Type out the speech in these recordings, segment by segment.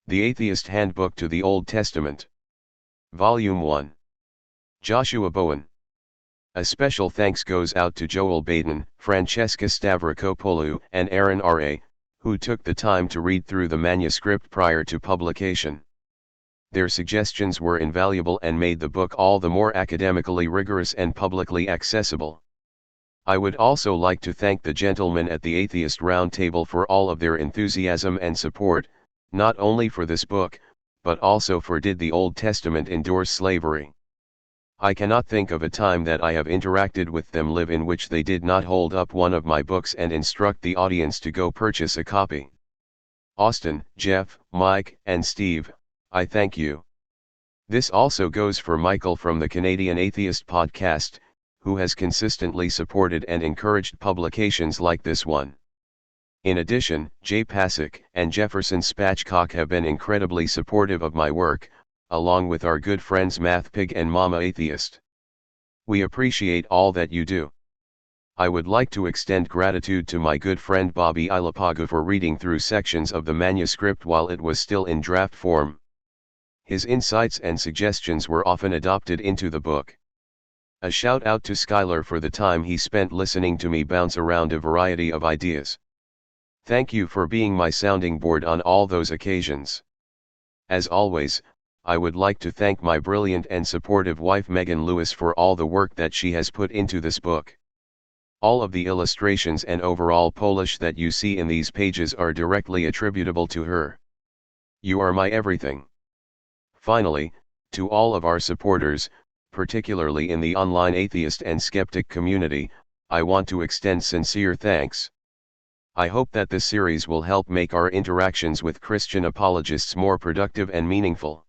The Atheist Handbook to the Old Testament. Volume 1. Joshua Bowen. A special thanks goes out to Joel Baden, Francesca Stavrakopoulou, and Aaron R.A., who took the time to read through the manuscript prior to publication. Their suggestions were invaluable and made the book all the more academically rigorous and publicly accessible. I would also like to thank the gentlemen at the Atheist Roundtable for all of their enthusiasm and support, not only for this book, but also for Did the Old Testament Endorse Slavery? I cannot think of a time that I have interacted with them live in which they did not hold up one of my books and instruct the audience to go purchase a copy. Austin, Jeff, Mike, and Steve, I thank you. This also goes for Michael from the Canadian Atheist Podcast, who has consistently supported and encouraged publications like this one. In addition, Jay Pasick and Jefferson Spatchcock have been incredibly supportive of my work, along with our good friends MathPig and Mama Atheist. We appreciate all that you do. I would like to extend gratitude to my good friend Bobby Ilapagu for reading through sections of the manuscript while it was still in draft form. His insights and suggestions were often adopted into the book. A shout out to Skylar for the time he spent listening to me bounce around a variety of ideas. Thank you for being my sounding board on all those occasions. As always, I would like to thank my brilliant and supportive wife Megan Lewis for all the work that she has put into this book. All of the illustrations and overall polish that you see in these pages are directly attributable to her. You are my everything. Finally, to all of our supporters, particularly in the online atheist and skeptic community, I want to extend sincere thanks. I hope that this series will help make our interactions with Christian apologists more productive and meaningful.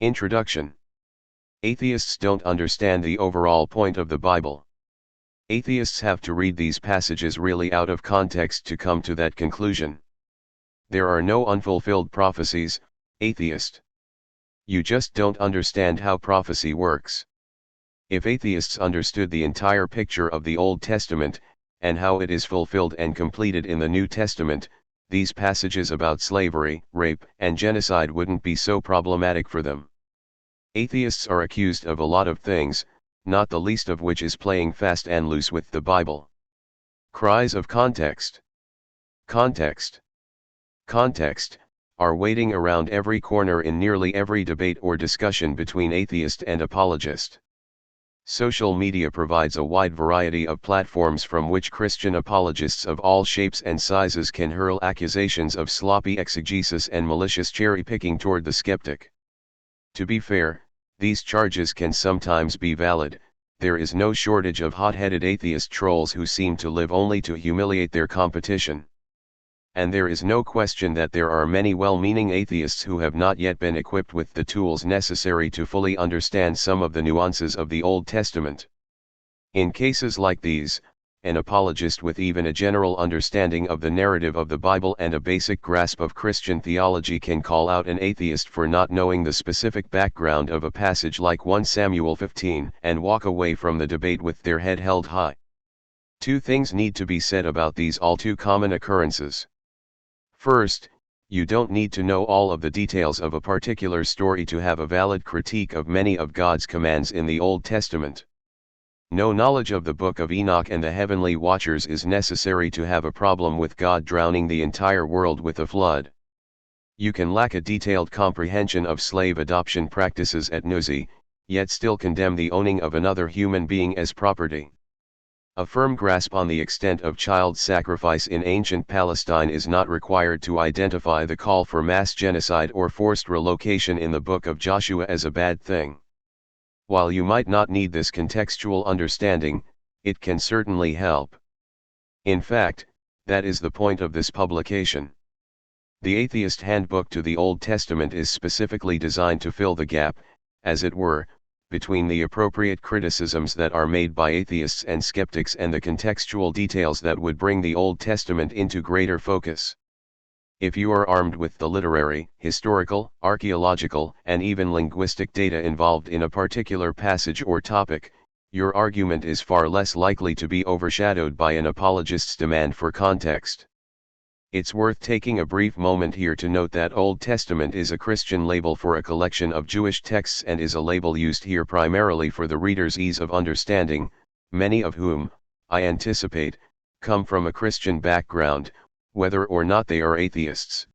Introduction. Atheists don't understand the overall point of the Bible. Atheists have to read these passages really out of context to come to that conclusion. There are no unfulfilled prophecies, atheist. You just don't understand how prophecy works. If atheists understood the entire picture of the Old Testament, and how it is fulfilled and completed in the New Testament, these passages about slavery, rape, and genocide wouldn't be so problematic for them. Atheists are accused of a lot of things, not the least of which is playing fast and loose with the Bible. Cries of context. Context. Context, are waiting around every corner in nearly every debate or discussion between atheist and apologist. Social media provides a wide variety of platforms from which Christian apologists of all shapes and sizes can hurl accusations of sloppy exegesis and malicious cherry-picking toward the skeptic. To be fair, these charges can sometimes be valid. There is no shortage of hot-headed atheist trolls who seem to live only to humiliate their competition. And there is no question that there are many well-meaning atheists who have not yet been equipped with the tools necessary to fully understand some of the nuances of the Old Testament. In cases like these, an apologist with even a general understanding of the narrative of the Bible and a basic grasp of Christian theology can call out an atheist for not knowing the specific background of a passage like 1 Samuel 15 and walk away from the debate with their head held high. Two things need to be said about these all too common occurrences. First, you don't need to know all of the details of a particular story to have a valid critique of many of God's commands in the Old Testament. No knowledge of the Book of Enoch and the heavenly watchers is necessary to have a problem with God drowning the entire world with a flood. You can lack a detailed comprehension of slave adoption practices at Nuzi, yet still condemn the owning of another human being as property. A firm grasp on the extent of child sacrifice in ancient Palestine is not required to identify the call for mass genocide or forced relocation in the Book of Joshua as a bad thing. While you might not need this contextual understanding, it can certainly help. In fact, that is the point of this publication. The Atheist Handbook to the Old Testament is specifically designed to fill the gap, as it were, between the appropriate criticisms that are made by atheists and skeptics and the contextual details that would bring the Old Testament into greater focus. If you are armed with the literary, historical, archaeological, and even linguistic data involved in a particular passage or topic, your argument is far less likely to be overshadowed by an apologist's demand for context. It's worth taking a brief moment here to note that Old Testament is a Christian label for a collection of Jewish texts and is a label used here primarily for the reader's ease of understanding, many of whom, I anticipate, come from a Christian background, whether or not they are atheists.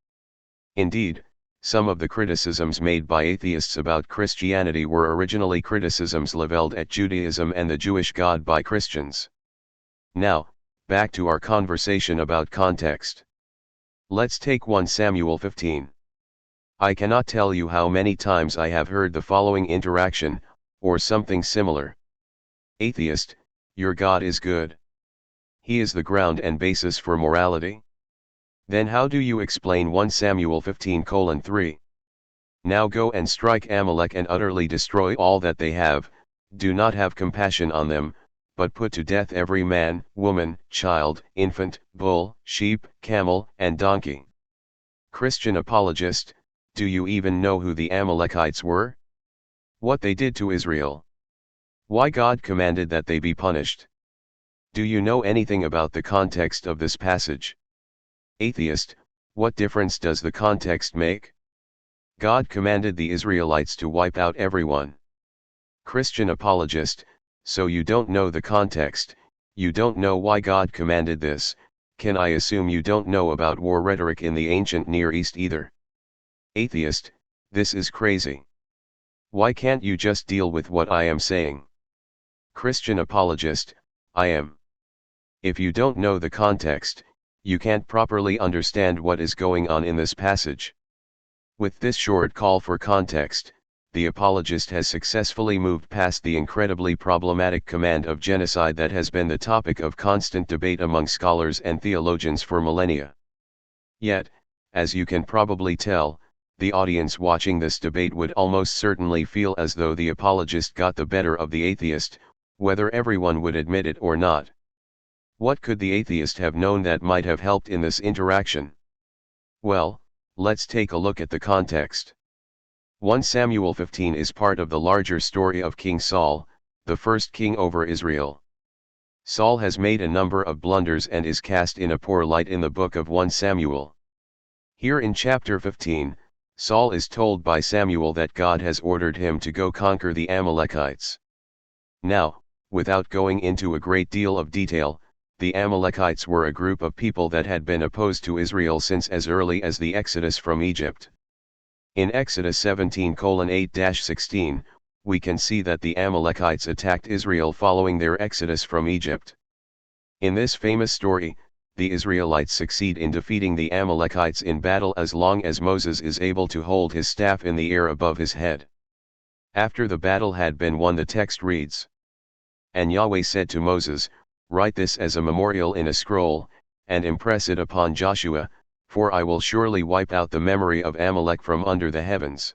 Indeed, some of the criticisms made by atheists about Christianity were originally criticisms leveled at Judaism and the Jewish God by Christians. Now, back to our conversation about context. Let's take 1 Samuel 15. I cannot tell you how many times I have heard the following interaction, or something similar. Atheist, your God is good. He is the ground and basis for morality. Then how do you explain 1 Samuel 15:3? Now go and strike Amalek and utterly destroy all that they have, do not have compassion on them, but put to death every man, woman, child, infant, bull, sheep, camel, and donkey. Christian apologist, do you even know who the Amalekites were? What they did to Israel? Why God commanded that they be punished? Do you know anything about the context of this passage? Atheist, what difference does the context make? God commanded the Israelites to wipe out everyone. Christian apologist, so you don't know the context, you don't know why God commanded this. Can I assume you don't know about war rhetoric in the ancient Near East either? Atheist, this is crazy. Why can't you just deal with what I am saying? Christian apologist, I am. If you don't know the context, you can't properly understand what is going on in this passage. With this short call for context, the apologist has successfully moved past the incredibly problematic command of genocide that has been the topic of constant debate among scholars and theologians for millennia. Yet, as you can probably tell, the audience watching this debate would almost certainly feel as though the apologist got the better of the atheist, whether everyone would admit it or not. What could the atheist have known that might have helped in this interaction? Well, let's take a look at the context. 1 Samuel 15 is part of the larger story of King Saul, the first king over Israel. Saul has made a number of blunders and is cast in a poor light in the book of 1 Samuel. Here in chapter 15, Saul is told by Samuel that God has ordered him to go conquer the Amalekites. Now, without going into a great deal of detail, the Amalekites were a group of people that had been opposed to Israel since as early as the Exodus from Egypt. In Exodus 17:8-16, we can see that the Amalekites attacked Israel following their exodus from Egypt. In this famous story, the Israelites succeed in defeating the Amalekites in battle as long as Moses is able to hold his staff in the air above his head. After the battle had been won, the text reads, "And Yahweh said to Moses, Write this as a memorial in a scroll, and impress it upon Joshua, for I will surely wipe out the memory of Amalek from under the heavens."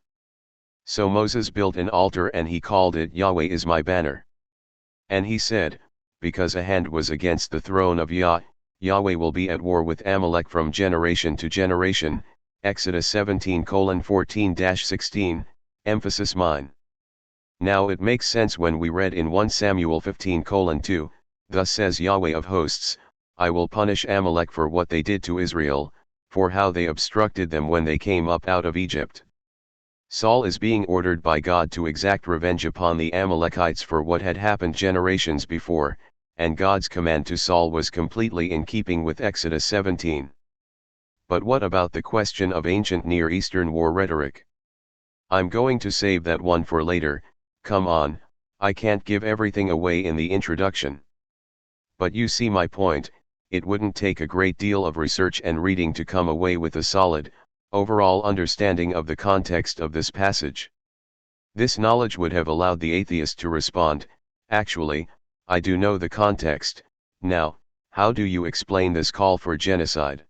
So Moses built an altar and he called it Yahweh is my banner. And he said, because a hand was against the throne of Yahweh will be at war with Amalek from generation to generation. Exodus 17:14-16, emphasis mine. Now it makes sense when we read in 1 Samuel 15:2, thus says Yahweh of hosts, I will punish Amalek for what they did to Israel, for how they obstructed them when they came up out of Egypt. Saul is being ordered by God to exact revenge upon the Amalekites for what had happened generations before, and God's command to Saul was completely in keeping with Exodus 17. But what about the question of ancient Near Eastern war rhetoric? I'm going to save that one for later. Come on, I can't give everything away in the introduction. But you see my point. It wouldn't take a great deal of research and reading to come away with a solid, overall understanding of the context of this passage. This knowledge would have allowed the atheist to respond, actually, I do know the context. Now, how do you explain this call for genocide?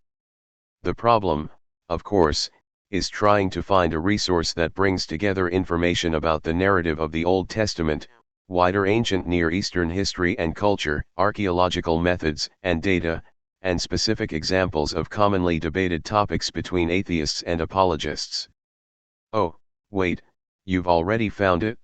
The problem, of course, is trying to find a resource that brings together information about the narrative of the Old Testament, wider ancient Near Eastern history and culture, archaeological methods and data, and specific examples of commonly debated topics between atheists and apologists. Oh, wait, you've already found it?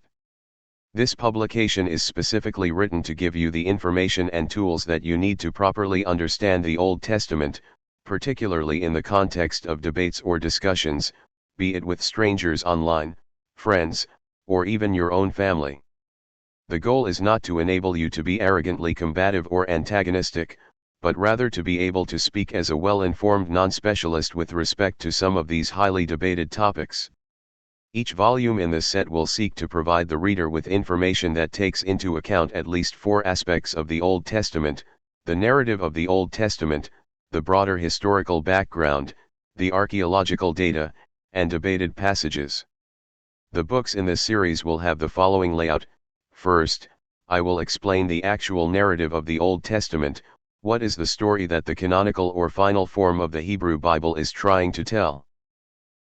This publication is specifically written to give you the information and tools that you need to properly understand the Old Testament, particularly in the context of debates or discussions, be it with strangers online, friends, or even your own family. The goal is not to enable you to be arrogantly combative or antagonistic, but rather to be able to speak as a well-informed non-specialist with respect to some of these highly debated topics. Each volume in this set will seek to provide the reader with information that takes into account at least four aspects of the Old Testament: the narrative of the Old Testament, the broader historical background, the archaeological data, and debated passages. The books in this series will have the following layout. First, I will explain the actual narrative of the Old Testament. What is the story that the canonical or final form of the Hebrew Bible is trying to tell?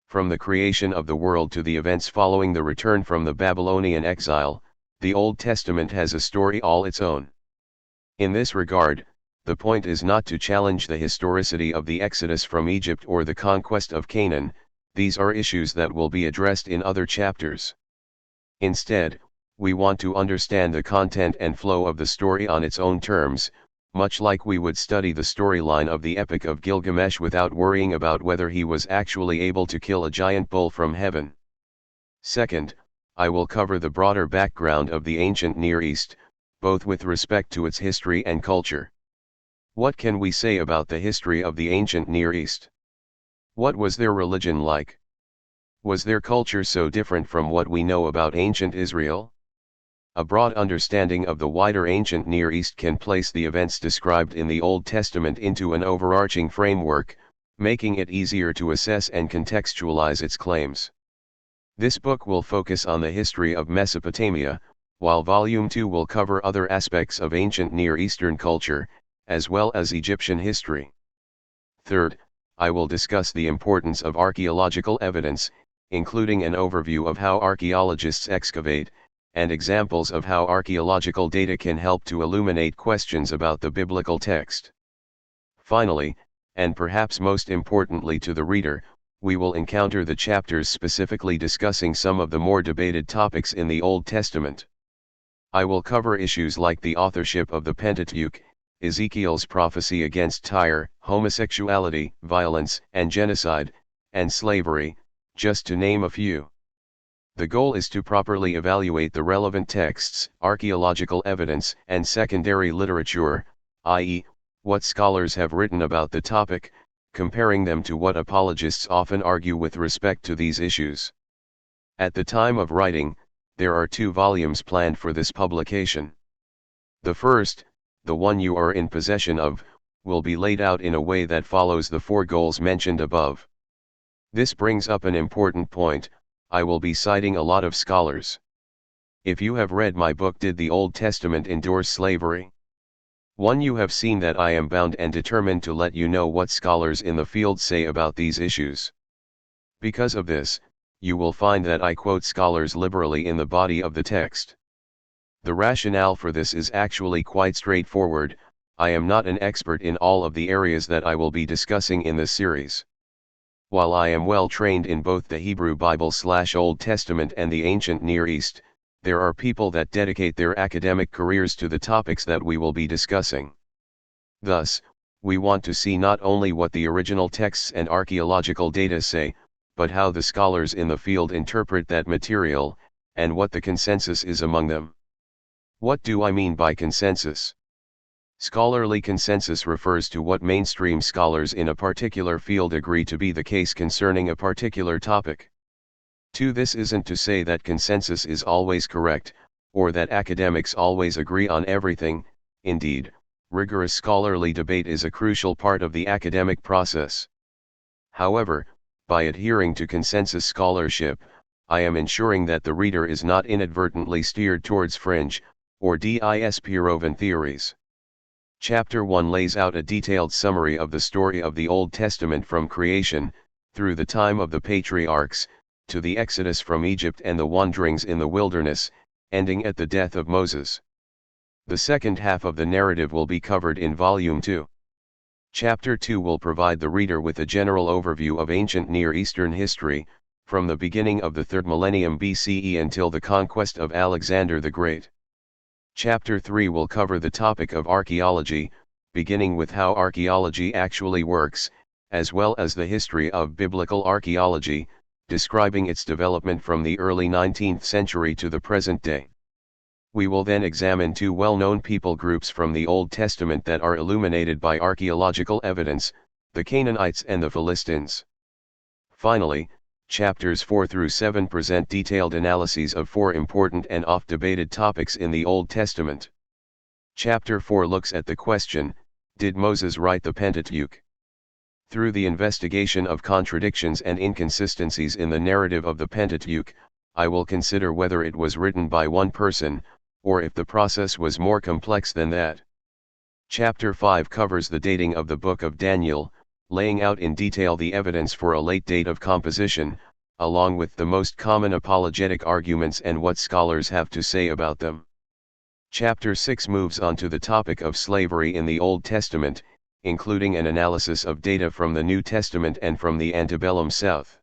From the creation of the world to the events following the return from the Babylonian exile, the Old Testament has a story all its own. In this regard, the point is not to challenge the historicity of the Exodus from Egypt or the conquest of Canaan. These are issues that will be addressed in other chapters. Instead, we want to understand the content and flow of the story on its own terms, much like we would study the storyline of the Epic of Gilgamesh without worrying about whether he was actually able to kill a giant bull from heaven. Second, I will cover the broader background of the ancient Near East, both with respect to its history and culture. What can we say about the history of the ancient Near East? What was their religion like? Was their culture so different from what we know about ancient Israel? A broad understanding of the wider ancient Near East can place the events described in the Old Testament into an overarching framework, making it easier to assess and contextualize its claims. This book will focus on the history of Mesopotamia, while Volume 2 will cover other aspects of ancient Near Eastern culture, as well as Egyptian history. Third, I will discuss the importance of archaeological evidence, including an overview of how archaeologists excavate, and examples of how archaeological data can help to illuminate questions about the biblical text. Finally, and perhaps most importantly to the reader, we will encounter the chapters specifically discussing some of the more debated topics in the Old Testament. I will cover issues like the authorship of the Pentateuch, Ezekiel's prophecy against Tyre, homosexuality, violence and genocide, and slavery, just to name a few. The goal is to properly evaluate the relevant texts, archaeological evidence, and secondary literature, i.e., what scholars have written about the topic, comparing them to what apologists often argue with respect to these issues. At the time of writing, there are 2 volumes planned for this publication. The first, the one you are in possession of, will be laid out in a way that follows the 4 goals mentioned above. This brings up an important point. I will be citing a lot of scholars. If you have read my book Did the Old Testament Endorse Slavery? You have seen that I am bound and determined to let you know what scholars in the field say about these issues. Because of this, you will find that I quote scholars liberally in the body of the text. The rationale for this is actually quite straightforward. I am not an expert in all of the areas that I will be discussing in this series. While I am well trained in both the Hebrew Bible/Old Testament and the ancient Near East, there are people that dedicate their academic careers to the topics that we will be discussing. Thus, we want to see not only what the original texts and archaeological data say, but how the scholars in the field interpret that material, and what the consensus is among them. What do I mean by consensus? Scholarly consensus refers to what mainstream scholars in a particular field agree to be the case concerning a particular topic. This isn't to say that consensus is always correct, or that academics always agree on everything. Indeed, rigorous scholarly debate is a crucial part of the academic process. However, by adhering to consensus scholarship, I am ensuring that the reader is not inadvertently steered towards fringe, or disproven theories. Chapter 1 lays out a detailed summary of the story of the Old Testament from creation, through the time of the patriarchs, to the Exodus from Egypt and the wanderings in the wilderness, ending at the death of Moses. The second half of the narrative will be covered in Volume 2. Chapter 2 will provide the reader with a general overview of ancient Near Eastern history, from the beginning of the 3rd millennium BCE until the conquest of Alexander the Great. Chapter 3 will cover the topic of archaeology, beginning with how archaeology actually works, as well as the history of biblical archaeology, describing its development from the early 19th century to the present day. We will then examine two well-known people groups from the Old Testament that are illuminated by archaeological evidence, the Canaanites and the Philistines. Finally, chapters 4 through 7 present detailed analyses of four important and oft-debated topics in the Old Testament. Chapter 4 looks at the question, did Moses write the Pentateuch? Through the investigation of contradictions and inconsistencies in the narrative of the Pentateuch, I will consider whether it was written by one person, or if the process was more complex than that. Chapter 5 covers the dating of the book of Daniel, laying out in detail the evidence for a late date of composition, along with the most common apologetic arguments and what scholars have to say about them. Chapter 6 moves on to the topic of slavery in the Old Testament, including an analysis of data from the New Testament and from the antebellum South.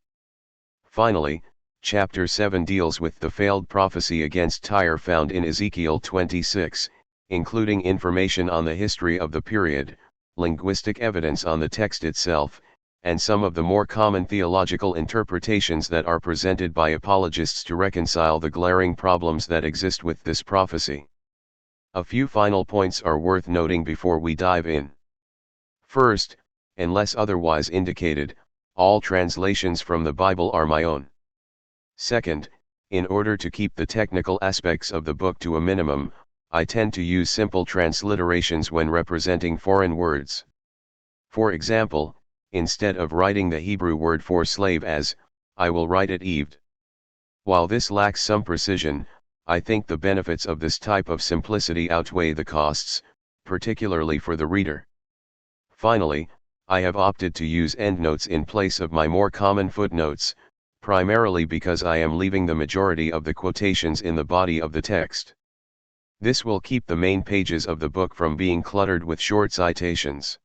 Finally, Chapter 7 deals with the failed prophecy against Tyre found in Ezekiel 26, including information on the history of the period, linguistic evidence on the text itself, and some of the more common theological interpretations that are presented by apologists to reconcile the glaring problems that exist with this prophecy. A few final points are worth noting before we dive in. First, unless otherwise indicated, all translations from the Bible are my own. Second, in order to keep the technical aspects of the book to a minimum, I tend to use simple transliterations when representing foreign words. For example, instead of writing the Hebrew word for slave as, I will write it eved. While this lacks some precision, I think the benefits of this type of simplicity outweigh the costs, particularly for the reader. Finally, I have opted to use endnotes in place of my more common footnotes, primarily because I am leaving the majority of the quotations in the body of the text. This will keep the main pages of the book from being cluttered with short citations.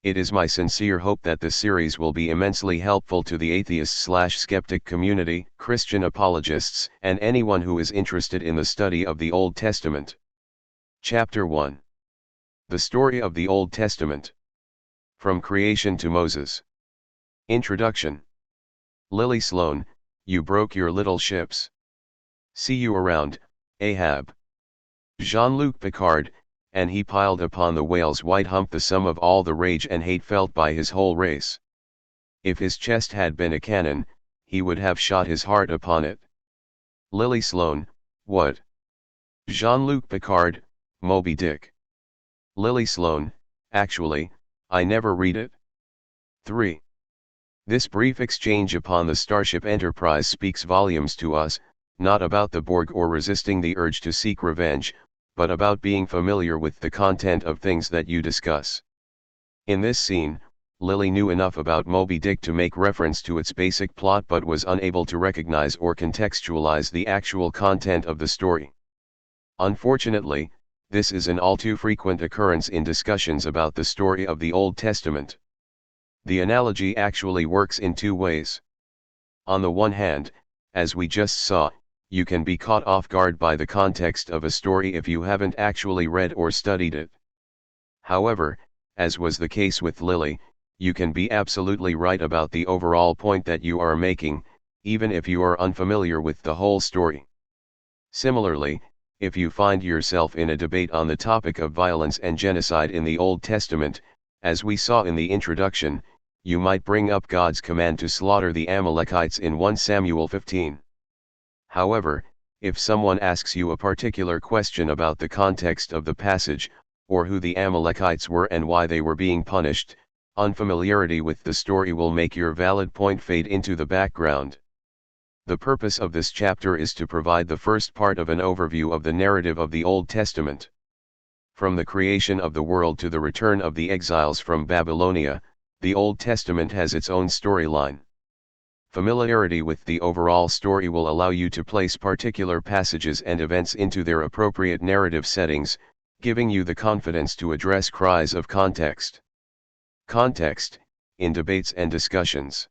It is my sincere hope that this series will be immensely helpful to the atheist/skeptic community, Christian apologists, and anyone who is interested in the study of the Old Testament. Chapter 1. The Story of the Old Testament. From Creation to Moses. Introduction. Lily Sloan, you broke your little ships. See you around, Ahab. Jean-Luc Picard, and he piled upon the whale's white hump the sum of all the rage and hate felt by his whole race. If his chest had been a cannon, he would have shot his heart upon it. Lily Sloan, what? Jean-Luc Picard, Moby Dick. Lily Sloan, actually, I never read it. 3. This brief exchange upon the Starship Enterprise speaks volumes to us, not about the Borg or resisting the urge to seek revenge, but about being familiar with the content of things that you discuss. In this scene, Lily knew enough about Moby Dick to make reference to its basic plot but was unable to recognize or contextualize the actual content of the story. Unfortunately, this is an all too frequent occurrence in discussions about the story of the Old Testament. The analogy actually works in two ways. On the one hand, as we just saw, you can be caught off guard by the context of a story if you haven't actually read or studied it. However, as was the case with Lily, you can be absolutely right about the overall point that you are making, even if you are unfamiliar with the whole story. Similarly, if you find yourself in a debate on the topic of violence and genocide in the Old Testament, as we saw in the introduction, you might bring up God's command to slaughter the Amalekites in 1 Samuel 15. However, if someone asks you a particular question about the context of the passage, or who the Amalekites were and why they were being punished, unfamiliarity with the story will make your valid point fade into the background. The purpose of this chapter is to provide the first part of an overview of the narrative of the Old Testament. From the creation of the world to the return of the exiles from Babylonia, the Old Testament has its own storyline. Familiarity with the overall story will allow you to place particular passages and events into their appropriate narrative settings, giving you the confidence to address cries of context. Context, in debates and discussions.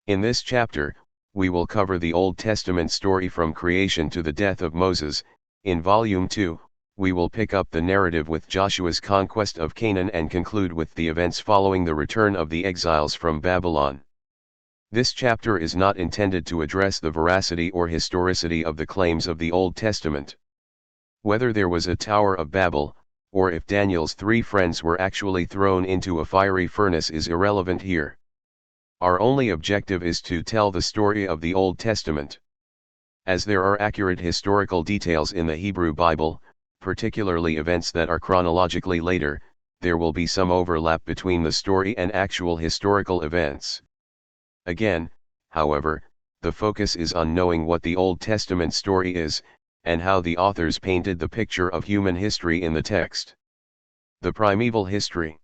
In this chapter, we will cover the Old Testament story from creation to the death of Moses, in Volume 2, we will pick up the narrative with Joshua's conquest of Canaan and conclude with the events following the return of the exiles from Babylon. This chapter is not intended to address the veracity or historicity of the claims of the Old Testament. Whether there was a Tower of Babel, or if Daniel's 3 friends were actually thrown into a fiery furnace is irrelevant here. Our only objective is to tell the story of the Old Testament. As there are accurate historical details in the Hebrew Bible, particularly events that are chronologically later, there will be some overlap between the story and actual historical events. Again, however, the focus is on knowing what the Old Testament story is, and how the authors painted the picture of human history in the text. The primeval history.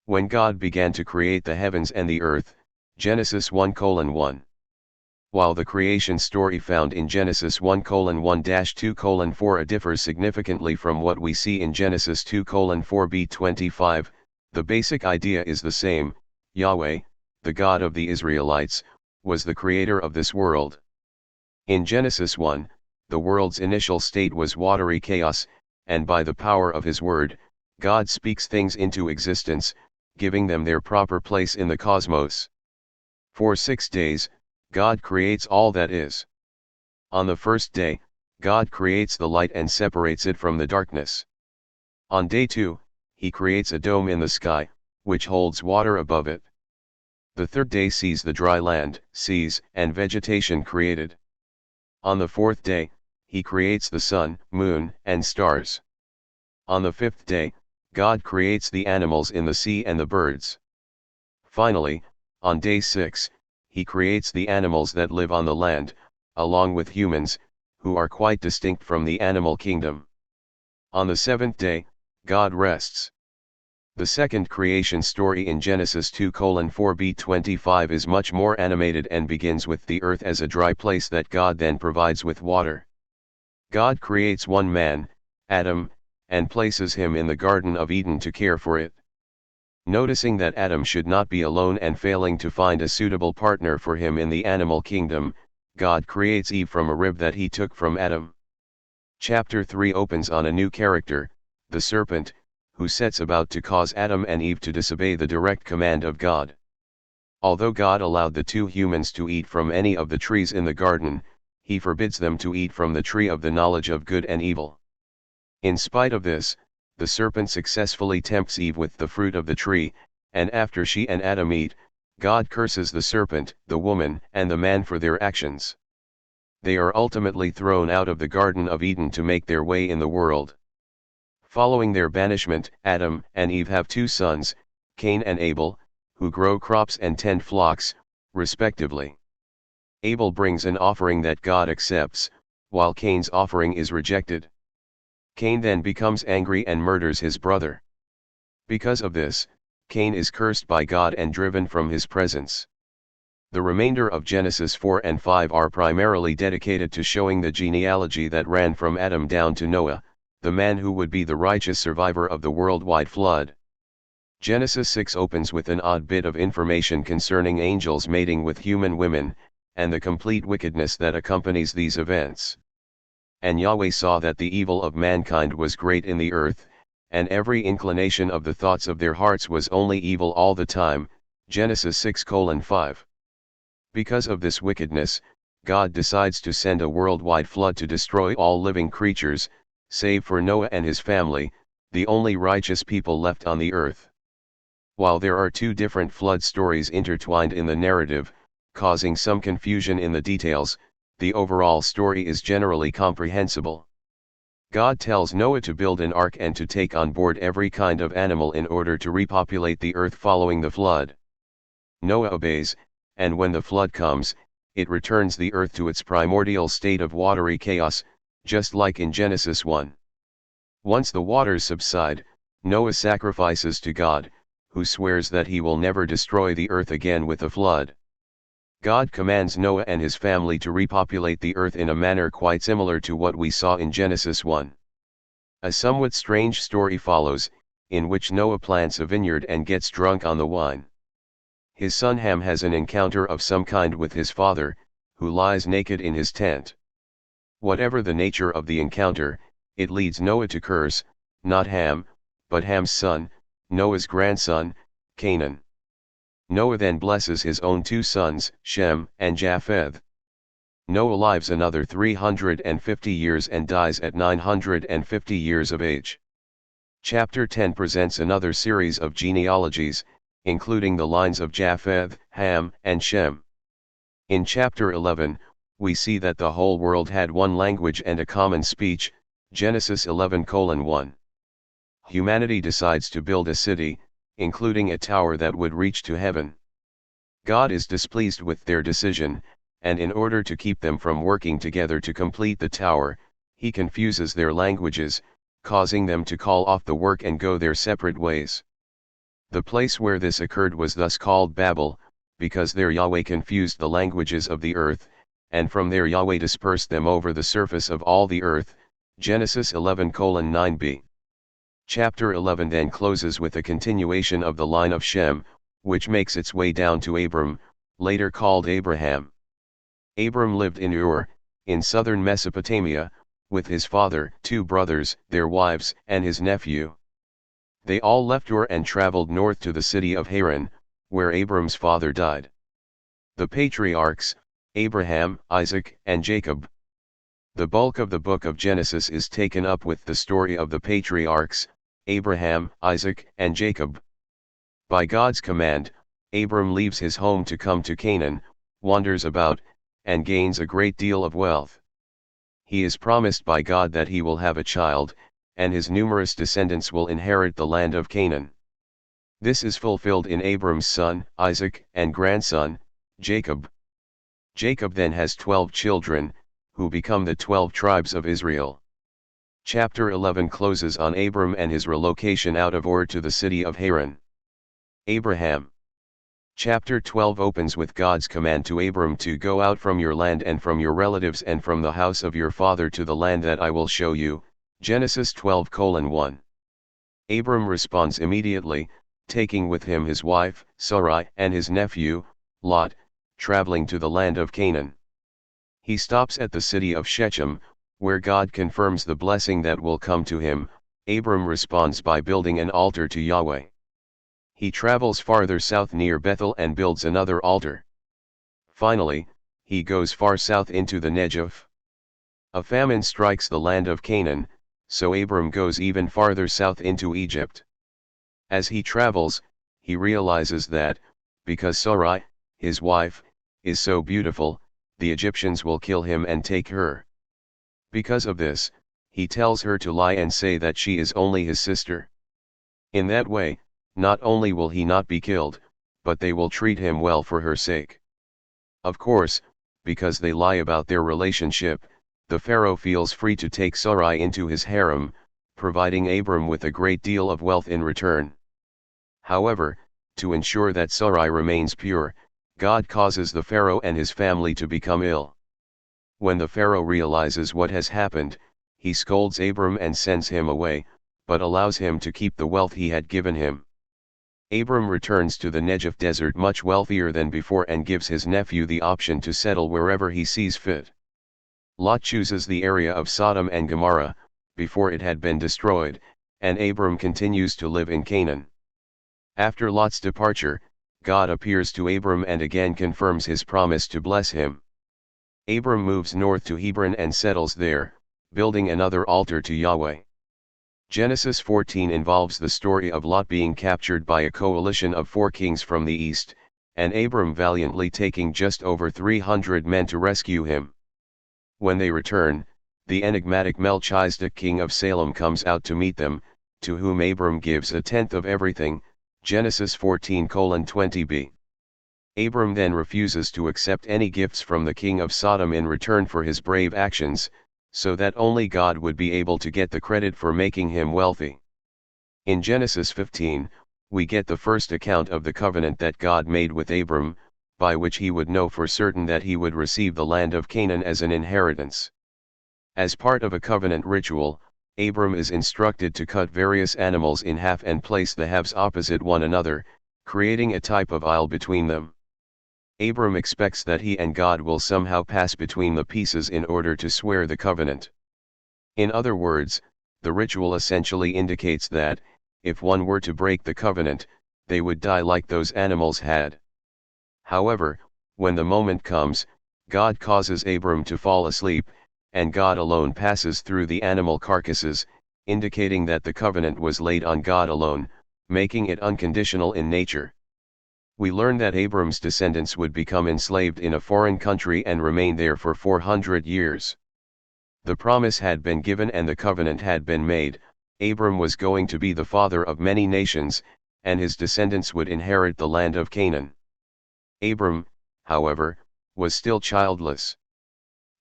When God began to create the heavens and the earth, Genesis 1:1. While the creation story found in Genesis 1:1-2:4 differs significantly from what we see in Genesis 2:4b-25, the basic idea is the same. Yahweh, the God of the Israelites, was the creator of this world. In Genesis 1, the world's initial state was watery chaos, and by the power of his word, God speaks things into existence, giving them their proper place in the cosmos. For 6 days, God creates all that is. On the first day, God creates the light and separates it from the darkness. On day 2, he creates a dome in the sky, which holds water above it. The third day sees the dry land, seas, and vegetation created. On the fourth day, he creates the sun, moon, and stars. On the fifth day, God creates the animals in the sea and the birds. Finally, on day 6, he creates the animals that live on the land, along with humans, who are quite distinct from the animal kingdom. On the seventh day, God rests. The second creation story in Genesis 2:4b-25 is much more animated and begins with the earth as a dry place that God then provides with water. God creates one man, Adam, and places him in the Garden of Eden to care for it. Noticing that Adam should not be alone and failing to find a suitable partner for him in the animal kingdom, God creates Eve from a rib that he took from Adam. Chapter 3 opens on a new character, the serpent, who sets about to cause Adam and Eve to disobey the direct command of God. Although God allowed the 2 humans to eat from any of the trees in the garden, he forbids them to eat from the tree of the knowledge of good and evil. In spite of this, the serpent successfully tempts Eve with the fruit of the tree, and after she and Adam eat, God curses the serpent, the woman, and the man for their actions. They are ultimately thrown out of the Garden of Eden to make their way in the world. Following their banishment, Adam and Eve have 2 sons, Cain and Abel, who grow crops and tend flocks, respectively. Abel brings an offering that God accepts, while Cain's offering is rejected. Cain then becomes angry and murders his brother. Because of this, Cain is cursed by God and driven from his presence. The remainder of Genesis 4 and 5 are primarily dedicated to showing the genealogy that ran from Adam down to Noah, the man who would be the righteous survivor of the worldwide flood. Genesis 6 opens with an odd bit of information concerning angels mating with human women, and the complete wickedness that accompanies these events. And Yahweh saw that the evil of mankind was great in the earth, and every inclination of the thoughts of their hearts was only evil all the time. Genesis 6:5. Because of this wickedness, God decides to send a worldwide flood to destroy all living creatures, save for Noah and his family, the only righteous people left on the earth. While there are 2 different flood stories intertwined in the narrative, causing some confusion in the details, the overall story is generally comprehensible. God tells Noah to build an ark and to take on board every kind of animal in order to repopulate the earth following the flood. Noah obeys, and when the flood comes, it returns the earth to its primordial state of watery chaos, just like in Genesis 1. Once the waters subside, Noah sacrifices to God, who swears that he will never destroy the earth again with a flood. God commands Noah and his family to repopulate the earth in a manner quite similar to what we saw in Genesis 1. A somewhat strange story follows, in which Noah plants a vineyard and gets drunk on the wine. His son Ham has an encounter of some kind with his father, who lies naked in his tent. Whatever the nature of the encounter, it leads Noah to curse, not Ham, but Ham's son, Noah's grandson, Canaan. Noah then blesses his own two sons, Shem and Japheth. Noah lives another 350 years and dies at 950 years of age. Chapter 10 presents another series of genealogies, including the lines of Japheth, Ham, and Shem. In chapter 11, we see that the whole world had one language and a common speech, Genesis 11:1. Humanity decides to build a city, including a tower that would reach to heaven. God is displeased with their decision, and in order to keep them from working together to complete the tower, he confuses their languages, causing them to call off the work and go their separate ways. The place where this occurred was thus called Babel, because there Yahweh confused the languages of the earth, and from there Yahweh dispersed them over the surface of all the earth, Genesis 11:9b. Chapter 11 then closes with a continuation of the line of Shem, which makes its way down to Abram, later called Abraham. Abram lived in Ur, in southern Mesopotamia, with his father, 2 brothers, their wives, and his nephew. They all left Ur and traveled north to the city of Haran, where Abram's father died. The patriarchs, Abraham, Isaac, and Jacob. The bulk of the book of Genesis is taken up with the story of the patriarchs, Abraham, Isaac, and Jacob. By God's command, Abram leaves his home to come to Canaan, wanders about, and gains a great deal of wealth. He is promised by God that he will have a child, and his numerous descendants will inherit the land of Canaan. This is fulfilled in Abram's son, Isaac, and grandson, Jacob. Jacob then has 12 children, who become the 12 tribes of Israel. Chapter 11 closes on Abram and his relocation out of Ur to the city of Haran. Abraham. Chapter 12 opens with God's command to Abram to go out from your land and from your relatives and from the house of your father to the land that I will show you, Genesis 12:1. Abram responds immediately, taking with him his wife, Sarai, and his nephew, Lot, traveling to the land of Canaan. He stops at the city of Shechem, where God confirms the blessing that will come to him. Abram responds by building an altar to Yahweh. He travels farther south near Bethel and builds another altar. Finally, he goes far south into the Negev. A famine strikes the land of Canaan, so Abram goes even farther south into Egypt. As he travels, he realizes that, because Sarai, his wife, is so beautiful, the Egyptians will kill him and take her. Because of this, he tells her to lie and say that she is only his sister. In that way, not only will he not be killed, but they will treat him well for her sake. Of course, because they lie about their relationship, the Pharaoh feels free to take Sarai into his harem, providing Abram with a great deal of wealth in return. However, to ensure that Sarai remains pure, God causes the Pharaoh and his family to become ill. When the Pharaoh realizes what has happened, he scolds Abram and sends him away, but allows him to keep the wealth he had given him. Abram returns to the Negev desert much wealthier than before and gives his nephew the option to settle wherever he sees fit. Lot chooses the area of Sodom and Gomorrah, before it had been destroyed, and Abram continues to live in Canaan. After Lot's departure, God appears to Abram and again confirms his promise to bless him. Abram moves north to Hebron and settles there, building another altar to Yahweh. Genesis 14 involves the story of Lot being captured by a coalition of 4 kings from the east, and Abram valiantly taking just over 300 men to rescue him. When they return, the enigmatic Melchizedek king of Salem comes out to meet them, to whom Abram gives a tenth of everything, Genesis 14:20b. Abram then refuses to accept any gifts from the king of Sodom in return for his brave actions, so that only God would be able to get the credit for making him wealthy. In Genesis 15, we get the first account of the covenant that God made with Abram, by which he would know for certain that he would receive the land of Canaan as an inheritance. As part of a covenant ritual, Abram is instructed to cut various animals in half and place the halves opposite one another, creating a type of aisle between them. Abram expects that he and God will somehow pass between the pieces in order to swear the covenant. In other words, the ritual essentially indicates that, if one were to break the covenant, they would die like those animals had. However, when the moment comes, God causes Abram to fall asleep, and God alone passes through the animal carcasses, indicating that the covenant was laid on God alone, making it unconditional in nature. We learn that Abram's descendants would become enslaved in a foreign country and remain there for 400 years. The promise had been given and the covenant had been made. Abram was going to be the father of many nations, and his descendants would inherit the land of Canaan. Abram, however, was still childless.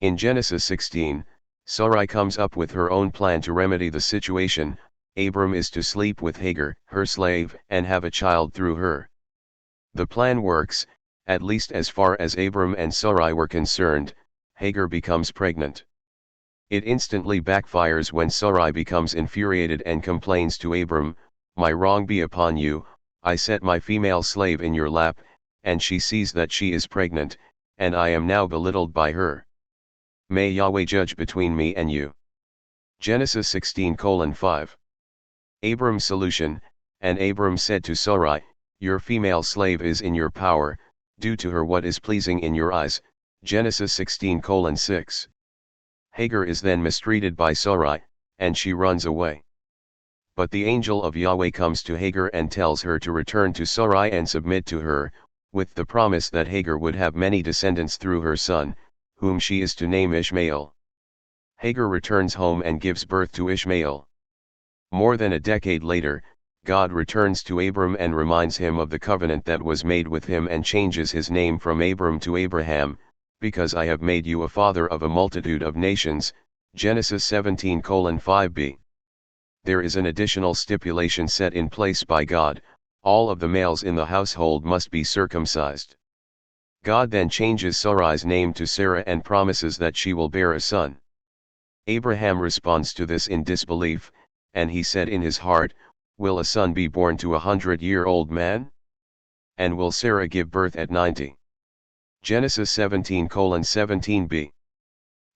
In Genesis 16, Sarai comes up with her own plan to remedy the situation. Abram is to sleep with Hagar, her slave, and have a child through her. The plan works, at least as far as Abram and Sarai were concerned. Hagar becomes pregnant. It instantly backfires when Sarai becomes infuriated and complains to Abram, "My wrong be upon you, I set my female slave in your lap, and she sees that she is pregnant, and I am now belittled by her. May Yahweh judge between me and you." Genesis 16:5. Abram's solution, and Abram said to Sarai, "Your female slave is in your power, do to her what is pleasing in your eyes." Genesis 16:6. Hagar is then mistreated by Sarai, and she runs away. But the angel of Yahweh comes to Hagar and tells her to return to Sarai and submit to her, with the promise that Hagar would have many descendants through her son, whom she is to name Ishmael. Hagar returns home and gives birth to Ishmael. More than a decade later, God returns to Abram and reminds him of the covenant that was made with him and changes his name from Abram to Abraham, "Because I have made you a father of a multitude of nations." Genesis 17:5b. There is an additional stipulation set in place by God: all of the males in the household must be circumcised. God then changes Sarai's name to Sarah and promises that she will bear a son. Abraham responds to this in disbelief, and he said in his heart, "Will a son be born to a 100-year-old man? And will Sarah give birth at 90? Genesis 17:17b.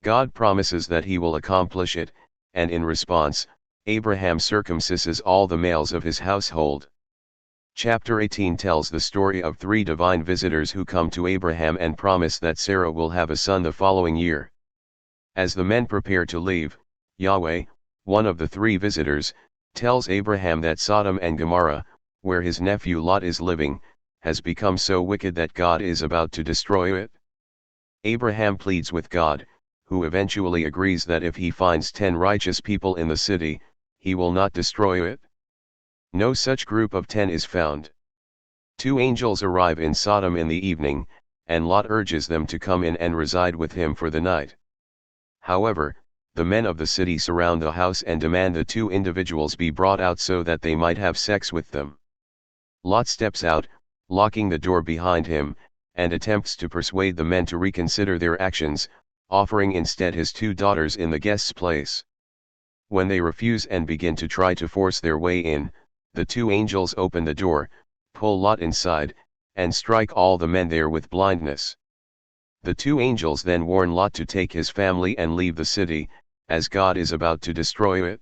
God promises that he will accomplish it, and in response, Abraham circumcises all the males of his household. Chapter 18 tells the story of 3 divine visitors who come to Abraham and promise that Sarah will have a son the following year. As the men prepare to leave, Yahweh, one of the 3 visitors, tells Abraham that Sodom and Gomorrah, where his nephew Lot is living, has become so wicked that God is about to destroy it. Abraham pleads with God, who eventually agrees that if he finds 10 righteous people in the city, he will not destroy it. No such group of 10 is found. 2 angels arrive in Sodom in the evening, and Lot urges them to come in and reside with him for the night. However, the men of the city surround the house and demand the 2 individuals be brought out so that they might have sex with them. Lot steps out, locking the door behind him, and attempts to persuade the men to reconsider their actions, offering instead his 2 daughters in the guest's place. When they refuse and begin to try to force their way in, the 2 angels open the door, pull Lot inside, and strike all the men there with blindness. The 2 angels then warn Lot to take his family and leave the city, as God is about to destroy it.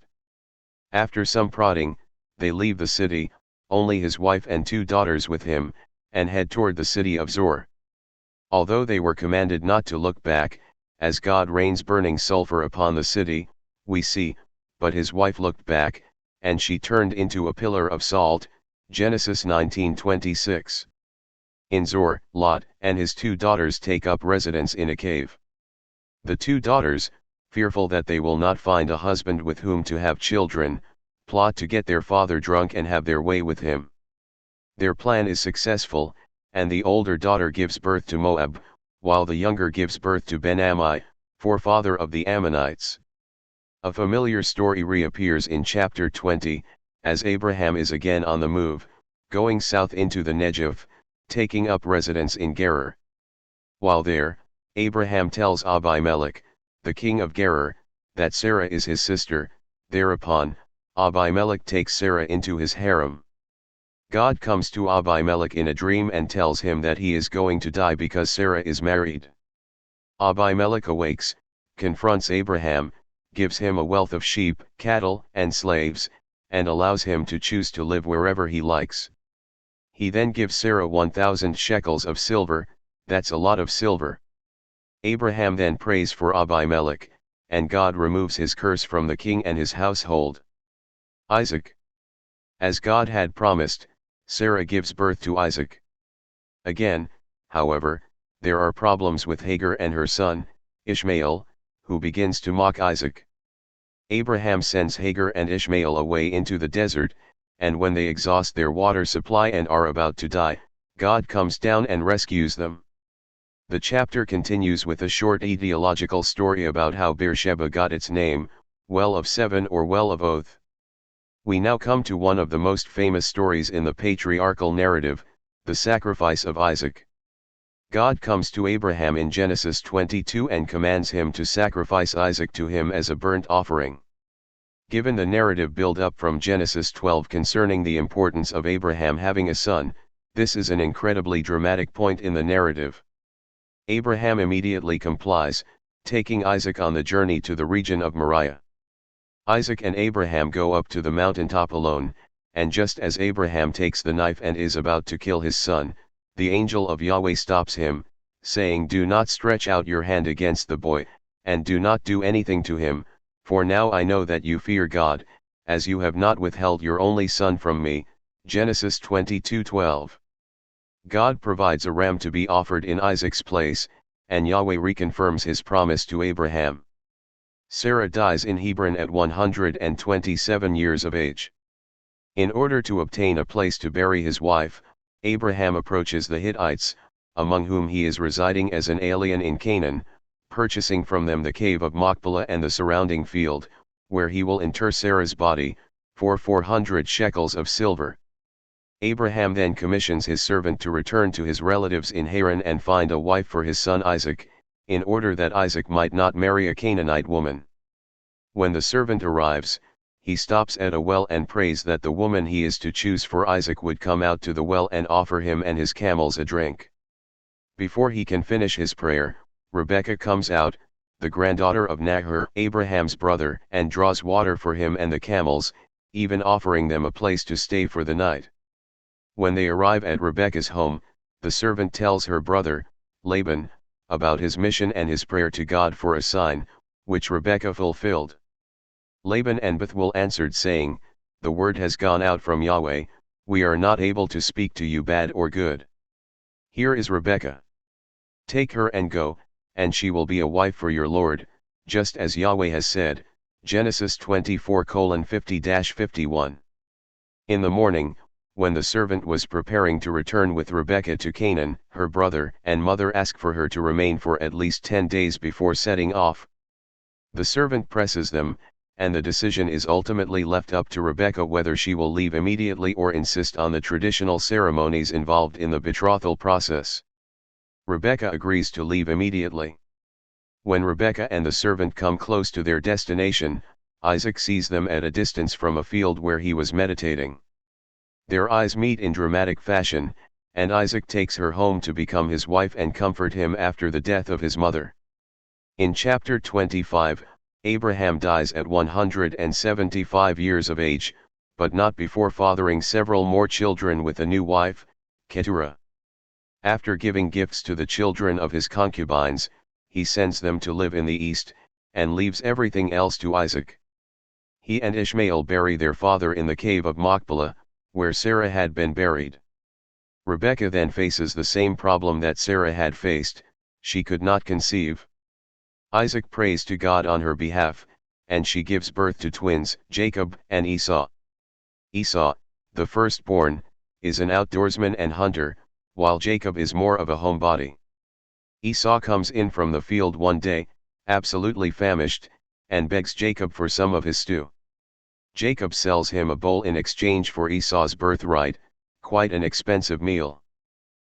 After some prodding, they leave the city, only his wife and 2 daughters with him, and head toward the city of Zor. Although they were commanded not to look back, as God rains burning sulfur upon the city, we see, but his wife looked back, and she turned into a pillar of salt. Genesis 19:26. In Zor, Lot and his 2 daughters take up residence in a cave. The 2 daughters, fearful that they will not find a husband with whom to have children, plot to get their father drunk and have their way with him. Their plan is successful, and the older daughter gives birth to Moab, while the younger gives birth to Ben-Ammi, forefather of the Ammonites. A familiar story reappears in chapter 20, as Abraham is again on the move, going south into the Negev, taking up residence in Gerar. While there, Abraham tells Abimelech, the king of Gerar, that Sarah is his sister. Thereupon, Abimelech takes Sarah into his harem. God comes to Abimelech in a dream and tells him that he is going to die because Sarah is married. Abimelech awakes, confronts Abraham, gives him a wealth of sheep, cattle, and slaves, and allows him to choose to live wherever he likes. He then gives Sarah 1,000 shekels of silver, that's a lot of silver. Abraham then prays for Abimelech, and God removes his curse from the king and his household. Isaac. As God had promised, Sarah gives birth to Isaac. Again, however, there are problems with Hagar and her son, Ishmael, who begins to mock Isaac. Abraham sends Hagar and Ishmael away into the desert, and when they exhaust their water supply and are about to die, God comes down and rescues them. The chapter continues with a short etiological story about how Beersheba got its name, Well of Seven or Well of Oath. We now come to one of the most famous stories in the patriarchal narrative, the sacrifice of Isaac. God comes to Abraham in Genesis 22 and commands him to sacrifice Isaac to him as a burnt offering. Given the narrative build-up from Genesis 12 concerning the importance of Abraham having a son, this is an incredibly dramatic point in the narrative. Abraham immediately complies, taking Isaac on the journey to the region of Moriah. Isaac and Abraham go up to the mountaintop alone, and just as Abraham takes the knife and is about to kill his son, the angel of Yahweh stops him, saying, "Do not stretch out your hand against the boy, and do not do anything to him, for now I know that you fear God, as you have not withheld your only son from me." Genesis 22:12. God provides a ram to be offered in Isaac's place, and Yahweh reconfirms his promise to Abraham. Sarah dies in Hebron at 127 years of age. In order to obtain a place to bury his wife, Abraham approaches the Hittites, among whom he is residing as an alien in Canaan, purchasing from them the cave of Machpelah and the surrounding field, where he will inter Sarah's body, for 400 shekels of silver. Abraham then commissions his servant to return to his relatives in Haran and find a wife for his son Isaac, in order that Isaac might not marry a Canaanite woman. When the servant arrives, he stops at a well and prays that the woman he is to choose for Isaac would come out to the well and offer him and his camels a drink. Before he can finish his prayer, Rebekah comes out, the granddaughter of Nahor, Abraham's brother, and draws water for him and the camels, even offering them a place to stay for the night. When they arrive at Rebekah's home, the servant tells her brother, Laban, about his mission and his prayer to God for a sign, which Rebekah fulfilled. Laban and Bethuel answered saying, "The word has gone out from Yahweh, we are not able to speak to you bad or good. Here is Rebekah. Take her and go, and she will be a wife for your Lord, just as Yahweh has said." Genesis 24:50-51. In the morning, when the servant was preparing to return with Rebekah to Canaan, her brother and mother asked for her to remain for at least 10 days before setting off. The servant presses them, and the decision is ultimately left up to Rebekah whether she will leave immediately or insist on the traditional ceremonies involved in the betrothal process. Rebekah agrees to leave immediately. When Rebekah and the servant come close to their destination, Isaac sees them at a distance from a field where he was meditating. Their eyes meet in dramatic fashion, and Isaac takes her home to become his wife and comfort him after the death of his mother. In chapter 25, Abraham dies at 175 years of age, but not before fathering several more children with a new wife, Keturah. After giving gifts to the children of his concubines, he sends them to live in the east, and leaves everything else to Isaac. He and Ishmael bury their father in the cave of Machpelah, where Sarah had been buried. Rebekah then faces the same problem that Sarah had faced, she could not conceive. Isaac prays to God on her behalf, and she gives birth to twins, Jacob and Esau. Esau, the firstborn, is an outdoorsman and hunter, while Jacob is more of a homebody. Esau comes in from the field one day, absolutely famished, and begs Jacob for some of his stew. Jacob sells him a bowl in exchange for Esau's birthright, quite an expensive meal.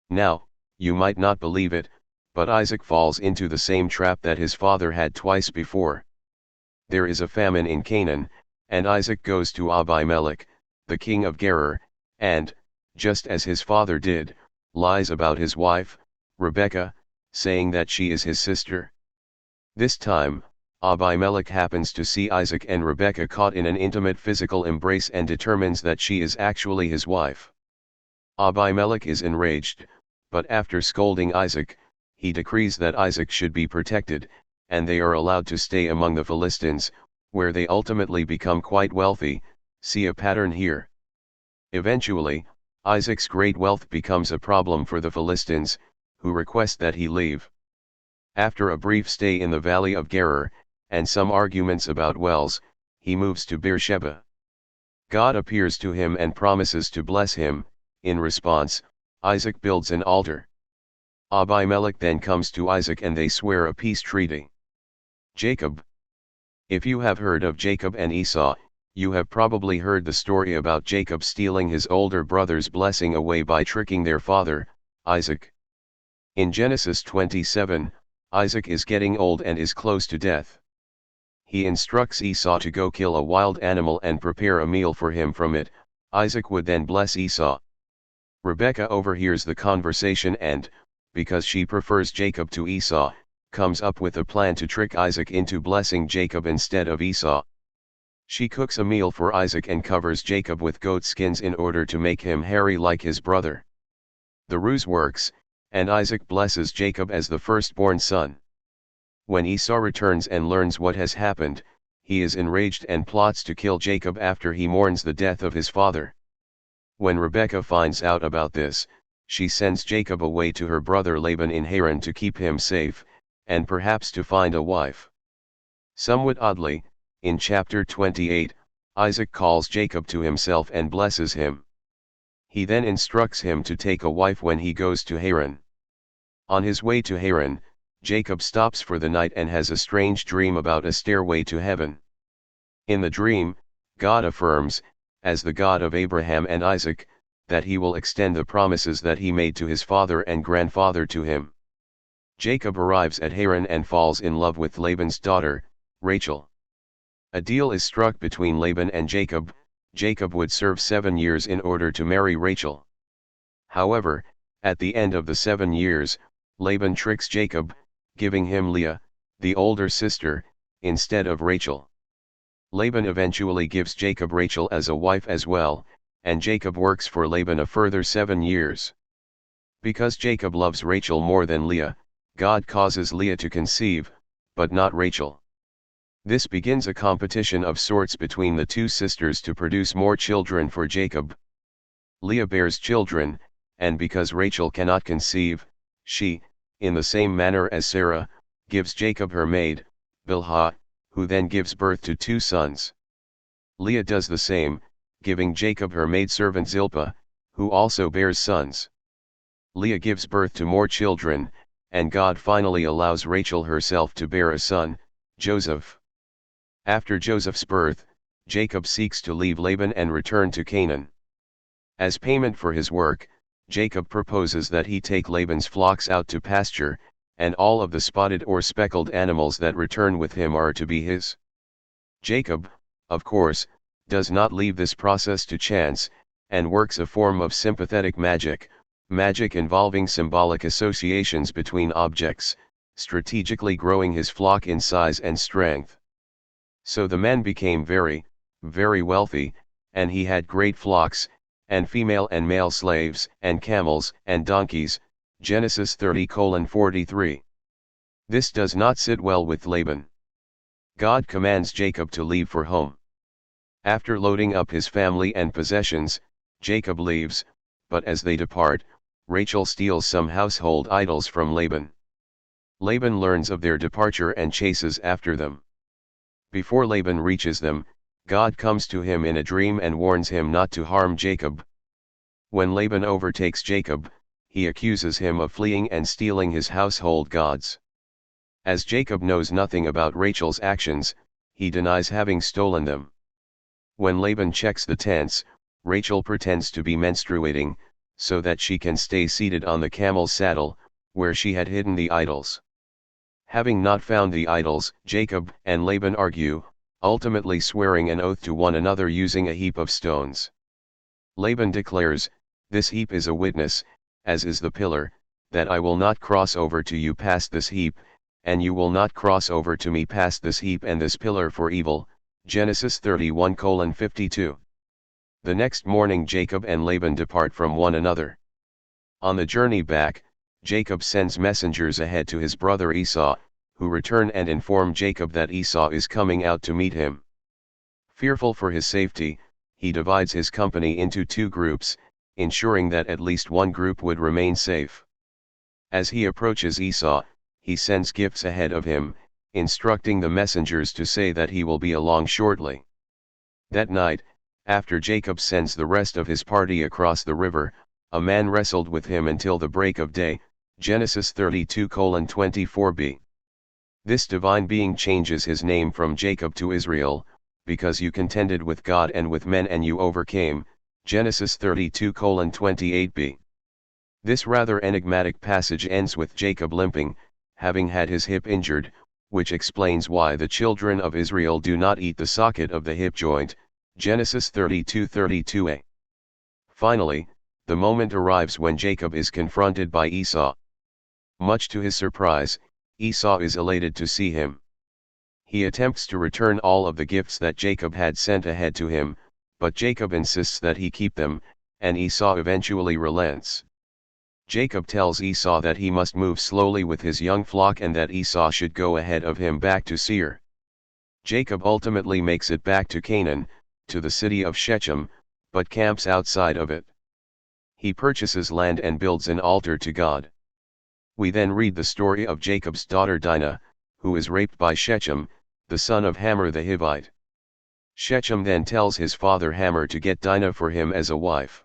Now, you might not believe it, but Isaac falls into the same trap that his father had twice before. There is a famine in Canaan, and Isaac goes to Abimelech, the king of Gerar, and, just as his father did, lies about his wife, Rebekah, saying that she is his sister. This time, Abimelech happens to see Isaac and Rebekah caught in an intimate physical embrace and determines that she is actually his wife. Abimelech is enraged, but after scolding Isaac, he decrees that Isaac should be protected, and they are allowed to stay among the Philistines, where they ultimately become quite wealthy. See a pattern here. Eventually, Isaac's great wealth becomes a problem for the Philistines, who request that he leave. After a brief stay in the valley of Gerar, and some arguments about wells, he moves to Beersheba. God appears to him and promises to bless him. In response, Isaac builds an altar. Abimelech then comes to Isaac and they swear a peace treaty. Jacob. If you have heard of Jacob and Esau, you have probably heard the story about Jacob stealing his older brother's blessing away by tricking their father, Isaac. In Genesis 27, Isaac is getting old and is close to death. He instructs Esau to go kill a wild animal and prepare a meal for him from it. Isaac would then bless Esau. Rebekah overhears the conversation and, because she prefers Jacob to Esau, comes up with a plan to trick Isaac into blessing Jacob instead of Esau. She cooks a meal for Isaac and covers Jacob with goat skins in order to make him hairy like his brother. The ruse works, and Isaac blesses Jacob as the firstborn son. When Esau returns and learns what has happened, he is enraged and plots to kill Jacob after he mourns the death of his father. When Rebekah finds out about this, she sends Jacob away to her brother Laban in Haran to keep him safe, and perhaps to find a wife. Somewhat oddly, in chapter 28, Isaac calls Jacob to himself and blesses him. He then instructs him to take a wife when he goes to Haran. On his way to Haran, Jacob stops for the night and has a strange dream about a stairway to heaven. In the dream, God affirms, as the God of Abraham and Isaac, that he will extend the promises that he made to his father and grandfather to him. Jacob arrives at Haran and falls in love with Laban's daughter, Rachel. A deal is struck between Laban and Jacob. Jacob would serve 7 years in order to marry Rachel. However, at the end of the 7 years, Laban tricks Jacob, giving him Leah, the older sister, instead of Rachel. Laban eventually gives Jacob Rachel as a wife as well, and Jacob works for Laban a further 7 years. Because Jacob loves Rachel more than Leah, God causes Leah to conceive, but not Rachel. This begins a competition of sorts between the two sisters to produce more children for Jacob. Leah bears children, and because Rachel cannot conceive, she, in the same manner as Sarah, gives Jacob her maid, Bilhah, who then gives birth to 2 sons. Leah does the same, giving Jacob her maidservant Zilpah, who also bears sons. Leah gives birth to more children, and God finally allows Rachel herself to bear a son, Joseph. After Joseph's birth, Jacob seeks to leave Laban and return to Canaan. As payment for his work, Jacob proposes that he take Laban's flocks out to pasture, and all of the spotted or speckled animals that return with him are to be his. Jacob, of course, does not leave this process to chance, and works a form of sympathetic magic involving symbolic associations between objects, strategically growing his flock in size and strength. So the man became very, very wealthy, and he had great flocks, and female and male slaves, and camels, and donkeys, Genesis 30:43. This does not sit well with Laban. God commands Jacob to leave for home. After loading up his family and possessions, Jacob leaves, but as they depart, Rachel steals some household idols from Laban. Laban learns of their departure and chases after them. Before Laban reaches them, God comes to him in a dream and warns him not to harm Jacob. When Laban overtakes Jacob, he accuses him of fleeing and stealing his household gods. As Jacob knows nothing about Rachel's actions, he denies having stolen them. When Laban checks the tents, Rachel pretends to be menstruating, so that she can stay seated on the camel's saddle, where she had hidden the idols. Having not found the idols, Jacob and Laban argue, ultimately swearing an oath to one another using a heap of stones. Laban declares, "This heap is a witness, as is the pillar, that I will not cross over to you past this heap, and you will not cross over to me past this heap and this pillar for evil. Genesis 31:52. The next morning Jacob and Laban depart from one another. On the journey back, Jacob sends messengers ahead to his brother Esau, who return and inform Jacob that Esau is coming out to meet him. Fearful for his safety, he divides his company into two groups, ensuring that at least one group would remain safe. As he approaches Esau, he sends gifts ahead of him, instructing the messengers to say that he will be along shortly. That night, after Jacob sends the rest of his party across the river, a man wrestled with him until the break of day. Genesis 32:24b. This divine being changes his name from Jacob to Israel, because you contended with God and with men and you overcame. Genesis 32:28b. This rather enigmatic passage ends with Jacob limping, having had his hip injured, which explains why the children of Israel do not eat the socket of the hip joint. Genesis 32:32a. Finally, the moment arrives when Jacob is confronted by Esau. Much to his surprise, Esau is elated to see him. He attempts to return all of the gifts that Jacob had sent ahead to him, but Jacob insists that he keep them, and Esau eventually relents. Jacob tells Esau that he must move slowly with his young flock and that Esau should go ahead of him back to Seir. Jacob ultimately makes it back to Canaan, to the city of Shechem, but camps outside of it. He purchases land and builds an altar to God. We then read the story of Jacob's daughter Dinah, who is raped by Shechem, the son of Hamor the Hivite. Shechem then tells his father Hamor to get Dinah for him as a wife.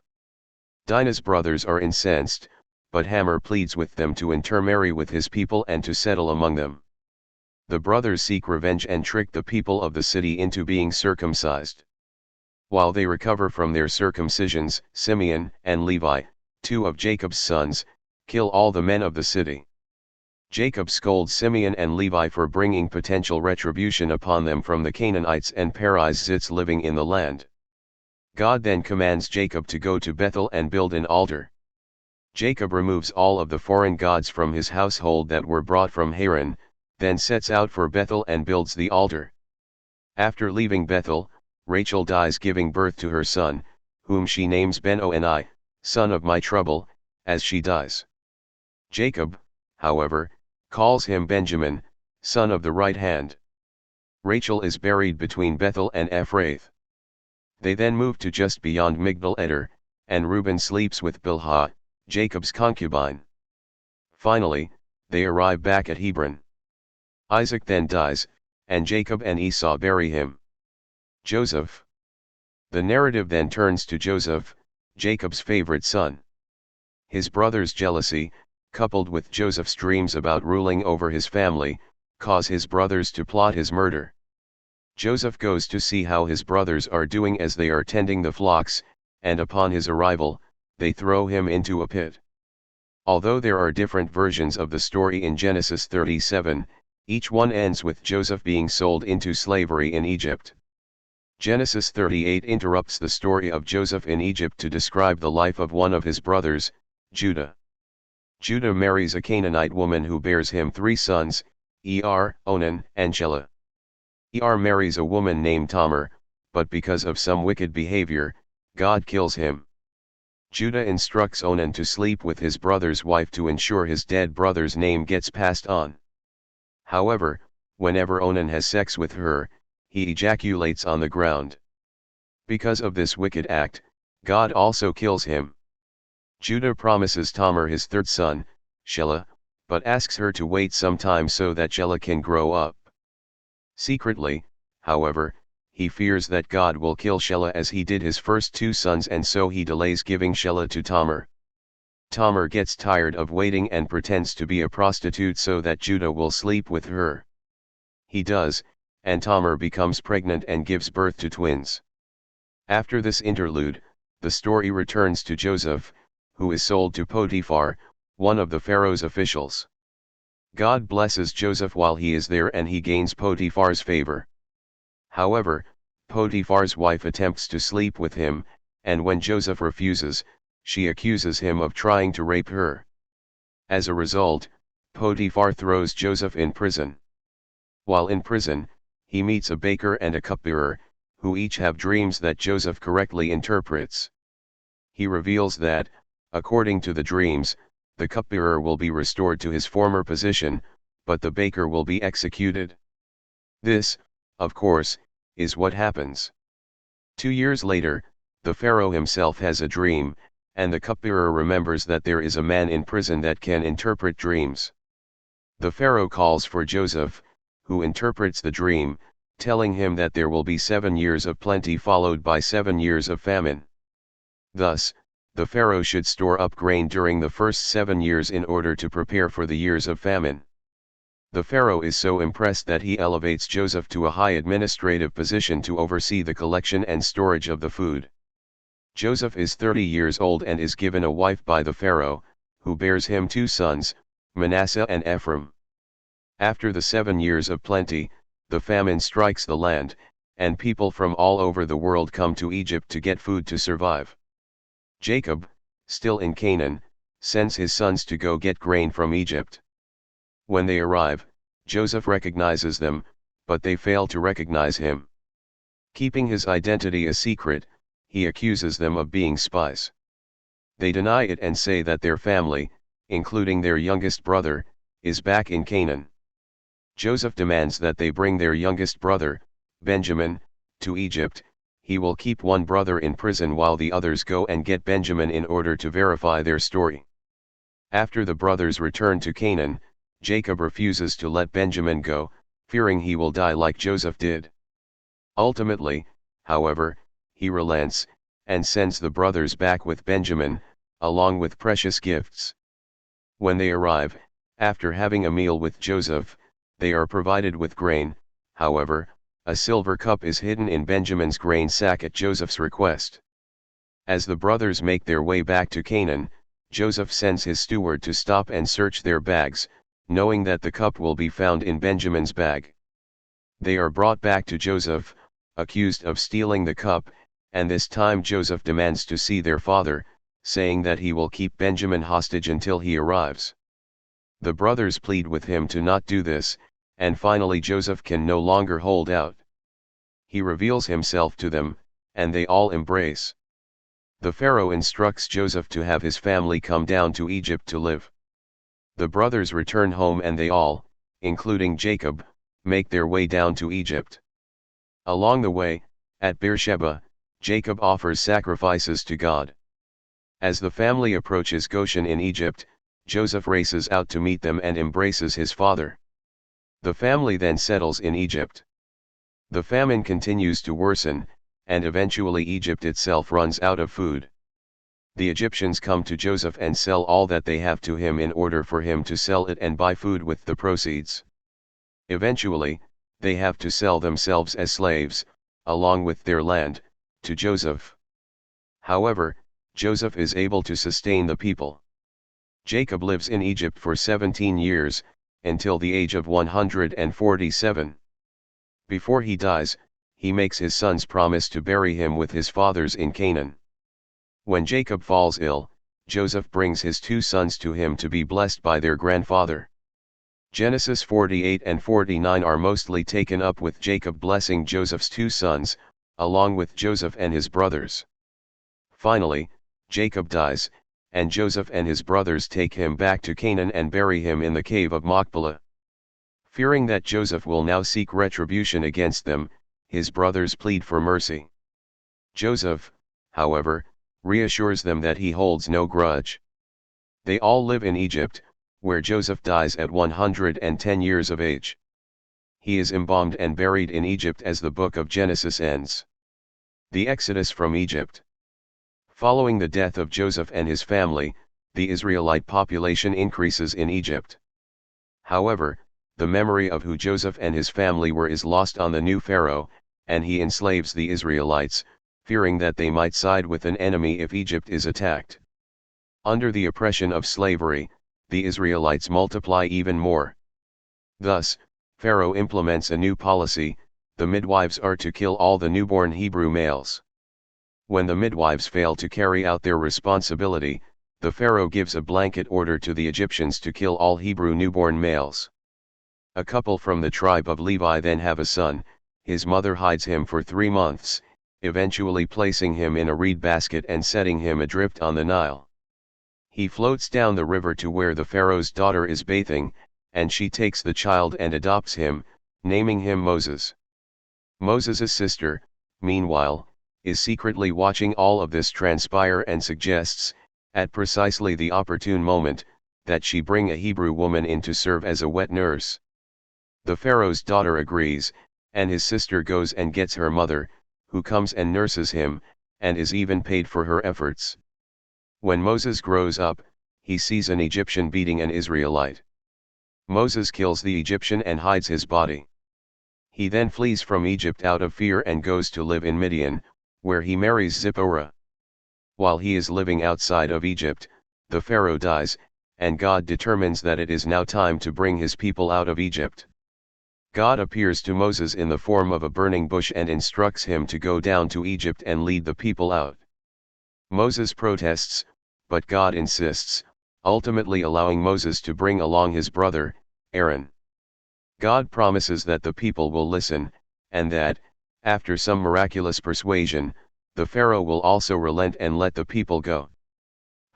Dinah's brothers are incensed, but Hamor pleads with them to intermarry with his people and to settle among them. The brothers seek revenge and trick the people of the city into being circumcised. While they recover from their circumcisions, Simeon and Levi, two of Jacob's sons, kill all the men of the city. Jacob scolds Simeon and Levi for bringing potential retribution upon them from the Canaanites and Perizzites living in the land. God then commands Jacob to go to Bethel and build an altar. Jacob removes all of the foreign gods from his household that were brought from Haran, then sets out for Bethel and builds the altar. After leaving Bethel, Rachel dies giving birth to her son, whom she names Ben-O-Ni, son of my trouble, as she dies. Jacob, however, calls him Benjamin, son of the right hand. Rachel is buried between Bethel and Ephrath. They then move to just beyond Migdal Eder, and Reuben sleeps with Bilhah, Jacob's concubine. Finally, they arrive back at Hebron. Isaac then dies, and Jacob and Esau bury him. Joseph. The narrative then turns to Joseph, Jacob's favorite son. His brother's jealousy, coupled with Joseph's dreams about ruling over his family, cause his brothers to plot his murder. Joseph goes to see how his brothers are doing as they are tending the flocks, and upon his arrival, they throw him into a pit. Although there are different versions of the story in Genesis 37, each one ends with Joseph being sold into slavery in Egypt. Genesis 38 interrupts the story of Joseph in Egypt to describe the life of one of his brothers, Judah. Judah marries a Canaanite woman who bears him 3 sons, Er, Onan, and Shelah. Er marries a woman named Tamar, but because of some wicked behavior, God kills him. Judah instructs Onan to sleep with his brother's wife to ensure his dead brother's name gets passed on. However, whenever Onan has sex with her, he ejaculates on the ground. Because of this wicked act, God also kills him. Judah promises Tamar his 3rd son, Shelah, but asks her to wait some time so that Shelah can grow up. Secretly, however, he fears that God will kill Shelah as he did his first 2 sons, and so he delays giving Shelah to Tamar. Tamar gets tired of waiting and pretends to be a prostitute so that Judah will sleep with her. He does, and Tamar becomes pregnant and gives birth to twins. After this interlude, the story returns to Joseph, who is sold to Potiphar, one of the Pharaoh's officials. God blesses Joseph while he is there and he gains Potiphar's favor. However, Potiphar's wife attempts to sleep with him, and when Joseph refuses, she accuses him of trying to rape her. As a result, Potiphar throws Joseph in prison. While in prison, he meets a baker and a cupbearer, who each have dreams that Joseph correctly interprets. He reveals that, according to the dreams, the cupbearer will be restored to his former position, but the baker will be executed. This, of course, is what happens. 2 years later, the Pharaoh himself has a dream, and the cupbearer remembers that there is a man in prison that can interpret dreams. The Pharaoh calls for Joseph, who interprets the dream, telling him that there will be 7 years of plenty followed by 7 years of famine. Thus, the Pharaoh should store up grain during the first 7 years in order to prepare for the years of famine. The Pharaoh is so impressed that he elevates Joseph to a high administrative position to oversee the collection and storage of the food. Joseph is 30 years old and is given a wife by the Pharaoh, who bears him 2 sons, Manasseh and Ephraim. After the 7 years of plenty, the famine strikes the land, and people from all over the world come to Egypt to get food to survive. Jacob, still in Canaan, sends his sons to go get grain from Egypt. When they arrive, Joseph recognizes them, but they fail to recognize him. Keeping his identity a secret, he accuses them of being spies. They deny it and say that their family, including their youngest brother, is back in Canaan. Joseph demands that they bring their youngest brother, Benjamin, to Egypt. He will keep one brother in prison while the others go and get Benjamin in order to verify their story. After the brothers return to Canaan, Jacob refuses to let Benjamin go, fearing he will die like Joseph did. Ultimately, however, he relents, and sends the brothers back with Benjamin, along with precious gifts. When they arrive, after having a meal with Joseph, they are provided with grain. However, a silver cup is hidden in Benjamin's grain sack at Joseph's request. As the brothers make their way back to Canaan, Joseph sends his steward to stop and search their bags, knowing that the cup will be found in Benjamin's bag. They are brought back to Joseph, accused of stealing the cup, and this time Joseph demands to see their father, saying that he will keep Benjamin hostage until he arrives. The brothers plead with him to not do this, and finally Joseph can no longer hold out. He reveals himself to them, and they all embrace. The Pharaoh instructs Joseph to have his family come down to Egypt to live. The brothers return home and they all, including Jacob, make their way down to Egypt. Along the way, at Beersheba, Jacob offers sacrifices to God. As the family approaches Goshen in Egypt, Joseph races out to meet them and embraces his father. The family then settles in Egypt. The famine continues to worsen, and eventually Egypt itself runs out of food. The Egyptians come to Joseph and sell all that they have to him in order for him to sell it and buy food with the proceeds. Eventually, they have to sell themselves as slaves, along with their land, to Joseph. However, Joseph is able to sustain the people. Jacob lives in Egypt for 17 years, until the age of 147. Before he dies, he makes his sons promise to bury him with his fathers in Canaan. When Jacob falls ill, Joseph brings his 2 sons to him to be blessed by their grandfather. Genesis 48 and 49 are mostly taken up with Jacob blessing Joseph's 2 sons, along with Joseph and his brothers. Finally, Jacob dies, and Joseph and his brothers take him back to Canaan and bury him in the cave of Machpelah. Fearing that Joseph will now seek retribution against them, his brothers plead for mercy. Joseph, however, reassures them that he holds no grudge. They all live in Egypt, where Joseph dies at 110 years of age. He is embalmed and buried in Egypt as the book of Genesis ends. The Exodus from Egypt. Following the death of Joseph and his family, the Israelite population increases in Egypt. However, the memory of who Joseph and his family were is lost on the new Pharaoh, and he enslaves the Israelites, fearing that they might side with an enemy if Egypt is attacked. Under the oppression of slavery, the Israelites multiply even more. Thus, Pharaoh implements a new policy: the midwives are to kill all the newborn Hebrew males. When the midwives fail to carry out their responsibility, the Pharaoh gives a blanket order to the Egyptians to kill all Hebrew newborn males. A couple from the tribe of Levi then have a son. His mother hides him for 3 months, eventually placing him in a reed basket and setting him adrift on the Nile. He floats down the river to where the Pharaoh's daughter is bathing, and she takes the child and adopts him, naming him Moses. Moses' sister, meanwhile, is secretly watching all of this transpire and suggests, at precisely the opportune moment, that she bring a Hebrew woman in to serve as a wet nurse. The Pharaoh's daughter agrees, and his sister goes and gets her mother, who comes and nurses him, and is even paid for her efforts. When Moses grows up, he sees an Egyptian beating an Israelite. Moses kills the Egyptian and hides his body. He then flees from Egypt out of fear and goes to live in Midian, where he marries Zipporah. While he is living outside of Egypt, the Pharaoh dies, and God determines that it is now time to bring his people out of Egypt. God appears to Moses in the form of a burning bush and instructs him to go down to Egypt and lead the people out. Moses protests, but God insists, ultimately allowing Moses to bring along his brother, Aaron. God promises that the people will listen, and that, after some miraculous persuasion, the Pharaoh will also relent and let the people go.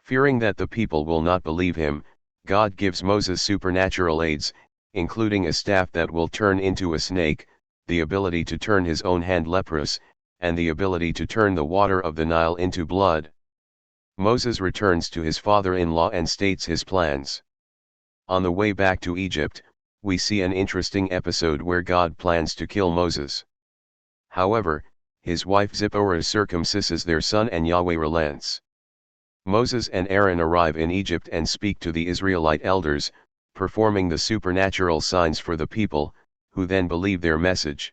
Fearing that the people will not believe him, God gives Moses supernatural aids, including a staff that will turn into a snake, the ability to turn his own hand leprous, and the ability to turn the water of the Nile into blood. Moses returns to his father-in-law and states his plans. On the way back to Egypt, we see an interesting episode where God plans to kill Moses. However, his wife Zipporah circumcises their son and Yahweh relents. Moses and Aaron arrive in Egypt and speak to the Israelite elders, performing the supernatural signs for the people, who then believe their message.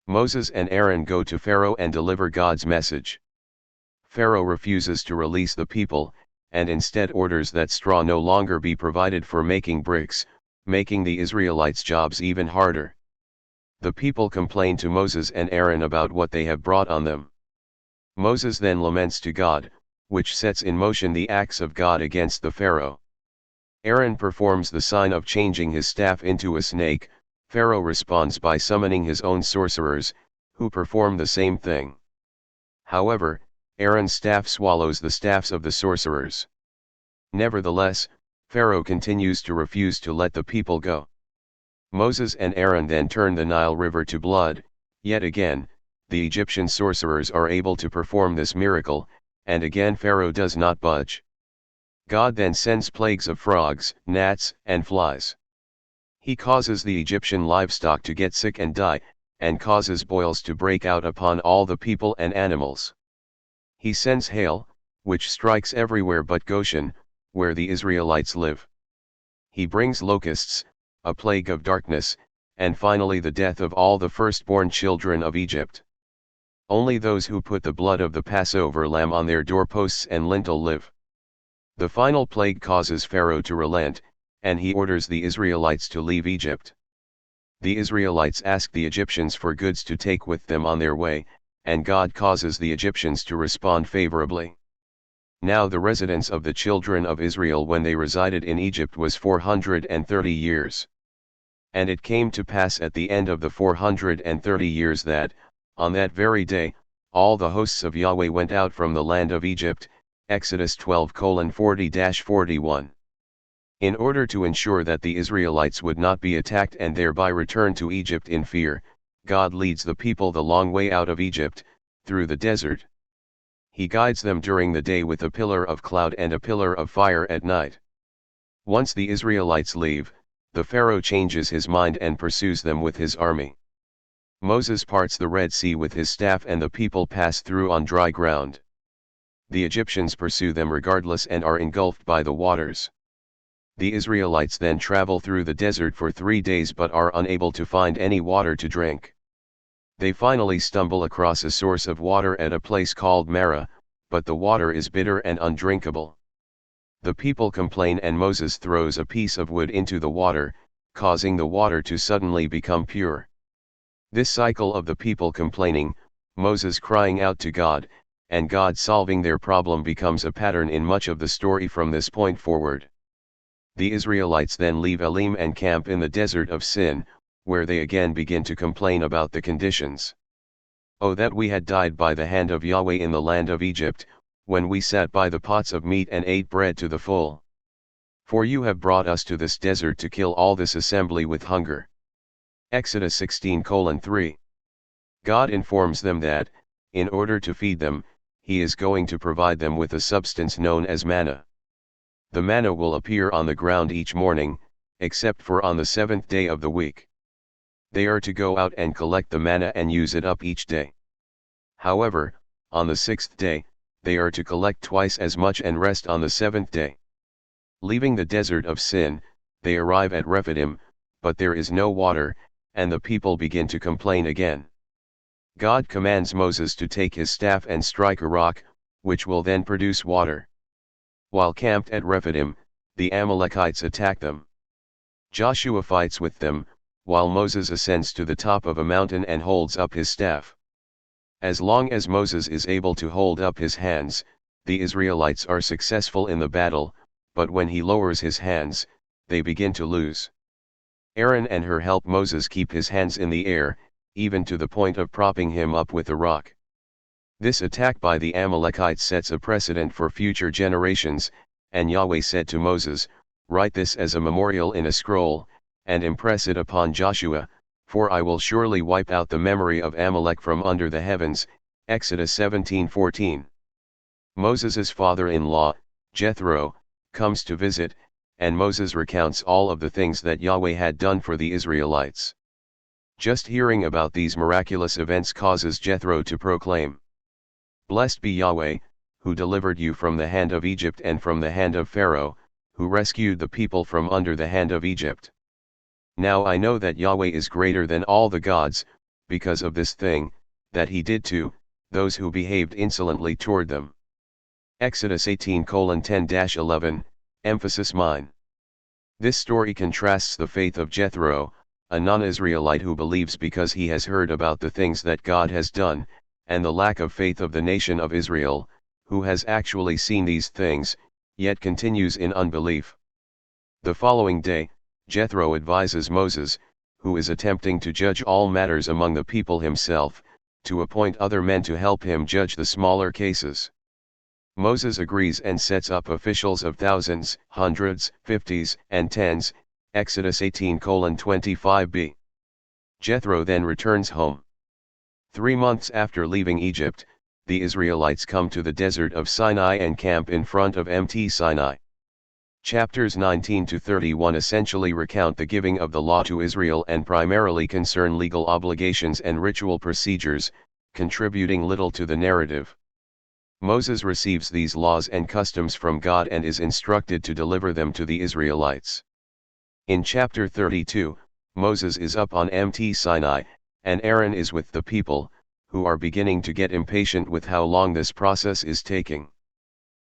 Moses and Aaron go to Pharaoh and deliver God's message. Pharaoh refuses to release the people, and instead orders that straw no longer be provided for making bricks, making the Israelites' jobs even harder. The people complain to Moses and Aaron about what they have brought on them. Moses then laments to God, which sets in motion the acts of God against the Pharaoh. Aaron performs the sign of changing his staff into a snake. Pharaoh responds by summoning his own sorcerers, who perform the same thing. However, Aaron's staff swallows the staffs of the sorcerers. Nevertheless, Pharaoh continues to refuse to let the people go. Moses and Aaron then turn the Nile River to blood. Yet again, the Egyptian sorcerers are able to perform this miracle, and again Pharaoh does not budge. God then sends plagues of frogs, gnats, and flies. He causes the Egyptian livestock to get sick and die, and causes boils to break out upon all the people and animals. He sends hail, which strikes everywhere but Goshen, where the Israelites live. He brings locusts, a plague of darkness, and finally the death of all the firstborn children of Egypt. Only those who put the blood of the Passover lamb on their doorposts and lintel live. The final plague causes Pharaoh to relent, and he orders the Israelites to leave Egypt. The Israelites ask the Egyptians for goods to take with them on their way, and God causes the Egyptians to respond favorably. Now the residence of the children of Israel when they resided in Egypt was 430 years. And it came to pass at the end of the 430 years that, on that very day, all the hosts of Yahweh went out from the land of Egypt. Exodus 12:40-41. In order to ensure that the Israelites would not be attacked and thereby return to Egypt in fear, God leads the people the long way out of Egypt, through the desert. He guides them during the day with a pillar of cloud and a pillar of fire at night. Once the Israelites leave, the Pharaoh changes his mind and pursues them with his army. Moses parts the Red Sea with his staff and the people pass through on dry ground. The Egyptians pursue them regardless and are engulfed by the waters. The Israelites then travel through the desert for 3 days but are unable to find any water to drink. They finally stumble across a source of water at a place called Marah, but the water is bitter and undrinkable. The people complain and Moses throws a piece of wood into the water, causing the water to suddenly become pure. This cycle of the people complaining, Moses crying out to God, and God solving their problem becomes a pattern in much of the story from this point forward. The Israelites then leave Elim and camp in the desert of Sin, where they again begin to complain about the conditions. Oh, that we had died by the hand of Yahweh in the land of Egypt, when we sat by the pots of meat and ate bread to the full. For you have brought us to this desert to kill all this assembly with hunger. Exodus 16:3. God informs them that, in order to feed them, He is going to provide them with a substance known as manna. The manna will appear on the ground each morning, except for on the seventh day of the week. They are to go out and collect the manna and use it up each day. However, on the sixth day, they are to collect twice as much and rest on the seventh day. Leaving the desert of Sin, they arrive at Rephidim, but there is no water, and the people begin to complain again. God commands Moses to take his staff and strike a rock, which will then produce water. While camped at Rephidim, the Amalekites attack them. Joshua fights with them, while Moses ascends to the top of a mountain and holds up his staff. As long as Moses is able to hold up his hands, the Israelites are successful in the battle, but when he lowers his hands, they begin to lose. Aaron and Hur help Moses keep his hands in the air, even to the point of propping him up with a rock. This attack by the Amalekites sets a precedent for future generations, and Yahweh said to Moses, "Write this as a memorial in a scroll, and impress it upon Joshua, for I will surely wipe out the memory of Amalek from under the heavens." Exodus 17:14. Moses' father-in-law, Jethro, comes to visit, and Moses recounts all of the things that Yahweh had done for the Israelites. Just hearing about these miraculous events causes Jethro to proclaim, "Blessed be Yahweh, who delivered you from the hand of Egypt and from the hand of Pharaoh, who rescued the people from under the hand of Egypt. Now I know that Yahweh is greater than all the gods, because of this thing, that he did to those who behaved insolently toward them." Exodus 18:10-11, emphasis mine. This story contrasts the faith of Jethro, a non-Israelite who believes because he has heard about the things that God has done, and the lack of faith of the nation of Israel, who has actually seen these things, yet continues in unbelief. The following day, Jethro advises Moses, who is attempting to judge all matters among the people himself, to appoint other men to help him judge the smaller cases. Moses agrees and sets up officials of thousands, hundreds, fifties, and tens, Exodus 18:25b. Jethro then returns home. 3 months after leaving Egypt, the Israelites come to the desert of Sinai and camp in front of Mt. Sinai. Chapters 19-31 essentially recount the giving of the law to Israel and primarily concern legal obligations and ritual procedures, contributing little to the narrative. Moses receives these laws and customs from God and is instructed to deliver them to the Israelites. In chapter 32, Moses is up on Mt. Sinai, and Aaron is with the people, who are beginning to get impatient with how long this process is taking.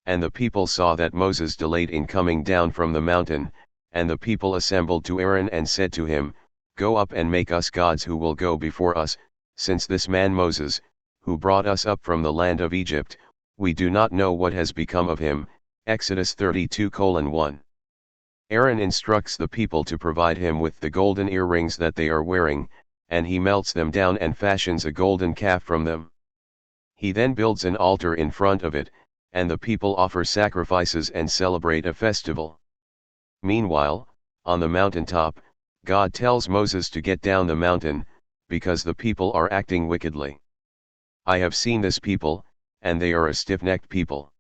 And the people saw that Moses delayed in coming down from the mountain, and the people assembled to Aaron and said to him, "Go up and make us gods who will go before us, since this man Moses, who brought us up from the land of Egypt, we do not know what has become of him." Exodus 32:1. Aaron instructs the people to provide him with the golden earrings that they are wearing, and he melts them down and fashions a golden calf from them. He then builds an altar in front of it, and the people offer sacrifices and celebrate a festival. Meanwhile, on the mountaintop, God tells Moses to get down the mountain, because the people are acting wickedly. "I have seen this people, and they are a stiff-necked people.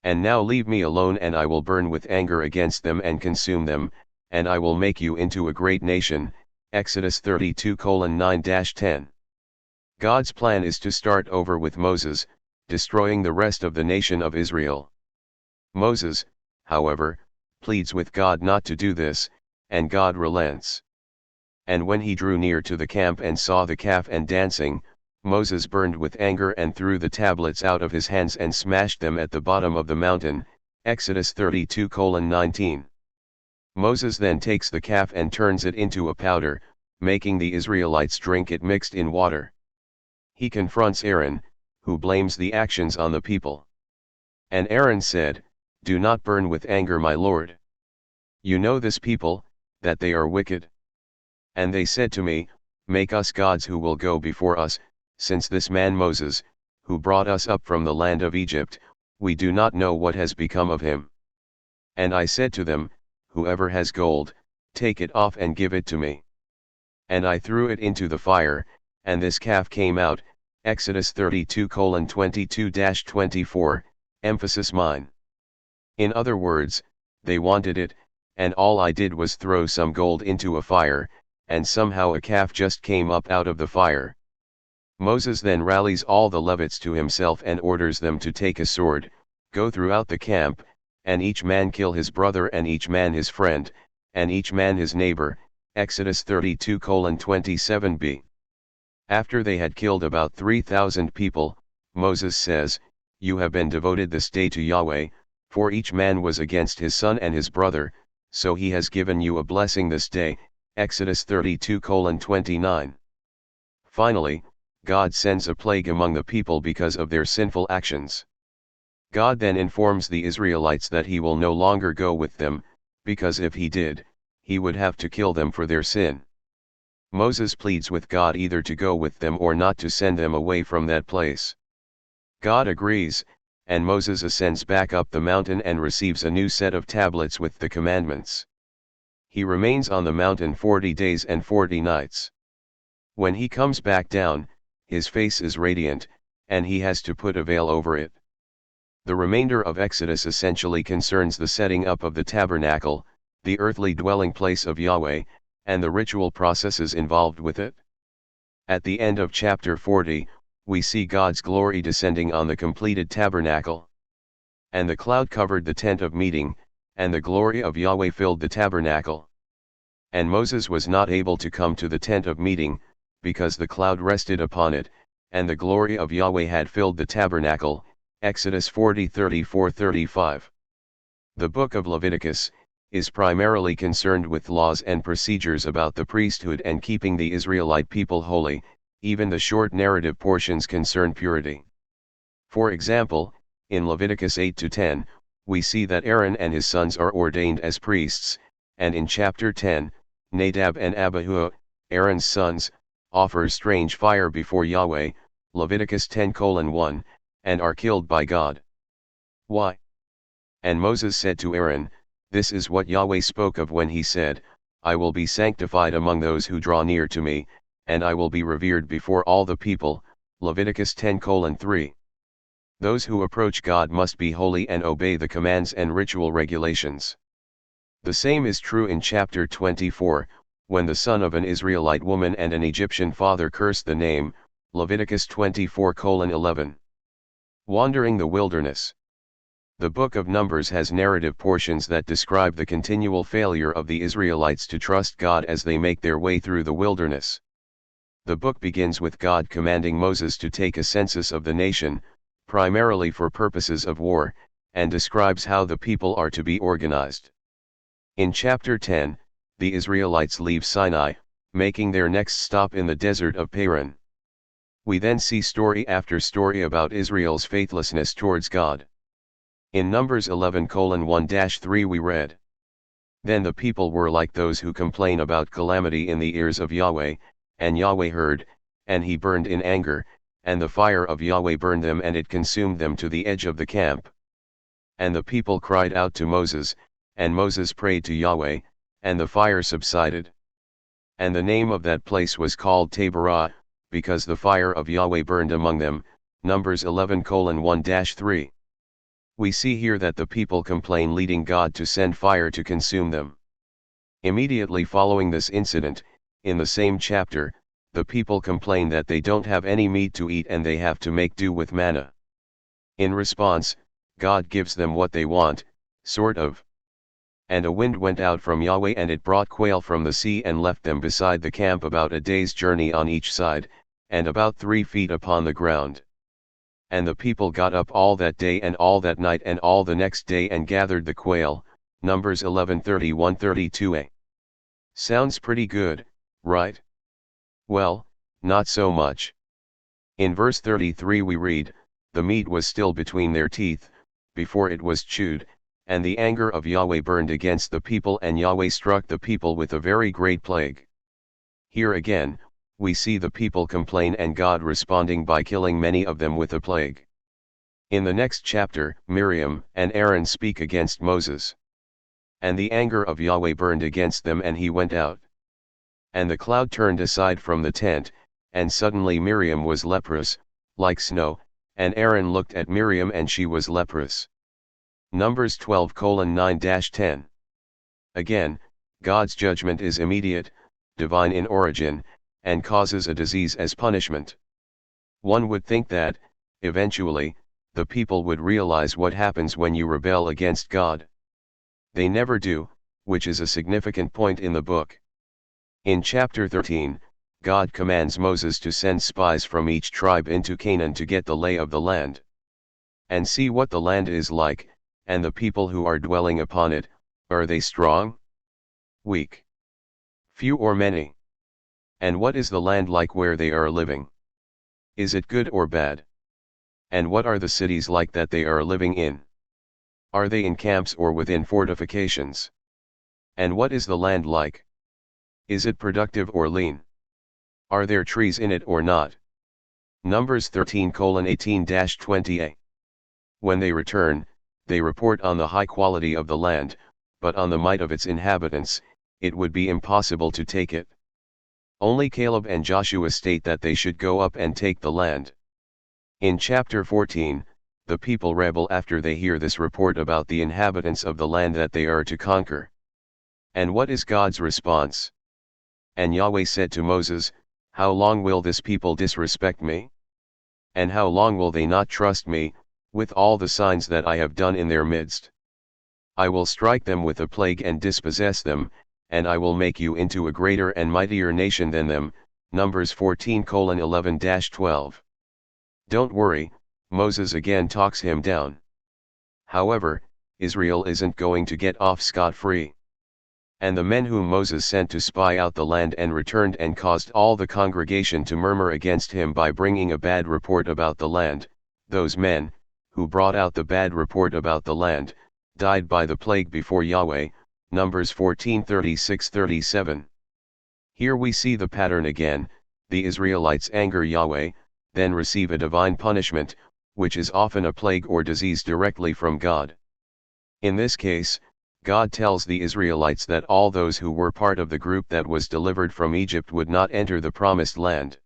And now leave me alone and I will burn with anger against them and consume them, and I will make you into a great nation." Exodus 32:9-10. God's plan is to start over with Moses, destroying the rest of the nation of Israel. Moses, however, pleads with God not to do this, and God relents. And when he drew near to the camp and saw the calf and dancing, Moses burned with anger and threw the tablets out of his hands and smashed them at the bottom of the mountain. Exodus 32:19. Moses then takes the calf and turns it into a powder, making the Israelites drink it mixed in water. He confronts Aaron, who blames the actions on the people. And Aaron said, "Do not burn with anger, my lord. You know this people, that they are wicked. And they said to me, Make us gods who will go before us, since this man Moses, who brought us up from the land of Egypt, we do not know what has become of him. And I said to them, Whoever has gold, take it off and give it to me. And I threw it into the fire, and this calf came out." Exodus 32:22-24, emphasis mine. In other words, they wanted it, and all I did was throw some gold into a fire, and somehow a calf just came up out of the fire. Moses then rallies all the Levites to himself and orders them to take a sword, go throughout the camp, and each man kill his brother and each man his friend, and each man his neighbor. Exodus 32:27b. After they had killed about 3,000 people, Moses says, "You have been devoted this day to Yahweh, for each man was against his son and his brother, so he has given you a blessing this day." Exodus 32:29. Finally, God sends a plague among the people because of their sinful actions. God then informs the Israelites that he will no longer go with them, because if he did, he would have to kill them for their sin. Moses pleads with God either to go with them or not to send them away from that place. God agrees, and Moses ascends back up the mountain and receives a new set of tablets with the commandments. He remains on the mountain 40 days and 40 nights. When he comes back down, his face is radiant, and he has to put a veil over it. The remainder of Exodus essentially concerns the setting up of the tabernacle, the earthly dwelling place of Yahweh, and the ritual processes involved with it. At the end of chapter 40, we see God's glory descending on the completed tabernacle. And the cloud covered the tent of meeting, and the glory of Yahweh filled the tabernacle. And Moses was not able to come to the tent of meeting, because the cloud rested upon it, and the glory of Yahweh had filled the tabernacle. Exodus 40:34-35. The book of Leviticus is primarily concerned with laws and procedures about the priesthood and keeping the Israelite people holy. Even the short narrative portions concern purity. For example, in Leviticus 8-10, we see that Aaron and his sons are ordained as priests, and in chapter 10, Nadab and Abihu, Aaron's sons, offer strange fire before Yahweh, Leviticus 10:1, and are killed by God. Why? And Moses said to Aaron, "This is what Yahweh spoke of when he said, I will be sanctified among those who draw near to me, and I will be revered before all the people." Leviticus 10:3. Those who approach God must be holy and obey the commands and ritual regulations. The same is true in chapter 24, when the son of an Israelite woman and an Egyptian father cursed the name, Leviticus 24:11. Wandering the wilderness. The book of Numbers has narrative portions that describe the continual failure of the Israelites to trust God as they make their way through the wilderness. The book begins with God commanding Moses to take a census of the nation, primarily for purposes of war, and describes how the people are to be organized. In chapter 10, the Israelites leave Sinai, making their next stop in the desert of Paran. We then see story after story about Israel's faithlessness towards God. In Numbers 11:1-3 we read, "Then the people were like those who complain about calamity in the ears of Yahweh, and Yahweh heard, and he burned in anger, and the fire of Yahweh burned them and it consumed them to the edge of the camp. And the people cried out to Moses, and Moses prayed to Yahweh, and the fire subsided. And the name of that place was called Taberah, because the fire of Yahweh burned among them." Numbers 11:1-3. We see here that the people complain, leading God to send fire to consume them. Immediately following this incident, in the same chapter, the people complain that they don't have any meat to eat and they have to make do with manna. In response, God gives them what they want, sort of. "And a wind went out from Yahweh and it brought quail from the sea and left them beside the camp about a day's journey on each side, and about 3 feet upon the ground. And the people got up all that day and all that night and all the next day and gathered the quail." Numbers 11:31-32a. Sounds pretty good, right? Well, not so much. In verse 33 we read, "The meat was still between their teeth, before it was chewed, and the anger of Yahweh burned against the people, and Yahweh struck the people with a very great plague." Here again, we see the people complain and God responding by killing many of them with a plague. In the next chapter, Miriam and Aaron speak against Moses. "And the anger of Yahweh burned against them, and he went out. And the cloud turned aside from the tent, and suddenly Miriam was leprous, like snow, and Aaron looked at Miriam and she was leprous." Numbers 12:9-10. Again, God's judgment is immediate, divine in origin, and causes a disease as punishment. One would think that, eventually, the people would realize what happens when you rebel against God. They never do, which is a significant point in the book. In chapter 13, God commands Moses to send spies from each tribe into Canaan to get the lay of the land, and see what the land is like, and the people who are dwelling upon it, are they strong, weak, few or many? And what is the land like where they are living? Is it good or bad? And what are the cities like that they are living in? Are they in camps or within fortifications? And what is the land like? Is it productive or lean? Are there trees in it or not? Numbers 13:18-20a. When they return, they report on the high quality of the land, but on the might of its inhabitants, it would be impossible to take it. Only Caleb and Joshua state that they should go up and take the land. In chapter 14, the people rebel after they hear this report about the inhabitants of the land that they are to conquer. And what is God's response? "And Yahweh said to Moses, How long will this people disrespect me? And how long will they not trust me, with all the signs that I have done in their midst? I will strike them with a plague and dispossess them, and I will make you into a greater and mightier nation than them." Numbers 14:11-12. Don't worry, Moses again talks him down. However, Israel isn't going to get off scot-free. And the men whom Moses sent to spy out the land and returned and caused all the congregation to murmur against him by bringing a bad report about the land, those men, who brought out the bad report about the land, died by the plague before Yahweh. Numbers 14:36-37. Here we see the pattern again: the Israelites anger Yahweh, then receive a divine punishment, which is often a plague or disease directly from God. In this case, God tells the Israelites that all those who were part of the group that was delivered from Egypt would not enter the promised land.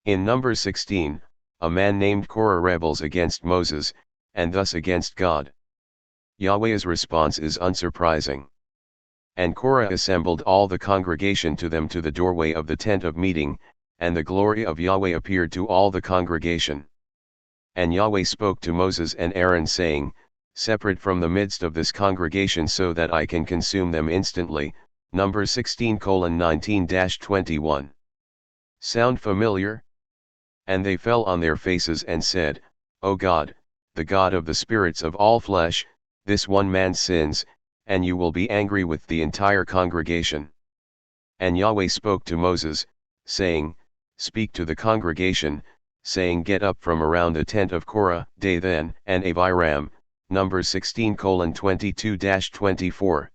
In Numbers 16, a man named Korah rebels against Moses, and thus against God. Yahweh's response is unsurprising. "And Korah assembled all the congregation to them to the doorway of the tent of meeting, and the glory of Yahweh appeared to all the congregation. And Yahweh spoke to Moses and Aaron, saying, Separate from the midst of this congregation so that I can consume them instantly." Numbers 16:19-21. Sound familiar? "And they fell on their faces and said, O God, the God of the spirits of all flesh, this one man sins, and you will be angry with the entire congregation." And Yahweh spoke to Moses, saying, Speak to the congregation, saying, Get up from around the tent of Korah, Dathan, and Abiram. Numbers 16:22-24.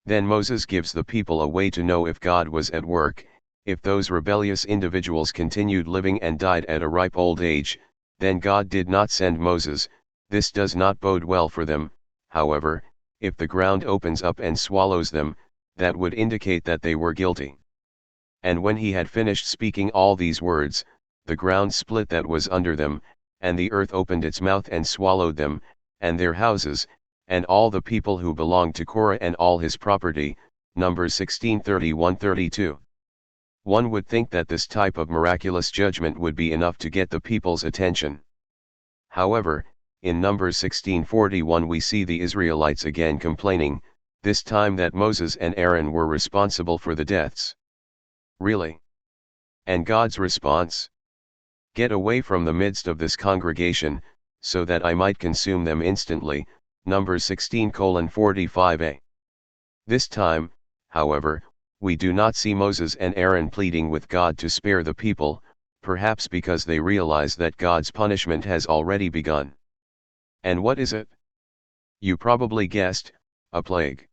Then Moses gives the people a way to know if God was at work. If those rebellious individuals continued living and died at a ripe old age, then God did not send Moses. This does not bode well for them. However, if the ground opens up and swallows them, that would indicate that they were guilty. And when he had finished speaking all these words, the ground split that was under them, and the earth opened its mouth and swallowed them, and their houses, and all the people who belonged to Korah and all his property. Numbers 16:31-32. One would think that this type of miraculous judgment would be enough to get the people's attention. However, in Numbers 16:41 we see the Israelites again complaining, this time that Moses and Aaron were responsible for the deaths. Really? And God's response? Get away from the midst of this congregation, so that I might consume them instantly. Numbers 16:45a. This time, however, we do not see Moses and Aaron pleading with God to spare the people, perhaps because they realize that God's punishment has already begun. And what is it? You probably guessed, a plague.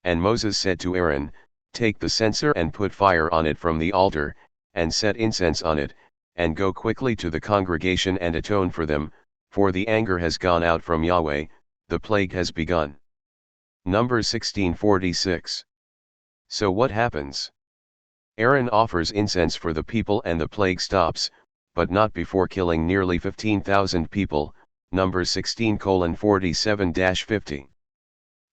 And Moses said to Aaron, "Take the censer and put fire on it from the altar, and set incense on it, and go quickly to the congregation and atone for them, for the anger has gone out from Yahweh, the plague has begun." Numbers 16:46. So what happens? Aaron offers incense for the people and the plague stops, but not before killing nearly 15,000 people, Numbers 16:47-50.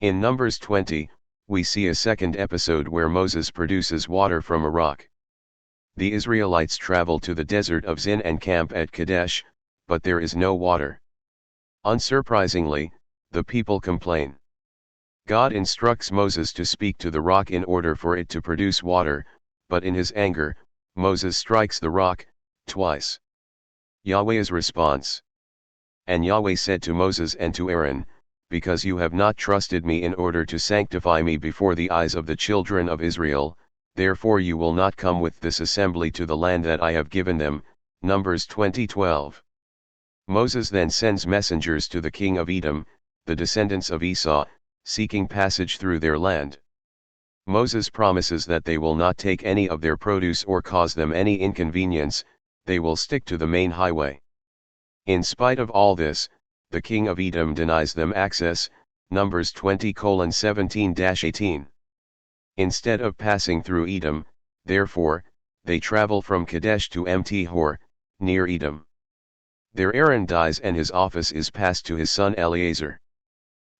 In Numbers 20, we see a second episode where Moses produces water from a rock. The Israelites travel to the desert of Zin and camp at Kadesh, but there is no water. Unsurprisingly, the people complain. God instructs Moses to speak to the rock in order for it to produce water, but in his anger, Moses strikes the rock, twice. Yahweh's response. And Yahweh said to Moses and to Aaron, "Because you have not trusted me in order to sanctify me before the eyes of the children of Israel, therefore you will not come with this assembly to the land that I have given them." Numbers 20:12. Moses then sends messengers to the king of Edom, the descendants of Esau, seeking passage through their land. Moses promises that they will not take any of their produce or cause them any inconvenience, they will stick to the main highway. In spite of all this, the king of Edom denies them access, Numbers 20:17-18. Instead of passing through Edom, therefore, they travel from Kadesh to Hor, near Edom. There Aaron dies and his office is passed to his son Eleazar.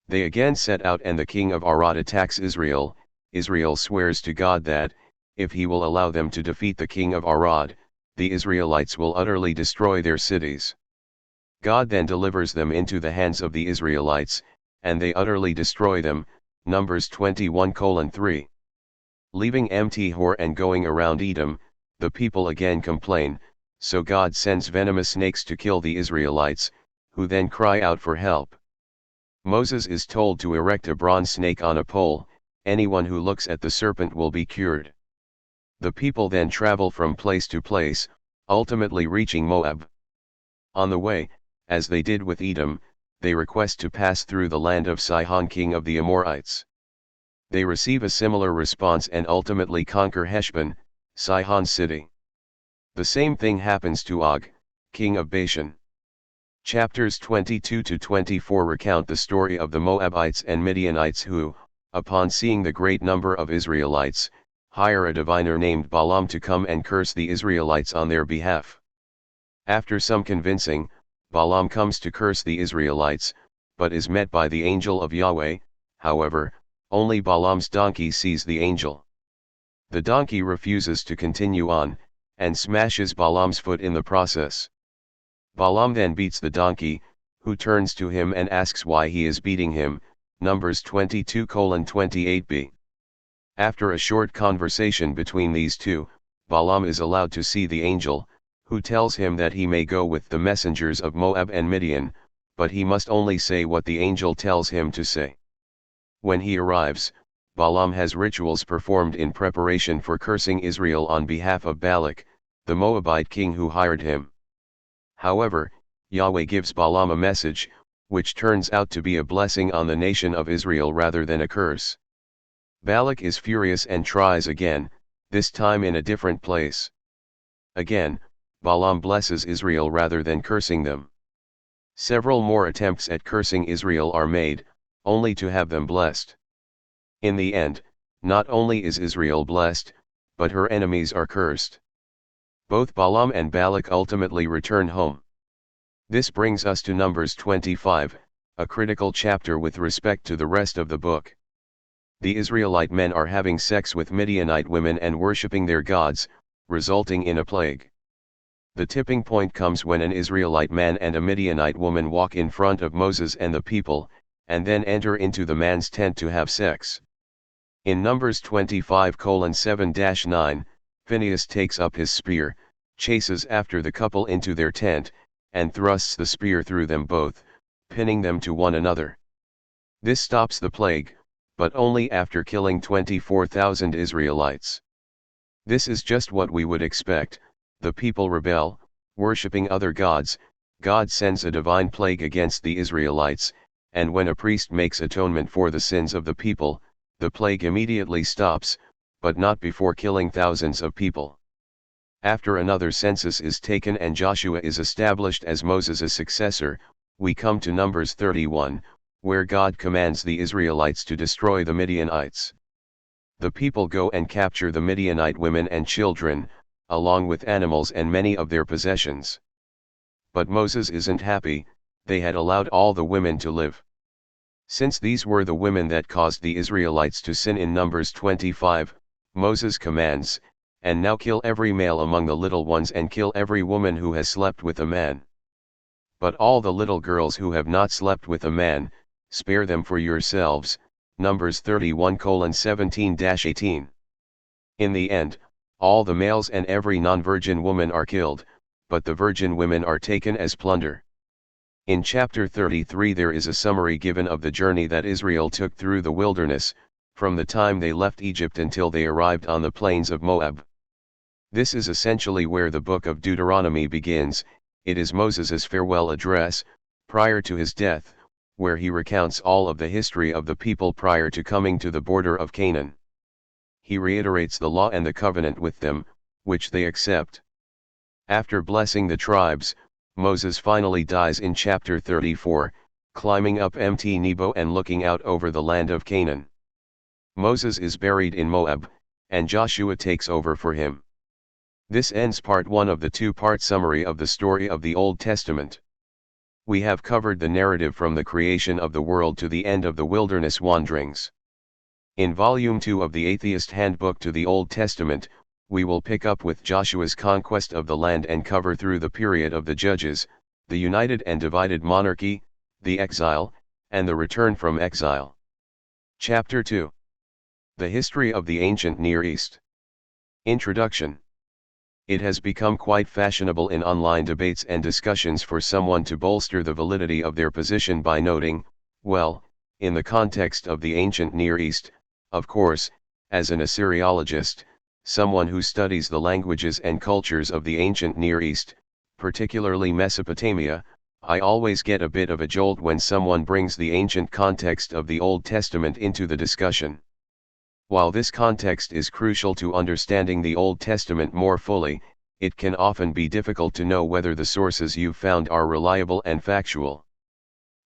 They again set out and the king of Arad attacks Israel. Israel swears to God that, if he will allow them to defeat the king of Arad, the Israelites will utterly destroy their cities. God then delivers them into the hands of the Israelites, and they utterly destroy them, Numbers 21:3. Leaving Hor and going around Edom, the people again complain, so God sends venomous snakes to kill the Israelites, who then cry out for help. Moses is told to erect a bronze snake on a pole, anyone who looks at the serpent will be cured. The people then travel from place to place, ultimately reaching Moab. On the way, as they did with Edom, they request to pass through the land of Sihon, king of the Amorites. They receive a similar response and ultimately conquer Heshbon, Sihon's city. The same thing happens to Og, king of Bashan. Chapters 22-24 recount the story of the Moabites and Midianites who, upon seeing the great number of Israelites, hire a diviner named Balaam to come and curse the Israelites on their behalf. After some convincing, Balaam comes to curse the Israelites, but is met by the angel of Yahweh. However, only Balaam's donkey sees the angel. The donkey refuses to continue on, and smashes Balaam's foot in the process. Balaam then beats the donkey, who turns to him and asks why he is beating him, Numbers 22:28b. After a short conversation between these two, Balaam is allowed to see the angel, who tells him that he may go with the messengers of Moab and Midian, but he must only say what the angel tells him to say. When he arrives, Balaam has rituals performed in preparation for cursing Israel on behalf of Balak, the Moabite king who hired him. However, Yahweh gives Balaam a message, which turns out to be a blessing on the nation of Israel rather than a curse. Balak is furious and tries again, this time in a different place. Again, Balaam blesses Israel rather than cursing them. Several more attempts at cursing Israel are made, only to have them blessed. In the end, not only is Israel blessed, but her enemies are cursed. Both Balaam and Balak ultimately return home. This brings us to Numbers 25, a critical chapter with respect to the rest of the book. The Israelite men are having sex with Midianite women and worshipping their gods, resulting in a plague. The tipping point comes when an Israelite man and a Midianite woman walk in front of Moses and the people, and then enter into the man's tent to have sex. In Numbers 25:7-9, Phinehas takes up his spear, chases after the couple into their tent, and thrusts the spear through them both, pinning them to one another. This stops the plague, but only after killing 24,000 Israelites. This is just what we would expect, The people rebel, worshipping other gods. God sends a divine plague against the Israelites, and when a priest makes atonement for the sins of the people, the plague immediately stops, but not before killing thousands of people. After another census is taken and Joshua is established as Moses' successor, we come to Numbers 31, where God commands the Israelites to destroy the Midianites. The people go and capture the Midianite women and children, along with animals and many of their possessions. But Moses isn't happy. They had allowed all the women to live. Since these were the women that caused the Israelites to sin in Numbers 25, Moses commands, "And now kill every male among the little ones and kill every woman who has slept with a man. But all the little girls who have not slept with a man, spare them for yourselves." Numbers 31:17-18. In the end, all the males and every non-virgin woman are killed, but the virgin women are taken as plunder. In chapter 33 there is a summary given of the journey that Israel took through the wilderness, from the time they left Egypt until they arrived on the plains of Moab. This is essentially where the book of Deuteronomy begins. It is Moses' farewell address, prior to his death, where he recounts all of the history of the people prior to coming to the border of Canaan. He reiterates the law and the covenant with them, which they accept. After blessing the tribes, Moses finally dies in chapter 34, climbing up Mt Nebo and looking out over the land of Canaan. Moses is buried in Moab, and Joshua takes over for him. This ends part 1 of the two-part summary of the story of the Old Testament. We have covered the narrative from the creation of the world to the end of the wilderness wanderings. In Volume 2 of the Atheist Handbook to the Old Testament, we will pick up with Joshua's conquest of the land and cover through the period of the Judges, the united and divided monarchy, the exile, and the return from exile. Chapter 2. The History of the Ancient Near East. Introduction. It has become quite fashionable in online debates and discussions for someone to bolster the validity of their position by noting, well, in the context of the ancient Near East, of course, as an Assyriologist, someone who studies the languages and cultures of the ancient Near East, particularly Mesopotamia, I always get a bit of a jolt when someone brings the ancient context of the Old Testament into the discussion. While this context is crucial to understanding the Old Testament more fully, it can often be difficult to know whether the sources you've found are reliable and factual.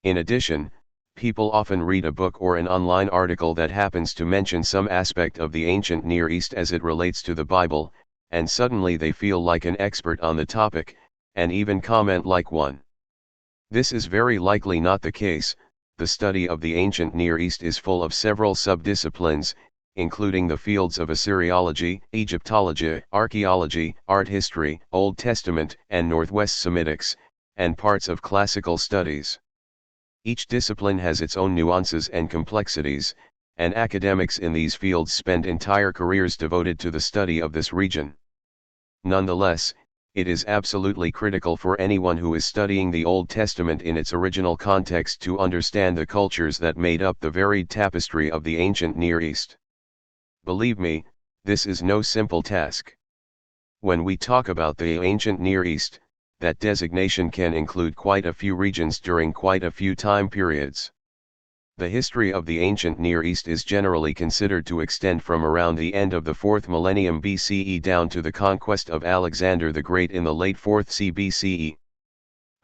In addition, people often read a book or an online article that happens to mention some aspect of the ancient Near East as it relates to the Bible, and suddenly they feel like an expert on the topic, and even comment like one. This is very likely not the case. The study of the ancient Near East is full of several subdisciplines, including the fields of Assyriology, Egyptology, archaeology, art history, Old Testament and Northwest Semitics, and parts of classical studies. Each discipline has its own nuances and complexities, and academics in these fields spend entire careers devoted to the study of this region. Nonetheless, it is absolutely critical for anyone who is studying the Old Testament in its original context to understand the cultures that made up the varied tapestry of the ancient Near East. Believe me, this is no simple task. When we talk about the ancient Near East, that designation can include quite a few regions during quite a few time periods. The history of the ancient Near East is generally considered to extend from around the end of the 4th millennium BCE down to the conquest of Alexander the Great in the late 4th CBCE.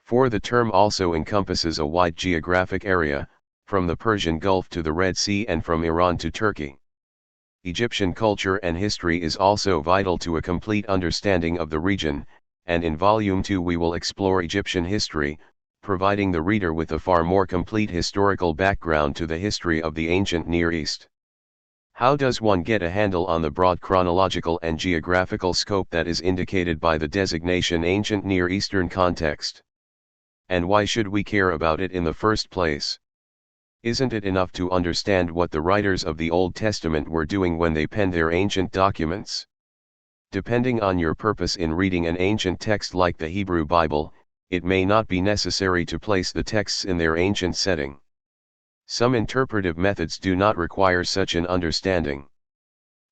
For the term also encompasses a wide geographic area, from the Persian Gulf to the Red Sea and from Iran to Turkey. Egyptian culture and history is also vital to a complete understanding of the region, and in Volume 2 we will explore Egyptian history, providing the reader with a far more complete historical background to the history of the ancient Near East. How does one get a handle on the broad chronological and geographical scope that is indicated by the designation Ancient Near Eastern Context? And why should we care about it in the first place? Isn't it enough to understand what the writers of the Old Testament were doing when they penned their ancient documents? Depending on your purpose in reading an ancient text like the Hebrew Bible, it may not be necessary to place the texts in their ancient setting. Some interpretive methods do not require such an understanding.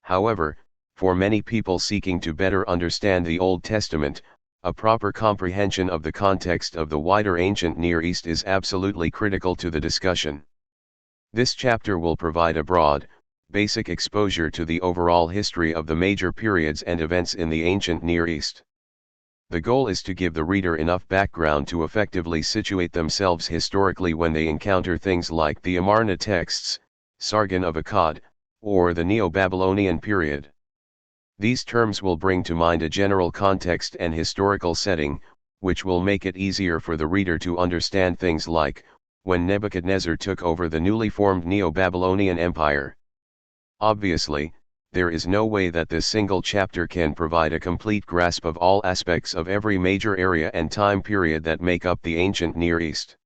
However, For many people seeking to better understand the Old Testament, a proper comprehension of the context of the wider ancient Near East is absolutely critical to the discussion. This chapter will provide a broad, basic exposure to the overall history of the major periods and events in the ancient Near East. The goal is to give the reader enough background to effectively situate themselves historically when they encounter things like the Amarna texts, Sargon of Akkad, or the Neo-Babylonian period. These terms will bring to mind a general context and historical setting, which will make it easier for the reader to understand things like, when Nebuchadnezzar took over the newly formed Neo-Babylonian Empire. Obviously, there is no way that this single chapter can provide a complete grasp of all aspects of every major area and time period that make up the ancient Near East.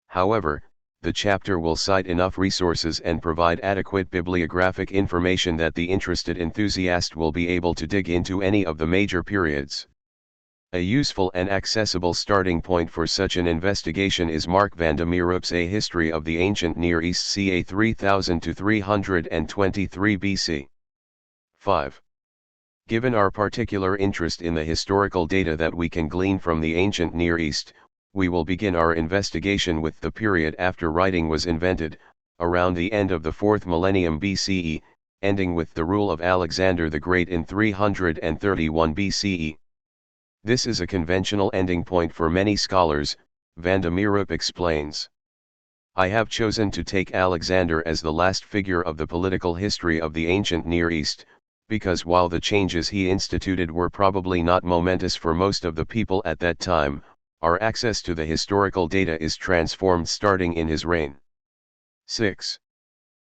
However, the chapter will cite enough resources and provide adequate bibliographic information that the interested enthusiast will be able to dig into any of the major periods. A useful and accessible starting point for such an investigation is Mark van der Meerup's A History of the Ancient Near East ca 3000 to 323 BC. 5. Given our particular interest in the historical data that we can glean from the ancient Near East, we will begin our investigation with the period after writing was invented, around the end of the 4th millennium BCE, ending with the rule of Alexander the Great in 331 BCE. This is a conventional ending point for many scholars, van der Meerup explains. I have chosen to take Alexander as the last figure of the political history of the ancient Near East, because while the changes he instituted were probably not momentous for most of the people at that time, our access to the historical data is transformed starting in his reign. 6.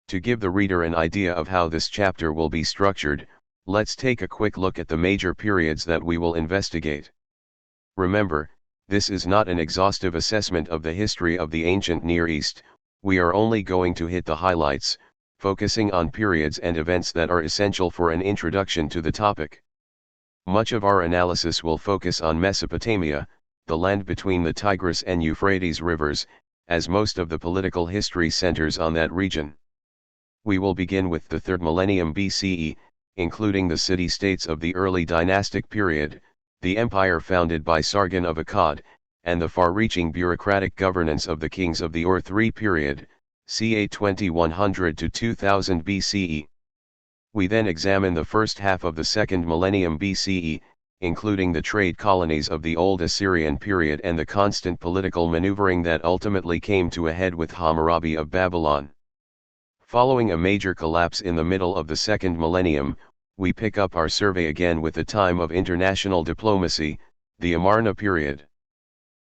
To give the reader an idea of how this chapter will be structured, let's take a quick look at the major periods that we will investigate. Remember, this is not an exhaustive assessment of the history of the ancient Near East, we are only going to hit the highlights, focusing on periods and events that are essential for an introduction to the topic. Much of our analysis will focus on Mesopotamia, the land between the Tigris and Euphrates rivers, as most of the political history centers on that region. We will begin with the 3rd millennium BCE, including the city-states of the early dynastic period, the empire founded by Sargon of Akkad, and the far-reaching bureaucratic governance of the kings of the Ur III period, ca 2100 to 2000 BCE. We then examine the first half of the 2nd millennium BCE, including the trade colonies of the Old Assyrian period and the constant political maneuvering that ultimately came to a head with Hammurabi of Babylon. Following a major collapse in the middle of the 2nd millennium, we pick up our survey again with the time of international diplomacy, the Amarna period.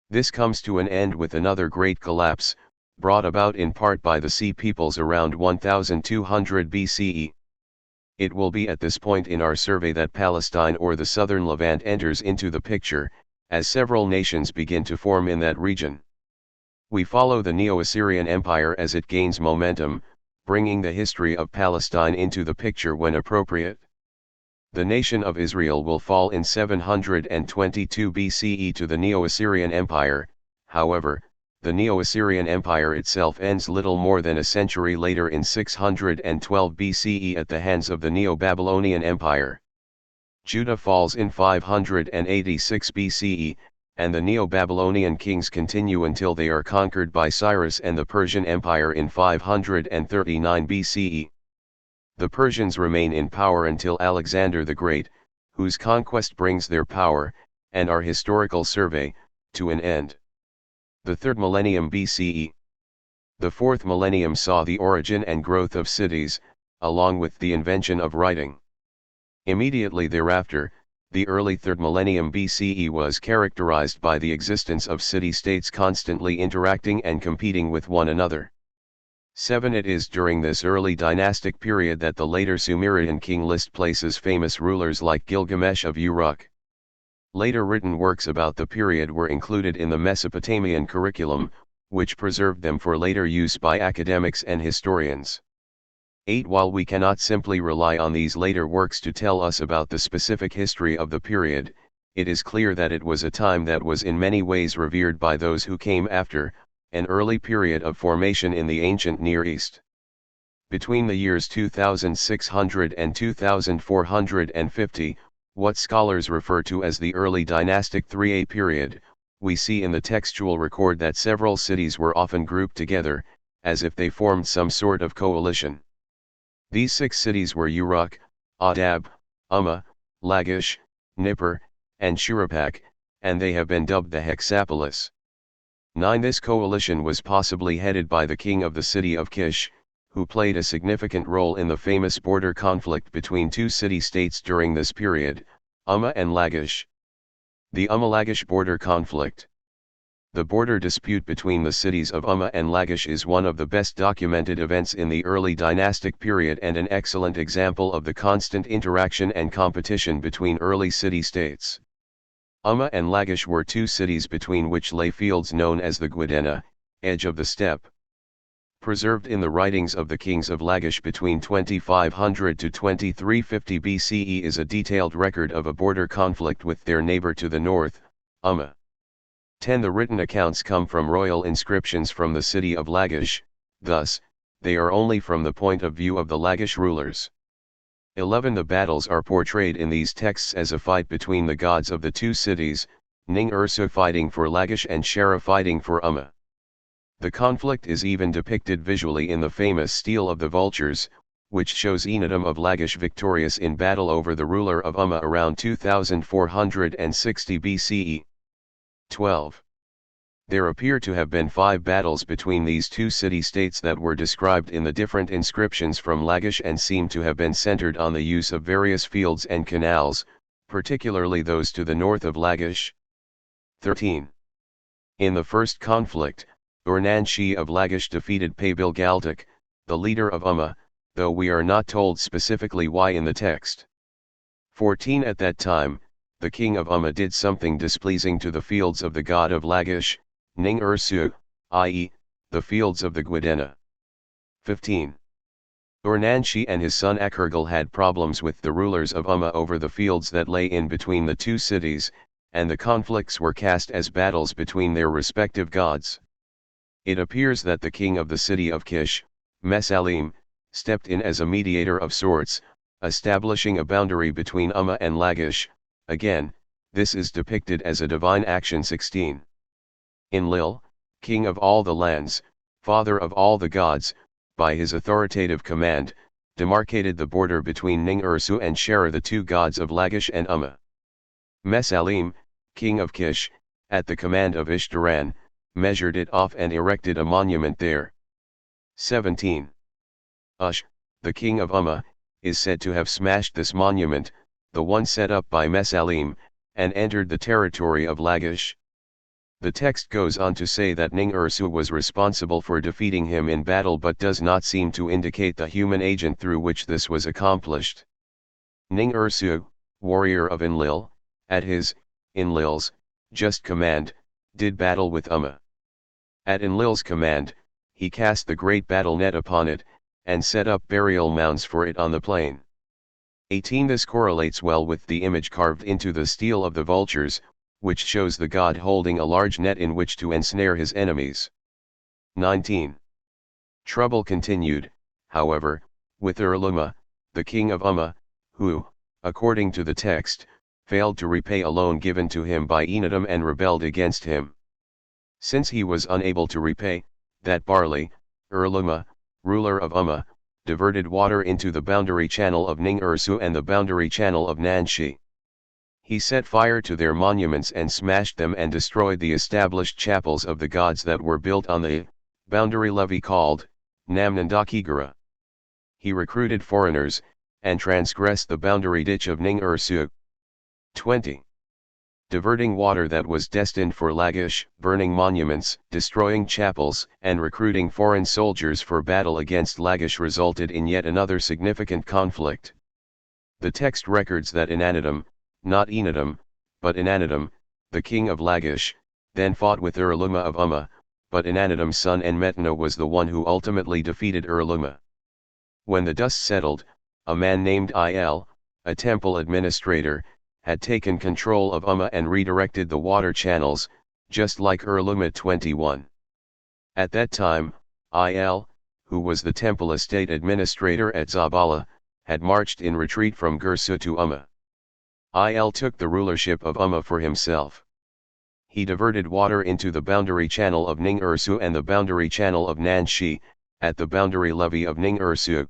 This comes to an end with another great collapse, brought about in part by the Sea peoples around 1200 BCE. It will be at this point in our survey that Palestine or the southern Levant enters into the picture, as several nations begin to form in that region. We follow the Neo-Assyrian Empire as it gains momentum, bringing the history of Palestine into the picture when appropriate. The nation of Israel will fall in 722 BCE to the Neo-Assyrian Empire. However, the Neo-Assyrian Empire itself ends little more than a century later in 612 BCE at the hands of the Neo-Babylonian Empire. Judah falls in 586 BCE, and the Neo-Babylonian kings continue until they are conquered by Cyrus and the Persian Empire in 539 BCE. The Persians remain in power until Alexander the Great, whose conquest brings their power, and our historical survey, to an end. The 3rd millennium BCE. The 4th millennium saw the origin and growth of cities, along with the invention of writing. Immediately thereafter, the early 3rd millennium BCE was characterized by the existence of city-states constantly interacting and competing with one another. 7. It is during this early dynastic period that the later Sumerian king list places famous rulers like Gilgamesh of Uruk. Later written works about the period were included in the Mesopotamian curriculum, which preserved them for later use by academics and historians. 8. While we cannot simply rely on these later works to tell us about the specific history of the period, it is clear that it was a time that was in many ways revered by those who came after, an early period of formation in the ancient Near East. Between the years 2600 and 2450, what scholars refer to as the early dynastic 3A period, we see in the textual record that several cities were often grouped together, as if they formed some sort of coalition. These 6 cities were Uruk, Adab, Umma, Lagash, Nippur, and Shurapak, and they have been dubbed the Hexapolis. 9. This coalition was possibly headed by the king of the city of Kish, who played a significant role in the famous border conflict between 2 city-states during this period, Umma and Lagash. The Umma-Lagash border conflict. The border dispute between the cities of Umma and Lagash is one of the best documented events in the early dynastic period and an excellent example of the constant interaction and competition between early city-states. Umma and Lagash were 2 cities between which lay fields known as the Guadena, edge of the steppe. Preserved in the writings of the kings of Lagash between 2500 to 2350 BCE is a detailed record of a border conflict with their neighbor to the north, Umma. 10. The written accounts come from royal inscriptions from the city of Lagash, thus, they are only from the point of view of the Lagash rulers. 11. The battles are portrayed in these texts as a fight between the gods of the 2 cities, Ning-Ursu fighting for Lagash and Shera fighting for Umma. The conflict is even depicted visually in the famous Stele of the Vultures, which shows Enidum of Lagash victorious in battle over the ruler of Umma around 2460 BCE. 12. There appear to have been 5 battles between these 2 city-states that were described in the different inscriptions from Lagash and seem to have been centered on the use of various fields and canals, particularly those to the north of Lagash. 13. In the first conflict, Urnanshi of Lagash defeated Pabil-Galtak, the leader of Umma, though we are not told specifically why in the text. 14. At that time, the king of Umma did something displeasing to the fields of the god of Lagash, Ning-Ursu, i.e., the fields of the Guadena. 15. Urnanshi and his son Akurgal had problems with the rulers of Umma over the fields that lay in between the 2 cities, and the conflicts were cast as battles between their respective gods. It appears that the king of the city of Kish, Mesalim, stepped in as a mediator of sorts, establishing a boundary between Umma and Lagash. Again, this is depicted as a divine action. 16. Enlil, king of all the lands, father of all the gods, by his authoritative command, demarcated the border between Ning-Ursu and Shera, the 2 gods of Lagash and Umma. Mesalim, king of Kish, at the command of Ishtaran, measured it off and erected a monument there. 17. Ush, the king of Umma, is said to have smashed this monument, the one set up by Mesalim, and entered the territory of Lagash. The text goes on to say that Ning-Ursu was responsible for defeating him in battle but does not seem to indicate the human agent through which this was accomplished. Ning-Ursu, warrior of Enlil, at his, Enlil's, just command, did battle with Umma. At Enlil's command, he cast the great battle net upon it, and set up burial mounds for it on the plain. 18. This correlates well with the image carved into the Stele of the Vultures, which shows the god holding a large net in which to ensnare his enemies. 19. Trouble continued, however, with Urluma, the king of Umma, who, according to the text, failed to repay a loan given to him by Enidum and rebelled against him. Since he was unable to repay, that Barley, Urluma, ruler of Umma, diverted water into the boundary channel of Ning-Ursu and the boundary channel of Nanshi. He set fire to their monuments and smashed them and destroyed the established chapels of the gods that were built on the boundary levee called Namnandakigara. He recruited foreigners, and transgressed the boundary ditch of Ning-Ursu. 20. Diverting water that was destined for Lagash, burning monuments, destroying chapels, and recruiting foreign soldiers for battle against Lagash resulted in yet another significant conflict. The text records that Inanadum, not Enidum, but Inanadum, the king of Lagash, then fought with Urluma of Umma, but Inanadum's son Enmetna was the one who ultimately defeated Urluma. When the dust settled, a man named Il, a temple administrator, had taken control of Umma and redirected the water channels, just like Urluma 21. At that time, Il, who was the temple estate administrator at Zabala, had marched in retreat from Gursu to Umma. Il took the rulership of Umma for himself. He diverted water into the boundary channel of Ning Ursu and the boundary channel of Nanshi, at the boundary levy of Ning Ursu.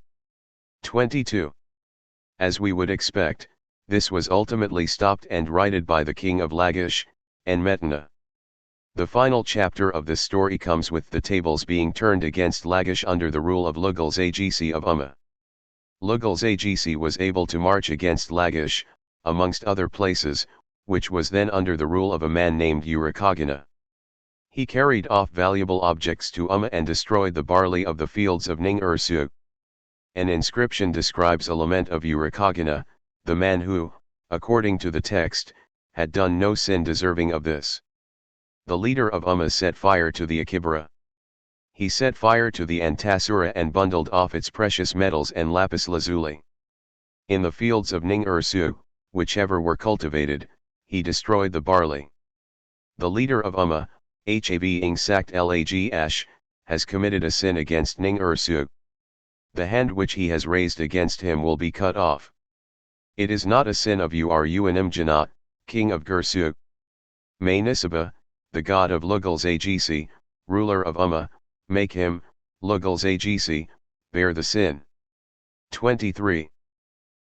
22. As we would expect, this was ultimately stopped and righted by the king of Lagash, Enmetna. The final chapter of this story comes with the tables being turned against Lagash under the rule of Lugal Agc of Umma. Lugal Agc was able to march against Lagash, amongst other places, which was then under the rule of a man named Urakagana. He carried off valuable objects to Umma and destroyed the barley of the fields of Ning Ursu. An inscription describes a lament of Urakagana, the man who, according to the text, had done no sin deserving of this. The leader of Umma set fire to the Akibara. He set fire to the Antasura and bundled off its precious metals and lapis lazuli. In the fields of Ning Ursu, whichever were cultivated, he destroyed the barley. The leader of Umma, Having sacked Lag Ash, has committed a sin against Ning Ursu. The hand which he has raised against him will be cut off. It is not a sin of Urunim king of Gursu. May Nisaba, the god of Lugals Agc, ruler of Umma, make him, Lugals Agc, bear the sin. 23.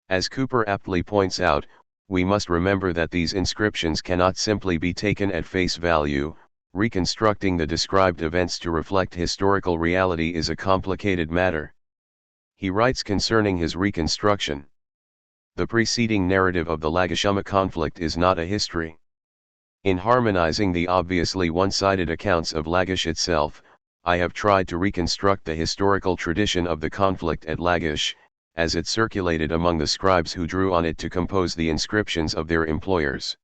As Cooper aptly points out, we must remember that these inscriptions cannot simply be taken at face value. Reconstructing the described events to reflect historical reality is a complicated matter. He writes concerning his reconstruction: the preceding narrative of the Lagash-Umma conflict is not a history. In harmonizing the obviously one-sided accounts of Lagash itself, I have tried to reconstruct the historical tradition of the conflict at Lagash, as it circulated among the scribes who drew on it to compose the inscriptions of their employers.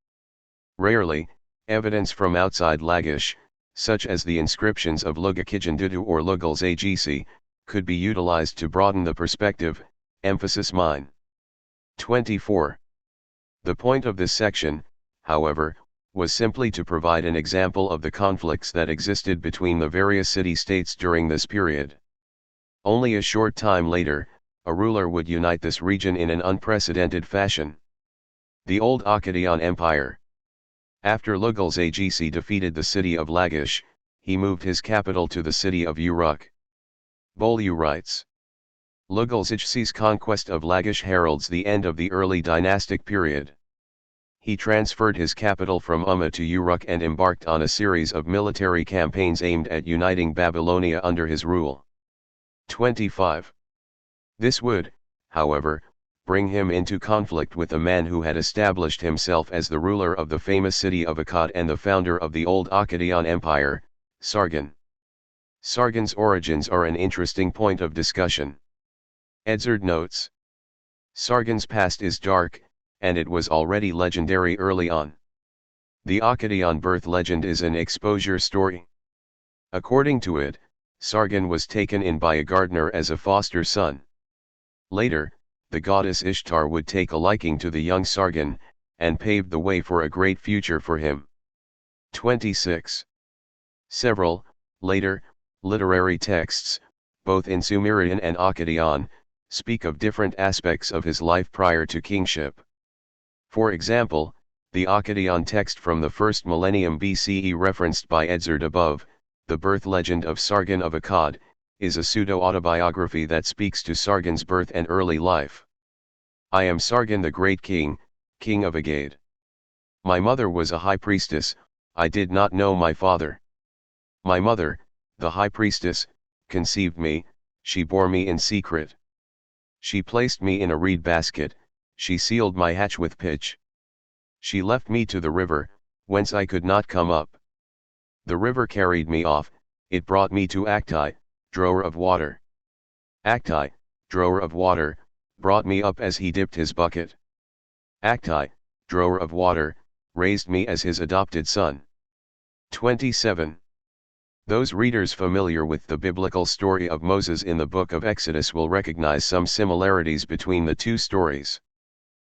Rarely, evidence from outside Lagash, such as the inscriptions of Lugakijandudu or Lugals Agc, could be utilized to broaden the perspective, emphasis mine. 24. The point of this section, however, was simply to provide an example of the conflicts that existed between the various city-states during this period. Only a short time later, a ruler would unite this region in an unprecedented fashion. The Old Akkadian Empire. After Lugals Agc defeated the city of Lagash, he moved his capital to the city of Uruk. Bolu writes: Lugals Agc's conquest of Lagash heralds the end of the early dynastic period. He transferred his capital from Umma to Uruk and embarked on a series of military campaigns aimed at uniting Babylonia under his rule. 25. This would, however, bring him into conflict with a man who had established himself as the ruler of the famous city of Akkad and the founder of the Old Akkadian Empire, Sargon. Sargon's origins are an interesting point of discussion. Edzard notes: Sargon's past is dark, and it was already legendary early on. The Akkadian birth legend is an exposure story. According to it, Sargon was taken in by a gardener as a foster son. Later, the goddess Ishtar would take a liking to the young Sargon, and paved the way for a great future for him. 26. Several, later, literary texts, both in Sumerian and Akkadian, speak of different aspects of his life prior to kingship. For example, the Akkadian text from the first millennium BCE referenced by Edzard above, the birth legend of Sargon of Akkad, is a pseudo-autobiography that speaks to Sargon's birth and early life. I am Sargon the great king, king of Agade. My mother was a high priestess, I did not know my father. My mother, the high priestess, conceived me, she bore me in secret. She placed me in a reed basket, she sealed my hatch with pitch. She left me to the river, whence I could not come up. The river carried me off, it brought me to Aktai, drawer of water. Aktai, drawer of water, brought me up as he dipped his bucket. Aktai, drawer of water, raised me as his adopted son. 27. Those readers familiar with the biblical story of Moses in the book of Exodus will recognize some similarities between the two stories.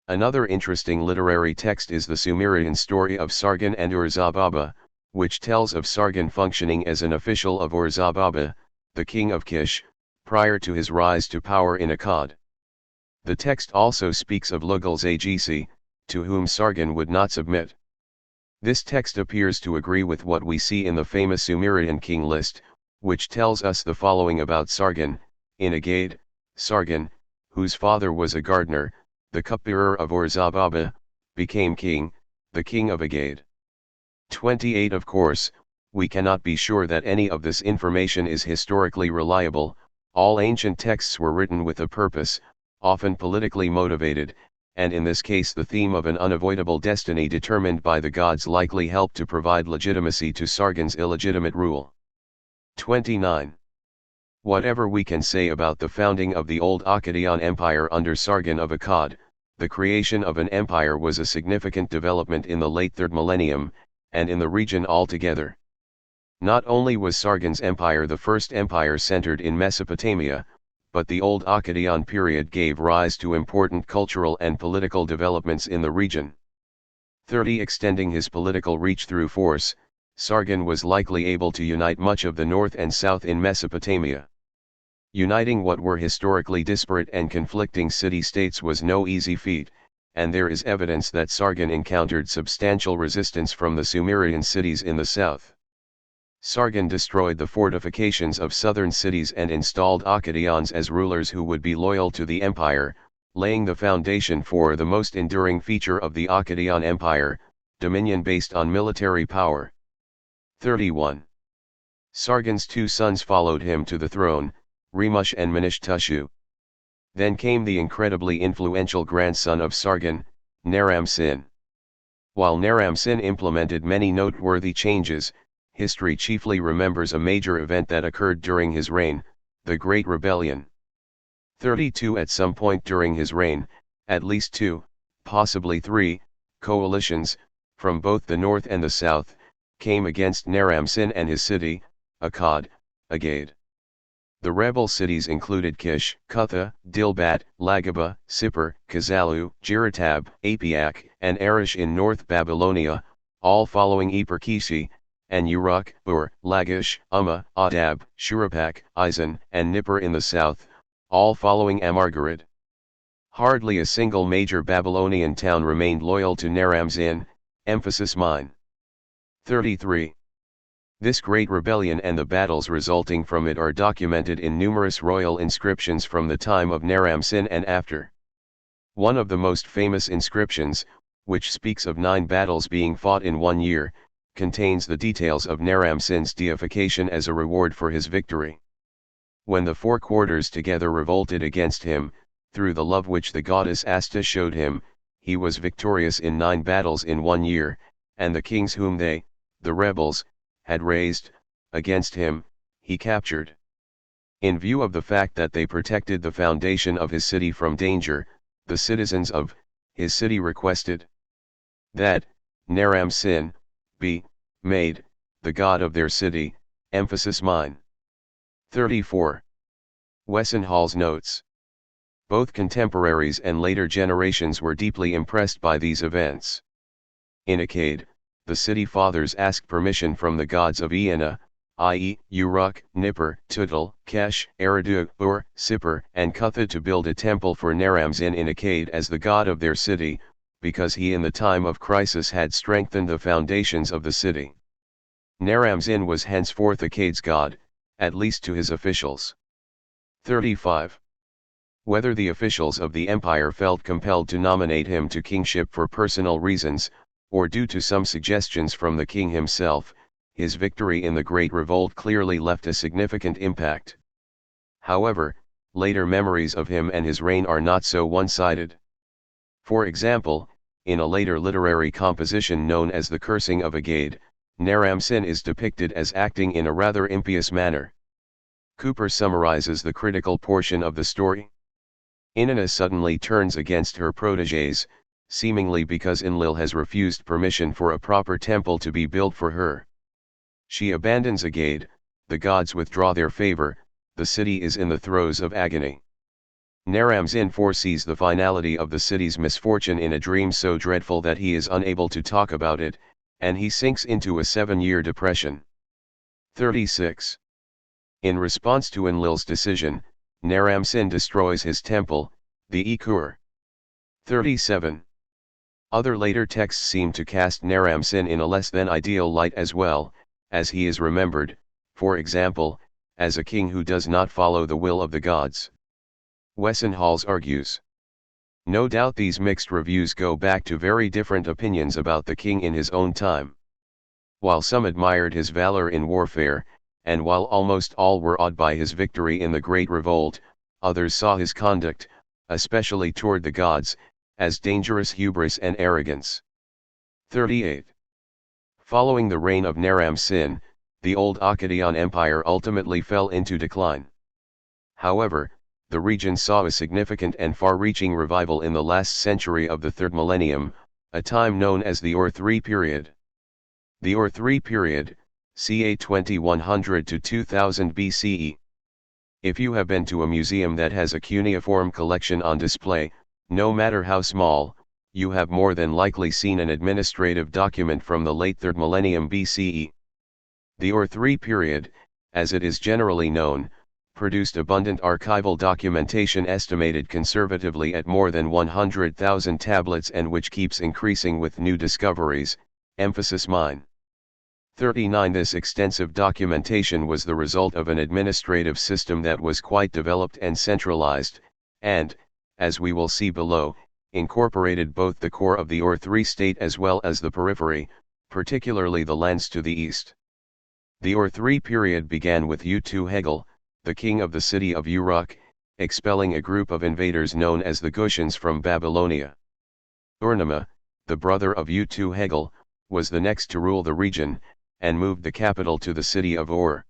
Another interesting literary text is the Sumerian story of Sargon and Ur-Zababa, which tells of Sargon functioning as an official of Ur-Zababa, the king of Kish, prior to his rise to power in Akkad. The text also speaks of Lugal's Agisi, to whom Sargon would not submit. This text appears to agree with what we see in the famous Sumerian king list, which tells us the following about Sargon: in Agade, Sargon, whose father was a gardener, the cupbearer of Ur-Zababa, became king, the king of Agade. 28. Of course, we cannot be sure that any of this information is historically reliable. All ancient texts were written with a purpose, often politically motivated, and in this case the theme of an unavoidable destiny determined by the gods likely helped to provide legitimacy to Sargon's illegitimate rule. 29. Whatever we can say about the founding of the old Akkadian Empire under Sargon of Akkad, the creation of an empire was a significant development in the late 3rd millennium, and in the region altogether. Not only was Sargon's empire the first empire centered in Mesopotamia, but the old Akkadian period gave rise to important cultural and political developments in the region. 30. Extending his political reach through force, Sargon was likely able to unite much of the north and south in Mesopotamia. Uniting what were historically disparate and conflicting city-states was no easy feat, and there is evidence that Sargon encountered substantial resistance from the Sumerian cities in the south. Sargon destroyed the fortifications of southern cities and installed Akkadians as rulers who would be loyal to the empire, laying the foundation for the most enduring feature of the Akkadian Empire, dominion based on military power. 31. Sargon's 2 sons followed him to the throne, Remush and Manishtushu. Then came the incredibly influential grandson of Sargon, Naram-Sin. While Naram-Sin implemented many noteworthy changes, history chiefly remembers a major event that occurred during his reign, the Great Rebellion. 32. At some point during his reign, at least 2, possibly 3, coalitions, from both the north and the south, came against Naram-Sin and his city, Akkad, Agade. The rebel cities included Kish, Cutha, Dilbat, Lagaba, Sippar, Kazalu, Jiratab, Apiak, and Arish in North Babylonia, all following Eperkishi, and Uruk, Ur, Lagish, Umma, Adab, Shurapak, Izan, and Nippur in the south, all following Amargarid. Hardly a single major Babylonian town remained loyal to Naram-Sin, emphasis mine. 33. This great rebellion and the battles resulting from it are documented in numerous royal inscriptions from the time of Naram-Sin and after. One of the most famous inscriptions, which speaks of 9 battles being fought in 1 year, contains the details of Naram-Sin's deification as a reward for his victory. When the 4 quarters together revolted against him, through the love which the goddess Asta showed him, he was victorious in 9 battles in 1 year, and the kings whom they, the rebels, had raised against him, he captured. In view of the fact that they protected the foundation of his city from danger, the citizens of his city requested that Naram-Sin be made the god of their city, emphasis mine. 34. Wesson-Hall's notes. Both contemporaries and later generations were deeply impressed by these events. In Akkad, the city fathers asked permission from the gods of Iana, i.e., Uruk, Nippur, Tutul, Kesh, Eridu, Ur, Sippar, and Cutha to build a temple for Naram-Sin in Akkad as the god of their city, because he in the time of crisis had strengthened the foundations of the city. Naram-Sin was henceforth Akkad's god, at least to his officials. 35. Whether the officials of the empire felt compelled to nominate him to kingship for personal reasons, or due to some suggestions from the king himself, his victory in the Great Revolt clearly left a significant impact. However, later memories of him and his reign are not so one-sided. For example, in a later literary composition known as The Cursing of Agade, Naram-Sin is depicted as acting in a rather impious manner. Cooper summarizes the critical portion of the story. Inanna suddenly turns against her protégés, seemingly because Enlil has refused permission for a proper temple to be built for her. She abandons Agade, the gods withdraw their favor, the city is in the throes of agony. Naram-Sin foresees the finality of the city's misfortune in a dream so dreadful that he is unable to talk about it, and he sinks into a 7-year depression. 36. In response to Enlil's decision, Naram-Sin destroys his temple, the Ikur. 37. Other later texts seem to cast Naram-Sin in a less than ideal light as well, as he is remembered, for example, as a king who does not follow the will of the gods. Wesson-Hals argues. No doubt these mixed reviews go back to very different opinions about the king in his own time. While some admired his valor in warfare, and while almost all were awed by his victory in the Great Revolt, others saw his conduct, especially toward the gods, as dangerous hubris and arrogance. 38. Following the reign of Naram-Sin, the old Akkadian Empire ultimately fell into decline. However, the region saw a significant and far-reaching revival in the last century of the third millennium, a time known as the Ur-3 period. The Ur-3 period, ca 2100 to 2000 BCE. If you have been to a museum that has a cuneiform collection on display, no matter how small, you have more than likely seen an administrative document from the late 3rd millennium BCE. The Ur-3 period, as it is generally known, produced abundant archival documentation estimated conservatively at more than 100,000 tablets and which keeps increasing with new discoveries, emphasis mine. 39. This extensive documentation was the result of an administrative system that was quite developed and centralized, and, as we will see below, incorporated both the core of the Ur-3 state as well as the periphery, particularly the lands to the east. The Ur-3 period began with Utu-Hegel, the king of the city of Uruk, expelling a group of invaders known as the Gutians from Babylonia. Ur-Nama, the brother of Utu-Hegel, was the next to rule the region, and moved the capital to the city of Ur.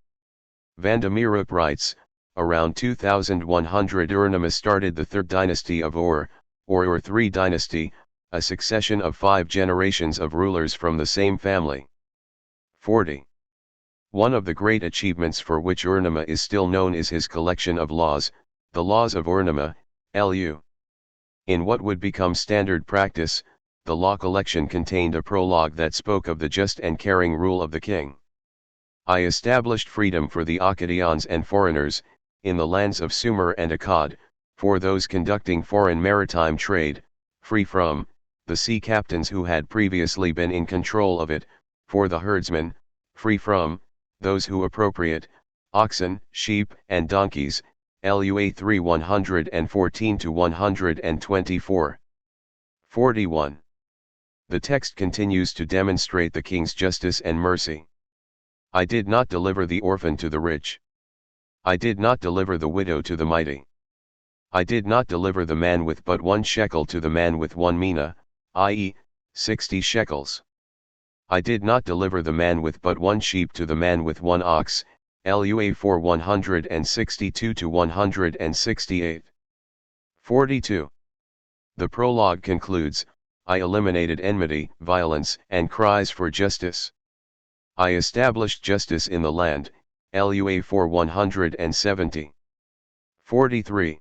Vandermeeruk writes, around 2100 Ur-Nama started the third dynasty of Ur, or Ur-3 dynasty, a succession of 5 generations of rulers from the same family. 40. One of the great achievements for which Ur-Nama is still known is his collection of laws, the Laws of Ur-Nama, Lu. In what would become standard practice, the law collection contained a prologue that spoke of the just and caring rule of the king. I established freedom for the Akkadians and foreigners, in the lands of Sumer and Akkad, for those conducting foreign maritime trade, free from, the sea captains who had previously been in control of it, for the herdsmen, free from, those who appropriate, oxen, sheep and donkeys, Lua 3 114 to 124. 41. The text continues to demonstrate the king's justice and mercy. I did not deliver the orphan to the rich. I did not deliver the widow to the mighty. I did not deliver the man with but 1 shekel to the man with 1 mina, i.e., 60 shekels. I did not deliver the man with but 1 sheep to the man with 1 ox, Lua 4 162 to 168. 42. The prologue concludes, I eliminated enmity, violence, and cries for justice. I established justice in the land, Lua 4 170. 43.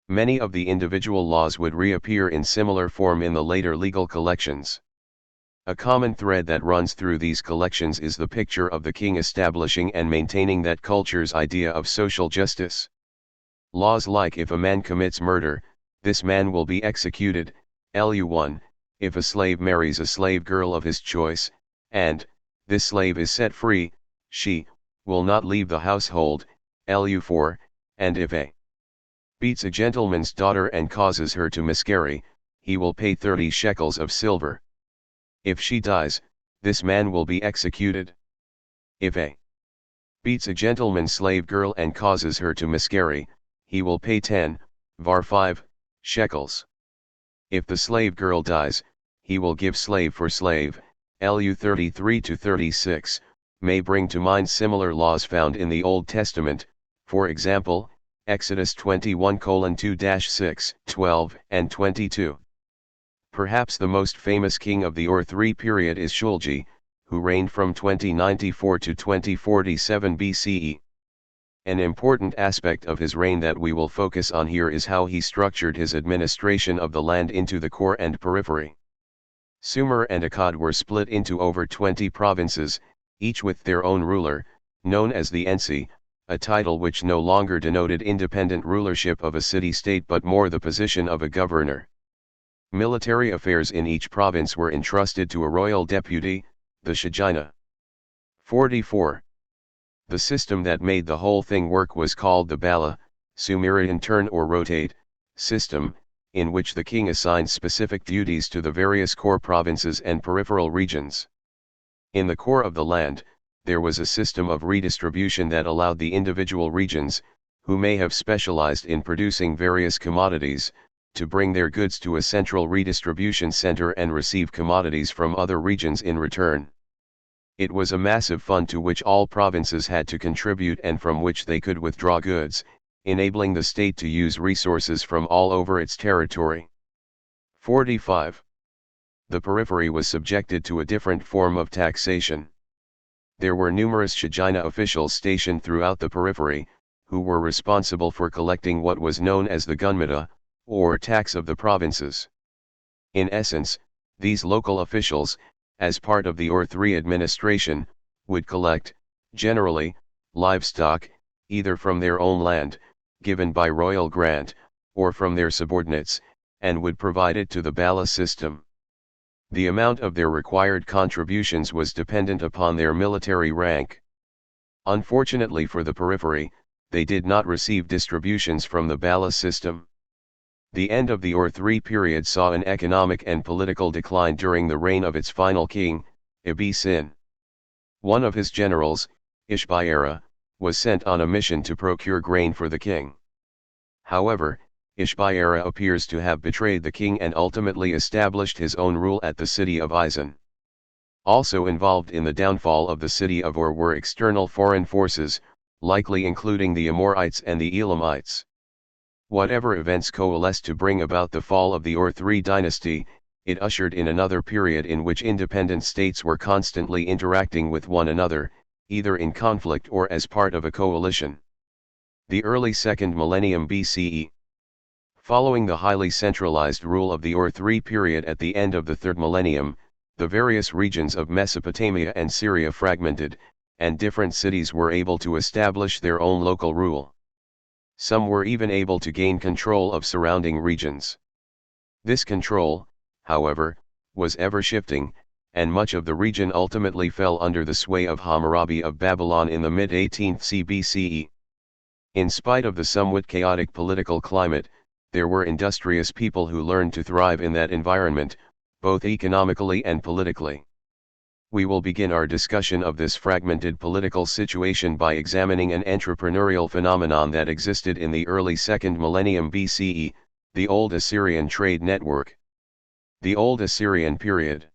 Many of the individual laws would reappear in similar form in the later legal collections. A common thread that runs through these collections is the picture of the king establishing and maintaining that culture's idea of social justice. Laws like if a man commits murder, this man will be executed, Lu1, if a slave marries a slave girl of his choice, and, this slave is set free, she, will not leave the household, Lu4, and if a beats a gentleman's daughter and causes her to miscarry, he will pay 30 shekels of silver. If she dies, this man will be executed. If a beats a gentleman's slave girl and causes her to miscarry, he will pay 10, var 5, shekels. If the slave girl dies, he will give slave for slave, Lu 33 to 36, may bring to mind similar laws found in the Old Testament, for example, Exodus 21:2-6, 12, and 22. Perhaps the most famous king of the Ur-3 period is Shulgi, who reigned from 2094 to 2047 BCE. An important aspect of his reign that we will focus on here is how he structured his administration of the land into the core and periphery. Sumer and Akkad were split into over 20 provinces, each with their own ruler, known as the Ensi, a title which no longer denoted independent rulership of a city-state but more the position of a governor. Military affairs in each province were entrusted to a royal deputy, the Shijina. 44. The system that made the whole thing work was called the Bala, Sumerian turn or rotate, system, in which the king assigned specific duties to the various core provinces and peripheral regions. In the core of the land, there was a system of redistribution that allowed the individual regions, who may have specialized in producing various commodities, to bring their goods to a central redistribution center and receive commodities from other regions in return. It was a massive fund to which all provinces had to contribute and from which they could withdraw goods, enabling the state to use resources from all over its territory. 45. The periphery was subjected to a different form of taxation. There were numerous Shijina officials stationed throughout the periphery, who were responsible for collecting what was known as the gunmata, or tax of the provinces. In essence, these local officials, as part of the III administration, would collect, generally, livestock, either from their own land, given by royal grant, or from their subordinates, and would provide it to the Bala system. The amount of their required contributions was dependent upon their military rank. Unfortunately for the periphery, they did not receive distributions from the Bala system. The end of the III period saw an economic and political decline during the reign of its final king, Ibbi-Sin. One of his generals, Ishbi-Era, was sent on a mission to procure grain for the king. However, Ishbi-Era appears to have betrayed the king and ultimately established his own rule at the city of Isin. Also involved in the downfall of the city of Ur were external foreign forces, likely including the Amorites and the Elamites. Whatever events coalesced to bring about the fall of the Ur-III dynasty, it ushered in another period in which independent states were constantly interacting with one another, either in conflict or as part of a coalition. The early 2nd millennium BCE. Following the highly centralized rule of the Ur-III period at the end of the 3rd millennium, the various regions of Mesopotamia and Syria fragmented, and different cities were able to establish their own local rule. Some were even able to gain control of surrounding regions. This control, however, was ever shifting, and much of the region ultimately fell under the sway of Hammurabi of Babylon in the mid-18th BCE. In spite of the somewhat chaotic political climate, there were industrious people who learned to thrive in that environment, both economically and politically. We will begin our discussion of this fragmented political situation by examining an entrepreneurial phenomenon that existed in the early 2nd millennium BCE, the Old Assyrian trade network. The Old Assyrian period.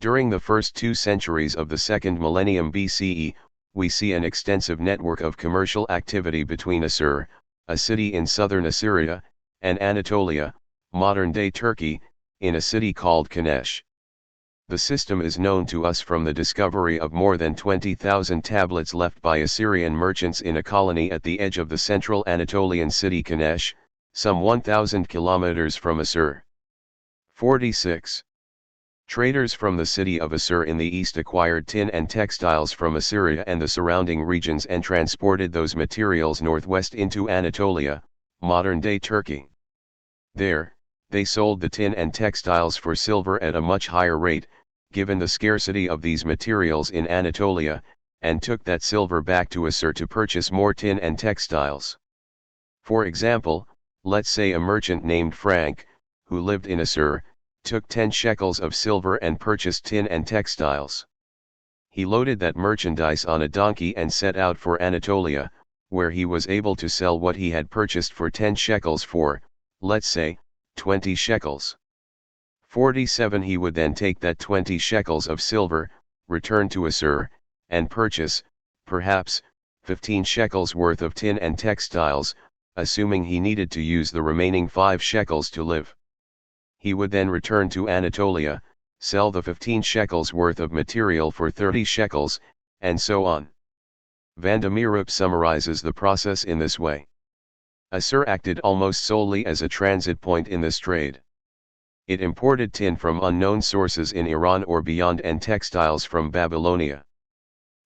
During the first 2 centuries of the 2nd millennium BCE, we see an extensive network of commercial activity between Assur, a city in southern Assyria, and Anatolia, modern-day Turkey, in a city called Kanesh. The system is known to us from the discovery of more than 20,000 tablets left by Assyrian merchants in a colony at the edge of the central Anatolian city Kanesh, some 1,000 kilometers from Assur. 46. Traders from the city of Assur in the east acquired tin and textiles from Assyria and the surrounding regions and transported those materials northwest into Anatolia, modern-day Turkey. There, they sold the tin and textiles for silver at a much higher rate, given the scarcity of these materials in Anatolia, and took that silver back to Assur to purchase more tin and textiles. For example, let's say a merchant named Frank, who lived in Assur, took 10 shekels of silver and purchased tin and textiles. He loaded that merchandise on a donkey and set out for Anatolia, where he was able to sell what he had purchased for 10 shekels for, let's say, 20 shekels. 47. He would then take that 20 shekels of silver, return to Assur, and purchase, perhaps, 15 shekels worth of tin and textiles, assuming he needed to use the remaining 5 shekels to live. He would then return to Anatolia, sell the 15 shekels worth of material for 30 shekels, and so on. Van de Meerup summarizes the process in this way. Assur acted almost solely as a transit point in this trade. It imported tin from unknown sources in Iran or beyond and textiles from Babylonia.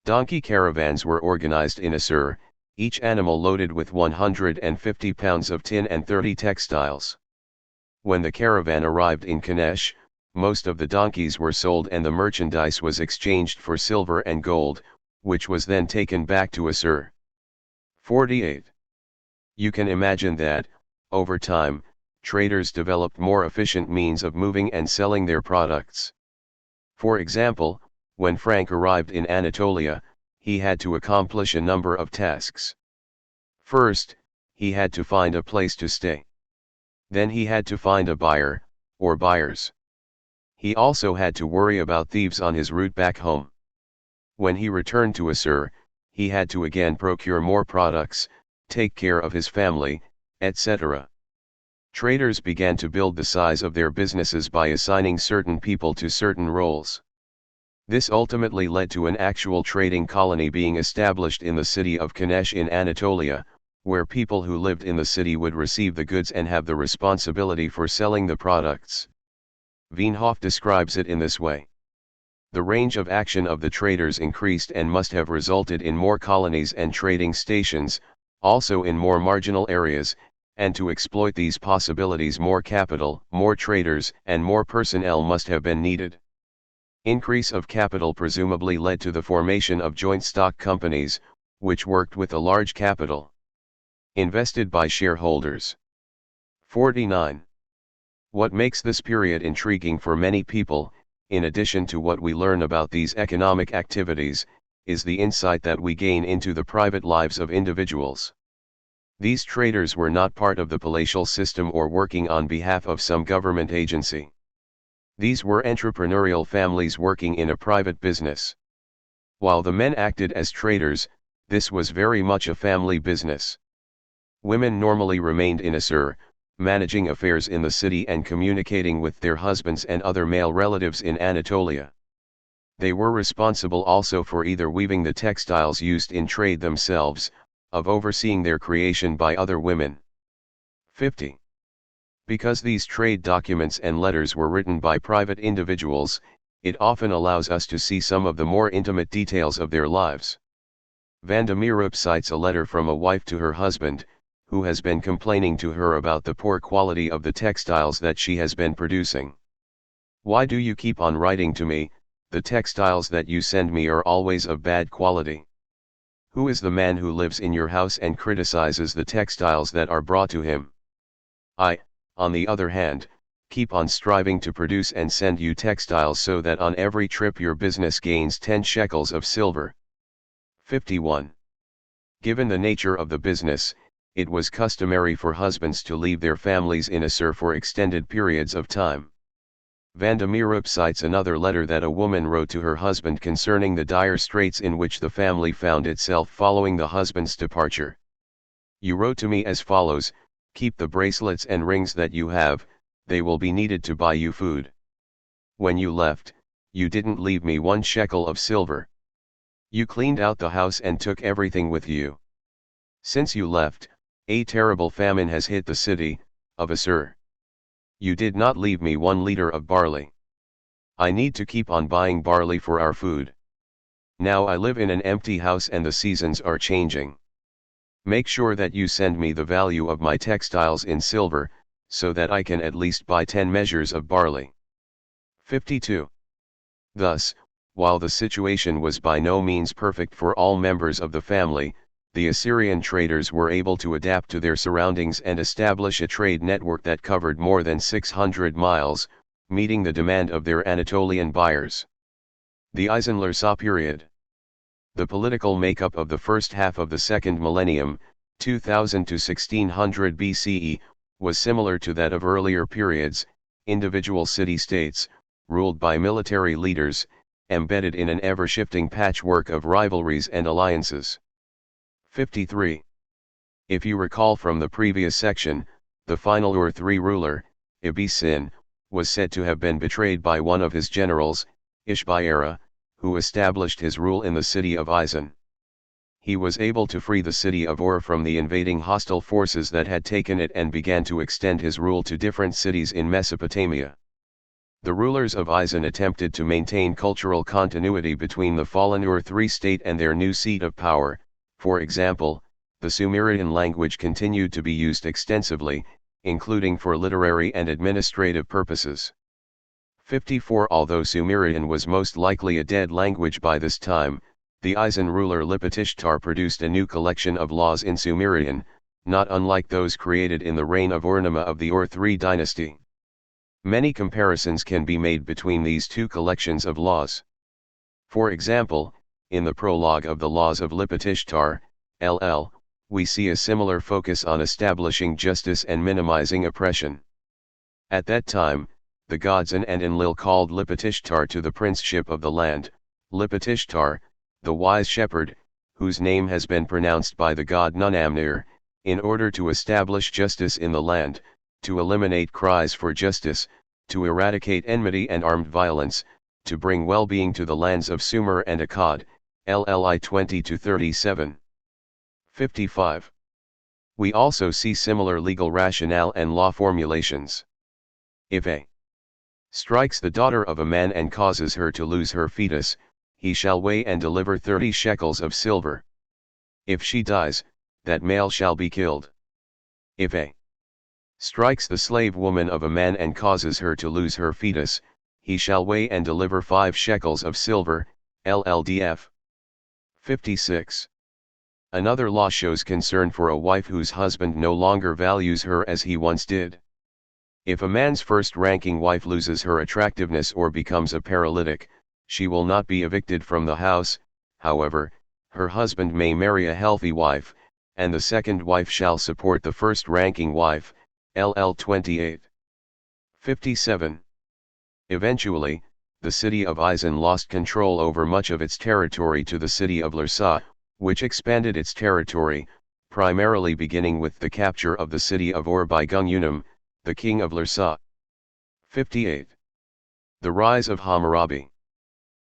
Donkey caravans were organized in Assur, each animal loaded with 150 pounds of tin and 30 textiles. When the caravan arrived in Kanesh, most of the donkeys were sold and the merchandise was exchanged for silver and gold, which was then taken back to Assur. 48. You can imagine that, over time, traders developed more efficient means of moving and selling their products. For example, when Frank arrived in Anatolia, he had to accomplish a number of tasks. First, he had to find a place to stay. Then he had to find a buyer, or buyers. He also had to worry about thieves on his route back home. When he returned to Assur, he had to again procure more products, take care of his family, etc. Traders began to build the size of their businesses by assigning certain people to certain roles. This ultimately led to an actual trading colony being established in the city of Kanesh in Anatolia, where people who lived in the city would receive the goods and have the responsibility for selling the products. Veenhoff describes it in this way. The range of action of the traders increased and must have resulted in more colonies and trading stations, also in more marginal areas, and to exploit these possibilities more capital, more traders, and more personnel must have been needed. Increase of capital presumably led to the formation of joint stock companies, which worked with a large capital invested by shareholders. 49. What makes this period intriguing for many people, in addition to what we learn about these economic activities, is the insight that we gain into the private lives of individuals. These traders were not part of the palatial system or working on behalf of some government agency. These were entrepreneurial families working in a private business. While the men acted as traders, this was very much a family business. Women normally remained in Assur, managing affairs in the city and communicating with their husbands and other male relatives in Anatolia. They were responsible also for either weaving the textiles used in trade themselves, of overseeing their creation by other women. 50. Because these trade documents and letters were written by private individuals, it often allows us to see some of the more intimate details of their lives. Van de Meerup cites a letter from a wife to her husband, who has been complaining to her about the poor quality of the textiles that she has been producing. "Why do you keep on writing to me? The textiles that you send me are always of bad quality. Who is the man who lives in your house and criticizes the textiles that are brought to him? I, on the other hand, keep on striving to produce and send you textiles so that on every trip your business gains 10 shekels of silver." 51. Given the nature of the business, it was customary for husbands to leave their families in Assur for extended periods of time. Van de Meerup cites another letter that a woman wrote to her husband concerning the dire straits in which the family found itself following the husband's departure. "You wrote to me as follows: keep the bracelets and rings that you have, they will be needed to buy you food. When you left, you didn't leave me 1 shekel of silver. You cleaned out the house and took everything with you. Since you left, a terrible famine has hit the city of Assur. You did not leave me 1 liter of barley. I need to keep on buying barley for our food. Now I live in an empty house and the seasons are changing. Make sure that you send me the value of my textiles in silver, so that I can at least buy 10 measures of barley." 52. Thus, while the situation was by no means perfect for all members of the family, the Assyrian traders were able to adapt to their surroundings and establish a trade network that covered more than 600 miles, meeting the demand of their Anatolian buyers. The Eisenlersa period. The political makeup of the first half of the second millennium, 2000 to 1600 BCE, was similar to that of earlier periods: individual city-states, ruled by military leaders, embedded in an ever-shifting patchwork of rivalries and alliances. 53. If you recall from the previous section, the final Ur-3 ruler, Ibisin, was said to have been betrayed by one of his generals, Ishbaera, who established his rule in the city of Isin. He was able to free the city of Ur from the invading hostile forces that had taken it and began to extend his rule to different cities in Mesopotamia. The rulers of Isin attempted to maintain cultural continuity between the fallen Ur-3 state and their new seat of power. For example, the Sumerian language continued to be used extensively, including for literary and administrative purposes. 54 Although Sumerian was most likely a dead language by this time, the Isan ruler Lipitishtar produced a new collection of laws in Sumerian, not unlike those created in the reign of Ur-Namma of the Ur-III dynasty. Many comparisons can be made between these two collections of laws. For example, in the prologue of the Laws of Lipitishtar, LL, we see a similar focus on establishing justice and minimizing oppression. At that time, the gods An and Enlil called Lipitishtar to the princeship of the land. Lipitishtar, the wise shepherd, whose name has been pronounced by the god Nunamnir, in order to establish justice in the land, to eliminate cries for justice, to eradicate enmity and armed violence, to bring well-being to the lands of Sumer and Akkad, LLI 20-37. 55. We also see similar legal rationale and law formulations. If A strikes the daughter of a man and causes her to lose her fetus, he shall weigh and deliver 30 shekels of silver. If she dies, that male shall be killed. If A strikes the slave woman of a man and causes her to lose her fetus, he shall weigh and deliver 5 shekels of silver, LLDF. 56. Another law shows concern for a wife whose husband no longer values her as he once did. If a man's first-ranking wife loses her attractiveness or becomes a paralytic, she will not be evicted from the house. However, her husband may marry a healthy wife, and the second wife shall support the first-ranking wife, LL 28. 57. Eventually, the city of Isan lost control over much of its territory to the city of Larsa, which expanded its territory, primarily beginning with the capture of the city of Ur by Gung-Unum, the king of Larsa. 58. The rise of Hammurabi.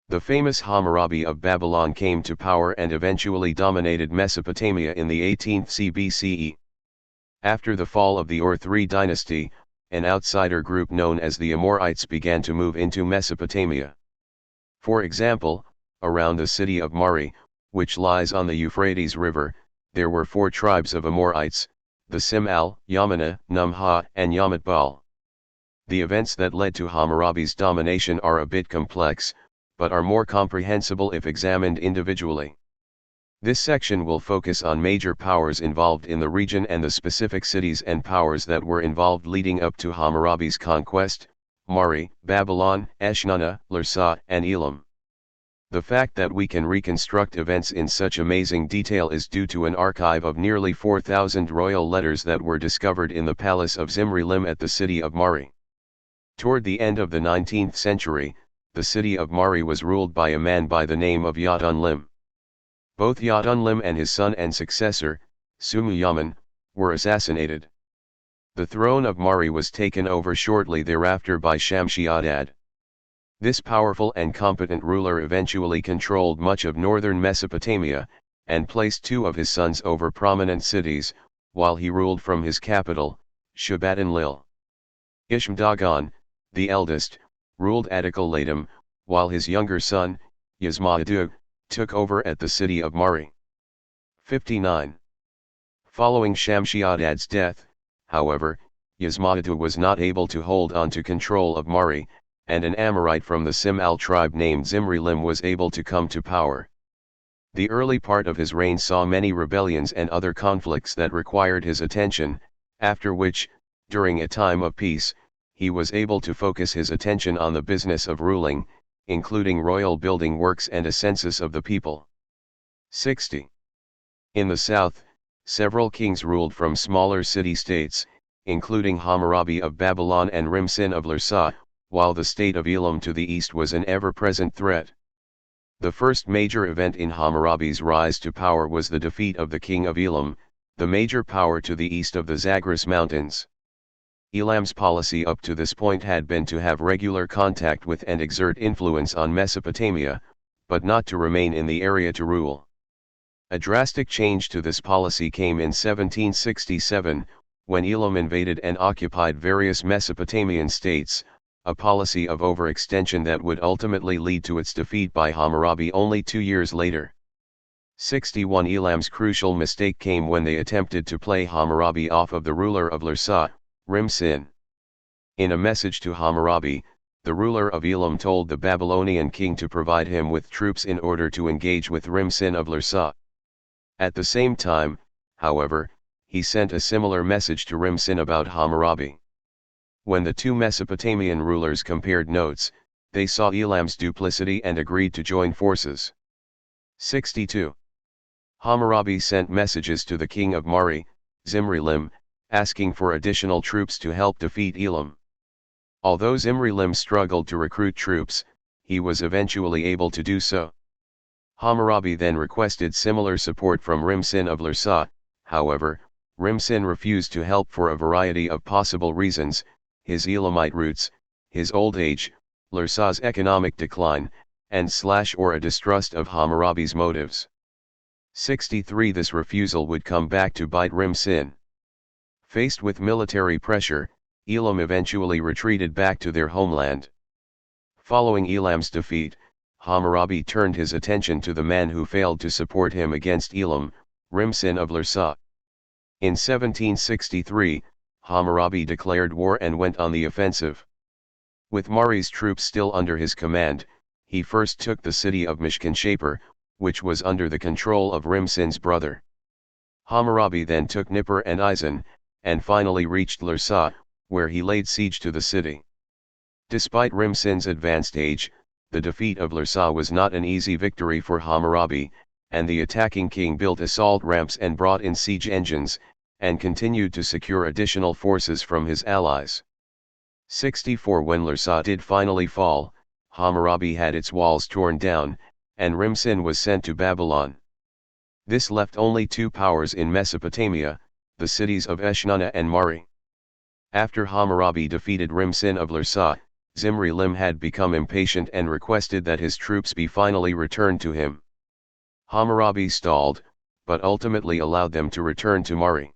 The famous Hammurabi of Babylon came to power and eventually dominated Mesopotamia in the 18th CBCE. After the fall of the Ur-III dynasty, an outsider group known as the Amorites began to move into Mesopotamia. For example, around the city of Mari, which lies on the Euphrates River, there were 4 tribes of Amorites, the Simal, Yamana, Numha, and Yamatbal. The events that led to Hammurabi's domination are a bit complex, but are more comprehensible if examined individually. This section will focus on major powers involved in the region and the specific cities and powers that were involved leading up to Hammurabi's conquest: Mari, Babylon, Eshnunna, Larsa, and Elam. The fact that we can reconstruct events in such amazing detail is due to an archive of nearly 4,000 royal letters that were discovered in the palace of Zimri Lim at the city of Mari. Toward the end of the 19th century, the city of Mari was ruled by a man by the name of Yadun-Lim. Both Yadun-Lim and his son and successor, Sumu-Yaman, were assassinated. The throne of Mari was taken over shortly thereafter by Shamshi-Adad. This powerful and competent ruler eventually controlled much of northern Mesopotamia, and placed 2 of his sons over prominent cities, while he ruled from his capital, Shabbat-Enlil. Ishmdagan, the eldest, ruled Adikal-Latam, while his younger son, Yasma'adu, took over at the city of Mari. 59. Following Shamshi-Adad's death, however, Yasma'adu was not able to hold on to control of Mari, and an Amorite from the Simal tribe named Zimri Lim was able to come to power. The early part of his reign saw many rebellions and other conflicts that required his attention, after which, during a time of peace, he was able to focus his attention on the business of ruling, including royal building works and a census of the people. 60. In the south, several kings ruled from smaller city-states, including Hammurabi of Babylon and Rimsin of Larsa, while the state of Elam to the east was an ever-present threat. The first major event in Hammurabi's rise to power was the defeat of the king of Elam, the major power to the east of the Zagros Mountains. Elam's policy up to this point had been to have regular contact with and exert influence on Mesopotamia, but not to remain in the area to rule. A drastic change to this policy came in 1767, when Elam invaded and occupied various Mesopotamian states, a policy of overextension that would ultimately lead to its defeat by Hammurabi only 2 years later. 61 Elam's crucial mistake came when they attempted to play Hammurabi off of the ruler of Larsa, Rim-Sin. In a message to Hammurabi, the ruler of Elam told the Babylonian king to provide him with troops in order to engage with Rim-Sin of Larsa. At the same time, however, he sent a similar message to Rim-Sin about Hammurabi. When the two Mesopotamian rulers compared notes, they saw Elam's duplicity and agreed to join forces. 62. Hammurabi sent messages to the king of Mari, Zimri-Lim, asking for additional troops to help defeat Elam. Although Zimri-Lim struggled to recruit troops, he was eventually able to do so. Hammurabi then requested similar support from Rim-Sin of Larsa. However, Rim-Sin refused to help for a variety of possible reasons: his Elamite roots, his old age, Larsa's economic decline, and/or a distrust of Hammurabi's motives. 63 This refusal would come back to bite Rim-Sin. Faced with military pressure, Elam eventually retreated back to their homeland. Following Elam's defeat, Hammurabi turned his attention to the man who failed to support him against Elam, Rim-Sin of Larsa. In 1763, Hammurabi declared war and went on the offensive. With Mari's troops still under his command, he first took the city of Mishkan-Shapur, which was under the control of Rim-Sin's brother. Hammurabi then took Nippur and Isin, and finally reached Larsa, where he laid siege to the city. Despite Rim-Sin's advanced age, the defeat of Larsa was not an easy victory for Hammurabi, and the attacking king built assault ramps and brought in siege engines, and continued to secure additional forces from his allies. 64 When Larsa did finally fall, Hammurabi had its walls torn down, and Rim-Sin was sent to Babylon. This left only two powers in Mesopotamia, the cities of Eshnunna and Mari. After Hammurabi defeated Rim-Sin of Larsa, Zimri-Lim had become impatient and requested that his troops be finally returned to him. Hammurabi stalled, but ultimately allowed them to return to Mari.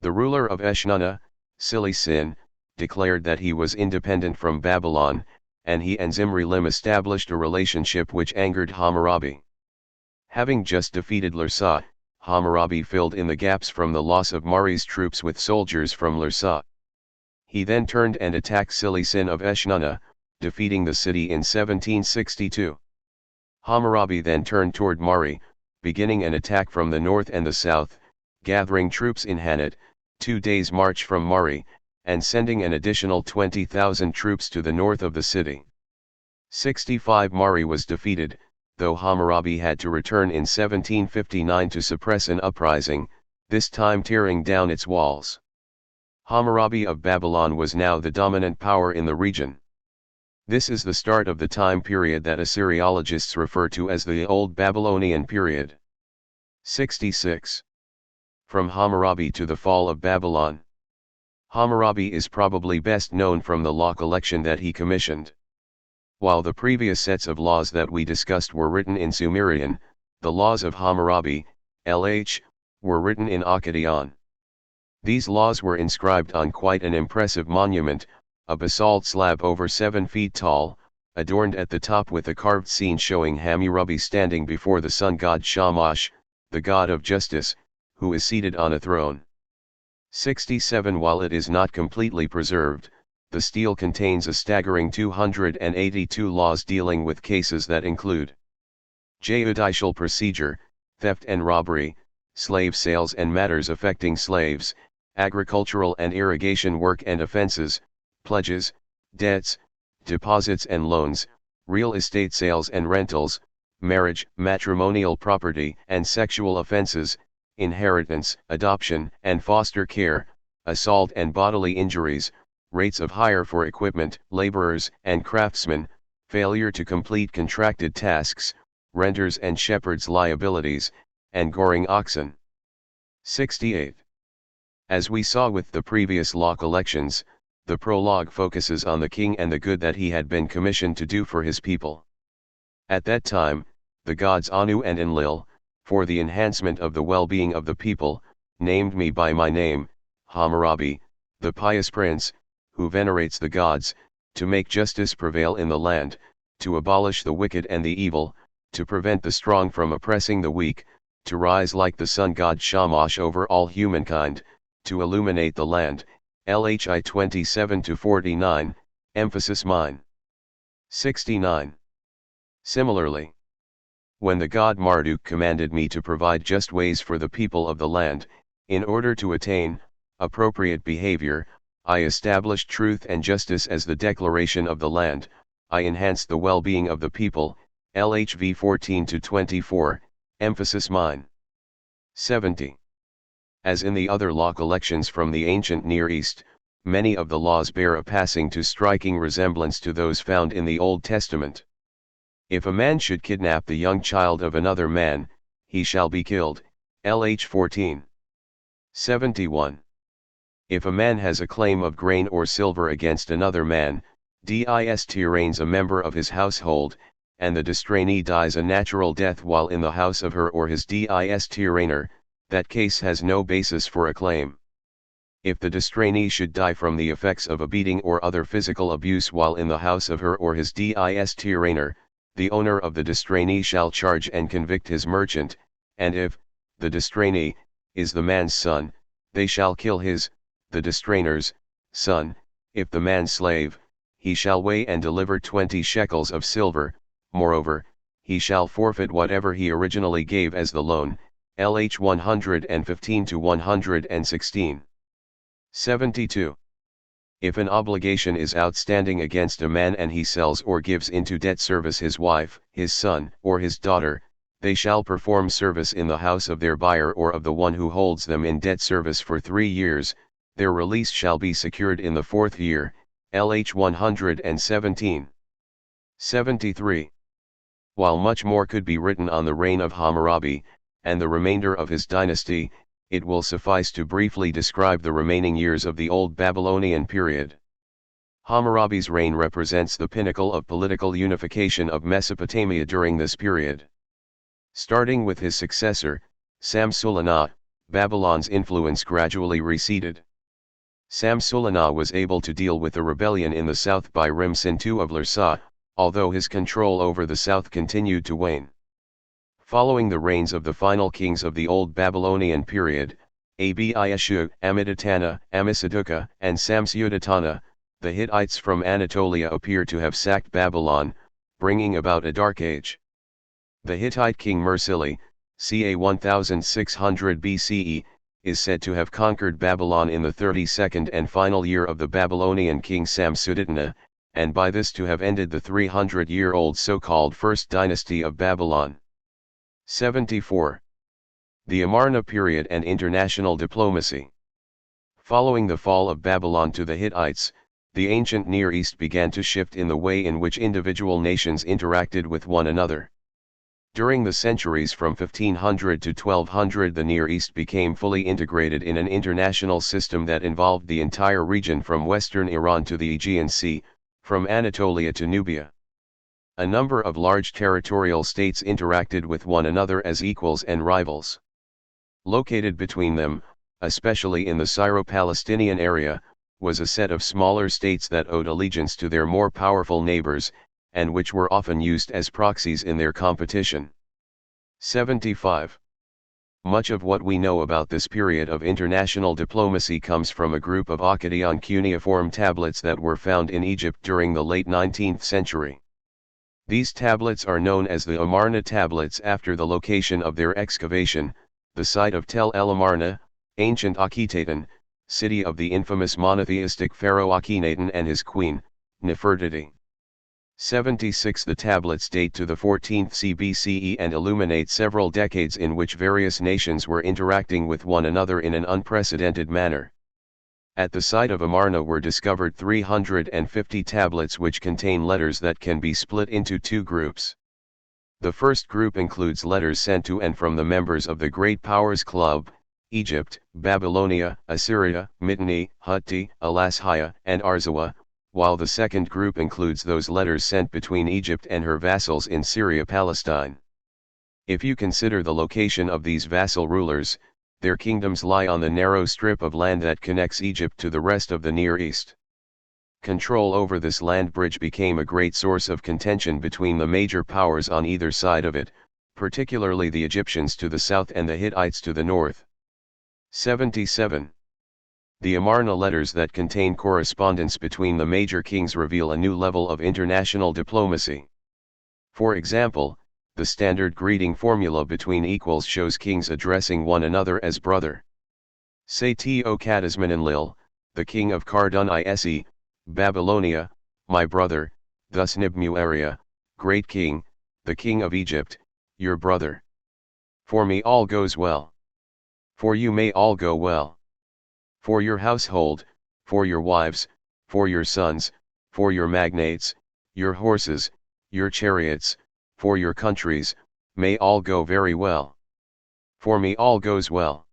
The ruler of Eshnunna, Sili-Sin, declared that he was independent from Babylon, and he and Zimri-Lim established a relationship which angered Hammurabi. Having just defeated Larsa, Hammurabi filled in the gaps from the loss of Mari's troops with soldiers from Larsa. He then turned and attacked Sili-Sin of Eshnunna, defeating the city in 1762. Hammurabi then turned toward Mari, beginning an attack from the north and the south, gathering troops in Hanat, 2 days' march from Mari, and sending an additional 20,000 troops to the north of the city. 65 Mari was defeated, though Hammurabi had to return in 1759 to suppress an uprising, this time tearing down its walls. Hammurabi of Babylon was now the dominant power in the region. This is the start of the time period that Assyriologists refer to as the Old Babylonian period. 66. From Hammurabi to the fall of Babylon. Hammurabi is probably best known from the law collection that he commissioned. While the previous sets of laws that we discussed were written in Sumerian, the laws of Hammurabi, LH, were written in Akkadian. These laws were inscribed on quite an impressive monument, a basalt slab over 7 feet tall, adorned at the top with a carved scene showing Hammurabi standing before the sun god Shamash, the god of justice, who is seated on a throne. 67 While it is not completely preserved, the stele contains a staggering 282 laws dealing with cases that include judicial procedure, theft and robbery, slave sales and matters affecting slaves, agricultural and irrigation work and offenses, pledges, debts, deposits and loans, real estate sales and rentals, marriage, matrimonial property and sexual offenses, inheritance, adoption and foster care, assault and bodily injuries, rates of hire for equipment, laborers and craftsmen, failure to complete contracted tasks, renters and shepherds' liabilities, and goring oxen. 68. As we saw with the previous law collections, the prologue focuses on the king and the good that he had been commissioned to do for his people. At that time, the gods Anu and Enlil, for the enhancement of the well-being of the people, named me by my name, Hammurabi, the pious prince, who venerates the gods, to make justice prevail in the land, to abolish the wicked and the evil, to prevent the strong from oppressing the weak, to rise like the sun god Shamash over all humankind, to illuminate the land, LHI 27-49, emphasis mine. 69. Similarly, when the god Marduk commanded me to provide just ways for the people of the land, in order to attain appropriate behavior, I established truth and justice as the declaration of the land, I enhanced the well-being of the people, LHV 14-24, emphasis mine. 70. As in the other law collections from the ancient Near East, many of the laws bear a passing to striking resemblance to those found in the Old Testament. If a man should kidnap the young child of another man, he shall be killed, LH 14. 71. If a man has a claim of grain or silver against another man, dist reigns a member of his household, and the distrainee dies a natural death while in the house of her or his dist reigner, that case has no basis for a claim. If the distrainee should die from the effects of a beating or other physical abuse while in the house of her or his dist reigner, the owner of the distrainee shall charge and convict his merchant, and if the distrainee is the man's son, they shall kill his, the distrainer's, son. If the man's slave, he shall weigh and deliver 20 shekels of silver, moreover, he shall forfeit whatever he originally gave as the loan, LH 115-116. 72. If an obligation is outstanding against a man and he sells or gives into debt service his wife, his son, or his daughter, they shall perform service in the house of their buyer or of the one who holds them in debt service for 3 years, their release shall be secured in the 4th year, LH 117. 73. While much more could be written on the reign of Hammurabi, and the remainder of his dynasty, it will suffice to briefly describe the remaining years of the Old Babylonian period. Hammurabi's reign represents the pinnacle of political unification of Mesopotamia during this period. Starting with his successor, Samsuilana, Babylon's influence gradually receded. Samsuilana was able to deal with the rebellion in the south by Rimsin II of Larsa, although his control over the south continued to wane. Following the reigns of the final kings of the Old Babylonian period, Abiashu, Amidatana, Amisaduqa, and Samsudatana, the Hittites from Anatolia appear to have sacked Babylon, bringing about a dark age. The Hittite king Mursili, ca 1600 BCE, is said to have conquered Babylon in the 32nd and final year of the Babylonian king Samsudatana, and by this to have ended the 300-year-old so-called First Dynasty of Babylon. 74. The Amarna period and international diplomacy. Following the fall of Babylon to the Hittites, the ancient Near East began to shift in the way in which individual nations interacted with one another. During the centuries from 1500 to 1200, the Near East became fully integrated in an international system that involved the entire region from western Iran to the Aegean Sea, from Anatolia to Nubia. A number of large territorial states interacted with one another as equals and rivals. Located between them, especially in the Syro-Palestinian area, was a set of smaller states that owed allegiance to their more powerful neighbors, and which were often used as proxies in their competition. 75. Much of what we know about this period of international diplomacy comes from a group of Akkadian cuneiform tablets that were found in Egypt during the late 19th century. These tablets are known as the Amarna tablets after the location of their excavation, the site of Tel El Amarna, ancient Akhetaten, city of the infamous monotheistic pharaoh Akhenaten and his queen, Nefertiti. 76. The tablets date to the 14th CBCE and illuminate several decades in which various nations were interacting with one another in an unprecedented manner. At the site of Amarna were discovered 350 tablets which contain letters that can be split into 2 groups. The first group includes letters sent to and from the members of the Great Powers Club, Egypt, Babylonia, Assyria, Mitanni, Hutti, Alashiya, and Arzawa, while the second group includes those letters sent between Egypt and her vassals in Syria-Palestine. If you consider the location of these vassal rulers, their kingdoms lie on the narrow strip of land that connects Egypt to the rest of the Near East. Control over this land bridge became a great source of contention between the major powers on either side of it, particularly the Egyptians to the south and the Hittites to the north. 77. The Amarna letters that contain correspondence between the major kings reveal a new level of international diplomacy. For example, the standard greeting formula between equals shows kings addressing one another as brother. Say to Kadisman-Enlil, the king of Kardun-Ise, Babylonia, my brother, thus Nibmu-Area, great king, the king of Egypt, your brother. For me all goes well. For you may all go well. For your household, for your wives, for your sons, for your magnates, your horses, your chariots, for your countries, may all go very well. For me all goes well.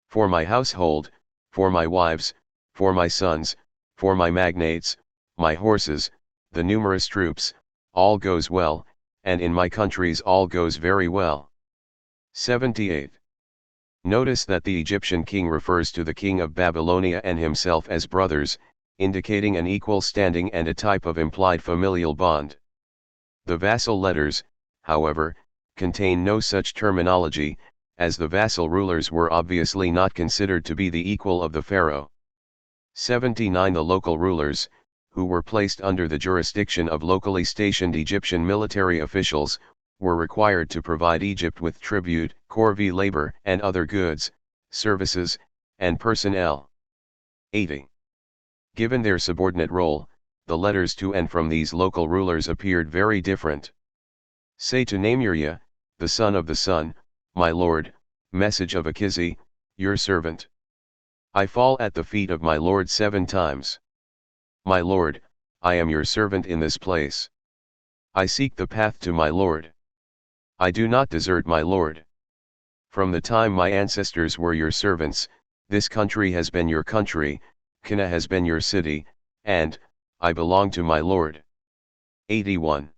For my household, for my wives, for my sons, for my magnates, my horses, the numerous troops, all goes well, and in my countries all goes very well. 78. Notice that the Egyptian king refers to the king of Babylonia and himself as brothers, indicating an equal standing and a type of implied familial bond. The vassal letters, however, contain no such terminology, as the vassal rulers were obviously not considered to be the equal of the pharaoh. 79. The local rulers, who were placed under the jurisdiction of locally stationed Egyptian military officials, were required to provide Egypt with tribute, corvée labor and other goods, services, and personnel. 80. Given their subordinate role, the letters to and from these local rulers appeared very different. Say to Namurya, the son of the sun, my lord, message of Akizi, your servant. I fall at the feet of my lord 7 times. My lord, I am your servant in this place. I seek the path to my lord. I do not desert my lord. From the time my ancestors were your servants, this country has been your country, Kina has been your city, and, I belong to my lord. 81.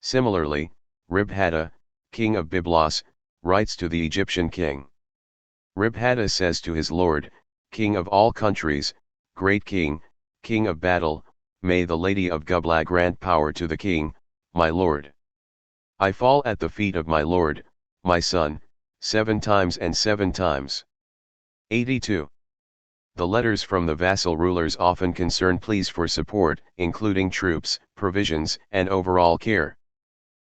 Similarly, Ribhadda, king of Byblos, writes to the Egyptian king. Ribhadda says to his lord, king of all countries, great king, king of battle, may the lady of Gubla grant power to the king, my lord. I fall at the feet of my lord, my son, 7 times and 7 times. 82. The letters from the vassal rulers often concern pleas for support, including troops, provisions, and overall care.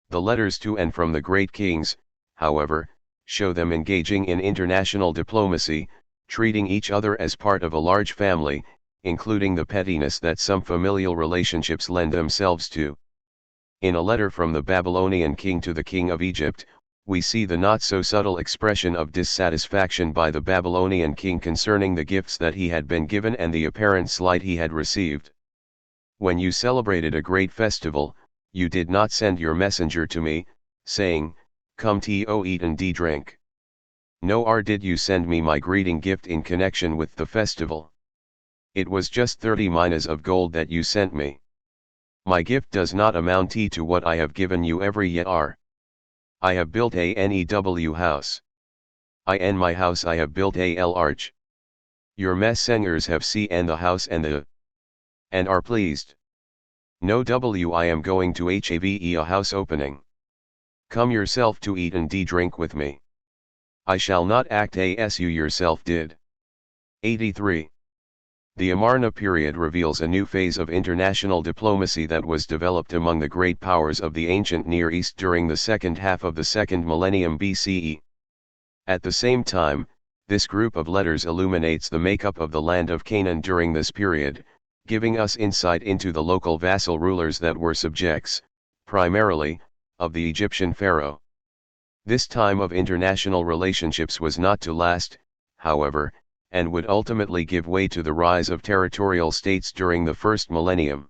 The letters to and from the great kings, however, show them engaging in international diplomacy, treating each other as part of a large family, including the pettiness that some familial relationships lend themselves to. In a letter from the Babylonian king to the king of Egypt, we see the not-so-subtle expression of dissatisfaction by the Babylonian king concerning the gifts that he had been given and the apparent slight he had received. When you celebrated a great festival, you did not send your messenger to me, saying, come to eat and drink. Nor did you send me my greeting gift in connection with the festival. It was just 30 minas of gold that you sent me. My gift does not amount to what I have given you every year. I have built a new house. In my house I have built a large. Your messengers have seen the house and are pleased. No I am going to have a house opening. Come yourself to eat and drink with me. I shall not act as you yourself did. 83. The Amarna period reveals a new phase of international diplomacy that was developed among the great powers of the ancient Near East during the second half of the 2nd millennium BCE. At the same time, this group of letters illuminates the makeup of the land of Canaan during this period, giving us insight into the local vassal rulers that were subjects, primarily, of the Egyptian pharaoh. This time of international relationships was not to last, however, and would ultimately give way to the rise of territorial states during the 1st millennium.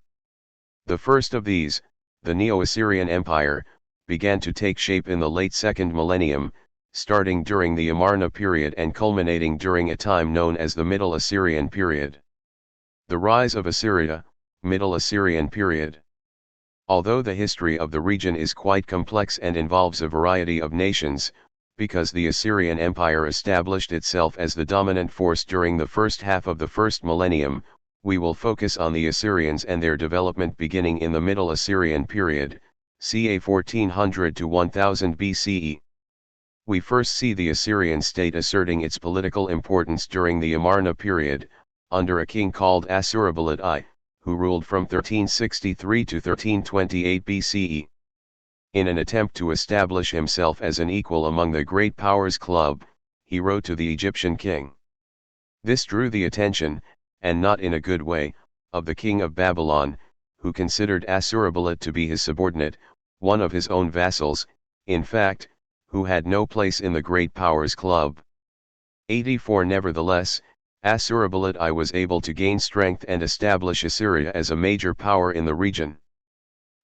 The first of these, the Neo-Assyrian Empire, began to take shape in the late 2nd millennium, starting during the Amarna period and culminating during a time known as the Middle Assyrian period. The rise of Assyria, Middle Assyrian period. Although the history of the region is quite complex and involves a variety of nations, because the Assyrian Empire established itself as the dominant force during the first half of the 1st millennium, we will focus on the Assyrians and their development beginning in the Middle Assyrian period, ca 1400 to 1000 BCE. We first see the Assyrian state asserting its political importance during the Amarna period, under a king called Assurbanipal I, who ruled from 1363 to 1328 BCE. In an attempt to establish himself as an equal among the great powers club, he wrote to the Egyptian king. This drew the attention, and not in a good way, of the king of Babylon, who considered Assurbanipal to be his subordinate, one of his own vassals, in fact, who had no place in the great powers club. 84 Nevertheless, Assurbanipal I was able to gain strength and establish Assyria as a major power in the region.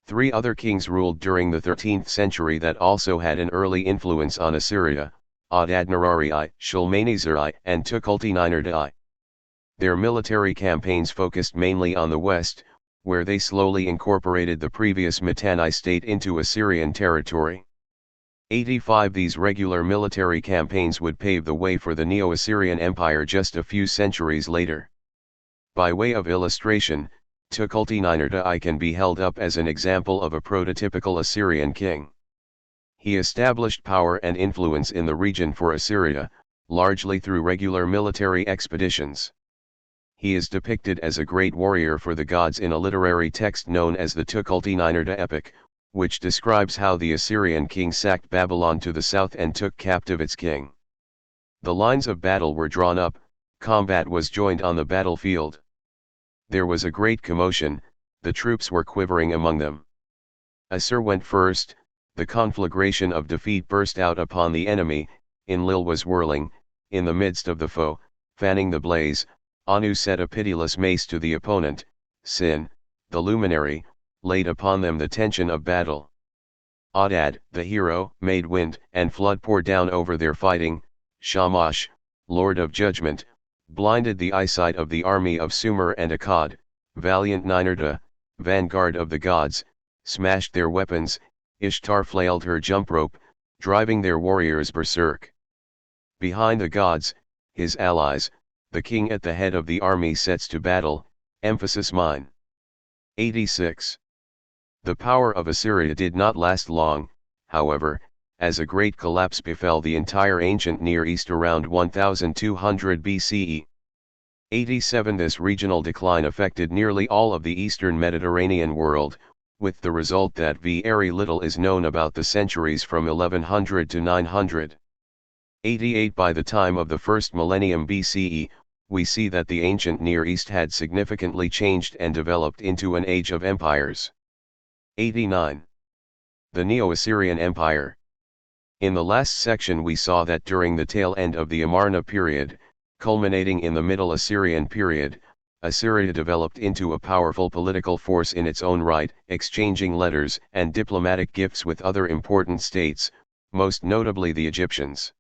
3 other kings ruled during the 13th century that also had an early influence on Assyria, Adad-nirari I, Shalmaneser I, and Tukulti-Ninurta I. Their military campaigns focused mainly on the west, where they slowly incorporated the previous Mitanni state into Assyrian territory. 85 These regular military campaigns would pave the way for the Neo-Assyrian Empire just a few centuries later. By way of illustration, Tukulti-Ninurta I can be held up as an example of a prototypical Assyrian king. He established power and influence in the region for Assyria, largely through regular military expeditions. He is depicted as a great warrior for the gods in a literary text known as the Tukulti-Ninurta epic, which describes how the Assyrian king sacked Babylon to the south and took captive its king. The lines of battle were drawn up, combat was joined on the battlefield. There was a great commotion, the troops were quivering among them. Assur went first, the conflagration of defeat burst out upon the enemy, Enlil was whirling, in the midst of the foe, fanning the blaze, Anu set a pitiless mace to the opponent, Sin, the luminary, laid upon them the tension of battle. Adad, the hero, made wind and flood pour down over their fighting, Shamash, lord of judgment, blinded the eyesight of the army of Sumer and Akkad, valiant Ninurta, vanguard of the gods, smashed their weapons, Ishtar flailed her jump rope, driving their warriors berserk. Behind the gods, his allies, the king at the head of the army sets to battle, emphasis mine. 86. The power of Assyria did not last long, however, as a great collapse befell the entire ancient Near East around 1200 BCE. 87 This regional decline affected nearly all of the eastern Mediterranean world, with the result that very little is known about the centuries from 1100 to 900. 88 By the time of the first millennium BCE, we see that the ancient Near East had significantly changed and developed into an age of empires. 89. The Neo-Assyrian Empire. In the last section we saw that during the tail end of the Amarna period, culminating in the Middle Assyrian period, Assyria developed into a powerful political force in its own right, exchanging letters and diplomatic gifts with other important states, most notably the Egyptians.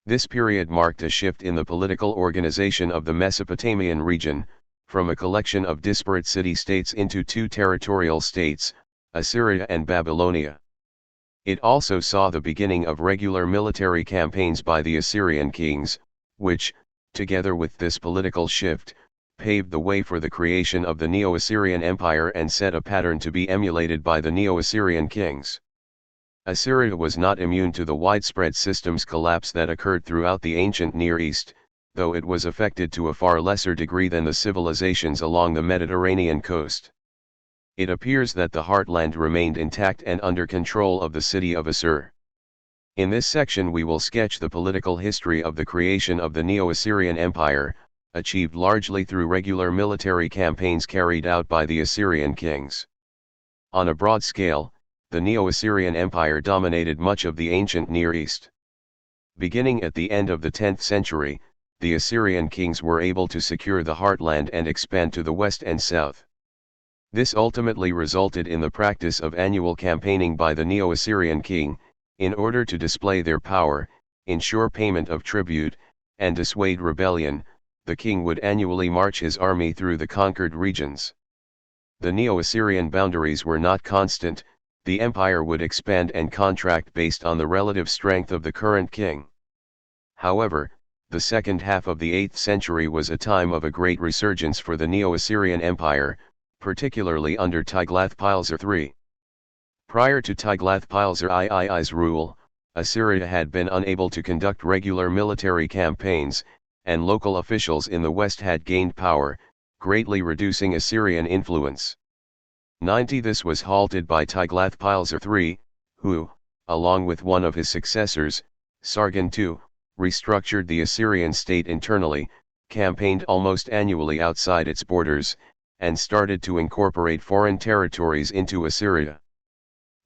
This period marked a shift in the political organization of the Mesopotamian region, from a collection of disparate city-states into 2 territorial states, Assyria and Babylonia. It also saw the beginning of regular military campaigns by the Assyrian kings, which, together with this political shift, paved the way for the creation of the Neo-Assyrian Empire and set a pattern to be emulated by the Neo-Assyrian kings. Assyria was not immune to the widespread systems collapse that occurred throughout the ancient Near East, though it was affected to a far lesser degree than the civilizations along the Mediterranean coast. It appears that the heartland remained intact and under control of the city of Assur. In this section we will sketch the political history of the creation of the Neo-Assyrian Empire, achieved largely through regular military campaigns carried out by the Assyrian kings. On a broad scale, the Neo-Assyrian Empire dominated much of the ancient Near East. Beginning at the end of the 10th century, the Assyrian kings were able to secure the heartland and expand to the west and south. This ultimately resulted in the practice of annual campaigning by the Neo-Assyrian king, in order to display their power, ensure payment of tribute, and dissuade rebellion. The king would annually march his army through the conquered regions. The Neo-Assyrian boundaries were not constant, the empire would expand and contract based on the relative strength of the current king. However, the second half of the 8th century was a time of a great resurgence for the Neo-Assyrian Empire, particularly under Tiglath-Pileser III. Prior to Tiglath-Pileser III's rule, Assyria had been unable to conduct regular military campaigns, and local officials in the west had gained power, greatly reducing Assyrian influence. 90 This was halted by Tiglath-Pileser III, who, along with one of his successors, Sargon II, restructured the Assyrian state internally, campaigned almost annually outside its borders, and started to incorporate foreign territories into Assyria.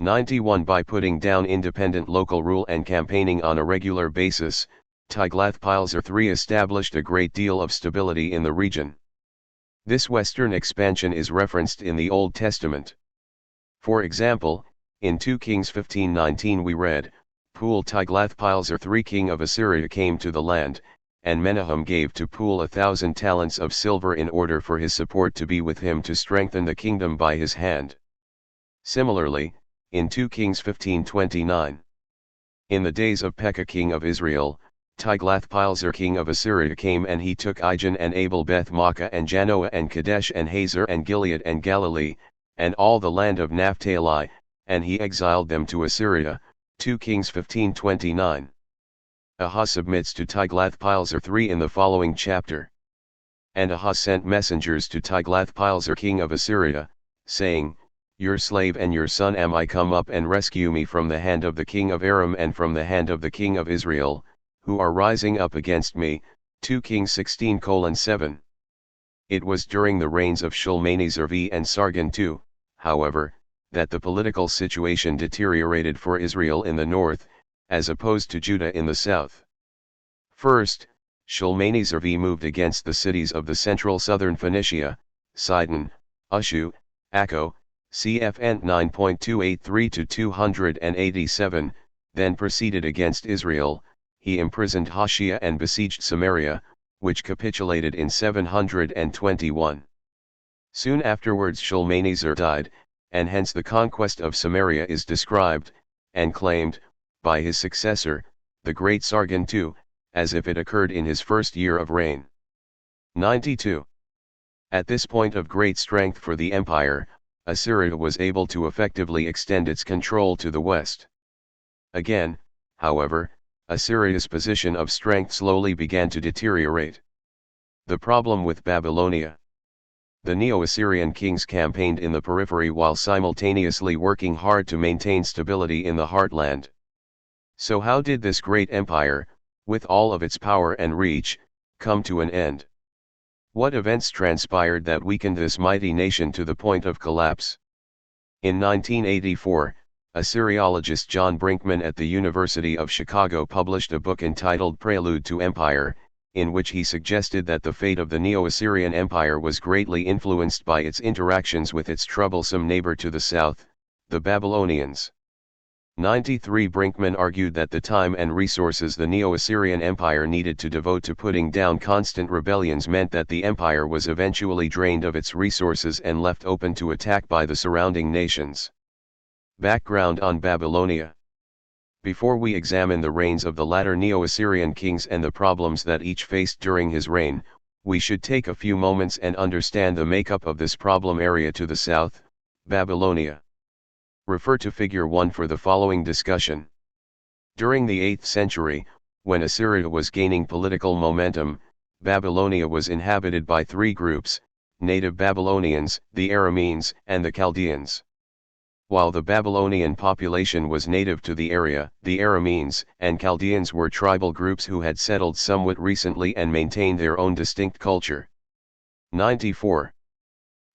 91 By putting down independent local rule and campaigning on a regular basis, Tiglath-Pileser III established a great deal of stability in the region. This western expansion is referenced in the Old Testament. For example, in 2 Kings 15:19 we read, Pul Tiglath-Pileser III king of Assyria came to the land, and Menahem gave to Pul 1,000 talents of silver in order for his support to be with him to strengthen the kingdom by his hand. Similarly, in 2 Kings 15:29. In the days of Pekah king of Israel, Tiglath-Pileser king of Assyria came and he took Ijon and Abel Beth-Maachah and Janoah and Kadesh and Hazor and Gilead and Galilee, and all the land of Naphtali, and he exiled them to Assyria. 2 Kings 15:29. Ahaz submits to Tiglath-Pileser III in the following chapter. And Ahaz sent messengers to Tiglath-Pileser king of Assyria, saying, Your slave and your son am I, come up and rescue me from the hand of the king of Aram and from the hand of the king of Israel, who are rising up against me. 2 Kings 16:7. It was during the reigns of Shalmaneser V and Sargon II, however, that the political situation deteriorated for Israel in the north, as opposed to Judah in the south. First, Shalmaneser V moved against the cities of the central southern Phoenicia, Sidon, Ushu, Akko, cf. 9.283-287, then proceeded against Israel. He imprisoned Hoshea and besieged Samaria, which capitulated in 721. Soon afterwards Shalmaneser died, and hence the conquest of Samaria is described, and claimed, by his successor, the great Sargon II, as if it occurred in his first year of reign. 92. At this point of great strength for the empire, Assyria was able to effectively extend its control to the west. Again, however, Assyria's position of strength slowly began to deteriorate. The problem with Babylonia. The Neo-Assyrian kings campaigned in the periphery while simultaneously working hard to maintain stability in the heartland. So how did this great empire, with all of its power and reach, come to an end? What events transpired that weakened this mighty nation to the point of collapse? In 1984, Assyriologist John Brinkman at the University of Chicago published a book entitled Prelude to Empire, in which he suggested that the fate of the Neo-Assyrian Empire was greatly influenced by its interactions with its troublesome neighbor to the south, the Babylonians. 93 Brinkman argued that the time and resources the Neo-Assyrian Empire needed to devote to putting down constant rebellions meant that the empire was eventually drained of its resources and left open to attack by the surrounding nations. Background on Babylonia. Before we examine the reigns of the latter Neo-Assyrian kings and the problems that each faced during his reign, we should take a few moments and understand the makeup of this problem area to the south, Babylonia. Refer to Figure 1 for the following discussion. During the 8th century, when Assyria was gaining political momentum, Babylonia was inhabited by three groups: native Babylonians, the Arameans, and the Chaldeans. While the Babylonian population was native to the area, the Arameans and Chaldeans were tribal groups who had settled somewhat recently and maintained their own distinct culture. 94.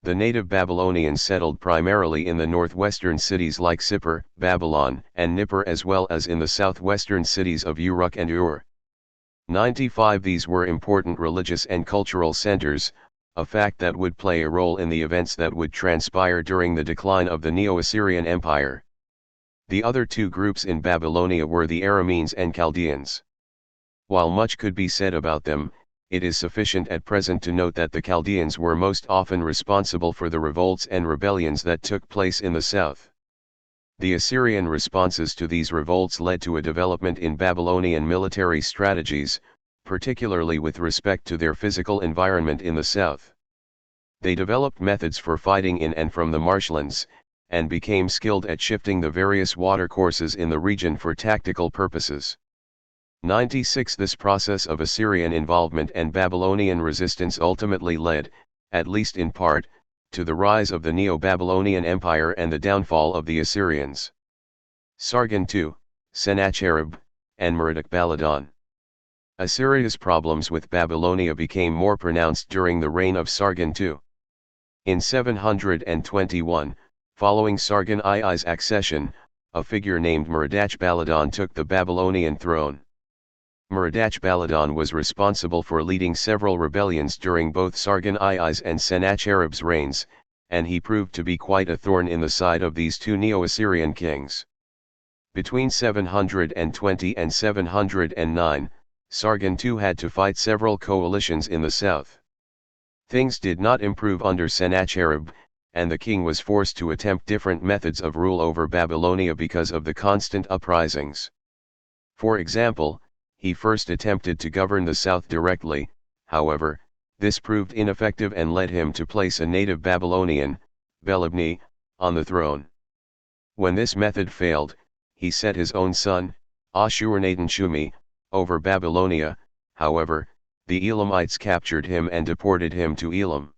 The native Babylonians settled primarily in the northwestern cities like Sippar, Babylon, and Nippur, as well as in the southwestern cities of Uruk and Ur. 95. These were important religious and cultural centers, a fact that would play a role in the events that would transpire during the decline of the Neo-Assyrian Empire. The other two groups in Babylonia were the Arameans and Chaldeans. While much could be said about them, it is sufficient at present to note that the Chaldeans were most often responsible for the revolts and rebellions that took place in the south. The Assyrian responses to these revolts led to a development in Babylonian military strategies, particularly with respect to their physical environment in the south. They developed methods for fighting in and from the marshlands, and became skilled at shifting the various watercourses in the region for tactical purposes. 96 This process of Assyrian involvement and Babylonian resistance ultimately led, at least in part, to the rise of the Neo-Babylonian Empire and the downfall of the Assyrians. Sargon II, Sennacherib, and Merodach-Baladan. Assyria's problems with Babylonia became more pronounced during the reign of Sargon II. In 721, following Sargon II's accession, a figure named Merodach-Baladan took the Babylonian throne. Merodach-Baladan was responsible for leading several rebellions during both Sargon II's and Sennacherib's reigns, and he proved to be quite a thorn in the side of these two Neo-Assyrian kings. Between 720 and 709, Sargon II had to fight several coalitions in the south. Things did not improve under Sennacherib, and the king was forced to attempt different methods of rule over Babylonia because of the constant uprisings. For example, he first attempted to govern the south directly. However, this proved ineffective and led him to place a native Babylonian, Belabni, on the throne. When this method failed, he set his own son, Ashur-nadin-Shumi, over Babylonia. However, the Elamites captured him and deported him to Elam.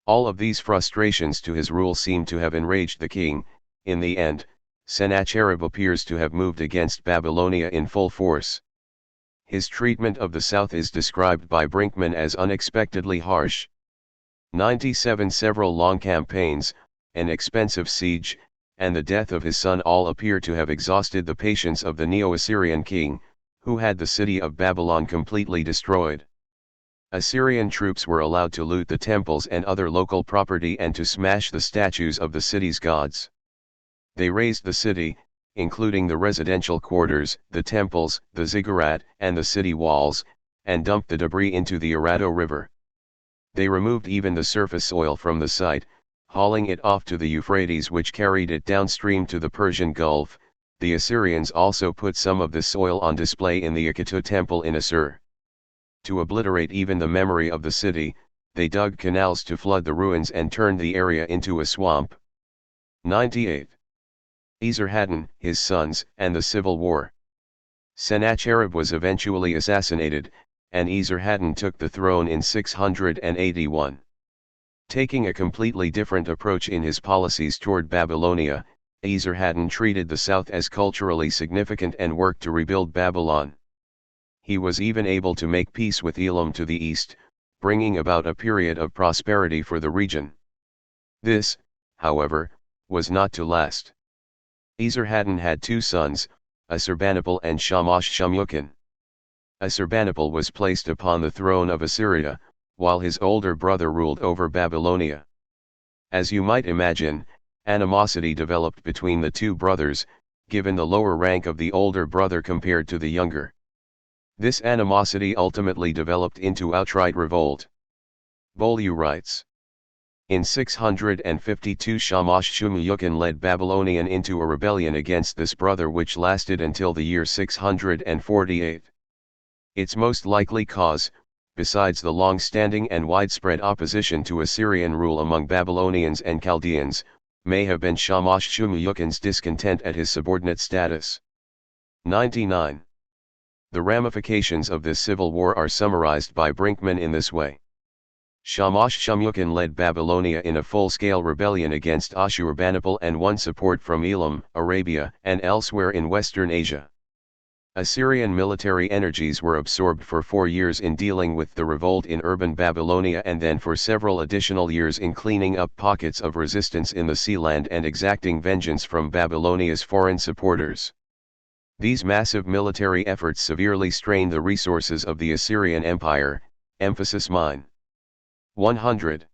All of these frustrations to his rule seem to have enraged the king. In the end, Sennacherib appears to have moved against Babylonia in full force. His treatment of the south is described by Brinkman as unexpectedly harsh. 97 Several long campaigns, an expensive siege, and the death of his son all appear to have exhausted the patience of the Neo-Assyrian king, who had the city of Babylon completely destroyed. Assyrian troops were allowed to loot the temples and other local property and to smash the statues of the city's gods. They razed the city, including the residential quarters, the temples, the ziggurat, and the city walls, and dumped the debris into the Arado River. They removed even the surface soil from the site, hauling it off to the Euphrates, which carried it downstream to the Persian Gulf. The Assyrians also put some of this soil on display in the Akitu temple in Assur. To obliterate even the memory of the city, they dug canals to flood the ruins and turned the area into a swamp. 98. Esarhaddon, his sons, and the Civil War. Sennacherib was eventually assassinated, and Esarhaddon took the throne in 681. Taking a completely different approach in his policies toward Babylonia, Esarhaddon treated the south as culturally significant and worked to rebuild Babylon. He was even able to make peace with Elam to the east, bringing about a period of prosperity for the region. This, however, was not to last. Esarhaddon had two sons, Assurbanipal and Shamash-Shumukin. Assurbanipal was placed upon the throne of Assyria, while his older brother ruled over Babylonia. As you might imagine, animosity developed between the two brothers, given the lower rank of the older brother compared to the younger. This animosity ultimately developed into outright revolt. Bolu writes, in 652 Shamash-Shumukin led Babylonian into a rebellion against this brother which lasted until the year 648. Its most likely cause, besides the long-standing and widespread opposition to Assyrian rule among Babylonians and Chaldeans, may have been Shamash-Shumukin's discontent at his subordinate status. 99. The ramifications of this civil war are summarized by Brinkman in this way. Shamash-Shumukin led Babylonia in a full-scale rebellion against Ashurbanipal and won support from Elam, Arabia, and elsewhere in Western Asia. Assyrian military energies were absorbed for 4 years in dealing with the revolt in urban Babylonia and then for several additional years in cleaning up pockets of resistance in the sealand and exacting vengeance from Babylonia's foreign supporters. These massive military efforts severely strained the resources of the Assyrian Empire, emphasis mine. 100.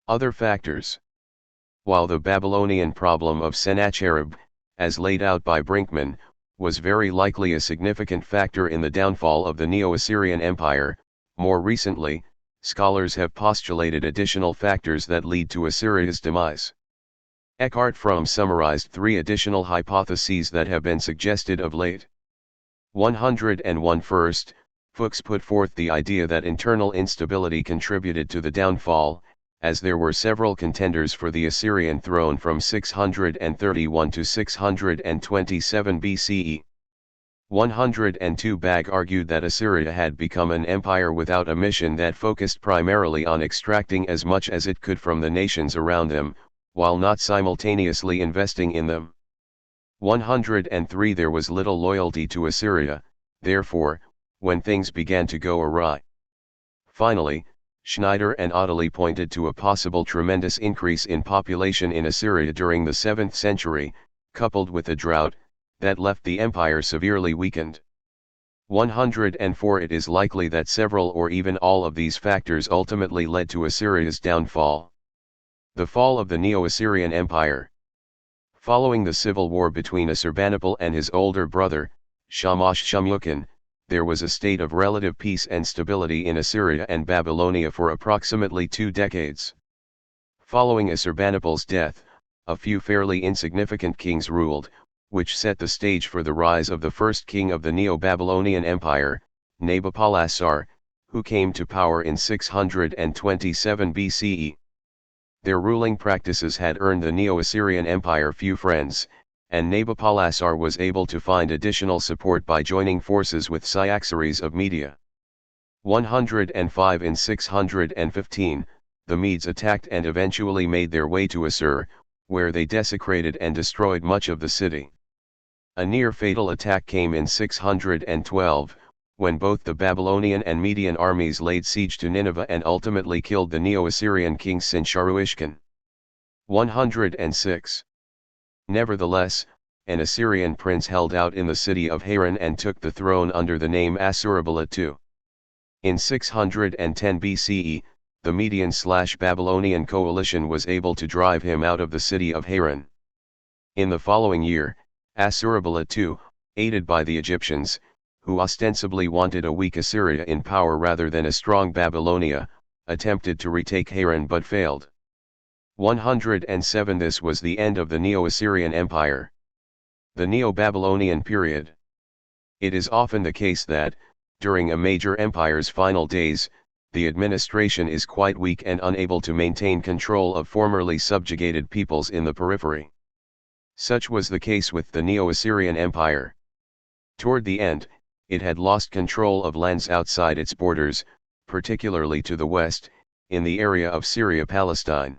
Other factors. While the Babylonian problem of Sennacherib, as laid out by Brinkman, was very likely a significant factor in the downfall of the Neo-Assyrian Empire, more recently, scholars have postulated additional factors that lead to Assyria's demise. Eckhart Fromm summarized 3 additional hypotheses that have been suggested of late. 101 First, Fuchs put forth the idea that internal instability contributed to the downfall, as there were several contenders for the Assyrian throne from 631 to 627 BCE. 102 Bag argued that Assyria had become an empire without a mission that focused primarily on extracting as much as it could from the nations around them, while not simultaneously investing in them. 103 There was little loyalty to Assyria, therefore, when things began to go awry. Finally, Schneider and Ottilie pointed to a possible tremendous increase in population in Assyria during the 7th century, coupled with a drought that left the empire severely weakened. 104 It is likely that several or even all of these factors ultimately led to Assyria's downfall. The fall of the Neo-Assyrian Empire. Following the civil war between Assurbanipal and his older brother, Shamash-Shumukin, there was a state of relative peace and stability in Assyria and Babylonia for approximately 2 decades. Following Assurbanipal's death, a few fairly insignificant kings ruled, which set the stage for the rise of the first king of the Neo-Babylonian Empire, Nabopolassar, who came to power in 627 BCE. Their ruling practices had earned the Neo-Assyrian Empire few friends, and Nabopolassar was able to find additional support by joining forces with Cyaxares of Media. 105 In 615, the Medes attacked and eventually made their way to Assur, where they desecrated and destroyed much of the city. A near-fatal attack came in 612, when both the Babylonian and Median armies laid siege to Nineveh and ultimately killed the Neo-Assyrian king Sin-Sharu-ishkun. 106. Nevertheless, an Assyrian prince held out in the city of Haran and took the throne under the name Assurbanipal II. In 610 BCE, the Median-Babylonian coalition was able to drive him out of the city of Haran. In the following year, Assurbanipal II, aided by the Egyptians, who ostensibly wanted a weak Assyria in power rather than a strong Babylonia, attempted to retake Haran but failed. 107 This was the end of the Neo-Assyrian Empire. The Neo-Babylonian period. It is often the case that, during a major empire's final days, the administration is quite weak and unable to maintain control of formerly subjugated peoples in the periphery. Such was the case with the Neo-Assyrian Empire. Toward the end, it had lost control of lands outside its borders, particularly to the west, in the area of Syria-Palestine.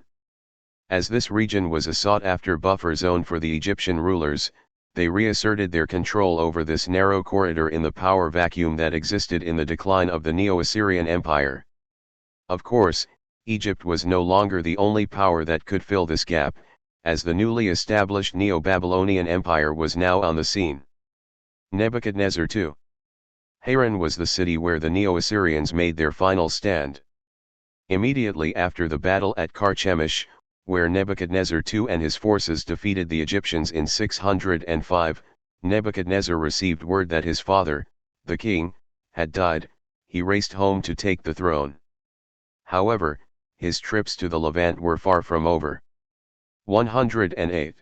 As this region was a sought-after buffer zone for the Egyptian rulers, they reasserted their control over this narrow corridor in the power vacuum that existed in the decline of the Neo-Assyrian Empire. Of course, Egypt was no longer the only power that could fill this gap, as the newly established Neo-Babylonian Empire was now on the scene. Nebuchadnezzar II. Haran was the city where the Neo-Assyrians made their final stand. Immediately after the battle at Carchemish, where Nebuchadnezzar II and his forces defeated the Egyptians in 605, Nebuchadnezzar received word that his father, the king, had died. He raced home to take the throne. However, his trips to the Levant were far from over. 108.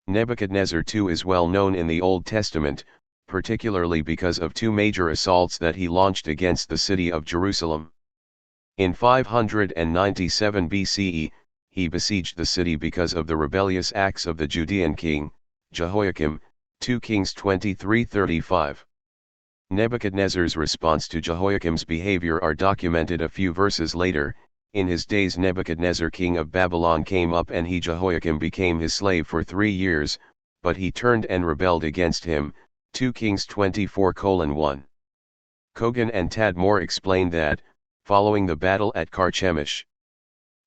Nebuchadnezzar II is well known in the Old Testament, particularly because of 2 major assaults that he launched against the city of Jerusalem. In 597 BCE, he besieged the city because of the rebellious acts of the Judean king, Jehoiakim, 2 Kings 23:35. Nebuchadnezzar's response to Jehoiakim's behavior are documented a few verses later. In his days Nebuchadnezzar king of Babylon came up and he Jehoiakim became his slave for 3 years, but he turned and rebelled against him, 2 Kings 24:1. Kogan and Tadmor explain that, following the battle at Carchemish,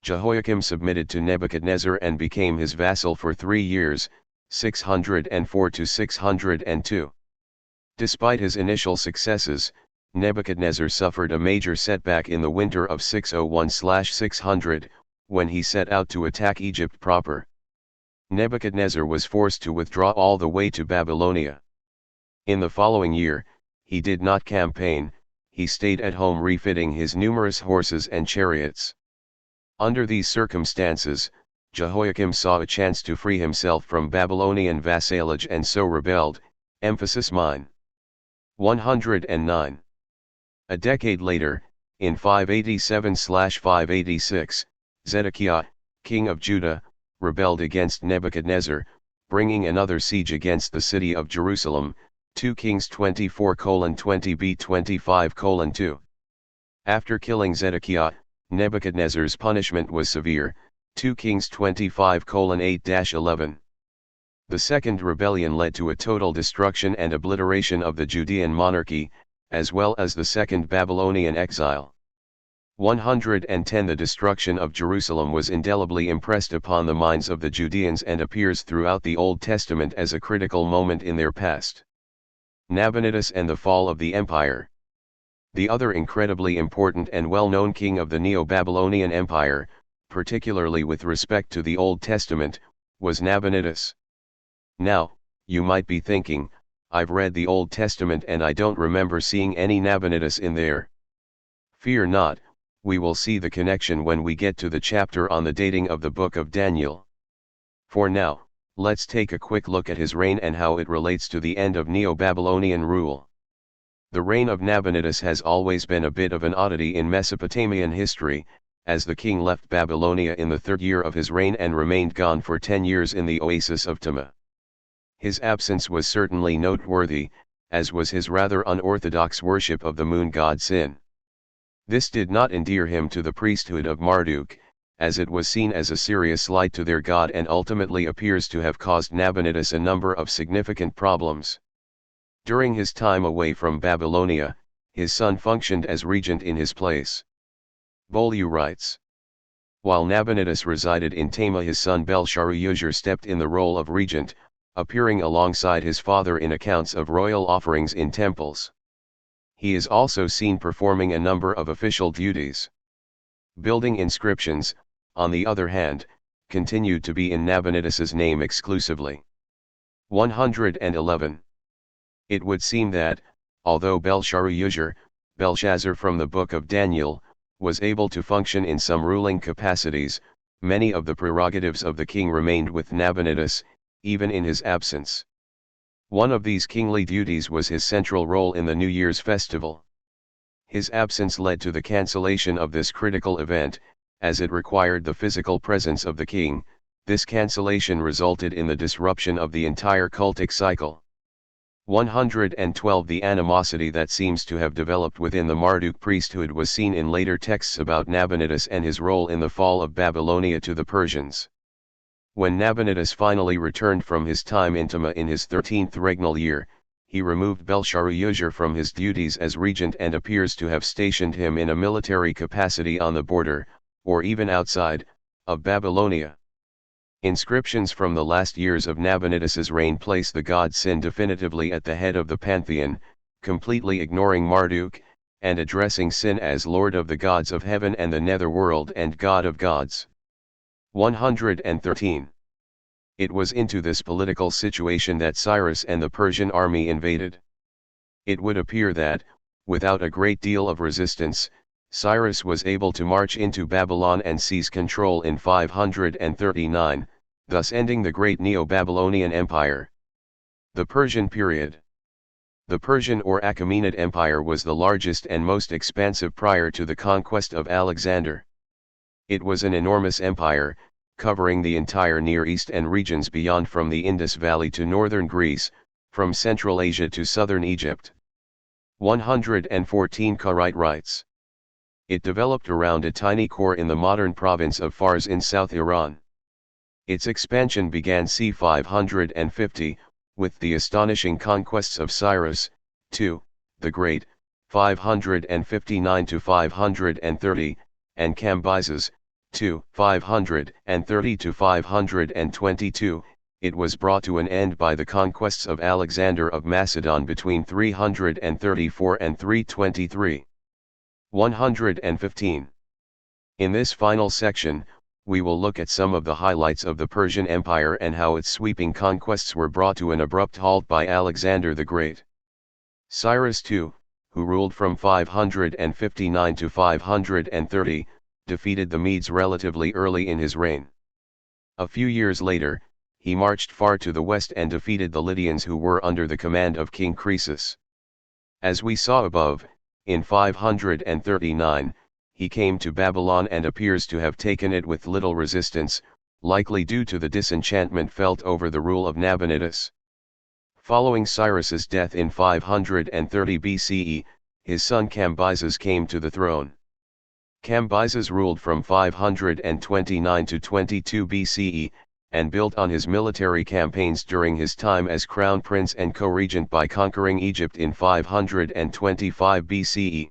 Jehoiakim submitted to Nebuchadnezzar and became his vassal for 3 years, 604 to 602. Despite his initial successes, Nebuchadnezzar suffered a major setback in the winter of 601-600, when he set out to attack Egypt proper. Nebuchadnezzar was forced to withdraw all the way to Babylonia. In the following year, he did not campaign, he stayed at home refitting his numerous horses and chariots. Under these circumstances, Jehoiakim saw a chance to free himself from Babylonian vassalage and so rebelled, emphasis mine. 109. A decade later, in 587/586, Zedekiah, king of Judah, rebelled against Nebuchadnezzar, bringing another siege against the city of Jerusalem, 2 Kings 24:20b-25:2. After killing Zedekiah, Nebuchadnezzar's punishment was severe, 2 Kings 25:8-11. The second rebellion led to a total destruction and obliteration of the Judean monarchy, as well as the second Babylonian exile. 110 The destruction of Jerusalem was indelibly impressed upon the minds of the Judeans and appears throughout the Old Testament as a critical moment in their past. Nabonidus and the fall of the empire. The other incredibly important and well-known king of the Neo-Babylonian Empire, particularly with respect to the Old Testament, was Nabonidus. Now, you might be thinking, I've read the Old Testament and I don't remember seeing any Nabonidus in there. Fear not, we will see the connection when we get to the chapter on the dating of the book of Daniel. For now, let's take a quick look at his reign and how it relates to the end of Neo-Babylonian rule. The reign of Nabonidus has always been a bit of an oddity in Mesopotamian history, as the king left Babylonia in the 3rd year of his reign and remained gone for 10 years in the oasis of Tama. His absence was certainly noteworthy, as was his rather unorthodox worship of the moon god Sin. This did not endear him to the priesthood of Marduk, as it was seen as a serious slight to their god and ultimately appears to have caused Nabonidus a number of significant problems. During his time away from Babylonia, his son functioned as regent in his place. Bowen writes, while Nabonidus resided in Tama, his son Belshazzar stepped in the role of regent, appearing alongside his father in accounts of royal offerings in temples. He is also seen performing a number of official duties. Building inscriptions, on the other hand, continued to be in Nabonidus's name exclusively. 111. It would seem that, although Belshazzar from the Book of Daniel, was able to function in some ruling capacities, many of the prerogatives of the king remained with Nabonidus, even in his absence. One of these kingly duties was his central role in the New Year's festival. His absence led to the cancellation of this critical event, as it required the physical presence of the king. This cancellation resulted in the disruption of the entire cultic cycle. 112 The animosity that seems to have developed within the Marduk priesthood was seen in later texts about Nabonidus and his role in the fall of Babylonia to the Persians. When Nabonidus finally returned from his time in Tama in his 13th regnal year, he removed Belshazzar from his duties as regent and appears to have stationed him in a military capacity on the border, or even outside, of Babylonia. Inscriptions from the last years of Nabonidus's reign place the god Sin definitively at the head of the pantheon, completely ignoring Marduk, and addressing Sin as Lord of the gods of heaven and the netherworld and God of gods. 113. It was into this political situation that Cyrus and the Persian army invaded. It would appear that, without a great deal of resistance, Cyrus was able to march into Babylon and seize control in 539, thus ending the great Neo-Babylonian Empire. The Persian period. The Persian or Achaemenid Empire was the largest and most expansive prior to the conquest of Alexander. It was an enormous empire, covering the entire Near East and regions beyond from the Indus Valley to northern Greece, from Central Asia to southern Egypt. 114 Carite writes. It developed around a tiny core in the modern province of Fars in South Iran. Its expansion began c. 550, with the astonishing conquests of Cyrus, II, the Great, 559-530, and Cambyses, II, 530-522. It was brought to an end by the conquests of Alexander of Macedon between 334 and 323. 115. In this final section, we will look at some of the highlights of the Persian Empire and how its sweeping conquests were brought to an abrupt halt by Alexander the Great. Cyrus II, who ruled from 559 to 530, defeated the Medes relatively early in his reign. A few years later, he marched far to the west and defeated the Lydians who were under the command of King Croesus. As we saw above, In 539, he came to Babylon and appears to have taken it with little resistance, likely due to the disenchantment felt over the rule of Nabonidus. Following Cyrus's death in 530 BCE, his son Cambyses came to the throne. Cambyses ruled from 529 to 22 BCE, and built on his military campaigns during his time as crown prince and co-regent by conquering Egypt in 525 BCE.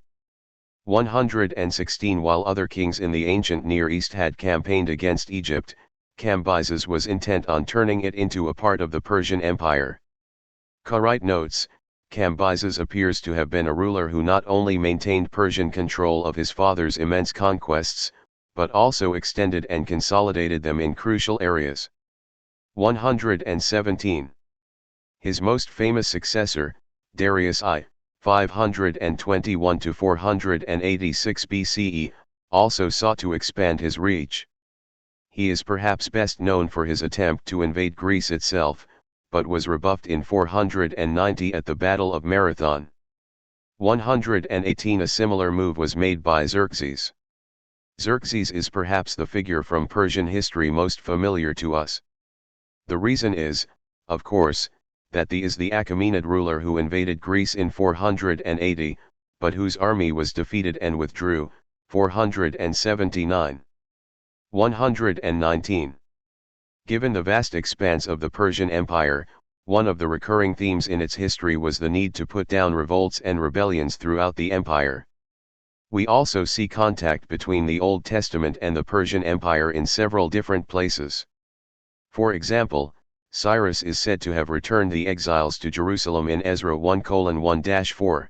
116 While other kings in the ancient Near East had campaigned against Egypt, Cambyses was intent on turning it into a part of the Persian Empire. Carite notes, Cambyses appears to have been a ruler who not only maintained Persian control of his father's immense conquests, but also extended and consolidated them in crucial areas. 117. His most famous successor, Darius I, 521 to 486 BCE, also sought to expand his reach. He is perhaps best known for his attempt to invade Greece itself, but was rebuffed in 490 at the Battle of Marathon. 118 A similar move was made by Xerxes. Xerxes is perhaps the figure from Persian history most familiar to us. The reason is, of course, that he is the Achaemenid ruler who invaded Greece in 480, but whose army was defeated and withdrew, 479. 119. Given the vast expanse of the Persian Empire, one of the recurring themes in its history was the need to put down revolts and rebellions throughout the empire. We also see contact between the Old Testament and the Persian Empire in several different places. For example, Cyrus is said to have returned the exiles to Jerusalem in Ezra 1:1-4.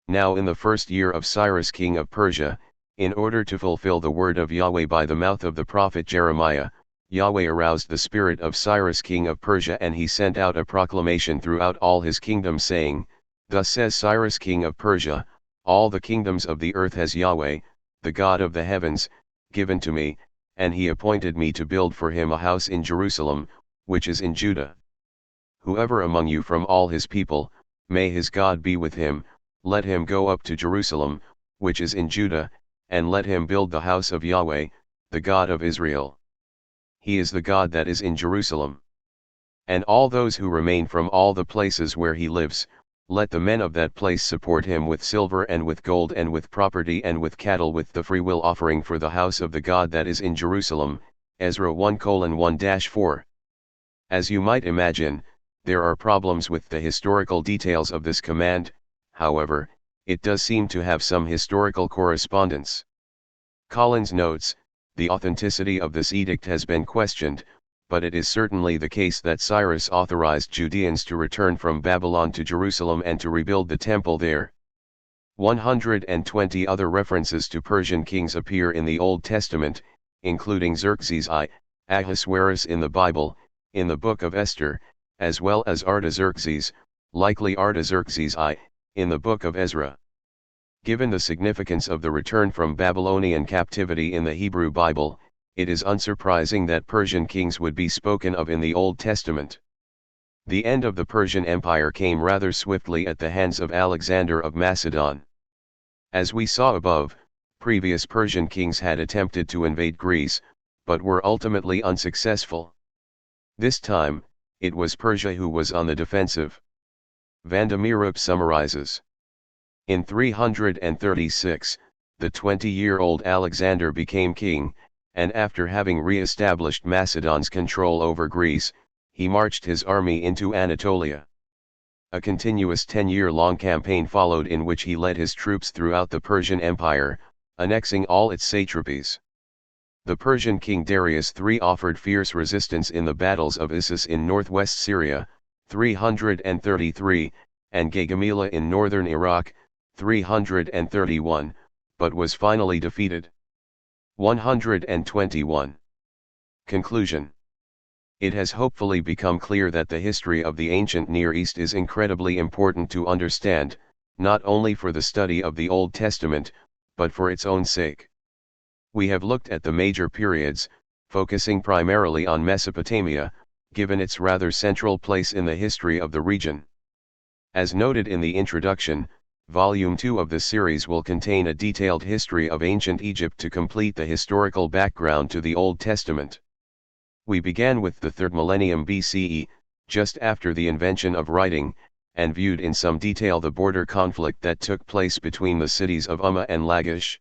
Now in the first year of Cyrus king of Persia, in order to fulfill the word of Yahweh by the mouth of the prophet Jeremiah, Yahweh aroused the spirit of Cyrus king of Persia, and he sent out a proclamation throughout all his kingdom saying, Thus says Cyrus king of Persia, all the kingdoms of the earth has Yahweh, the God of the heavens, given to me, and he appointed me to build for him a house in Jerusalem, which is in Judah. Whoever among you from all his people, may his God be with him, let him go up to Jerusalem, which is in Judah, and let him build the house of Yahweh, the God of Israel. He is the God that is in Jerusalem. And all those who remain from all the places where he lives, let the men of that place support him with silver and with gold and with property and with cattle, with the freewill offering for the house of the God that is in Jerusalem. Ezra 1:1-4. As you might imagine, there are problems with the historical details of this command, however, it does seem to have some historical correspondence. Collins notes, the authenticity of this edict has been questioned, but it is certainly the case that Cyrus authorized Judeans to return from Babylon to Jerusalem and to rebuild the temple there. 120 other references to Persian kings appear in the Old Testament, including Xerxes I, Ahasuerus in the Bible, in the Book of Esther, as well as Artaxerxes, likely Artaxerxes I, in the Book of Ezra. Given the significance of the return from Babylonian captivity in the Hebrew Bible, it is unsurprising that Persian kings would be spoken of in the Old Testament. The end of the Persian Empire came rather swiftly at the hands of Alexander of Macedon. As we saw above, previous Persian kings had attempted to invade Greece, but were ultimately unsuccessful. This time, it was Persia who was on the defensive. Vandemirup summarizes. In 336, the 20-year-old Alexander became king, and after having re-established Macedon's control over Greece, he marched his army into Anatolia. A continuous 10-year-long campaign followed in which he led his troops throughout the Persian Empire, annexing all its satrapies. The Persian king Darius III offered fierce resistance in the battles of Issus in northwest Syria, 333, and Gaugamela in northern Iraq, 331, but was finally defeated. 121. Conclusion. It has hopefully become clear that the history of the ancient Near East is incredibly important to understand, not only for the study of the Old Testament, but for its own sake. We have looked at the major periods, focusing primarily on Mesopotamia, given its rather central place in the history of the region. As noted in the introduction, Volume 2 of this series will contain a detailed history of ancient Egypt to complete the historical background to the Old Testament. We began with the 3rd millennium BCE, just after the invention of writing, and viewed in some detail the border conflict that took place between the cities of Umma and Lagash.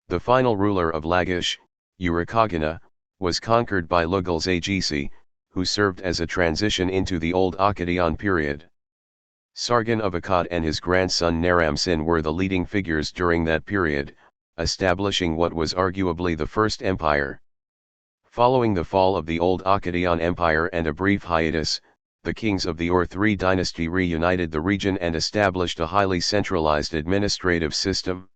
The final ruler of Lagash, Urukagina, was conquered by Lugal-Zaggisi, who served as a transition into the Old Akkadian period. Sargon of Akkad and his grandson Naram-Sin were the leading figures during that period, establishing what was arguably the first empire. Following the fall of the Old Akkadian Empire and a brief hiatus, the kings of the Ur-3 dynasty reunited the region and established a highly centralized administrative system.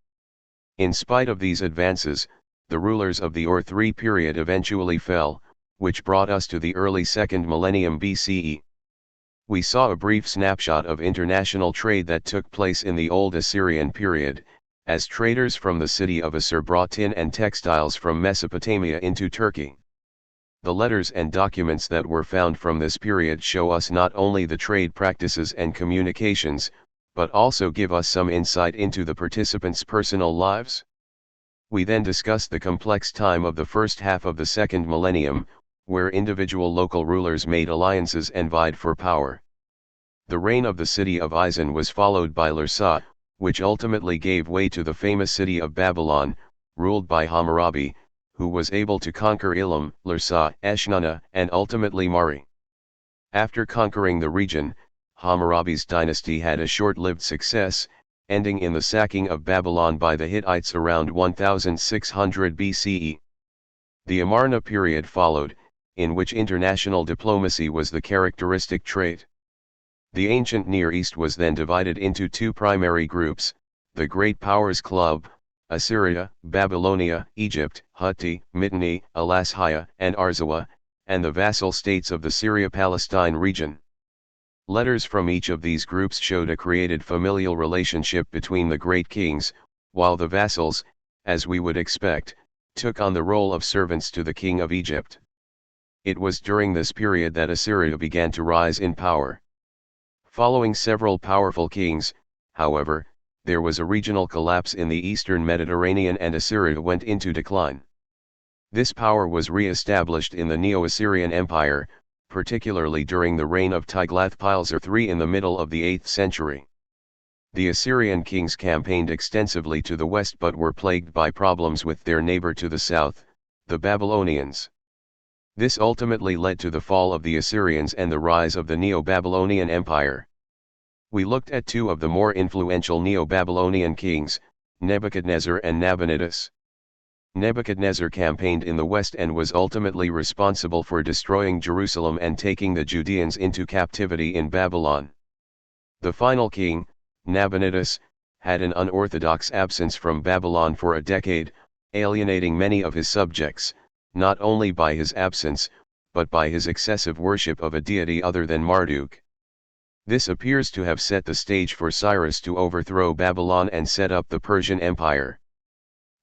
In spite of these advances, the rulers of the Ur-3 period eventually fell, which brought us to the early 2nd millennium BCE. We saw a brief snapshot of international trade that took place in the Old Assyrian period, as traders from the city of Assur brought tin and textiles from Mesopotamia into Turkey. The letters and documents that were found from this period show us not only the trade practices and communications, but also give us some insight into the participants' personal lives. We then discussed the complex time of the first half of the 2nd millennium, where individual local rulers made alliances and vied for power. The reign of the city of Isin was followed by Larsa, which ultimately gave way to the famous city of Babylon, ruled by Hammurabi, who was able to conquer Elam, Larsa, Eshnunna, and ultimately Mari. After conquering the region, Hammurabi's dynasty had a short-lived success, ending in the sacking of Babylon by the Hittites around 1600 BCE. The Amarna period followed, in which international diplomacy was the characteristic trait. The ancient Near East was then divided into two primary groups: the Great Powers Club, Assyria, Babylonia, Egypt, Hutti, Mitanni, Alashiya, and Arzawa, and the vassal states of the Syria-Palestine region. Letters from each of these groups showed a created familial relationship between the great kings, while the vassals, as we would expect, took on the role of servants to the king of Egypt. It was during this period that Assyria began to rise in power. Following several powerful kings, however, there was a regional collapse in the eastern Mediterranean and Assyria went into decline. This power was re-established in the Neo-Assyrian Empire, particularly during the reign of Tiglath-Pileser III in the middle of the 8th century. The Assyrian kings campaigned extensively to the west but were plagued by problems with their neighbor to the south, the Babylonians. This ultimately led to the fall of the Assyrians and the rise of the Neo-Babylonian Empire. We looked at two of the more influential Neo-Babylonian kings, Nebuchadnezzar and Nabonidus. Nebuchadnezzar campaigned in the west and was ultimately responsible for destroying Jerusalem and taking the Judeans into captivity in Babylon. The final king, Nabonidus, had an unorthodox absence from Babylon for a decade, alienating many of his subjects, not only by his absence, but by his excessive worship of a deity other than Marduk. This appears to have set the stage for Cyrus to overthrow Babylon and set up the Persian Empire.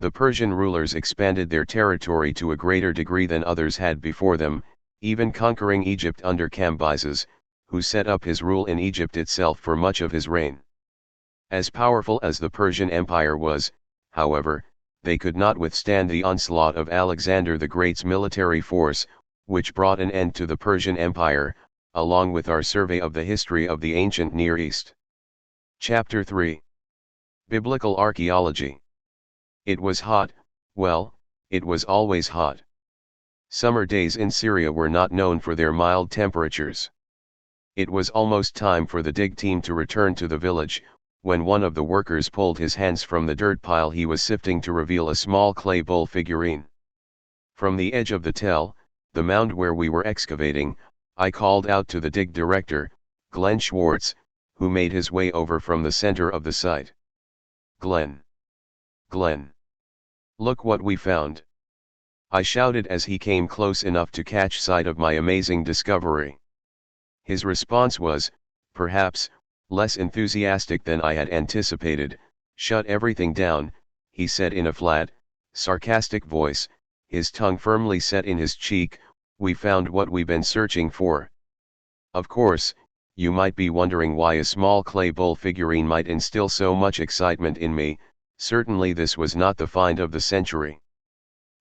The Persian rulers expanded their territory to a greater degree than others had before them, even conquering Egypt under Cambyses, who set up his rule in Egypt itself for much of his reign. As powerful as the Persian Empire was, however, they could not withstand the onslaught of Alexander the Great's military force, which brought an end to the Persian Empire, along with our survey of the history of the ancient Near East. Chapter 3. Biblical Archaeology. It was hot, well, it was always hot. Summer days in Syria were not known for their mild temperatures. It was almost time for the dig team to return to the village, when one of the workers pulled his hands from the dirt pile he was sifting to reveal a small clay bull figurine. From the edge of the tell, the mound where we were excavating, I called out to the dig director, Glenn Schwartz, who made his way over from the center of the site. Glenn. Look what we found. I shouted as he came close enough to catch sight of my amazing discovery. His response was, perhaps, less enthusiastic than I had anticipated. Shut everything down, he said in a flat, sarcastic voice, his tongue firmly set in his cheek. We found what we've been searching for. Of course, you might be wondering why a small clay bowl figurine might instill so much excitement in me. Certainly this was not the find of the century.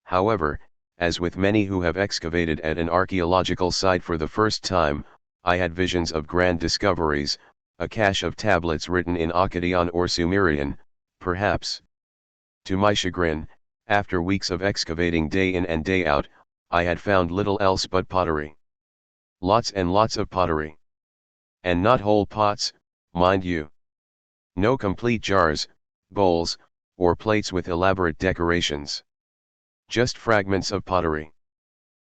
However, as with many who have excavated at an archaeological site for the first time, I had visions of grand discoveries, a cache of tablets written in Akkadian or Sumerian, perhaps. To my chagrin, after weeks of excavating day in and day out, I had found little else but pottery. Lots and lots of pottery. And not whole pots, mind you. No complete jars, bowls, or plates with elaborate decorations. Just fragments of pottery.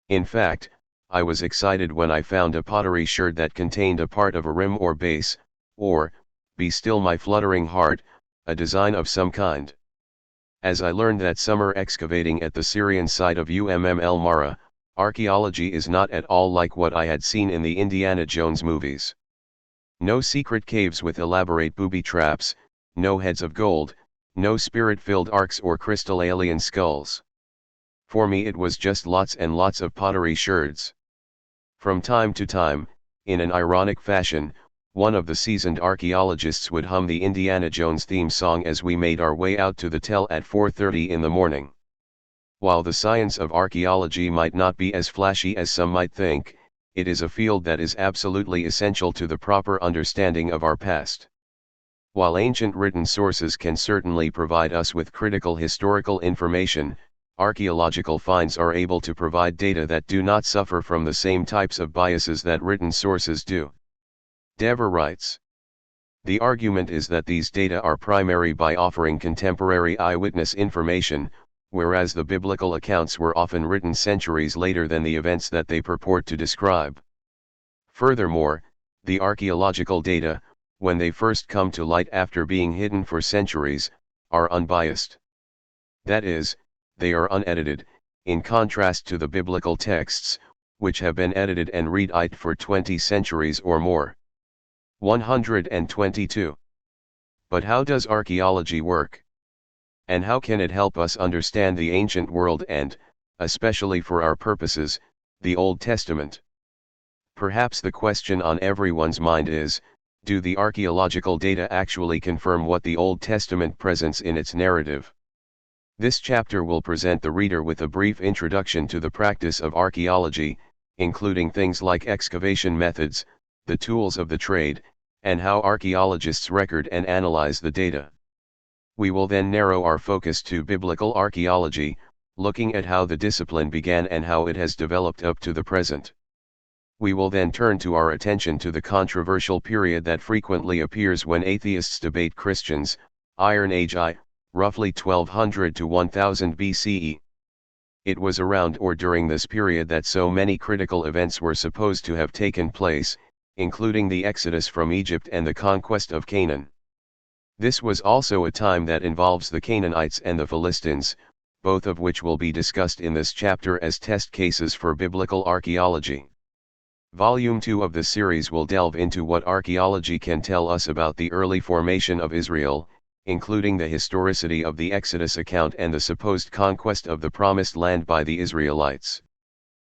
In fact, I was excited when I found a pottery sherd that contained a part of a rim or base, or, be still my fluttering heart, a design of some kind. As I learned that summer excavating at the Syrian site of El Mara, archaeology is not at all like what I had seen in the Indiana Jones movies. No secret caves with elaborate booby traps, no heads of gold, no spirit-filled arks or crystal alien skulls. For me it was just lots and lots of pottery sherds. From time to time, in an ironic fashion, one of the seasoned archaeologists would hum the Indiana Jones theme song as we made our way out to the tell at 4:30 in the morning. While the science of archaeology might not be as flashy as some might think, it is a field that is absolutely essential to the proper understanding of our past. While ancient written sources can certainly provide us with critical historical information, archaeological finds are able to provide data that do not suffer from the same types of biases that written sources do. Dever writes, "The argument is that these data are primary by offering contemporary eyewitness information, whereas the biblical accounts were often written centuries later than the events that they purport to describe. Furthermore, the archaeological data, when they first come to light after being hidden for centuries, are unbiased. That is, they are unedited, in contrast to the biblical texts, which have been edited and read-ite for 20 centuries or more." 122. But how does archaeology work? And how can it help us understand the ancient world and, especially for our purposes, the Old Testament? Perhaps the question on everyone's mind is, do the archaeological data actually confirm what the Old Testament presents in its narrative? This chapter will present the reader with a brief introduction to the practice of archaeology, including things like excavation methods, the tools of the trade, and how archaeologists record and analyze the data. We will then narrow our focus to biblical archaeology, looking at how the discipline began and how it has developed up to the present. We will then turn to our attention to the controversial period that frequently appears when atheists debate Christians, Iron Age I, roughly 1200 to 1000 BCE. It was around or during this period that so many critical events were supposed to have taken place, including the exodus from Egypt and the conquest of Canaan. This was also a time that involves the Canaanites and the Philistines, both of which will be discussed in this chapter as test cases for biblical archaeology. Volume 2 of the series will delve into what archaeology can tell us about the early formation of Israel, including the historicity of the Exodus account and the supposed conquest of the Promised Land by the Israelites.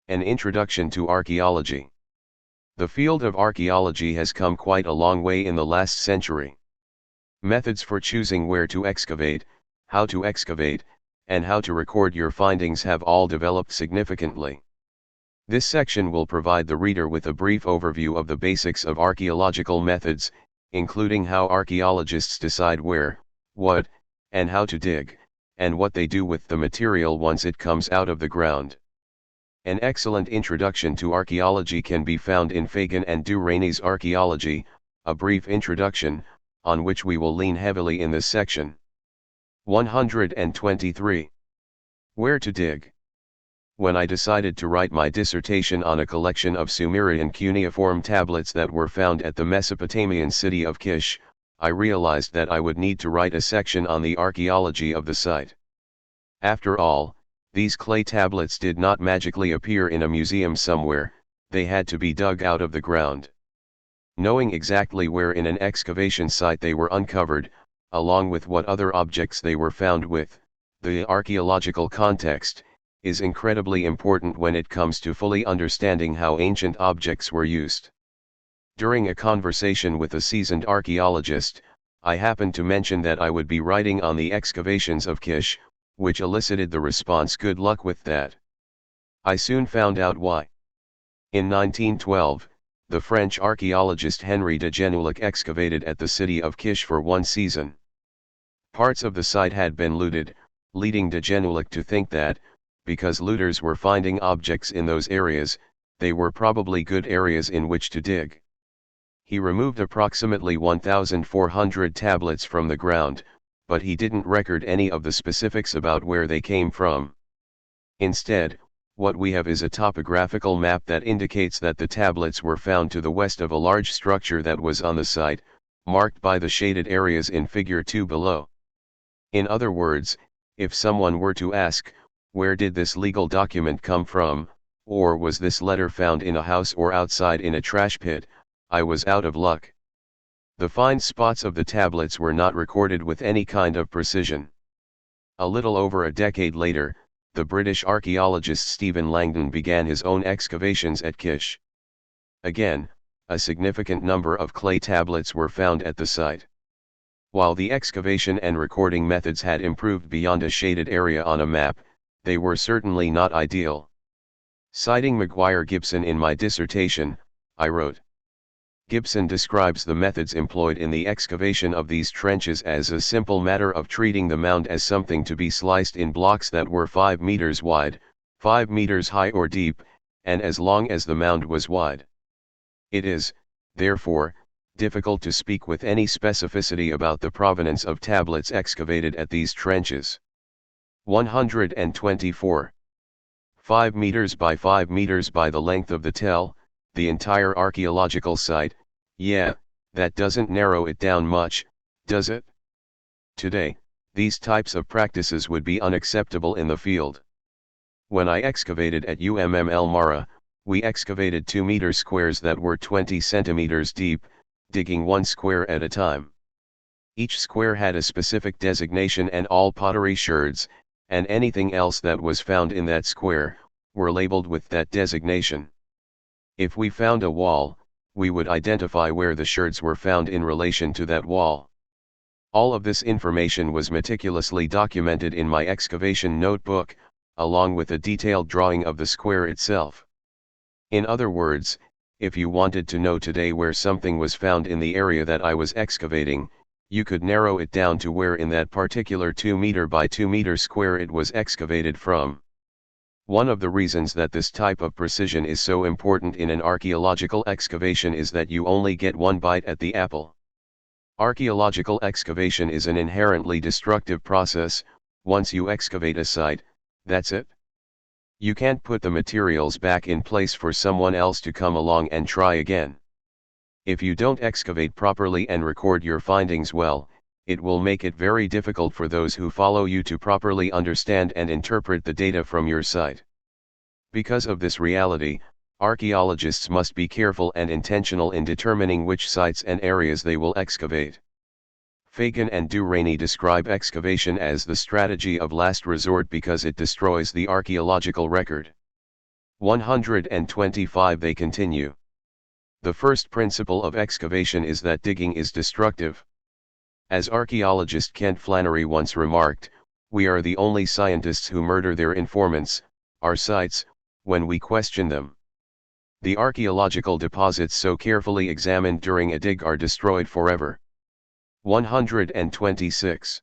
An introduction to archaeology. The field of archaeology has come quite a long way in the last century. Methods for choosing where to excavate, how to excavate, and how to record your findings have all developed significantly. This section will provide the reader with a brief overview of the basics of archaeological methods, including how archaeologists decide where, what, and how to dig, and what they do with the material once it comes out of the ground. An excellent introduction to archaeology can be found in Fagan and Du Rainey's Archaeology, a brief introduction, on which we will lean heavily in this section. 123. Where to dig? When I decided to write my dissertation on a collection of Sumerian cuneiform tablets that were found at the Mesopotamian city of Kish, I realized that I would need to write a section on the archaeology of the site. After all, these clay tablets did not magically appear in a museum somewhere, they had to be dug out of the ground. Knowing exactly where in an excavation site they were uncovered, along with what other objects they were found with, the archaeological context, is incredibly important when it comes to fully understanding how ancient objects were used. During a conversation with a seasoned archaeologist, I happened to mention that I would be writing on the excavations of Kish, which elicited the response, "Good luck with that." I soon found out why. In 1912, the French archaeologist Henri de Genouillet excavated at the city of Kish for one season. Parts of the site had been looted, leading de Genouillet to think that, because looters were finding objects in those areas, they were probably good areas in which to dig. He removed approximately 1,400 tablets from the ground, but he didn't record any of the specifics about where they came from. Instead, what we have is a topographical map that indicates that the tablets were found to the west of a large structure that was on the site, marked by the shaded areas in Figure 2 below. In other words, if someone were to ask, where did this legal document come from, or was this letter found in a house or outside in a trash pit, I was out of luck. The find spots of the tablets were not recorded with any kind of precision. A little over a decade later, the British archaeologist Stephen Langdon began his own excavations at Kish. Again, a significant number of clay tablets were found at the site. While the excavation and recording methods had improved beyond a shaded area on a map, they were certainly not ideal. Citing Maguire Gibson in my dissertation, I wrote, Gibson describes the methods employed in the excavation of these trenches as a simple matter of treating the mound as something to be sliced in blocks that were 5 meters wide, 5 meters high or deep, and as long as the mound was wide. It is, therefore, difficult to speak with any specificity about the provenance of tablets excavated at these trenches. 124. 5 meters by 5 meters by the length of the tell, the entire archaeological site. Yeah, that doesn't narrow it down much, does it? Today, these types of practices would be unacceptable in the field. When I excavated at UMM Mara, we excavated 2 meter squares that were 20 centimeters deep, digging 1 square at a time. Each square had a specific designation, and all pottery sherds, and anything else that was found in that square, were labeled with that designation. If we found a wall, we would identify where the sherds were found in relation to that wall. All of this information was meticulously documented in my excavation notebook, along with a detailed drawing of the square itself. In other words, if you wanted to know today where something was found in the area that I was excavating, you could narrow it down to where in that particular 2 meter by 2 meter square it was excavated from. One of the reasons that this type of precision is so important in an archaeological excavation is that you only get one bite at the apple. Archaeological excavation is an inherently destructive process. Once you excavate a site, that's it. You can't put the materials back in place for someone else to come along and try again. If you don't excavate properly and record your findings well, it will make it very difficult for those who follow you to properly understand and interpret the data from your site. Because of this reality, archaeologists must be careful and intentional in determining which sites and areas they will excavate. Fagan and Durrani describe excavation as the strategy of last resort because it destroys the archaeological record. 125. They continue. The first principle of excavation is that digging is destructive. As archaeologist Kent Flannery once remarked, we are the only scientists who murder their informants, our sites, when we question them. The archaeological deposits so carefully examined during a dig are destroyed forever. 126.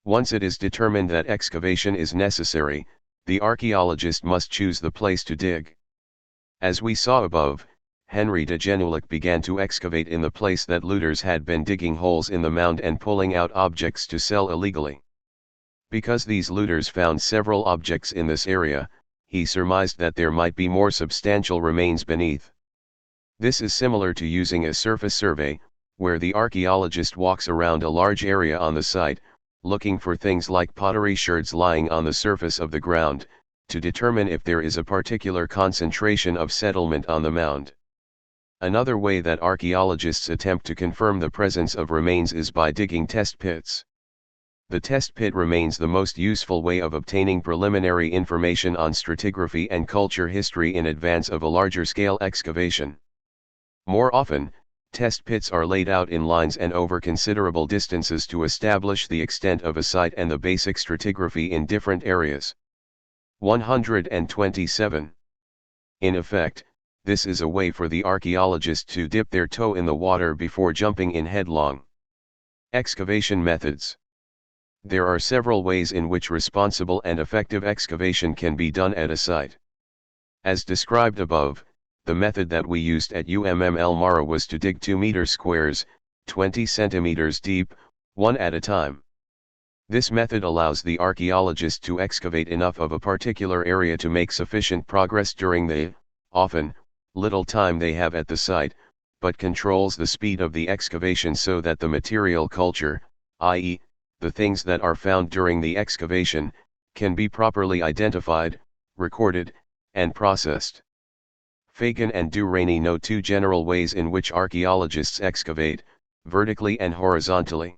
Once it is determined that excavation is necessary, the archaeologist must choose the place to dig. As we saw above, Henri de Genouillet began to excavate in the place that looters had been digging holes in the mound and pulling out objects to sell illegally. Because these looters found several objects in this area, he surmised that there might be more substantial remains beneath. This is similar to using a surface survey, where the archaeologist walks around a large area on the site, looking for things like pottery sherds lying on the surface of the ground, to determine if there is a particular concentration of settlement on the mound. Another way that archaeologists attempt to confirm the presence of remains is by digging test pits. The test pit remains the most useful way of obtaining preliminary information on stratigraphy and culture history in advance of a larger scale excavation. More often, test pits are laid out in lines and over considerable distances to establish the extent of a site and the basic stratigraphy in different areas. 127. In effect, this is a way for the archaeologist to dip their toe in the water before jumping in headlong. Excavation methods. There are several ways in which responsible and effective excavation can be done at a site. As described above, the method that we used at UMM Mara was to dig 2 meter squares, 20 centimeters deep, one at a time. This method allows the archaeologist to excavate enough of a particular area to make sufficient progress during the, often, little time they have at the site, but controls the speed of the excavation so that the material culture, i.e., the things that are found during the excavation, can be properly identified, recorded, and processed. Fagan and Durrani know two general ways in which archaeologists excavate, vertically and horizontally.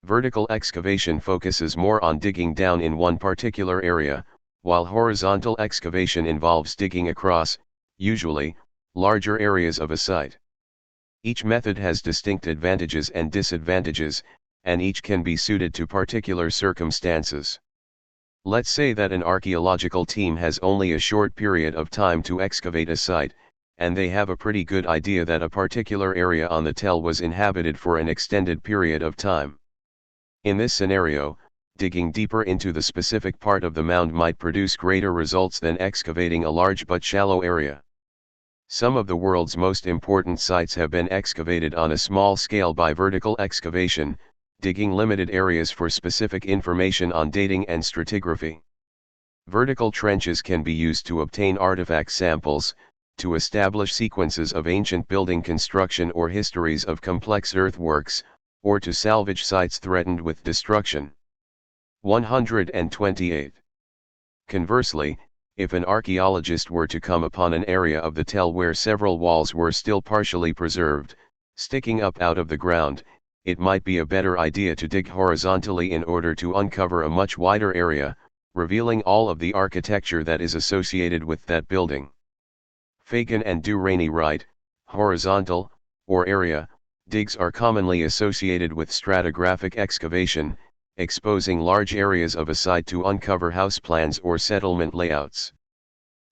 Vertical excavation focuses more on digging down in one particular area, while horizontal excavation involves digging across, usually, larger areas of a site. Each method has distinct advantages and disadvantages, and each can be suited to particular circumstances. Let's say that an archaeological team has only a short period of time to excavate a site, and they have a pretty good idea that a particular area on the tell was inhabited for an extended period of time. In this scenario, digging deeper into the specific part of the mound might produce greater results than excavating a large but shallow area. Some of the world's most important sites have been excavated on a small scale by vertical excavation, digging limited areas for specific information on dating and stratigraphy. Vertical trenches can be used to obtain artifact samples, to establish sequences of ancient building construction or histories of complex earthworks, or to salvage sites threatened with destruction. 128. Conversely, if an archaeologist were to come upon an area of the tell where several walls were still partially preserved, sticking up out of the ground, it might be a better idea to dig horizontally in order to uncover a much wider area, revealing all of the architecture that is associated with that building. Fagan and Durrani write, horizontal, or area, digs are commonly associated with stratigraphic excavation, exposing large areas of a site to uncover house plans or settlement layouts.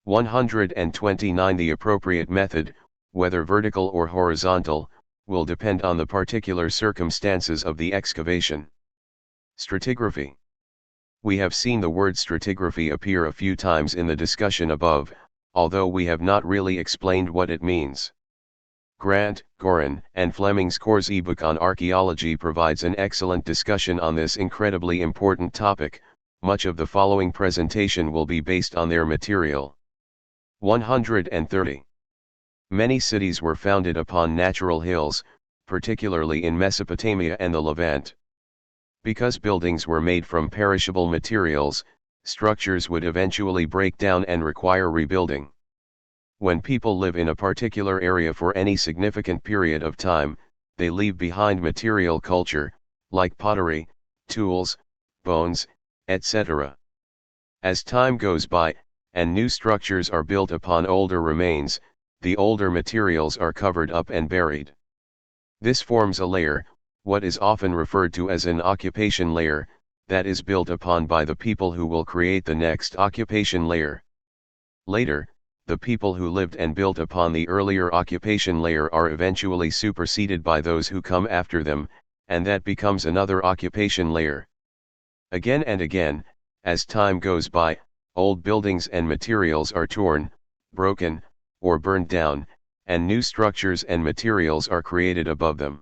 129. The appropriate method, whether vertical or horizontal, will depend on the particular circumstances of the excavation. Stratigraphy. We have seen the word stratigraphy appear a few times in the discussion above, although we have not really explained what it means. Grant, Gorin, and Fleming's Core's ebook on archaeology provides an excellent discussion on this incredibly important topic. Much of the following presentation will be based on their material. 130. Many cities were founded upon natural hills, particularly in Mesopotamia and the Levant. Because buildings were made from perishable materials, structures would eventually break down and require rebuilding. When people live in a particular area for any significant period of time, they leave behind material culture, like pottery, tools, bones, etc. As time goes by, and new structures are built upon older remains, the older materials are covered up and buried. This forms a layer, what is often referred to as an occupation layer, that is built upon by the people who will create the next occupation layer. Later, the people who lived and built upon the earlier occupation layer are eventually superseded by those who come after them, and that becomes another occupation layer. Again and again, as time goes by, old buildings and materials are torn, broken, or burned down, and new structures and materials are created above them.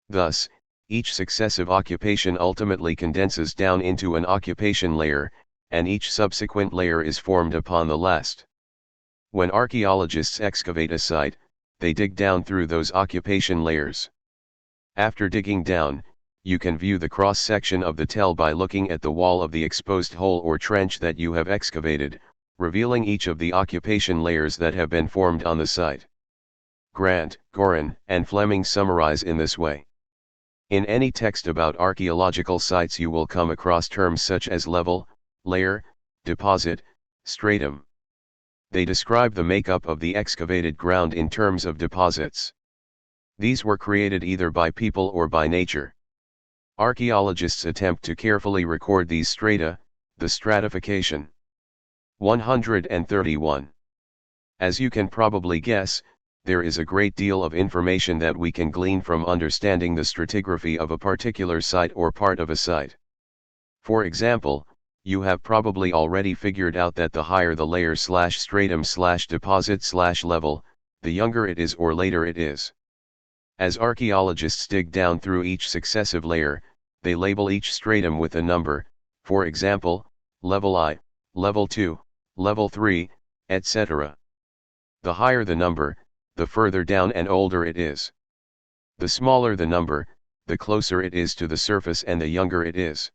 Thus, each successive occupation ultimately condenses down into an occupation layer, and each subsequent layer is formed upon the last. When archaeologists excavate a site, they dig down through those occupation layers. After digging down, you can view the cross-section of the tell by looking at the wall of the exposed hole or trench that you have excavated, revealing each of the occupation layers that have been formed on the site. Grant, Gorin, and Fleming summarize in this way. In any text about archaeological sites you will come across terms such as level, layer, deposit, stratum. They describe the makeup of the excavated ground in terms of deposits. These were created either by people or by nature. Archaeologists attempt to carefully record these strata, the stratification. 131. As you can probably guess, there is a great deal of information that we can glean from understanding the stratigraphy of a particular site or part of a site. For example, you have probably already figured out that the higher the layer slash stratum slash deposit slash level, the younger it is or later it is. As archaeologists dig down through each successive layer, they label each stratum with a number, for example, level I, level 2, level 3, etc. The higher the number, the further down and older it is. The smaller the number, the closer it is to the surface and the younger it is.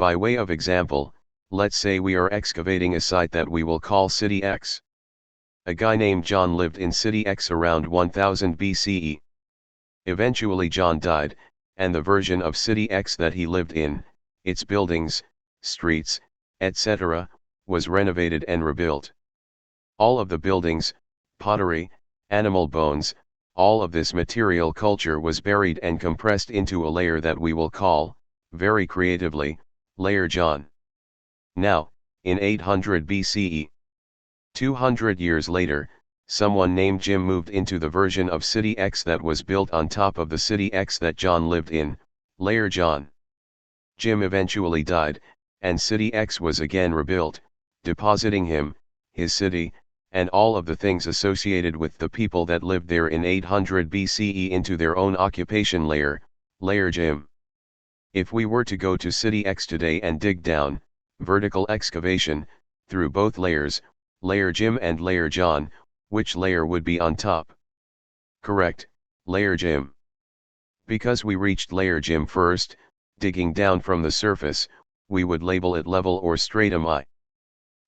By way of example, let's say we are excavating a site that we will call City X. A guy named John lived in City X around 1000 BCE. Eventually John died, and the version of City X that he lived in, its buildings, streets, etc., was renovated and rebuilt. All of the buildings, pottery, animal bones, all of this material culture was buried and compressed into a layer that we will call, very creatively, Layer John. Now, in 800 BCE, 200 years later, someone named Jim moved into the version of City X that was built on top of the City X that John lived in, Layer John. Jim eventually died, and City X was again rebuilt, depositing him, his city, and all of the things associated with the people that lived there in 800 BCE into their own occupation layer, Layer Jim. If we were to go to City X today and dig down, vertical excavation, through both layers, Layer Jim and Layer John, which layer would be on top? Correct, Layer Jim. Because we reached Layer Jim first, digging down from the surface, we would label it level or stratum I.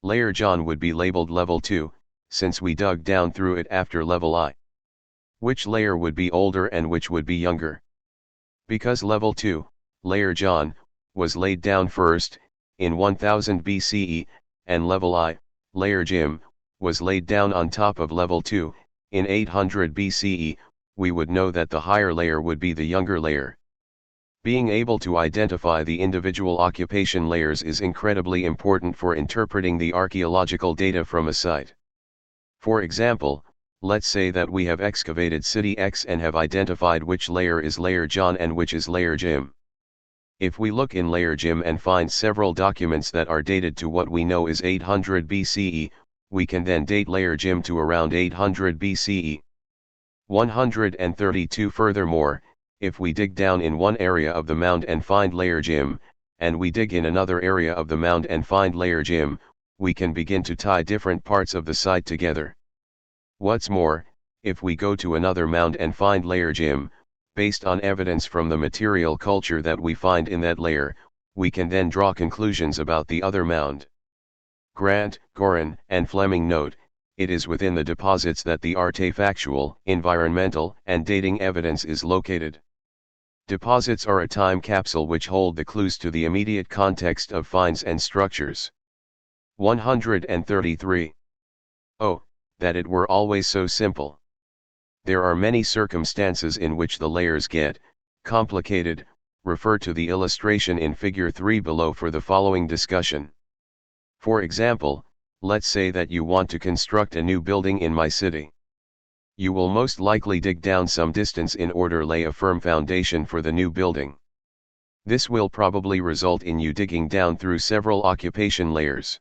Layer John would be labeled level 2, since we dug down through it after level I. Which layer would be older and which would be younger? Because level 2, Layer John, was laid down first, in 1000 BCE, and level I, Layer Jim, was laid down on top of level 2, in 800 BCE, we would know that the higher layer would be the younger layer. Being able to identify the individual occupation layers is incredibly important for interpreting the archaeological data from a site. For example, let's say that we have excavated City X and have identified which layer is Layer John and which is Layer Jim. If we look in Layer Jim and find several documents that are dated to what we know is 800 BCE, we can then date Layer Jim to around 800 BCE. 132. Furthermore, if we dig down in one area of the mound and find Layer Jim, and we dig in another area of the mound and find Layer Jim, we can begin to tie different parts of the site together. What's more, if we go to another mound and find Layer Jim, based on evidence from the material culture that we find in that layer, we can then draw conclusions about the other mound. Grant, Gorin, and Fleming note, it is within the deposits that the artefactual, environmental, and dating evidence is located. Deposits are a time capsule which hold the clues to the immediate context of finds and structures. 133. Oh, that it were always so simple. There are many circumstances in which the layers get complicated. Refer to the illustration in Figure 3 below for the following discussion. For example, let's say that you want to construct a new building in my city. You will most likely dig down some distance in order to lay a firm foundation for the new building. This will probably result in you digging down through several occupation layers.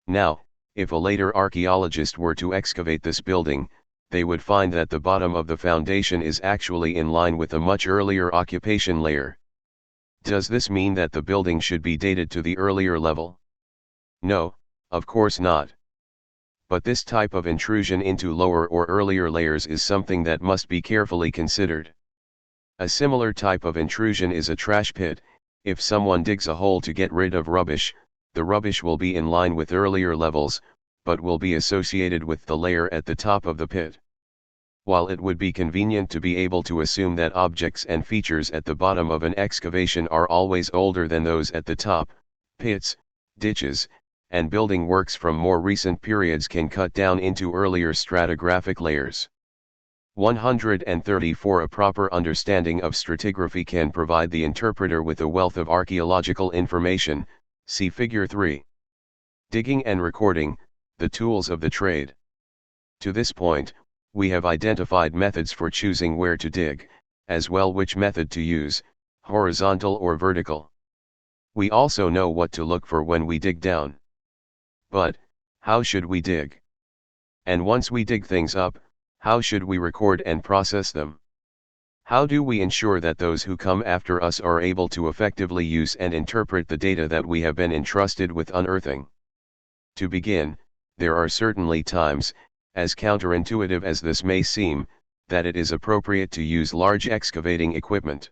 Now, if a later archaeologist were to excavate this building, they would find that the bottom of the foundation is actually in line with a much earlier occupation layer. Does this mean that the building should be dated to the earlier level? No, of course not. But this type of intrusion into lower or earlier layers is something that must be carefully considered. A similar type of intrusion is a trash pit. If someone digs a hole to get rid of rubbish, the rubbish will be in line with earlier levels, but will be associated with the layer at the top of the pit. While it would be convenient to be able to assume that objects and features at the bottom of an excavation are always older than those at the top, pits, ditches, and building works from more recent periods can cut down into earlier stratigraphic layers. 134 A proper understanding of stratigraphy can provide the interpreter with a wealth of archaeological information, see Figure 3. Digging and recording, the tools of the trade. To this point, we have identified methods for choosing where to dig, as well which method to use, horizontal or vertical. We also know what to look for when we dig down. But, how should we dig? And once we dig things up, how should we record and process them? How do we ensure that those who come after us are able to effectively use and interpret the data that we have been entrusted with unearthing? To begin, there are certainly times, as counterintuitive as this may seem, that it is appropriate to use large excavating equipment.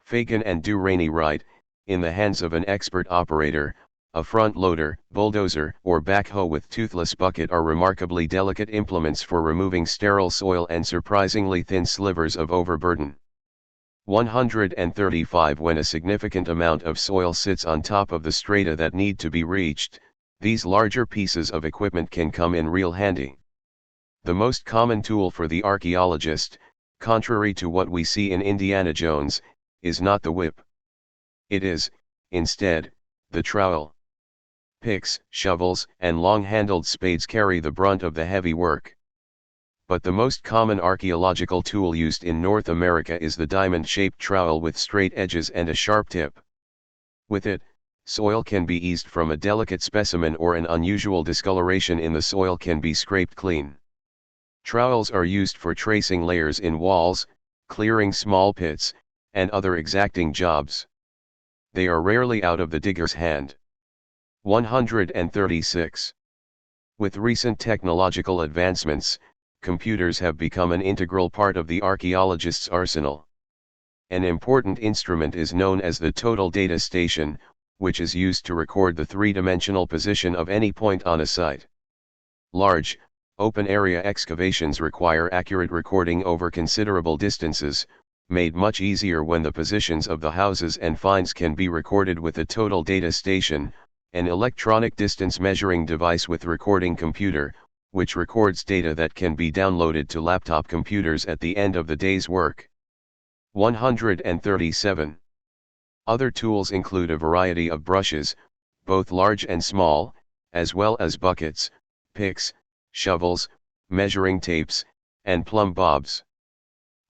Fagan and Durrani write, in the hands of an expert operator, a front loader, bulldozer, or backhoe with toothless bucket are remarkably delicate implements for removing sterile soil and surprisingly thin slivers of overburden. 135 When a significant amount of soil sits on top of the strata that need to be reached, these larger pieces of equipment can come in real handy. The most common tool for the archaeologist, contrary to what we see in Indiana Jones, is not the whip. It is, instead, the trowel. Picks, shovels, and long-handled spades carry the brunt of the heavy work. But the most common archaeological tool used in North America is the diamond-shaped trowel with straight edges and a sharp tip. With it, soil can be eased from a delicate specimen or an unusual discoloration in the soil can be scraped clean. Trowels are used for tracing layers in walls, clearing small pits, and other exacting jobs. They are rarely out of the digger's hand. 136. With recent technological advancements, computers have become an integral part of the archaeologist's arsenal. An important instrument is known as the total data station, which is used to record the three-dimensional position of any point on a site. Large, open-area excavations require accurate recording over considerable distances, made much easier when the positions of the houses and finds can be recorded with a total data station, an electronic distance measuring device with recording computer, which records data that can be downloaded to laptop computers at the end of the day's work. 137. Other tools include a variety of brushes, both large and small, as well as buckets, picks, shovels, measuring tapes, and plumb bobs.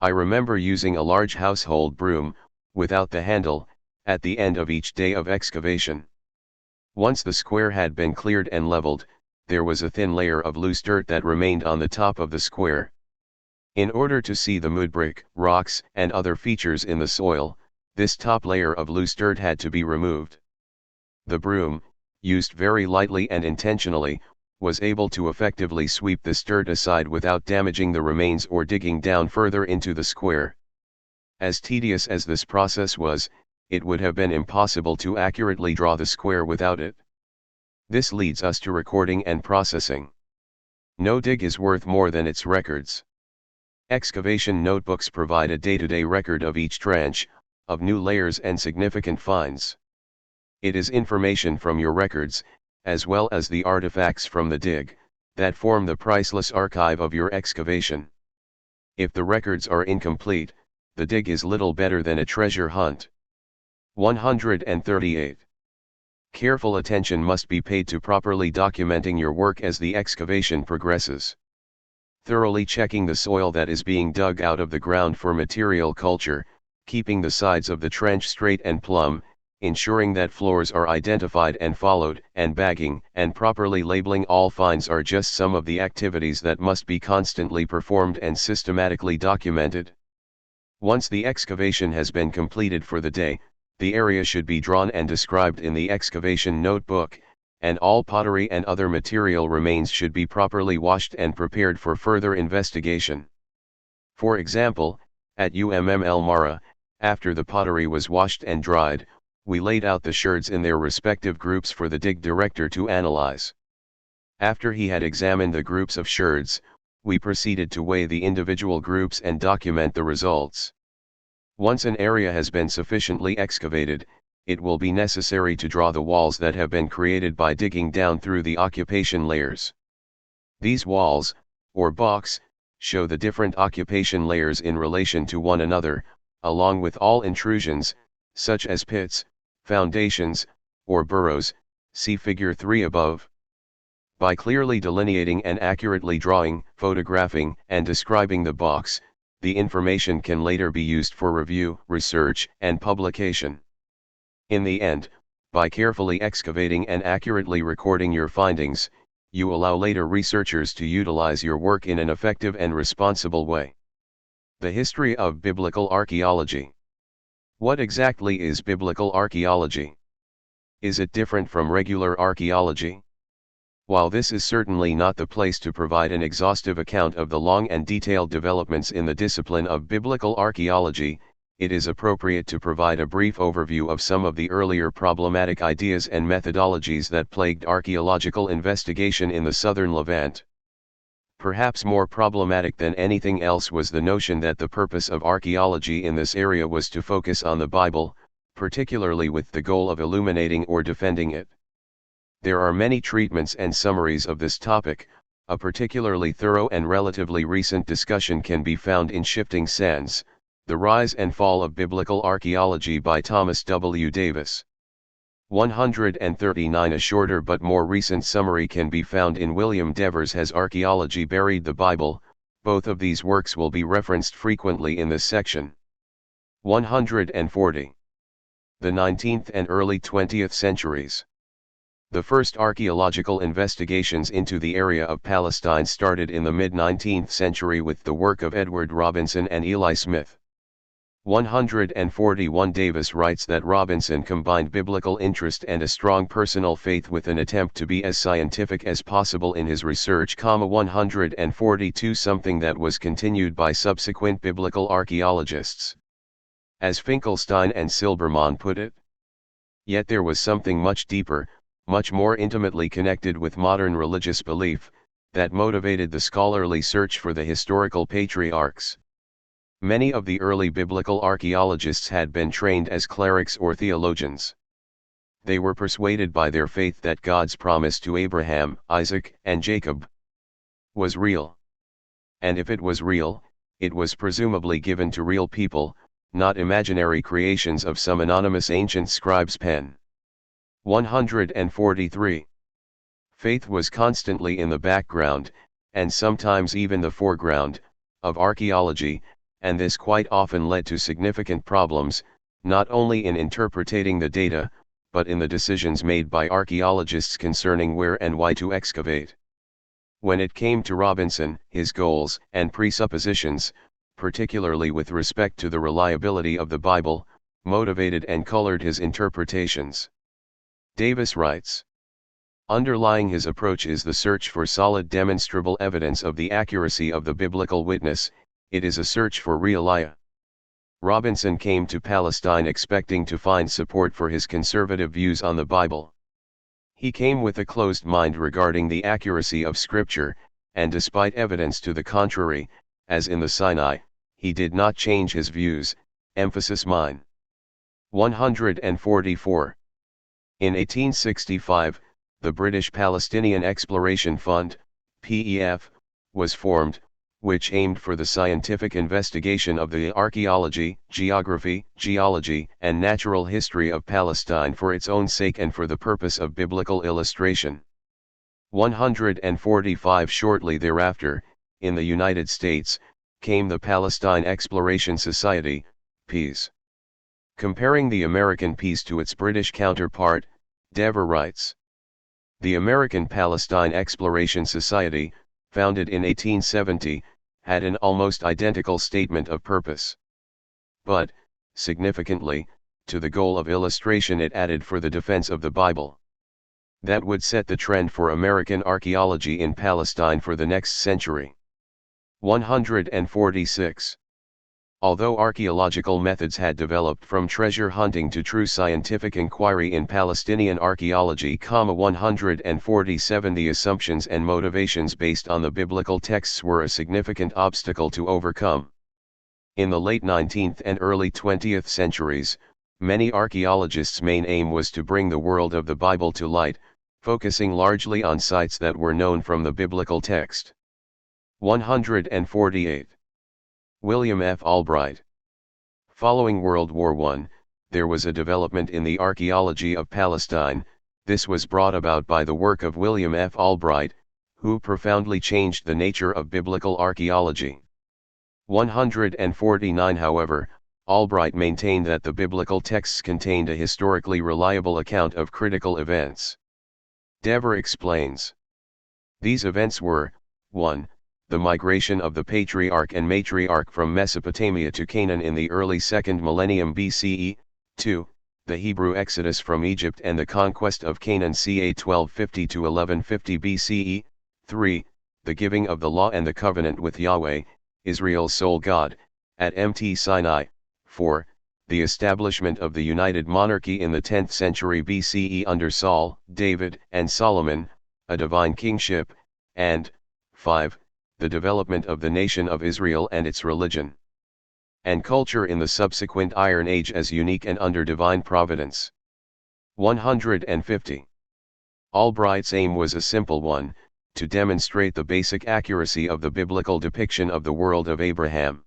I remember using a large household broom, without the handle, at the end of each day of excavation. Once the square had been cleared and leveled, there was a thin layer of loose dirt that remained on the top of the square. In order to see the mud brick, rocks, and other features in the soil, this top layer of loose dirt had to be removed. The broom, used very lightly and intentionally, was able to effectively sweep this dirt aside without damaging the remains or digging down further into the square. As tedious as this process was, it would have been impossible to accurately draw the square without it. This leads us to recording and processing. No dig is worth more than its records. Excavation notebooks provide a day-to-day record of each trench, of new layers and significant finds. It is information from your records, as well as the artifacts from the dig, that form the priceless archive of your excavation. If the records are incomplete, the dig is little better than a treasure hunt. 138. Careful attention must be paid to properly documenting your work as the excavation progresses. Thoroughly checking the soil that is being dug out of the ground for material culture, keeping the sides of the trench straight and plumb, ensuring that floors are identified and followed, and bagging and properly labeling all finds are just some of the activities that must be constantly performed and systematically documented. Once the excavation has been completed for the day, the area should be drawn and described in the excavation notebook, and all pottery and other material remains should be properly washed and prepared for further investigation. For example, at UMML Mara, after the pottery was washed and dried, we laid out the sherds in their respective groups for the dig director to analyze. After he had examined the groups of sherds, we proceeded to weigh the individual groups and document the results. Once an area has been sufficiently excavated, it will be necessary to draw the walls that have been created by digging down through the occupation layers. These walls, or box, show the different occupation layers in relation to one another, along with all intrusions, such as pits, foundations, or burrows, see figure 3 above. By clearly delineating and accurately drawing, photographing, and describing the box, the information can later be used for review, research, and publication. In the end, by carefully excavating and accurately recording your findings, you allow later researchers to utilize your work in an effective and responsible way. The history of biblical archaeology. What exactly is biblical archaeology? Is it different from regular archaeology? While this is certainly not the place to provide an exhaustive account of the long and detailed developments in the discipline of biblical archaeology, it is appropriate to provide a brief overview of some of the earlier problematic ideas and methodologies that plagued archaeological investigation in the southern Levant. Perhaps more problematic than anything else was the notion that the purpose of archaeology in this area was to focus on the Bible, particularly with the goal of illuminating or defending it. There are many treatments and summaries of this topic. A particularly thorough and relatively recent discussion can be found in Shifting Sands, The Rise and Fall of Biblical Archaeology by Thomas W. Davis. 139. A shorter but more recent summary can be found in William Dever's Has Archaeology Buried the Bible? Both of these works will be referenced frequently in this section. 140. The 19th and early 20th centuries. The first archaeological investigations into the area of Palestine started in the mid-19th century with the work of Edward Robinson and Eli Smith. 141. Davis writes that Robinson combined biblical interest and a strong personal faith with an attempt to be as scientific as possible in his research. 142. Something that was continued by subsequent biblical archaeologists. As Finkelstein and Silbermann put it. Yet there was something much deeper, much more intimately connected with modern religious belief, that motivated the scholarly search for the historical patriarchs. Many of the early biblical archaeologists had been trained as clerics or theologians. They were persuaded by their faith that God's promise to Abraham, Isaac, and Jacob was real. And if it was real, it was presumably given to real people, not imaginary creations of some anonymous ancient scribe's pen. 143. Faith was constantly in the background, and sometimes even the foreground, of archaeology, and this quite often led to significant problems, not only in interpreting the data, but in the decisions made by archaeologists concerning where and why to excavate. When it came to Robinson, his goals and presuppositions, particularly with respect to the reliability of the Bible, motivated and colored his interpretations. Davis writes, underlying his approach is the search for solid demonstrable evidence of the accuracy of the biblical witness. It is a search for realia. Robinson came to Palestine expecting to find support for his conservative views on the Bible. He came with a closed mind regarding the accuracy of Scripture, and despite evidence to the contrary, as in the Sinai, he did not change his views, emphasis mine. 144. In 1865, the British Palestinian Exploration Fund, PEF, was formed, which aimed for the scientific investigation of the archaeology, geography, geology, and natural history of Palestine for its own sake and for the purpose of biblical illustration. 145. Shortly thereafter, in the United States, came the Palestine Exploration Society, PES. Comparing the American PES to its British counterpart, Dever writes, the American Palestine Exploration Society, founded in 1870, had an almost identical statement of purpose. But, significantly, to the goal of illustration it added for the defense of the Bible. That would set the trend for American archaeology in Palestine for the next century. 146. Although archaeological methods had developed from treasure hunting to true scientific inquiry in Palestinian archaeology, 147, the assumptions and motivations based on the biblical texts were a significant obstacle to overcome. In the late 19th and early 20th centuries, Many archaeologists' main aim was to bring the world of the Bible to light, focusing largely on sites that were known from the biblical text. 148. William F. Albright. Following World War I, there was a development in the archaeology of Palestine. This was brought about by the work of William F. Albright, who profoundly changed the nature of biblical archaeology. 149. However, Albright maintained that the biblical texts contained a historically reliable account of critical events. Dever explains. These events were, 1. The migration of the patriarch and matriarch from Mesopotamia to Canaan in the early 2nd millennium BCE, 2. The Hebrew exodus from Egypt and the conquest of Canaan ca. 1250 to 1150 BCE, 3. The giving of the law and the covenant with Yahweh, Israel's sole God, at Mt. Sinai, 4. The establishment of the united monarchy in the 10th century BCE under Saul, David, and Solomon, a divine kingship, and, 5. The development of the nation of Israel and its religion and culture in the subsequent Iron Age as unique and under divine providence. 150. Albright's aim was a simple one, to demonstrate the basic accuracy of the biblical depiction of the world of Abraham.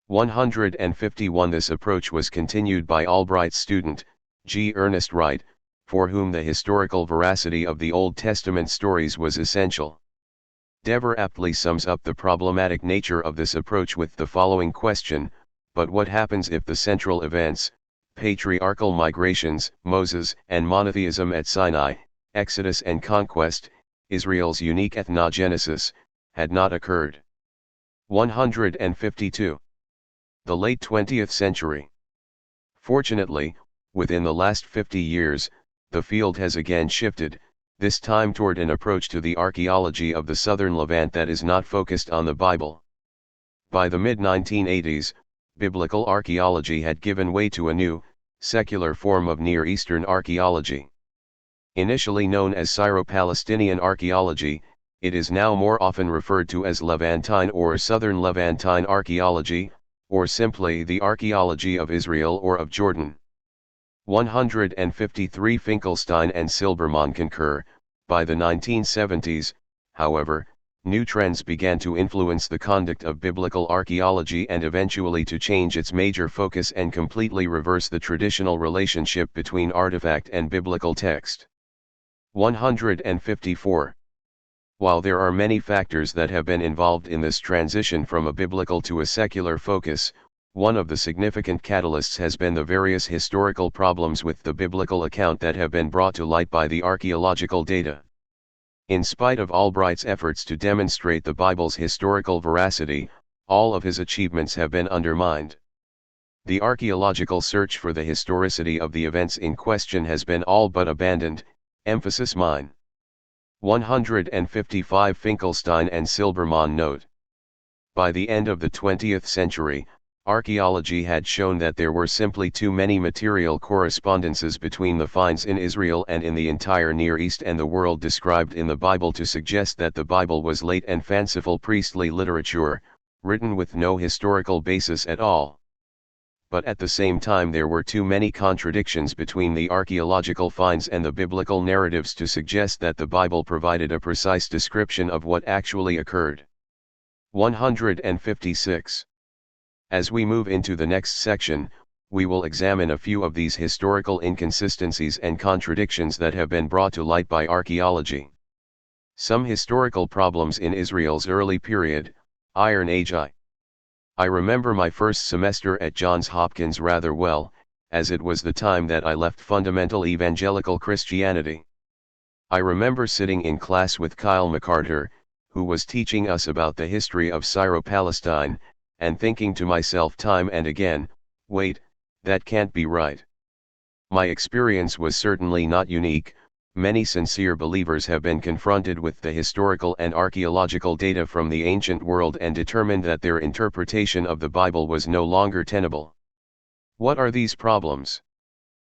151. This approach was continued by Albright's student, G. Ernest Wright, for whom the historical veracity of the Old Testament stories was essential. Dever aptly sums up the problematic nature of this approach with the following question: but what happens if the central events, patriarchal migrations, Moses and monotheism at Sinai, Exodus and conquest, Israel's unique ethnogenesis, had not occurred? 152. The late 20th century. Fortunately, within the last 50 years, the field has again shifted, this time toward an approach to the archaeology of the southern Levant that is not focused on the Bible. By the mid-1980s, biblical archaeology had given way to a new, secular form of Near Eastern archaeology. Initially known as Syro-Palestinian archaeology, it is now more often referred to as Levantine or Southern Levantine archaeology, or simply the archaeology of Israel or of Jordan. 153. Finkelstein and Silbermann concur. By the 1970s, however, new trends began to influence the conduct of biblical archaeology and eventually to change its major focus and completely reverse the traditional relationship between artifact and biblical text. 154. While there are many factors that have been involved in this transition from a biblical to a secular focus, one of the significant catalysts has been the various historical problems with the biblical account that have been brought to light by the archaeological data. In spite of Albright's efforts to demonstrate the Bible's historical veracity, all of his achievements have been undermined. The archaeological search for the historicity of the events in question has been all but abandoned, emphasis mine. 155. Finkelstein and Silbermann note. By the end of the 20th century, archaeology had shown that there were simply too many material correspondences between the finds in Israel and in the entire Near East and the world described in the Bible to suggest that the Bible was late and fanciful priestly literature, written with no historical basis at all. But at the same time there were too many contradictions between the archaeological finds and the biblical narratives to suggest that the Bible provided a precise description of what actually occurred. 156. As we move into the next section, we will examine a few of these historical inconsistencies and contradictions that have been brought to light by archaeology. Some historical problems in Israel's early period, Iron Age. I remember my first semester at Johns Hopkins rather well, as it was the time that I left fundamental evangelical Christianity. I remember sitting in class with Kyle McCarter, who was teaching us about the history of Syro-Palestine, and thinking to myself time and again, wait, that can't be right. My experience was certainly not unique. Many sincere believers have been confronted with the historical and archaeological data from the ancient world and determined that their interpretation of the Bible was no longer tenable. What are these problems?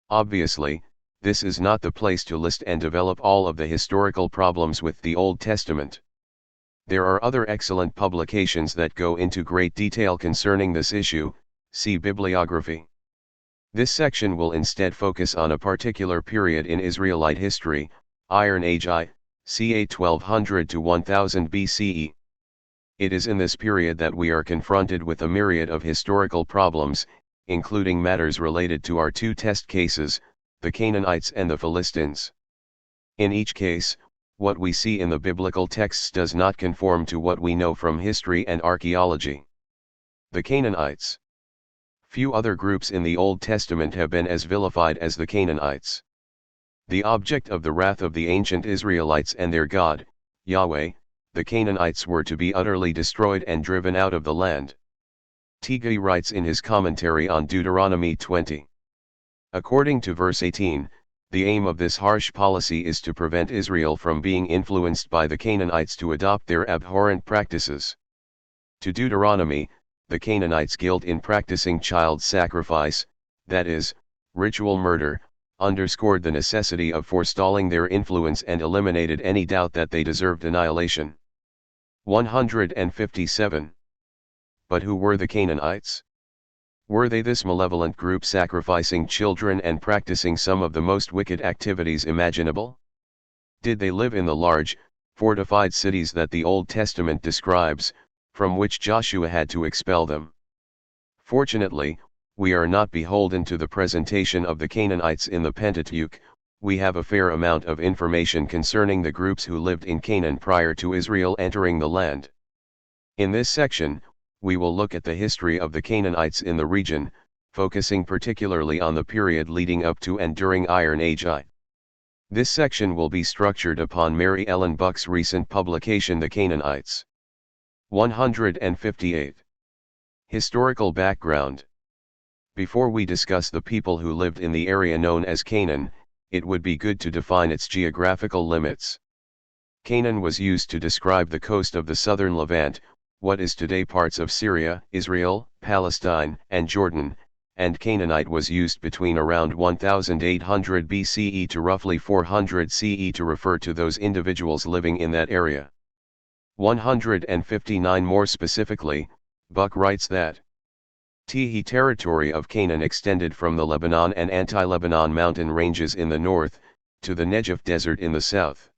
Obviously, this is not the place to list and develop all of the historical problems with the Old Testament. There are other excellent publications that go into great detail concerning this issue, see bibliography. This section will instead focus on a particular period in Israelite history, Iron Age I, ca 1200 to 1000 BCE. It is in this period that we are confronted with a myriad of historical problems, including matters related to our two test cases, the Canaanites and the Philistines. In each case, what we see in the biblical texts does not conform to what we know from history and archaeology. The Canaanites. Few other groups in the Old Testament have been as vilified as the Canaanites. The object of the wrath of the ancient Israelites and their God, Yahweh, the Canaanites were to be utterly destroyed and driven out of the land. Tighe writes in his commentary on Deuteronomy 20. According to verse 18, the aim of this harsh policy is to prevent Israel from being influenced by the Canaanites to adopt their abhorrent practices. To Deuteronomy, the Canaanites' guilt in practicing child sacrifice, that is, ritual murder, underscored the necessity of forestalling their influence and eliminated any doubt that they deserved annihilation. 157. But who were the Canaanites? Were they this malevolent group sacrificing children and practicing some of the most wicked activities imaginable? Did they live in the large, fortified cities that the Old Testament describes, from which Joshua had to expel them? Fortunately, we are not beholden to the presentation of the Canaanites in the Pentateuch. We have a fair amount of information concerning the groups who lived in Canaan prior to Israel entering the land. In this section, we will look at the history of the Canaanites in the region, focusing particularly on the period leading up to and during Iron Age I. This section will be structured upon Mary Ellen Buck's recent publication The Canaanites. 158. Historical background. Before we discuss the people who lived in the area known as Canaan, it would be good to define its geographical limits. Canaan was used to describe the coast of the southern Levant, what is today parts of Syria, Israel, Palestine, and Jordan, and Canaanite was used between around 1800 BCE to roughly 400 CE to refer to those individuals living in that area. 159. More specifically, Buck writes that the territory of Canaan extended from the Lebanon and anti-Lebanon mountain ranges in the north, to the Negev desert in the south.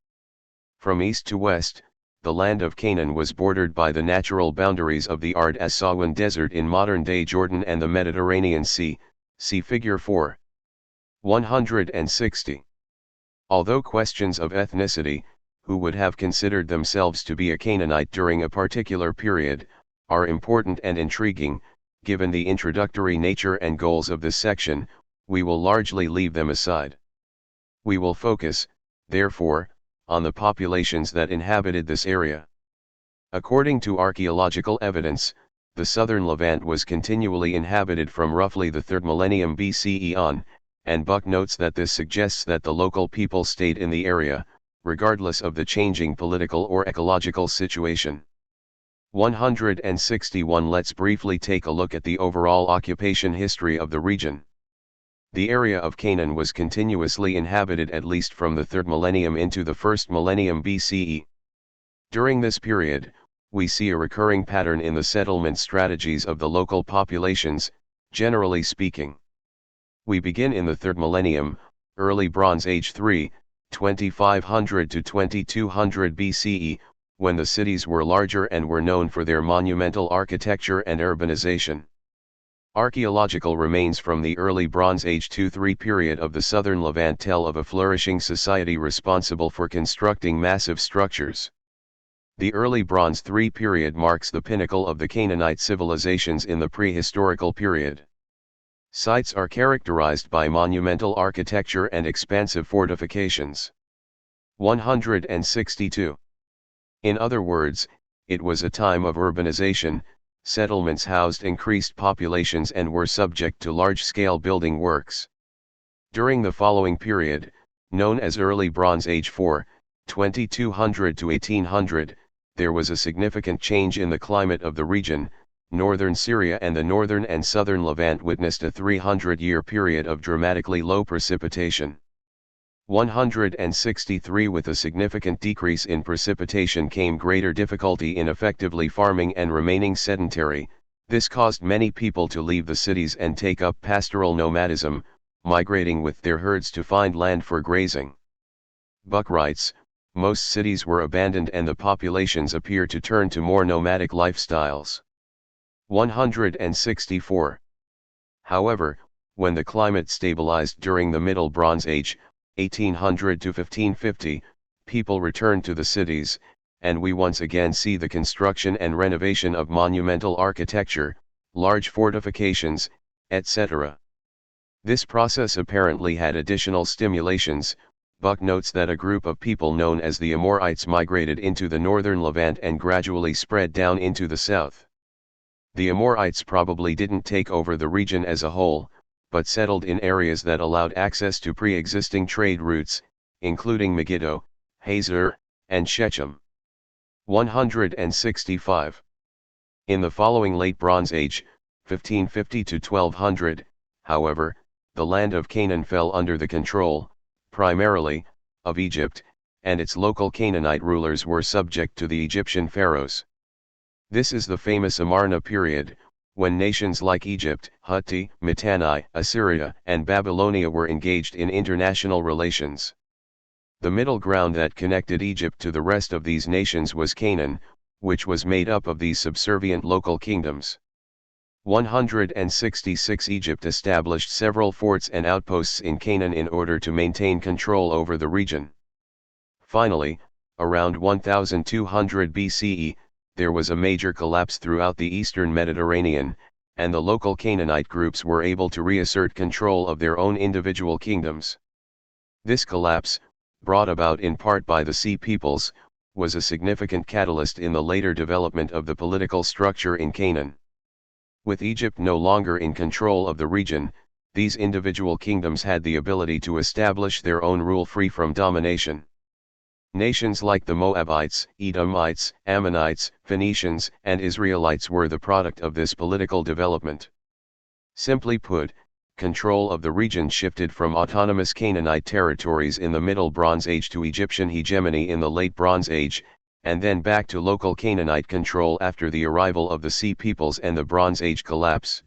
From east to west, the land of Canaan was bordered by the natural boundaries of the Ard as-Sawan desert in modern-day Jordan and the Mediterranean Sea, see Figure 4. 160. Although questions of ethnicity, who would have considered themselves to be a Canaanite during a particular period, are important and intriguing, given the introductory nature and goals of this section, we will largely leave them aside. We will focus, therefore, on the populations that inhabited this area. According to archaeological evidence, the southern Levant was continually inhabited from roughly the 3rd millennium BCE on, and Buck notes that this suggests that the local people stayed in the area, regardless of the changing political or ecological situation. 161. Let's briefly take a look at the overall occupation history of the region. The area of Canaan was continuously inhabited at least from the 3rd millennium into the 1st millennium BCE. During this period, we see a recurring pattern in the settlement strategies of the local populations, generally speaking. We begin in the 3rd millennium, early Bronze Age 3, 2500 to 2200 BCE, when the cities were larger and were known for their monumental architecture and urbanization. Archaeological remains from the early Bronze Age 2-3 period of the southern Levant tell of a flourishing society responsible for constructing massive structures. The early Bronze III period marks the pinnacle of the Canaanite civilizations in the prehistorical period. Sites are characterized by monumental architecture and expansive fortifications. 162. In other words, it was a time of urbanization. Settlements housed increased populations and were subject to large-scale building works. During the following period, known as Early Bronze Age 4, 2200 to 1800, there was a significant change in the climate of the region. Northern Syria and the northern and southern Levant witnessed a 300-year period of dramatically low precipitation. 163. With a significant decrease in precipitation came greater difficulty in effectively farming and remaining sedentary. This caused many people to leave the cities and take up pastoral nomadism, migrating with their herds to find land for grazing. Buck writes, most cities were abandoned and the populations appear to turn to more nomadic lifestyles. 164. However, when the climate stabilized during the Middle Bronze Age, 1800 to 1550, people returned to the cities, and we once again see the construction and renovation of monumental architecture, large fortifications, etc. This process apparently had additional stimulations. Buck notes that a group of people known as the Amorites migrated into the northern Levant and gradually spread down into the south. The Amorites probably didn't take over the region as a whole, but settled in areas that allowed access to pre-existing trade routes, including Megiddo, Hazor, and Shechem. 165. In the following Late Bronze Age, 1550 to 1200, however, the land of Canaan fell under the control, primarily, of Egypt, and its local Canaanite rulers were subject to the Egyptian pharaohs. This is the famous Amarna period, when nations like Egypt, Hutti, Mitanni, Assyria, and Babylonia were engaged in international relations. The middle ground that connected Egypt to the rest of these nations was Canaan, which was made up of these subservient local kingdoms. 166 Egypt established several forts and outposts in Canaan in order to maintain control over the region. Finally, around 1200 BCE, there was a major collapse throughout the eastern Mediterranean, and the local Canaanite groups were able to reassert control of their own individual kingdoms. This collapse, brought about in part by the Sea Peoples, was a significant catalyst in the later development of the political structure in Canaan. With Egypt no longer in control of the region, these individual kingdoms had the ability to establish their own rule free from domination. Nations like the Moabites, Edomites, Ammonites, Phoenicians, and Israelites were the product of this political development. Simply put, control of the region shifted from autonomous Canaanite territories in the Middle Bronze Age to Egyptian hegemony in the Late Bronze Age, and then back to local Canaanite control after the arrival of the Sea Peoples and the Bronze Age collapse.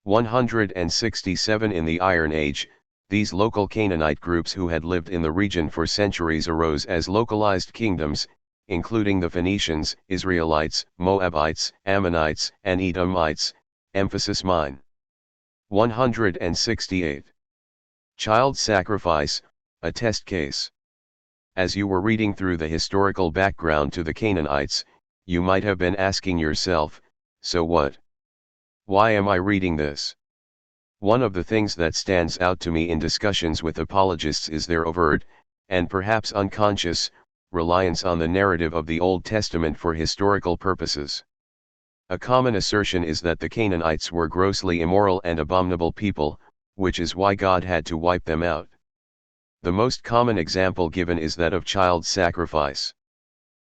167 In the Iron Age, these local Canaanite groups who had lived in the region for centuries arose as localized kingdoms, including the Phoenicians, Israelites, Moabites, Ammonites, and Edomites, emphasis mine. 168. Child sacrifice, a test case. As you were reading through the historical background to the Canaanites, you might have been asking yourself, so what? Why am I reading this? One of the things that stands out to me in discussions with apologists is their overt, and perhaps unconscious, reliance on the narrative of the Old Testament for historical purposes. A common assertion is that the Canaanites were grossly immoral and abominable people, which is why God had to wipe them out. The most common example given is that of child sacrifice.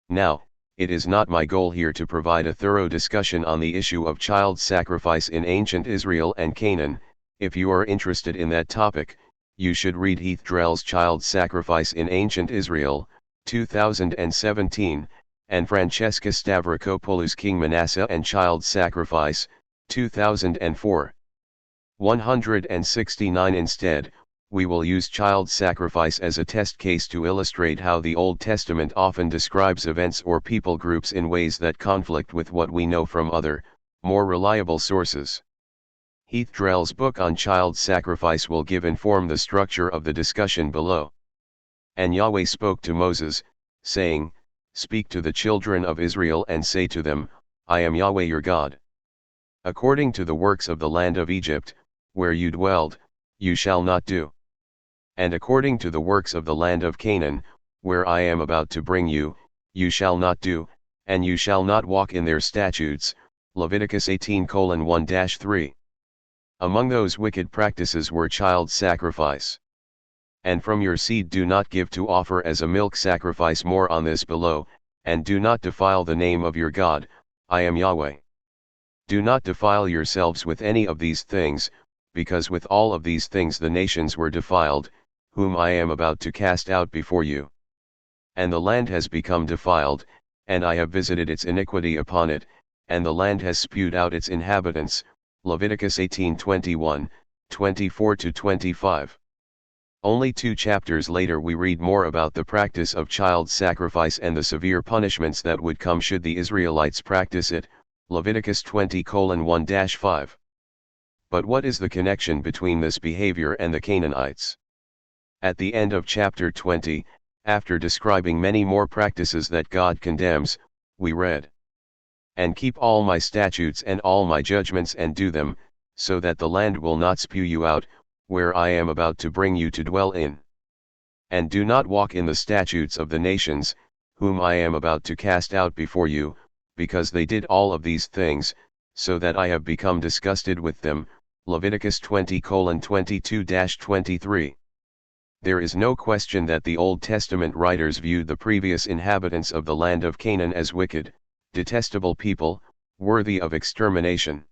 Now, it is not my goal here to provide a thorough discussion on the issue of child sacrifice in ancient Israel and Canaan. If you are interested in that topic, you should read Heath Drell's Child Sacrifice in Ancient Israel, 2017, and Francesca Stavrakopoulos' King Manasseh and Child Sacrifice, 2004. 169 Instead, we will use child sacrifice as a test case to illustrate how the Old Testament often describes events or people groups in ways that conflict with what we know from other, more reliable sources. Heath Drell's book on child sacrifice will inform the structure of the discussion below. And Yahweh spoke to Moses, saying, Speak to the children of Israel and say to them, I am Yahweh your God. According to the works of the land of Egypt, where you dwelled, you shall not do. And according to the works of the land of Canaan, where I am about to bring you, you shall not do, and you shall not walk in their statutes. Leviticus 18:1-3. Among those wicked practices were child sacrifice. And from your seed do not give to offer as a milk sacrifice. More on this below, and do not defile the name of your God, I am Yahweh. Do not defile yourselves with any of these things, because with all of these things the nations were defiled, whom I am about to cast out before you. And the land has become defiled, and I have visited its iniquity upon it, and the land has spewed out its inhabitants, Leviticus 18:21, 24-25. Only 2 chapters later we read more about the practice of child sacrifice and the severe punishments that would come should the Israelites practice it, Leviticus 20:1-5. But what is the connection between this behavior and the Canaanites? At the end of chapter 20, after describing many more practices that God condemns, we read, "And keep all my statutes and all my judgments and do them, so that the land will not spew you out, where I am about to bring you to dwell in. And do not walk in the statutes of the nations, whom I am about to cast out before you, because they did all of these things, so that I have become disgusted with them." Leviticus 20:22-23. There is no question that the Old Testament writers viewed the previous inhabitants of the land of Canaan as wicked, detestable people, worthy of extermination.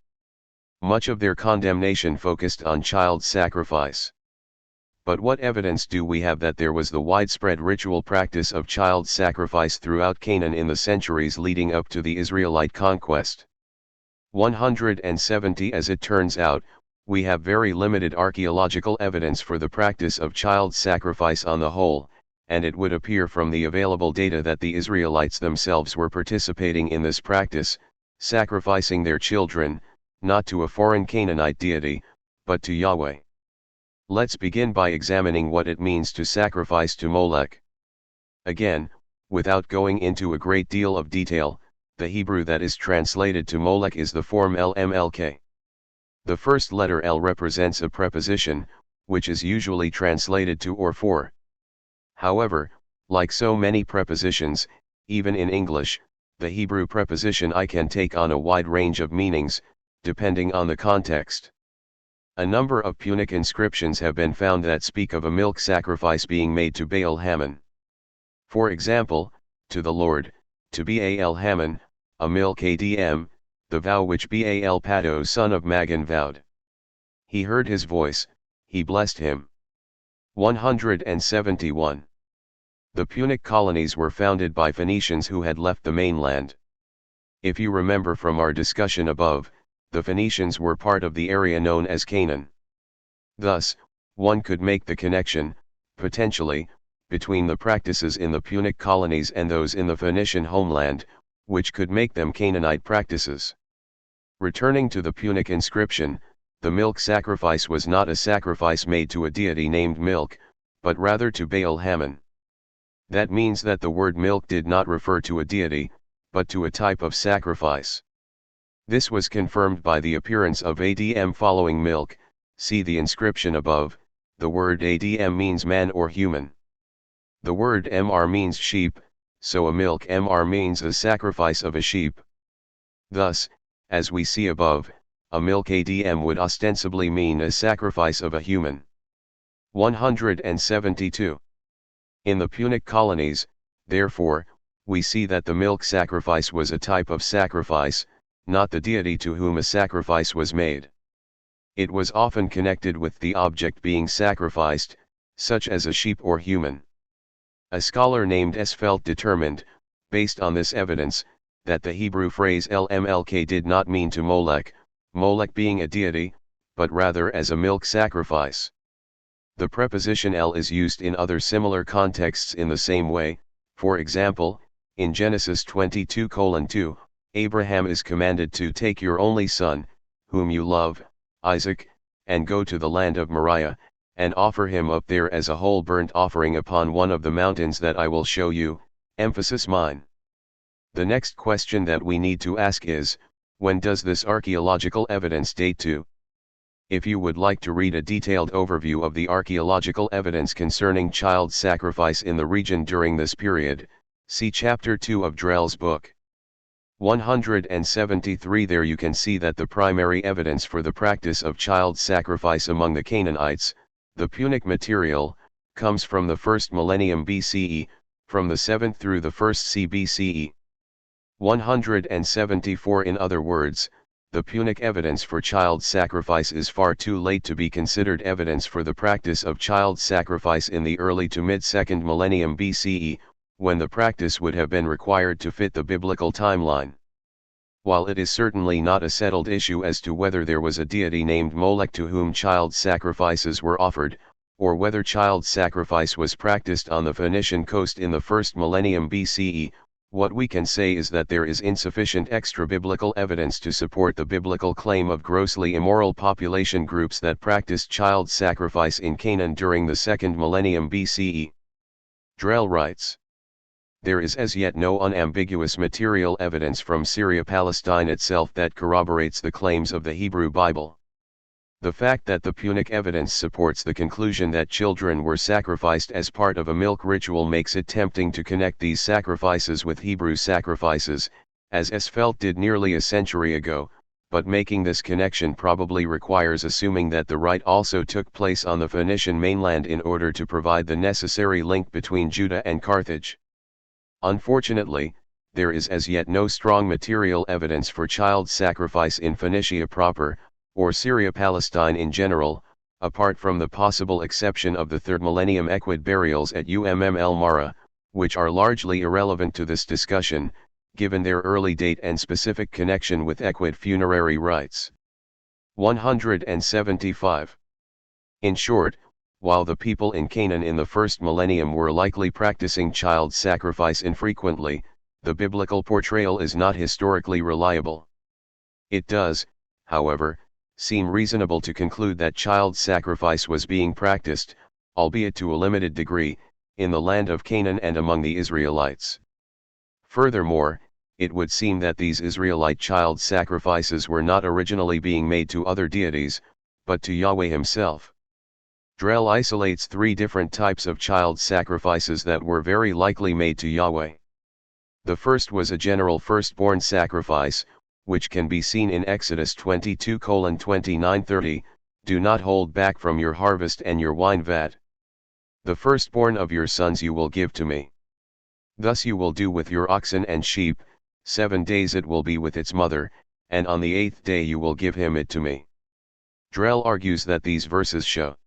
Much of their condemnation focused on child sacrifice. But what evidence do we have that there was the widespread ritual practice of child sacrifice throughout Canaan in the centuries leading up to the Israelite conquest? 170. As it turns out, we have very limited archaeological evidence for the practice of child sacrifice on the whole, and it would appear from the available data that the Israelites themselves were participating in this practice, sacrificing their children, not to a foreign Canaanite deity, but to Yahweh. Let's begin by examining what it means to sacrifice to Molech. Again, without going into a great deal of detail, the Hebrew that is translated to Molech is the form LMLK. The first letter L represents a preposition, which is usually translated to or for. However, like so many prepositions, even in English, the Hebrew preposition I can take on a wide range of meanings, depending on the context. A number of Punic inscriptions have been found that speak of a milk sacrifice being made to Baal Haman. For example, to the Lord, to Baal Haman, a milk adm, the vow which Baal Paddo son of Magan vowed. He heard his voice, he blessed him. 171. The Punic colonies were founded by Phoenicians who had left the mainland. If you remember from our discussion above, the Phoenicians were part of the area known as Canaan. Thus, one could make the connection, potentially, between the practices in the Punic colonies and those in the Phoenician homeland, which could make them Canaanite practices. Returning to the Punic inscription, the milk sacrifice was not a sacrifice made to a deity named Milk, but rather to Baal Haman. That means that the word milk did not refer to a deity, but to a type of sacrifice. This was confirmed by the appearance of ADM following milk. See the inscription above. The word ADM means man or human. The word MR means sheep, so a milk MR means a sacrifice of a sheep. Thus, as we see above, a milk ADM would ostensibly mean a sacrifice of a human. 172. In the Punic colonies, therefore, we see that the milk sacrifice was a type of sacrifice, not the deity to whom a sacrifice was made. It was often connected with the object being sacrificed, such as a sheep or human. A scholar named Esfelt determined, based on this evidence, that the Hebrew phrase LMLK did not mean to Molech, Molech being a deity, but rather as a milk sacrifice. The preposition L is used in other similar contexts in the same way. For example, in Genesis 22:2, Abraham is commanded to take your only son, whom you love, Isaac, and go to the land of Moriah, and offer him up there as a whole burnt offering upon one of the mountains that I will show you, emphasis mine. The next question that we need to ask is, when does this archaeological evidence date to? If you would like to read a detailed overview of the archaeological evidence concerning child sacrifice in the region during this period, see Chapter 2 of Drell's book. 173. There you can see that the primary evidence for the practice of child sacrifice among the Canaanites, the Punic material, comes from the 1st millennium BCE, from the 7th through the 1st C BCE. 174. In other words, the Punic evidence for child sacrifice is far too late to be considered evidence for the practice of child sacrifice in the early to mid-2nd millennium BCE, when the practice would have been required to fit the biblical timeline. While it is certainly not a settled issue as to whether there was a deity named Molech to whom child sacrifices were offered, or whether child sacrifice was practiced on the Phoenician coast in the first millennium BCE, what we can say is that there is insufficient extra-biblical evidence to support the biblical claim of grossly immoral population groups that practiced child sacrifice in Canaan during the second millennium BCE. Drell writes, "There is as yet no unambiguous material evidence from Syria-Palestine itself that corroborates the claims of the Hebrew Bible. The fact that the Punic evidence supports the conclusion that children were sacrificed as part of a milk ritual makes it tempting to connect these sacrifices with Hebrew sacrifices, as Esfelt did nearly a century ago, but making this connection probably requires assuming that the rite also took place on the Phoenician mainland in order to provide the necessary link between Judah and Carthage. Unfortunately, there is as yet no strong material evidence for child sacrifice in Phoenicia proper, or Syria-Palestine in general, apart from the possible exception of the third millennium Equid burials at El Mara, which are largely irrelevant to this discussion, given their early date and specific connection with Equid funerary rites. 175. In short, while the people in Canaan in the first millennium were likely practicing child sacrifice infrequently, the biblical portrayal is not historically reliable. It does, however, seem reasonable to conclude that child sacrifice was being practiced, albeit to a limited degree, in the land of Canaan and among the Israelites. Furthermore, it would seem that these Israelite child sacrifices were not originally being made to other deities, but to Yahweh himself. Drell isolates three different types of child sacrifices that were very likely made to Yahweh. The first was a general firstborn sacrifice, which can be seen in Exodus 22:29-30, "Do not hold back from your harvest and your wine vat. The firstborn of your sons you will give to me. Thus you will do with your oxen and sheep, 7 days it will be with its mother, and on the 8th day you will give him it to me." Drell argues that these verses show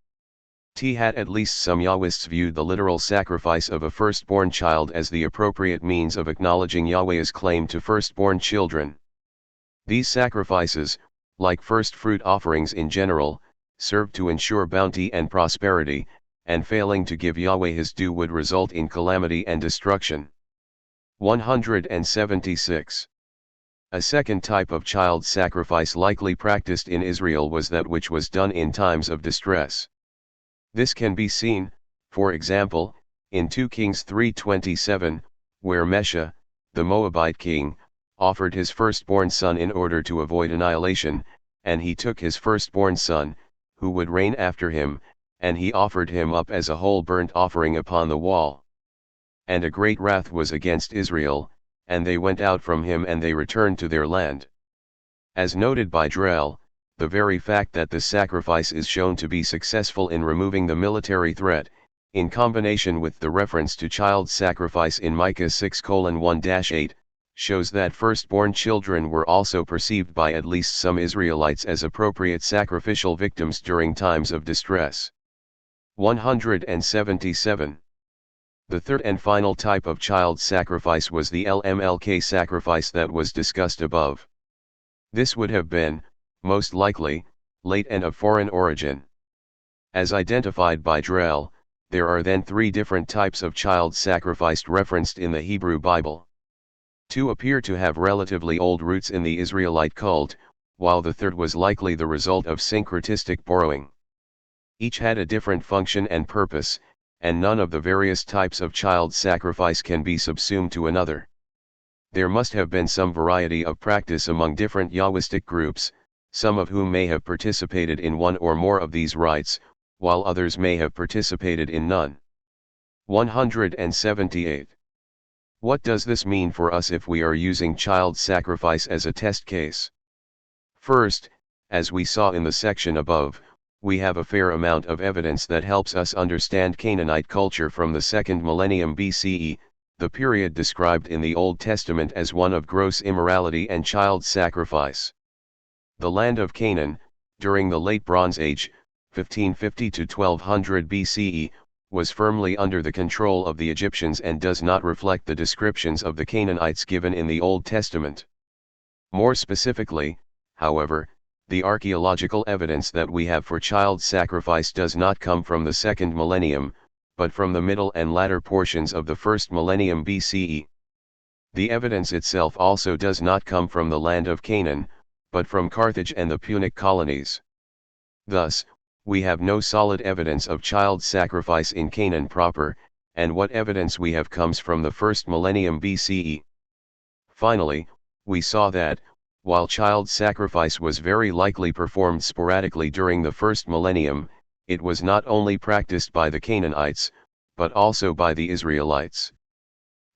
at least some Yahwists viewed the literal sacrifice of a firstborn child as the appropriate means of acknowledging Yahweh's claim to firstborn children. These sacrifices, like first fruit offerings in general, served to ensure bounty and prosperity, and failing to give Yahweh his due would result in calamity and destruction. 176. A second type of child sacrifice likely practiced in Israel was that which was done in times of distress. This can be seen, for example, in 2 Kings 3:27, where Mesha, the Moabite king, offered his firstborn son in order to avoid annihilation, and he took his firstborn son, who would reign after him, and he offered him up as a whole burnt offering upon the wall. And a great wrath was against Israel, and they went out from him and they returned to their land. As noted by Drell, the very fact that the sacrifice is shown to be successful in removing the military threat, in combination with the reference to child sacrifice in Micah 6:1-8, shows that firstborn children were also perceived by at least some Israelites as appropriate sacrificial victims during times of distress. 177. The third and final type of child sacrifice was the LMLK sacrifice that was discussed above. This would have been, most likely, late and of foreign origin. As identified by Drell, there are then three different types of child sacrifice referenced in the Hebrew Bible. Two appear to have relatively old roots in the Israelite cult, while the third was likely the result of syncretistic borrowing. Each had a different function and purpose, and none of the various types of child sacrifice can be subsumed to another. There must have been some variety of practice among different Yahwistic groups, some of whom may have participated in one or more of these rites, while others may have participated in none. 178. What does this mean for us if we are using child sacrifice as a test case? First, as we saw in the section above, we have a fair amount of evidence that helps us understand Canaanite culture from the second millennium BCE, the period described in the Old Testament as one of gross immorality and child sacrifice. The land of Canaan, during the Late Bronze Age, 1550 to 1200 BCE, was firmly under the control of the Egyptians and does not reflect the descriptions of the Canaanites given in the Old Testament. More specifically, however, the archaeological evidence that we have for child sacrifice does not come from the second millennium, but from the middle and latter portions of the first millennium BCE. The evidence itself also does not come from the land of Canaan, but from Carthage and the Punic colonies. Thus, we have no solid evidence of child sacrifice in Canaan proper, and what evidence we have comes from the first millennium BCE. Finally, we saw that, while child sacrifice was very likely performed sporadically during the first millennium, it was not only practiced by the Canaanites, but also by the Israelites.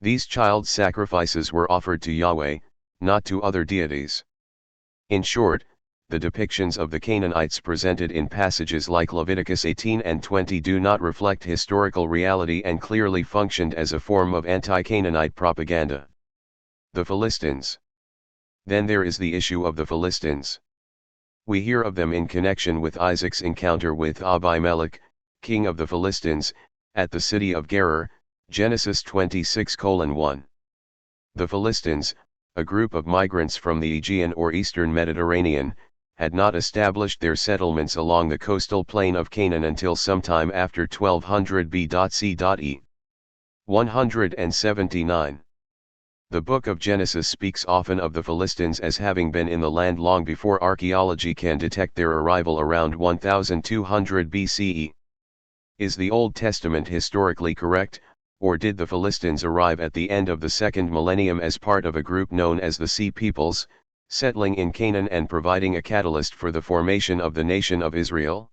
These child sacrifices were offered to Yahweh, not to other deities. In short, the depictions of the Canaanites presented in passages like Leviticus 18 and 20 do not reflect historical reality and clearly functioned as a form of anti-Canaanite propaganda. The Philistines. Then there is the issue of the Philistines. We hear of them in connection with Isaac's encounter with Abimelech, king of the Philistines, at the city of Gerar, Genesis 26:1. The Philistines, a group of migrants from the Aegean or Eastern Mediterranean, had not established their settlements along the coastal plain of Canaan until sometime after 1200 B.C.E. 179. The book of Genesis speaks often of the Philistines as having been in the land long before archaeology can detect their arrival around 1200 BCE. Is the Old Testament historically correct, or did the Philistines arrive at the end of the second millennium as part of a group known as the Sea Peoples, settling in Canaan and providing a catalyst for the formation of the nation of Israel?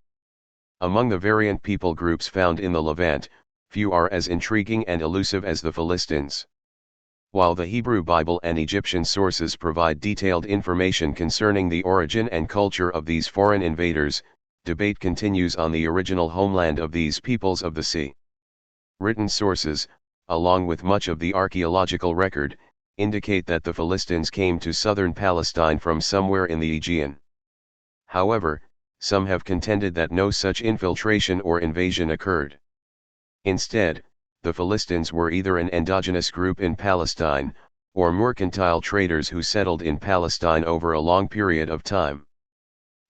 Among the variant people groups found in the Levant, few are as intriguing and elusive as the Philistines. While the Hebrew Bible and Egyptian sources provide detailed information concerning the origin and culture of these foreign invaders, debate continues on the original homeland of these peoples of the sea. Written sources, along with much of the archaeological record, indicate that the Philistines came to southern Palestine from somewhere in the Aegean. However, some have contended that no such infiltration or invasion occurred. Instead, the Philistines were either an endogenous group in Palestine, or mercantile traders who settled in Palestine over a long period of time.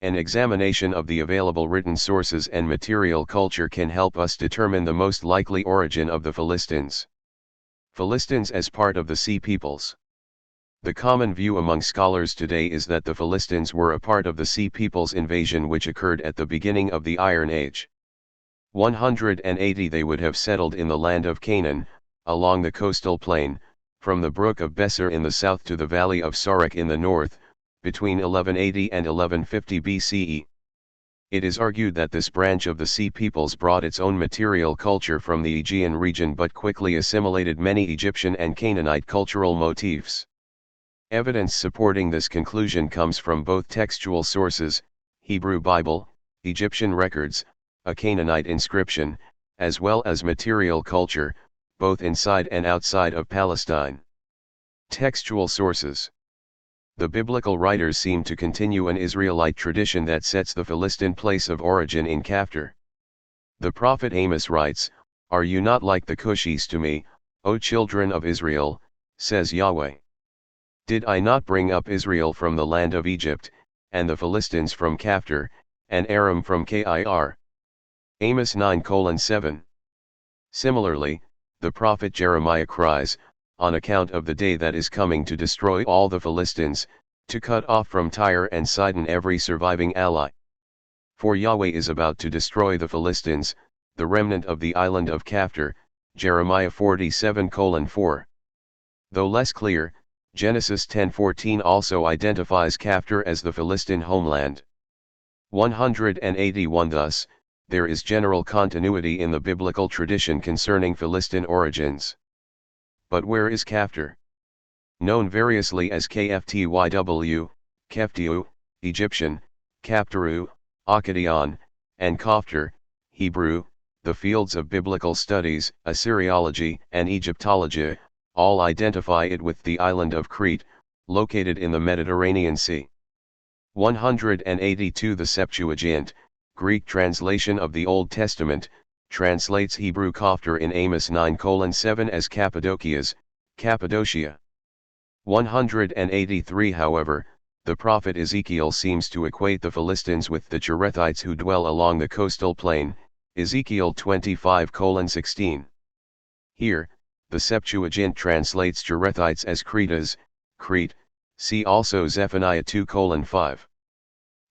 An examination of the available written sources and material culture can help us determine the most likely origin of the Philistines. Philistines as part of the Sea Peoples. The common view among scholars today is that the Philistines were a part of the Sea Peoples invasion which occurred at the beginning of the Iron Age. 180 They would have settled in the land of Canaan, along the coastal plain, from the brook of Besser in the south to the valley of Sorek in the north, between 1180 and 1150 BCE. It is argued that this branch of the Sea Peoples brought its own material culture from the Aegean region but quickly assimilated many Egyptian and Canaanite cultural motifs. Evidence supporting this conclusion comes from both textual sources, Hebrew Bible, Egyptian records, a Canaanite inscription, as well as material culture, both inside and outside of Palestine. Textual sources. The biblical writers seem to continue an Israelite tradition that sets the Philistine place of origin in Caphtor. The prophet Amos writes, "Are you not like the Cushites to me, O children of Israel, says Yahweh? Did I not bring up Israel from the land of Egypt, and the Philistines from Caphtor, and Aram from Kir?" Amos 9:7. Similarly, the prophet Jeremiah cries, on account of the day that is coming to destroy all the Philistines, to cut off from Tyre and Sidon every surviving ally. For Yahweh is about to destroy the Philistines, the remnant of the island of Caphtor, Jeremiah 47:4. Though less clear, Genesis 10:14 also identifies Caphtor as the Philistine homeland. 181 Thus, there is general continuity in the biblical tradition concerning Philistine origins. But where is Caphtor? Known variously as Kftyw, Keftiu, Egyptian, Kaptaru, Akkadian, and Kaftor, Hebrew, the fields of biblical studies, Assyriology, and Egyptology, all identify it with the island of Crete, located in the Mediterranean Sea. 182 The Septuagint, Greek translation of the Old Testament, translates Hebrew Kaftor in Amos 9:7 as Cappadocias, Cappadocia. 183. However, the prophet Ezekiel seems to equate the Philistines with the Cherethites who dwell along the coastal plain, Ezekiel 25:16. Here, the Septuagint translates Cherethites as Cretas, Crete, see also Zephaniah 2:5.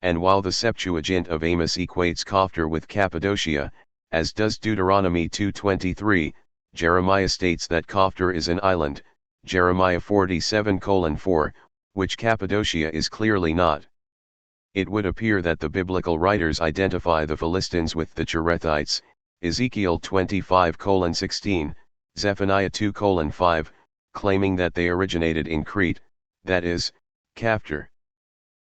And while the Septuagint of Amos equates Caphtor with Cappadocia, as does Deuteronomy 2:23, Jeremiah states that Caphtor is an island, Jeremiah 47:4, which Cappadocia is clearly not. It would appear that the biblical writers identify the Philistines with the Cherethites, Ezekiel 25:16, Zephaniah 2:5, claiming that they originated in Crete, that is, Caphtor.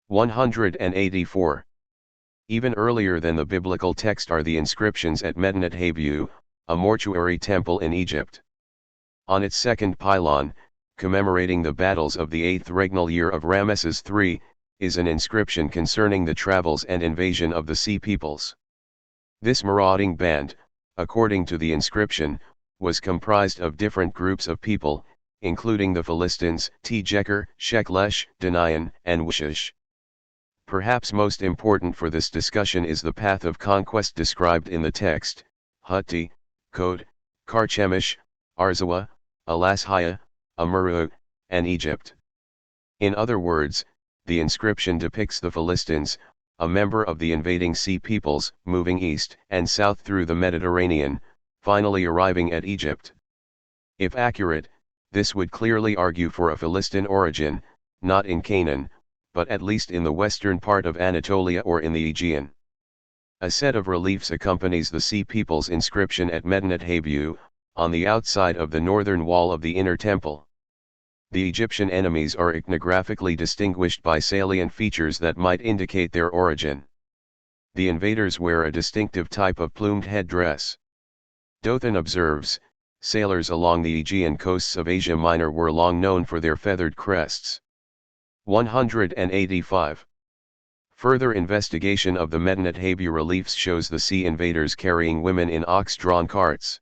184. Even earlier than the biblical text are the inscriptions at Medinet Habu, a mortuary temple in Egypt. On its second pylon, commemorating the battles of the 8th regnal year of Ramesses III, is an inscription concerning the travels and invasion of the Sea Peoples. This marauding band, according to the inscription, was comprised of different groups of people, including the Philistines, Tjeker, Sheklesh, Danayan, and Wishish. Perhaps most important for this discussion is the path of conquest described in the text: Hutti, Kod, Karchemish, Arzawa, Alashiah, Amuru, and Egypt. In other words, the inscription depicts the Philistines, a member of the invading Sea Peoples, moving east and south through the Mediterranean, finally arriving at Egypt. If accurate, this would clearly argue for a Philistine origin, not in Canaan, but at least in the western part of Anatolia or in the Aegean. A set of reliefs accompanies the Sea Peoples inscription at Medinet Habu, on the outside of the northern wall of the inner temple. The Egyptian enemies are iconographically distinguished by salient features that might indicate their origin. The invaders wear a distinctive type of plumed headdress. Dothan observes, sailors along the Aegean coasts of Asia Minor were long known for their feathered crests. 185. Further investigation of the Medinet Habu reliefs shows the sea invaders carrying women in ox-drawn carts.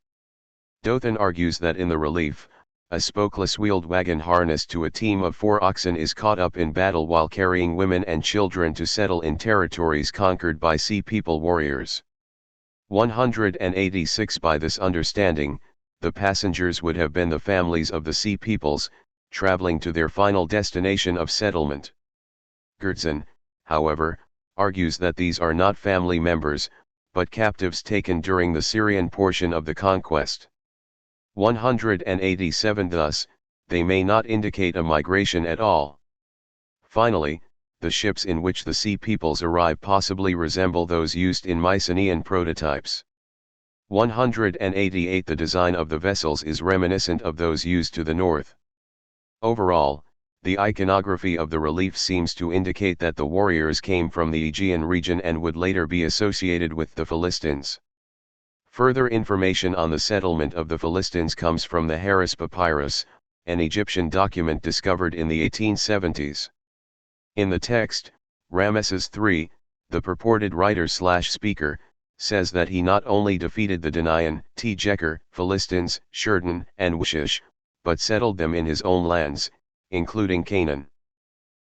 Dothan argues that in the relief, a spokeless wheeled wagon harnessed to a team of 4 oxen is caught up in battle while carrying women and children to settle in territories conquered by Sea People warriors. 186. By this understanding, the passengers would have been the families of the Sea Peoples, traveling to their final destination of settlement. Gertzen, however, argues that these are not family members, but captives taken during the Syrian portion of the conquest. 187. Thus, they may not indicate a migration at all. Finally, the ships in which the Sea Peoples arrive possibly resemble those used in Mycenaean prototypes. 188. The design of the vessels is reminiscent of those used to the north. Overall, the iconography of the relief seems to indicate that the warriors came from the Aegean region and would later be associated with the Philistines. Further information on the settlement of the Philistines comes from the Harris Papyrus, an Egyptian document discovered in the 1870s. In the text, Ramesses III, the purported writer/speaker, says that he not only defeated the Danayan, Tjeker, Philistines, Shurdan, and Wishish, but settled them in his own lands, including Canaan.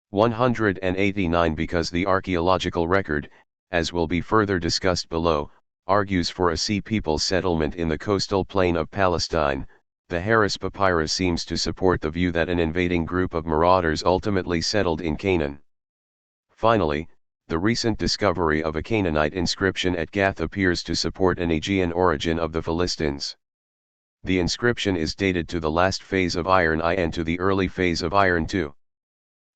189. Because the archaeological record, as will be further discussed below, argues for a Sea People settlement in the coastal plain of Palestine, the Harris Papyrus seems to support the view that an invading group of marauders ultimately settled in Canaan. Finally, the recent discovery of a Canaanite inscription at Gath appears to support an Aegean origin of the Philistines. The inscription is dated to the last phase of Iron I and to the early phase of Iron II.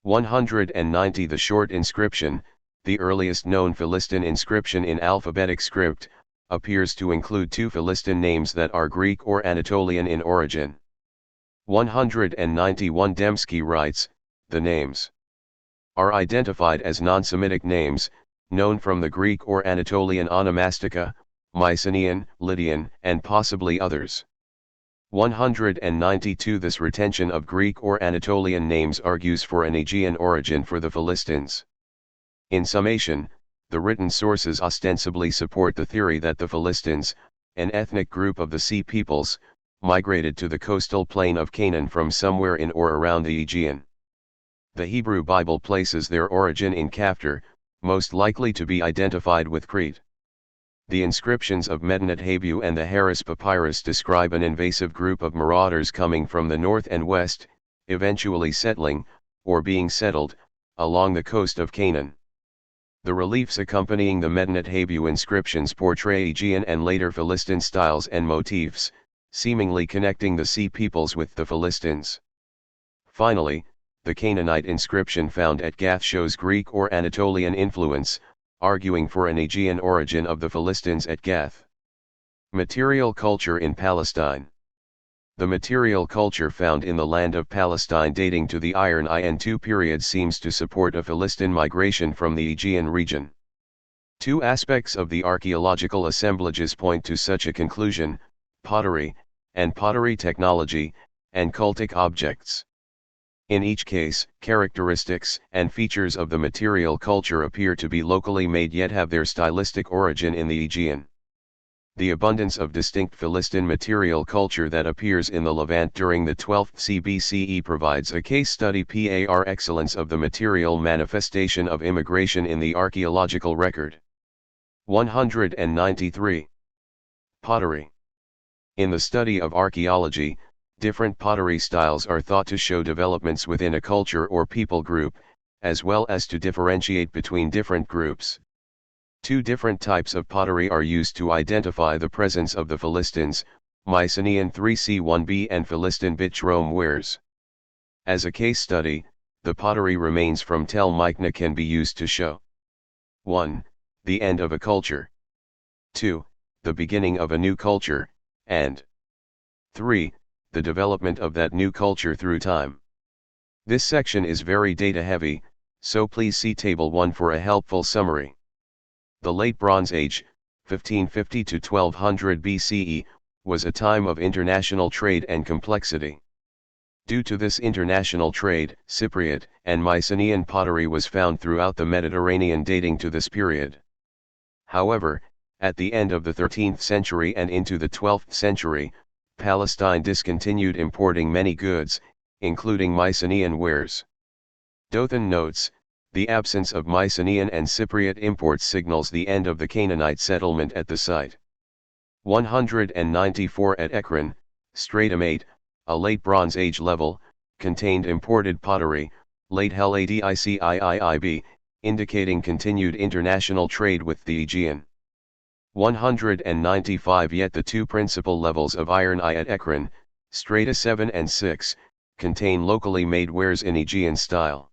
190. The short inscription, the earliest known Philistine inscription in alphabetic script, appears to include 2 Philistine names that are Greek or Anatolian in origin. 191. Dembski writes, the names are identified as non-Semitic names, known from the Greek or Anatolian onomastica, Mycenaean, Lydian, and possibly others. 192. This retention of Greek or Anatolian names argues for an Aegean origin for the Philistines. In summation, the written sources ostensibly support the theory that the Philistines, an ethnic group of the Sea Peoples, migrated to the coastal plain of Canaan from somewhere in or around the Aegean. The Hebrew Bible places their origin in Kaftar, most likely to be identified with Crete. The inscriptions of Medinet Habu and the Harris Papyrus describe an invasive group of marauders coming from the north and west, eventually settling, or being settled, along the coast of Canaan. The reliefs accompanying the Medinet Habu inscriptions portray Aegean and later Philistine styles and motifs, seemingly connecting the sea peoples with the Philistines. Finally, the Canaanite inscription found at Gath shows Greek or Anatolian influence, arguing for an Aegean origin of the Philistines at Gath. Material culture in Palestine. The material culture found in the land of Palestine dating to the Iron II period seems to support a Philistine migration from the Aegean region. Two aspects of the archaeological assemblages point to such a conclusion: pottery, and pottery technology, and cultic objects. In each case, characteristics and features of the material culture appear to be locally made yet have their stylistic origin in the Aegean. The abundance of distinct Philistine material culture that appears in the Levant during the 12th CBCE provides a case study par excellence of the material manifestation of immigration in the archaeological record. 193. Pottery. In the study of archaeology, different pottery styles are thought to show developments within a culture or people group, as well as to differentiate between different groups. Two different types of pottery are used to identify the presence of the Philistines, Mycenaean 3C1b and Philistine Bit-Rome wares. As a case study, the pottery remains from Tel Mycna can be used to show 1. The end of a culture, 2. The beginning of a new culture, and 3. The development of that new culture through time. This section is very data heavy, so please see Table 1 for a helpful summary. The Late Bronze Age, 1550 to 1200 BCE, was a time of international trade and complexity. Due to this international trade, Cypriot and Mycenaean pottery was found throughout the Mediterranean dating to this period. However, at the end of the 13th century and into the 12th century, Palestine discontinued importing many goods, including Mycenaean wares. Dothan notes, the absence of Mycenaean and Cypriot imports signals the end of the Canaanite settlement at the site. 194 at Ekron, Stratum 8, a late Bronze Age level, contained imported pottery, late Hell Adiciiib, indicating continued international trade with the Aegean. 195 Yet the two principal levels of Iron I at Ekron, Strata 7 and 6, contain locally made wares in Aegean style.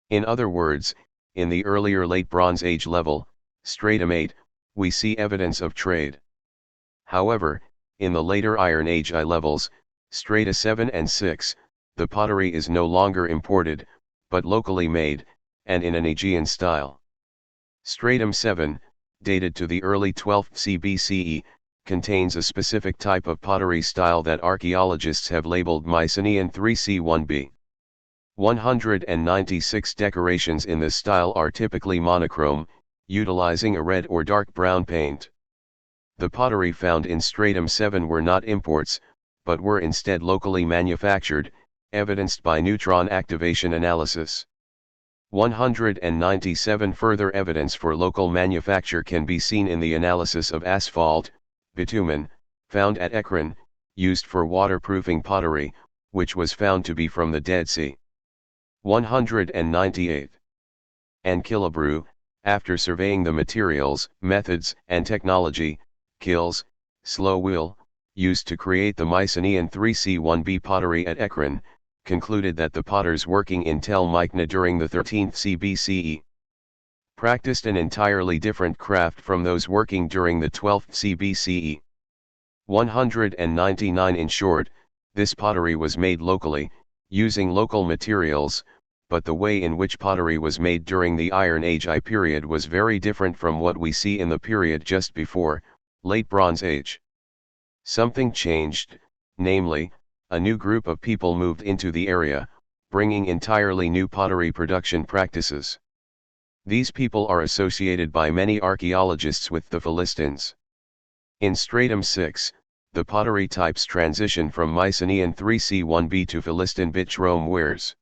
In other words, in the earlier Late Bronze Age level, Stratum 8, we see evidence of trade. However, in the later Iron Age I levels, Strata 7 and 6, the pottery is no longer imported, but locally made, and in an Aegean style. Stratum 7, dated to the early 12th CBCE, contains a specific type of pottery style that archaeologists have labeled Mycenaean 3C1b. 196 decorations in this style are typically monochrome, utilizing a red or dark brown paint. The pottery found in Stratum 7 were not imports, but were instead locally manufactured, evidenced by neutron activation analysis. 197 Further evidence for local manufacture can be seen in the analysis of asphalt, bitumen, found at Ekron, used for waterproofing pottery, which was found to be from the Dead Sea. 198. Ankylabru, after surveying the materials, methods, and technology, kills, slow wheel, used to create the Mycenaean 3C1b pottery at Ekron, concluded that the potters working in Tel Mycna during the 13th CBCE practiced an entirely different craft from those working during the 12th CBCE. 199 In short, this pottery was made locally, using local materials, but the way in which pottery was made during the Iron Age I period was very different from what we see in the period just before, Late Bronze Age. Something changed, namely, a new group of people moved into the area, bringing entirely new pottery production practices. These people are associated by many archaeologists with the Philistines. In Stratum 6, the pottery types transition from Mycenaean 3C1b to Philistine Bit-Rome wares.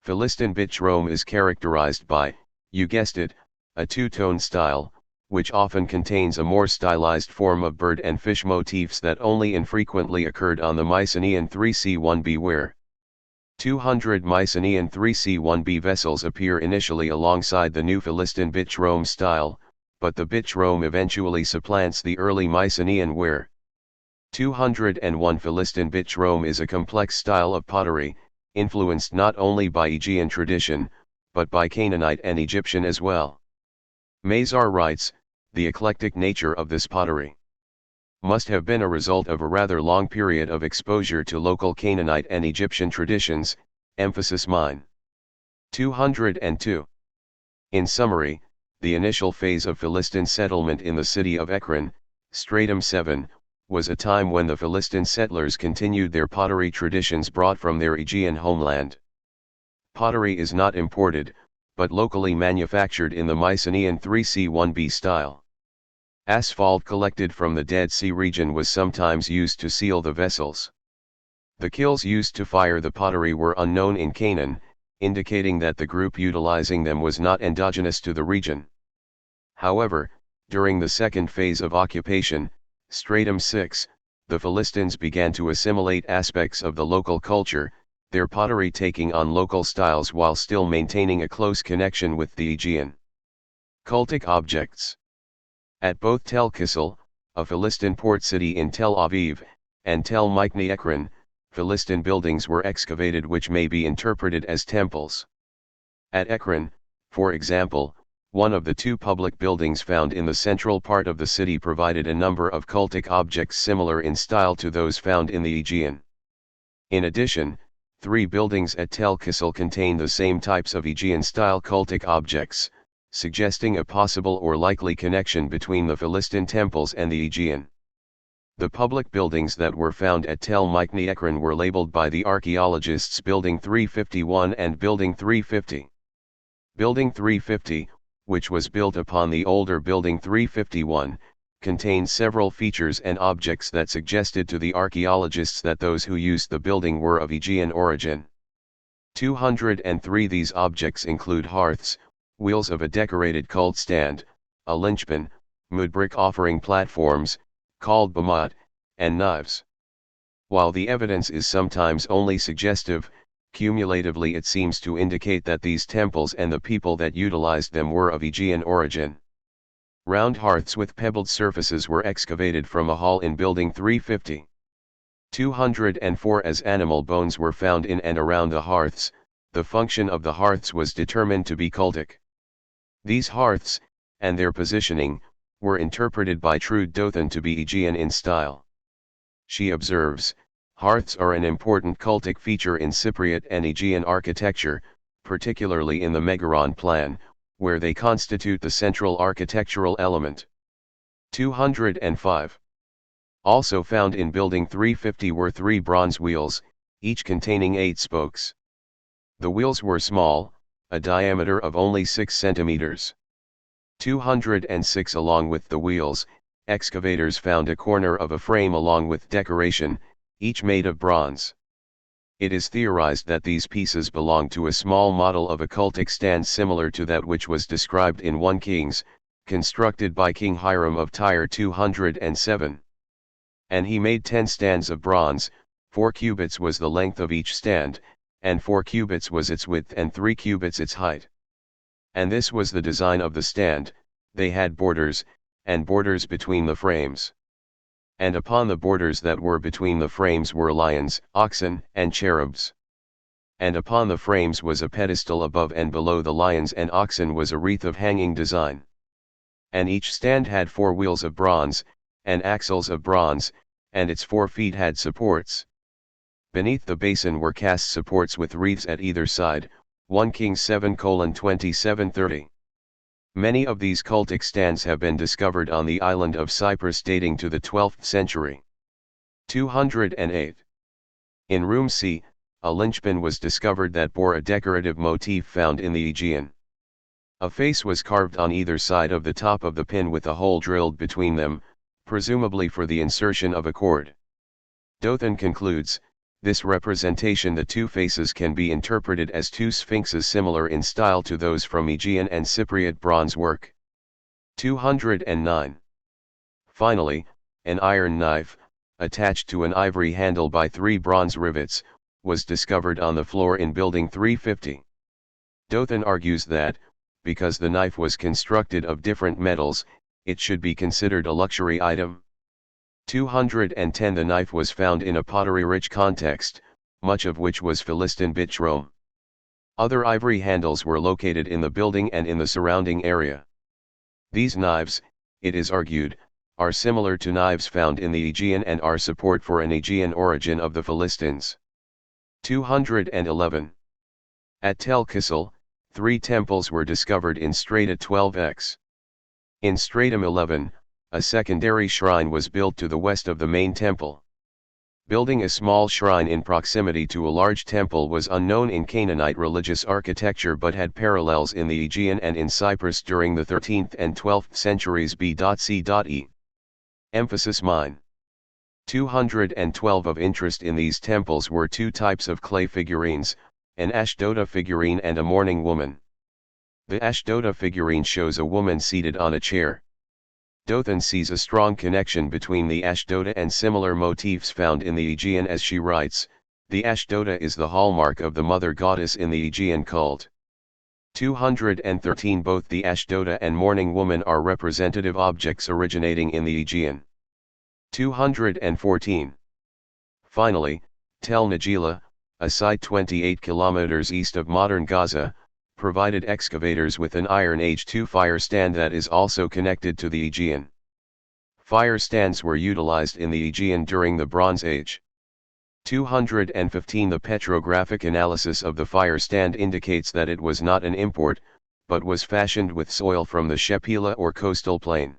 Philistin bitch Rome is characterized by, you guessed it, a two-tone style, which often contains a more stylized form of bird and fish motifs that only infrequently occurred on the Mycenaean 3C1b ware. 200 Mycenaean 3C1b vessels appear initially alongside the new Philistin bitch Rome style, but the bitch Rome eventually supplants the early Mycenaean ware. 201 Philistin bitch Rome is a complex style of pottery, influenced not only by Aegean tradition, but by Canaanite and Egyptian as well. Mazar writes, the eclectic nature of this pottery must have been a result of a rather long period of exposure to local Canaanite and Egyptian traditions, emphasis mine. 202. In summary, the initial phase of Philistin settlement in the city of Ekron, Stratum 7, was a time when the Philistin settlers continued their pottery traditions brought from their Aegean homeland. Pottery is not imported, but locally manufactured in the Mycenaean 3C1b style. Asphalt collected from the Dead Sea region was sometimes used to seal the vessels. The kilns used to fire the pottery were unknown in Canaan, indicating that the group utilizing them was not endogenous to the region. However, during the second phase of occupation, Stratum 6, the Philistines began to assimilate aspects of the local culture, their pottery taking on local styles while still maintaining a close connection with the Aegean. Cultic objects. At both Tel Kisel, a Philistin port city in Tel Aviv, and Tel Mikne Ekron, Philistin buildings were excavated which may be interpreted as temples. At Ekron, for example, one of the two public buildings found in the central part of the city provided a number of cultic objects similar in style to those found in the Aegean. In addition, 3 buildings at Tel Kisel contain the same types of Aegean-style cultic objects, suggesting a possible or likely connection between the Philistin temples and the Aegean. The public buildings that were found at Tel Mikne Ekron were labeled by the archaeologists Building 351 and Building 350. Building 350, which was built upon the older Building 351, contained several features and objects that suggested to the archaeologists that those who used the building were of Aegean origin. 203 These objects include hearths, wheels of a decorated cult stand, a linchpin, mud brick offering platforms, called bamot, and knives. While the evidence is sometimes only suggestive, cumulatively it seems to indicate that these temples and the people that utilized them were of Aegean origin. Round hearths with pebbled surfaces were excavated from a hall in Building 350. 204 As animal bones were found in and around the hearths, the function of the hearths was determined to be cultic. These hearths, and their positioning, were interpreted by Trude Dothan to be Aegean in style. She observes, hearths are an important cultic feature in Cypriot and Aegean architecture, particularly in the Megaron plan, where they constitute the central architectural element. 205. Also found in Building 350 were 3 bronze wheels, each containing 8 spokes. The wheels were small, a diameter of only 6 centimeters. 206 Along with the wheels, excavators found a corner of a frame along with decoration, each made of bronze. It is theorized that these pieces belong to a small model of a cultic stand similar to that which was described in 1 Kings, constructed by King Hiram of Tyre 207. And he made 10 stands of bronze, 4 cubits was the length of each stand, and 4 cubits was its width and 3 cubits its height. And this was the design of the stand, they had borders, and borders between the frames. And upon the borders that were between the frames were lions, oxen, and cherubs. And upon the frames was a pedestal above and below the lions and oxen was a wreath of hanging design. And each stand had 4 wheels of bronze, and axles of bronze, and its 4 feet had supports. Beneath the basin were cast supports with wreaths at either side, 1 Kings 7:27-30. Many of these cultic stands have been discovered on the island of Cyprus dating to the 12th century. 208. In Room C, a linchpin was discovered that bore a decorative motif found in the Aegean. A face was carved on either side of the top of the pin with a hole drilled between them, presumably for the insertion of a cord. Dothan concludes, This representation, the two faces, can be interpreted as two sphinxes similar in style to those from Aegean and Cypriot bronze work. 209. Finally, an iron knife, attached to an ivory handle by 3 bronze rivets, was discovered on the floor in building 350. Dothan argues that, because the knife was constructed of different metals, it should be considered a luxury item. 210. The knife was found in a pottery-rich context, much of which was Philistine Bitrome. Other ivory handles were located in the building and in the surrounding area. These knives, it is argued, are similar to knives found in the Aegean and are support for an Aegean origin of the Philistines. 211. At Tel Kissel, 3 temples were discovered in Strata 12x. In Stratum 11, a secondary shrine was built to the west of the main temple. Building a small shrine in proximity to a large temple was unknown in Canaanite religious architecture but had parallels in the Aegean and in Cyprus during the 13th and 12th centuries B.C.E. Emphasis mine. 212. Of interest in these temples were 2 types of clay figurines, an Ashdota figurine and a mourning woman. The Ashdota figurine shows a woman seated on a chair. Dothan sees a strong connection between the Ashdota and similar motifs found in the Aegean, as she writes, "The Ashdota is the hallmark of the mother goddess in the Aegean cult." 213. Both the Ashdota and mourning woman are representative objects originating in the Aegean. 214. Finally, Tel Nagila, a site 28 kilometers east of modern Gaza, provided excavators with an Iron Age II fire stand that is also connected to the Aegean. Fire stands were utilized in the Aegean during the Bronze Age. 215. The petrographic analysis of the fire stand indicates that it was not an import, but was fashioned with soil from the Shephelah or coastal plain.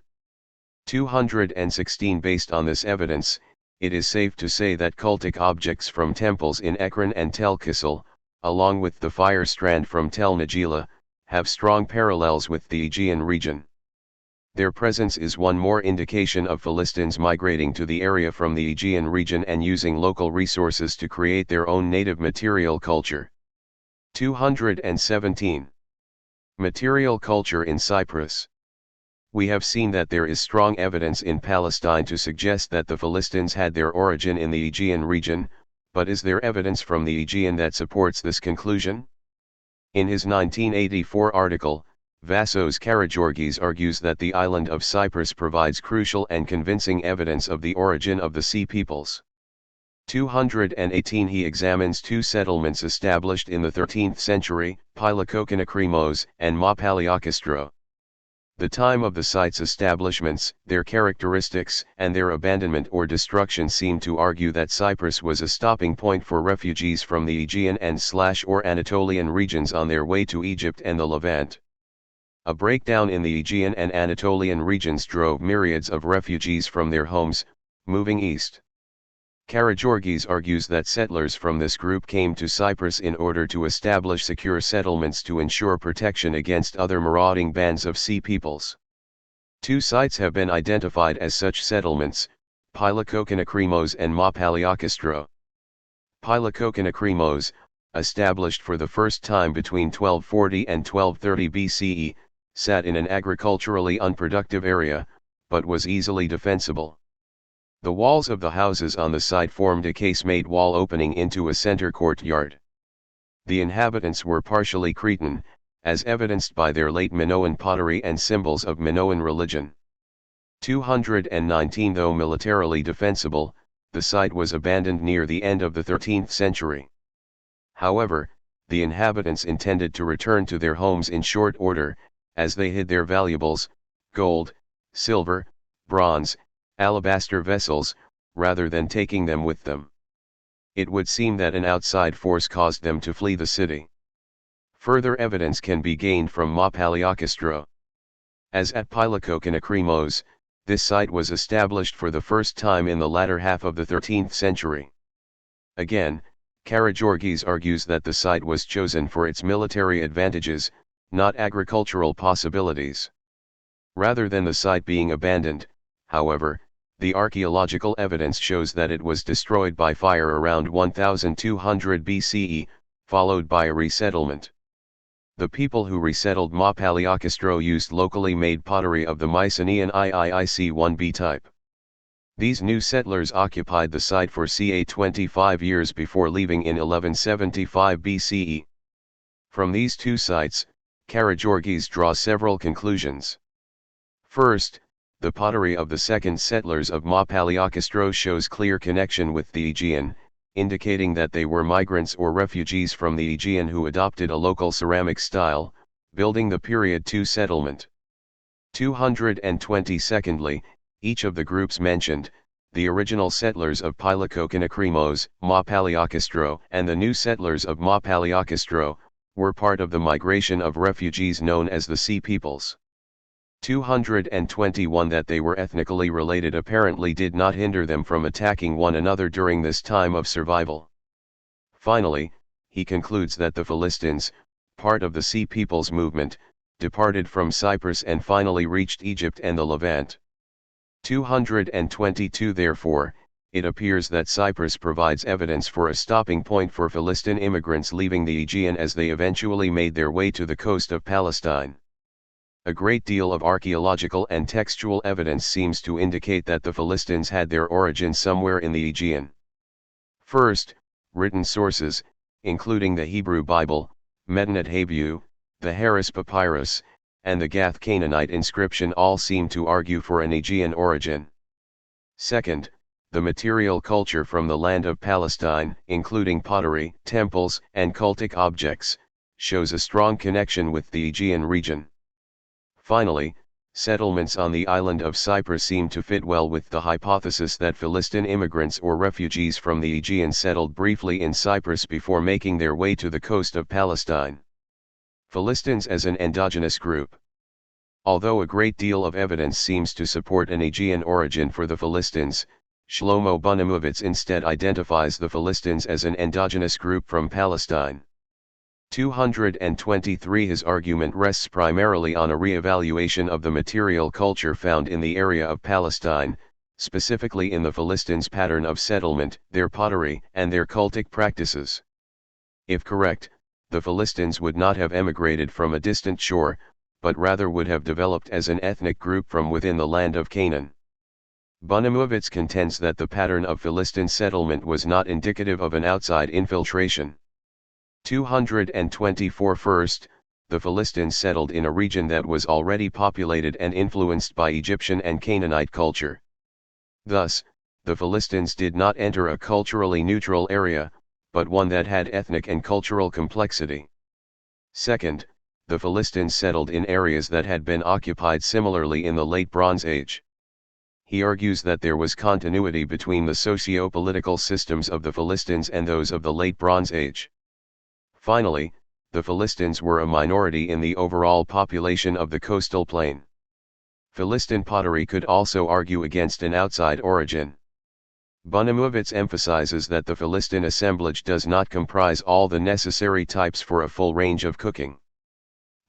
216. Based on this evidence, it is safe to say that cultic objects from temples in Ekron and Tel Kissel, along with the fire strand from Tel Nagila, have strong parallels with the Aegean region. Their presence is one more indication of Philistines migrating to the area from the Aegean region and using local resources to create their own native material culture. 217. Material culture in Cyprus. We have seen that there is strong evidence in Palestine to suggest that the Philistines had their origin in the Aegean region, but is there evidence from the Aegean that supports this conclusion? In his 1984 article, Vassos Karageorgis argues that the island of Cyprus provides crucial and convincing evidence of the origin of the Sea Peoples. 218. He examines 2 settlements established in the 13th century, Pylokokonakrimos and Mapaliakistro. The time of the site's establishments, their characteristics, and their abandonment or destruction seem to argue that Cyprus was a stopping point for refugees from the Aegean and/or Anatolian regions on their way to Egypt and the Levant. A breakdown in the Aegean and Anatolian regions drove myriads of refugees from their homes, moving east. Karageorgis argues that settlers from this group came to Cyprus in order to establish secure settlements to ensure protection against other marauding bands of Sea Peoples. 2 sites have been identified as such settlements, Pylokokonakrimos and Mapaliakistro. Pylokokonakrimos, established for the first time between 1240 and 1230 BCE, sat in an agriculturally unproductive area, but was easily defensible. The walls of the houses on the site formed a casemate wall opening into a center courtyard. The inhabitants were partially Cretan, as evidenced by their late Minoan pottery and symbols of Minoan religion. 219. Though militarily defensible, the site was abandoned near the end of the 13th century. However, the inhabitants intended to return to their homes in short order, as they hid their valuables, gold, silver, bronze, alabaster vessels, rather than taking them with them. It would seem that an outside force caused them to flee the city. Further evidence can be gained from Mapaliakistro. As at Pylokokonakrimos, this site was established for the first time in the latter half of the 13th century. Again, Karageorgis argues that the site was chosen for its military advantages, not agricultural possibilities. Rather than the site being abandoned, however, The archaeological evidence shows that it was destroyed by fire around 1200 BCE, followed by a resettlement. The people who resettled Ma Paliocastro used locally made pottery of the Mycenaean IIIC-1b type. These new settlers occupied the site for ca 25 years before leaving in 1175 BCE. From these two sites, Karageorgis draws several conclusions. First, the pottery of the second settlers of Ma Paliocastro shows clear connection with the Aegean, indicating that they were migrants or refugees from the Aegean who adopted a local ceramic style, building the period 2 settlement. 222ndly, each of the groups mentioned, the original settlers of Pylokokonakrimos, Ma Paliocastro, and the new settlers of Ma Paliocastro, were part of the migration of refugees known as the Sea Peoples. 221 that they were ethnically related apparently did not hinder them from attacking one another during this time of survival. Finally, he concludes that the Philistines, part of the Sea Peoples movement, departed from Cyprus and finally reached Egypt and the Levant. 222 Therefore, it appears that Cyprus provides evidence for a stopping point for Philistine immigrants leaving the Aegean as they eventually made their way to the coast of Palestine. A great deal of archaeological and textual evidence seems to indicate that the Philistines had their origin somewhere in the Aegean. First, written sources, including the Hebrew Bible, Medinet Habu, the Harris Papyrus, and the Gath Canaanite inscription all seem to argue for an Aegean origin. Second, the material culture from the land of Palestine, including pottery, temples, and cultic objects, shows a strong connection with the Aegean region. Finally, settlements on the island of Cyprus seem to fit well with the hypothesis that Philistine immigrants or refugees from the Aegean settled briefly in Cyprus before making their way to the coast of Palestine. Philistines as an endogenous group. Although a great deal of evidence seems to support an Aegean origin for the Philistines, Shlomo Bunamovitz instead identifies the Philistines as an endogenous group from Palestine. 223 His argument rests primarily on a re-evaluation of the material culture found in the area of Palestine, specifically in the Philistines' pattern of settlement, their pottery, and their cultic practices. If correct, the Philistines would not have emigrated from a distant shore, but rather would have developed as an ethnic group from within the land of Canaan. Bunamovitz contends that the pattern of Philistine settlement was not indicative of an outside infiltration. 224 First, the Philistines settled in a region that was already populated and influenced by Egyptian and Canaanite culture. Thus, the Philistines did not enter a culturally neutral area, but one that had ethnic and cultural complexity. Second, the Philistines settled in areas that had been occupied similarly in the Late Bronze Age. He argues that there was continuity between the socio-political systems of the Philistines and those of the Late Bronze Age. Finally, the Philistines were a minority in the overall population of the coastal plain. Philistine pottery could also argue against an outside origin. Bunamovitz emphasizes that the Philistine assemblage does not comprise all the necessary types for a full range of cooking.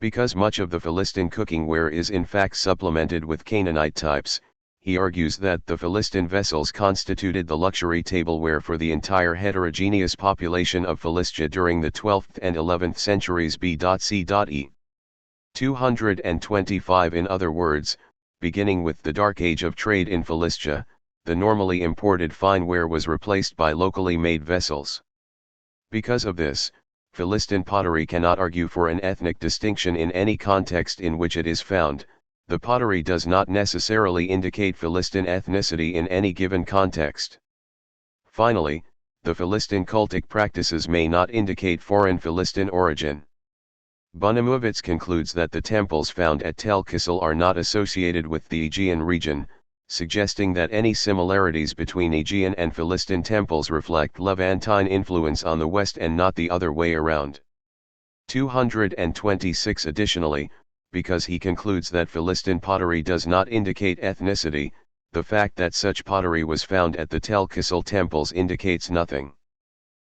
Because much of the Philistine cooking ware is in fact supplemented with Canaanite types, he argues that the Philistine vessels constituted the luxury tableware for the entire heterogeneous population of Philistia during the 12th and 11th centuries B.C.E. 225 In other words, beginning with the Dark Age of trade in Philistia, the normally imported fine ware was replaced by locally made vessels. Because of this, Philistine pottery cannot argue for an ethnic distinction in any context in which it is found. The pottery does not necessarily indicate Philistine ethnicity in any given context. Finally, the Philistine cultic practices may not indicate foreign Philistine origin. Bunamovitz concludes that the temples found at Tel Kissel are not associated with the Aegean region, suggesting that any similarities between Aegean and Philistine temples reflect Levantine influence on the west and not the other way around. 226 Additionally, because he concludes that Philistine pottery does not indicate ethnicity, the fact that such pottery was found at the Tel Kissel temples indicates nothing.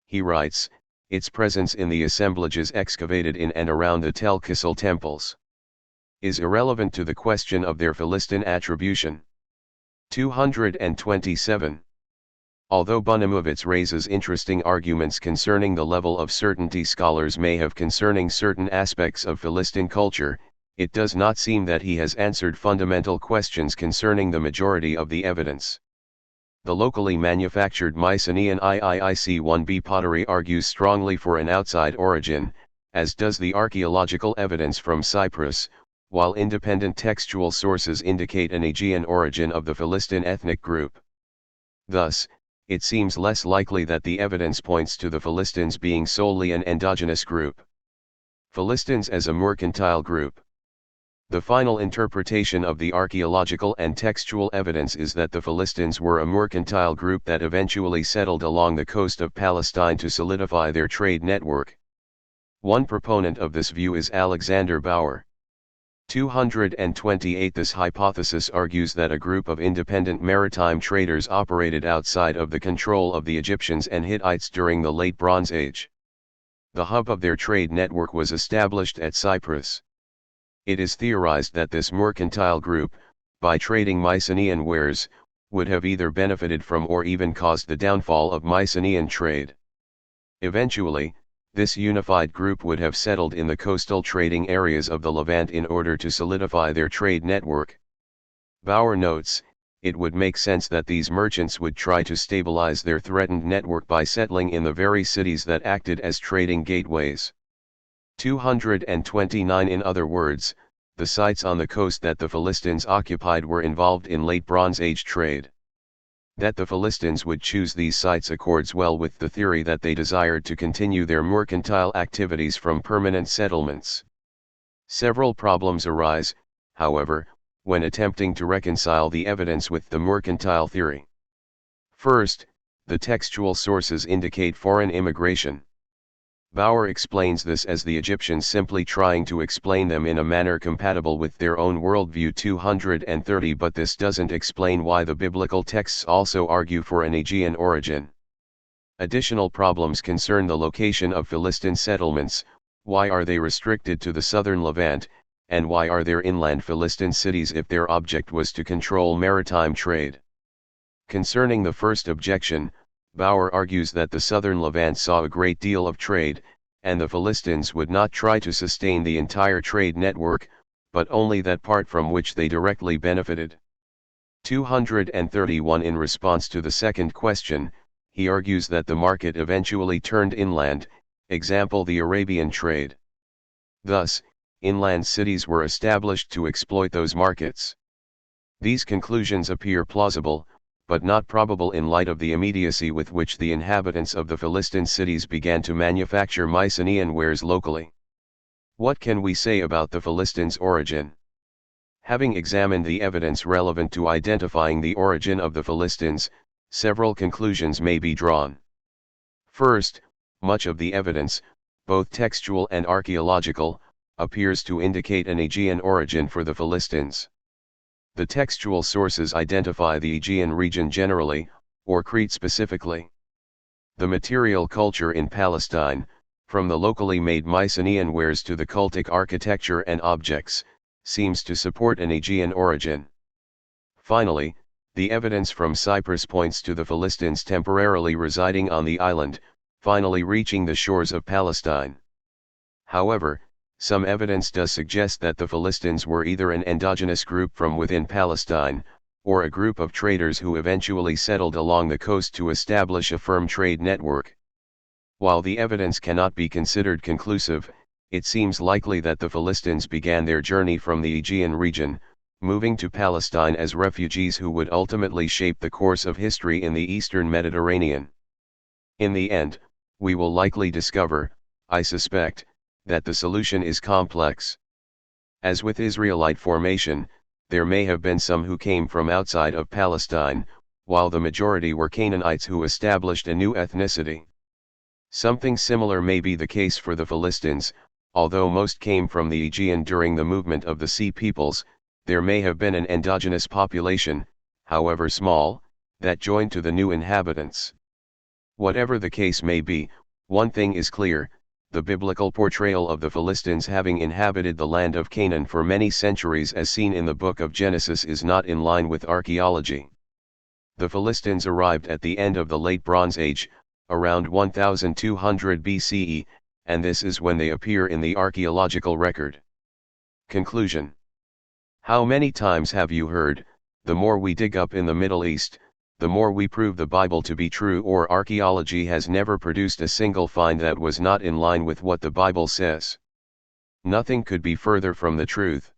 He writes, its presence in the assemblages excavated in and around the Tel Kissel temples is irrelevant to the question of their Philistine attribution. 227. Although Bunyamovitz raises interesting arguments concerning the level of certainty scholars may have concerning certain aspects of Philistine culture, it does not seem that he has answered fundamental questions concerning the majority of the evidence. The locally manufactured Mycenaean IIIC-1b pottery argues strongly for an outside origin, as does the archaeological evidence from Cyprus, while independent textual sources indicate an Aegean origin of the Philistine ethnic group. Thus, it seems less likely that the evidence points to the Philistines being solely an endogenous group. Philistines as a mercantile group. The final interpretation of the archaeological and textual evidence is that the Philistines were a mercantile group that eventually settled along the coast of Palestine to solidify their trade network. One proponent of this view is Alexander Bower. 228. This hypothesis argues that a group of independent maritime traders operated outside of the control of the Egyptians and Hittites during the Late Bronze Age. The hub of their trade network was established at Cyprus. It is theorized that this mercantile group, by trading Mycenaean wares, would have either benefited from or even caused the downfall of Mycenaean trade. Eventually, this unified group would have settled in the coastal trading areas of the Levant in order to solidify their trade network. Bower notes, it would make sense that these merchants would try to stabilize their threatened network by settling in the very cities that acted as trading gateways. 229. In other words, the sites on the coast that the Philistines occupied were involved in late Bronze Age trade. That the Philistines would choose these sites accords well with the theory that they desired to continue their mercantile activities from permanent settlements. Several problems arise, however, when attempting to reconcile the evidence with the mercantile theory. First, the textual sources indicate foreign immigration. Bower explains this as the Egyptians simply trying to explain them in a manner compatible with their own worldview. 230. But this doesn't explain why the biblical texts also argue for an Aegean origin. Additional problems concern the location of Philistine settlements. Why are they restricted to the southern Levant, and why are there inland Philistine cities if their object was to control maritime trade? Concerning the first objection, Bower argues that the southern Levant saw a great deal of trade, and the Philistines would not try to sustain the entire trade network, but only that part from which they directly benefited. 231. In response to the second question, he argues that the market eventually turned inland, example the Arabian trade. Thus, inland cities were established to exploit those markets. These conclusions appear plausible, but not probable in light of the immediacy with which the inhabitants of the Philistine cities began to manufacture Mycenaean wares locally. What can we say about the Philistines' origin? Having examined the evidence relevant to identifying the origin of the Philistines, several conclusions may be drawn. First, much of the evidence, both textual and archaeological, appears to indicate an Aegean origin for the Philistines. The textual sources identify the Aegean region generally, or Crete specifically. The material culture in Palestine, from the locally made Mycenaean wares to the cultic architecture and objects, seems to support an Aegean origin. Finally, the evidence from Cyprus points to the Philistines temporarily residing on the island, finally reaching the shores of Palestine. However, some evidence does suggest that the Philistines were either an endogenous group from within Palestine, or a group of traders who eventually settled along the coast to establish a firm trade network. While the evidence cannot be considered conclusive, it seems likely that the Philistines began their journey from the Aegean region, moving to Palestine as refugees who would ultimately shape the course of history in the eastern Mediterranean. In the end, we will likely discover, I suspect, that the solution is complex. As with Israelite formation, there may have been some who came from outside of Palestine, while the majority were Canaanites who established a new ethnicity. Something similar may be the case for the Philistines. Although most came from the Aegean during the movement of the Sea Peoples, there may have been an endogenous population, however small, that joined to the new inhabitants. Whatever the case may be, one thing is clear: the biblical portrayal of the Philistines having inhabited the land of Canaan for many centuries as seen in the book of Genesis is not in line with archaeology. The Philistines arrived at the end of the Late Bronze Age, around 1200 BCE, and this is when they appear in the archaeological record. Conclusion. How many times have you heard, the more we dig up in the Middle East, the more we prove the Bible to be true, or archaeology has never produced a single find that was not in line with what the Bible says. Nothing could be further from the truth.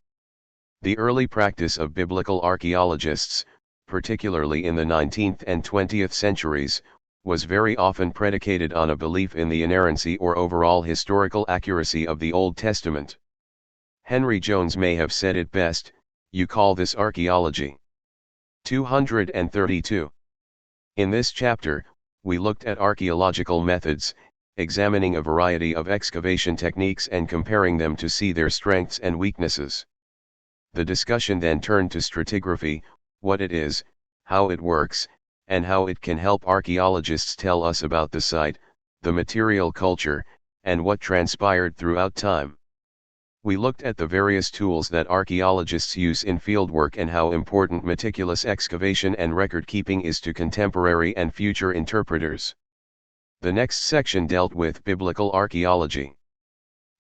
The early practice of biblical archaeologists, particularly in the 19th and 20th centuries, was very often predicated on a belief in the inerrancy or overall historical accuracy of the Old Testament. Henry Jones may have said it best, "You call this archaeology." 232. In this chapter, we looked at archaeological methods, examining a variety of excavation techniques and comparing them to see their strengths and weaknesses. The discussion then turned to stratigraphy, what it is, how it works, and how it can help archaeologists tell us about the site, the material culture, and what transpired throughout time. We looked at the various tools that archaeologists use in fieldwork and how important meticulous excavation and record-keeping is to contemporary and future interpreters. The next section dealt with biblical archaeology.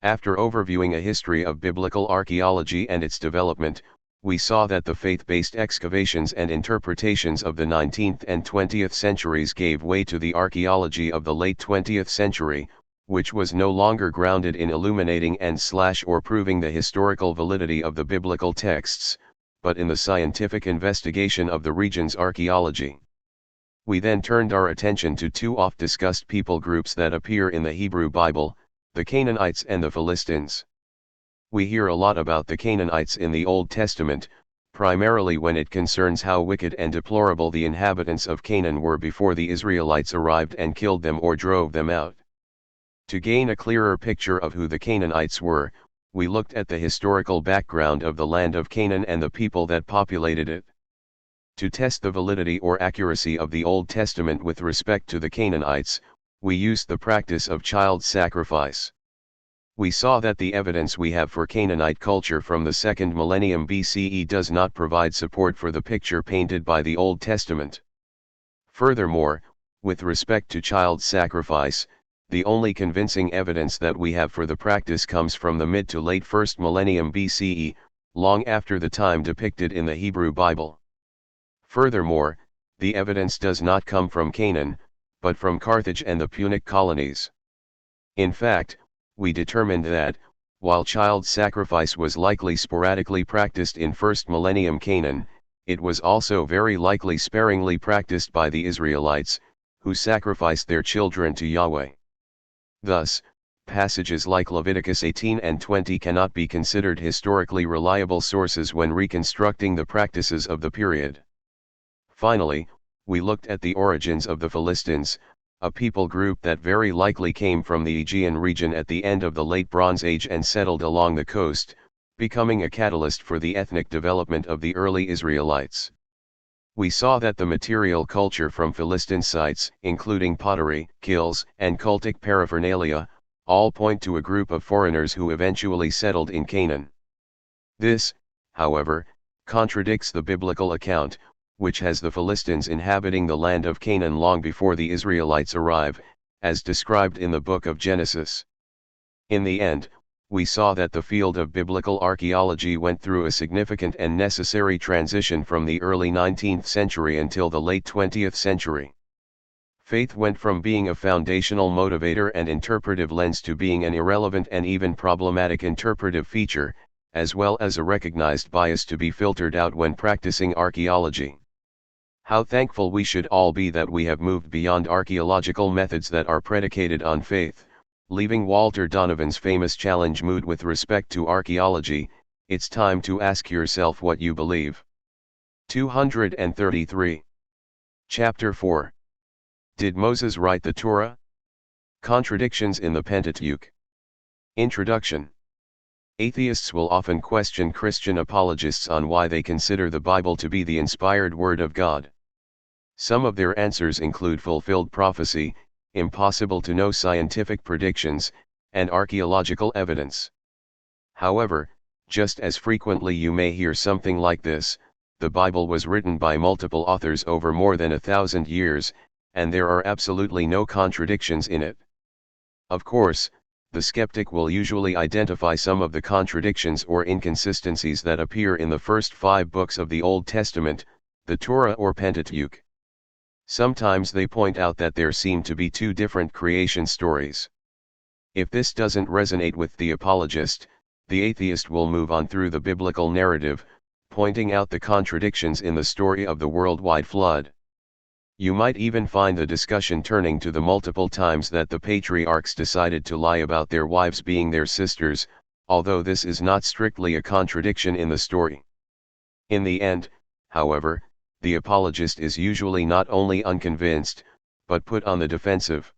After overviewing a history of biblical archaeology and its development, we saw that the faith-based excavations and interpretations of the 19th and 20th centuries gave way to the archaeology of the late 20th century, which was no longer grounded in illuminating or proving the historical validity of the biblical texts, but in the scientific investigation of the region's archaeology. We then turned our attention to two oft-discussed people groups that appear in the Hebrew Bible, the Canaanites and the Philistines. We hear a lot about the Canaanites in the Old Testament, primarily when it concerns how wicked and deplorable the inhabitants of Canaan were before the Israelites arrived and killed them or drove them out. To gain a clearer picture of who the Canaanites were, we looked at the historical background of the land of Canaan and the people that populated it. To test the validity or accuracy of the Old Testament with respect to the Canaanites, we used the practice of child sacrifice. We saw that the evidence we have for Canaanite culture from the 2nd millennium BCE does not provide support for the picture painted by the Old Testament. Furthermore, with respect to child sacrifice, the only convincing evidence that we have for the practice comes from the mid to late 1st millennium BCE, long after the time depicted in the Hebrew Bible. Furthermore, the evidence does not come from Canaan, but from Carthage and the Punic colonies. In fact, we determined that, while child sacrifice was likely sporadically practiced in 1st millennium Canaan, it was also very likely sparingly practiced by the Israelites, who sacrificed their children to Yahweh. Thus, passages like Leviticus 18 and 20 cannot be considered historically reliable sources when reconstructing the practices of the period. Finally, we looked at the origins of the Philistines, a people group that very likely came from the Aegean region at the end of the Late Bronze Age and settled along the coast, becoming a catalyst for the ethnic development of the early Israelites. We saw that the material culture from Philistine sites, including pottery, kilns, and cultic paraphernalia, all point to a group of foreigners who eventually settled in Canaan. This, however, contradicts the biblical account, which has the Philistines inhabiting the land of Canaan long before the Israelites arrive, as described in the book of Genesis. In the end, we saw that the field of biblical archaeology went through a significant and necessary transition from the early 19th century until the late 20th century. Faith went from being a foundational motivator and interpretive lens to being an irrelevant and even problematic interpretive feature, as well as a recognized bias to be filtered out when practicing archaeology. How thankful we should all be that we have moved beyond archaeological methods that are predicated on faith, leaving Walter Donovan's famous challenge mood with respect to archaeology. It's time to ask yourself what you believe. 233. Chapter 4. Did Moses write the Torah? Contradictions in the Pentateuch. Introduction. Atheists will often question Christian apologists on why they consider the Bible to be the inspired Word of God. Some of their answers include fulfilled prophecy, impossible to know scientific predictions, and archaeological evidence. However, just as frequently you may hear something like this: the Bible was written by multiple authors over more than 1,000 years, and there are absolutely no contradictions in it. Of course, the skeptic will usually identify some of the contradictions or inconsistencies that appear in the first 5 books of the Old Testament, the Torah or Pentateuch. Sometimes they point out that there seem to be 2 different creation stories. If this doesn't resonate with the apologist, the atheist will move on through the biblical narrative, pointing out the contradictions in the story of the worldwide flood. You might even find the discussion turning to the multiple times that the patriarchs decided to lie about their wives being their sisters, although this is not strictly a contradiction in the story. In the end, however, the apologist is usually not only unconvinced, but put on the defensive.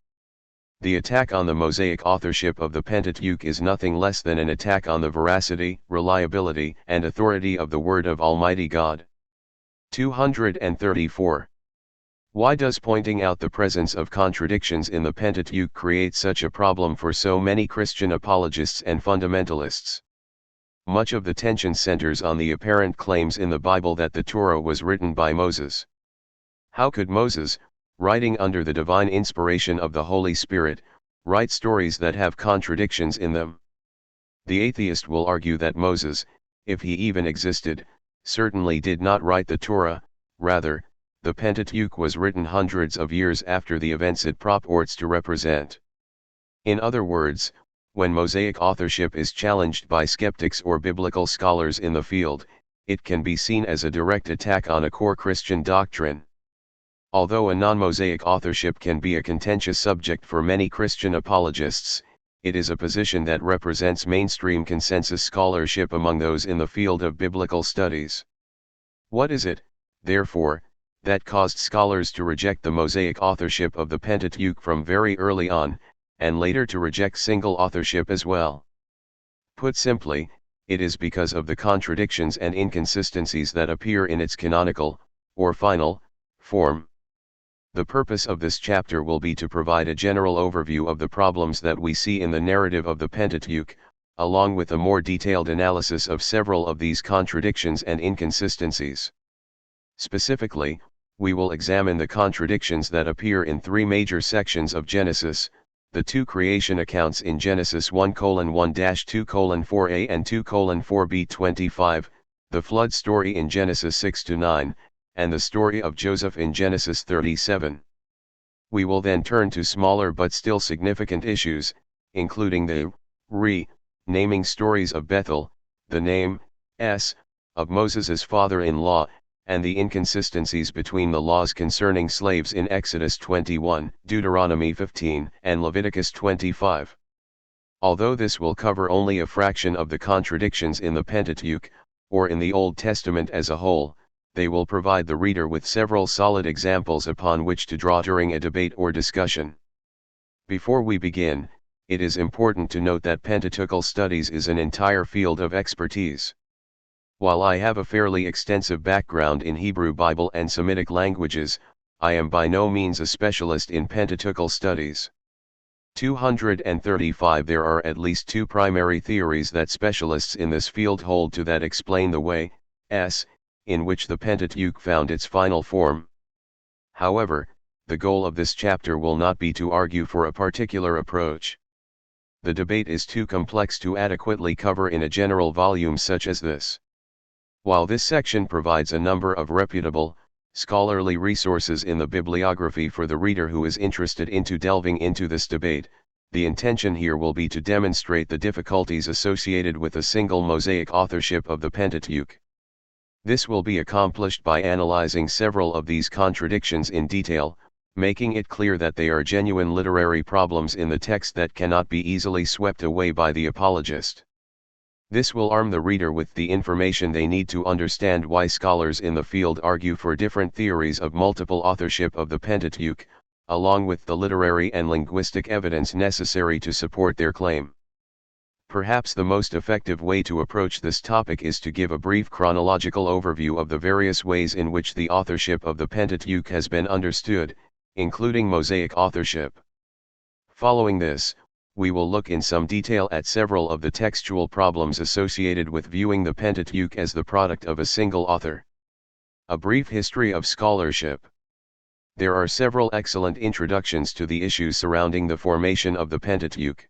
The attack on the Mosaic authorship of the Pentateuch is nothing less than an attack on the veracity, reliability, and authority of the Word of Almighty God. 234. Why does pointing out the presence of contradictions in the Pentateuch create such a problem for so many Christian apologists and fundamentalists? Much of the tension centers on the apparent claims in the Bible that the Torah was written by Moses. How could Moses, writing under the divine inspiration of the Holy Spirit, write stories that have contradictions in them? The atheist will argue that Moses, if he even existed, certainly did not write the Torah. Rather, the Pentateuch was written hundreds of years after the events it purports to represent. In other words, when Mosaic authorship is challenged by skeptics or biblical scholars in the field, it can be seen as a direct attack on a core Christian doctrine. Although a non-Mosaic authorship can be a contentious subject for many Christian apologists, it is a position that represents mainstream consensus scholarship among those in the field of biblical studies. What is it, therefore, that caused scholars to reject the Mosaic authorship of the Pentateuch from very early on, and later to reject single authorship as well? Put simply, it is because of the contradictions and inconsistencies that appear in its canonical, or final, form. The purpose of this chapter will be to provide a general overview of the problems that we see in the narrative of the Pentateuch, along with a more detailed analysis of several of these contradictions and inconsistencies. Specifically, we will examine the contradictions that appear in 3 major sections of Genesis: the 2 creation accounts in Genesis 1:1-2:4a and 2:4b 25, the flood story in Genesis 6-9, and the story of Joseph in Genesis 37. We will then turn to smaller but still significant issues, including the naming stories of Bethel, the name of Moses' father-in-law, and the inconsistencies between the laws concerning slaves in Exodus 21, Deuteronomy 15, and Leviticus 25. Although this will cover only a fraction of the contradictions in the Pentateuch, or in the Old Testament as a whole, they will provide the reader with several solid examples upon which to draw during a debate or discussion. Before we begin, it is important to note that Pentateuchal studies is an entire field of expertise. While I have a fairly extensive background in Hebrew Bible and Semitic languages, I am by no means a specialist in Pentateuchal studies. 235 There are at least 2 primary theories that specialists in this field hold to that explain the way in which the Pentateuch found its final form. However, the goal of this chapter will not be to argue for a particular approach. The debate is too complex to adequately cover in a general volume such as this. While this section provides a number of reputable, scholarly resources in the bibliography for the reader who is interested into delving into this debate, the intention here will be to demonstrate the difficulties associated with a single Mosaic authorship of the Pentateuch. This will be accomplished by analyzing several of these contradictions in detail, making it clear that they are genuine literary problems in the text that cannot be easily swept away by the apologist. This will arm the reader with the information they need to understand why scholars in the field argue for different theories of multiple authorship of the Pentateuch, along with the literary and linguistic evidence necessary to support their claim. Perhaps the most effective way to approach this topic is to give a brief chronological overview of the various ways in which the authorship of the Pentateuch has been understood, including Mosaic authorship. Following this, we will look in some detail at several of the textual problems associated with viewing the Pentateuch as the product of a single author. A brief history of scholarship. There are several excellent introductions to the issues surrounding the formation of the Pentateuch.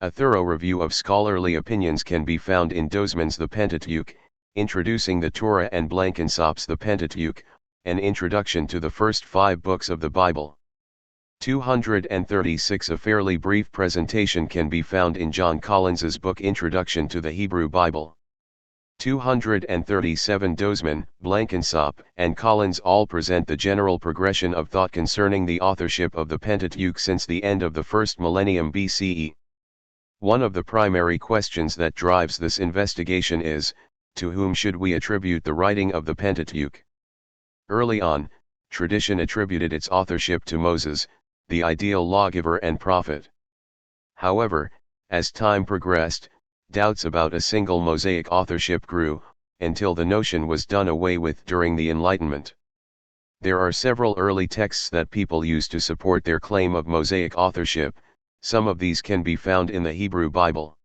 A thorough review of scholarly opinions can be found in Dozman's The Pentateuch, Introducing the Torah, and Blankensop's The Pentateuch, An Introduction to the First 5 Books of the Bible. 236. A fairly brief presentation can be found in John Collins's book Introduction to the Hebrew Bible. 237. Dozman, Blankensop, and Collins all present the general progression of thought concerning the authorship of the Pentateuch since the end of the first millennium BCE. One of the primary questions that drives this investigation is, to whom should we attribute the writing of the Pentateuch? Early on, tradition attributed its authorship to Moses, the ideal lawgiver and prophet. However, as time progressed, doubts about a single Mosaic authorship grew, until the notion was done away with during the Enlightenment. There are several early texts that people use to support their claim of Mosaic authorship. Some of these can be found in the Hebrew Bible.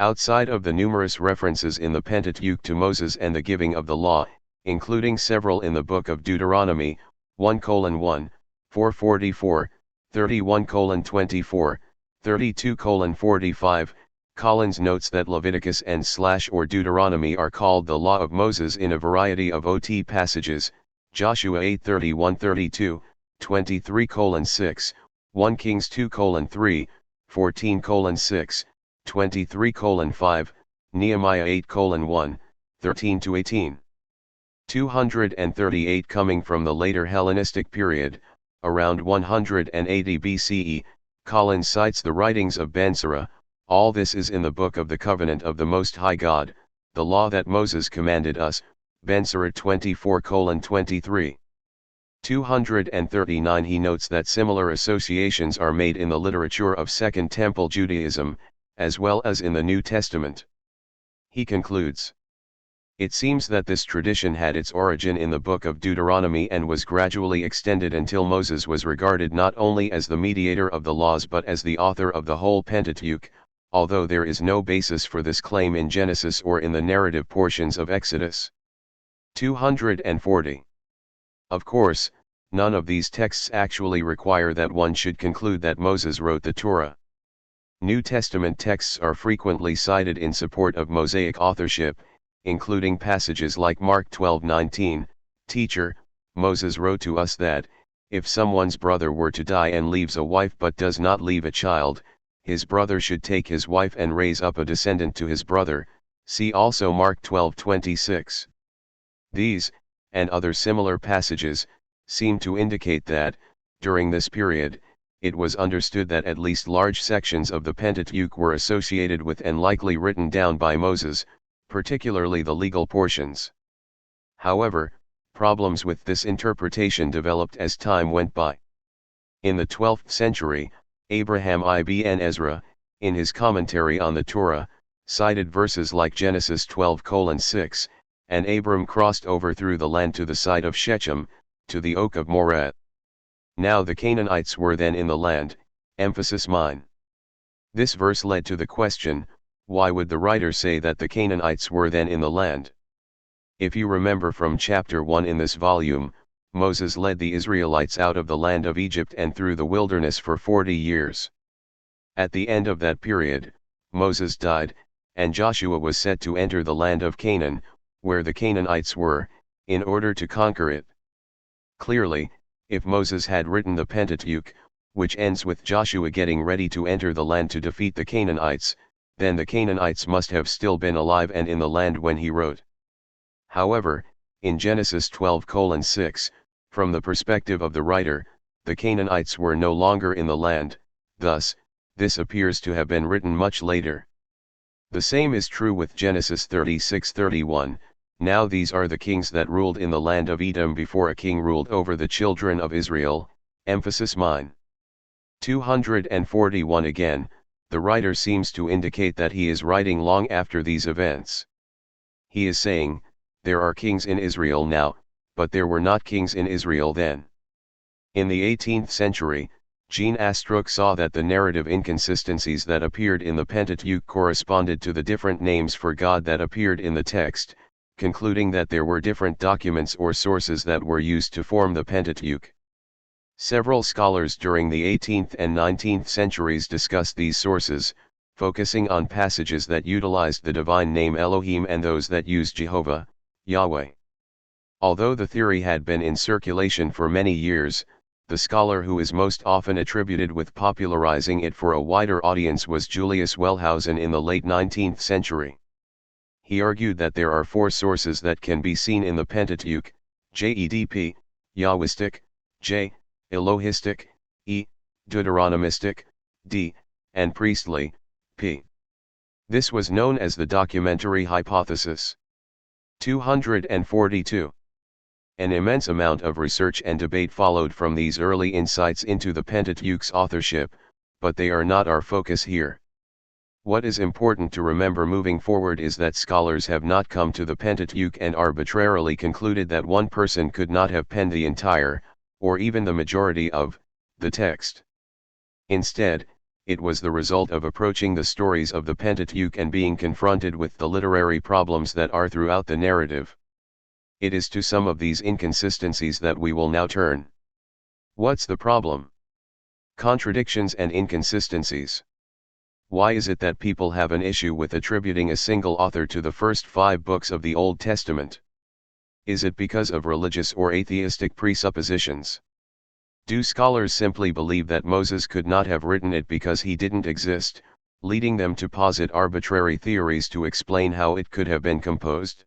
Outside of the numerous references in the Pentateuch to Moses and the giving of the law, including several in the book of Deuteronomy, 1:1, 4:44, 31:24, 32:45, Collins notes that Leviticus and/or Deuteronomy are called the Law of Moses in a variety of OT passages, Joshua 8:31-32, 23:6, 1 Kings 2:3, 14:6, 23:5, Nehemiah 8:1, 13-18. 238. Coming from the later Hellenistic period, around 180 BCE, Collins cites the writings of Ben Sira. All this is in the Book of the Covenant of the Most High God, the law that Moses commanded us, Ben Sira 24:23. 239. He notes that similar associations are made in the literature of Second Temple Judaism, as well as in the New Testament. He concludes, it seems that this tradition had its origin in the book of Deuteronomy and was gradually extended until Moses was regarded not only as the mediator of the laws but as the author of the whole Pentateuch, although there is no basis for this claim in Genesis or in the narrative portions of Exodus. 240. Of course, none of these texts actually require that one should conclude that Moses wrote the Torah. New Testament texts are frequently cited in support of Mosaic authorship, including passages like Mark 12:19, Teacher, Moses wrote to us that, if someone's brother were to die and leaves a wife but does not leave a child, his brother should take his wife and raise up a descendant to his brother, see also Mark 12:26. These, and other similar passages, seem to indicate that, during this period, it was understood that at least large sections of the Pentateuch were associated with and likely written down by Moses, particularly the legal portions. However, problems with this interpretation developed as time went by. In the 12th century, Abraham ibn Ezra, in his commentary on the Torah, cited verses like Genesis 12:6, and Abram crossed over through the land to the site of Shechem, to the oak of Moreh. Now the Canaanites were then in the land, emphasis mine. This verse led to the question, why would the writer say that the Canaanites were then in the land? If you remember from chapter 1 in this volume, Moses led the Israelites out of the land of Egypt and through the wilderness for 40 years. At the end of that period, Moses died, and Joshua was set to enter the land of Canaan, where the Canaanites were, in order to conquer it. Clearly, if Moses had written the Pentateuch, which ends with Joshua getting ready to enter the land to defeat the Canaanites, then the Canaanites must have still been alive and in the land when he wrote. However, in Genesis 12:6, from the perspective of the writer, the Canaanites were no longer in the land, thus, this appears to have been written much later. The same is true with Genesis 36:31, now these are the kings that ruled in the land of Edom before a king ruled over the children of Israel, emphasis mine. 241. Again, the writer seems to indicate that he is writing long after these events. He is saying, there are kings in Israel now, but there were not kings in Israel then. In the 18th century, Jean Astruc saw that the narrative inconsistencies that appeared in the Pentateuch corresponded to the different names for God that appeared in the text, concluding that there were different documents or sources that were used to form the Pentateuch. Several scholars during the 18th and 19th centuries discussed these sources, focusing on passages that utilized the divine name Elohim and those that used Jehovah, Yahweh. Although the theory had been in circulation for many years, the scholar who is most often attributed with popularizing it for a wider audience was Julius Wellhausen in the late 19th century. He argued that there are four sources that can be seen in the Pentateuch: JEDP, Yahwistic, J, Elohistic, E, Deuteronomistic, D, and priestly, P. This was known as the documentary hypothesis. 242. An immense amount of research and debate followed from these early insights into the Pentateuch's authorship, but they are not our focus here. What is important to remember moving forward is that scholars have not come to the Pentateuch and arbitrarily concluded that one person could not have penned the entire, or even the majority of, the text. Instead, it was the result of approaching the stories of the Pentateuch and being confronted with the literary problems that are throughout the narrative. It is to some of these inconsistencies that we will now turn. What's the problem? Contradictions and inconsistencies. Why is it that people have an issue with attributing a single author to the first 5 books of the Old Testament? Is it because of religious or atheistic presuppositions? Do scholars simply believe that Moses could not have written it because he didn't exist, leading them to posit arbitrary theories to explain how it could have been composed?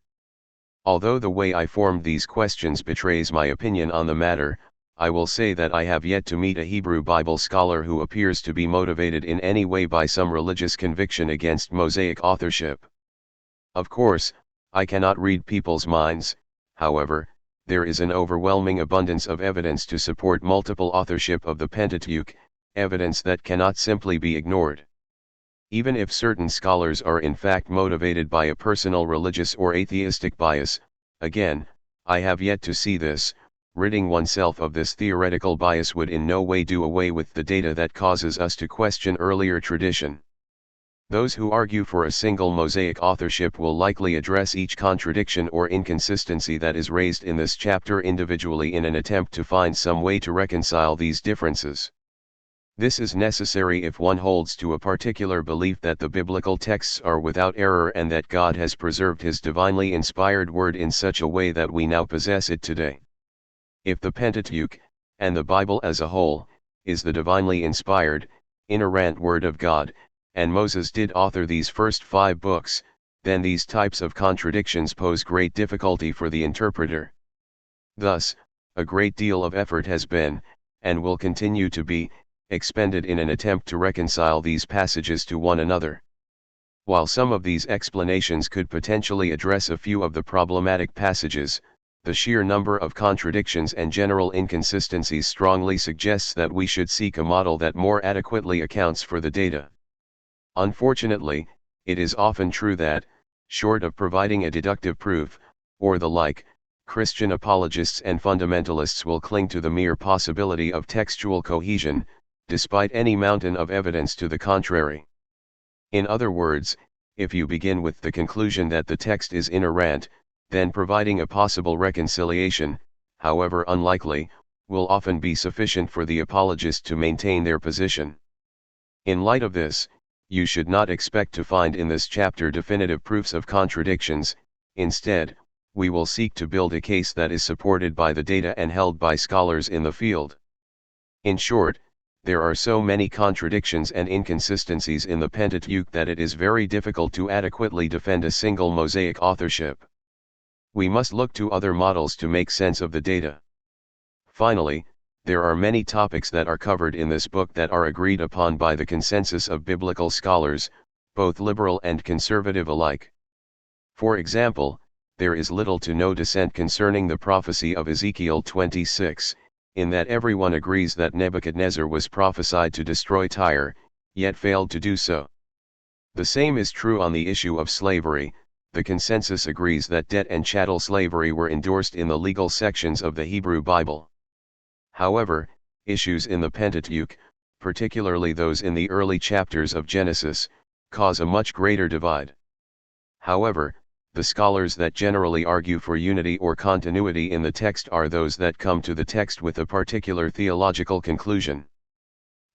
Although the way I formed these questions betrays my opinion on the matter, I will say that I have yet to meet a Hebrew Bible scholar who appears to be motivated in any way by some religious conviction against Mosaic authorship. Of course, I cannot read people's minds. However, there is an overwhelming abundance of evidence to support multiple authorship of the Pentateuch, evidence that cannot simply be ignored. Even if certain scholars are in fact motivated by a personal religious or atheistic bias, again, I have yet to see this. Ridding oneself of this theoretical bias would in no way do away with the data that causes us to question earlier tradition. Those who argue for a single Mosaic authorship will likely address each contradiction or inconsistency that is raised in this chapter individually in an attempt to find some way to reconcile these differences. This is necessary if one holds to a particular belief that the biblical texts are without error and that God has preserved His divinely inspired word in such a way that we now possess it today. If the Pentateuch, and the Bible as a whole, is the divinely inspired, inerrant word of God, and Moses did author these first 5 books, then these types of contradictions pose great difficulty for the interpreter. Thus, a great deal of effort has been, and will continue to be, expended in an attempt to reconcile these passages to one another. While some of these explanations could potentially address a few of the problematic passages, the sheer number of contradictions and general inconsistencies strongly suggests that we should seek a model that more adequately accounts for the data. Unfortunately, it is often true that, short of providing a deductive proof, or the like, Christian apologists and fundamentalists will cling to the mere possibility of textual cohesion, despite any mountain of evidence to the contrary. In other words, if you begin with the conclusion that the text is inerrant, then providing a possible reconciliation, however unlikely, will often be sufficient for the apologist to maintain their position. In light of this, you should not expect to find in this chapter definitive proofs of contradictions. Instead, we will seek to build a case that is supported by the data and held by scholars in the field. In short, there are so many contradictions and inconsistencies in the Pentateuch that it is very difficult to adequately defend a single Mosaic authorship. We must look to other models to make sense of the data. Finally, there are many topics that are covered in this book that are agreed upon by the consensus of biblical scholars, both liberal and conservative alike. For example, there is little to no dissent concerning the prophecy of Ezekiel 26, in that everyone agrees that Nebuchadnezzar was prophesied to destroy Tyre, yet failed to do so. The same is true on the issue of slavery. The consensus agrees that debt and chattel slavery were endorsed in the legal sections of the Hebrew Bible. However, issues in the Pentateuch, particularly those in the early chapters of Genesis, cause a much greater divide. However, The scholars that generally argue for unity or continuity in the text are those that come to the text with a particular theological conclusion.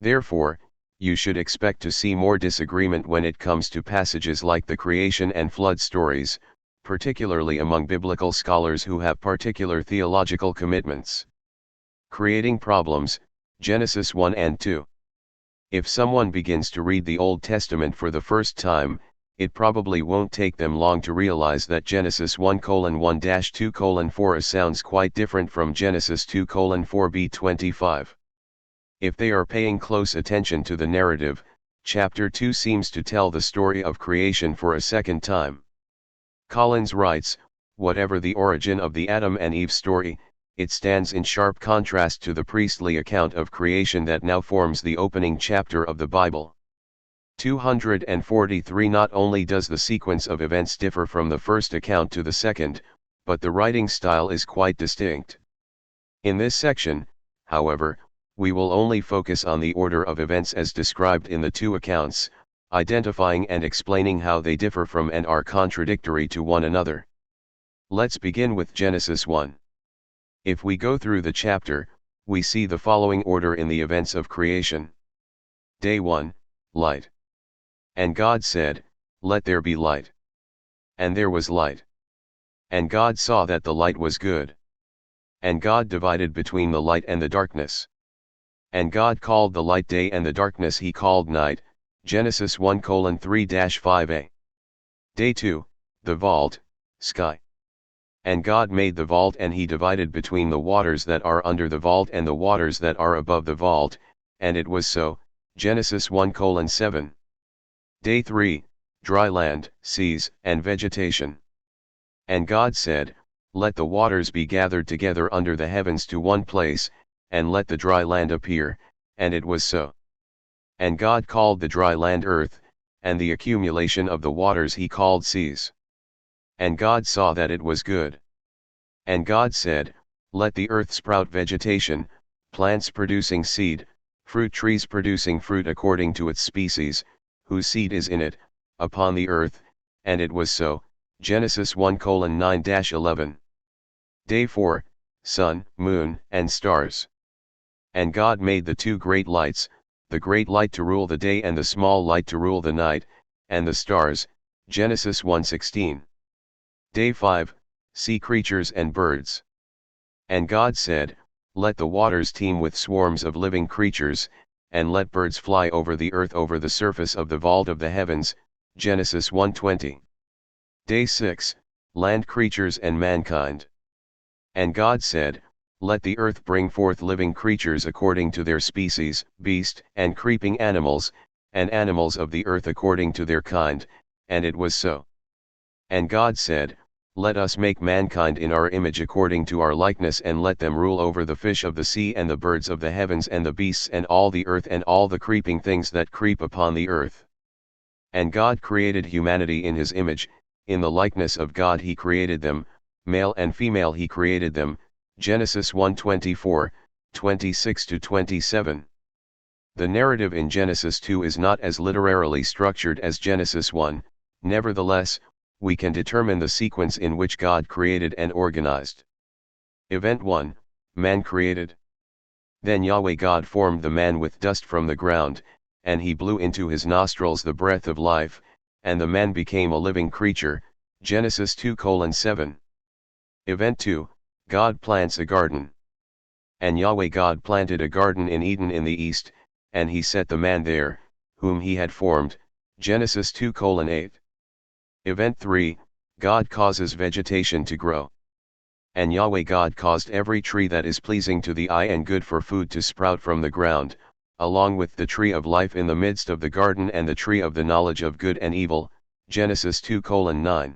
Therefore, you should expect to see more disagreement when it comes to passages like the creation and flood stories, particularly among biblical scholars who have particular theological commitments. Creating problems, Genesis 1 and 2. If someone begins to read the Old Testament for the first time, it probably won't take them long to realize that Genesis 1:1-2:4 sounds quite different from Genesis 2:4b25. If they are paying close attention to the narrative, chapter 2 seems to tell the story of creation for a second time. Collins writes, whatever the origin of the Adam and Eve story, it stands in sharp contrast to the priestly account of creation that now forms the opening chapter of the Bible. 243. Not only does the sequence of events differ from the first account to the second, but the writing style is quite distinct. In this section, however, we will only focus on the order of events as described in the two accounts, identifying and explaining how they differ from and are contradictory to one another. Let's begin with Genesis 1. If we go through the chapter, we see the following order in the events of creation. Day 1, light. And God said, let there be light. And there was light. And God saw that the light was good. And God divided between the light and the darkness. And God called the light day and the darkness he called night, Genesis 1:3-5a. Day 2, the vault, sky. And God made the vault and he divided between the waters that are under the vault and the waters that are above the vault, and it was so, Genesis 1:7. Day 3, dry land, seas, and vegetation. And God said, let the waters be gathered together under the heavens to one place, and let the dry land appear, and it was so. And God called the dry land earth, and the accumulation of the waters he called seas. And God saw that it was good. And God said, let the earth sprout vegetation, plants producing seed, fruit trees producing fruit according to its species, whose seed is in it, upon the earth, and it was so, Genesis 1:9-11. Day 4, sun, moon, and stars. And God made the two great lights, the great light to rule the day and the small light to rule the night, and the stars, Genesis 1:16. Day 5, sea creatures and birds. And God said, let the waters teem with swarms of living creatures, and let birds fly over the earth over the surface of the vault of the heavens, Genesis 1:20. Day 6, land creatures and mankind. And God said, let the earth bring forth living creatures according to their species, beast and creeping animals, and animals of the earth according to their kind, and it was so. And God said, let us make mankind in our image according to our likeness, and let them rule over the fish of the sea and the birds of the heavens and the beasts and all the earth and all the creeping things that creep upon the earth. And God created humanity in his image, in the likeness of God he created them, male and female he created them, Genesis 1:24, 26-27. The narrative in Genesis 2 is not as literarily structured as Genesis 1, nevertheless, we can determine the sequence in which God created and organized. Event 1, man created. Then Yahweh God formed the man with dust from the ground, and he blew into his nostrils the breath of life, and the man became a living creature, Genesis 2:7. Event 2, God plants a garden. And Yahweh God planted a garden in Eden in the east, and he set the man there, whom he had formed, Genesis 2:8. Event 3, God causes vegetation to grow. And Yahweh God caused every tree that is pleasing to the eye and good for food to sprout from the ground, along with the tree of life in the midst of the garden and the tree of the knowledge of good and evil, Genesis 2:9.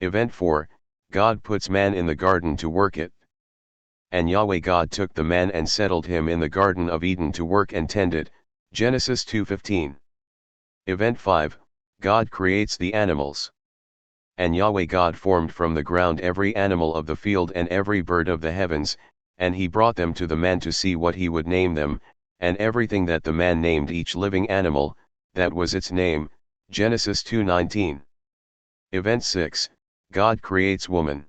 Event 4, God puts man in the garden to work it. And Yahweh God took the man and settled him in the Garden of Eden to work and tend it, Genesis 2:15. Event 5, God creates the animals. And Yahweh God formed from the ground every animal of the field and every bird of the heavens, and he brought them to the man to see what he would name them, and everything that the man named each living animal, that was its name, Genesis 2:19. Event 6, God creates woman.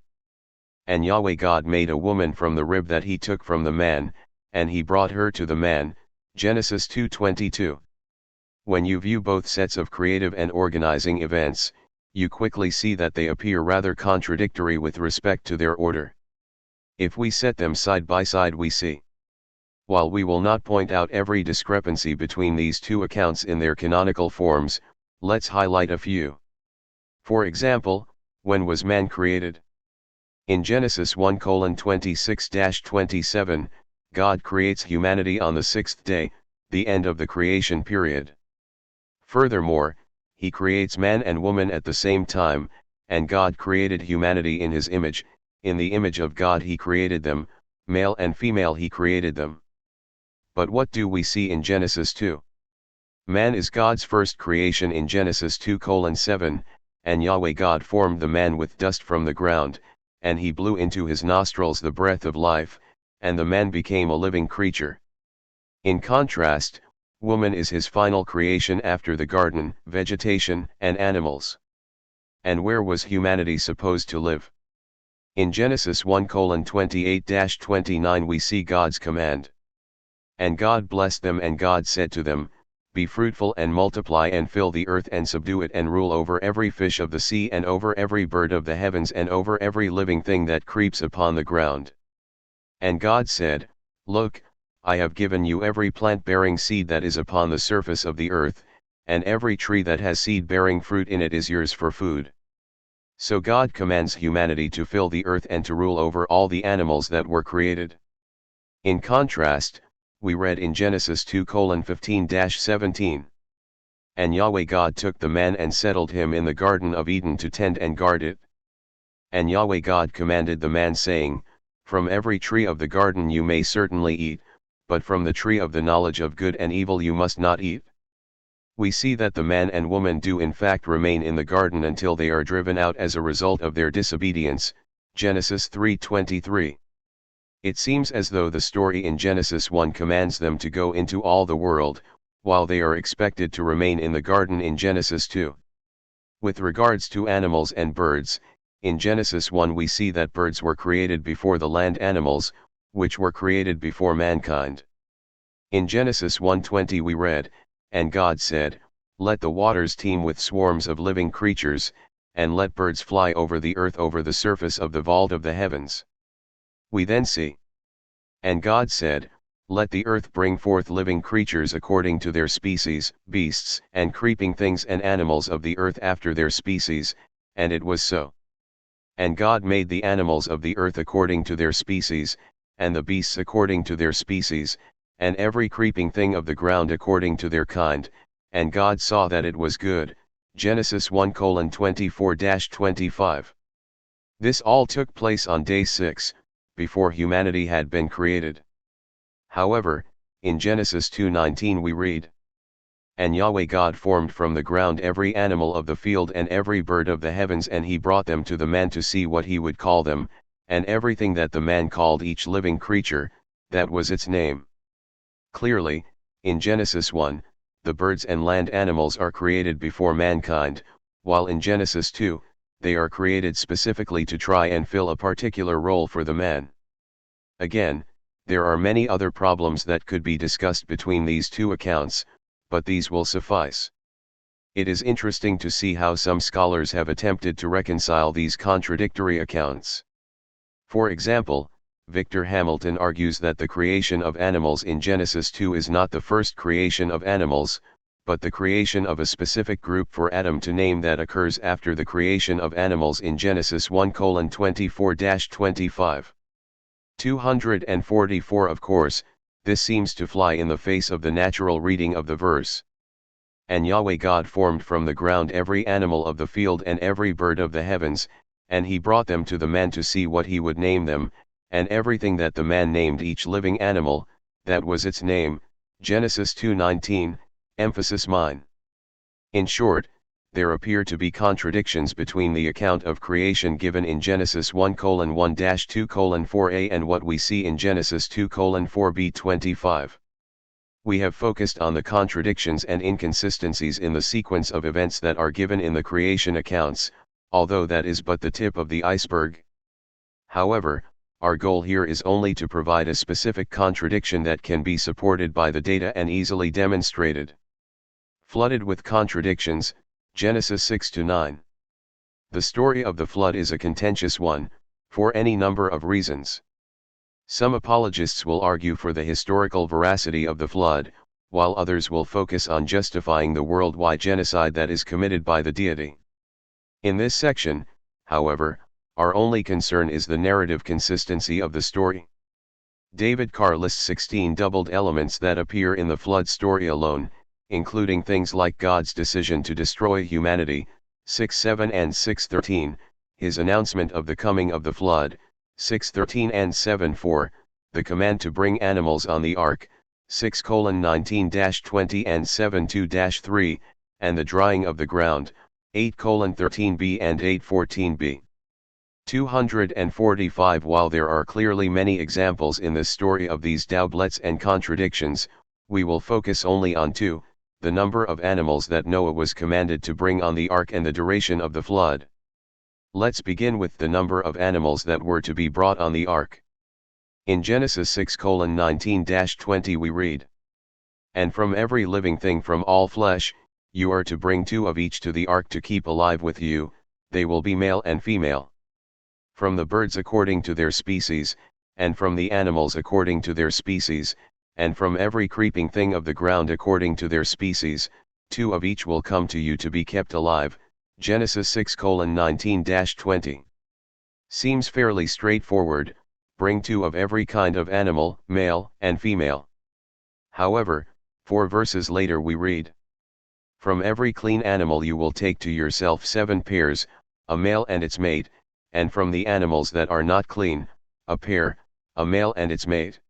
And Yahweh God made a woman from the rib that he took from the man, and he brought her to the man, Genesis 2:22. When you view both sets of creative and organizing events, you quickly see that they appear rather contradictory with respect to their order. If we set them side by side we see. While we will not point out every discrepancy between these two accounts in their canonical forms, let's highlight a few. For example, when was man created? In Genesis 1:26-27, God creates humanity on the sixth day, the end of the creation period. Furthermore, he creates man and woman at the same time, and God created humanity in his image, in the image of God he created them, male and female he created them. But what do we see in Genesis 2? Man is God's first creation in Genesis 2:7, and Yahweh God formed the man with dust from the ground, and he blew into his nostrils the breath of life, and the man became a living creature. In contrast, woman is his final creation after the garden, vegetation, and animals. And where was humanity supposed to live? In Genesis 1:28-29 we see God's command. And God blessed them, and God said to them, Be fruitful and multiply and fill the earth and subdue it and rule over every fish of the sea and over every bird of the heavens and over every living thing that creeps upon the ground. And God said, Look, I have given you every plant bearing seed that is upon the surface of the earth, and every tree that has seed bearing fruit in it is yours for food. So God commands humanity to fill the earth and to rule over all the animals that were created. In contrast, we read in Genesis 2:15-17. And Yahweh God took the man and settled him in the Garden of Eden to tend and guard it. And Yahweh God commanded the man saying, From every tree of the garden you may certainly eat, but from the tree of the knowledge of good and evil you must not eat. We see that the man and woman do in fact remain in the garden until they are driven out as a result of their disobedience, Genesis 3:23. It seems as though the story in Genesis 1 commands them to go into all the world, while they are expected to remain in the garden in Genesis 2. With regards to animals and birds, in Genesis 1 we see that birds were created before the land animals, which were created before mankind. In Genesis 1:20 we read, And God said, Let the waters teem with swarms of living creatures, and let birds fly over the earth over the surface of the vault of the heavens. We then see, And God said, Let the earth bring forth living creatures according to their species, beasts and creeping things and animals of the earth after their species, and it was so. And God made the animals of the earth according to their species, and the beasts according to their species, and every creeping thing of the ground according to their kind, and God saw that it was good, Genesis 1:24-25. This all took place on day 6, before humanity had been created. However, in Genesis 2:19 we read, And Yahweh God formed from the ground every animal of the field and every bird of the heavens, and he brought them to the man to see what he would call them, and everything that the man called each living creature, that was its name. Clearly, in Genesis 1, the birds and land animals are created before mankind, while in Genesis 2, they are created specifically to try and fill a particular role for the man. Again, there are many other problems that could be discussed between these two accounts, but these will suffice. It is interesting to see how some scholars have attempted to reconcile these contradictory accounts. For example, Victor Hamilton argues that the creation of animals in Genesis 2 is not the first creation of animals, but the creation of a specific group for Adam to name that occurs after the creation of animals in Genesis 1:24-25. 244. Of course, this seems to fly in the face of the natural reading of the verse. And Yahweh God formed from the ground every animal of the field and every bird of the heavens, and he brought them to the man to see what he would name them, and everything that the man named each living animal, that was its name, Genesis 2:19, emphasis mine. In short, there appear to be contradictions between the account of creation given in Genesis 1:1-2:4a and what we see in Genesis 2:4b-25. We have focused on the contradictions and inconsistencies in the sequence of events that are given in the creation accounts, although that is but the tip of the iceberg. However, our goal here is only to provide a specific contradiction that can be supported by the data and easily demonstrated. Flooded with contradictions, Genesis 6-9. The story of the flood is a contentious one, for any number of reasons. Some apologists will argue for the historical veracity of the flood, while others will focus on justifying the worldwide genocide that is committed by the deity. In this section, however, our only concern is the narrative consistency of the story. David Carr lists 16 doubled elements that appear in the flood story alone, including things like God's decision to destroy humanity, 6:7 and 6:13, his announcement of the coming of the flood, 6:13 and 7:4, the command to bring animals on the ark, 6:19-20 and 7:2-3, and the drying of the ground, 8:13b and 8:14b. 245. While there are clearly many examples in this story of these doublets and contradictions, we will focus only on two: the number of animals that Noah was commanded to bring on the ark and the duration of the flood. Let's begin with the number of animals that were to be brought on the ark. In Genesis 6:19-20 we read, "And from every living thing from all flesh, you are to bring 2 of each to the ark to keep alive with you, they will be male and female. From the birds according to their species, and from the animals according to their species, and from every creeping thing of the ground according to their species, 2 of each will come to you to be kept alive." Genesis 6:19-20. Seems fairly straightforward: bring 2 of every kind of animal, male and female. However, 4 verses later we read, "From every clean animal you will take to yourself 7 pairs, a male and its mate, and from the animals that are not clean, a pair, a male and its mate.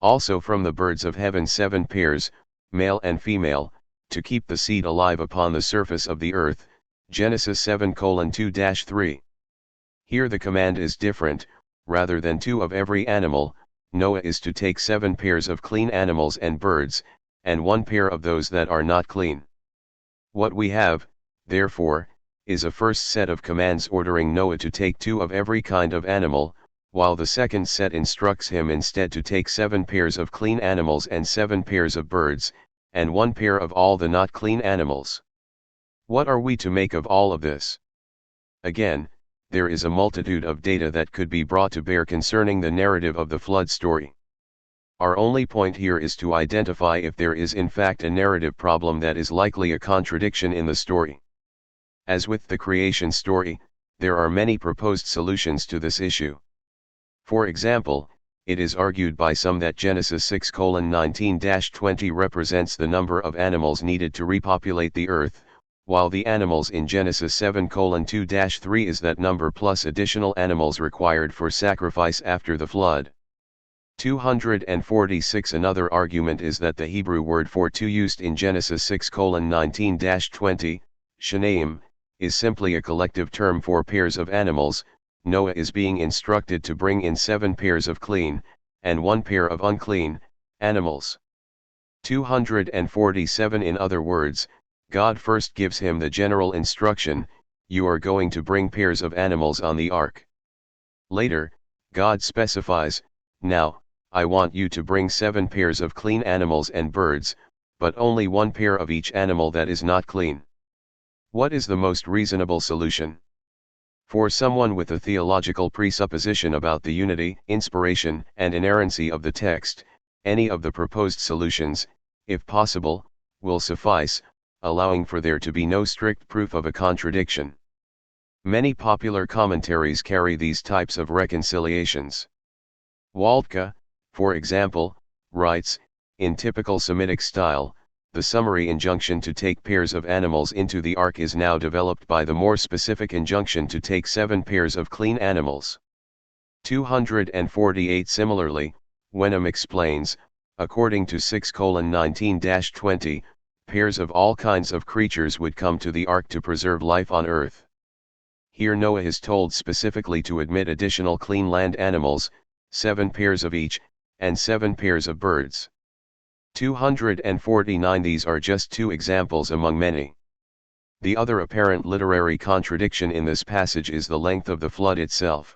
Also from the birds of heaven 7 pairs, male and female, to keep the seed alive upon the surface of the earth." Genesis 7:2-3. Here the command is different: rather than 2 of every animal, Noah is to take 7 pairs of clean animals and birds, and 1 pair of those that are not clean. What we have, therefore, is a first set of commands ordering Noah to take 2 of every kind of animal, while the second set instructs him instead to take 7 pairs of clean animals and 7 pairs of birds, and 1 pair of all the not clean animals. What are we to make of all of this? Again, there is a multitude of data that could be brought to bear concerning the narrative of the flood story. Our only point here is to identify if there is in fact a narrative problem that is likely a contradiction in the story. As with the creation story, there are many proposed solutions to this issue. For example, it is argued by some that Genesis 6:19-20 represents the number of animals needed to repopulate the earth, while the animals in Genesis 7:2-3 is that number plus additional animals required for sacrifice after the flood. 246. Another argument is that the Hebrew word for 2 used in Genesis 6:19-20, shanaim, is simply a collective term for pairs of animals. Noah is being instructed to bring in 7 pairs of clean, and 1 pair of unclean, animals. 247. In other words, God first gives him the general instruction: you are going to bring pairs of animals on the ark. Later, God specifies: now, I want you to bring 7 pairs of clean animals and birds, but only 1 pair of each animal that is not clean. What is the most reasonable solution? For someone with a theological presupposition about the unity, inspiration, and inerrancy of the text, any of the proposed solutions, if possible, will suffice, allowing for there to be no strict proof of a contradiction. Many popular commentaries carry these types of reconciliations. Waldke, for example, writes, in typical Semitic style, the summary injunction to take pairs of animals into the ark is now developed by the more specific injunction to take 7 pairs of clean animals. 248. Similarly, Wenham explains, according to 6:19-20, pairs of all kinds of creatures would come to the ark to preserve life on earth. Here Noah is told specifically to admit additional clean land animals, 7 pairs of each, and 7 pairs of birds. 249. These are just 2 examples among many. The other apparent literary contradiction in this passage is the length of the flood itself.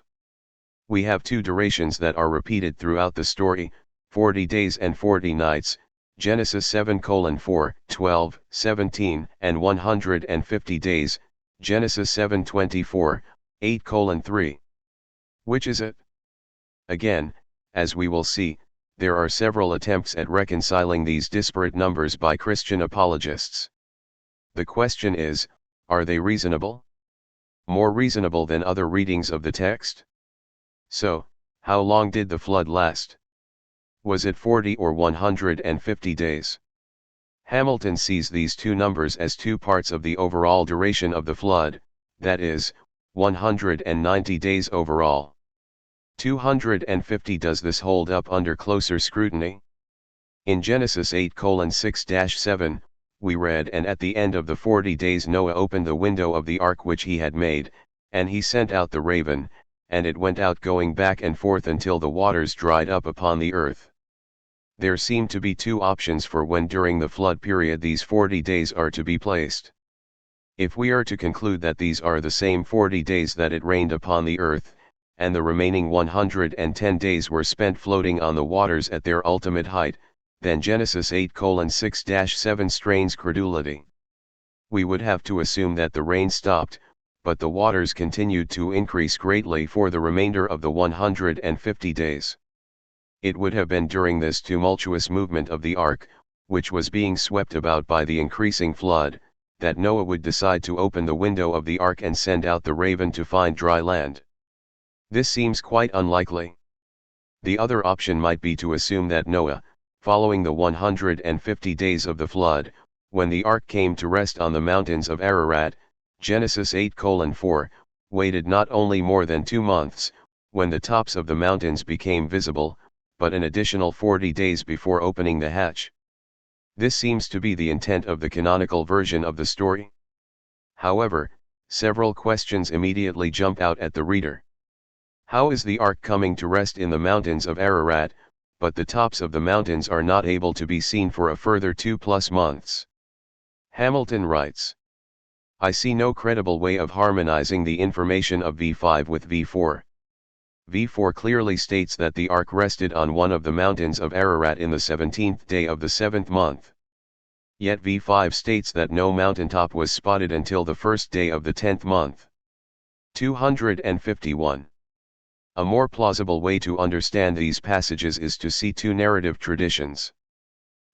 We have two durations that are repeated throughout the story, 40 days and 40 nights, Genesis 7:4, 12, 17, and 150 days, Genesis 7:24, 8:3. Which is it? Again, as we will see, there are several attempts at reconciling these disparate numbers by Christian apologists. The question is, are they reasonable? More reasonable than other readings of the text? So, how long did the flood last? Was it 40 or 150 days? Hamilton sees these two numbers as two parts of the overall duration of the flood, that is, 190 days overall. 250. Does this hold up under closer scrutiny? In Genesis 8:6-7, we read, "And at the end of the 40 days Noah opened the window of the ark which he had made, and he sent out the raven, and it went out going back and forth until the waters dried up upon the earth." There seem to be two options for when during the flood period these 40 days are to be placed. If we are to conclude that these are the same 40 days that it rained upon the earth, and the remaining 110 days were spent floating on the waters at their ultimate height, then Genesis 8:6-7 strains credulity. We would have to assume that the rain stopped, but the waters continued to increase greatly for the remainder of the 150 days. It would have been during this tumultuous movement of the ark, which was being swept about by the increasing flood, that Noah would decide to open the window of the ark and send out the raven to find dry land. This seems quite unlikely. The other option might be to assume that Noah, following the 150 days of the flood, when the ark came to rest on the mountains of Ararat, Genesis 8:4, waited not only more than 2 months, when the tops of the mountains became visible, but an additional 40 days before opening the hatch. This seems to be the intent of the canonical version of the story. However, several questions immediately jump out at the reader. How is the ark coming to rest in the mountains of Ararat, but the tops of the mountains are not able to be seen for a further 2+ months? Hamilton writes, "I see no credible way of harmonizing the information of V5 with V4. V4 clearly states that the ark rested on one of the mountains of Ararat in the 17th day of the 7th month. Yet V5 states that no mountaintop was spotted until the 1st day of the 10th month. 251. A more plausible way to understand these passages is to see two narrative traditions.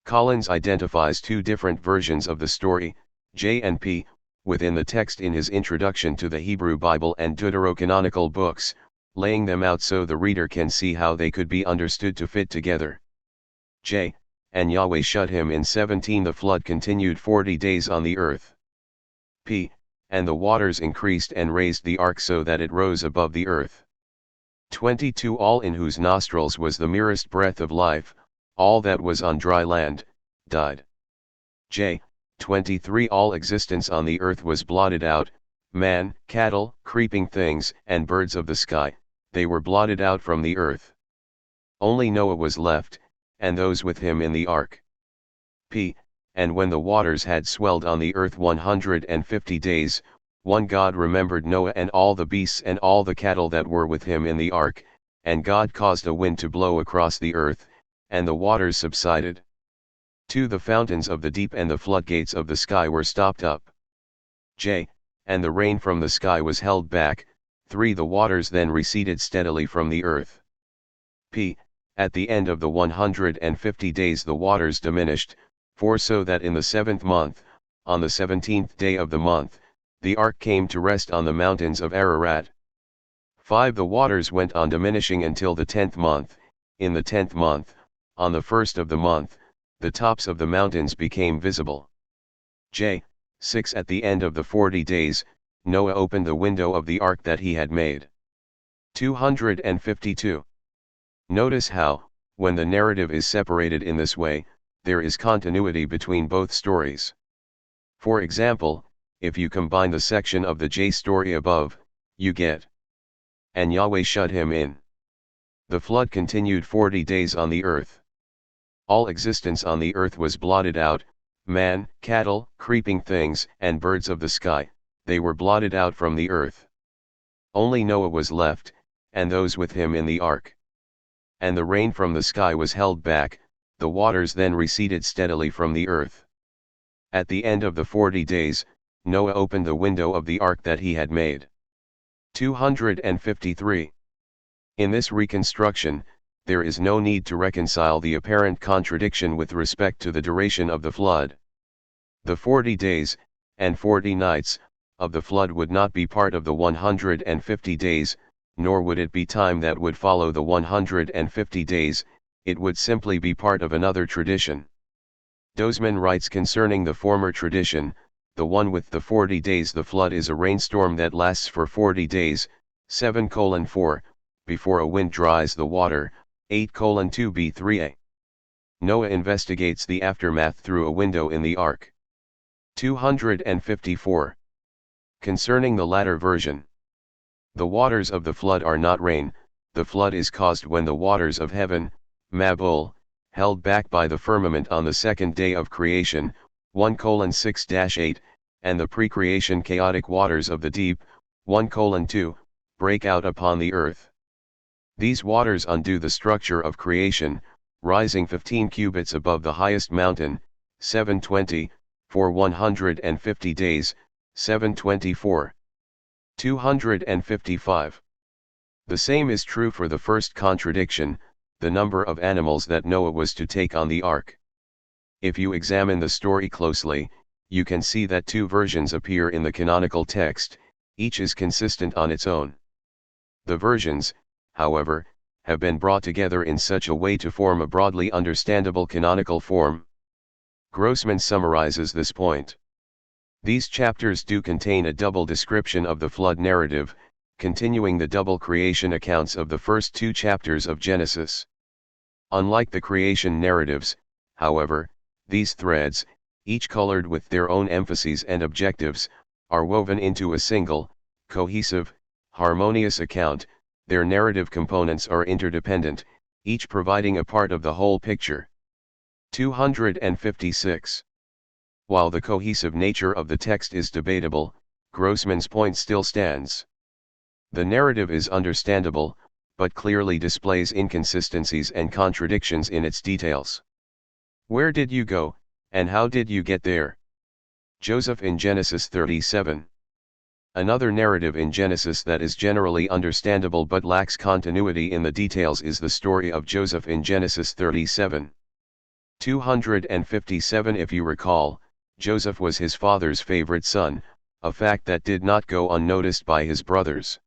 Collins identifies two different versions of the story, J and P, within the text in his Introduction to the Hebrew Bible and Deuterocanonical books, laying them out so the reader can see how they could be understood to fit together. J, "And Yahweh shut him in 17. The flood continued 40 days on the earth." P, "And the waters increased and raised the ark so that it rose above the earth. 22. All in whose nostrils was the merest breath of life, all that was on dry land, died." J, 23. All existence on the earth was blotted out, man, cattle, creeping things, and birds of the sky, they were blotted out from the earth. Only Noah was left, and those with him in the ark. P, "And when the waters had swelled on the earth 150 days, one God remembered Noah and all the beasts and all the cattle that were with him in the ark, and God caused a wind to blow across the earth, and the waters subsided. 2. The fountains of the deep and the floodgates of the sky were stopped up." J, "And the rain from the sky was held back." 3. The waters then receded steadily from the earth. P, "At the end of the 150 days the waters diminished, 4. So that in the 7th month, on the 17th day of the month, the ark came to rest on the mountains of Ararat. 5. The waters went on diminishing until the 10th month. In the 10th month, on the 1st of the month, the tops of the mountains became visible." J, 6. At the end of the 40 days, Noah opened the window of the ark that he had made. 252. Notice how, when the narrative is separated in this way, there is continuity between both stories. For example, if you combine the section of the J story above, you get, "And Yahweh shut him in. The flood continued 40 days on the earth. All existence on the earth was blotted out." man, cattle, creeping things, and birds of the sky, they were blotted out from the earth. Only Noah was left, and those with him in the ark. And the rain from the sky was held back, the waters then receded steadily from the earth. At the end of the 40 days, Noah opened the window of the ark that he had made. 253. In this reconstruction, there is no need to reconcile the apparent contradiction with respect to the duration of the flood. The 40 days, and 40 nights, of the flood would not be part of the 150 days, nor would it be time that would follow the 150 days, it would simply be part of another tradition. Dozman writes concerning the former tradition, the one with the 40 days the flood is a rainstorm that lasts for 40 days, 7:4, before a wind dries the water, 8:2b3a. Noah investigates the aftermath through a window in the ark. 254. Concerning the latter version. The waters of the flood are not rain, the flood is caused when the waters of heaven, Mabul, held back by the firmament on the second day of creation, 1:6-8, and the pre-creation chaotic waters of the deep, 1:2, break out upon the earth. These waters undo the structure of creation, rising 15 cubits above the highest mountain, 720, for 150 days, 724. 255. The same is true for the first contradiction, the number of animals that Noah was to take on the ark. If you examine the story closely, you can see that two versions appear in the canonical text, each is consistent on its own. The versions, however, have been brought together in such a way to form a broadly understandable canonical form. Grossman summarizes this point. These chapters do contain a double description of the flood narrative, continuing the double creation accounts of the first two chapters of Genesis. Unlike the creation narratives, however, these threads, each colored with their own emphases and objectives, are woven into a single, cohesive, harmonious account. Their narrative components are interdependent, each providing a part of the whole picture. 256. While the cohesive nature of the text is debatable, Grossman's point still stands. The narrative is understandable, but clearly displays inconsistencies and contradictions in its details. Where did you go, and how did you get there? Joseph in Genesis 37. Another narrative in Genesis that is generally understandable but lacks continuity in the details is the story of Joseph in Genesis 37. 257. If you recall, Joseph was his father's favorite son, a fact that did not go unnoticed by his brothers.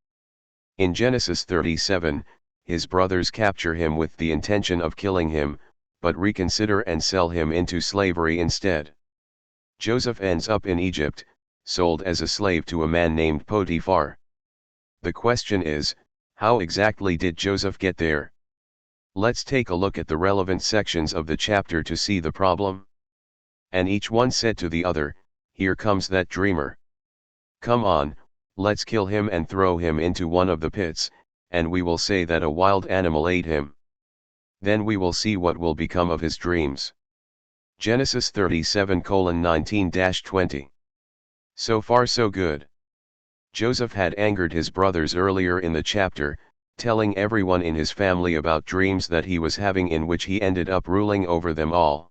In Genesis 37, his brothers capture him with the intention of killing him, but reconsider and sell him into slavery instead. Joseph ends up in Egypt, sold as a slave to a man named Potiphar. The question is, how exactly did Joseph get there? Let's take a look at the relevant sections of the chapter to see the problem. And each one said to the other, "Here comes that dreamer. Come on, let's kill him and throw him into one of the pits, and we will say that a wild animal ate him. Then we will see what will become of his dreams." Genesis 37:19-20. So far so good. Joseph had angered his brothers earlier in the chapter, telling everyone in his family about dreams that he was having in which he ended up ruling over them all.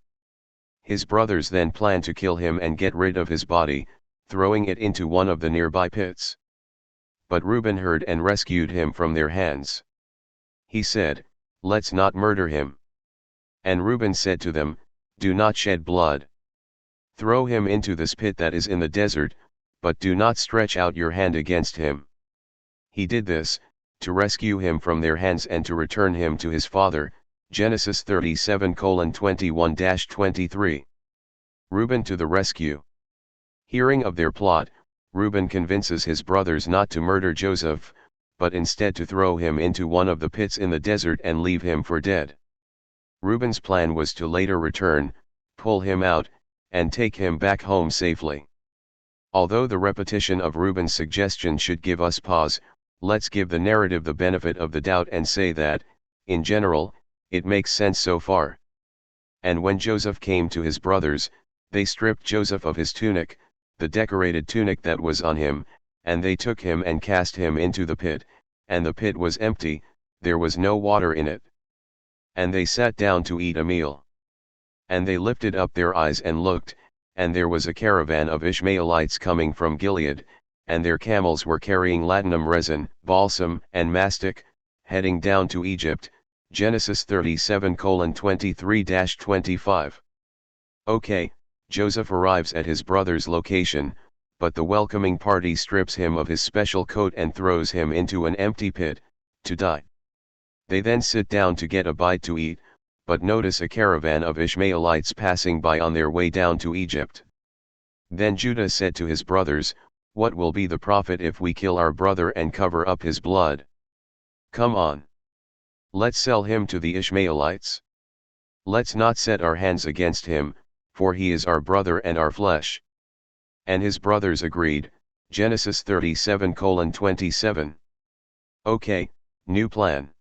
His brothers then planned to kill him and get rid of his body, throwing it into one of the nearby pits. But Reuben heard and rescued him from their hands. He said, "Let's not murder him." And Reuben said to them, "Do not shed blood. Throw him into this pit that is in the desert, but do not stretch out your hand against him." He did this, to rescue him from their hands and to return him to his father. Genesis 37:21-23. Reuben to the rescue. Hearing of their plot, Reuben convinces his brothers not to murder Joseph, but instead to throw him into one of the pits in the desert and leave him for dead. Reuben's plan was to later return, pull him out, and take him back home safely. Although the repetition of Reuben's suggestion should give us pause, let's give the narrative the benefit of the doubt and say that, in general, it makes sense so far. And when Joseph came to his brothers, They stripped Joseph of his tunic, the decorated tunic that was on him, and they took him and cast him into the pit, and the pit was empty, there was no water in it. And they sat down to eat a meal. And they lifted up their eyes and looked, and there was a caravan of Ishmaelites coming from Gilead, and their camels were carrying ladanum resin, balsam, and mastic, heading down to Egypt. Genesis 37:23-25. Okay, Joseph arrives at his brother's location, but the welcoming party strips him of his special coat and throws him into an empty pit, to die. They then sit down to get a bite to eat, but notice a caravan of Ishmaelites passing by on their way down to Egypt. Then Judah said to his brothers, "What will be the profit if we kill our brother and cover up his blood? Come on. Let's sell him to the Ishmaelites. Let's not set our hands against him, for he is our brother and our flesh." And his brothers agreed. Genesis 37:27. Okay, new plan.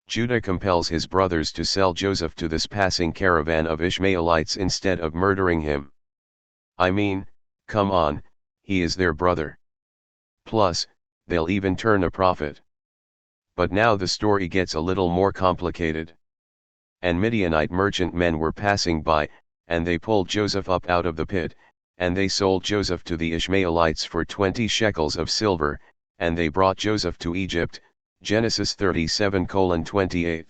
Judah compels his brothers to sell Joseph to this passing caravan of Ishmaelites instead of murdering him. I mean, come on, he is their brother. Plus, they'll even turn a profit. But now the story gets a little more complicated. And Midianite merchantmen were passing by, and they pulled Joseph up out of the pit, and they sold Joseph to the Ishmaelites for 20 shekels of silver, and they brought Joseph to Egypt. Genesis 37:28.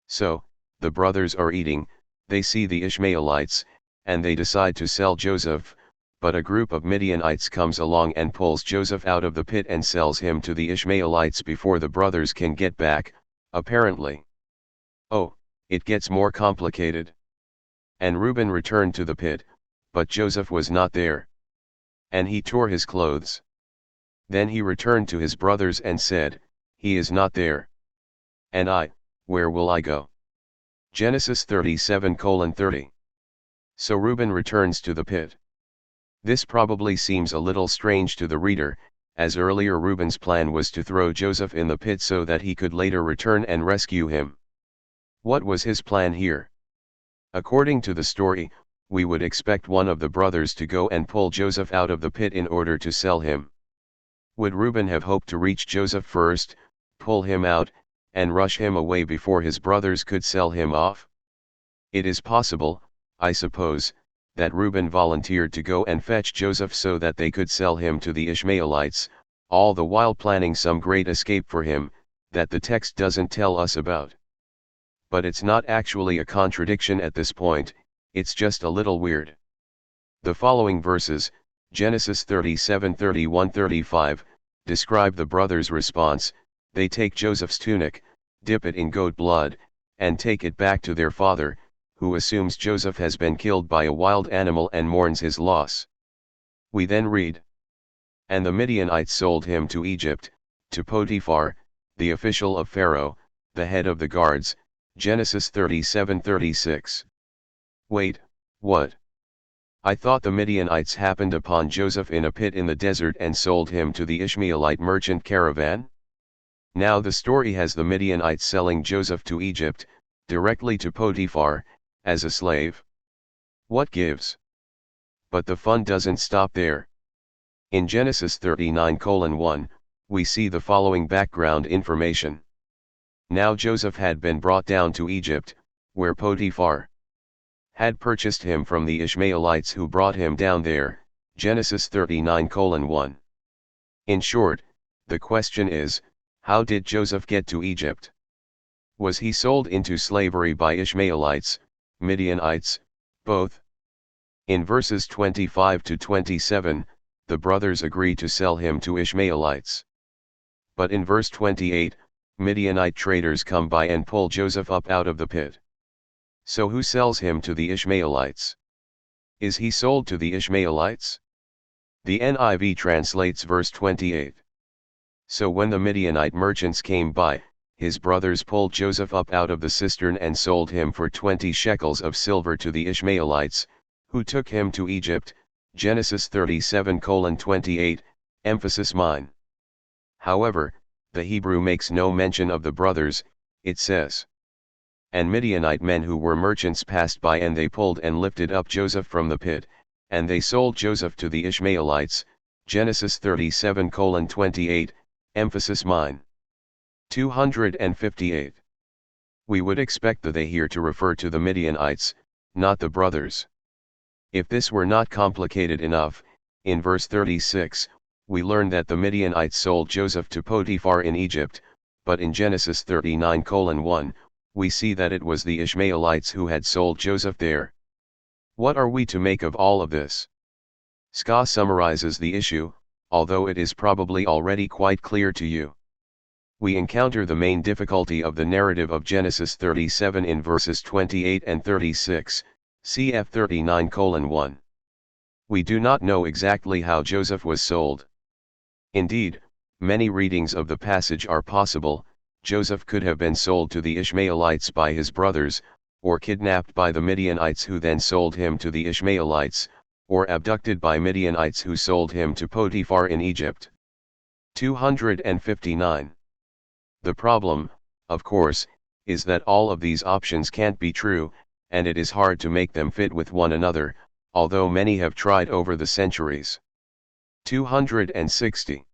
So, the brothers are eating, they see the Ishmaelites, and they decide to sell Joseph, but a group of Midianites comes along and pulls Joseph out of the pit and sells him to the Ishmaelites before the brothers can get back, apparently. Oh, it gets more complicated. And Reuben returned to the pit, but Joseph was not there. And he tore his clothes. Then he returned to his brothers and said, "He is not there. And where will I go?" Genesis 37:30. So Reuben returns to the pit. This probably seems a little strange to the reader, as earlier Reuben's plan was to throw Joseph in the pit so that he could later return and rescue him. What was his plan here? According to the story, we would expect one of the brothers to go and pull Joseph out of the pit in order to sell him. Would Reuben have hoped to reach Joseph first, pull him out, and rush him away before his brothers could sell him off? It is possible, I suppose, that Reuben volunteered to go and fetch Joseph so that they could sell him to the Ishmaelites, all the while planning some great escape for him, that the text doesn't tell us about. But it's not actually a contradiction at this point, it's just a little weird. The following verses, Genesis 37:31-35, describe the brothers' response. They take Joseph's tunic, dip it in goat blood, and take it back to their father, who assumes Joseph has been killed by a wild animal and mourns his loss. We then read, "And the Midianites sold him to Egypt, to Potiphar, the official of Pharaoh, the head of the guards." Genesis 37:36. Wait, what? I thought the Midianites happened upon Joseph in a pit in the desert and sold him to the Ishmaelite merchant caravan? Now the story has the Midianites selling Joseph to Egypt, directly to Potiphar, as a slave. What gives? But the fun doesn't stop there. In Genesis 39:1, we see the following background information. Now Joseph had been brought down to Egypt, where Potiphar had purchased him from the Ishmaelites who brought him down there. Genesis 39:1. In short, the question is, how did Joseph get to Egypt? Was he sold into slavery by Ishmaelites, Midianites, both? In verses 25-27, the brothers agree to sell him to Ishmaelites. But in verse 28, Midianite traders come by and pull Joseph up out of the pit. So who sells him to the Ishmaelites? Is he sold to the Ishmaelites? The NIV translates verse 28. So when the Midianite merchants came by, his brothers pulled Joseph up out of the cistern and sold him for 20 shekels of silver to the Ishmaelites, who took him to Egypt. Genesis 37:28, emphasis mine. However, the Hebrew makes no mention of the brothers. It says, and Midianite men who were merchants passed by, and they pulled and lifted up Joseph from the pit, and they sold Joseph to the Ishmaelites. Genesis 37:28, emphasis mine. 258. We would expect the they here to refer to the Midianites, not the brothers. If this were not complicated enough, in verse 36, we learn that the Midianites sold Joseph to Potiphar in Egypt, but in Genesis 39:1, we see that it was the Ishmaelites who had sold Joseph there. What are we to make of all of this? Ska summarizes the issue, although it is probably already quite clear to you. We encounter the main difficulty of the narrative of Genesis 37 in verses 28 and 36, cf 39:1. We do not know exactly how Joseph was sold. Indeed, many readings of the passage are possible. Joseph could have been sold to the Ishmaelites by his brothers, or kidnapped by the Midianites who then sold him to the Ishmaelites, or abducted by Midianites who sold him to Potiphar in Egypt. 259. The problem, of course, is that all of these options can't be true, and it is hard to make them fit with one another, although many have tried over the centuries. 260.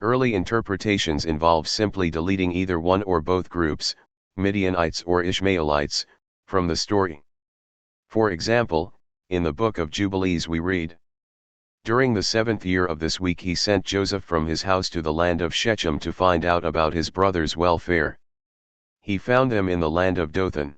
Early interpretations involve simply deleting either one or both groups, Midianites or Ishmaelites, from the story. For example, in the book of Jubilees we read, "During the 7th year of this week he sent Joseph from his house to the land of Shechem to find out about his brothers' welfare. He found them in the land of Dothan.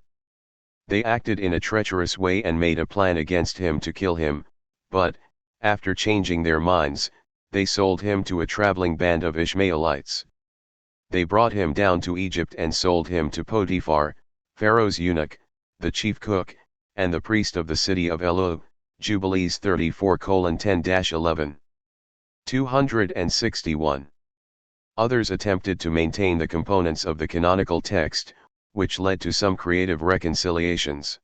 They acted in a treacherous way and made a plan against him to kill him, but, after changing their minds, they sold him to a traveling band of Ishmaelites. They brought him down to Egypt and sold him to Potiphar, Pharaoh's eunuch, the chief cook, and the priest of the city of Elu." Jubilees 34:10-11. 261. Others attempted to maintain the components of the canonical text, which led to some creative reconciliations.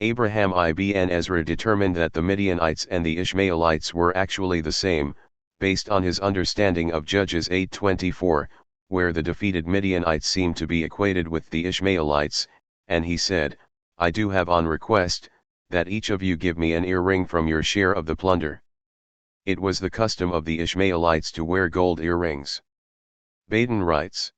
Abraham ibn Ezra determined that the Midianites and the Ishmaelites were actually the same, based on his understanding of Judges 8:24, where the defeated Midianites seem to be equated with the Ishmaelites, and he said, "I do have on request, that each of you give me an earring from your share of the plunder." It was the custom of the Ishmaelites to wear gold earrings. Baden writes,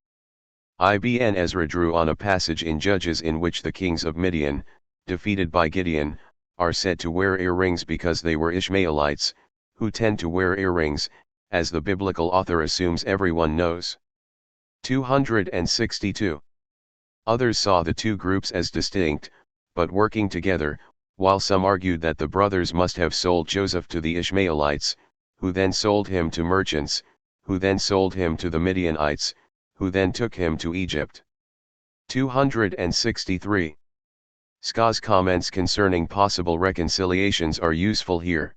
Ibn Ezra drew on a passage in Judges in which the kings of Midian, defeated by Gideon, are said to wear earrings because they were Ishmaelites, who tend to wear earrings, as the biblical author assumes everyone knows. 262. Others saw the two groups as distinct, but working together, while some argued that the brothers must have sold Joseph to the Ishmaelites, who then sold him to merchants, who then sold him to the Midianites, who then took him to Egypt. 263. Ska's comments concerning possible reconciliations are useful here.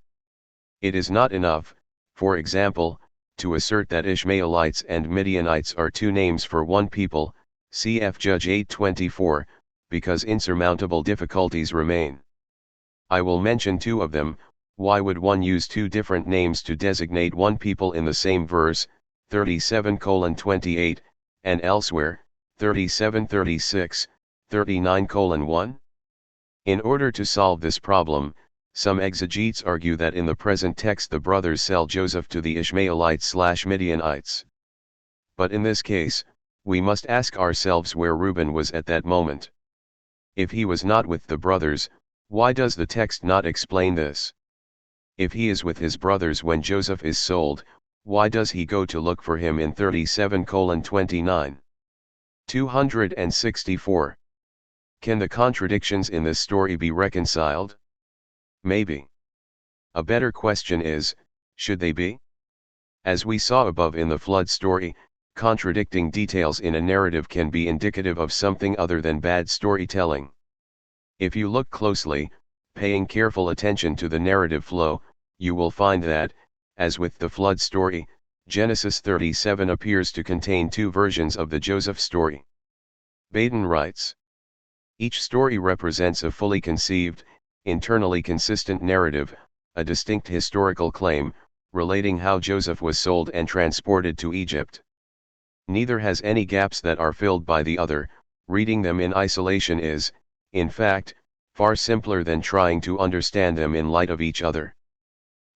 It is not enough, for example, to assert that Ishmaelites and Midianites are two names for one people, cf. Judge 8:24, because insurmountable difficulties remain. I will mention two of them. Why would one use two different names to designate one people in the same verse, 37:28, and elsewhere, 37:36, 39:1? In order to solve this problem, some exegetes argue that in the present text the brothers sell Joseph to the Ishmaelites/Midianites. But in this case, we must ask ourselves where Reuben was at that moment. If he was not with the brothers, why does the text not explain this? If he is with his brothers when Joseph is sold, why does he go to look for him in 37:29? 264. Can the contradictions in this story be reconciled? Maybe. A better question is, should they be? As we saw above in the flood story, contradicting details in a narrative can be indicative of something other than bad storytelling. If you look closely, paying careful attention to the narrative flow, you will find that, as with the flood story, Genesis 37 appears to contain two versions of the Joseph story. Baden writes, each story represents a fully conceived, internally consistent narrative, a distinct historical claim, relating how Joseph was sold and transported to Egypt. Neither has any gaps that are filled by the other, Reading them in isolation is, in fact, far simpler than trying to understand them in light of each other.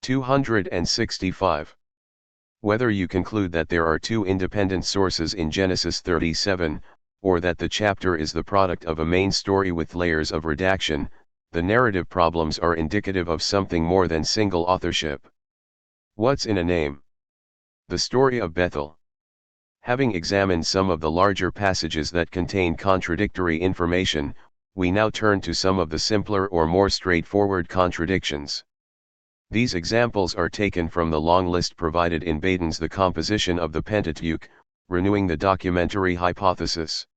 265. Whether you conclude that there are two independent sources in Genesis 37, or that the chapter is the product of a main story with layers of redaction, the narrative problems are indicative of something more than single authorship. What's in a name? The story of Bethel. Having examined some of the larger passages that contain contradictory information, we now turn to some of the simpler or more straightforward contradictions. These examples are taken from the long list provided in Baden's The Composition of the Pentateuch, Renewing the Documentary Hypothesis.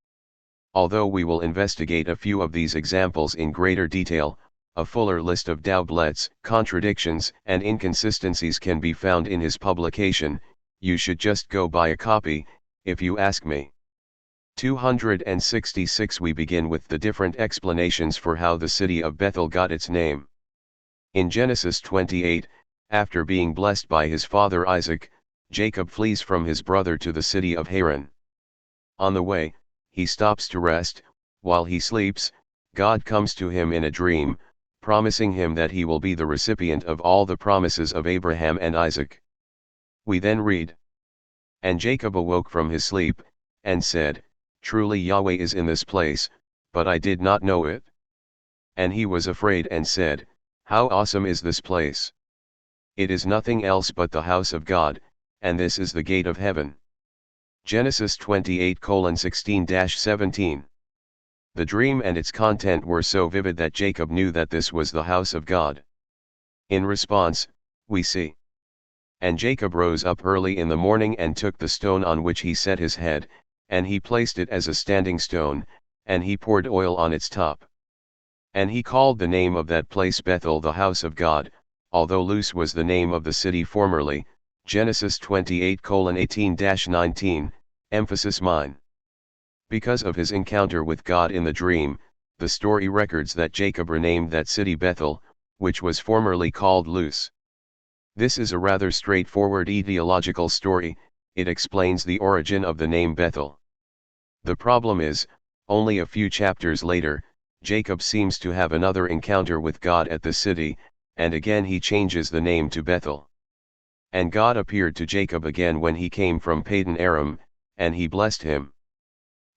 Although we will investigate a few of these examples in greater detail, a fuller list of doublets, contradictions, and inconsistencies can be found in his publication. You should just go buy a copy, if you ask me. 266. We begin with the different explanations for how the city of Bethel got its name. In Genesis 28, after being blessed by his father Isaac, Jacob flees from his brother to the city of Haran. On the way, he stops to rest. While he sleeps, God comes to him in a dream, promising him that he will be the recipient of all the promises of Abraham and Isaac. We then read, "And Jacob awoke from his sleep, and said, Truly Yahweh is in this place, but I did not know it. And he was afraid and said, How awesome is this place! It is nothing else but the house of God, and this is the gate of heaven." Genesis 28:16-17. The dream and its content were so vivid that Jacob knew that this was the house of God. In response, we see, "And Jacob rose up early in the morning and took the stone on which he set his head, and he placed it as a standing stone, and he poured oil on its top. And he called the name of that place Bethel, the house of God, although Luz was the name of the city formerly." Genesis 28:18-19, emphasis mine. Because of his encounter with God in the dream, the story records that Jacob renamed that city Bethel, which was formerly called Luz. This is a rather straightforward etiological story. It explains the origin of the name Bethel. The problem is, only a few chapters later, Jacob seems to have another encounter with God at the city, and again he changes the name to Bethel. "And God appeared to Jacob again when he came from Padan Aram, and he blessed him.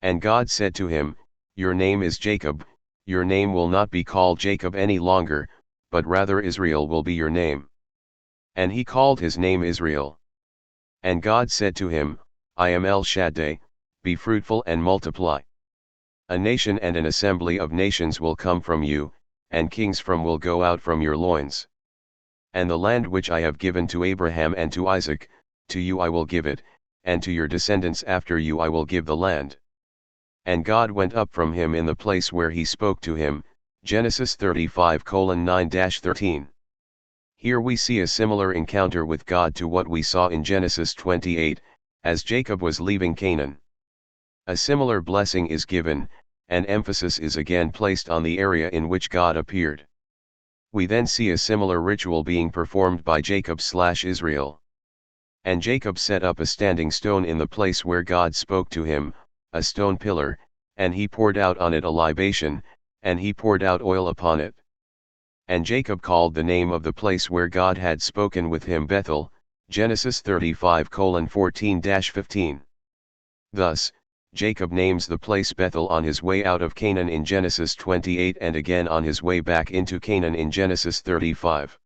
And God said to him, Your name is Jacob, your name will not be called Jacob any longer, but rather Israel will be your name. And he called his name Israel. And God said to him, I am El Shaddai, be fruitful and multiply. A nation and an assembly of nations will come from you, and kings will go out from your loins. And the land which I have given to Abraham and to Isaac, to you I will give it, and to your descendants after you I will give the land. And God went up from him in the place where he spoke to him." Genesis 35:9-13. Here we see a similar encounter with God to what we saw in Genesis 28, as Jacob was leaving Canaan. A similar blessing is given, and emphasis is again placed on the area in which God appeared. We then see a similar ritual being performed by Jacob/Israel. "And Jacob set up a standing stone in the place where God spoke to him, a stone pillar, and he poured out on it a libation, and he poured out oil upon it. And Jacob called the name of the place where God had spoken with him Bethel." Genesis 35:14-15. Thus, Jacob names the place Bethel on his way out of Canaan in Genesis 28 and again on his way back into Canaan in Genesis 35.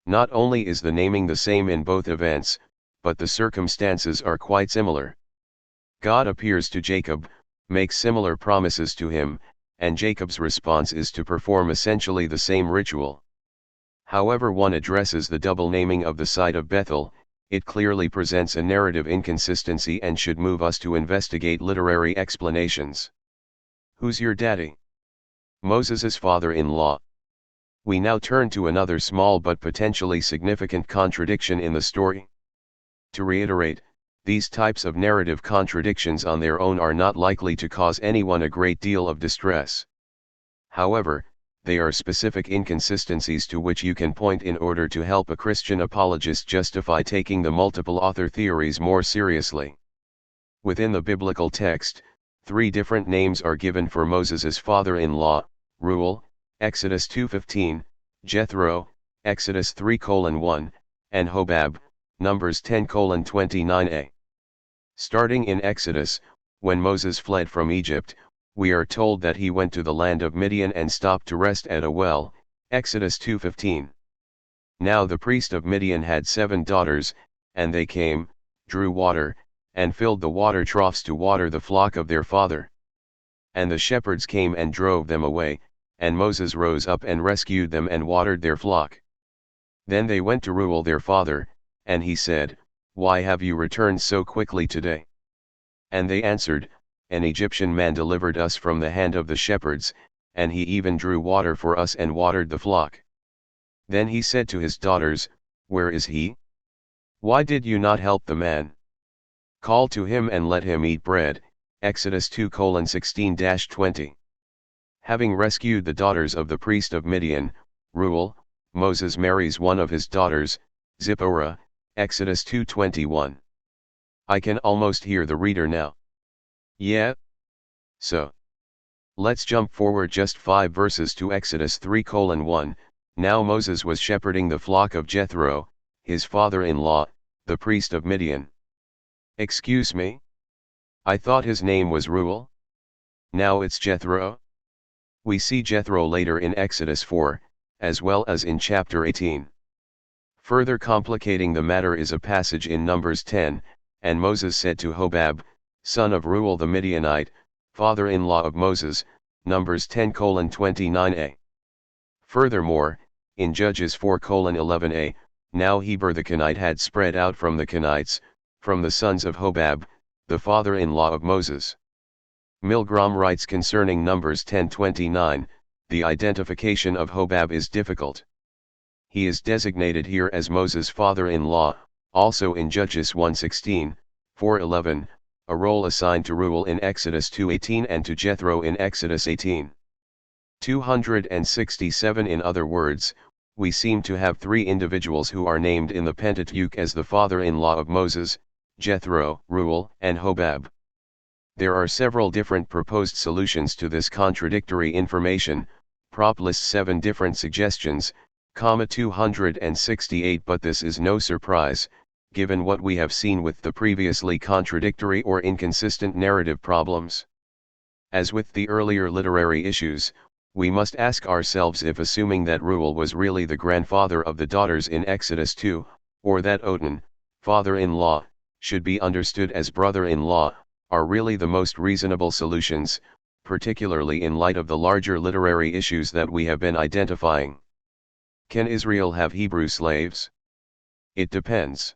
Not only is the naming the same in both events, but the circumstances are quite similar. God appears to Jacob, makes similar promises to him, and Jacob's response is to perform essentially the same ritual. However one addresses the double naming of the site of Bethel, it clearly presents a narrative inconsistency and should move us to investigate literary explanations. Who's your daddy? Moses's father-in-law. We now turn to another small but potentially significant contradiction in the story. To reiterate, these types of narrative contradictions on their own are not likely to cause anyone a great deal of distress. However, they are specific inconsistencies to which you can point in order to help a Christian apologist justify taking the multiple author theories more seriously. Within the biblical text, Three different names are given for Moses' father-in-law: Reuel, Exodus 2:15, Jethro, Exodus 3:1, and Hobab, Numbers 10:29a. Starting in Exodus, when Moses fled from Egypt, we are told that he went to the land of Midian and stopped to rest at a well, Exodus 2:15. Now the priest of Midian had 7 daughters, and they came, drew water, and filled the water troughs to water the flock of their father. And the shepherds came and drove them away, and Moses rose up and rescued them and watered their flock. Then they went to Reuel their father, and he said, "Why have you returned so quickly today?" And they answered, "An Egyptian man delivered us from the hand of the shepherds, and he even drew water for us and watered the flock." Then he said to his daughters, "Where is he? Why did you not help the man? Call to him and let him eat bread." Exodus 2:16-20. Having rescued the daughters of the priest of Midian, Reuel, Moses marries one of his daughters, Zipporah, Exodus 2:21. I can almost hear the reader now. Yeah? So. Let's jump forward just 5 verses to Exodus 3:1. Now Moses was shepherding the flock of Jethro, his father-in-law, the priest of Midian. Excuse me? I thought his name was Reuel? Now it's Jethro? We see Jethro later in Exodus 4, as well as in chapter 18. Further complicating the matter is a passage in Numbers 10, and Moses said to Hobab, son of Reuel the Midianite, father-in-law of Moses, Numbers 10:29a. Furthermore, in Judges 4:11a, now Heber the Kenite had spread out from the Kenites, from the sons of Hobab, the father-in-law of Moses. Milgrom writes concerning Numbers 10:29, the identification of Hobab is difficult. He is designated here as Moses' father-in-law, also in Judges 1:16, 4:11, a role assigned to Reuel in Exodus 2:18 and to Jethro in Exodus 18. 267. In other words, we seem to have 3 individuals who are named in the Pentateuch as the father-in-law of Moses: Jethro, Reuel, and Hobab. There are several different proposed solutions to this contradictory information. Prop lists 7 different suggestions, 268, but this is no surprise, given what we have seen with the previously contradictory or inconsistent narrative problems. As with the earlier literary issues, we must ask ourselves if assuming that Reuel was really the grandfather of the daughters in Exodus 2, or that Otan, father-in-law, should be understood as brother-in-law, are really the most reasonable solutions, particularly in light of the larger literary issues that we have been identifying. Can Israel have Hebrew slaves? It depends.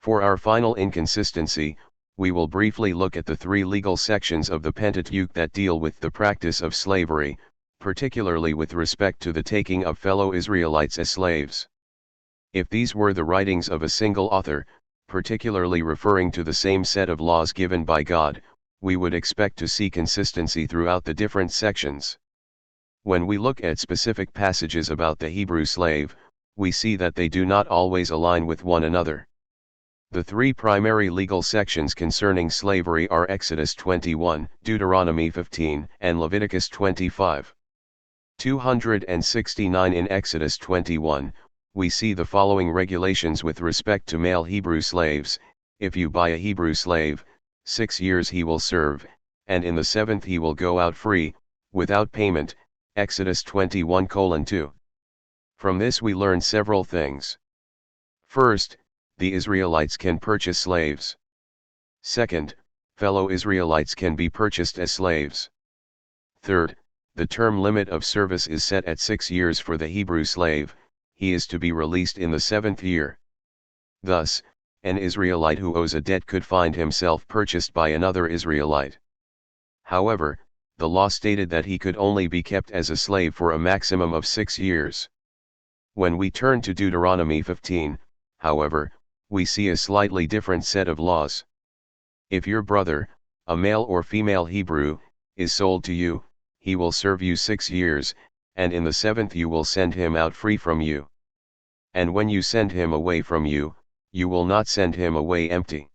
For our final inconsistency, we will briefly look at the 3 legal sections of the Pentateuch that deal with the practice of slavery, particularly with respect to the taking of fellow Israelites as slaves. If these were the writings of a single author, particularly referring to the same set of laws given by God, we would expect to see consistency throughout the different sections. When we look at specific passages about the Hebrew slave, we see that they do not always align with one another. The 3 primary legal sections concerning slavery are Exodus 21, Deuteronomy 15, and Leviticus 25. 269. In Exodus 21, we see the following regulations with respect to male Hebrew slaves: if you buy a Hebrew slave, 6 years he will serve, and in the 7th he will go out free, without payment. Exodus 21:2. From this we learn several things. First, the Israelites can purchase slaves. Second, fellow Israelites can be purchased as slaves. Third, the term limit of service is set at 6 years for the Hebrew slave. He is to be released in the 7th year. Thus, an Israelite who owes a debt could find himself purchased by another Israelite. However, the law stated that he could only be kept as a slave for a maximum of 6 years. When we turn to Deuteronomy 15, however, we see a slightly different set of laws. If your brother, a male or female Hebrew, is sold to you, he will serve you 6 years, and in the 7th you will send him out free from you. And when you send him away from you, you will not send him away empty.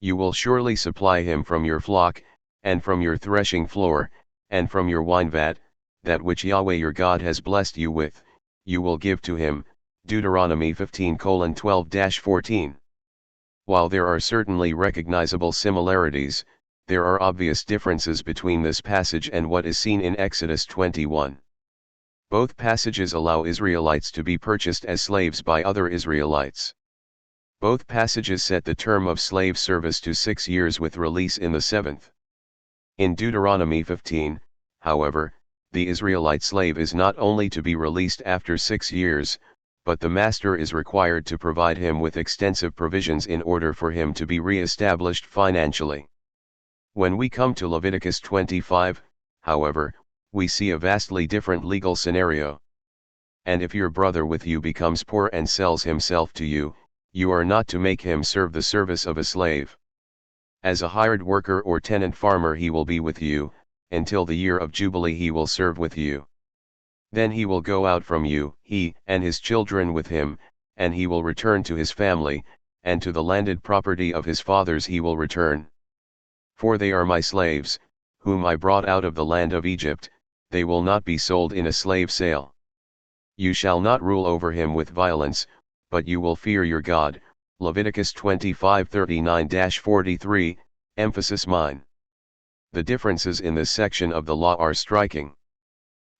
You will surely supply him from your flock, and from your threshing floor, and from your wine vat, that which Yahweh your God has blessed you with, you will give to him. Deuteronomy 15:12-14. While there are certainly recognizable similarities, there are obvious differences between this passage and what is seen in Exodus 21. Both passages allow Israelites to be purchased as slaves by other Israelites. Both passages set the term of slave service to 6 years with release in the 7th. In Deuteronomy 15, however, the Israelite slave is not only to be released after 6 years, but the master is required to provide him with extensive provisions in order for him to be re-established financially. When we come to Leviticus 25, however, we see a vastly different legal scenario. And if your brother with you becomes poor and sells himself to you, you are not to make him serve the service of a slave. As a hired worker or tenant farmer he will be with you, until the year of Jubilee he will serve with you. Then he will go out from you, he and his children with him, and he will return to his family, and to the landed property of his fathers he will return. For they are my slaves, whom I brought out of the land of Egypt, they will not be sold in a slave sale. You shall not rule over him with violence, but you will fear your God. Leviticus 25:39-43, emphasis mine. The differences in this section of the law are striking.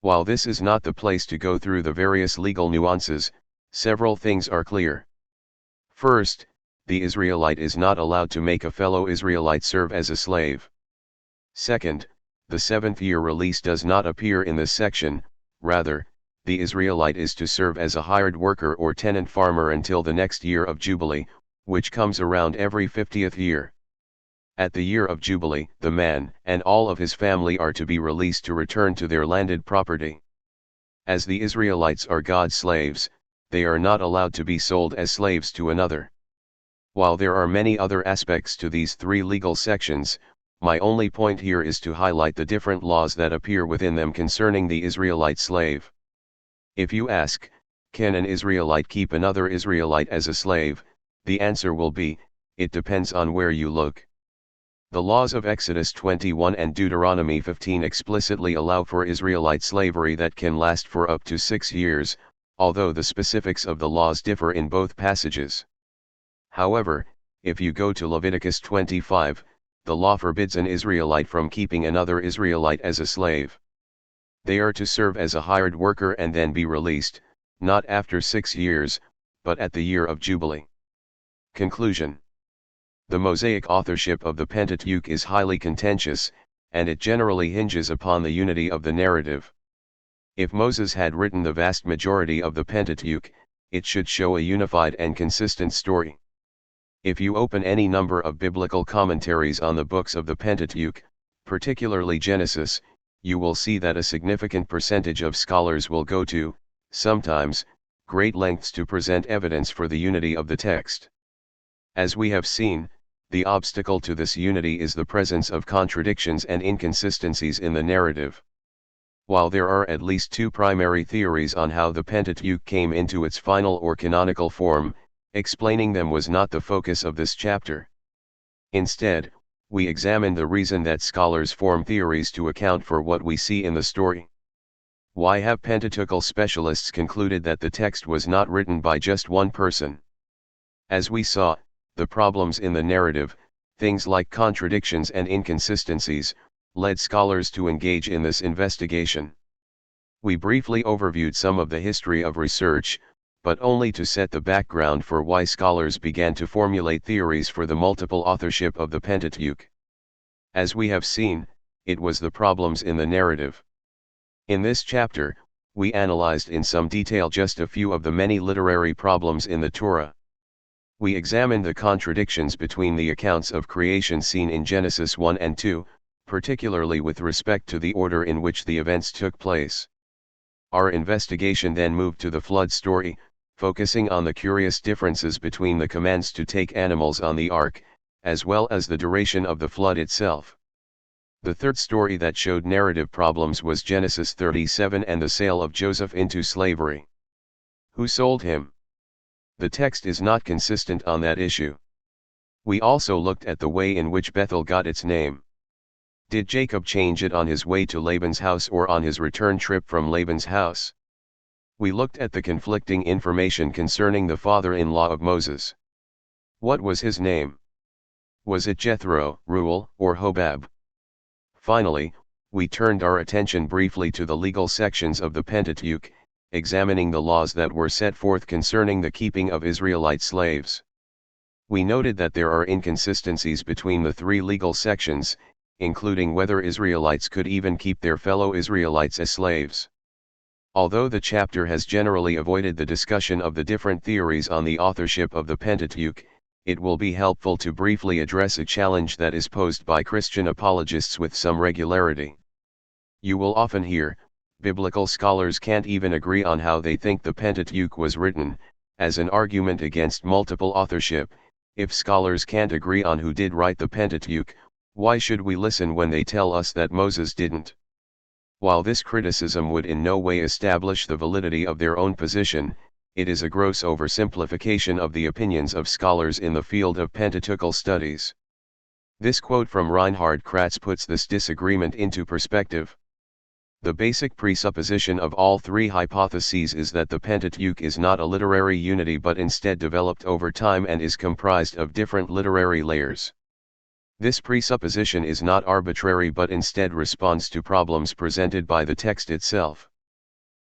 While this is not the place to go through the various legal nuances, several things are clear. First, the Israelite is not allowed to make a fellow Israelite serve as a slave. Second, the 7th year release does not appear in this section, rather, the Israelite is to serve as a hired worker or tenant farmer until the next year of Jubilee, which comes around every 50th year. At the year of Jubilee, the man and all of his family are to be released to return to their landed property. As the Israelites are God's slaves, they are not allowed to be sold as slaves to another. While there are many other aspects to these 3 legal sections, my only point here is to highlight the different laws that appear within them concerning the Israelite slave. If you ask, can an Israelite keep another Israelite as a slave, the answer will be, it depends on where you look. The laws of Exodus 21 and Deuteronomy 15 explicitly allow for Israelite slavery that can last for up to 6 years, although the specifics of the laws differ in both passages. However, if you go to Leviticus 25, the law forbids an Israelite from keeping another Israelite as a slave. They are to serve as a hired worker and then be released, not after 6 years, but at the year of Jubilee. Conclusion. The Mosaic authorship of the Pentateuch is highly contentious, and it generally hinges upon the unity of the narrative. If Moses had written the vast majority of the Pentateuch, it should show a unified and consistent story. If you open any number of biblical commentaries on the books of the Pentateuch, particularly Genesis, you will see that a significant percentage of scholars will go to, sometimes, great lengths to present evidence for the unity of the text. As we have seen, the obstacle to this unity is the presence of contradictions and inconsistencies in the narrative. While there are at least 2 primary theories on how the Pentateuch came into its final or canonical form, explaining them was not the focus of this chapter. Instead, we examine the reason that scholars form theories to account for what we see in the story. Why have Pentateuchal specialists concluded that the text was not written by just one person? As we saw, the problems in the narrative, things like contradictions and inconsistencies, led scholars to engage in this investigation. We briefly overviewed some of the history of research, but only to set the background for why scholars began to formulate theories for the multiple authorship of the Pentateuch. As we have seen, it was the problems in the narrative. In this chapter, we analyzed in some detail just a few of the many literary problems in the Torah. We examined the contradictions between the accounts of creation seen in Genesis 1 and 2, particularly with respect to the order in which the events took place. Our investigation then moved to the flood story, focusing on the curious differences between the commands to take animals on the ark, as well as the duration of the flood itself. The third story that showed narrative problems was Genesis 37 and the sale of Joseph into slavery. Who sold him? The text is not consistent on that issue. We also looked at the way in which Bethel got its name. Did Jacob change it on his way to Laban's house or on his return trip from Laban's house? We looked at the conflicting information concerning the father-in-law of Moses. What was his name? Was it Jethro, Reuel, or Hobab? Finally, we turned our attention briefly to the legal sections of the Pentateuch, examining the laws that were set forth concerning the keeping of Israelite slaves. We noted that there are inconsistencies between the three legal sections, including whether Israelites could even keep their fellow Israelites as slaves. Although the chapter has generally avoided the discussion of the different theories on the authorship of the Pentateuch, it will be helpful to briefly address a challenge that is posed by Christian apologists with some regularity. You will often hear, biblical scholars can't even agree on how they think the Pentateuch was written, as an argument against multiple authorship. If scholars can't agree on who did write the Pentateuch, why should we listen when they tell us that Moses didn't? While this criticism would in no way establish the validity of their own position, it is a gross oversimplification of the opinions of scholars in the field of Pentateuchal studies. This quote from Reinhard Kratz puts this disagreement into perspective. The basic presupposition of all three hypotheses is that the Pentateuch is not a literary unity but instead developed over time and is comprised of different literary layers. This presupposition is not arbitrary but instead responds to problems presented by the text itself.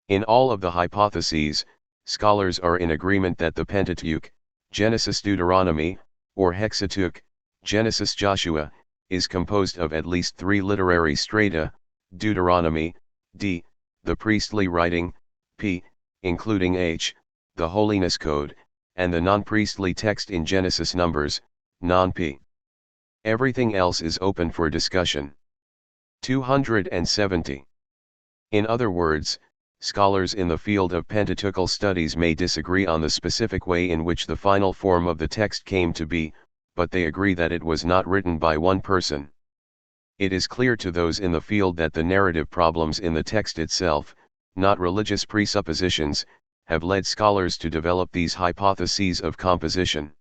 In all of the hypotheses, scholars are in agreement that the Pentateuch, Genesis-Deuteronomy, or Hexateuch, Genesis-Joshua, is composed of at least three literary strata: Deuteronomy, D, the priestly writing, P, including H, the holiness code, and the non-priestly text in Genesis, Numbers, non-P. Everything else is open for discussion. 270. In other words, scholars in the field of Pentateuchal studies may disagree on the specific way in which the final form of the text came to be, but they agree that it was not written by one person. It is clear to those in the field that the narrative problems in the text itself, not religious presuppositions, have led scholars to develop these hypotheses of composition.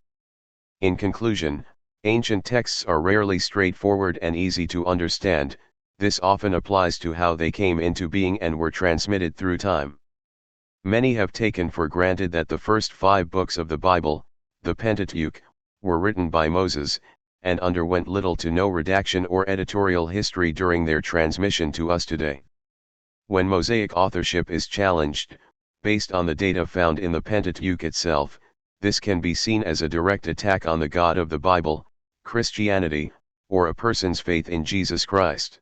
In conclusion, ancient texts are rarely straightforward and easy to understand. This often applies to how they came into being and were transmitted through time. Many have taken for granted that the first 5 books of the Bible, the Pentateuch, were written by Moses, and underwent little to no redaction or editorial history during their transmission to us today. When Mosaic authorship is challenged, based on the data found in the Pentateuch itself, this can be seen as a direct attack on the God of the Bible, Christianity, or a person's faith in Jesus Christ.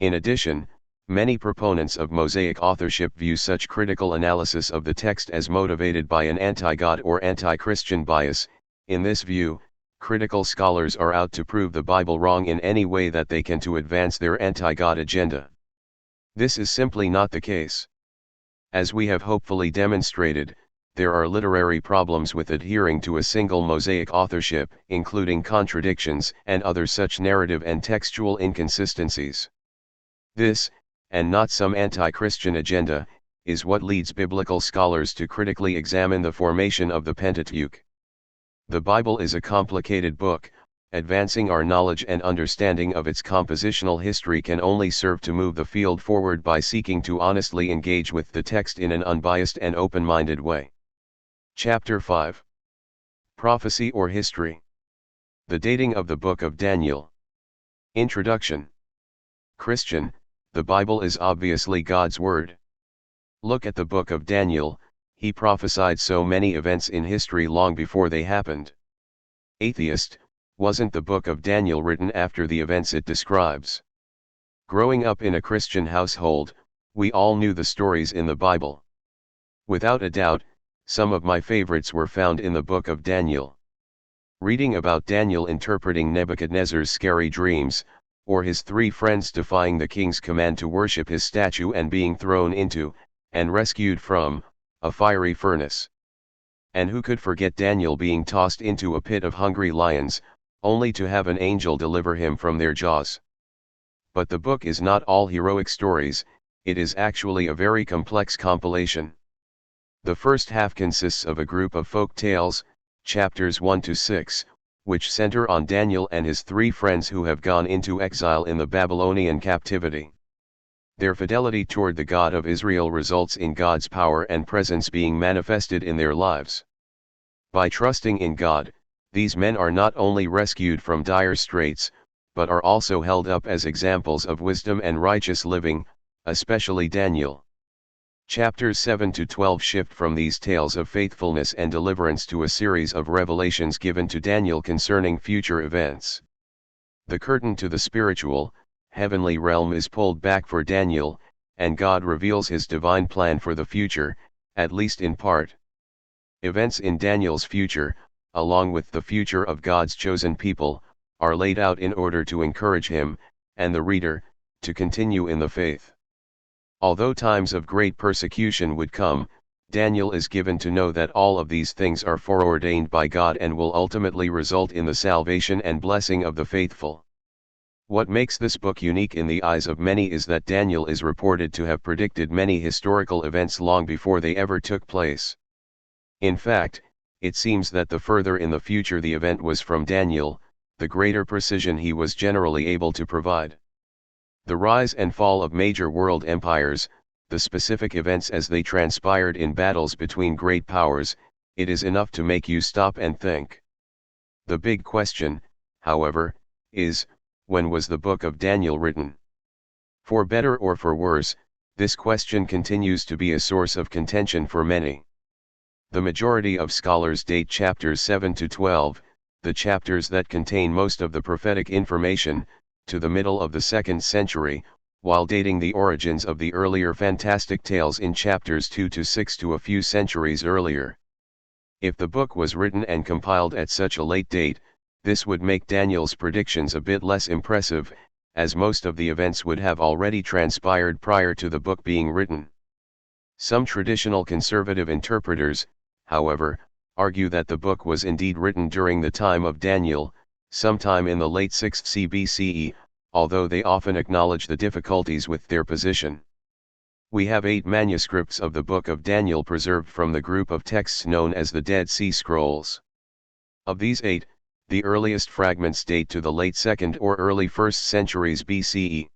In addition, many proponents of Mosaic authorship view such critical analysis of the text as motivated by an anti-God or anti-Christian bias. In this view, critical scholars are out to prove the Bible wrong in any way that they can to advance their anti-God agenda. This is simply not the case. As we have hopefully demonstrated, there are literary problems with adhering to a single Mosaic authorship, including contradictions and other such narrative and textual inconsistencies. This, and not some anti-Christian agenda, is what leads biblical scholars to critically examine the formation of the Pentateuch. The Bible is a complicated book. Advancing our knowledge and understanding of its compositional history can only serve to move the field forward by seeking to honestly engage with the text in an unbiased and open-minded way. Chapter 5. Prophecy or History. The dating of the Book of Daniel. Introduction. Christian, the Bible is obviously God's Word. Look at the Book of Daniel. He prophesied so many events in history long before they happened. Atheist, wasn't the Book of Daniel written after the events it describes? Growing up in a Christian household, we all knew the stories in the Bible. Without a doubt, some of my favorites were found in the Book of Daniel. Reading about Daniel interpreting Nebuchadnezzar's scary dreams, or his 3 friends defying the king's command to worship his statue and being thrown into, and rescued from, a fiery furnace. And who could forget Daniel being tossed into a pit of hungry lions, only to have an angel deliver him from their jaws? But the book is not all heroic stories, it is actually a very complex compilation. The first half consists of a group of folk tales, chapters 1 to 6, which center on Daniel and his 3 friends who have gone into exile in the Babylonian captivity. Their fidelity toward the God of Israel results in God's power and presence being manifested in their lives. By trusting in God, these men are not only rescued from dire straits, but are also held up as examples of wisdom and righteous living, especially Daniel. Chapters 7 to 12 shift from these tales of faithfulness and deliverance to a series of revelations given to Daniel concerning future events. The curtain to the spiritual, heavenly realm is pulled back for Daniel, and God reveals his divine plan for the future, at least in part. Events in Daniel's future, along with the future of God's chosen people, are laid out in order to encourage him, and the reader, to continue in the faith. Although times of great persecution would come, Daniel is given to know that all of these things are foreordained by God and will ultimately result in the salvation and blessing of the faithful. What makes this book unique in the eyes of many is that Daniel is reported to have predicted many historical events long before they ever took place. In fact, it seems that the further in the future the event was from Daniel, the greater precision he was generally able to provide. The rise and fall of major world empires, the specific events as they transpired in battles between great powers, it is enough to make you stop and think. The big question, however, is, when was the book of Daniel written? For better or for worse, this question continues to be a source of contention for many. The majority of scholars date chapters 7 to 12, the chapters that contain most of the prophetic information, to the middle of the 2nd century, while dating the origins of the earlier fantastic tales in chapters 2 to 6 to a few centuries earlier. If the book was written and compiled at such a late date, this would make Daniel's predictions a bit less impressive, as most of the events would have already transpired prior to the book being written. Some traditional conservative interpreters, however, argue that the book was indeed written during the time of Daniel, sometime in the late 6th CE, although they often acknowledge the difficulties with their position. We have 8 manuscripts of the book of Daniel preserved from the group of texts known as the Dead Sea Scrolls. Of these 8, the earliest fragments date to the late 2nd or early 1st centuries BCE.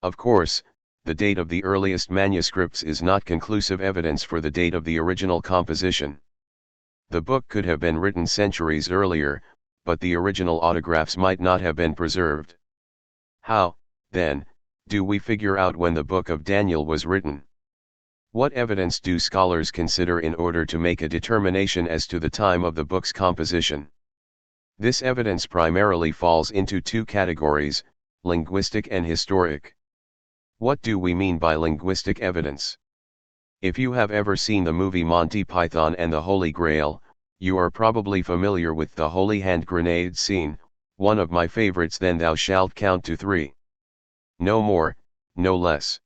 Of course, the date of the earliest manuscripts is not conclusive evidence for the date of the original composition. The book could have been written centuries earlier, but the original autographs might not have been preserved. How, then, do we figure out when the book of Daniel was written? What evidence do scholars consider in order to make a determination as to the time of the book's composition? This evidence primarily falls into 2 categories, linguistic and historic. What do we mean by linguistic evidence? If you have ever seen the movie Monty Python and the Holy Grail, you are probably familiar with the holy hand grenade scene, one of my favorites. Then thou shalt count to 3. No more, no less.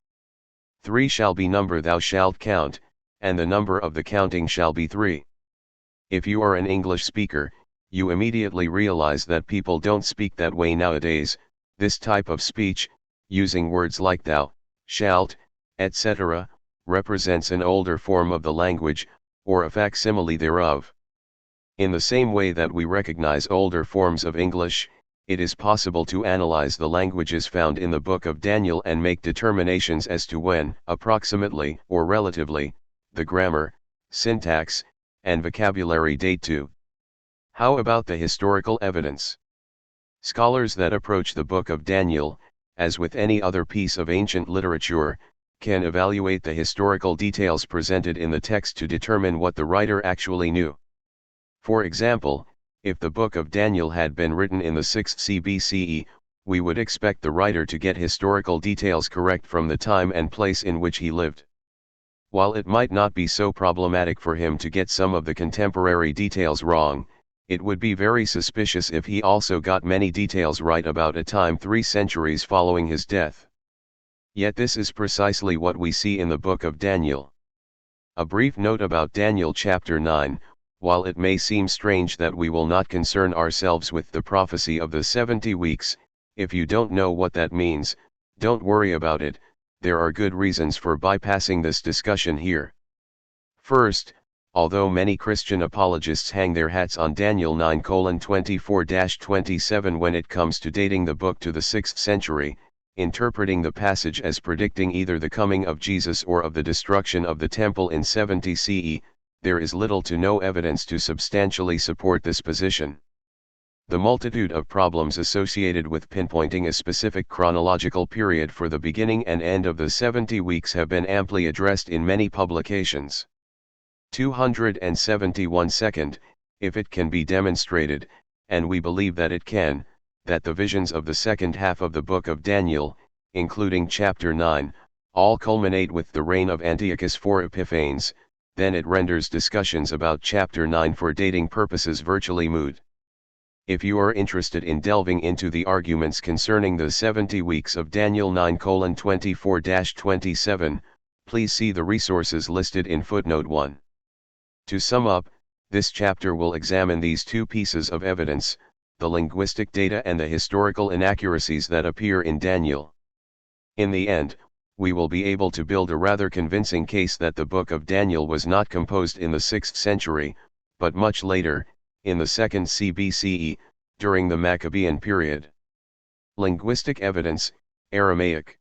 3 shall be number thou shalt count, and the number of the counting shall be 3. If you are an English speaker, you immediately realize that people don't speak that way nowadays. This type of speech, using words like thou, shalt, etc., represents an older form of the language, or a facsimile thereof. In the same way that we recognize older forms of English, it is possible to analyze the languages found in the book of Daniel and make determinations as to when, approximately or relatively, the grammar, syntax, and vocabulary date to. How about the historical evidence? Scholars that approach the book of Daniel, as with any other piece of ancient literature, can evaluate the historical details presented in the text to determine what the writer actually knew. For example, if the book of Daniel had been written in the 6th CE, we would expect the writer to get historical details correct from the time and place in which he lived. While it might not be so problematic for him to get some of the contemporary details wrong, it would be very suspicious if he also got many details right about a time 3 centuries following his death. Yet this is precisely what we see in the book of Daniel. A brief note about Daniel chapter 9. While it may seem strange that we will not concern ourselves with the prophecy of the 70 weeks, if you don't know what that means, don't worry about it. There are good reasons for bypassing this discussion here. First, Although many Christian apologists hang their hats on Daniel 9:24-27 when it comes to dating the book to the 6th century, interpreting the passage as predicting either the coming of Jesus or of the destruction of the temple in 70 CE, there is little to no evidence to substantially support this position. The multitude of problems associated with pinpointing a specific chronological period for the beginning and end of the 70 weeks have been amply addressed in many publications. 271 Second, if it can be demonstrated, and we believe that it can, that the visions of the second half of the book of Daniel, including chapter 9, all culminate with the reign of Antiochus IV Epiphanes, then it renders discussions about chapter 9 for dating purposes virtually moot. If you are interested in delving into the arguments concerning the 70 weeks of Daniel 9:24-27, please see the resources listed in footnote 1. To sum up, this chapter will examine these two pieces of evidence, the linguistic data and the historical inaccuracies that appear in Daniel. In the end, we will be able to build a rather convincing case that the book of Daniel was not composed in the 6th century, but much later, in the 2nd CBCE, during the Maccabean period. Linguistic evidence, Aramaic.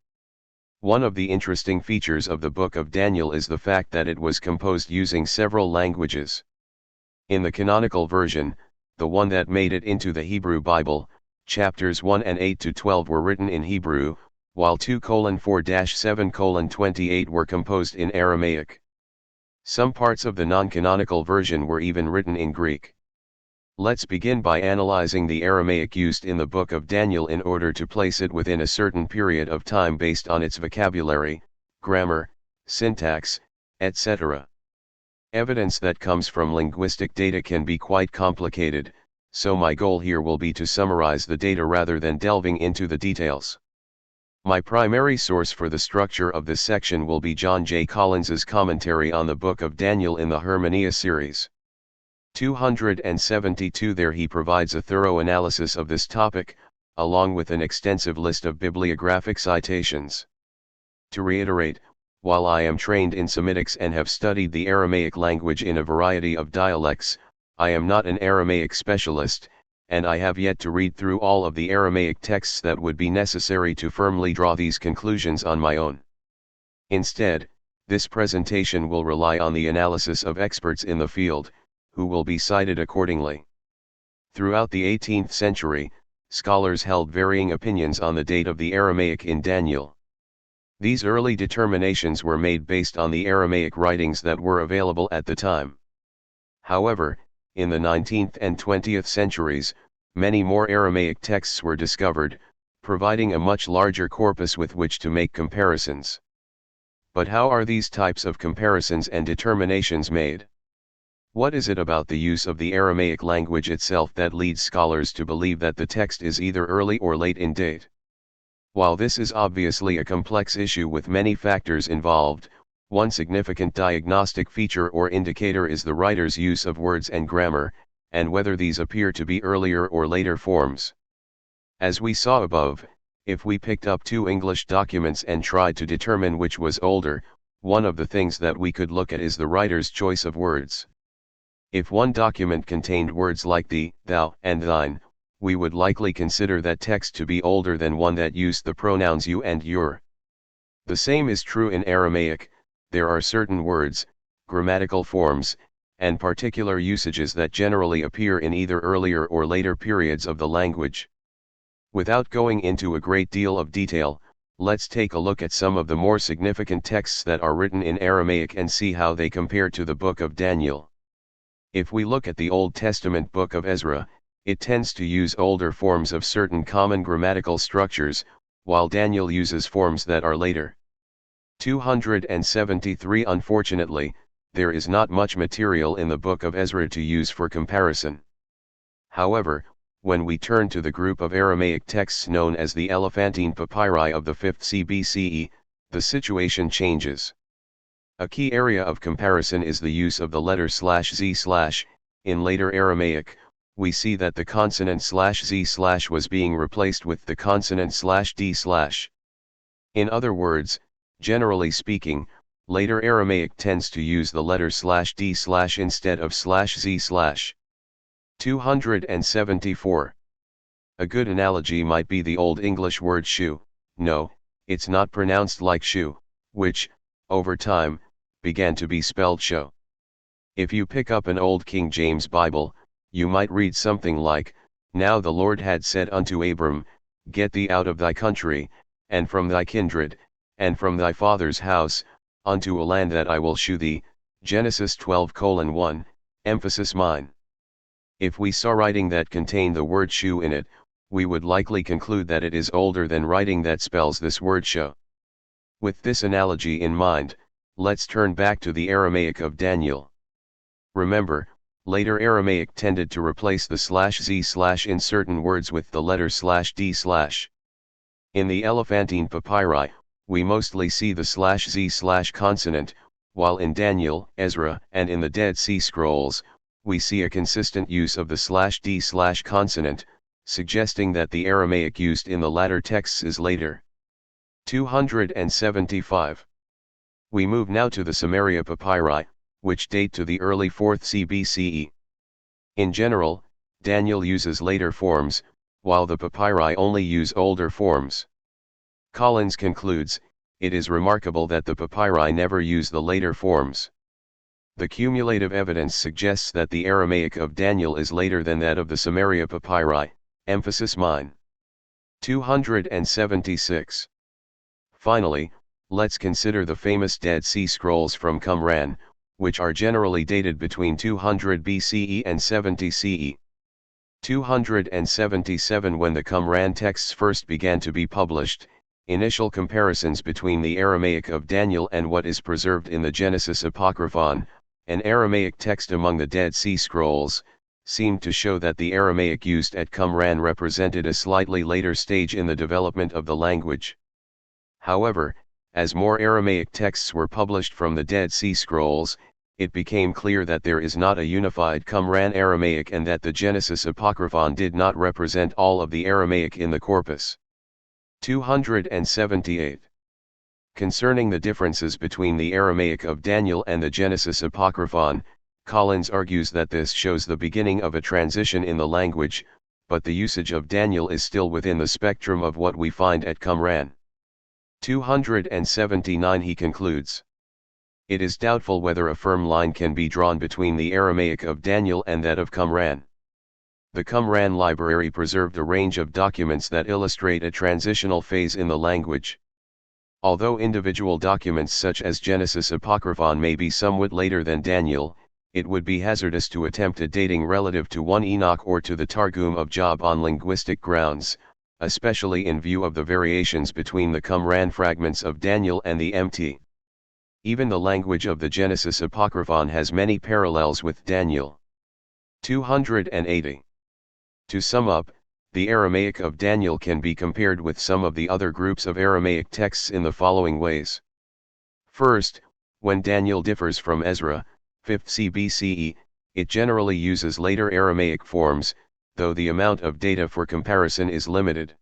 One of the interesting features of the book of Daniel is the fact that it was composed using several languages. In the canonical version, the one that made it into the Hebrew Bible, chapters 1 and 8-12 were written in Hebrew, while 2:4-7:28 were composed in Aramaic. Some parts of the non-canonical version were even written in Greek. Let's begin by analyzing the Aramaic used in the book of Daniel in order to place it within a certain period of time based on its vocabulary, grammar, syntax, etc. Evidence that comes from linguistic data can be quite complicated, so my goal here will be to summarize the data rather than delving into the details. My primary source for the structure of this section will be John J. Collins's commentary on the Book of Daniel in the Hermeneia series. 272. There he provides a thorough analysis of this topic, along with an extensive list of bibliographic citations. To reiterate, while I am trained in Semitics and have studied the Aramaic language in a variety of dialects, I am not an Aramaic specialist, and I have yet to read through all of the Aramaic texts that would be necessary to firmly draw these conclusions on my own. Instead, this presentation will rely on the analysis of experts in the field, who will be cited accordingly. Throughout the 18th century, scholars held varying opinions on the date of the Aramaic in Daniel. These early determinations were made based on the Aramaic writings that were available at the time. However, in the 19th and 20th centuries, many more Aramaic texts were discovered, providing a much larger corpus with which to make comparisons. But how are these types of comparisons and determinations made? What is it about the use of the Aramaic language itself that leads scholars to believe that the text is either early or late in date? While this is obviously a complex issue with many factors involved, one significant diagnostic feature or indicator is the writer's use of words and grammar, and whether these appear to be earlier or later forms. As we saw above, if we picked up two English documents and tried to determine which was older, one of the things that we could look at is the writer's choice of words. If one document contained words like thee, thou, and thine, we would likely consider that text to be older than one that used the pronouns you and your. The same is true in Aramaic. There are certain words, grammatical forms, and particular usages that generally appear in either earlier or later periods of the language. Without going into a great deal of detail, let's take a look at some of the more significant texts that are written in Aramaic and see how they compare to the Book of Daniel. If we look at the Old Testament Book of Ezra, it tends to use older forms of certain common grammatical structures, while Daniel uses forms that are later. 273. Unfortunately, there is not much material in the Book of Ezra to use for comparison. However, when we turn to the group of Aramaic texts known as the Elephantine Papyri of the 5th CBCE, the situation changes. A key area of comparison is the use of the letter /z/. In later Aramaic, we see that the consonant /z/ was being replaced with the consonant /d/. In other words, generally speaking, Later Aramaic tends to use the letter /d/ instead of /z/. 274. A good analogy might be the Old English word shoe. No, it's not pronounced like shoe, which, over time, began to be spelled show. If you pick up an old King James Bible, you might read something like, "Now the Lord had said unto Abram, Get thee out of thy country, and from thy kindred, and from thy father's house, unto a land that I will shew thee." Genesis 12:1, emphasis mine. If we saw writing that contained the word shoe in it, we would likely conclude that it is older than writing that spells this word show. With this analogy in mind, let's turn back to the Aramaic of Daniel. Remember, later Aramaic tended to replace the /z/ in certain words with the letter /d/. In the Elephantine papyri, we mostly see the /z/ consonant, while in Daniel, Ezra, and in the Dead Sea Scrolls, we see a consistent use of the /d/ consonant, suggesting that the Aramaic used in the latter texts is later. 275. We move now to the Samaria papyri, which date to the early 4th CBCE. In general, Daniel uses later forms, while the papyri only use older forms. Collins concludes, it is remarkable that the papyri never use the later forms. The cumulative evidence suggests that the Aramaic of Daniel is later than that of the Samaria papyri, emphasis mine. 276. Finally, let's consider the famous Dead Sea Scrolls from Qumran, which are generally dated between 200 BCE and 70 CE. 277. When the Qumran texts first began to be published, initial comparisons between the Aramaic of Daniel and what is preserved in the Genesis Apocryphon, an Aramaic text among the Dead Sea Scrolls, seemed to show that the Aramaic used at Qumran represented a slightly later stage in the development of the language. However, as more Aramaic texts were published from the Dead Sea Scrolls, it became clear that there is not a unified Qumran Aramaic and that the Genesis Apocryphon did not represent all of the Aramaic in the corpus. 278. Concerning the differences between the Aramaic of Daniel and the Genesis Apocryphon, Collins argues that this shows the beginning of a transition in the language, but the usage of Daniel is still within the spectrum of what we find at Qumran. 279. He concludes, it is doubtful whether a firm line can be drawn between the Aramaic of Daniel and that of Qumran. The Qumran library preserved a range of documents that illustrate a transitional phase in the language. Although individual documents such as Genesis Apocryphon may be somewhat later than Daniel, it would be hazardous to attempt a dating relative to 1 Enoch or to the Targum of Job on linguistic grounds, especially in view of the variations between the Qumran fragments of Daniel and the MT. Even the language of the Genesis Apocryphon has many parallels with Daniel. 280. To sum up, the Aramaic of Daniel can be compared with some of the other groups of Aramaic texts in the following ways. First, when Daniel differs from Ezra, 5th CBCE, it generally uses later Aramaic forms, though the amount of data for comparison is limited.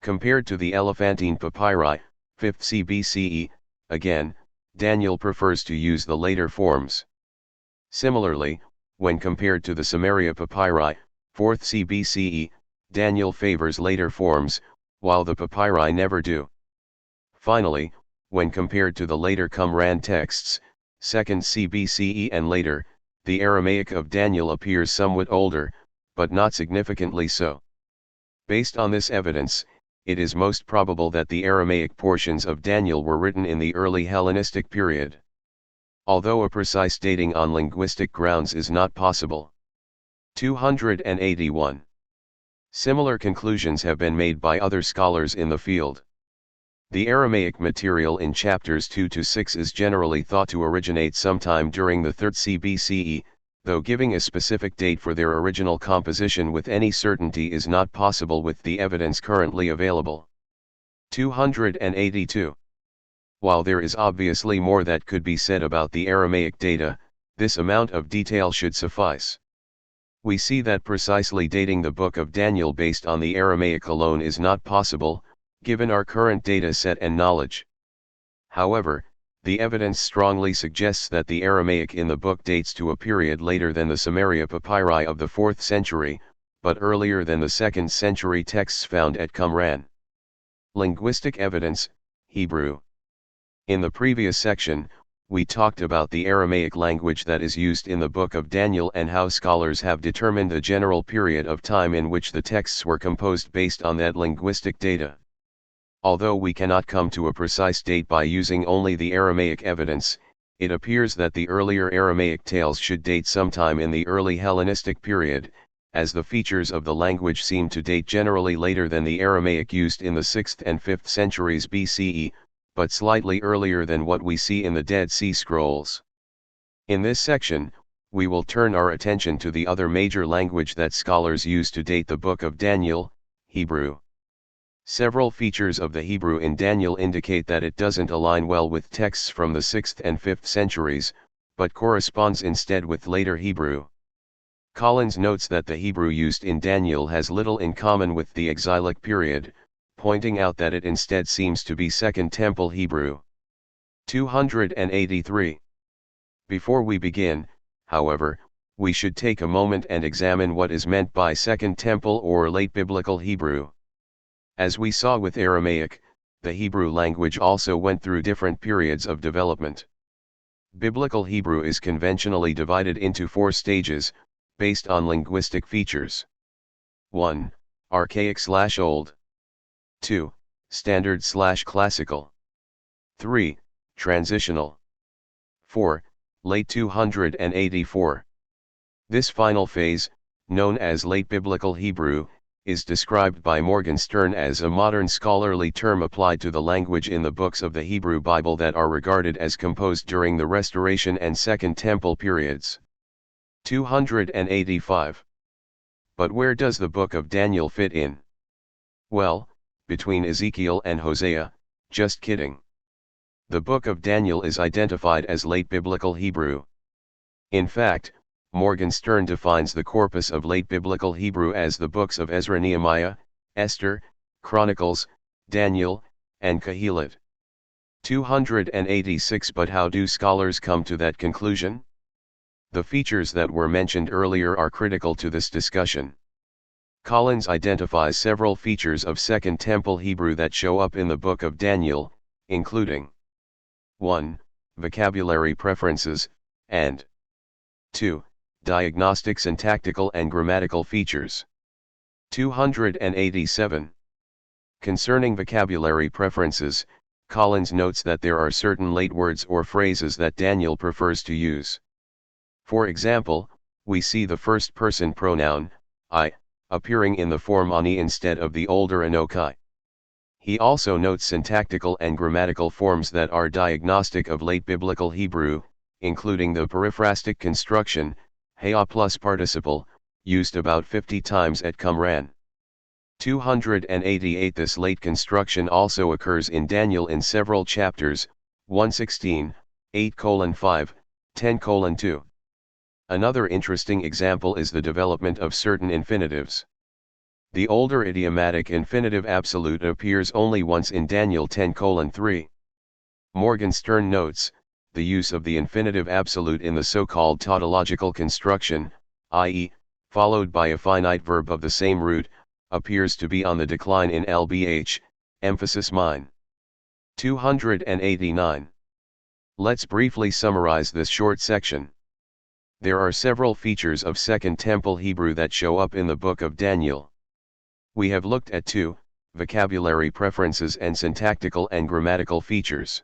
Compared to the Elephantine papyri, 5th CBCE, again, Daniel prefers to use the later forms. Similarly, when compared to the Samaria papyri, 4th CBCE, Daniel favors later forms, while the papyri never do. Finally, when compared to the later Qumran texts, 2nd CBCE and later, the Aramaic of Daniel appears somewhat older, but not significantly so. Based on this evidence, it is most probable that the Aramaic portions of Daniel were written in the early Hellenistic period. Although a precise dating on linguistic grounds is not possible. 281. Similar conclusions have been made by other scholars in the field. The Aramaic material in chapters 2 to 6 is generally thought to originate sometime during the 3rd CBCE, though giving a specific date for their original composition with any certainty is not possible with the evidence currently available. 282. While there is obviously more that could be said about the Aramaic data, this amount of detail should suffice. We see that precisely dating the Book of Daniel based on the Aramaic alone is not possible, given our current data set and knowledge. However, The evidence strongly suggests that the Aramaic in the book dates to a period later than the Samaria papyri of the 4th century, but earlier than the 2nd century texts found at Qumran. Linguistic evidence, Hebrew. In the previous section, we talked about the Aramaic language that is used in the book of Daniel and how scholars have determined the general period of time in which the texts were composed based on that linguistic data. Although we cannot come to a precise date by using only the Aramaic evidence, it appears that the earlier Aramaic tales should date sometime in the early Hellenistic period, as the features of the language seem to date generally later than the Aramaic used in the 6th and 5th centuries BCE, but slightly earlier than what we see in the Dead Sea Scrolls. In this section, we will turn our attention to the other major language that scholars use to date the book of Daniel, Hebrew. Several features of the Hebrew in Daniel indicate that it doesn't align well with texts from the 6th and 5th centuries, but corresponds instead with later Hebrew. Collins notes that the Hebrew used in Daniel has little in common with the exilic period, pointing out that it instead seems to be Second Temple Hebrew. 283. Before we begin, however, we should take a moment and examine what is meant by Second Temple or Late Biblical Hebrew. As we saw with Aramaic, the Hebrew language also went through different periods of development. Biblical Hebrew is conventionally divided into 4 stages, based on linguistic features. 1. Archaic/Old. 2. Standard/Classical. 3. Transitional. 4. Late 284. This final phase, known as Late Biblical Hebrew, is described by Morgenstern as a modern scholarly term applied to the language in the books of the Hebrew Bible that are regarded as composed during the Restoration and Second Temple periods. 285. But where does the book of Daniel fit in? Well, between Ezekiel and Hosea, just kidding. The book of Daniel is identified as Late Biblical Hebrew. In fact, Morgenstern defines the corpus of Late Biblical Hebrew as the books of Ezra, Nehemiah, Esther, Chronicles, Daniel, and Kohelet. 286. But how do scholars come to that conclusion? The features that were mentioned earlier are critical to this discussion. Collins identifies several features of Second Temple Hebrew that show up in the book of Daniel, including 1. Vocabulary preferences, and 2. Diagnostic syntactical and grammatical features. 287. Concerning vocabulary preferences, Collins notes that there are certain late words or phrases that Daniel prefers to use. For example, we see the first-person pronoun, I, appearing in the form ani instead of the older anokai. He also notes syntactical and grammatical forms that are diagnostic of late biblical Hebrew, including the periphrastic construction, hea plus participle, used about 50 times at Qumran. 288. This late construction also occurs in Daniel in several chapters, 1:16, 8:5, 10:2. Another interesting example is the development of certain infinitives. The older idiomatic infinitive absolute appears only once in Daniel 10:3. Morgenstern notes, the use of the infinitive absolute in the so-called tautological construction, i.e., followed by a finite verb of the same root, appears to be on the decline in LBH, emphasis mine. 289. Let's briefly summarize this short section. There are several features of Second Temple Hebrew that show up in the book of Daniel. We have looked at 2, vocabulary preferences and syntactical and grammatical features.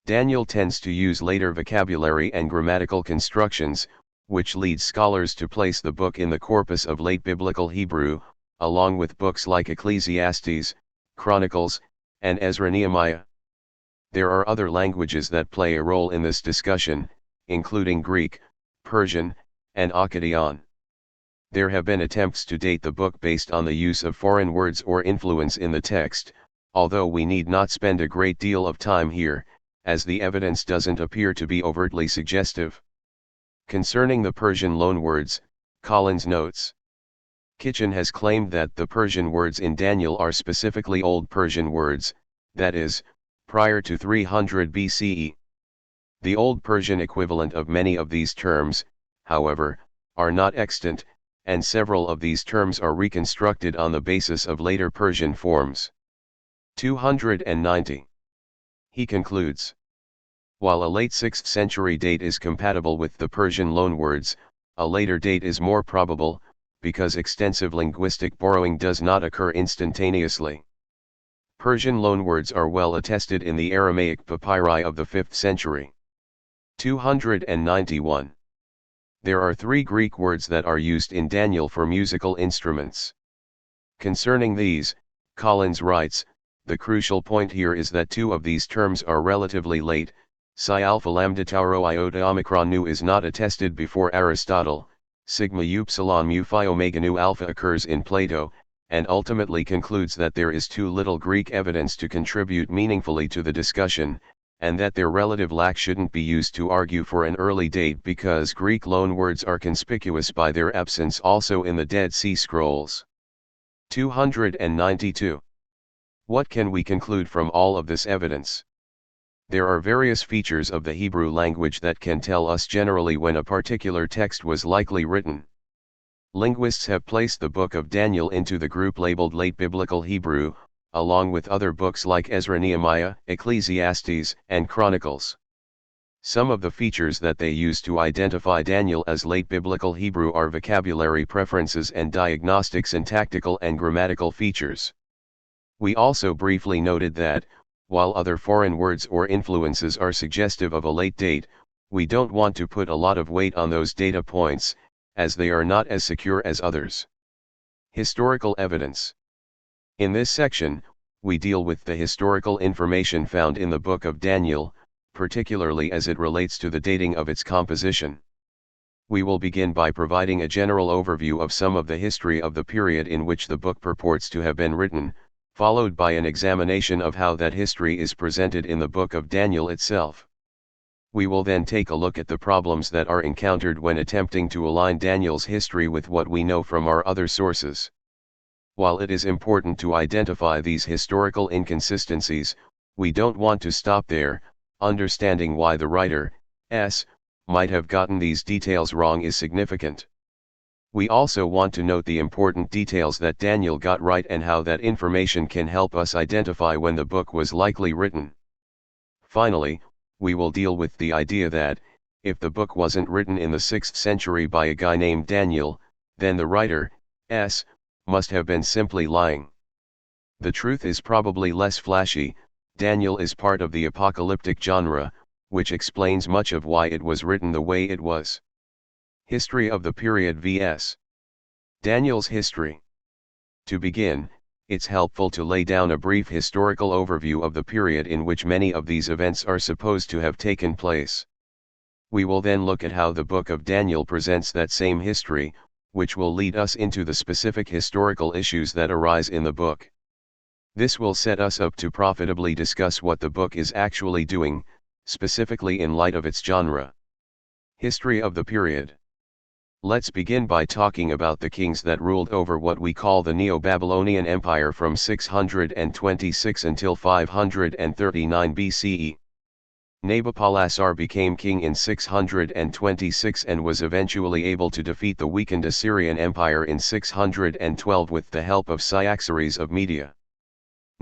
Daniel tends to use later vocabulary and grammatical constructions, which leads scholars to place the book in the corpus of late biblical Hebrew, along with books like Ecclesiastes, Chronicles, and Ezra Nehemiah. There are other languages that play a role in this discussion, including Greek, Persian, and Akkadian. There have been attempts to date the book based on the use of foreign words or influence in the text, although we need not spend a great deal of time here, as the evidence doesn't appear to be overtly suggestive. Concerning the Persian loanwords, Collins notes, Kitchen has claimed that the Persian words in Daniel are specifically Old Persian words, that is, prior to 300 BCE. The Old Persian equivalent of many of these terms, however, are not extant, and several of these terms are reconstructed on the basis of later Persian forms. 290. He concludes. While a late 6th century date is compatible with the Persian loanwords, a later date is more probable, because extensive linguistic borrowing does not occur instantaneously. Persian loanwords are well attested in the Aramaic papyri of the 5th century. 291. There are 3 Greek words that are used in Daniel for musical instruments. Concerning these, Collins writes, the crucial point here is that 2 of these terms are relatively late. Psi alpha lambda tauro iota omicron nu is not attested before Aristotle, sigma upsilon mu phi omega nu alpha occurs in Plato, and ultimately concludes that there is too little Greek evidence to contribute meaningfully to the discussion, and that their relative lack shouldn't be used to argue for an early date because Greek loanwords are conspicuous by their absence also in the Dead Sea Scrolls. 292. What can we conclude from all of this evidence? There are various features of the Hebrew language that can tell us generally when a particular text was likely written. Linguists have placed the Book of Daniel into the group labeled Late Biblical Hebrew, along with other books like Ezra, Nehemiah, Ecclesiastes, and Chronicles. Some of the features that they use to identify Daniel as Late Biblical Hebrew are vocabulary preferences and diagnostic syntactical and grammatical features. We also briefly noted that, while other foreign words or influences are suggestive of a late date, we don't want to put a lot of weight on those data points, as they are not as secure as others. Historical evidence. In this section, we deal with the historical information found in the Book of Daniel, particularly as it relates to the dating of its composition. We will begin by providing a general overview of some of the history of the period in which the book purports to have been written, followed by an examination of how that history is presented in the Book of Daniel itself. We will then take a look at the problems that are encountered when attempting to align Daniel's history with what we know from our other sources. While it is important to identify these historical inconsistencies, we don't want to stop there. Understanding why the writer, might have gotten these details wrong is significant. We also want to note the important details that Daniel got right and how that information can help us identify when the book was likely written. Finally, we will deal with the idea that, if the book wasn't written in the 6th century by a guy named Daniel, then the writer, must have been simply lying. The truth is probably less flashy. Daniel is part of the apocalyptic genre, which explains much of why it was written the way it was. History of the period vs. Daniel's history. To begin, it's helpful to lay down a brief historical overview of the period in which many of these events are supposed to have taken place. We will then look at how the Book of Daniel presents that same history, which will lead us into the specific historical issues that arise in the book. This will set us up to profitably discuss what the book is actually doing, specifically in light of its genre. History of the period. Let's begin by talking about the kings that ruled over what we call the Neo-Babylonian Empire from 626 until 539 BCE. Nabopolassar became king in 626 and was eventually able to defeat the weakened Assyrian Empire in 612 with the help of Cyaxares of Media.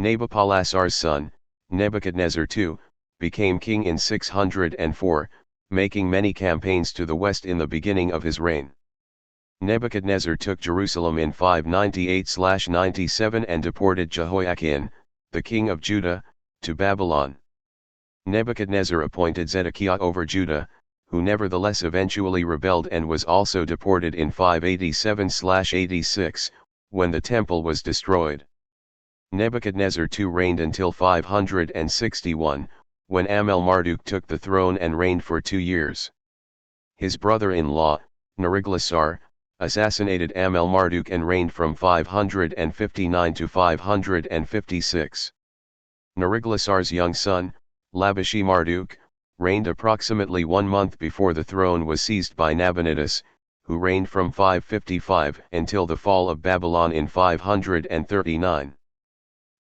Nabopolassar's son, Nebuchadnezzar II, became king in 604, making many campaigns to the west in the beginning of his reign. Nebuchadnezzar took Jerusalem in 598/97 and deported Jehoiakim, the king of Judah, to Babylon. Nebuchadnezzar appointed Zedekiah over Judah, who nevertheless eventually rebelled and was also deported in 587/86, when the temple was destroyed. Nebuchadnezzar II reigned until 561, when Amel-Marduk took the throne and reigned for 2 years. His brother-in-law, Neriglissar, assassinated Amel-Marduk and reigned from 559 to 556. Neriglissar's young son, Labishi-Marduk, reigned approximately 1 month before the throne was seized by Nabonidus, who reigned from 555 until the fall of Babylon in 539.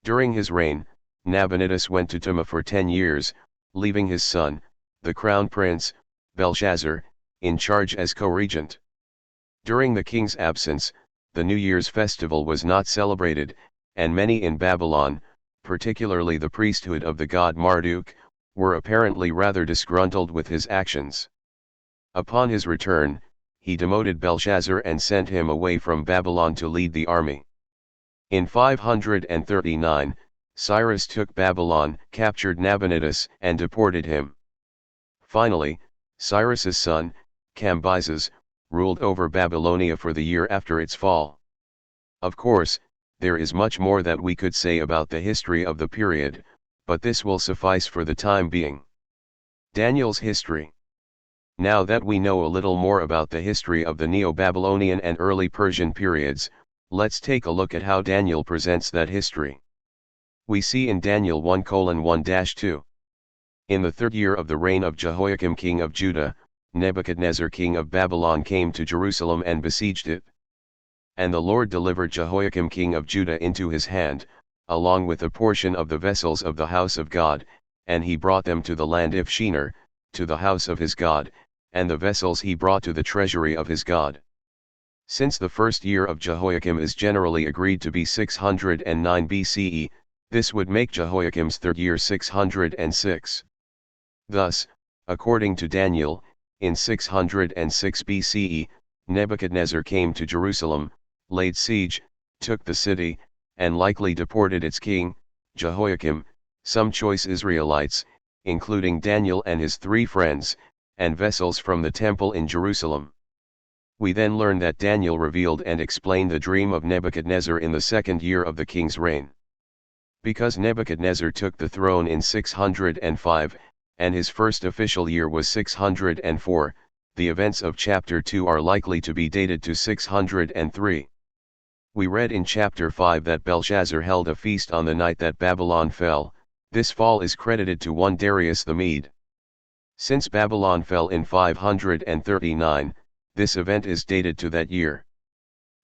During his reign, Nabonidus went to Tuma for 10 years, leaving his son, the crown prince, Belshazzar, in charge as co-regent. During the king's absence, the New Year's festival was not celebrated, and many in Babylon, particularly the priesthood of the god Marduk, were apparently rather disgruntled with his actions. Upon his return, he demoted Belshazzar and sent him away from Babylon to lead the army. In 539, Cyrus took Babylon, captured Nabonidus, and deported him. Finally, Cyrus's son, Cambyses, ruled over Babylonia for the year after its fall. Of course, there is much more that we could say about the history of the period, but this will suffice for the time being. Daniel's history. Now that we know a little more about the history of the Neo-Babylonian and early Persian periods, let's take a look at how Daniel presents that history. We see in Daniel 1:1-2. In the 3rd year of the reign of Jehoiakim king of Judah, Nebuchadnezzar king of Babylon came to Jerusalem and besieged it. And the Lord delivered Jehoiakim king of Judah into his hand, along with a portion of the vessels of the house of God, and he brought them to the land of Shinar, to the house of his God, and the vessels he brought to the treasury of his God. Since the 1st year of Jehoiakim is generally agreed to be 609 BCE, this would make Jehoiakim's 3rd year 606. Thus, according to Daniel, in 606 BCE, Nebuchadnezzar came to Jerusalem, laid siege, took the city, and likely deported its king, Jehoiakim, some choice Israelites, including Daniel and his 3 friends, and vessels from the temple in Jerusalem. We then learn that Daniel revealed and explained the dream of Nebuchadnezzar in the 2nd year of the king's reign. Because Nebuchadnezzar took the throne in 605, and his first official year was 604, the events of chapter 2 are likely to be dated to 603. We read in chapter 5 that Belshazzar held a feast on the night that Babylon fell. This fall is credited to one Darius the Mede. Since Babylon fell in 539, this event is dated to that year.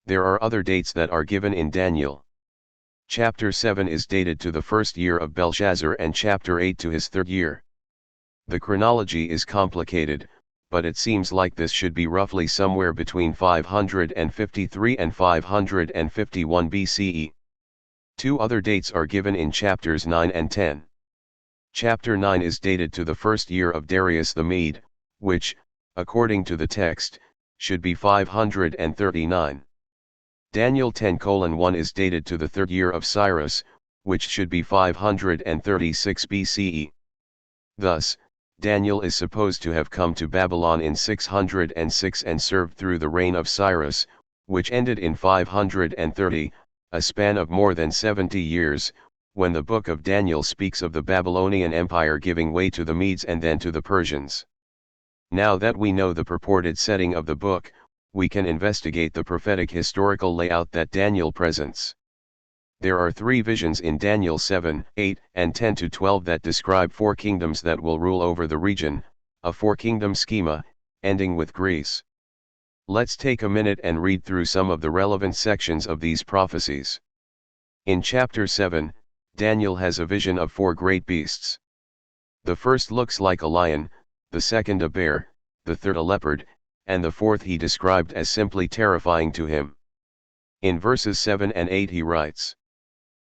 There are other dates that are given in Daniel. Chapter 7 is dated to the 1st year of Belshazzar and chapter 8 to his 3rd year. The chronology is complicated, but it seems like this should be roughly somewhere between 553 and 551 BCE. 2 other dates are given in chapters 9 and 10. Chapter 9 is dated to the 1st year of Darius the Mede, which, according to the text, should be 539. Daniel 10:1 is dated to the 3rd year of Cyrus, which should be 536 BCE. Thus, Daniel is supposed to have come to Babylon in 606 and served through the reign of Cyrus, which ended in 530, a span of more than 70 years, when the book of Daniel speaks of the Babylonian Empire giving way to the Medes and then to the Persians. Now that we know the purported setting of the book, we can investigate the prophetic historical layout that Daniel presents. There are 3 visions in Daniel 7, 8, and 10-12 that describe 4 kingdoms that will rule over the region, a 4-kingdom schema, ending with Greece. Let's take a minute and read through some of the relevant sections of these prophecies. In chapter 7, Daniel has a vision of 4 great beasts. The first looks like a lion, the second a bear, the third a leopard, and the fourth he described as simply terrifying to him. In verses 7 and 8 he writes,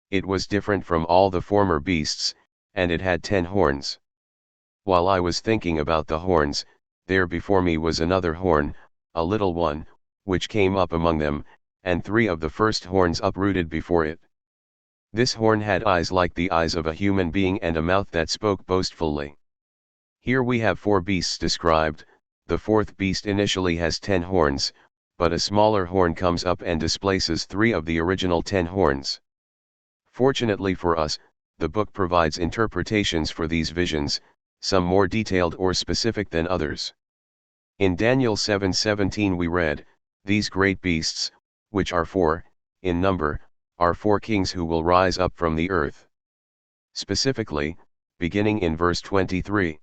"It was different from all the former beasts, and it had 10 horns. While I was thinking about the horns, there before me was another horn, a little one, which came up among them, and 3 of the first horns uprooted before it. This horn had eyes like the eyes of a human being and a mouth that spoke boastfully." Here we have 4 beasts described. The 4th beast initially has 10 horns, but a smaller horn comes up and displaces 3 of the original 10 horns. Fortunately for us, the book provides interpretations for these visions, some more detailed or specific than others. In Daniel 7:17 we read, "These great beasts, which are 4, in number, are 4 kings who will rise up from the earth." Specifically, beginning in verse 23.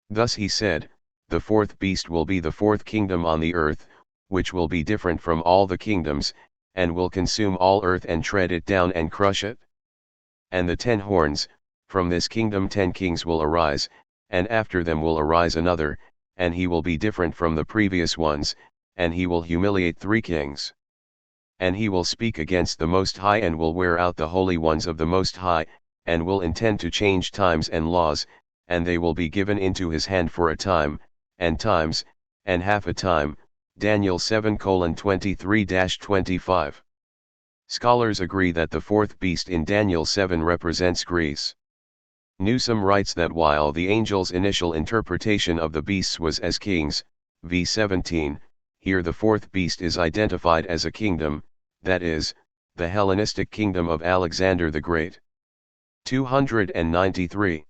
"Thus he said, the 4th beast will be the 4th kingdom on the earth, which will be different from all the kingdoms, and will consume all earth and tread it down and crush it. And the 10 horns, from this kingdom 10 kings will arise, and after them will arise another, and he will be different from the previous ones, and he will humiliate 3 kings. And he will speak against the Most High and will wear out the holy ones of the Most High, and will intend to change times and laws, and they will be given into his hand for a time, and times, and half a time. Daniel 7:23-25. Scholars agree that the 4th beast in Daniel 7 represents Greece. Newsom writes that while the angel's initial interpretation of the beasts was as kings, v 17, here the 4th beast is identified as a kingdom, that is, the Hellenistic kingdom of Alexander the Great. 293.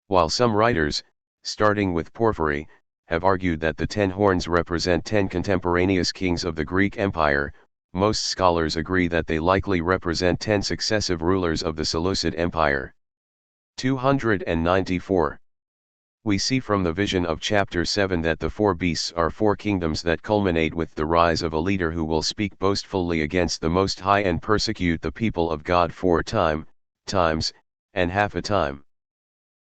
While some writers, starting with Porphyry, have argued that the 10 horns represent 10 contemporaneous kings of the Greek Empire, most scholars agree that they likely represent 10 successive rulers of the Seleucid Empire. 294. We see from the vision of chapter 7 that the 4 beasts are 4 kingdoms that culminate with the rise of a leader who will speak boastfully against the Most High and persecute the people of God for times, and half a time.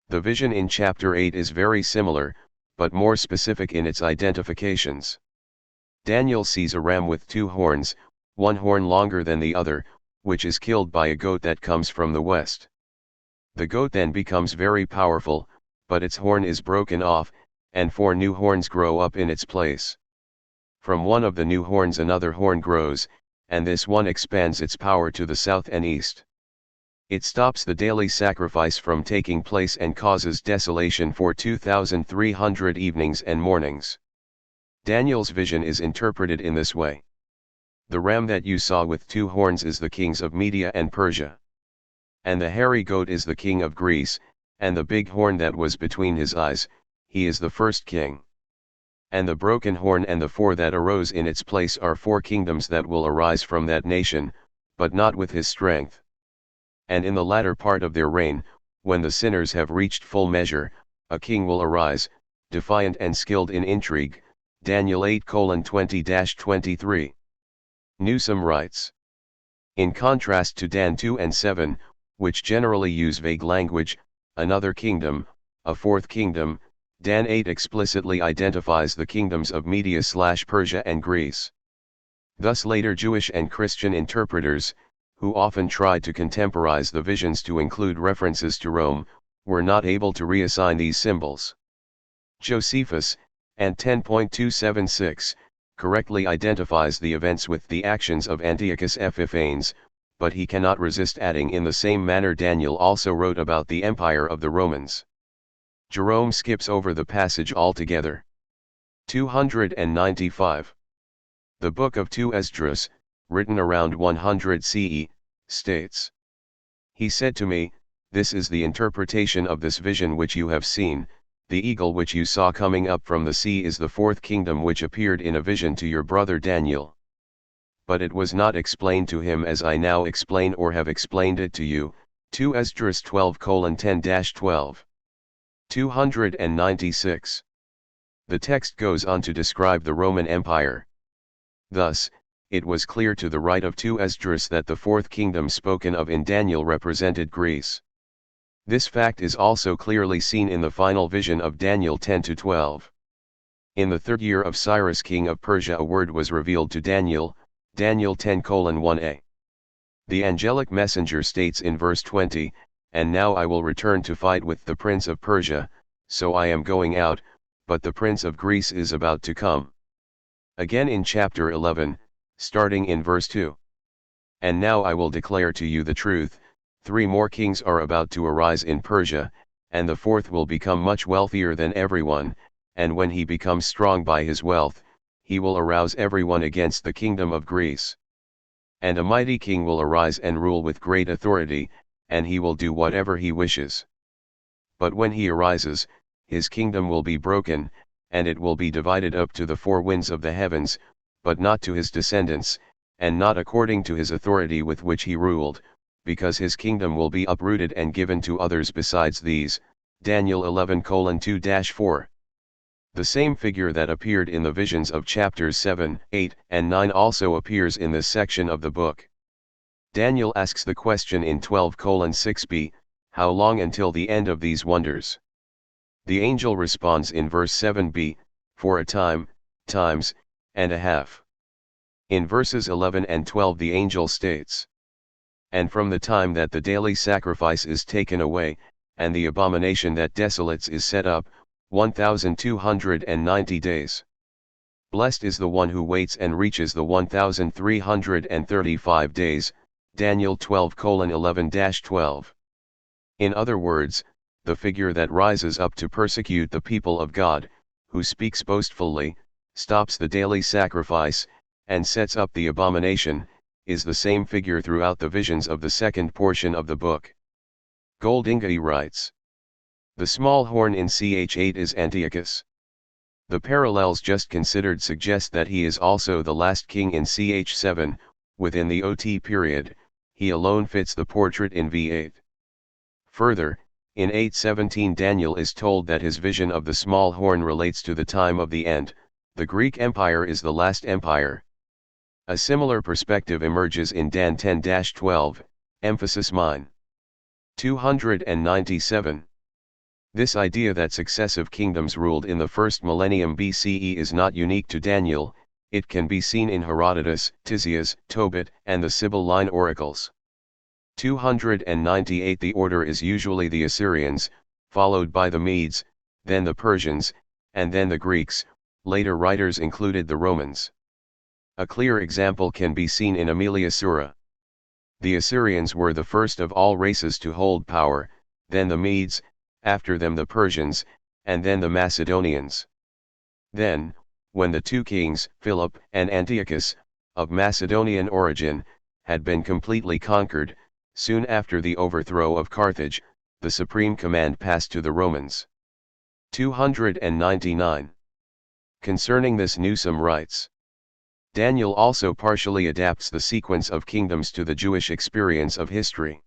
The vision in chapter 8 is very similar, but more specific in its identifications. Daniel sees a ram with 2 horns, one horn longer than the other, which is killed by a goat that comes from the west. The goat then becomes very powerful, but its horn is broken off, and 4 new horns grow up in its place. From one of the new horns another horn grows, and this one expands its power to the south and east. It stops the daily sacrifice from taking place and causes desolation for 2,300 evenings and mornings. Daniel's vision is interpreted in this way. The ram that you saw with 2 horns is the kings of Media and Persia. And the hairy goat is the king of Greece, and the big horn that was between his eyes, he is the first king. And the broken horn and the 4 that arose in its place are 4 kingdoms that will arise from that nation, but not with his strength. And in the latter part of their reign, when the sinners have reached full measure, a king will arise, defiant and skilled in intrigue. Daniel 8:20-23. Newsom writes. In contrast to Dan 2 and 7, which generally use vague language, another kingdom, a 4th kingdom, Dan 8 explicitly identifies the kingdoms of Media/Persia and Greece. Thus later Jewish and Christian interpreters, who often tried to contemporize the visions to include references to Rome, were not able to reassign these symbols. Josephus, and 10.276, correctly identifies the events with the actions of Antiochus Epiphanes, but he cannot resist adding in the same manner Daniel also wrote about the empire of the Romans. Jerome skips over the passage altogether. 295. The Book of 2 Esdras, written around 100 CE, states. He said to me, "This is the interpretation of this vision which you have seen. The eagle which you saw coming up from the sea is the 4th kingdom which appeared in a vision to your brother Daniel. But it was not explained to him as I now explain or have explained it to you." 2 Esdras 12:10-12. 296. The text goes on to describe the Roman Empire. Thus, it was clear to the right of 2 Esdras that the 4th kingdom spoken of in Daniel represented Greece. This fact is also clearly seen in the final vision of Daniel 10-12. In the 3rd year of Cyrus king of Persia a word was revealed to Daniel, Daniel 10:1a. The angelic messenger states in verse 20, "And now I will return to fight with the prince of Persia, so I am going out, but the prince of Greece is about to come." Again in chapter 11, starting in verse 2. "And now I will declare to you the truth, 3 more kings are about to arise in Persia, and the 4th will become much wealthier than everyone, and when he becomes strong by his wealth, he will arouse everyone against the kingdom of Greece. And a mighty king will arise and rule with great authority, and he will do whatever he wishes. But when he arises, his kingdom will be broken, and it will be divided up to the 4 winds of the heavens, but not to his descendants, and not according to his authority with which he ruled, because his kingdom will be uprooted and given to others besides these." Daniel 11:2-4. The same figure that appeared in the visions of chapters 7, 8, and 9 also appears in this section of the book. Daniel asks the question in 12:6b, how long until the end of these wonders? The angel responds in verse 7b, for a time, times, and a half. In verses 11 and 12 the angel states, and from the time that the daily sacrifice is taken away, and the abomination that desolates is set up, 1290 days. Blessed is the one who waits and reaches the 1335 days, Daniel 12:11-12. In other words, the figure that rises up to persecute the people of God, who speaks boastfully, stops the daily sacrifice, and sets up the abomination, is the same figure throughout the visions of the second portion of the book. Goldingay writes, the small horn in ch8 is Antiochus. The parallels just considered suggest that he is also the last king in ch7, within the OT period, he alone fits the portrait in v8. Further, in 8:17 Daniel is told that his vision of the small horn relates to the time of the end, the Greek Empire is the last empire. A similar perspective emerges in Dan 10-12, emphasis mine. 297. This idea that successive kingdoms ruled in the first millennium BCE is not unique to Daniel, it can be seen in Herodotus, Tisias, Tobit, and the Sibylline oracles. 298 The order is usually the Assyrians, followed by the Medes, then the Persians, and then the Greeks. Later writers included the Romans. A clear example can be seen in Amelia Sura. The Assyrians were the first of all races to hold power, then the Medes, after them the Persians, and then the Macedonians. Then, when the two kings, Philip and Antiochus, of Macedonian origin, had been completely conquered, soon after the overthrow of Carthage, the supreme command passed to the Romans. 299. Concerning this Newsom writes, Daniel also partially adapts the sequence of kingdoms to the Jewish experience of history.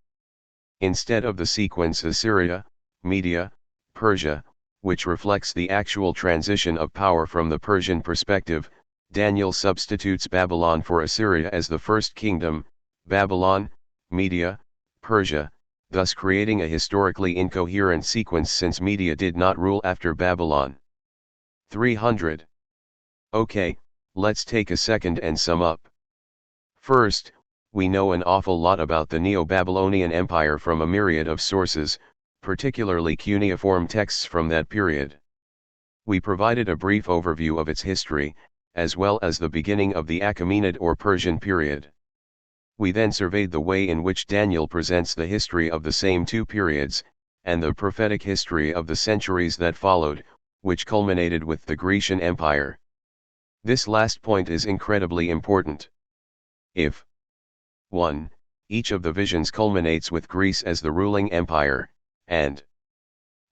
Instead of the sequence Assyria, Media, Persia, which reflects the actual transition of power from the Persian perspective, Daniel substitutes Babylon for Assyria as the first kingdom, Babylon, Media, Persia, thus creating a historically incoherent sequence since Media did not rule after Babylon. 300. Okay, let's take a second and sum up. First, we know an awful lot about the Neo-Babylonian Empire from a myriad of sources, particularly cuneiform texts from that period. We provided a brief overview of its history, as well as the beginning of the Achaemenid or Persian period. We then surveyed the way in which Daniel presents the history of the same two periods, and the prophetic history of the centuries that followed, which culminated with the Grecian Empire. This last point is incredibly important. If 1. Each of the visions culminates with Greece as the ruling empire, and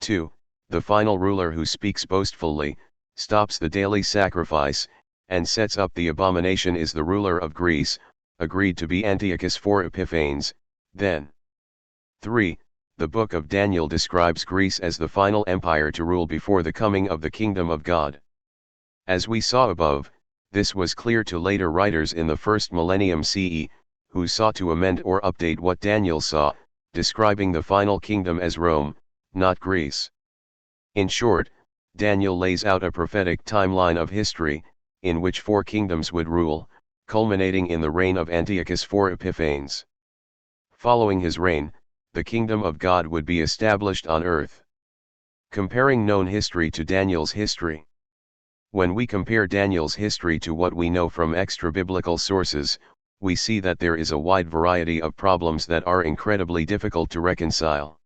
2. The final ruler who speaks boastfully, stops the daily sacrifice, and sets up the abomination is the ruler of Greece, agreed to be Antiochus IV Epiphanes, then 3. The book of Daniel describes Greece as the final empire to rule before the coming of the kingdom of God. As we saw above, this was clear to later writers in the first millennium CE, who sought to amend or update what Daniel saw, describing the final kingdom as Rome, not Greece. In short, Daniel lays out a prophetic timeline of history, in which four kingdoms would rule, culminating in the reign of Antiochus IV Epiphanes. Following his reign, the kingdom of God would be established on earth. Comparing known history to Daniel's history. When we compare Daniel's history to what we know from extra-biblical sources, we see that there is a wide variety of problems that are incredibly difficult to reconcile.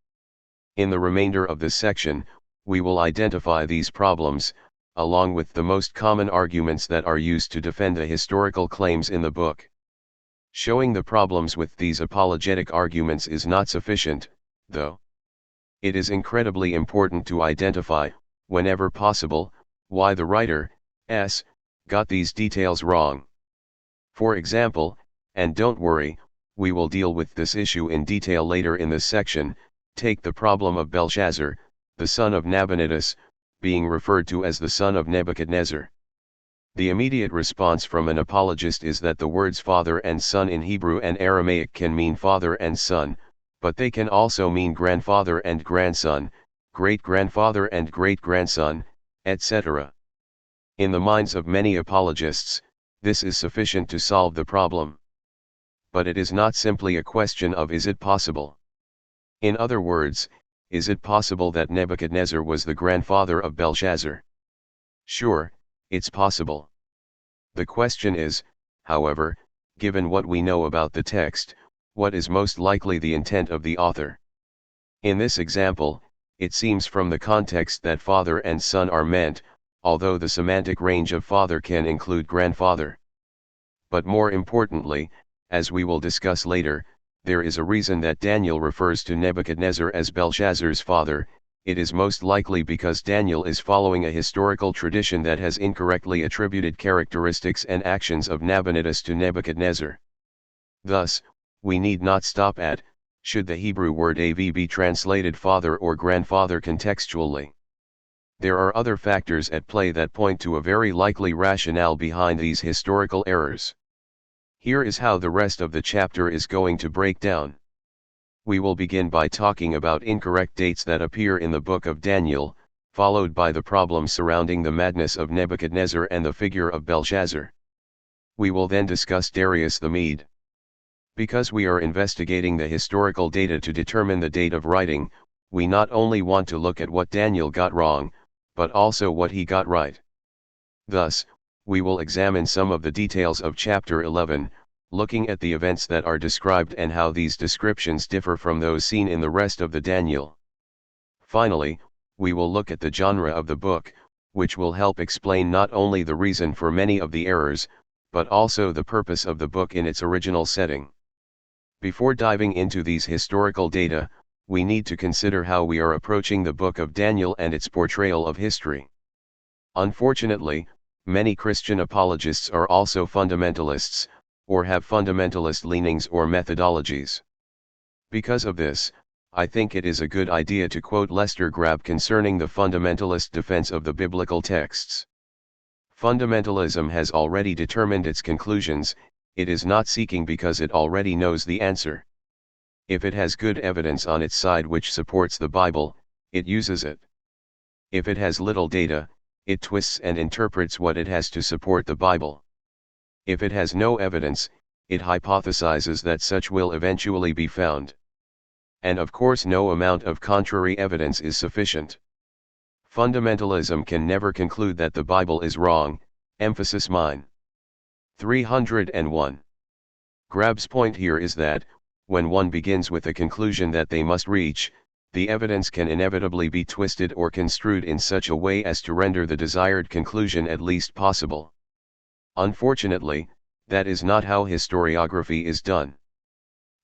In the remainder of this section, we will identify these problems, along with the most common arguments that are used to defend the historical claims in the book. Showing the problems with these apologetic arguments is not sufficient, though. It is incredibly important to identify, whenever possible, why the writer, got these details wrong. For example, and don't worry, we will deal with this issue in detail later in this section, take the problem of Belshazzar, the son of Nabonidus, being referred to as the son of Nebuchadnezzar. The immediate response from an apologist is that the words father and son in Hebrew and Aramaic can mean father and son, but they can also mean grandfather and grandson, great-grandfather and great-grandson, etc. In the minds of many apologists, this is sufficient to solve the problem. But it is not simply a question of is it possible. In other words, is it possible that Nebuchadnezzar was the grandfather of Belshazzar? Sure, it's possible. The question is, however, given what we know about the text, what is most likely the intent of the author? In this example, it seems from the context that father and son are meant, although the semantic range of father can include grandfather. But more importantly, as we will discuss later, there is a reason that Daniel refers to Nebuchadnezzar as Belshazzar's father. It is most likely because Daniel is following a historical tradition that has incorrectly attributed characteristics and actions of Nabonidus to Nebuchadnezzar. Thus, we need not stop at, should the Hebrew word av be translated father or grandfather contextually. There are other factors at play that point to a very likely rationale behind these historical errors. Here is how the rest of the chapter is going to break down. We will begin by talking about incorrect dates that appear in the book of Daniel, followed by the problem surrounding the madness of Nebuchadnezzar and the figure of Belshazzar. We will then discuss Darius the Mede. Because we are investigating the historical data to determine the date of writing, we not only want to look at what Daniel got wrong, but also what he got right. Thus, we will examine some of the details of chapter 11, looking at the events that are described and how these descriptions differ from those seen in the rest of the Daniel. Finally, we will look at the genre of the book, which will help explain not only the reason for many of the errors, but also the purpose of the book in its original setting. Before diving into these historical data, we need to consider how we are approaching the book of Daniel and its portrayal of history. Unfortunately, many Christian apologists are also fundamentalists, or have fundamentalist leanings or methodologies. Because of this, I think it is a good idea to quote Lester Grabb concerning the fundamentalist defense of the biblical texts. Fundamentalism has already determined its conclusions, it is not seeking because it already knows the answer. If it has good evidence on its side which supports the Bible, it uses it. If it has little data, it twists and interprets what it has to support the Bible. If it has no evidence, it hypothesizes that such will eventually be found. And of course no amount of contrary evidence is sufficient. Fundamentalism can never conclude that the Bible is wrong, emphasis mine. 301. Grabb's point here is that, when one begins with a conclusion that they must reach, the evidence can inevitably be twisted or construed in such a way as to render the desired conclusion at least possible. Unfortunately, that is not how historiography is done.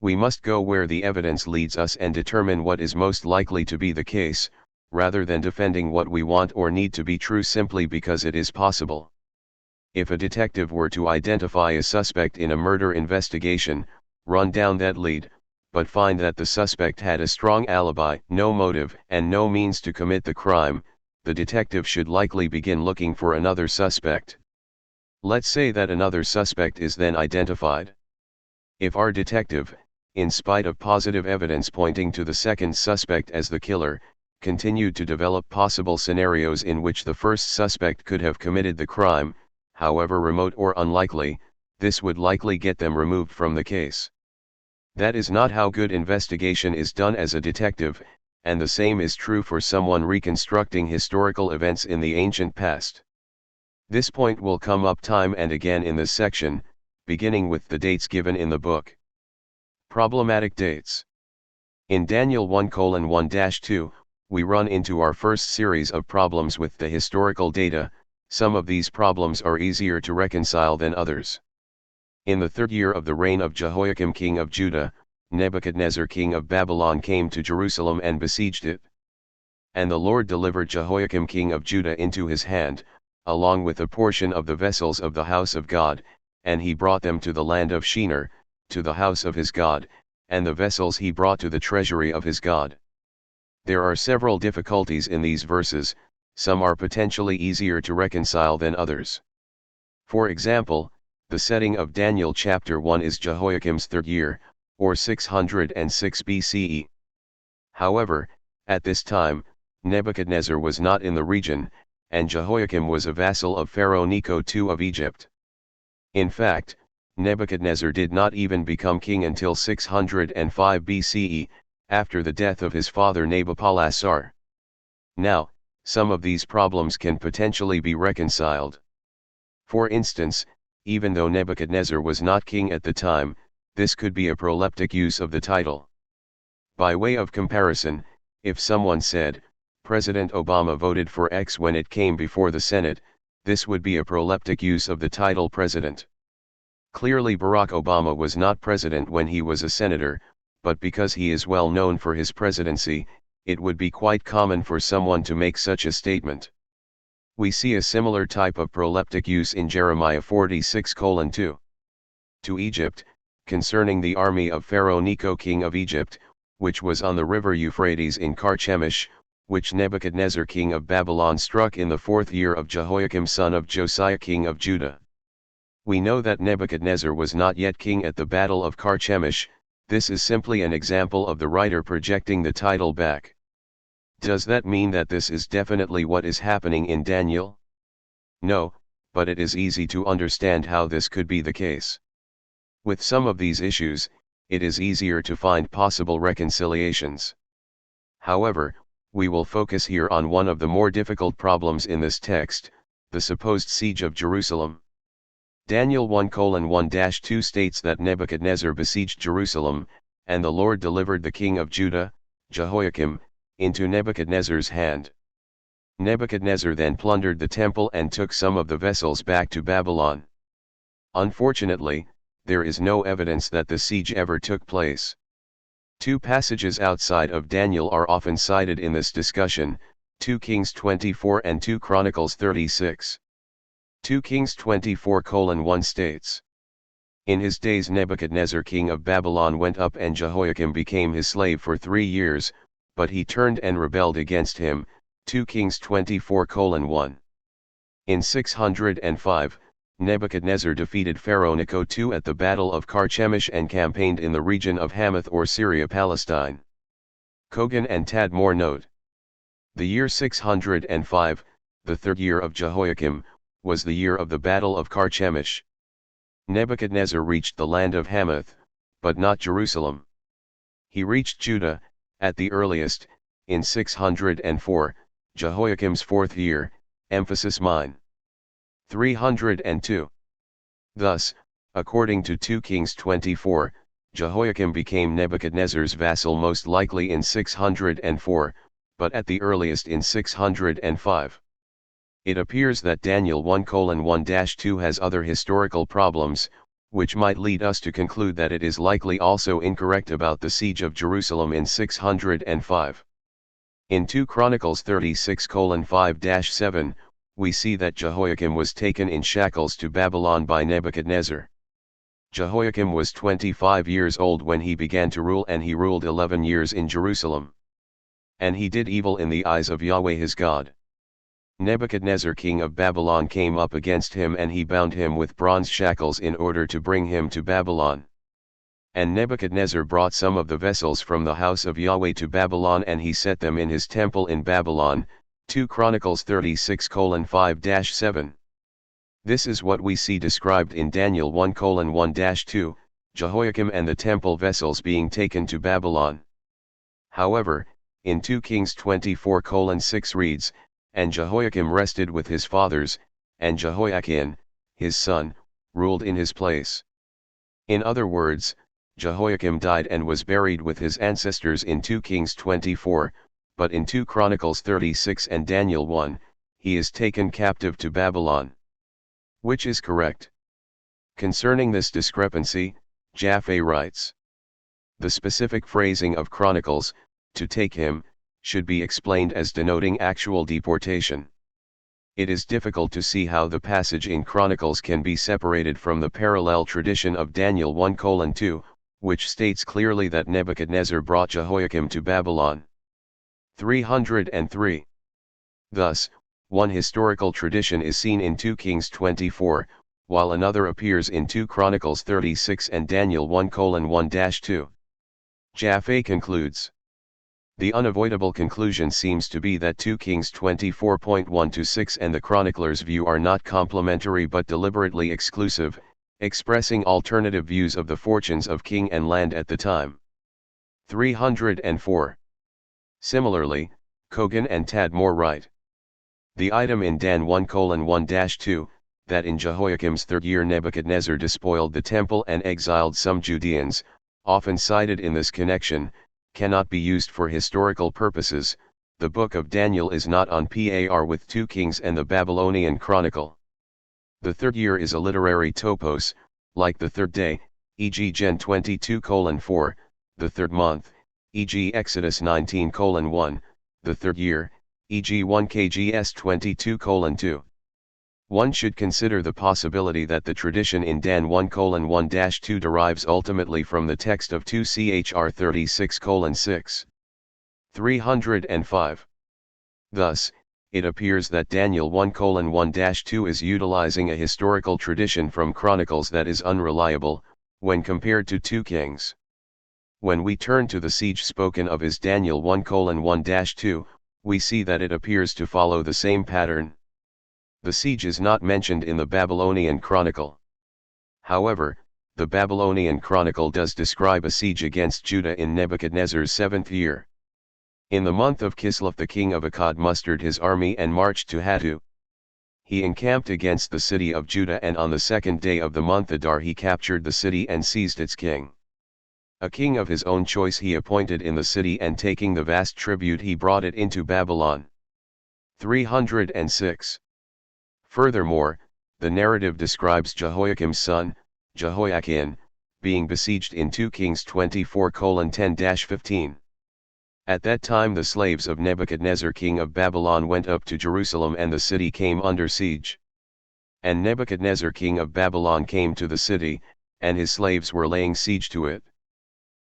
We must go where the evidence leads us and determine what is most likely to be the case, rather than defending what we want or need to be true simply because it is possible. If a detective were to identify a suspect in a murder investigation, run down that lead, but find that the suspect had a strong alibi, no motive, and no means to commit the crime, the detective should likely begin looking for another suspect. Let's say that another suspect is then identified. If our detective, in spite of positive evidence pointing to the second suspect as the killer, continued to develop possible scenarios in which the first suspect could have committed the crime, however remote or unlikely, this would likely get them removed from the case. That is not how good investigation is done as a detective, and the same is true for someone reconstructing historical events in the ancient past. This point will come up time and again in this section, beginning with the dates given in the book. Problematic dates. In Daniel 1:1-2, we run into our first series of problems with the historical data. Some of these problems are easier to reconcile than others. In the 3rd year of the reign of Jehoiakim king of Judah, Nebuchadnezzar king of Babylon came to Jerusalem and besieged it. And the Lord delivered Jehoiakim king of Judah into his hand, along with a portion of the vessels of the house of God, and he brought them to the land of Shinar, to the house of his God, and the vessels he brought to the treasury of his God. There are several difficulties in these verses, some are potentially easier to reconcile than others. For example, the setting of Daniel chapter 1 is Jehoiakim's 3rd year, or 606 BCE. However, at this time, Nebuchadnezzar was not in the region, and Jehoiakim was a vassal of Pharaoh Necho II of Egypt. In fact, Nebuchadnezzar did not even become king until 605 BCE, after the death of his father Nabopolassar. Now, some of these problems can potentially be reconciled. For instance, even though Nebuchadnezzar was not king at the time, this could be a proleptic use of the title. By way of comparison, if someone said, President Obama voted for X when it came before the Senate, this would be a proleptic use of the title president. Clearly Barack Obama was not president when he was a senator, but because he is well known for his presidency, it would be quite common for someone to make such a statement. We see a similar type of proleptic use in Jeremiah 46:2. To Egypt, concerning the army of Pharaoh Necho king of Egypt, which was on the river Euphrates in Carchemish, which Nebuchadnezzar king of Babylon struck in the 4th year of Jehoiakim son of Josiah king of Judah. We know that Nebuchadnezzar was not yet king at the battle of Carchemish. This is simply an example of the writer projecting the title back. Does that mean that this is definitely what is happening in Daniel? No, but it is easy to understand how this could be the case. With some of these issues, it is easier to find possible reconciliations. However, we will focus here on one of the more difficult problems in this text, the supposed siege of Jerusalem. Daniel 1:1-2 states that Nebuchadnezzar besieged Jerusalem, and the Lord delivered the king of Judah, Jehoiakim, into Nebuchadnezzar's hand. Nebuchadnezzar then plundered the temple and took some of the vessels back to Babylon. Unfortunately, there is no evidence that the siege ever took place. Two passages outside of Daniel are often cited in this discussion, 2 Kings 24 and 2 Chronicles 36. 2 Kings 24:1 states, In his days Nebuchadnezzar king of Babylon went up and Jehoiakim became his slave for 3 years, but he turned and rebelled against him. 2 Kings 24:1. In 605, Nebuchadnezzar defeated Pharaoh Necho II at the Battle of Carchemish and campaigned in the region of Hamath or Syria-Palestine. Kogan and Tadmor note. The year 605, the 3rd year of Jehoiakim, was the year of the Battle of Carchemish. Nebuchadnezzar reached the land of Hamath, but not Jerusalem. He reached Judah, at the earliest, in 604, Jehoiakim's 4th year, emphasis mine. 302. Thus, according to 2 Kings 24, Jehoiakim became Nebuchadnezzar's vassal most likely in 604, but at the earliest in 605. It appears that Daniel 1:1-2 has other historical problems, which might lead us to conclude that it is likely also incorrect about the siege of Jerusalem in 605. In 2 Chronicles 36:5-7, we see that Jehoiakim was taken in shackles to Babylon by Nebuchadnezzar. Jehoiakim was 25 years old when he began to rule, and he ruled 11 years in Jerusalem. And he did evil in the eyes of Yahweh his God. Nebuchadnezzar king of Babylon came up against him, and he bound him with bronze shackles in order to bring him to Babylon. And Nebuchadnezzar brought some of the vessels from the house of Yahweh to Babylon, and he set them in his temple in Babylon. 2 Chronicles 36:5-7. This is what we see described in Daniel 1:1-2, Jehoiakim and the temple vessels being taken to Babylon. However, in 2 Kings 24:6 reads, And Jehoiakim rested with his fathers, and Jehoiachin, his son, ruled in his place. In other words, Jehoiakim died and was buried with his ancestors in 2 Kings 24, but in 2 Chronicles 36 and Daniel 1, he is taken captive to Babylon. Which is correct? Concerning this discrepancy, Jaffe writes, The specific phrasing of Chronicles, to take him, should be explained as denoting actual deportation. It is difficult to see how the passage in Chronicles can be separated from the parallel tradition of Daniel 1:2, which states clearly that Nebuchadnezzar brought Jehoiakim to Babylon. 303. Thus, one historical tradition is seen in 2 Kings 24, while another appears in 2 Chronicles 36 and Daniel 1:1-2. Jaffe concludes. The unavoidable conclusion seems to be that 2 Kings 24.1-6 and the chronicler's view are not complementary but deliberately exclusive, expressing alternative views of the fortunes of king and land at the time. 304. Similarly, Kogan and Tadmor write. The item in Dan 1:1-2, that in Jehoiakim's third year Nebuchadnezzar despoiled the temple and exiled some Judeans, often cited in this connection, cannot be used for historical purposes. The book of Daniel is not on par with 2 Kings and the Babylonian Chronicle. The third year is a literary topos, like the third day, e.g. Gen 22:4, the third month, e.g. Exodus 19:1, the third year, e.g. 1 KGS 22:2. One should consider the possibility that the tradition in Dan 1:1-2 derives ultimately from the text of 2 CHR 36:6. 305. Thus, it appears that Daniel 1:1-2 is utilizing a historical tradition from Chronicles that is unreliable, when compared to 2 Kings. When we turn to the siege spoken of as Daniel 1:1-2, we see that it appears to follow the same pattern. The siege is not mentioned in the Babylonian Chronicle. However, the Babylonian Chronicle does describe a siege against Judah in Nebuchadnezzar's 7th year. In the month of Kislev the king of Akkad mustered his army and marched to Hattu. He encamped against the city of Judah, and on the 2nd day of the month Adar he captured the city and seized its king. A king of his own choice he appointed in the city, and taking the vast tribute he brought it into Babylon. 306. Furthermore, the narrative describes Jehoiakim's son, Jehoiachin, being besieged in 2 Kings 24:10-15. At that time the slaves of Nebuchadnezzar king of Babylon went up to Jerusalem, and the city came under siege. And Nebuchadnezzar king of Babylon came to the city, and his slaves were laying siege to it.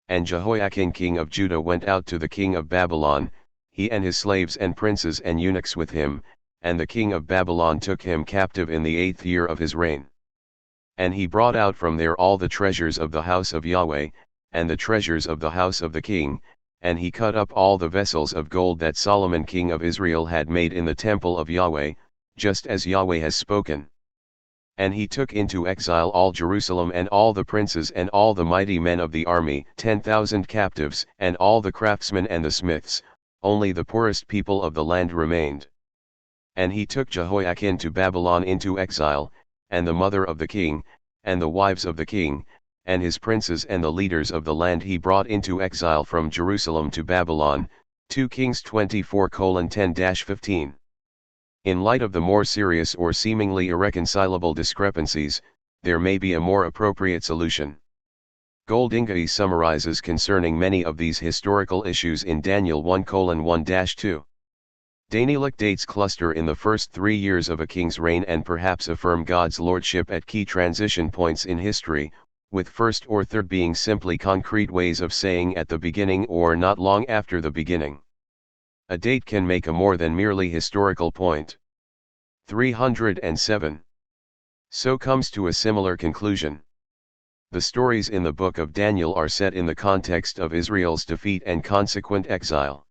And Jehoiachin king of Judah went out to the king of Babylon, he and his slaves and princes and eunuchs with him, and the king of Babylon took him captive in the 8th year of his reign. And he brought out from there all the treasures of the house of Yahweh, and the treasures of the house of the king, and he cut up all the vessels of gold that Solomon king of Israel had made in the temple of Yahweh, just as Yahweh has spoken. And he took into exile all Jerusalem and all the princes and all the mighty men of the army, 10,000 captives, and all the craftsmen and the smiths, only the poorest people of the land remained. And he took Jehoiachin to Babylon into exile, and the mother of the king, and the wives of the king, and his princes and the leaders of the land he brought into exile from Jerusalem to Babylon. 2 Kings 24:10-15. In light of the more serious or seemingly irreconcilable discrepancies, there may be a more appropriate solution. Goldingay summarizes concerning many of these historical issues in Daniel 1:1-2. Danielic dates cluster in the first 3 years of a king's reign and perhaps affirm God's lordship at key transition points in history, with first or third being simply concrete ways of saying at the beginning or not long after the beginning. A date can make a more than merely historical point. 307. So comes to a similar conclusion. The stories in the book of Daniel are set in the context of Israel's defeat and consequent exile.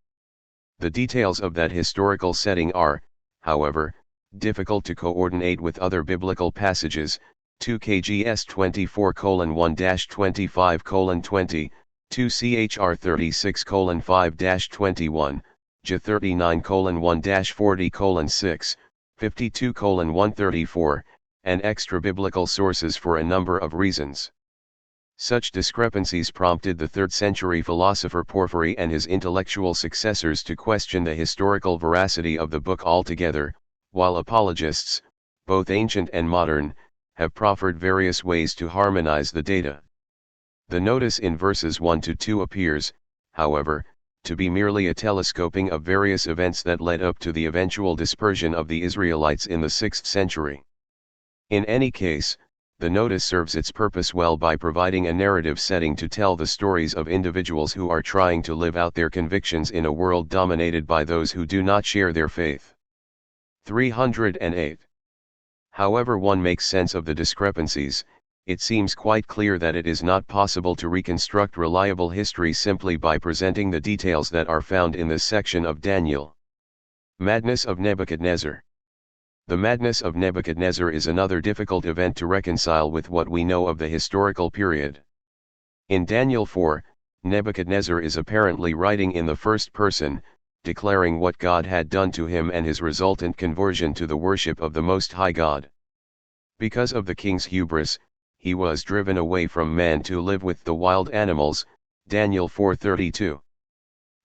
The details of that historical setting are, however, difficult to coordinate with other biblical passages. 2 KGS 24:1-25:20, 2 CHR 36:5-21, J 39:1-40:6, 52:134, and extra biblical sources for a number of reasons. Such discrepancies prompted the 3rd century philosopher Porphyry and his intellectual successors to question the historical veracity of the book altogether, while apologists, both ancient and modern, have proffered various ways to harmonize the data. The notice in verses 1-2 appears, however, to be merely a telescoping of various events that led up to the eventual dispersion of the Israelites in the 6th century. In any case, the notice serves its purpose well by providing a narrative setting to tell the stories of individuals who are trying to live out their convictions in a world dominated by those who do not share their faith. 308. However one makes sense of the discrepancies, it seems quite clear that it is not possible to reconstruct reliable history simply by presenting the details that are found in this section of Daniel. Madness of Nebuchadnezzar. The madness of Nebuchadnezzar is another difficult event to reconcile with what we know of the historical period. In Daniel 4, Nebuchadnezzar is apparently writing in the first person, declaring what God had done to him and his resultant conversion to the worship of the Most High God. Because of the king's hubris, he was driven away from man to live with the wild animals, Daniel 4:32.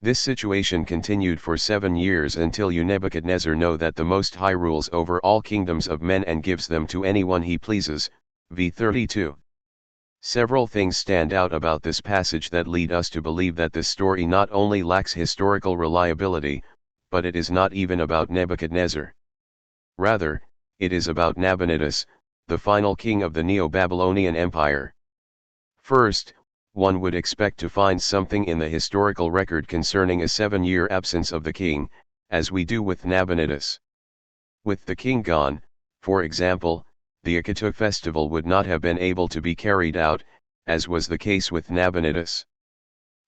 This situation continued for 7 years until you Nebuchadnezzar know that the Most High rules over all kingdoms of men and gives them to anyone he pleases, v 32. Several things stand out about this passage that lead us to believe that this story not only lacks historical reliability, but it is not even about Nebuchadnezzar. Rather, it is about Nabonidus, the final king of the Neo-Babylonian Empire. First, one would expect to find something in the historical record concerning a 7-year absence of the king, as we do with Nabonidus. With the king gone, for example, the Akatug festival would not have been able to be carried out, as was the case with Nabonidus.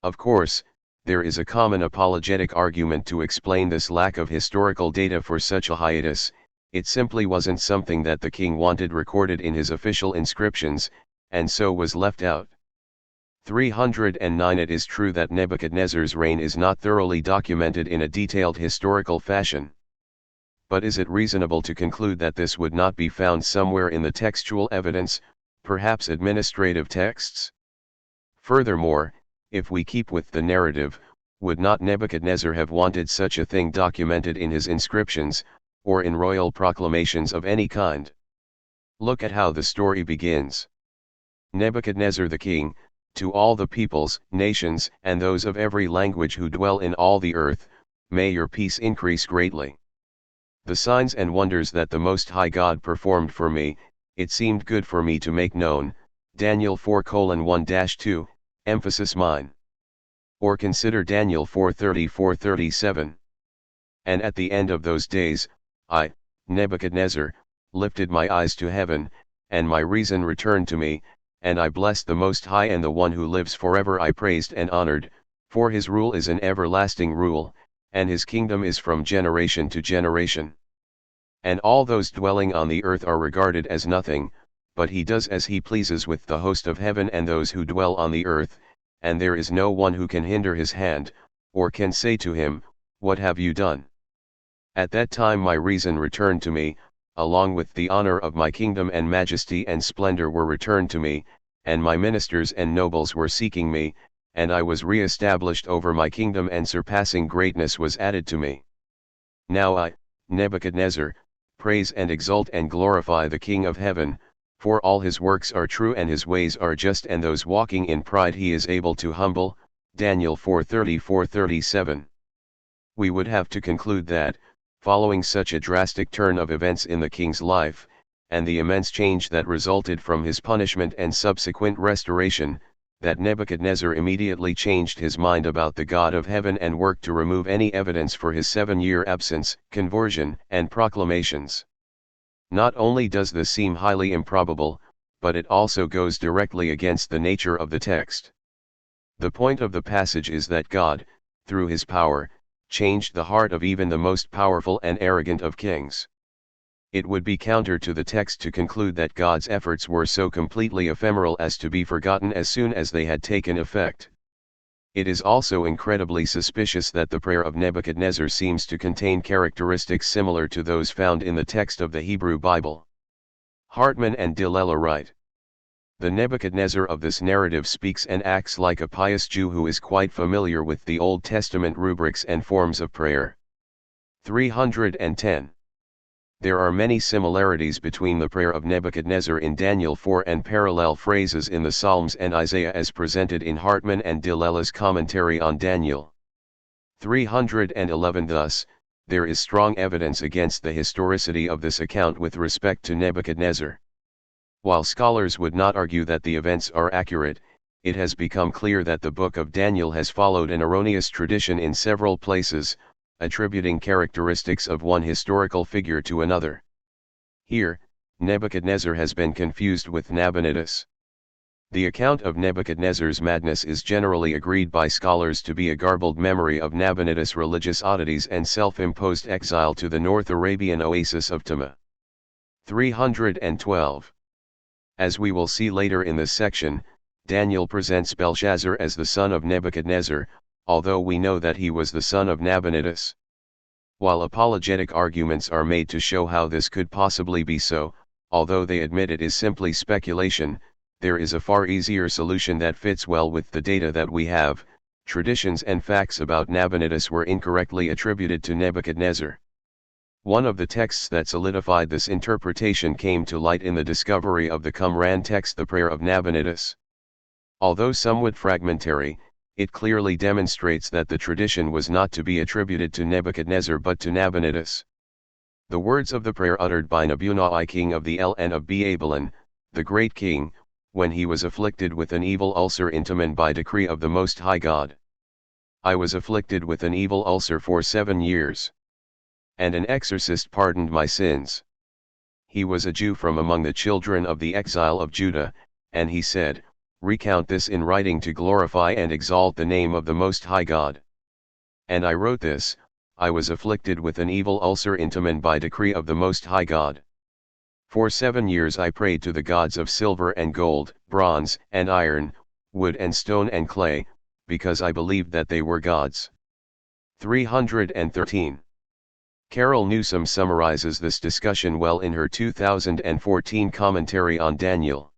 Of course, there is a common apologetic argument to explain this lack of historical data for such a hiatus. It simply wasn't something that the king wanted recorded in his official inscriptions, and so was left out. 309 It is true that Nebuchadnezzar's reign is not thoroughly documented in a detailed historical fashion. But is it reasonable to conclude that this would not be found somewhere in the textual evidence, perhaps administrative texts? Furthermore, if we keep with the narrative, would not Nebuchadnezzar have wanted such a thing documented in his inscriptions, or in royal proclamations of any kind? Look at how the story begins. Nebuchadnezzar the king, to all the peoples, nations, and those of every language who dwell in all the earth, may your peace increase greatly. The signs and wonders that the Most High God performed for me, it seemed good for me to make known, Daniel 4:1-2, emphasis mine. Or consider Daniel 4:34-37. And at the end of those days, I, Nebuchadnezzar, lifted my eyes to heaven, and my reason returned to me, and I blessed the Most High and the one who lives forever I praised and honored, for his rule is an everlasting rule, and his kingdom is from generation to generation. And all those dwelling on the earth are regarded as nothing, but he does as he pleases with the host of heaven and those who dwell on the earth, and there is no one who can hinder his hand, or can say to him, What have you done? At that time my reason returned to me, along with the honor of my kingdom, and majesty and splendor were returned to me, and my ministers and nobles were seeking me, and I was re-established over my kingdom, and surpassing greatness was added to me. Now I, Nebuchadnezzar, praise and exalt and glorify the King of heaven, for all his works are true and his ways are just, and those walking in pride he is able to humble, Daniel 4:34-37. We would have to conclude that, following such a drastic turn of events in the king's life, and the immense change that resulted from his punishment and subsequent restoration, that Nebuchadnezzar immediately changed his mind about the God of heaven and worked to remove any evidence for his 7-year absence, conversion, and proclamations. Not only does this seem highly improbable, but it also goes directly against the nature of the text. The point of the passage is that God, through his power, changed the heart of even the most powerful and arrogant of kings. It would be counter to the text to conclude that God's efforts were so completely ephemeral as to be forgotten as soon as they had taken effect. It is also incredibly suspicious that the prayer of Nebuchadnezzar seems to contain characteristics similar to those found in the text of the Hebrew Bible. Hartman and Delilah write, The Nebuchadnezzar of this narrative speaks and acts like a pious Jew who is quite familiar with the Old Testament rubrics and forms of prayer. 310. There are many similarities between the prayer of Nebuchadnezzar in Daniel 4 and parallel phrases in the Psalms and Isaiah as presented in Hartman and Delilah's commentary on Daniel. 311 Thus, there is strong evidence against the historicity of this account with respect to Nebuchadnezzar. While scholars would not argue that the events are accurate, it has become clear that the book of Daniel has followed an erroneous tradition in several places, attributing characteristics of one historical figure to another. Here, Nebuchadnezzar has been confused with Nabonidus. The account of Nebuchadnezzar's madness is generally agreed by scholars to be a garbled memory of Nabonidus' religious oddities and self-imposed exile to the North Arabian oasis of Tama. 312. As we will see later in this section, Daniel presents Belshazzar as the son of Nebuchadnezzar, although we know that he was the son of Nabonidus. While apologetic arguments are made to show how this could possibly be so, although they admit it is simply speculation, there is a far easier solution that fits well with the data that we have. Traditions and facts about Nabonidus were incorrectly attributed to Nebuchadnezzar. One of the texts that solidified this interpretation came to light in the discovery of the Qumran text, the Prayer of Nabonidus. Although somewhat fragmentary, it clearly demonstrates that the tradition was not to be attributed to Nebuchadnezzar but to Nabonidus. The words of the prayer uttered by Nabu-Nai, king of the El and of Babylon, the great king, when he was afflicted with an evil ulcer in Teman by decree of the Most High God. I was afflicted with an evil ulcer for 7 years. And an exorcist pardoned my sins. He was a Jew from among the children of the exile of Judah, and he said, recount this in writing to glorify and exalt the name of the Most High God. And I wrote this, I was afflicted with an evil ulcer in Teman by decree of the Most High God. For 7 years I prayed to the gods of silver and gold, bronze and iron, wood and stone and clay, because I believed that they were gods. 313. Carol Newsom summarizes this discussion well in her 2014 commentary on Daniel.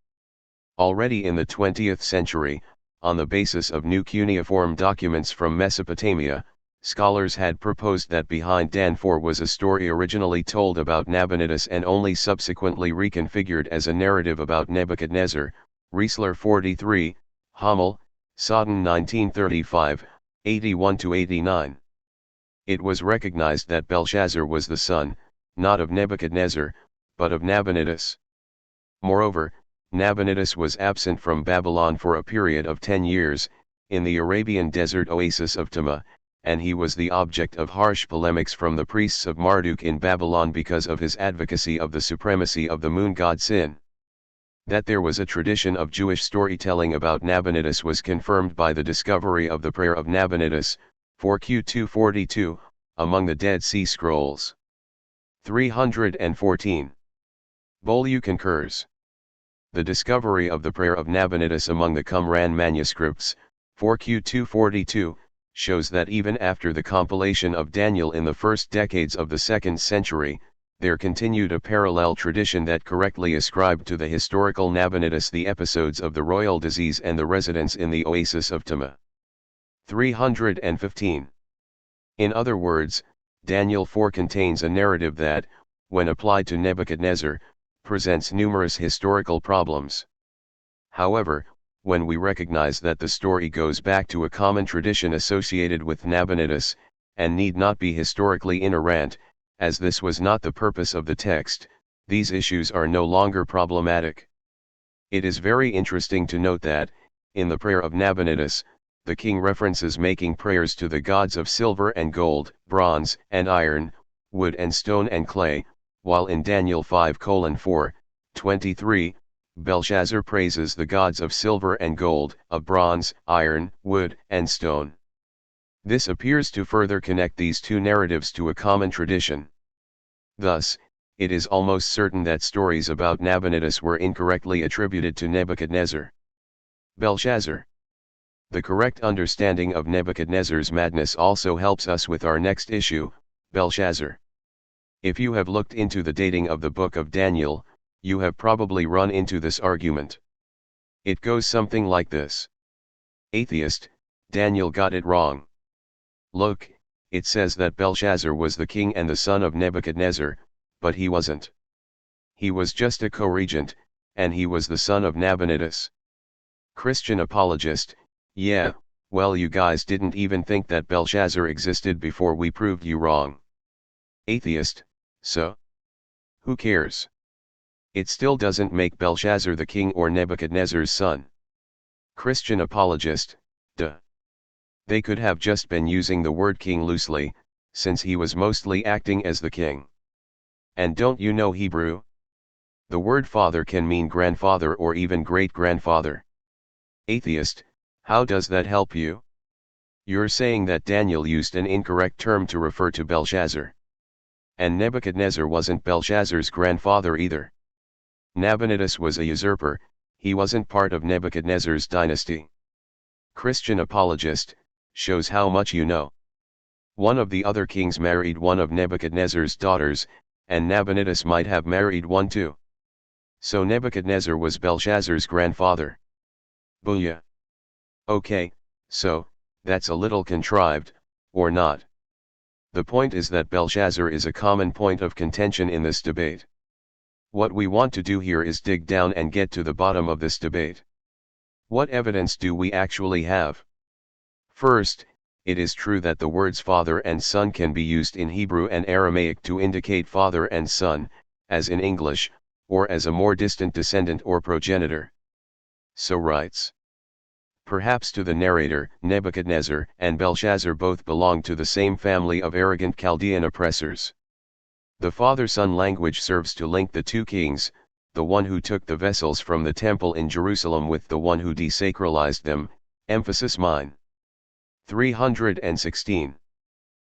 Already in the 20th century, on the basis of new cuneiform documents from Mesopotamia, scholars had proposed that behind Dan 4 was a story originally told about Nabonidus and only subsequently reconfigured as a narrative about Nebuchadnezzar. Riesler 43, Hommel, Sodden 1935, 81-89. It was recognized that Belshazzar was the son, not of Nebuchadnezzar, but of Nabonidus. Moreover, Nabonidus was absent from Babylon for a period of 10 years, in the Arabian desert oasis of Tama, and he was the object of harsh polemics from the priests of Marduk in Babylon because of his advocacy of the supremacy of the moon god Sin. That there was a tradition of Jewish storytelling about Nabonidus was confirmed by the discovery of the Prayer of Nabonidus, 4Q242, among the Dead Sea Scrolls. 314. Beaulieu concurs. The discovery of the Prayer of Nabonidus among the Qumran manuscripts, 4Q242, shows that even after the compilation of Daniel in the first decades of the 2nd century, there continued a parallel tradition that correctly ascribed to the historical Nabonidus the episodes of the royal disease and the residence in the oasis of Tama. 315. In other words, Daniel 4 contains a narrative that, when applied to Nebuchadnezzar, presents numerous historical problems. However, when we recognize that the story goes back to a common tradition associated with Nabonidus, and need not be historically inerrant, as this was not the purpose of the text, these issues are no longer problematic. It is very interesting to note that, in the Prayer of Nabonidus, the king references making prayers to the gods of silver and gold, bronze and iron, wood and stone and clay, while in Daniel 5:4, 23, Belshazzar praises the gods of silver and gold, of bronze, iron, wood, and stone. This appears to further connect these two narratives to a common tradition. Thus, it is almost certain that stories about Nabonidus were incorrectly attributed to Nebuchadnezzar. Belshazzar. The correct understanding of Nebuchadnezzar's madness also helps us with our next issue, Belshazzar. If you have looked into the dating of the book of Daniel, you have probably run into this argument. It goes something like this. Atheist, Daniel got it wrong. Look, it says that Belshazzar was the king and the son of Nebuchadnezzar, but he wasn't. He was just a co-regent, and he was the son of Nabonidus. Christian apologist, yeah, well you guys didn't even think that Belshazzar existed before we proved you wrong. Atheist, so? Who cares? It still doesn't make Belshazzar the king or Nebuchadnezzar's son. Christian apologist, duh. They could have just been using the word king loosely, since he was mostly acting as the king. And don't you know Hebrew? The word father can mean grandfather or even great-grandfather. Atheist, how does that help you? You're saying that Daniel used an incorrect term to refer to Belshazzar. And Nebuchadnezzar wasn't Belshazzar's grandfather either. Nabonidus was a usurper, he wasn't part of Nebuchadnezzar's dynasty. Christian apologist, shows how much you know. One of the other kings married one of Nebuchadnezzar's daughters, and Nabonidus might have married one too. So Nebuchadnezzar was Belshazzar's grandfather. Booyah. Okay, so, that's a little contrived, or not. The point is that Belshazzar is a common point of contention in this debate. What we want to do here is dig down and get to the bottom of this debate. What evidence do we actually have? First, it is true that the words father and son can be used in Hebrew and Aramaic to indicate father and son, as in English, or as a more distant descendant or progenitor. So writes. Perhaps to the narrator, Nebuchadnezzar and Belshazzar both belonged to the same family of arrogant Chaldean oppressors. The father-son language serves to link the two kings, the one who took the vessels from the temple in Jerusalem with the one who desacralized them, emphasis mine. 316.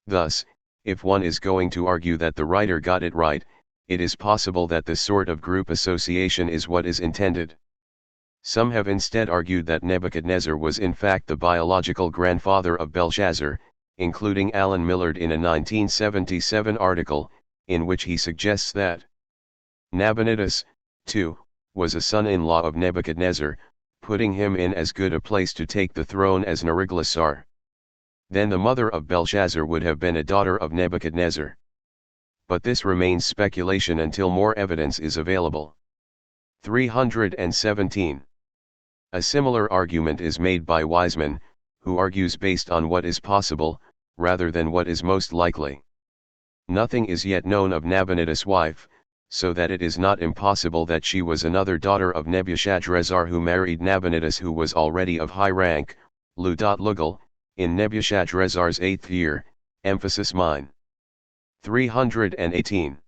Thus, if one is going to argue that the writer got it right, it is possible that this sort of group association is what is intended. Some have instead argued that Nebuchadnezzar was in fact the biological grandfather of Belshazzar, including Alan Millard in a 1977 article, in which he suggests that Nabonidus, too, was a son-in-law of Nebuchadnezzar, putting him in as good a place to take the throne as Neriglissar. Then the mother of Belshazzar would have been a daughter of Nebuchadnezzar. But this remains speculation until more evidence is available. 317. A similar argument is made by Wiseman, who argues based on what is possible, rather than what is most likely. Nothing is yet known of Nabonidus' wife, so that it is not impossible that she was another daughter of Nebuchadrezzar who married Nabonidus, who was already of high rank, Lugal, in Nebuchadrezzar's 8th year, emphasis mine. 318.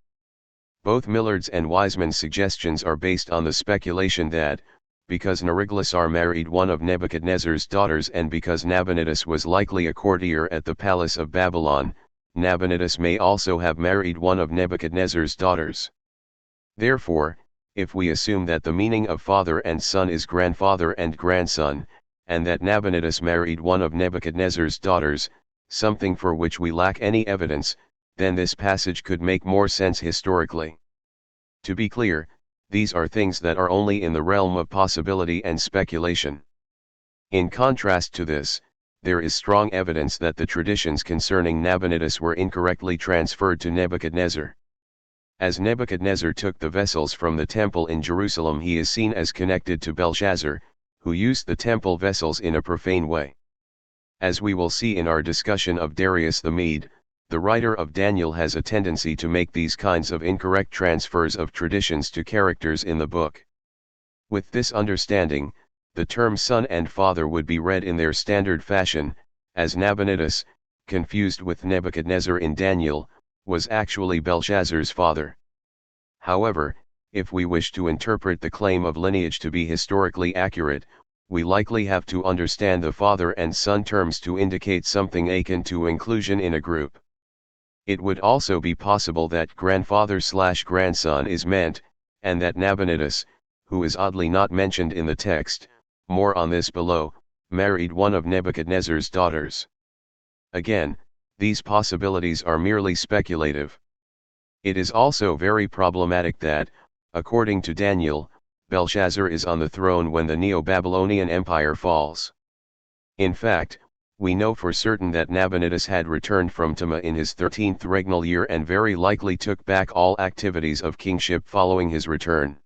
Both Millard's and Wiseman's suggestions are based on the speculation that, because Neriglissar married one of Nebuchadnezzar's daughters and because Nabonidus was likely a courtier at the palace of Babylon, Nabonidus may also have married one of Nebuchadnezzar's daughters. Therefore, if we assume that the meaning of father and son is grandfather and grandson, and that Nabonidus married one of Nebuchadnezzar's daughters, something for which we lack any evidence, then this passage could make more sense historically. To be clear, these are things that are only in the realm of possibility and speculation. In contrast to this, there is strong evidence that the traditions concerning Nabonidus were incorrectly transferred to Nebuchadnezzar. As Nebuchadnezzar took the vessels from the temple in Jerusalem, he is seen as connected to Belshazzar, who used the temple vessels in a profane way. As we will see in our discussion of Darius the Mede, the writer of Daniel has a tendency to make these kinds of incorrect transfers of traditions to characters in the book. With this understanding, the term son and father would be read in their standard fashion, as Nabonidus, confused with Nebuchadnezzar in Daniel, was actually Belshazzar's father. However, if we wish to interpret the claim of lineage to be historically accurate, we likely have to understand the father and son terms to indicate something akin to inclusion in a group. It would also be possible that grandfather/grandson is meant, and that Nabonidus, who is oddly not mentioned in the text, more on this below, married one of Nebuchadnezzar's daughters. Again, these possibilities are merely speculative. It is also very problematic that, according to Daniel, Belshazzar is on the throne when the Neo-Babylonian Empire falls. In fact, we know for certain that Nabonidus had returned from Tama in his 13th regnal year and very likely took back all activities of kingship following his return.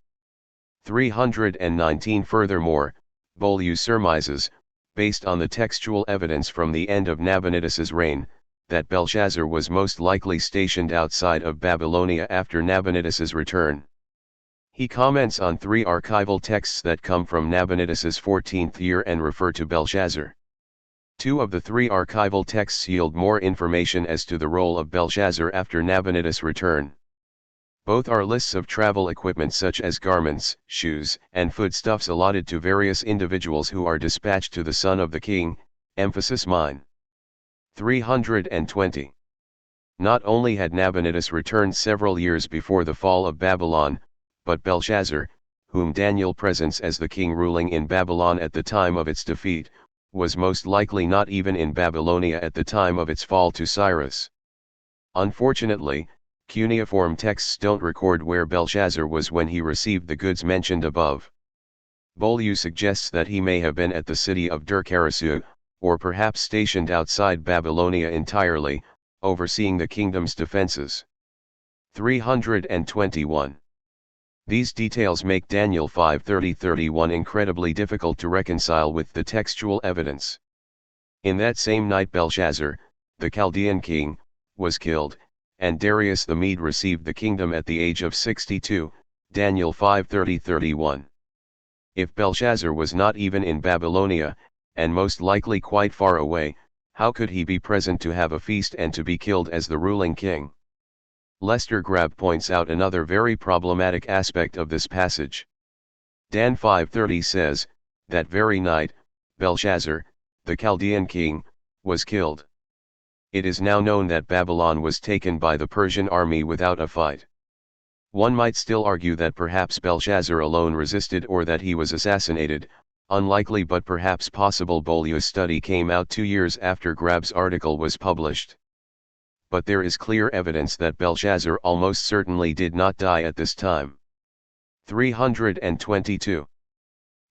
319. Furthermore, Bowen surmises, based on the textual evidence from the end of Nabonidus's reign, that Belshazzar was most likely stationed outside of Babylonia after Nabonidus's return. He comments on 3 archival texts that come from Nabonidus's 14th year and refer to Belshazzar. 2 of the 3 archival texts yield more information as to the role of Belshazzar after Nabonidus' return. Both are lists of travel equipment such as garments, shoes, and foodstuffs allotted to various individuals who are dispatched to the son of the king, emphasis mine. 320. Not only had Nabonidus returned several years before the fall of Babylon, but Belshazzar, whom Daniel presents as the king ruling in Babylon at the time of its defeat, was most likely not even in Babylonia at the time of its fall to Cyrus. Unfortunately, cuneiform texts don't record where Belshazzar was when he received the goods mentioned above. Bowen suggests that he may have been at the city of Dur-Karasu, or perhaps stationed outside Babylonia entirely, overseeing the kingdom's defenses. 321. These details make Daniel 5:30-31 incredibly difficult to reconcile with the textual evidence. In that same night Belshazzar, the Chaldean king, was killed, and Darius the Mede received the kingdom at the age of 62, Daniel 5:30-31. If Belshazzar was not even in Babylonia, and most likely quite far away, how could he be present to have a feast and to be killed as the ruling king? Lester Grab points out another very problematic aspect of this passage. Dan 5:30 says, that very night, Belshazzar, the Chaldean king, was killed. It is now known that Babylon was taken by the Persian army without a fight. One might still argue that perhaps Belshazzar alone resisted or that he was assassinated, unlikely but perhaps possible. Bowen's study came out 2 years after Grab's article was published. But there is clear evidence that Belshazzar almost certainly did not die at this time. 322.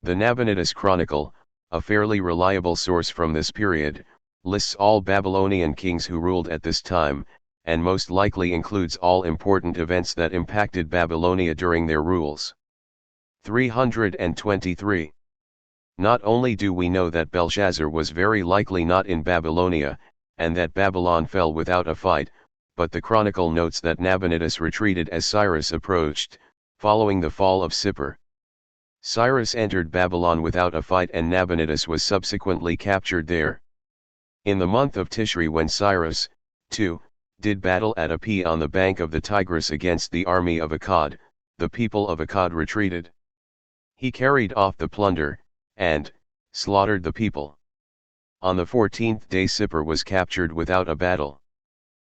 The Nabonidus Chronicle, a fairly reliable source from this period, lists all Babylonian kings who ruled at this time, and most likely includes all important events that impacted Babylonia during their rules. 323. Not only do we know that Belshazzar was very likely not in Babylonia, and that Babylon fell without a fight, but the chronicle notes that Nabonidus retreated as Cyrus approached, following the fall of Sippar. Cyrus entered Babylon without a fight and Nabonidus was subsequently captured there. In the month of Tishri, when Cyrus, too, did battle at Api on the bank of the Tigris against the army of Akkad, the people of Akkad retreated. He carried off the plunder, and slaughtered the people. On the 14th day Sippar was captured without a battle.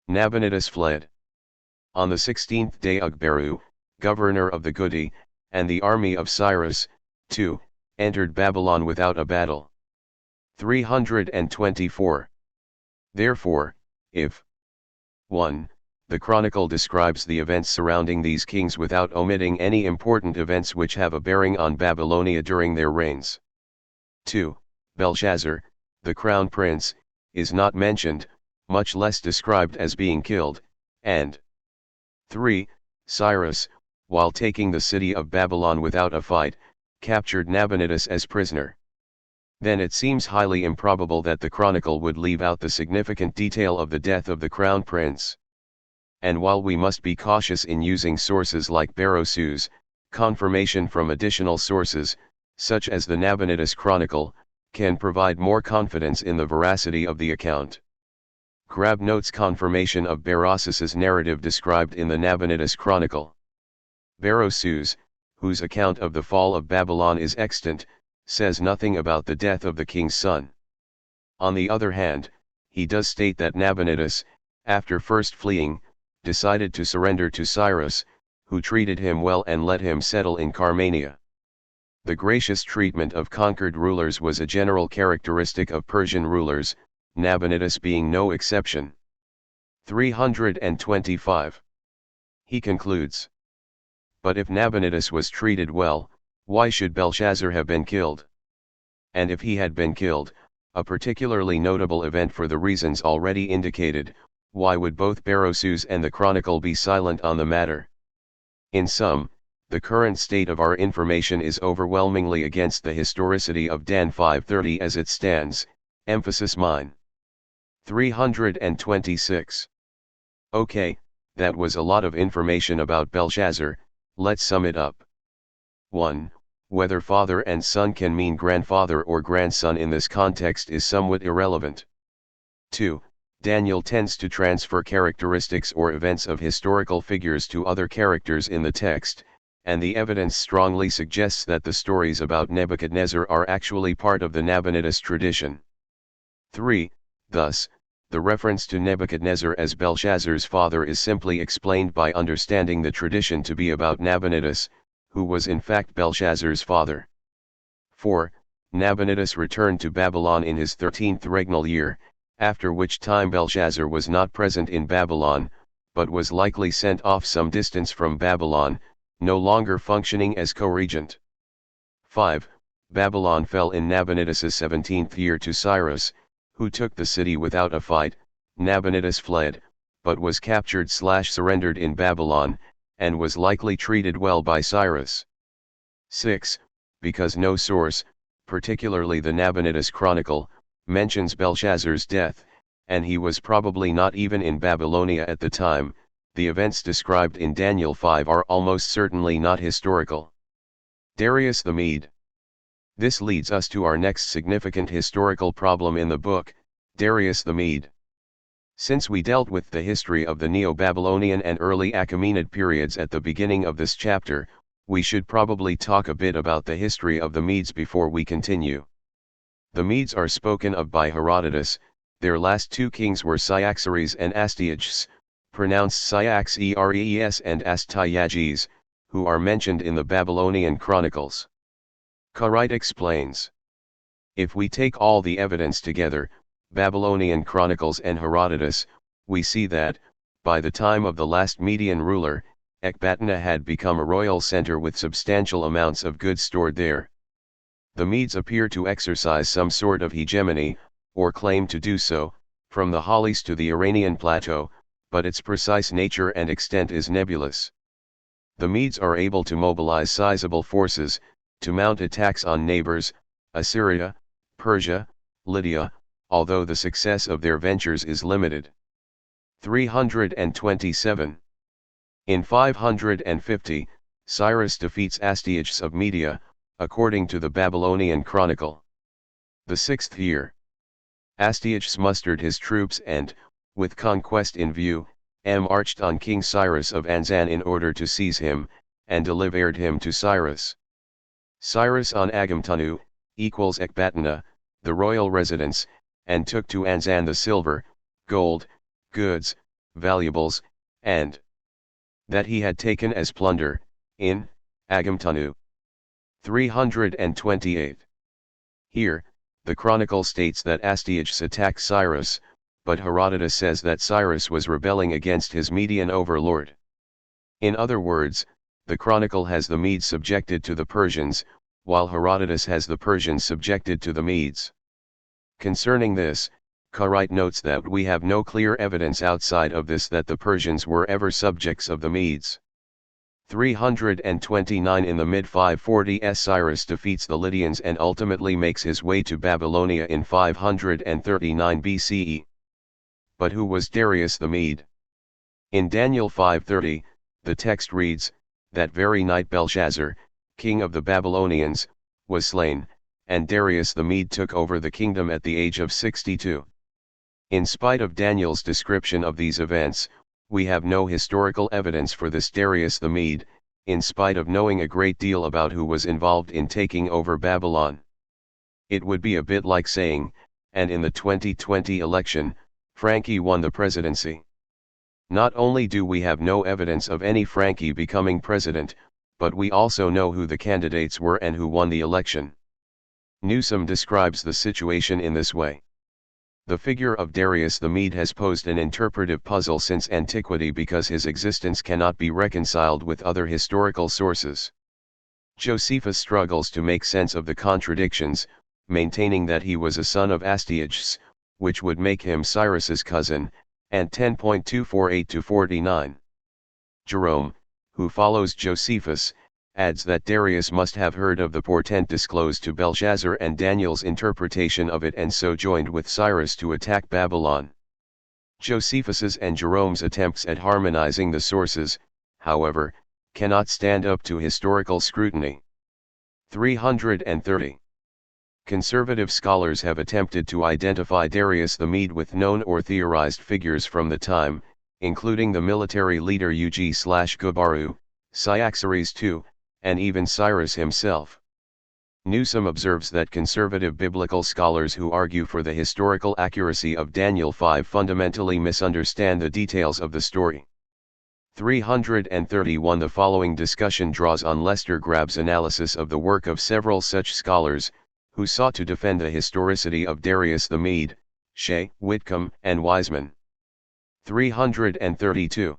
Nabonidus fled. On the 16th day Ugberu, governor of the Gudi, and the army of Cyrus, too, entered Babylon without a battle. 324. Therefore, if 1. The chronicle describes the events surrounding these kings without omitting any important events which have a bearing on Babylonia during their reigns. 2. Belshazzar, the crown prince, is not mentioned, much less described as being killed, and 3. Cyrus, while taking the city of Babylon without a fight, captured Nabonidus as prisoner. Then it seems highly improbable that the chronicle would leave out the significant detail of the death of the crown prince. And while we must be cautious in using sources like Berosus, confirmation from additional sources, such as the Nabonidus Chronicle, can provide more confidence in the veracity of the account. Grab notes confirmation of Berosus's narrative described in the Nabonidus Chronicle. Berosus, whose account of the fall of Babylon is extant, says nothing about the death of the king's son. On the other hand, he does state that Nabonidus, after first fleeing, decided to surrender to Cyrus, who treated him well and let him settle in Carmania. The gracious treatment of conquered rulers was a general characteristic of Persian rulers, Nabonidus being no exception. 325. He concludes. But if Nabonidus was treated well, why should Belshazzar have been killed? And if he had been killed, a particularly notable event for the reasons already indicated, why would both Berosus and the Chronicle be silent on the matter? In sum, the current state of our information is overwhelmingly against the historicity of Dan 530 as it stands, emphasis mine. 326. Okay, that was a lot of information about Belshazzar, let's sum it up. 1. Whether father and son can mean grandfather or grandson in this context is somewhat irrelevant. 2. Daniel tends to transfer characteristics or events of historical figures to other characters in the text, and the evidence strongly suggests that the stories about Nebuchadnezzar are actually part of the Nabonidus tradition. 3. Thus, the reference to Nebuchadnezzar as Belshazzar's father is simply explained by understanding the tradition to be about Nabonidus, who was in fact Belshazzar's father. 4. Nabonidus returned to Babylon in his 13th regnal year, after which time Belshazzar was not present in Babylon, but was likely sent off some distance from Babylon, no longer functioning as co-regent. 5. Babylon fell in Nabonidus' 17th year to Cyrus, who took the city without a fight. Nabonidus fled, but was captured/surrendered in Babylon, and was likely treated well by Cyrus. 6. Because no source, particularly the Nabonidus Chronicle, mentions Belshazzar's death, and he was probably not even in Babylonia at the time, the events described in Daniel 5 are almost certainly not historical. Darius the Mede. This leads us to our next significant historical problem in the book, Darius the Mede. Since we dealt with the history of the Neo-Babylonian and early Achaemenid periods at the beginning of this chapter, we should probably talk a bit about the history of the Medes before we continue. The Medes are spoken of by Herodotus. Their last two kings were Cyaxares and Astyages, pronounced Cyaxares, and Astyages, who are mentioned in the Babylonian chronicles. Carite explains. If we take all the evidence together, Babylonian chronicles and Herodotus, we see that, by the time of the last Median ruler, Ecbatana had become a royal center with substantial amounts of goods stored there. The Medes appear to exercise some sort of hegemony, or claim to do so, from the Halys to the Iranian plateau, but its precise nature and extent is nebulous. The Medes are able to mobilize sizable forces, to mount attacks on neighbors, Assyria, Persia, Lydia, although the success of their ventures is limited. 327. In 550, Cyrus defeats Astyages of Media, according to the Babylonian Chronicle. The 6th year. Astyages mustered his troops and, with conquest in view, marched on King Cyrus of Anzan in order to seize him, and delivered him to Cyrus. Cyrus on Agamtanu, equals Ecbatana, the royal residence, and took to Anzan the silver, gold, goods, valuables, and that he had taken as plunder, in Agamtanu. 328. Here, the chronicle states that Astyages attacked Cyrus, but Herodotus says that Cyrus was rebelling against his Median overlord. In other words, the chronicle has the Medes subjected to the Persians, while Herodotus has the Persians subjected to the Medes. Concerning this, Carite notes that we have no clear evidence outside of this that the Persians were ever subjects of the Medes. 329. In the mid-540s, Cyrus defeats the Lydians and ultimately makes his way to Babylonia in 539 BCE. But who was Darius the Mede? In Daniel 5:30, the text reads, "That very night Belshazzar, king of the Babylonians, was slain, and Darius the Mede took over the kingdom at the age of 62. In spite of Daniel's description of these events, we have no historical evidence for this Darius the Mede, in spite of knowing a great deal about who was involved in taking over Babylon. It would be a bit like saying, and in the 2020 election, Frankie won the presidency. Not only do we have no evidence of any Frankie becoming president, but we also know who the candidates were and who won the election. Newsom describes the situation in this way. The figure of Darius the Mede has posed an interpretive puzzle since antiquity because his existence cannot be reconciled with other historical sources. Josephus struggles to make sense of the contradictions, maintaining that he was a son of Astyages, which would make him Cyrus's cousin, and 10.248-49. Jerome, who follows Josephus, adds that Darius must have heard of the portent disclosed to Belshazzar and Daniel's interpretation of it and so joined with Cyrus to attack Babylon. Josephus's and Jerome's attempts at harmonizing the sources, however, cannot stand up to historical scrutiny. 330. Conservative scholars have attempted to identify Darius the Mede with known or theorized figures from the time, including the military leader Ugi/Gubaru, Cyaxares II, and even Cyrus himself. Newsom observes that conservative biblical scholars who argue for the historical accuracy of Daniel 5 fundamentally misunderstand the details of the story. 331 The following discussion draws on Lester Grabb's analysis of the work of several such scholars, who sought to defend the historicity of Darius the Mede, Shea, Whitcomb, and Wiseman. 332.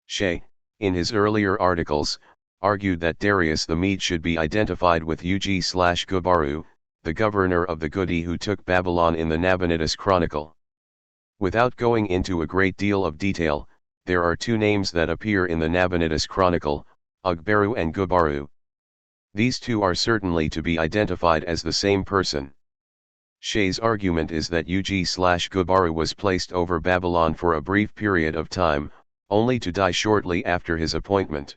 Shea, in his earlier articles, argued that Darius the Mede should be identified with Ugi/Gubaru, the governor of the Gudi who took Babylon in the Nabonidus Chronicle. Without going into a great deal of detail, there are two names that appear in the Nabonidus Chronicle, Ugberu and Gubaru. These two are certainly to be identified as the same person. Shea's argument is that Ugi/Gubaru was placed over Babylon for a brief period of time, only to die shortly after his appointment.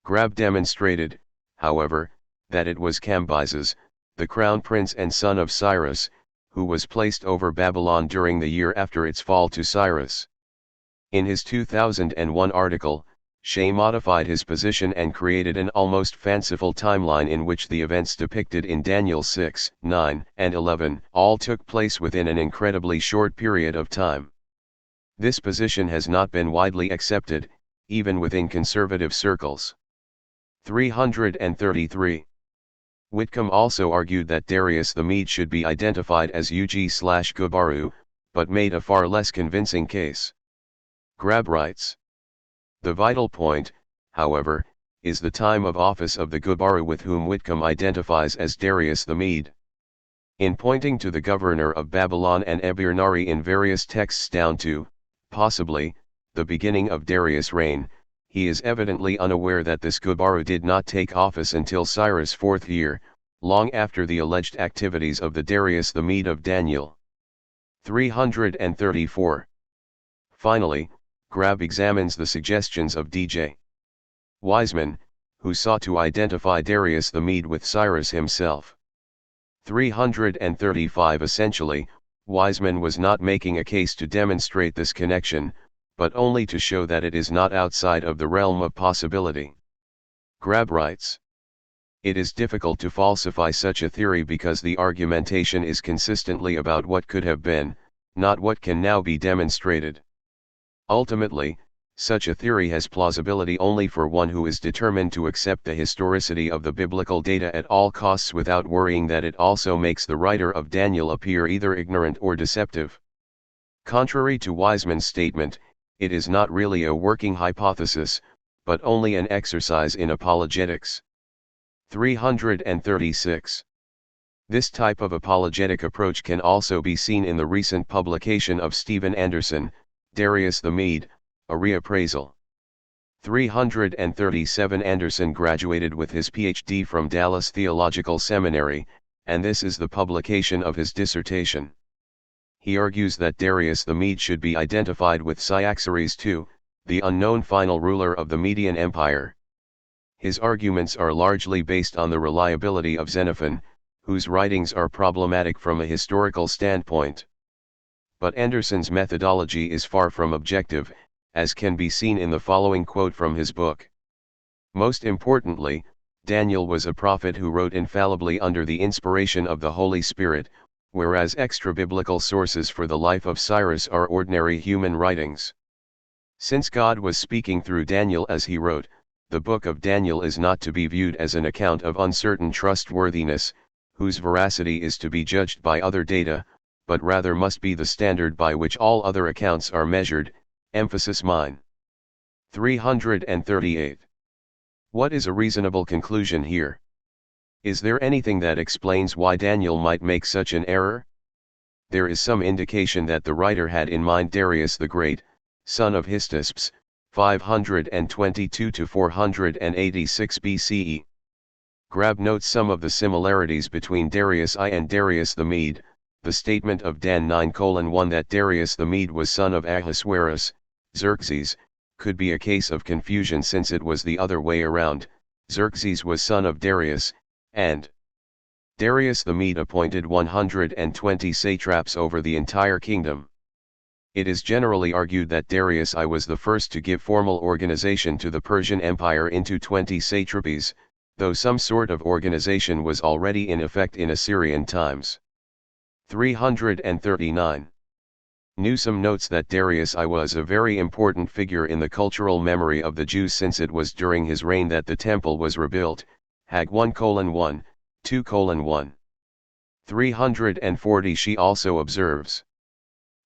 Grabb demonstrated, however, that it was Cambyses, the crown prince and son of Cyrus, who was placed over Babylon during the year after its fall to Cyrus. In his 2001 article, Shea modified his position and created an almost fanciful timeline in which the events depicted in Daniel 6, 9, and 11 all took place within an incredibly short period of time. This position has not been widely accepted, even within conservative circles. 333. Whitcomb also argued that Darius the Mede should be identified as Ugi/Gubaru, but made a far less convincing case. Grabb writes, "The vital point, however, is the time of office of the Gubaru with whom Whitcomb identifies as Darius the Mede. In pointing to the governor of Babylon and Ebir-Nari in various texts down to, possibly, the beginning of Darius' reign, he is evidently unaware that this Gubaru did not take office until Cyrus' fourth year, long after the alleged activities of the Darius the Mede of Daniel." 334. Finally, Grabb examines the suggestions of D.J. Wiseman, who sought to identify Darius the Mede with Cyrus himself. 335 Essentially, Wiseman was not making a case to demonstrate this connection, but only to show that it is not outside of the realm of possibility. Grabb writes, "It is difficult to falsify such a theory because the argumentation is consistently about what could have been, not what can now be demonstrated. Ultimately, such a theory has plausibility only for one who is determined to accept the historicity of the biblical data at all costs without worrying that it also makes the writer of Daniel appear either ignorant or deceptive." Contrary to Wiseman's statement, it is not really a working hypothesis, but only an exercise in apologetics. 336. This type of apologetic approach can also be seen in the recent publication of Stephen Anderson, Darius the Mede, a reappraisal. 337 Anderson graduated with his Ph.D. from Dallas Theological Seminary, and this is the publication of his dissertation. He argues that Darius the Mede should be identified with Cyaxares II, the unknown final ruler of the Median Empire. His arguments are largely based on the reliability of Xenophon, whose writings are problematic from a historical standpoint. But Anderson's methodology is far from objective, as can be seen in the following quote from his book. "Most importantly, Daniel was a prophet who wrote infallibly under the inspiration of the Holy Spirit, whereas extra-biblical sources for the life of Cyrus are ordinary human writings. Since God was speaking through Daniel as he wrote, the book of Daniel is not to be viewed as an account of uncertain trustworthiness, whose veracity is to be judged by other data, but rather must be the standard by which all other accounts are measured, emphasis mine." 338. What is a reasonable conclusion here? Is there anything that explains why Daniel might make such an error? There is some indication that the writer had in mind Darius the Great, son of Hystaspes, 522 to 486 BCE. Grabb notes some of the similarities between Darius I and Darius the Mede. The statement of Dan 9:1 that Darius the Mede was son of Ahasuerus, Xerxes, could be a case of confusion since it was the other way around. Xerxes was son of Darius, and Darius the Mede appointed 120 satraps over the entire kingdom. It is generally argued that Darius I was the first to give formal organization to the Persian Empire into 20 satrapies, though some sort of organization was already in effect in Assyrian times. 339. Newsom notes that Darius I was a very important figure in the cultural memory of the Jews, since it was during his reign that the temple was rebuilt. Hag 1:1, 2:1. 340. She also observes,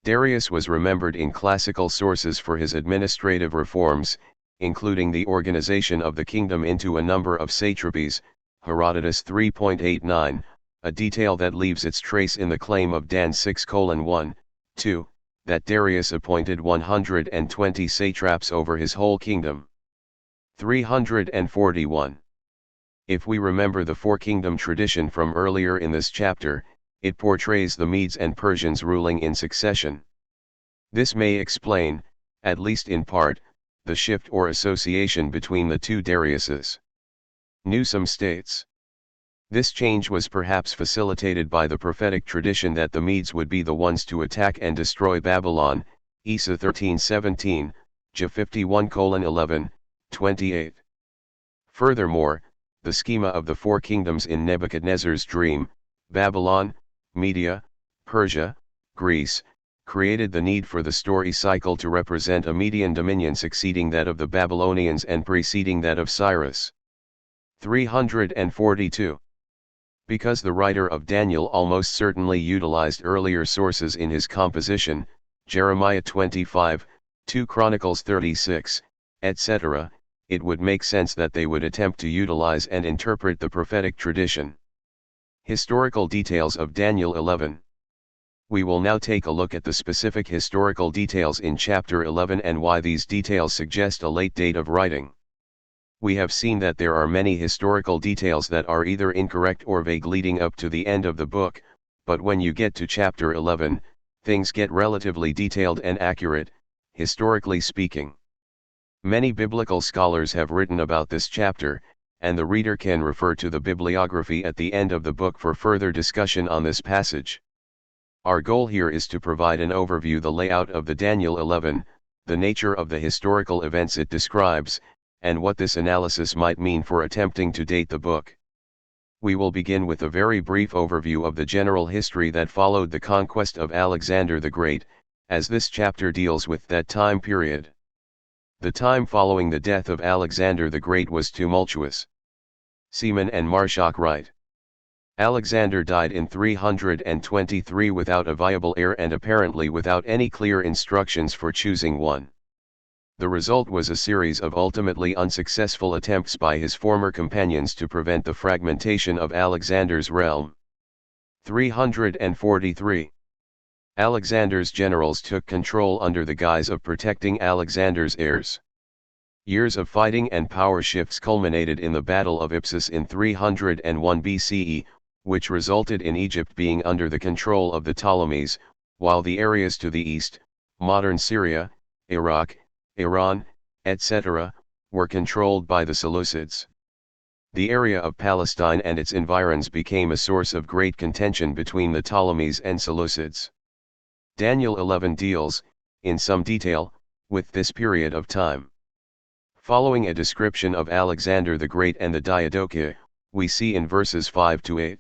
Darius was remembered in classical sources for his administrative reforms, including the organization of the kingdom into a number of satrapies, Herodotus 3.89, a detail that leaves its trace in the claim of Dan 6:1, 2, that Darius appointed 120 satraps over his whole kingdom. 341. If we remember the four-kingdom tradition from earlier in this chapter, it portrays the Medes and Persians ruling in succession. This may explain, at least in part, the shift or association between the two Dariuses. Newsom states, this change was perhaps facilitated by the prophetic tradition that the Medes would be the ones to attack and destroy Babylon, Isa 13:17, J 51:11, 28. Furthermore, the schema of the four kingdoms in Nebuchadnezzar's dream, Babylon, Media, Persia, Greece, created the need for the story cycle to represent a Median dominion succeeding that of the Babylonians and preceding that of Cyrus. 342. Because the writer of Daniel almost certainly utilized earlier sources in his composition, Jeremiah 25, 2 Chronicles 36, etc., it would make sense that they would attempt to utilize and interpret the prophetic tradition. Historical details of Daniel 11. We will now take a look at the specific historical details in chapter 11 and why these details suggest a late date of writing. We have seen that there are many historical details that are either incorrect or vague leading up to the end of the book, but when you get to chapter 11, things get relatively detailed and accurate, historically speaking. Many biblical scholars have written about this chapter, and the reader can refer to the bibliography at the end of the book for further discussion on this passage. Our goal here is to provide an overview, the layout of the Daniel 11, the nature of the historical events it describes, and what this analysis might mean for attempting to date the book. We will begin with a very brief overview of the general history that followed the conquest of Alexander the Great, as this chapter deals with that time period. The time following the death of Alexander the Great was tumultuous. Seaman and Marshak write, Alexander died in 323 without a viable heir and apparently without any clear instructions for choosing one. The result was a series of ultimately unsuccessful attempts by his former companions to prevent the fragmentation of Alexander's realm. 343. Alexander's generals took control under the guise of protecting Alexander's heirs. Years of fighting and power shifts culminated in the Battle of Ipsus in 301 BCE, which resulted in Egypt being under the control of the Ptolemies, while the areas to the east, modern Syria, Iraq, Iran, etc., were controlled by the Seleucids. The area of Palestine and its environs became a source of great contention between the Ptolemies and Seleucids. Daniel 11 deals, in some detail, with this period of time. Following a description of Alexander the Great and the Diadochi, we see in verses 5 to 8.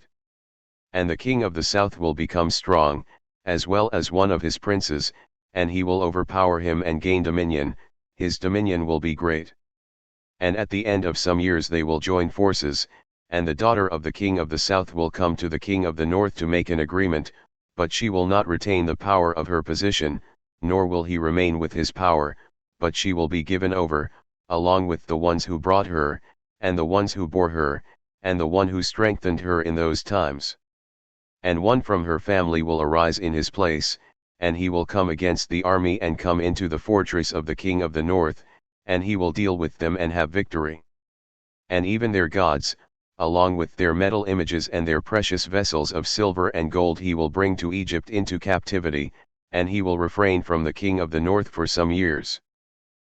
And the king of the south will become strong, as well as one of his princes, and he will overpower him and gain dominion, his dominion will be great. And at the end of some years they will join forces, and the daughter of the king of the south will come to the king of the north to make an agreement, but she will not retain the power of her position, nor will he remain with his power, but she will be given over, along with the ones who brought her, and the ones who bore her, and the one who strengthened her in those times. And one from her family will arise in his place, and he will come against the army and come into the fortress of the king of the north, and he will deal with them and have victory. And even their gods, along with their metal images and their precious vessels of silver and gold he will bring to Egypt into captivity, and he will refrain from the king of the north for some years.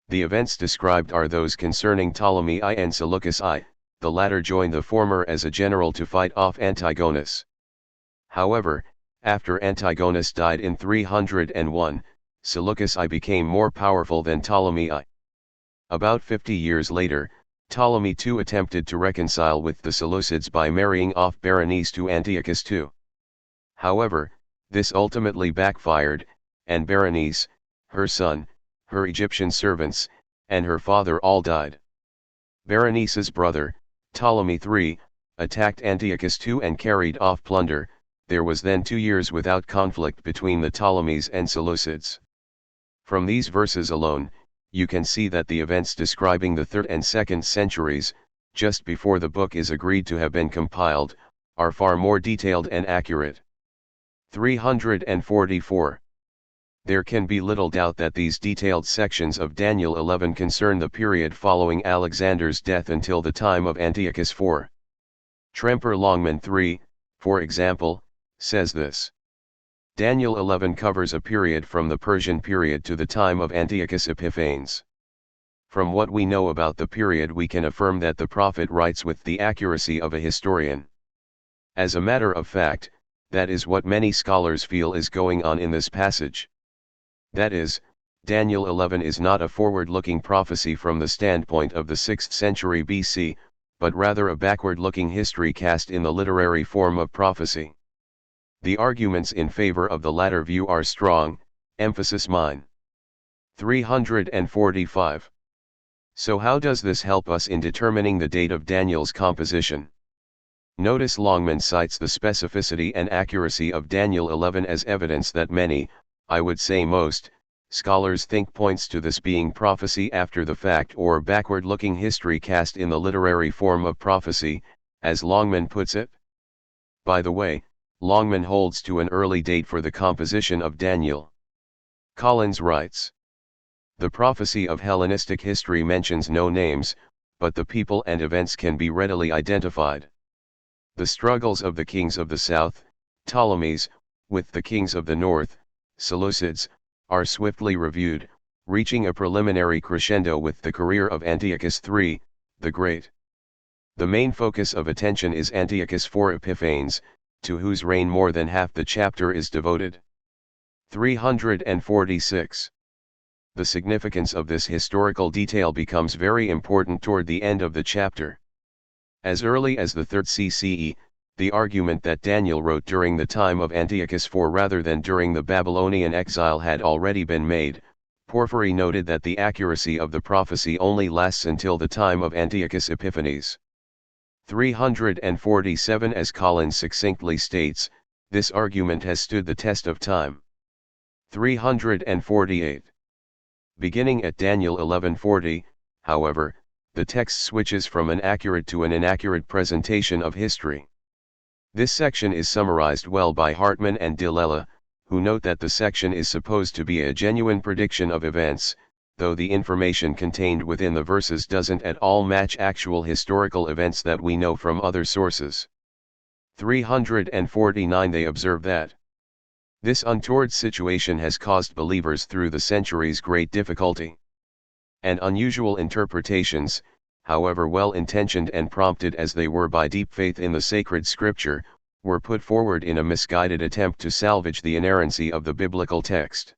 The events described are those concerning Ptolemy I and Seleucus I, the latter joined the former as a general to fight off Antigonus. However, after Antigonus died in 301, Seleucus I became more powerful than Ptolemy I. About 50 years later, Ptolemy II attempted to reconcile with the Seleucids by marrying off Berenice to Antiochus II. However, this ultimately backfired, and Berenice, her son, her Egyptian servants, and her father all died. Berenice's brother, Ptolemy III, attacked Antiochus II and carried off plunder. There was then 2 years without conflict between the Ptolemies and Seleucids. From these verses alone, you can see that the events describing the 3rd and 2nd centuries, just before the book is agreed to have been compiled, are far more detailed and accurate. 344. There can be little doubt that these detailed sections of Daniel 11 concern the period following Alexander's death until the time of Antiochus IV. Tremper-Longman III, for example, says this. Daniel 11 covers a period from the Persian period to the time of Antiochus Epiphanes. From what we know about the period, we can affirm that the prophet writes with the accuracy of a historian. As a matter of fact, that is what many scholars feel is going on in this passage. That is, Daniel 11 is not a forward-looking prophecy from the standpoint of the 6th century BC, but rather a backward-looking history cast in the literary form of prophecy. The arguments in favor of the latter view are strong, emphasis mine. 345. So how does this help us in determining the date of Daniel's composition? Notice Longman cites the specificity and accuracy of Daniel 11 as evidence that many, I would say most, scholars think points to this being prophecy after the fact or backward-looking history cast in the literary form of prophecy, as Longman puts it. By the way, Longman holds to an early date for the composition of Daniel. Collins writes, the prophecy of Hellenistic history mentions no names, but the people and events can be readily identified. The struggles of the kings of the south, Ptolemies, with the kings of the north, Seleucids, are swiftly reviewed, reaching a preliminary crescendo with the career of Antiochus III, the Great. The main focus of attention is Antiochus IV Epiphanes, to whose reign more than half the chapter is devoted. 346. The significance of this historical detail becomes very important toward the end of the chapter. As early as the 3rd CCE, the argument that Daniel wrote during the time of Antiochus IV rather than during the Babylonian exile had already been made. Porphyry noted that the accuracy of the prophecy only lasts until the time of Antiochus Epiphanes. 347. As Collins succinctly states, this argument has stood the test of time. 348. Beginning at Daniel 11:40, however, the text switches from an accurate to an inaccurate presentation of history. This section is summarized well by Hartman and Dillela, who note that the section is supposed to be a genuine prediction of events, though the information contained within the verses doesn't at all match actual historical events that we know from other sources. 349. They observe that this untoward situation has caused believers through the centuries great difficulty. And unusual interpretations, however well-intentioned and prompted as they were by deep faith in the sacred scripture, were put forward in a misguided attempt to salvage the inerrancy of the biblical text.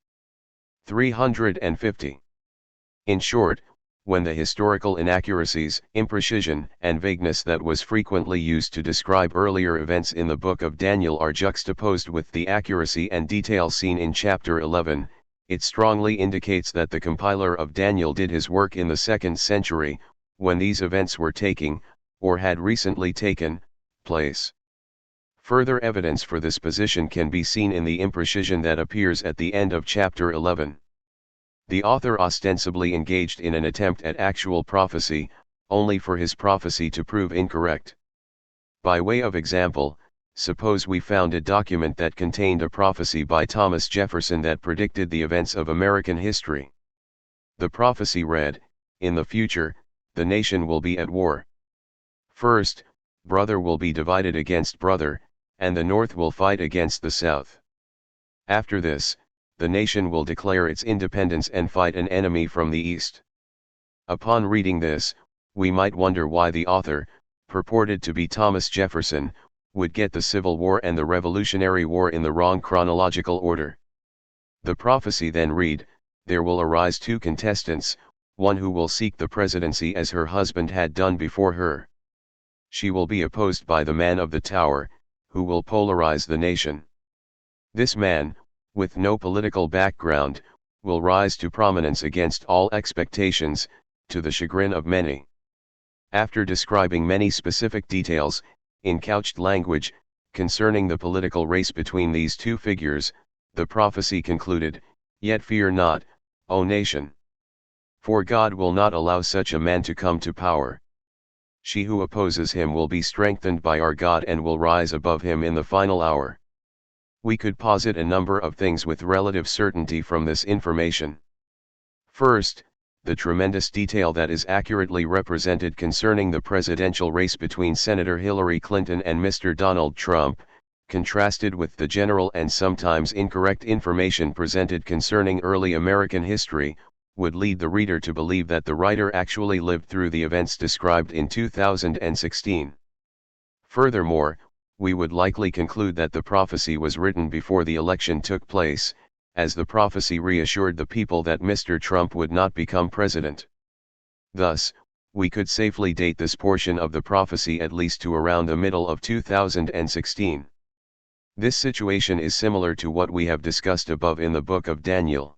350. In short, when the historical inaccuracies, imprecision, and vagueness that was frequently used to describe earlier events in the book of Daniel are juxtaposed with the accuracy and detail seen in chapter 11, it strongly indicates that the compiler of Daniel did his work in the 2nd century, when these events were taking, or had recently taken, place. Further evidence for this position can be seen in the imprecision that appears at the end of chapter 11. The author ostensibly engaged in an attempt at actual prophecy, only for his prophecy to prove incorrect. By way of example, suppose we found a document that contained a prophecy by Thomas Jefferson that predicted the events of American history. The prophecy read, "In the future, the nation will be at war. First, brother will be divided against brother, and the North will fight against the South. After this, the nation will declare its independence and fight an enemy from the East." Upon reading this, we might wonder why the author, purported to be Thomas Jefferson, would get the Civil War and the Revolutionary War in the wrong chronological order. The prophecy then read, there will arise two contestants, one who will seek the presidency as her husband had done before her. She will be opposed by the man of the tower, who will polarize the nation. This man, with no political background, will rise to prominence against all expectations, to the chagrin of many. After describing many specific details, in couched language, concerning the political race between these two figures, the prophecy concluded, yet fear not, O nation. For God will not allow such a man to come to power. She who opposes him will be strengthened by our God and will rise above him in the final hour. We could posit a number of things with relative certainty from this information. First, the tremendous detail that is accurately represented concerning the presidential race between Senator Hillary Clinton and Mr. Donald Trump, contrasted with the general and sometimes incorrect information presented concerning early American history, would lead the reader to believe that the writer actually lived through the events described in 2016. Furthermore, we would likely conclude that the prophecy was written before the election took place, as the prophecy reassured the people that Mr. Trump would not become president. Thus, we could safely date this portion of the prophecy at least to around the middle of 2016. This situation is similar to what we have discussed above in the book of Daniel.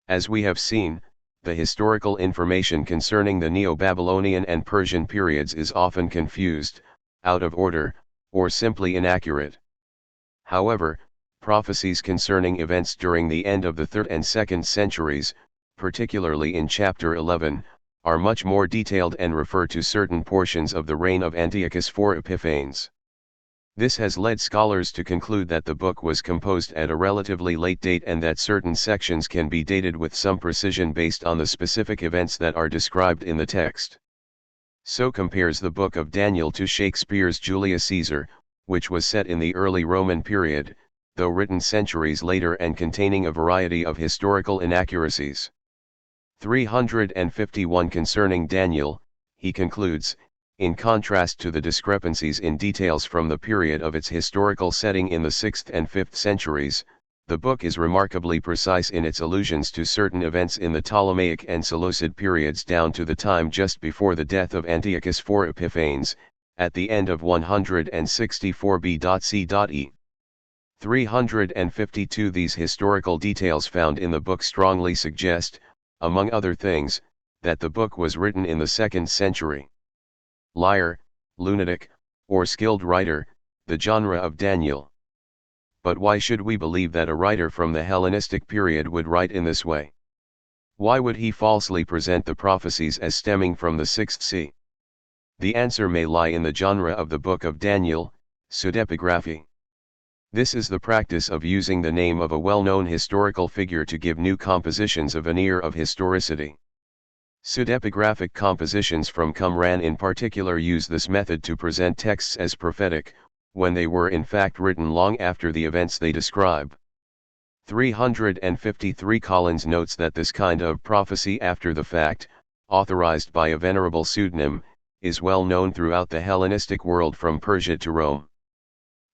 As we have seen, the historical information concerning the Neo-Babylonian and Persian periods is often confused, out of order, or simply inaccurate. However, prophecies concerning events during the end of the 3rd and 2nd centuries, particularly in chapter 11, are much more detailed and refer to certain portions of the reign of Antiochus IV Epiphanes. This has led scholars to conclude that the book was composed at a relatively late date and that certain sections can be dated with some precision based on the specific events that are described in the text. So compares the book of Daniel to Shakespeare's Julius Caesar, which was set in the early Roman period, though written centuries later and containing a variety of historical inaccuracies. 351 Concerning Daniel, he concludes, in contrast to the discrepancies in details from the period of its historical setting in the 6th and 5th centuries, the book is remarkably precise in its allusions to certain events in the Ptolemaic and Seleucid periods down to the time just before the death of Antiochus IV Epiphanes, at the end of 164 B.C.E. 352 These historical details found in the book strongly suggest, among other things, that the book was written in the 2nd century. Liar, lunatic, or skilled writer, the genre of Daniel. But why should we believe that a writer from the Hellenistic period would write in this way? Why would he falsely present the prophecies as stemming from the 6th c? The answer may lie in the genre of the book of Daniel, pseudepigraphy. This is the practice of using the name of a well-known historical figure to give new compositions a veneer of historicity. Pseudepigraphic compositions from Qumran in particular use this method to present texts as prophetic, when they were in fact written long after the events they describe. 353 Collins notes that this kind of prophecy after the fact, authorized by a venerable pseudonym, is well known throughout the Hellenistic world from Persia to Rome.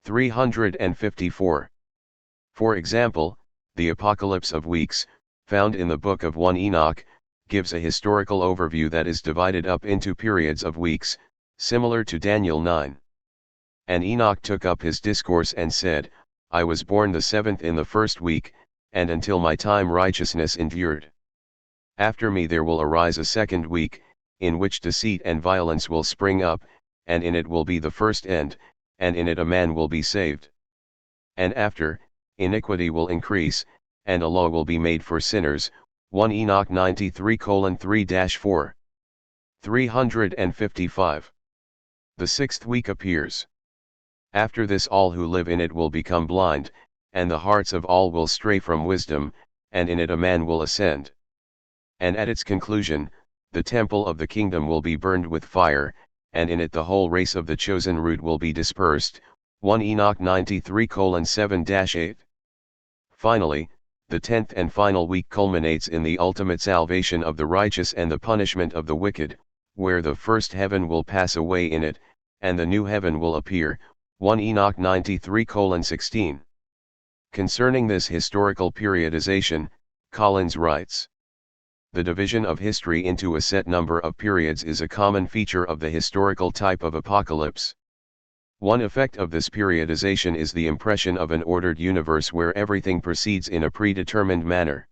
354. For example, the Apocalypse of Weeks, found in the book of 1 Enoch, gives a historical overview that is divided up into periods of weeks, similar to Daniel 9. And Enoch took up his discourse and said, I was born the 7th in the 1st week, and until my time righteousness endured. After me there will arise a 2nd week, in which deceit and violence will spring up, and in it will be the first end, and in it a man will be saved. And after, iniquity will increase, and a law will be made for sinners. 1 Enoch 93:3-4. 355. The 6th week appears. After this all who live in it will become blind, and the hearts of all will stray from wisdom, and in it a man will ascend. And at its conclusion, the temple of the kingdom will be burned with fire, and in it the whole race of the chosen root will be dispersed. 1 Enoch 93:7-8. Finally, the 10th and final week culminates in the ultimate salvation of the righteous and the punishment of the wicked, where the first heaven will pass away in it, and the new heaven will appear, 1 Enoch 93:16. Concerning this historical periodization, Collins writes, "The division of history into a set number of periods is a common feature of the historical type of apocalypse. One effect of this periodization is the impression of an ordered universe where everything proceeds in a predetermined manner.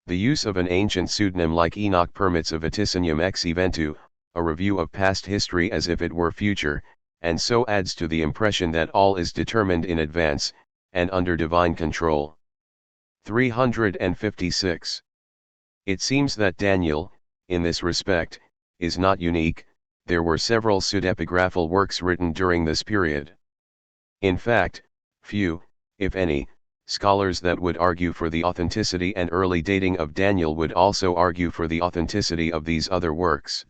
The use of an ancient pseudonym like Enoch permits a vaticinium ex eventu, a review of past history as if it were future, and so adds to the impression that all is determined in advance, and under divine control." 356. It seems that Daniel, in this respect, is not unique. There were several pseudepigraphal works written during this period. In fact, few, if any, scholars that would argue for the authenticity and early dating of Daniel would also argue for the authenticity of these other works.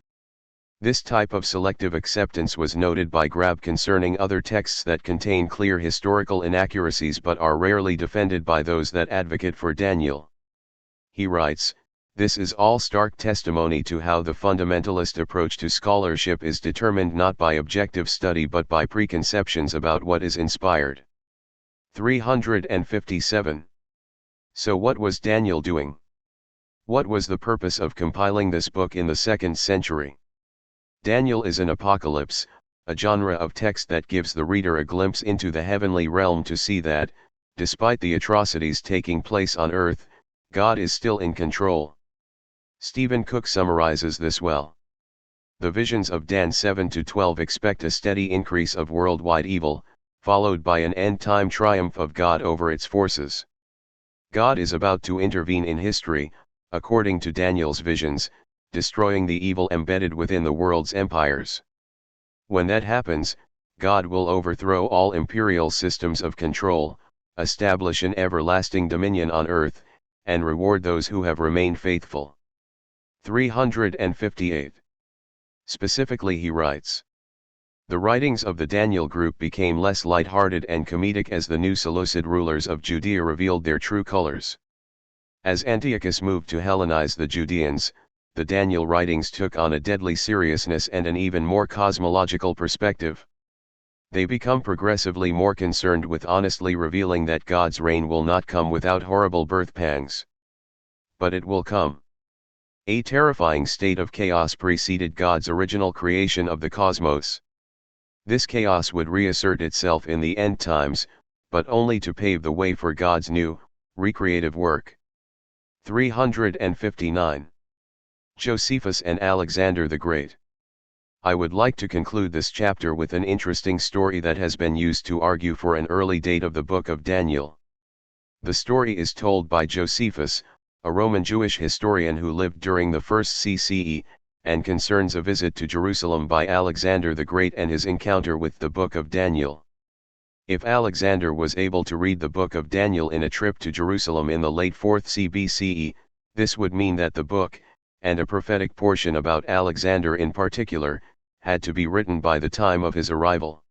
This type of selective acceptance was noted by Grab concerning other texts that contain clear historical inaccuracies but are rarely defended by those that advocate for Daniel. He writes, "This is all stark testimony to how the fundamentalist approach to scholarship is determined not by objective study but by preconceptions about what is inspired." 357. So what was Daniel doing? What was the purpose of compiling this book in the 2nd century? Daniel is an apocalypse, a genre of text that gives the reader a glimpse into the heavenly realm to see that, despite the atrocities taking place on earth, God is still in control. Stephen Cook summarizes this well. The visions of Dan 7-12 expect a steady increase of worldwide evil, followed by an end-time triumph of God over its forces. God is about to intervene in history, according to Daniel's visions, destroying the evil embedded within the world's empires. When that happens, God will overthrow all imperial systems of control, establish an everlasting dominion on earth, and reward those who have remained faithful. 358. Specifically he writes, "The writings of the Daniel group became less light-hearted and comedic as the new Seleucid rulers of Judea revealed their true colors. As Antiochus moved to Hellenize the Judeans, the Daniel writings took on a deadly seriousness and an even more cosmological perspective. They become progressively more concerned with honestly revealing that God's reign will not come without horrible birth pangs. But it will come. A terrifying state of chaos preceded God's original creation of the cosmos. This chaos would reassert itself in the end times, but only to pave the way for God's new, recreative work." 359. Josephus and Alexander the Great. I would like to conclude this chapter with an interesting story that has been used to argue for an early date of the book of Daniel. The story is told by Josephus, a Roman Jewish historian who lived during the 1st CCE, and concerns a visit to Jerusalem by Alexander the Great and his encounter with the book of Daniel. If Alexander was able to read the book of Daniel in a trip to Jerusalem in the late 4th CBCE, this would mean that the book, and a prophetic portion about Alexander in particular, had to be written by the time of his arrival.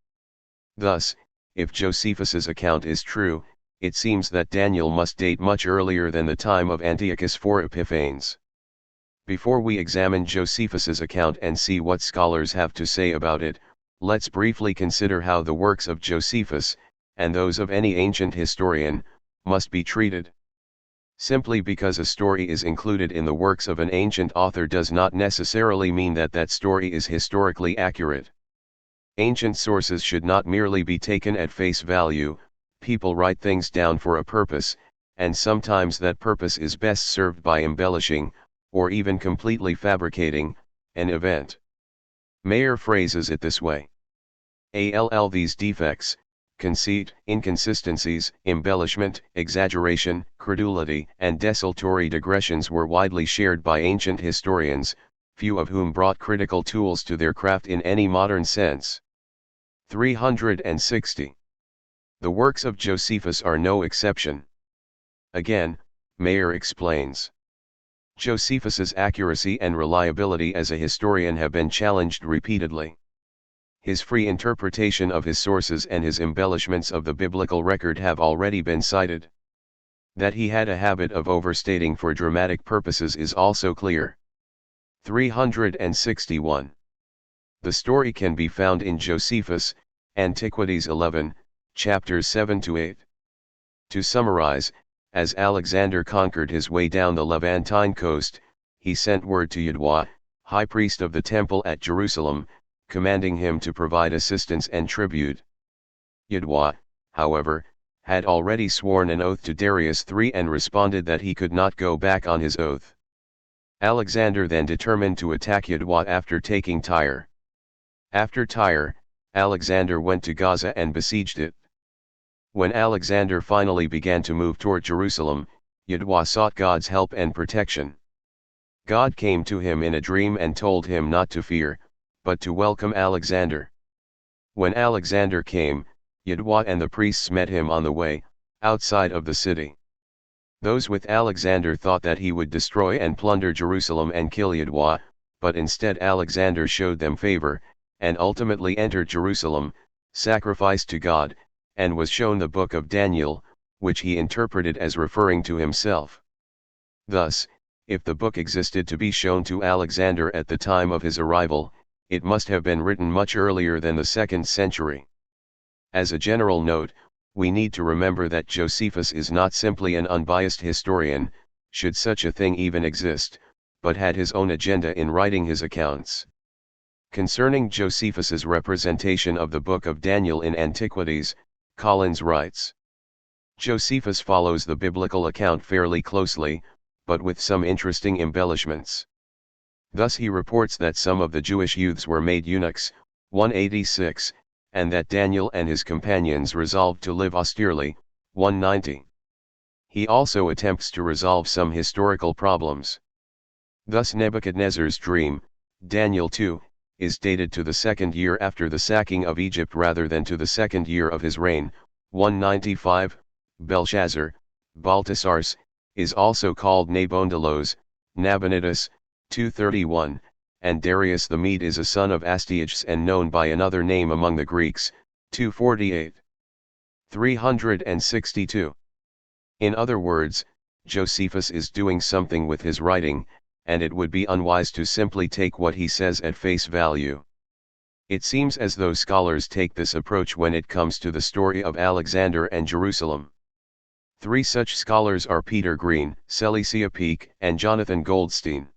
Thus, if Josephus's account is true, it seems that Daniel must date much earlier than the time of Antiochus IV Epiphanes. Before we examine Josephus's account and see what scholars have to say about it, let's briefly consider how the works of Josephus, and those of any ancient historian, must be treated. Simply because a story is included in the works of an ancient author does not necessarily mean that that story is historically accurate. Ancient sources should not merely be taken at face value. People write things down for a purpose, and sometimes that purpose is best served by embellishing, or even completely fabricating, an event. Mayer phrases it this way. These defects, conceit, inconsistencies, embellishment, exaggeration, credulity, and desultory digressions were widely shared by ancient historians, few of whom brought critical tools to their craft in any modern sense. 360. The works of Josephus are no exception. Again, Mayer explains. Josephus's accuracy and reliability as a historian have been challenged repeatedly. His free interpretation of his sources and his embellishments of the biblical record have already been cited. That he had a habit of overstating for dramatic purposes is also clear. 361. The story can be found in Josephus, Antiquities 11, chapters 7-8. To summarize, as Alexander conquered his way down the Levantine coast, he sent word to Yadwa, high priest of the temple at Jerusalem, commanding him to provide assistance and tribute. Yadwa, however, had already sworn an oath to Darius III and responded that he could not go back on his oath. Alexander then determined to attack Yadwa after taking Tyre. After Tyre, Alexander went to Gaza and besieged it. When Alexander finally began to move toward Jerusalem, Yadwa sought God's help and protection. God came to him in a dream and told him not to fear, but to welcome Alexander. When Alexander came, Yadwa and the priests met him on the way, outside of the city. Those with Alexander thought that he would destroy and plunder Jerusalem and kill Yadwa, but instead Alexander showed them favor, and ultimately entered Jerusalem, sacrificed to God, and was shown the book of Daniel, which he interpreted as referring to himself. Thus, if the book existed to be shown to Alexander at the time of his arrival, it must have been written much earlier than the 2nd century. As a general note, we need to remember that Josephus is not simply an unbiased historian, should such a thing even exist, but had his own agenda in writing his accounts. Concerning Josephus's representation of the book of Daniel in Antiquities, Collins writes, Josephus follows the biblical account fairly closely, but with some interesting embellishments. Thus he reports that some of the Jewish youths were made eunuchs, 186, and that Daniel and his companions resolved to live austerely, 190. He also attempts to resolve some historical problems. Thus Nebuchadnezzar's dream, Daniel 2, is dated to the 2nd year after the sacking of Egypt rather than to the 2nd year of his reign, 195. Belshazzar, Baltasars, is also called Nabonidus, Nabonidus, 231, and Darius the Mede is a son of Astyages and known by another name among the Greeks, 248. 362. In other words, Josephus is doing something with his writing, and it would be unwise to simply take what he says at face value. It seems as though scholars take this approach when it comes to the story of Alexander and Jerusalem. 3 such scholars are Peter Green, Celicia Peake, and Jonathan Goldstein.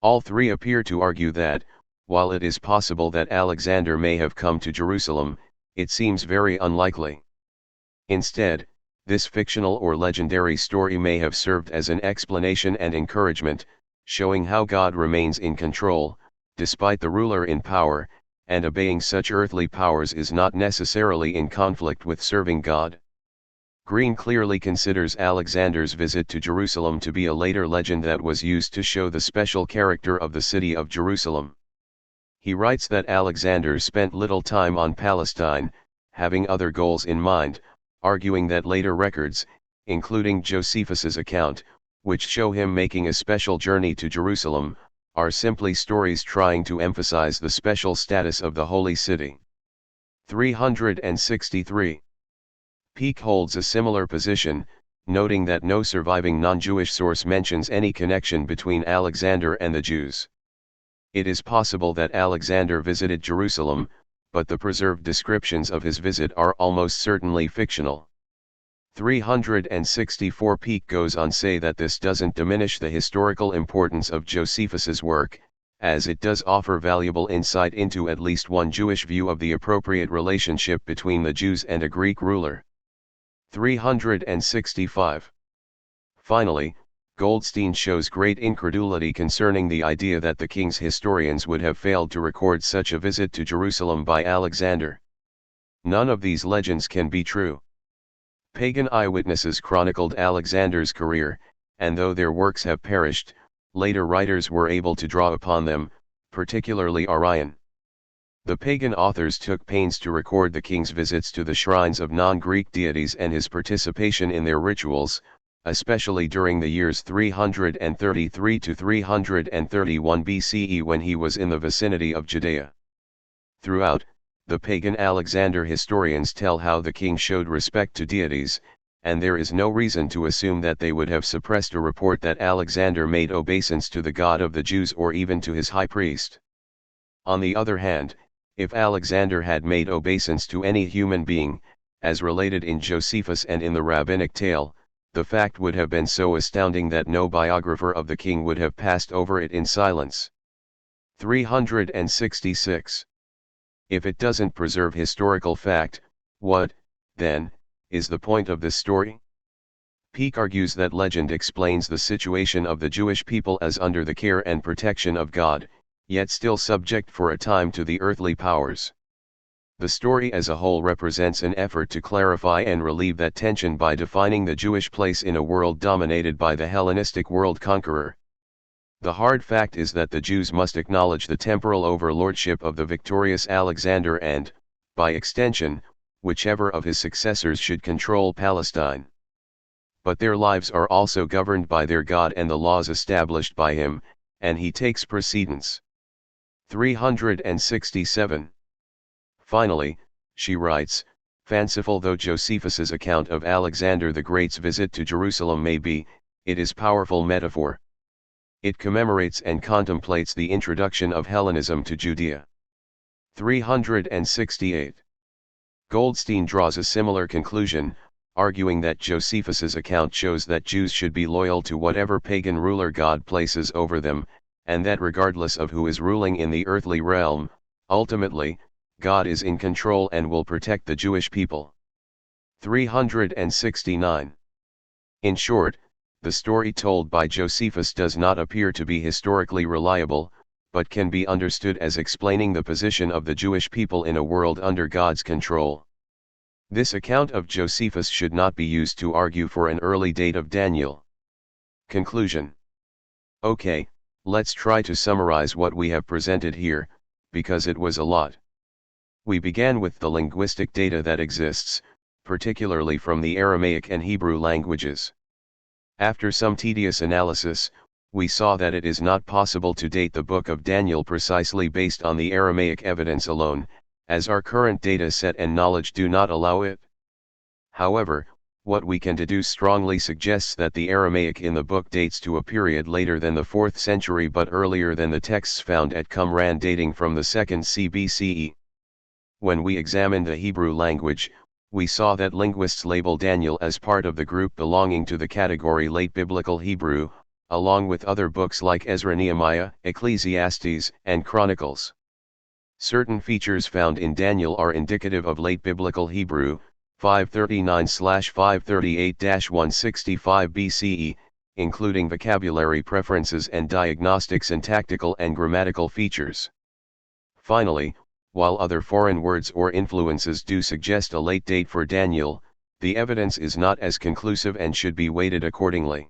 All 3 appear to argue that, while it is possible that Alexander may have come to Jerusalem, it seems very unlikely. Instead, this fictional or legendary story may have served as an explanation and encouragement, showing how God remains in control, despite the ruler in power, and obeying such earthly powers is not necessarily in conflict with serving God. Green clearly considers Alexander's visit to Jerusalem to be a later legend that was used to show the special character of the city of Jerusalem. He writes that Alexander spent little time on Palestine, having other goals in mind, arguing that later records, including Josephus's account, which show him making a special journey to Jerusalem, are simply stories trying to emphasize the special status of the holy city. 363. Peake holds a similar position, noting that no surviving non-Jewish source mentions any connection between Alexander and the Jews. It is possible that Alexander visited Jerusalem, but the preserved descriptions of his visit are almost certainly fictional. 364. Peake goes on say that this doesn't diminish the historical importance of Josephus's work, as it does offer valuable insight into at least one Jewish view of the appropriate relationship between the Jews and a Greek ruler. 365. Finally, Goldstein shows great incredulity concerning the idea that the king's historians would have failed to record such a visit to Jerusalem by Alexander. None of these legends can be true. Pagan eyewitnesses chronicled Alexander's career, and though their works have perished, later writers were able to draw upon them, particularly Orion. The pagan authors took pains to record the king's visits to the shrines of non-Greek deities and his participation in their rituals, especially during the years 333 to 331 BCE when he was in the vicinity of Judea. Throughout, the pagan Alexander historians tell how the king showed respect to deities, and there is no reason to assume that they would have suppressed a report that Alexander made obeisance to the God of the Jews or even to his high priest. On the other hand, if Alexander had made obeisance to any human being, as related in Josephus and in the rabbinic tale, the fact would have been so astounding that no biographer of the king would have passed over it in silence. 366. If it doesn't preserve historical fact, what, then, is the point of this story? Peake argues that legend explains the situation of the Jewish people as under the care and protection of God, yet still subject for a time to the earthly powers. The story as a whole represents an effort to clarify and relieve that tension by defining the Jewish place in a world dominated by the Hellenistic world conqueror. The hard fact is that the Jews must acknowledge the temporal overlordship of the victorious Alexander and, by extension, whichever of his successors should control Palestine. But their lives are also governed by their God and the laws established by him, and he takes precedence. 367. Finally, she writes, fanciful though Josephus's account of Alexander the Great's visit to Jerusalem may be, it is powerful metaphor. It commemorates and contemplates the introduction of Hellenism to Judea. 368. Goldstein draws a similar conclusion, arguing that Josephus's account shows that Jews should be loyal to whatever pagan ruler God places over them, and that regardless of who is ruling in the earthly realm, ultimately, God is in control and will protect the Jewish people. 369. In short, the story told by Josephus does not appear to be historically reliable, but can be understood as explaining the position of the Jewish people in a world under God's control. This account of Josephus should not be used to argue for an early date of Daniel. Conclusion. Okay, let's try to summarize what we have presented here, because it was a lot. We began with the linguistic data that exists, particularly from the Aramaic and Hebrew languages. After some tedious analysis, we saw that it is not possible to date the book of Daniel precisely based on the Aramaic evidence alone, as our current data set and knowledge do not allow it. However, what we can deduce strongly suggests that the Aramaic in the book dates to a period later than the 4th century but earlier than the texts found at Qumran dating from the 2nd CBCE. When we examined the Hebrew language, we saw that linguists label Daniel as part of the group belonging to the category Late Biblical Hebrew, along with other books like Ezra, Nehemiah, Ecclesiastes, and Chronicles. Certain features found in Daniel are indicative of Late Biblical Hebrew, 539/538-165 BCE, including vocabulary preferences and diagnostic syntactical and grammatical features. Finally, while other foreign words or influences do suggest a late date for Daniel, the evidence is not as conclusive and should be weighted accordingly.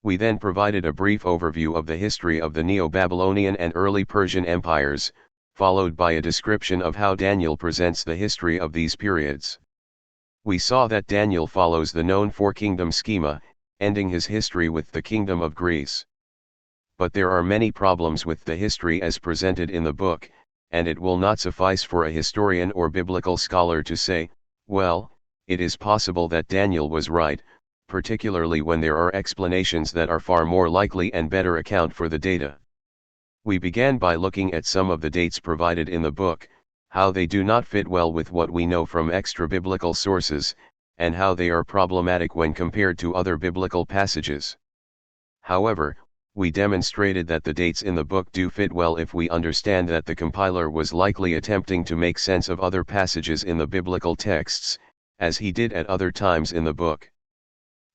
We then provided a brief overview of the history of the Neo-Babylonian and early Persian empires, followed by a description of how Daniel presents the history of these periods. We saw that Daniel follows the known four-kingdom schema, ending his history with the kingdom of Greece. But there are many problems with the history as presented in the book, and it will not suffice for a historian or biblical scholar to say, well, it is possible that Daniel was right, particularly when there are explanations that are far more likely and better account for the data. We began by looking at some of the dates provided in the book, how they do not fit well with what we know from extra-biblical sources, and how they are problematic when compared to other biblical passages. However, we demonstrated that the dates in the book do fit well if we understand that the compiler was likely attempting to make sense of other passages in the biblical texts, as he did at other times in the book.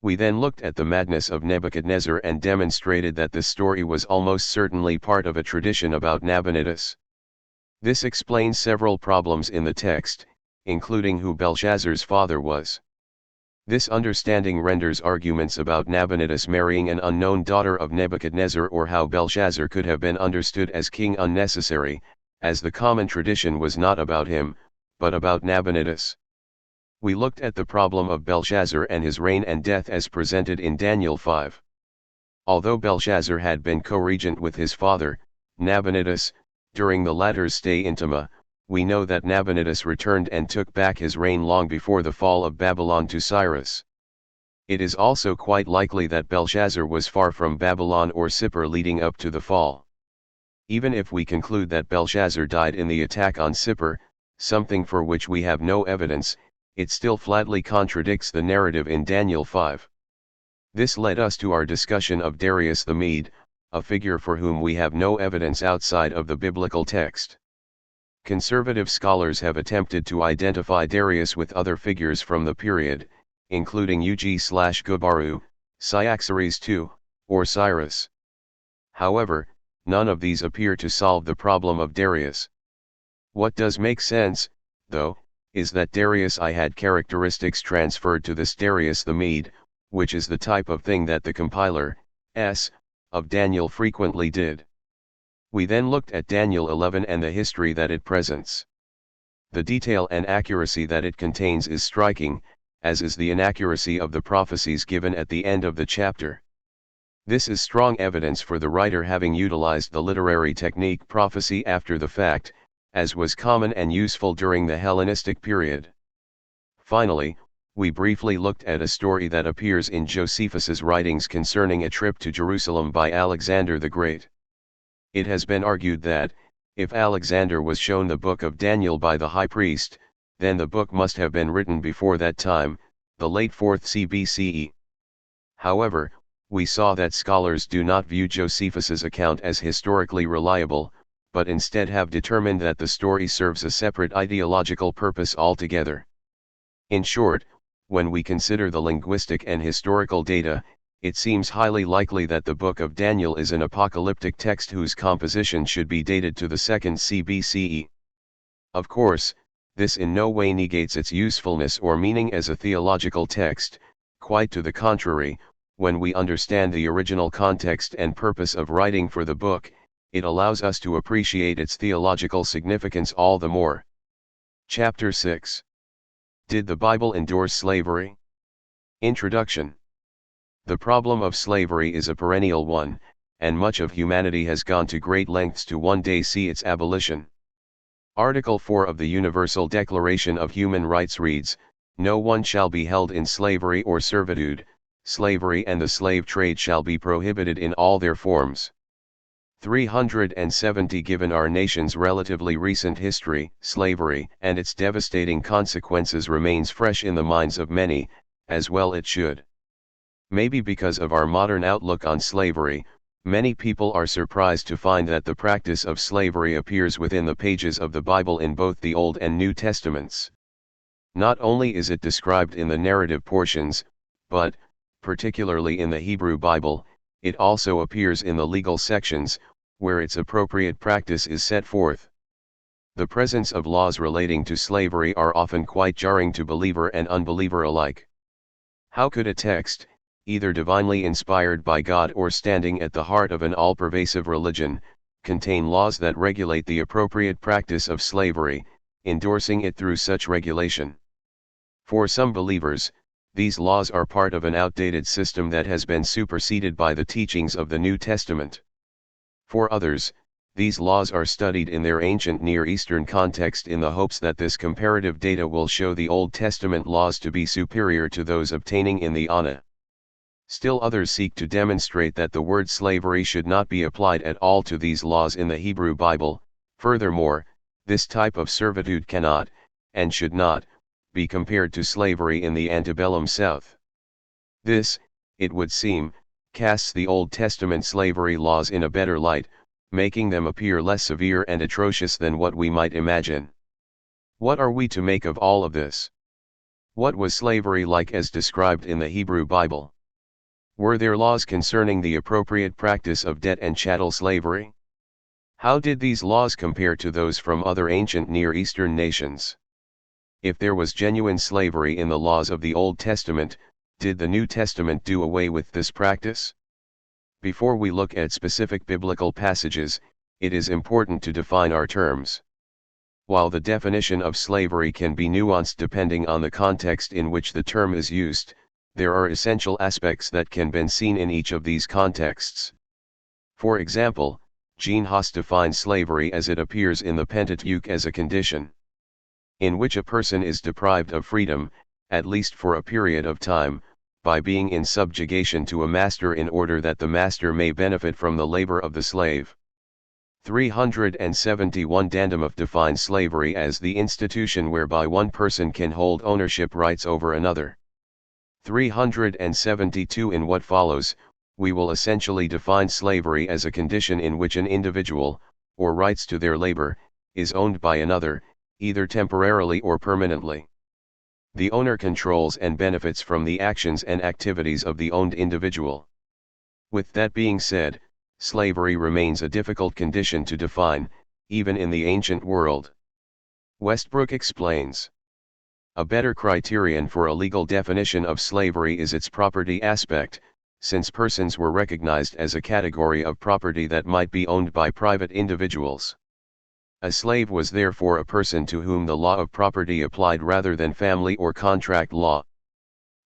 We then looked at the madness of Nebuchadnezzar and demonstrated that this story was almost certainly part of a tradition about Nabonidus. This explains several problems in the text, including who Belshazzar's father was. This understanding renders arguments about Nabonidus marrying an unknown daughter of Nebuchadnezzar or how Belshazzar could have been understood as king unnecessary, as the common tradition was not about him, but about Nabonidus. We looked at the problem of Belshazzar and his reign and death as presented in Daniel 5. Although Belshazzar had been co-regent with his father, Nabonidus, during the latter's stay in Tama, we know that Nabonidus returned and took back his reign long before the fall of Babylon to Cyrus. It is also quite likely that Belshazzar was far from Babylon or Sippar leading up to the fall. Even if we conclude that Belshazzar died in the attack on Sippar, something for which we have no evidence, it still flatly contradicts the narrative in Daniel 5. This led us to our discussion of Darius the Mede, a figure for whom we have no evidence outside of the biblical text. Conservative scholars have attempted to identify Darius with other figures from the period, including Ug/Gubaru, Cyaxares II, or Cyrus. However, none of these appear to solve the problem of Darius. What does make sense, though, is that Darius I had characteristics transferred to this Darius the Mede, which is the type of thing that the compiler, of Daniel frequently did. We then looked at Daniel 11 and the history that it presents. The detail and accuracy that it contains is striking, as is the inaccuracy of the prophecies given at the end of the chapter. This is strong evidence for the writer having utilized the literary technique prophecy after the fact, as was common and useful during the Hellenistic period. Finally, we briefly looked at a story that appears in Josephus's writings concerning a trip to Jerusalem by Alexander the Great. It has been argued that, if Alexander was shown the book of Daniel by the high priest, then the book must have been written before that time, the late 4th CBCE. However, we saw that scholars do not view Josephus's account as historically reliable, but instead have determined that the story serves a separate ideological purpose altogether. In short, when we consider the linguistic and historical data, it seems highly likely that the Book of Daniel is an apocalyptic text whose composition should be dated to the 2nd CBCE. Of course, this in no way negates its usefulness or meaning as a theological text, quite to the contrary. When we understand the original context and purpose of writing for the book, it allows us to appreciate its theological significance all the more. Chapter 6. Did the Bible endorse slavery? Introduction. The problem of slavery is a perennial one, and much of humanity has gone to great lengths to one day see its abolition. Article 4 of the Universal Declaration of Human Rights reads, "No one shall be held in slavery or servitude. Slavery and the slave trade shall be prohibited in all their forms." 370. Given our nation's relatively recent history, slavery and its devastating consequences remains fresh in the minds of many, as well it should. Maybe because of our modern outlook on slavery, many people are surprised to find that the practice of slavery appears within the pages of the Bible in both the Old and New Testaments. Not only is it described in the narrative portions, but, particularly in the Hebrew Bible, it also appears in the legal sections, where its appropriate practice is set forth. The presence of laws relating to slavery are often quite jarring to believer and unbeliever alike. How could a text, either divinely inspired by God or standing at the heart of an all-pervasive religion, contain laws that regulate the appropriate practice of slavery, endorsing it through such regulation? For some believers, these laws are part of an outdated system that has been superseded by the teachings of the New Testament. For others, these laws are studied in their ancient Near Eastern context in the hopes that this comparative data will show the Old Testament laws to be superior to those obtaining in the Anna. Still others seek to demonstrate that the word slavery should not be applied at all to these laws in the Hebrew Bible. Furthermore, this type of servitude cannot, and should not, be compared to slavery in the antebellum South. This, it would seem, casts the Old Testament slavery laws in a better light, making them appear less severe and atrocious than what we might imagine. What are we to make of all of this? What was slavery like as described in the Hebrew Bible? Were there laws concerning the appropriate practice of debt and chattel slavery? How did these laws compare to those from other ancient Near Eastern nations? If there was genuine slavery in the laws of the Old Testament, did the New Testament do away with this practice? Before we look at specific biblical passages, it is important to define our terms. While the definition of slavery can be nuanced depending on the context in which the term is used, there are essential aspects that can be seen in each of these contexts. For example, Gene Haas defines slavery as it appears in the Pentateuch as a condition in which a person is deprived of freedom, at least for a period of time, by being in subjugation to a master in order that the master may benefit from the labor of the slave. 371 Dandamuth defines slavery as the institution whereby one person can hold ownership rights over another. 372 In what follows, we will essentially define slavery as a condition in which an individual, or rights to their labor, is owned by another, either temporarily or permanently. The owner controls and benefits from the actions and activities of the owned individual. With that being said, slavery remains a difficult condition to define, even in the ancient world. Westbrook explains. A better criterion for a legal definition of slavery is its property aspect, since persons were recognized as a category of property that might be owned by private individuals. A slave was therefore a person to whom the law of property applied rather than family or contract law.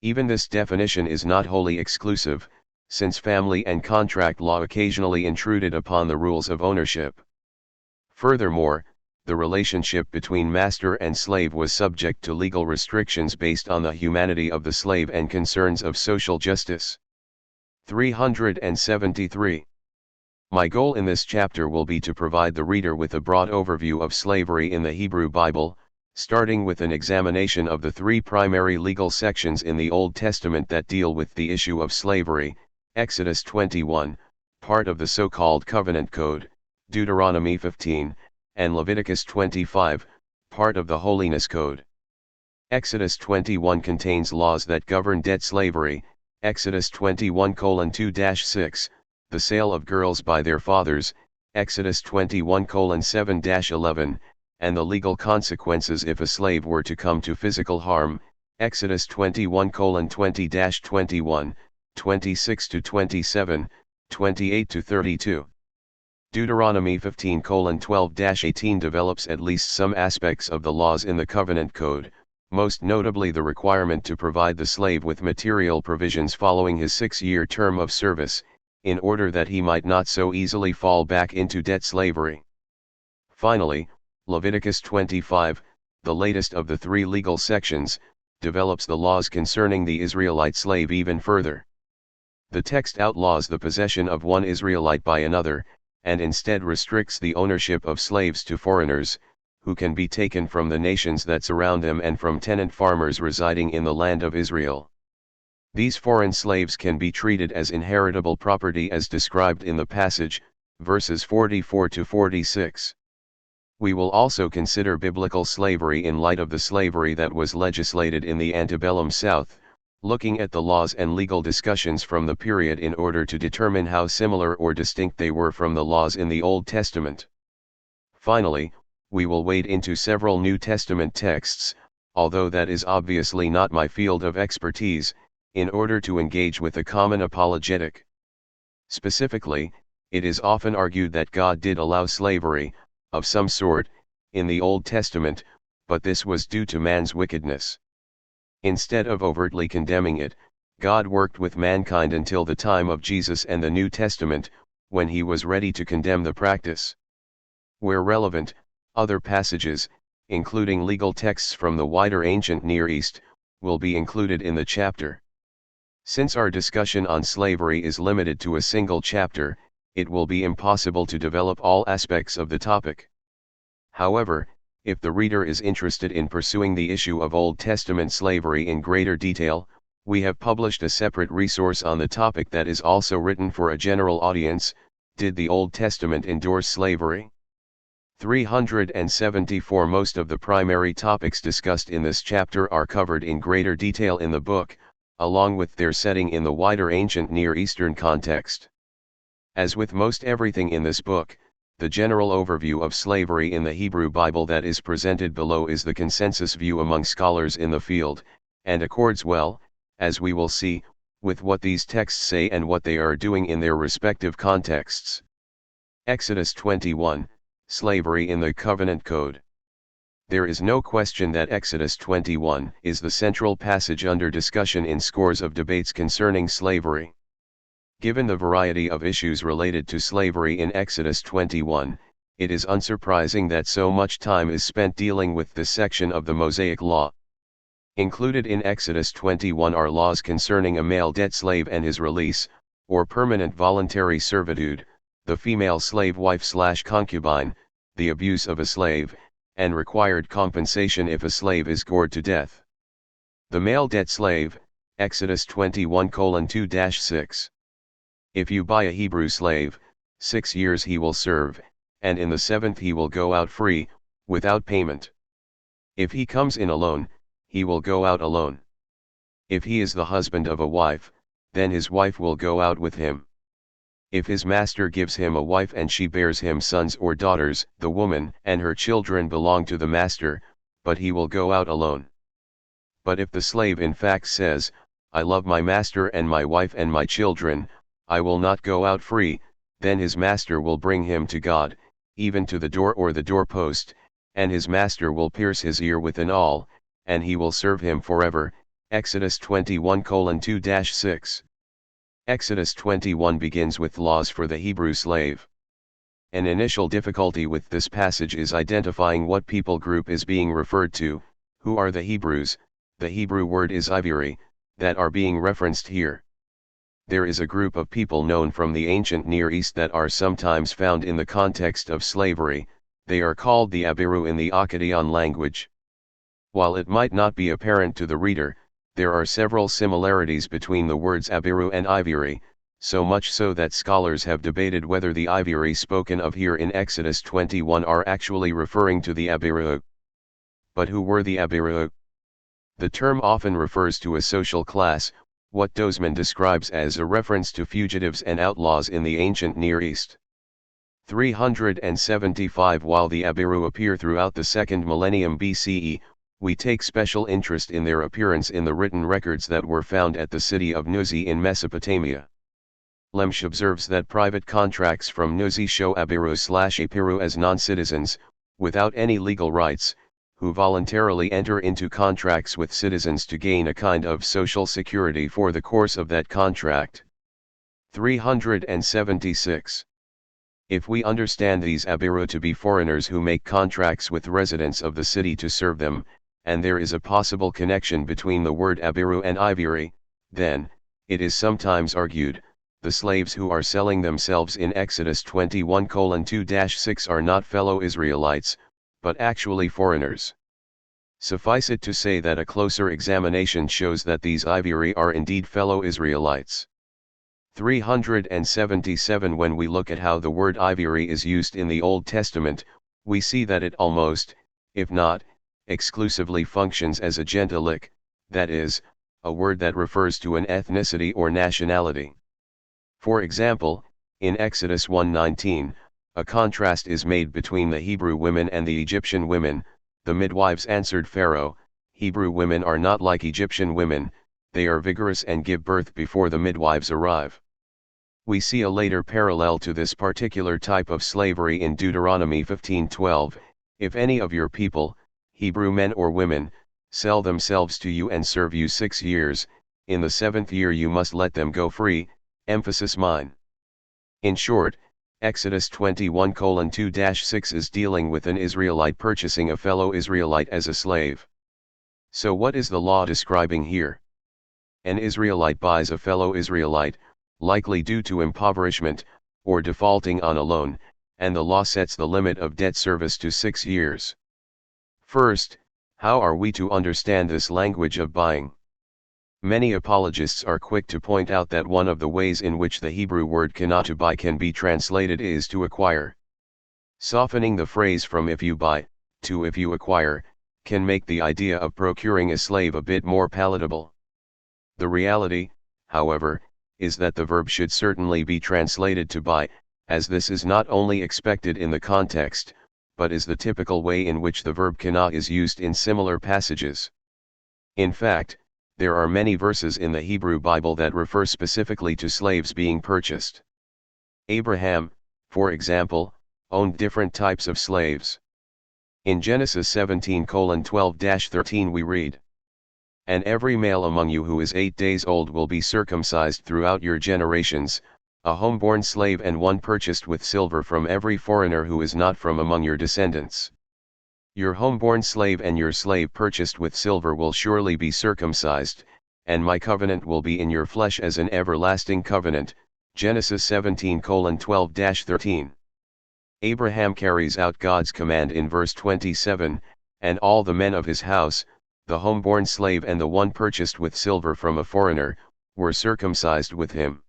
Even this definition is not wholly exclusive, since family and contract law occasionally intruded upon the rules of ownership. Furthermore, the relationship between master and slave was subject to legal restrictions based on the humanity of the slave and concerns of social justice. 373. My goal in this chapter will be to provide the reader with a broad overview of slavery in the Hebrew Bible, starting with an examination of the three primary legal sections in the Old Testament that deal with the issue of slavery: Exodus 21, part of the so-called Covenant Code, Deuteronomy 15, and Leviticus 25, part of the Holiness Code. Exodus 21 contains laws that govern debt slavery, Exodus 21:2-6, the sale of girls by their fathers, Exodus 21:7-11, and the legal consequences if a slave were to come to physical harm, Exodus 21:20-21, 26-27, 28-32. Deuteronomy 15:12-18 develops at least some aspects of the laws in the Covenant Code, most notably the requirement to provide the slave with material provisions following his 6-year term of service, in order that he might not so easily fall back into debt slavery. Finally, Leviticus 25, the latest of the three legal sections, develops the laws concerning the Israelite slave even further. The text outlaws the possession of one Israelite by another, and instead restricts the ownership of slaves to foreigners, who can be taken from the nations that surround them and from tenant farmers residing in the land of Israel. These foreign slaves can be treated as inheritable property as described in the passage, verses 44-46. We will also consider biblical slavery in light of the slavery that was legislated in the antebellum South, looking at the laws and legal discussions from the period in order to determine how similar or distinct they were from the laws in the Old Testament. Finally, we will wade into several New Testament texts, although that is obviously not my field of expertise, in order to engage with a common apologetic. Specifically, it is often argued that God did allow slavery, of some sort, in the Old Testament, but this was due to man's wickedness. Instead of overtly condemning it, God worked with mankind until the time of Jesus and the New Testament, when he was ready to condemn the practice. Where relevant, other passages, including legal texts from the wider ancient Near East, will be included in the chapter. Since our discussion on slavery is limited to a single chapter, it will be impossible to develop all aspects of the topic. However, if the reader is interested in pursuing the issue of Old Testament slavery in greater detail, we have published a separate resource on the topic that is also written for a general audience: Did the Old Testament endorse slavery? 374 Most of the primary topics discussed in this chapter are covered in greater detail in the book, along with their setting in the wider ancient Near Eastern context. As with most everything in this book, the general overview of slavery in the Hebrew Bible that is presented below is the consensus view among scholars in the field, and accords well, as we will see, with what these texts say and what they are doing in their respective contexts. Exodus 21, Slavery in the Covenant Code. There is no question that Exodus 21 is the central passage under discussion in scores of debates concerning slavery. Given the variety of issues related to slavery in Exodus 21, it is unsurprising that so much time is spent dealing with this section of the Mosaic Law. Included in Exodus 21 are laws concerning a male debt slave and his release, or permanent voluntary servitude, the female slave wife/concubine, the abuse of a slave, and required compensation if a slave is gored to death. The male debt slave, Exodus 21:2-6. If you buy a Hebrew slave, 6 years he will serve, and in the 7th he will go out free, without payment. If he comes in alone, he will go out alone. If he is the husband of a wife, then his wife will go out with him. If his master gives him a wife and she bears him sons or daughters, the woman and her children belong to the master, but he will go out alone. But if the slave in fact says, I love my master and my wife and my children, I will not go out free, then his master will bring him to God, even to the door or the doorpost, and his master will pierce his ear with an awl, and he will serve him forever. Exodus 21:2-6. Exodus 21 begins with laws for the Hebrew slave. An initial difficulty with this passage is identifying what people group is being referred to, who are the Hebrews, the Hebrew word is iviri, that are being referenced here. There is a group of people known from the ancient Near East that are sometimes found in the context of slavery. They are called the Abiru in the Akkadian language. While it might not be apparent to the reader, there are several similarities between the words Abiru and Iviri, so much so that scholars have debated whether the Iviri spoken of here in Exodus 21 are actually referring to the Abiru. But who were the Abiru? The term often refers to a social class, what Dozman describes as a reference to fugitives and outlaws in the ancient Near East. 375 While the Abiru appear throughout the 2nd millennium BCE, we take special interest in their appearance in the written records that were found at the city of Nuzi in Mesopotamia. Lemsch observes that private contracts from Nuzi show Abiru/Apiru as non-citizens, without any legal rights, who voluntarily enter into contracts with citizens to gain a kind of social security for the course of that contract. 376. If we understand these Abiru to be foreigners who make contracts with residents of the city to serve them, and there is a possible connection between the word Abiru and Iviri, then, it is sometimes argued, the slaves who are selling themselves in Exodus 21:2-6 are not fellow Israelites, but actually foreigners. Suffice it to say that a closer examination shows that these Iviri are indeed fellow Israelites. 377 When we look at how the word Iviri is used in the Old Testament, we see that it almost, if not, exclusively functions as a gentilic, that is, a word that refers to an ethnicity or nationality. For example, in Exodus 1:19, a contrast is made between the Hebrew women and the Egyptian women. The midwives answered Pharaoh, Hebrew women are not like Egyptian women, they are vigorous and give birth before the midwives arrive. We see a later parallel to this particular type of slavery in Deuteronomy 15:12, if any of your people, Hebrew men or women, sell themselves to you and serve you 6 years, in the 7th year you must let them go free, emphasis mine. In short, Exodus 21:2-6 is dealing with an Israelite purchasing a fellow Israelite as a slave. So what is the law describing here? An Israelite buys a fellow Israelite, likely due to impoverishment, or defaulting on a loan, and the law sets the limit of debt service to 6 years. First, how are we to understand this language of buying? Many apologists are quick to point out that one of the ways in which the Hebrew word kana to buy can be translated is to acquire. Softening the phrase from if you buy, to if you acquire, can make the idea of procuring a slave a bit more palatable. The reality, however, is that the verb should certainly be translated to buy, as this is not only expected in the context, but is the typical way in which the verb kana is used in similar passages. In fact, there are many verses in the Hebrew Bible that refer specifically to slaves being purchased. Abraham, for example, owned different types of slaves. In Genesis 17:12-13 we read, And every male among you who is 8 days old will be circumcised throughout your generations, a homeborn slave and one purchased with silver from every foreigner who is not from among your descendants. Your homeborn slave and your slave purchased with silver will surely be circumcised, and my covenant will be in your flesh as an everlasting covenant. Genesis 17:12-13. Abraham carries out God's command in verse 27, and all the men of his house, the homeborn slave and the one purchased with silver from a foreigner, were circumcised with him.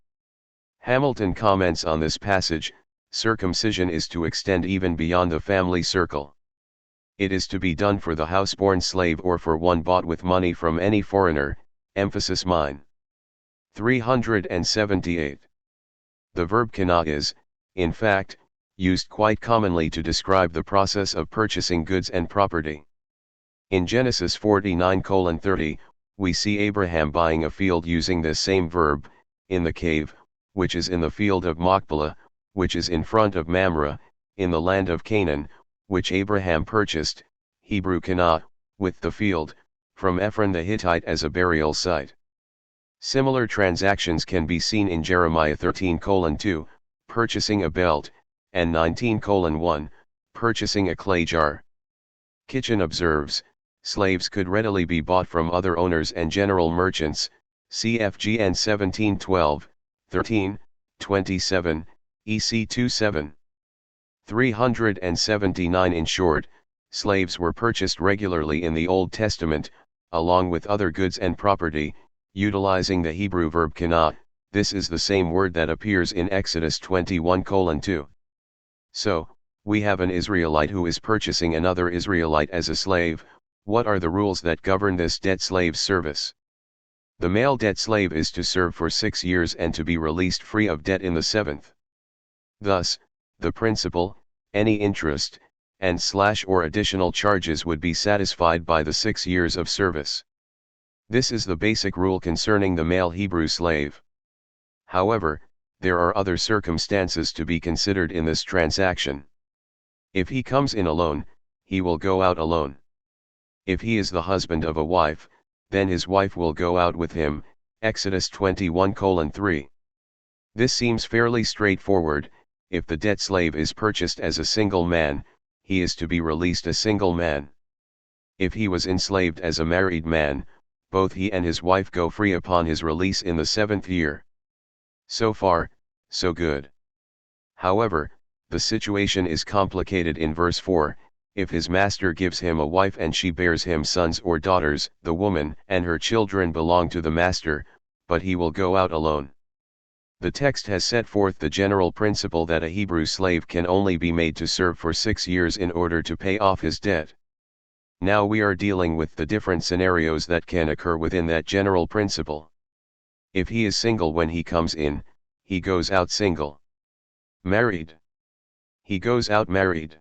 Hamilton comments on this passage, circumcision is to extend even beyond the family circle. It is to be done for the houseborn slave or for one bought with money from any foreigner, emphasis mine. 378. The verb kana is, in fact, used quite commonly to describe the process of purchasing goods and property. In Genesis 49:30, we see Abraham buying a field using this same verb, in the cave, which is in the field of Machpelah, which is in front of Mamre, in the land of Canaan, which Abraham purchased, Hebrew kana, with the field, from Ephron the Hittite as a burial site. Similar transactions can be seen in Jeremiah 13:2, purchasing a belt, and 19:1, purchasing a clay jar. Kitchen observes, slaves could readily be bought from other owners and general merchants, CFGN 17:12, 13, 27, EC 2:7. 379. In short, slaves were purchased regularly in the Old Testament, along with other goods and property, utilizing the Hebrew verb kana. This is the same word that appears in Exodus 21:2. So, we have an Israelite who is purchasing another Israelite as a slave. What are the rules that govern this debt slave service? The male debt slave is to serve for 6 years and to be released free of debt in the 7th. Thus, the principal, any interest, and or additional charges would be satisfied by the 6 years of service. This is the basic rule concerning the male Hebrew slave. However, there are other circumstances to be considered in this transaction. If he comes in alone, he will go out alone. If he is the husband of a wife, then his wife will go out with him, Exodus 21:3. This seems fairly straightforward. If the debt slave is purchased as a single man, he is to be released a single man. If he was enslaved as a married man, both he and his wife go free upon his release in the 7th year. So far, so good. However, the situation is complicated in verse 4. If his master gives him a wife and she bears him sons or daughters, the woman and her children belong to the master, but he will go out alone. The text has set forth the general principle that a Hebrew slave can only be made to serve for 6 years in order to pay off his debt. Now we are dealing with the different scenarios that can occur within that general principle. If he is single when he comes in, he goes out single. Married, he goes out married.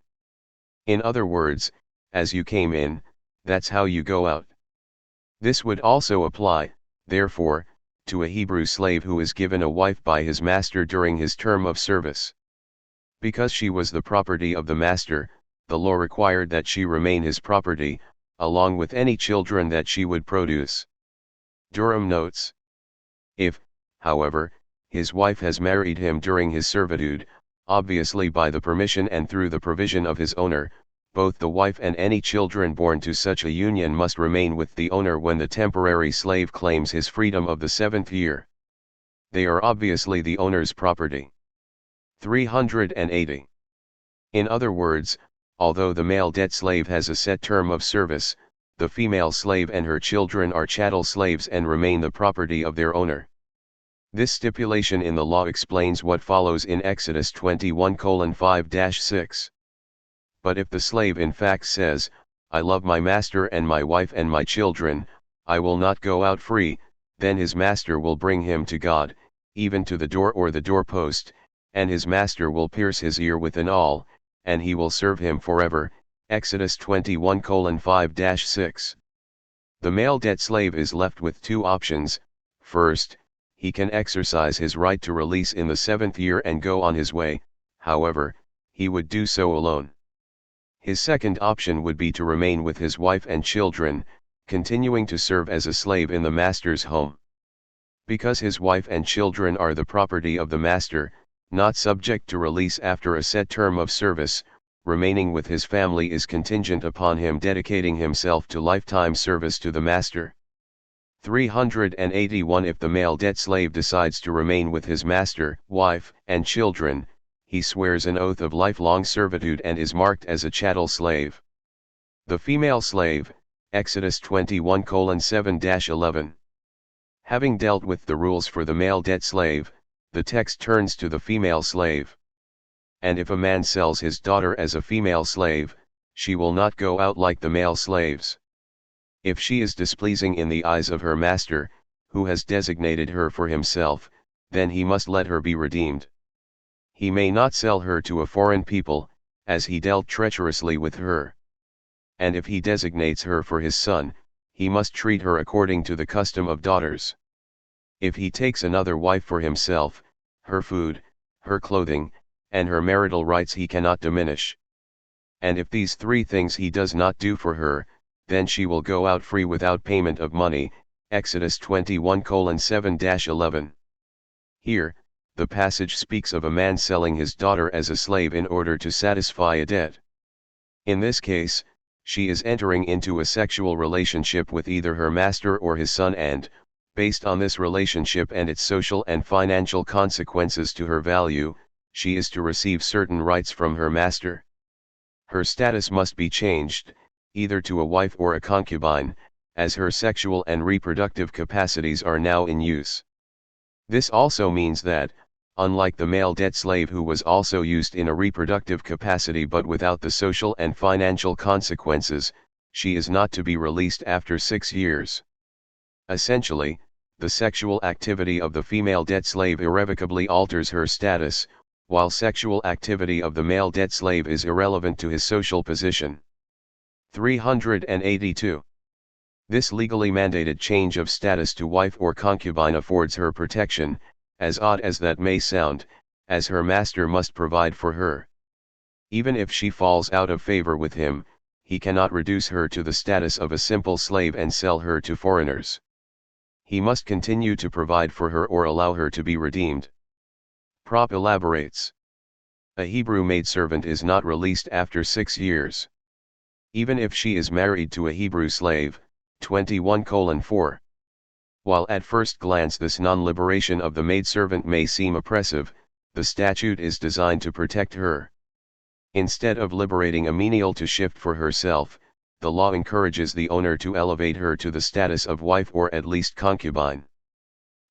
In other words, as you came in, that's how you go out. This would also apply, therefore, to a Hebrew slave who is given a wife by his master during his term of service. Because she was the property of the master, the law required that she remain his property, along with any children that she would produce. Durham notes. If, however, his wife has married him during his servitude, obviously by the permission and through the provision of his owner, both the wife and any children born to such a union must remain with the owner when the temporary slave claims his freedom of the 7th year. They are obviously the owner's property. 380. In other words, although the male debt slave has a set term of service, the female slave and her children are chattel slaves and remain the property of their owner. This stipulation in the law explains what follows in Exodus 21:5-6. But if the slave in fact says, I love my master and my wife and my children, I will not go out free, then his master will bring him to God, even to the door or the doorpost, and his master will pierce his ear with an awl, and he will serve him forever, Exodus 21:5-6. The male debt slave is left with two options. First, he can exercise his right to release in the 7th year and go on his way, however, he would do so alone. His second option would be to remain with his wife and children, continuing to serve as a slave in the master's home. Because his wife and children are the property of the master, not subject to release after a set term of service, remaining with his family is contingent upon him dedicating himself to lifetime service to the master. 381 If the male debt slave decides to remain with his master, wife, and children, he swears an oath of lifelong servitude and is marked as a chattel slave. The female slave, Exodus 21:7-11. Having dealt with the rules for the male debt slave, the text turns to the female slave. And if a man sells his daughter as a female slave, she will not go out like the male slaves. If she is displeasing in the eyes of her master, who has designated her for himself, then he must let her be redeemed. He may not sell her to a foreign people, as he dealt treacherously with her. And if he designates her for his son, he must treat her according to the custom of daughters. If he takes another wife for himself, her food, her clothing, and her marital rights he cannot diminish. And if these three things he does not do for her, then she will go out free without payment of money, Exodus 21:7-11. Here, the passage speaks of a man selling his daughter as a slave in order to satisfy a debt. In this case, she is entering into a sexual relationship with either her master or his son and, based on this relationship and its social and financial consequences to her value, she is to receive certain rights from her master. Her status must be changed, either to a wife or a concubine, as her sexual and reproductive capacities are now in use. This also means that, unlike the male debt slave who was also used in a reproductive capacity but without the social and financial consequences, she is not to be released after 6 years. Essentially, the sexual activity of the female debt slave irrevocably alters her status, while sexual activity of the male debt slave is irrelevant to his social position. 382. This legally mandated change of status to wife or concubine affords her protection, as odd as that may sound, as her master must provide for her. Even if she falls out of favor with him, he cannot reduce her to the status of a simple slave and sell her to foreigners. He must continue to provide for her or allow her to be redeemed. Prop elaborates. A Hebrew maidservant is not released after 6 years. Even if she is married to a Hebrew slave, 21:4. While at first glance this non-liberation of the maidservant may seem oppressive, the statute is designed to protect her. Instead of liberating a menial to shift for herself, the law encourages the owner to elevate her to the status of wife or at least concubine.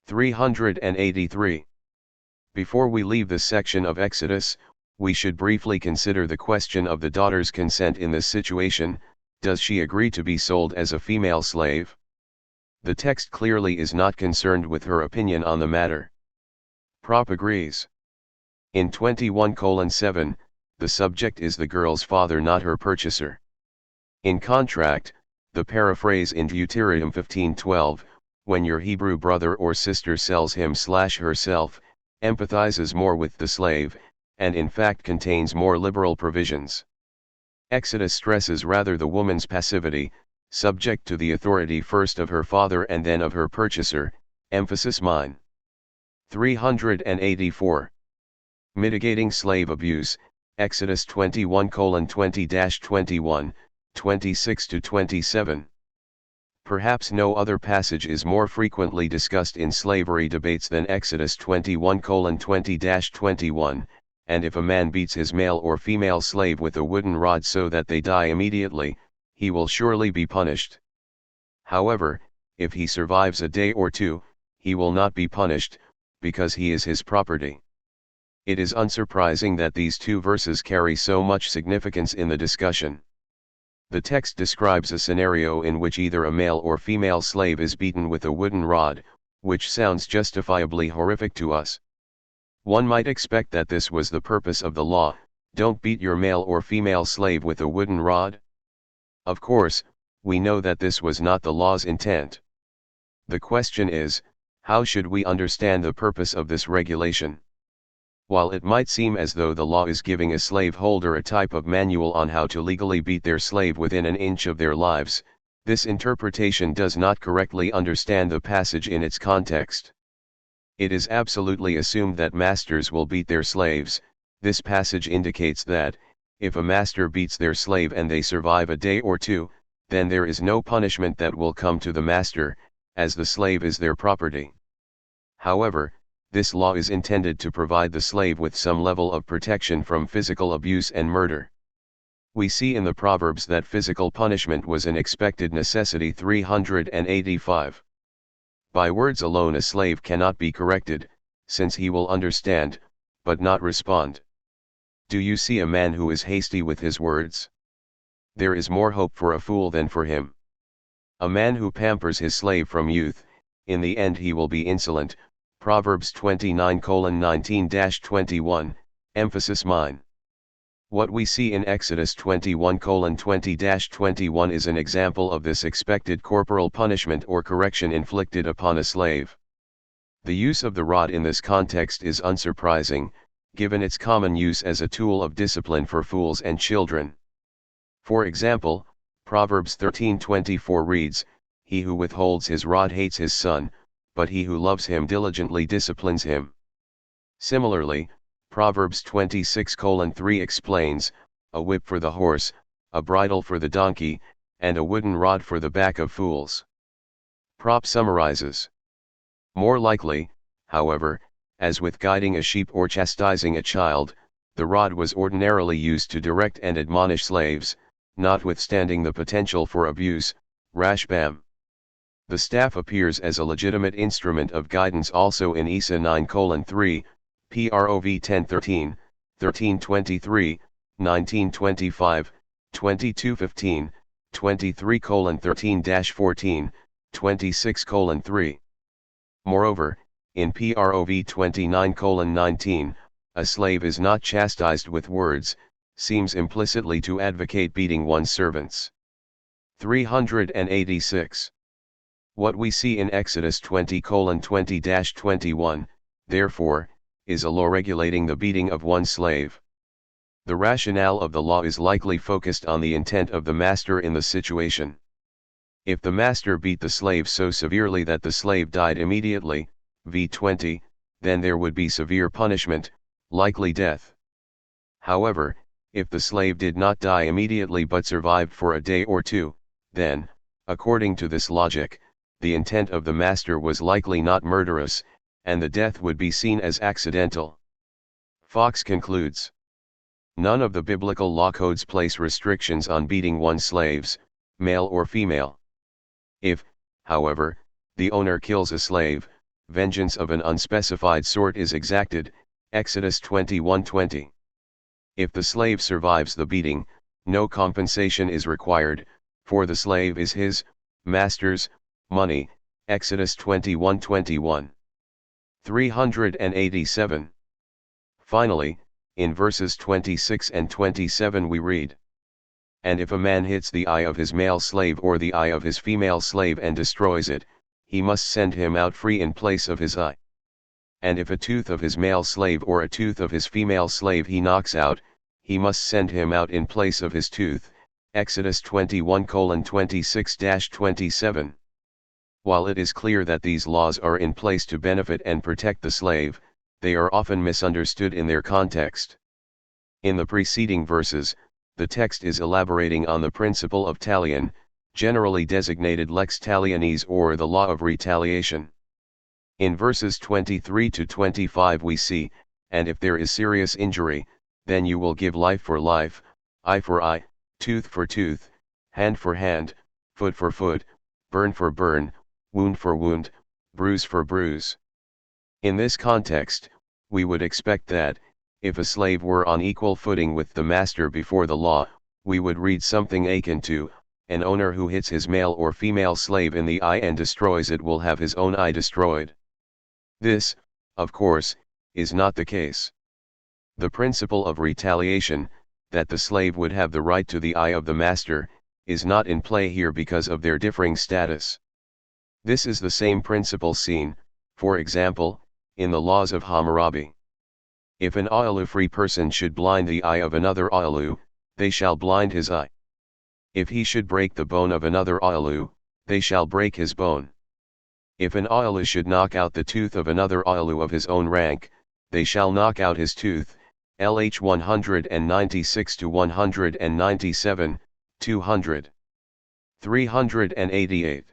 383. Before we leave this section of Exodus, we should briefly consider the question of the daughter's consent in this situation. Does she agree to be sold as a female slave? The text clearly is not concerned with her opinion on the matter. Prop agrees. In 21:7, the subject is the girl's father, not her purchaser. In contract, the paraphrase in Deuteronomy 15:12, when your Hebrew brother or sister sells him/herself, empathizes more with the slave, and in fact contains more liberal provisions. Exodus stresses rather the woman's passivity, subject to the authority first of her father and then of her purchaser, emphasis mine. 384. Mitigating slave abuse, Exodus 21:20-21, 26-27. Perhaps no other passage is more frequently discussed in slavery debates than Exodus 21:20-21, and if a man beats his male or female slave with a wooden rod so that they die immediately, he will surely be punished. However, if he survives a day or two, he will not be punished, because he is his property. It is unsurprising that these two verses carry so much significance in the discussion. The text describes a scenario in which either a male or female slave is beaten with a wooden rod, which sounds justifiably horrific to us. One might expect that this was the purpose of the law: don't beat your male or female slave with a wooden rod. Of course, we know that this was not the law's intent. The question is, how should we understand the purpose of this regulation? While it might seem as though the law is giving a slaveholder a type of manual on how to legally beat their slave within an inch of their lives, this interpretation does not correctly understand the passage in its context. It is absolutely assumed that masters will beat their slaves. This passage indicates that, if a master beats their slave and they survive a day or two, then there is no punishment that will come to the master, as the slave is their property. However, this law is intended to provide the slave with some level of protection from physical abuse and murder. We see in the Proverbs that physical punishment was an expected necessity. 385. By words alone a slave cannot be corrected, since he will understand, but not respond. Do you see a man who is hasty with his words? There is more hope for a fool than for him. A man who pampers his slave from youth, in the end he will be insolent. Proverbs 29:19-21, emphasis mine. What we see in Exodus 21:20-21 is an example of this expected corporal punishment or correction inflicted upon a slave. The use of the rod in this context is unsurprising, given its common use as a tool of discipline for fools and children. For example, Proverbs 13:24 reads, "He who withholds his rod hates his son, but he who loves him diligently disciplines him." Similarly, Proverbs 26:3 explains, "A whip for the horse, a bridle for the donkey, and a wooden rod for the back of fools." Prop summarizes. More likely, however, as with guiding a sheep or chastising a child, the rod was ordinarily used to direct and admonish slaves, notwithstanding the potential for abuse. Rashbam. The staff appears as a legitimate instrument of guidance also in Isa 9:3, Prov 10:13, 13:23, 19:25, 22:15, 23:13-14, 26:3. Moreover, in Prov 29:19, a slave is not chastised with words, seems implicitly to advocate beating one's servants. 386. What we see in Exodus 20:20-21, therefore, is a law regulating the beating of one slave. The rationale of the law is likely focused on the intent of the master in the situation. If the master beat the slave so severely that the slave died immediately, v. 20, then there would be severe punishment, likely death. However, if the slave did not die immediately but survived for a day or two, then, according to this logic, the intent of the master was likely not murderous, and the death would be seen as accidental. Fox concludes, none of the biblical law codes place restrictions on beating one's slaves, male or female. If, however, the owner kills a slave, vengeance of an unspecified sort is exacted, Exodus 21:20. If the slave survives the beating, no compensation is required, for the slave is his master's money, Exodus 21:21. 387. Finally, in verses 26 and 27 we read, "And if a man hits the eye of his male slave or the eye of his female slave and destroys it, he must send him out free in place of his eye. And if a tooth of his male slave or a tooth of his female slave he knocks out, he must send him out in place of his tooth." Exodus 21:26-27. While it is clear that these laws are in place to benefit and protect the slave, they are often misunderstood in their context. In the preceding verses, the text is elaborating on the principle of talion, generally designated lex talionis or the law of retaliation. In verses 23 to 25 we see, "And if there is serious injury, then you will give life for life, eye for eye, tooth for tooth, hand for hand, foot for foot, burn for burn, wound for wound, bruise for bruise." In this context, we would expect that, if a slave were on equal footing with the master before the law, we would read something akin to, "An owner who hits his male or female slave in the eye and destroys it will have his own eye destroyed." This, of course, is not the case. The principle of retaliation, that the slave would have the right to the eye of the master, is not in play here because of their differing status. This is the same principle seen, for example, in the laws of Hammurabi. If an Aulu-free person should blind the eye of another Aulu, they shall blind his eye. If he should break the bone of another Aulu, they shall break his bone. If an Aulu should knock out the tooth of another Aulu of his own rank, they shall knock out his tooth. LH 196-197, 200. 388.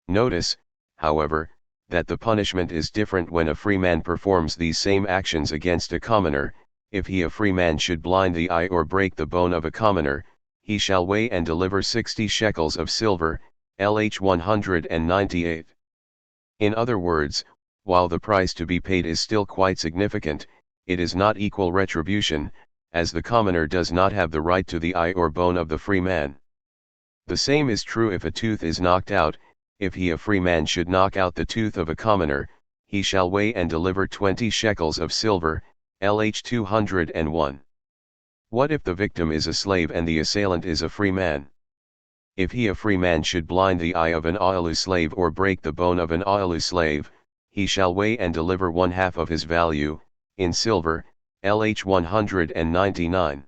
Notice, however, that the punishment is different when a free man performs these same actions against a commoner. If he a free man should blind the eye or break the bone of a commoner, he shall weigh and deliver 60 shekels of silver, LH 198. In other words, while the price to be paid is still quite significant, it is not equal retribution, as the commoner does not have the right to the eye or bone of the free man. The same is true if a tooth is knocked out. If he a free man should knock out the tooth of a commoner, he shall weigh and deliver 20 shekels of silver, LH 201. What if the victim is a slave and the assailant is a free man? If he a free man should blind the eye of an Aulu slave or break the bone of an Aulu slave, he shall weigh and deliver 1/2 of his value, in silver, LH 199.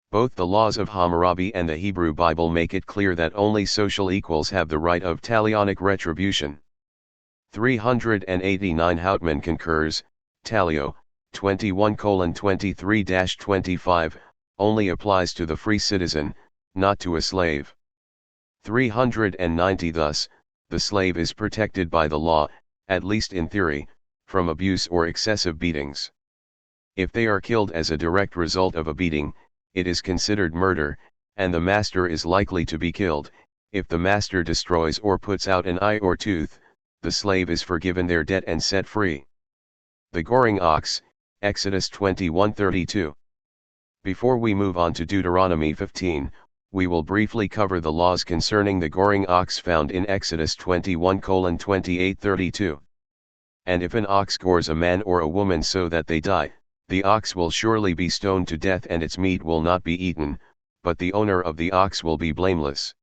Both the laws of Hammurabi and the Hebrew Bible make it clear that only social equals have the right of talionic retribution. 389 Houtman concurs, Talio, 21:23-25, only applies to the free citizen, not to a slave. 390 Thus, the slave is protected by the law, at least in theory, from abuse or excessive beatings. If they are killed as a direct result of a beating, it is considered murder, and the master is likely to be killed. If the master destroys or puts out an eye or tooth, the slave is forgiven their debt and set free. The goring ox, Exodus 21:32. Before we move on to Deuteronomy 15, we will briefly cover the laws concerning the goring ox found in Exodus 21:28-32. And if an ox gores a man or a woman so that they die, the ox will surely be stoned to death and its meat will not be eaten, but the owner of the ox will be blameless.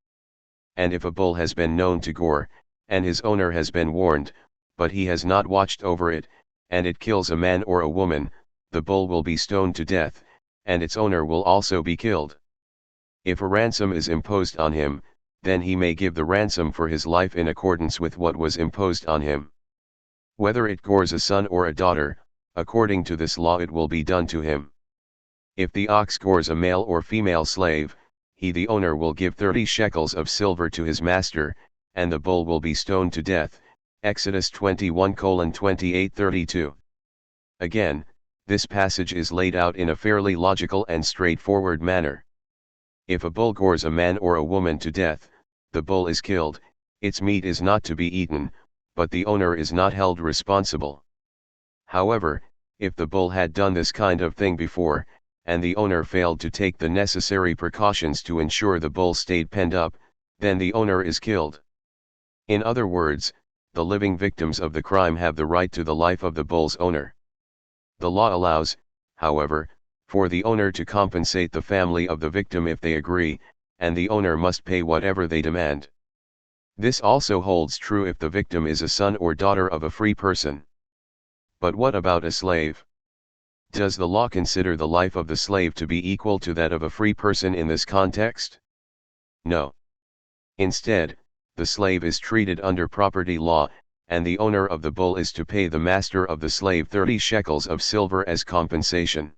And if a bull has been known to gore, and his owner has been warned, but he has not watched over it, and it kills a man or a woman, the bull will be stoned to death, and its owner will also be killed. If a ransom is imposed on him, then he may give the ransom for his life in accordance with what was imposed on him. Whether it gores a son or a daughter, according to this law it will be done to him. If the ox gores a male or female slave, he the owner will give 30 shekels of silver to his master, and the bull will be stoned to death. Exodus 21:28-32. Again, this passage is laid out in a fairly logical and straightforward manner. If a bull gores a man or a woman to death, the bull is killed, its meat is not to be eaten, but the owner is not held responsible. However, if the bull had done this kind of thing before, and the owner failed to take the necessary precautions to ensure the bull stayed penned up, then the owner is killed. In other words, the living victims of the crime have the right to the life of the bull's owner. The law allows, however, for the owner to compensate the family of the victim if they agree, and the owner must pay whatever they demand. This also holds true if the victim is a son or daughter of a free person. But what about a slave? Does the law consider the life of the slave to be equal to that of a free person in this context? No. Instead, the slave is treated under property law, and the owner of the bull is to pay the master of the slave 30 shekels of silver as compensation.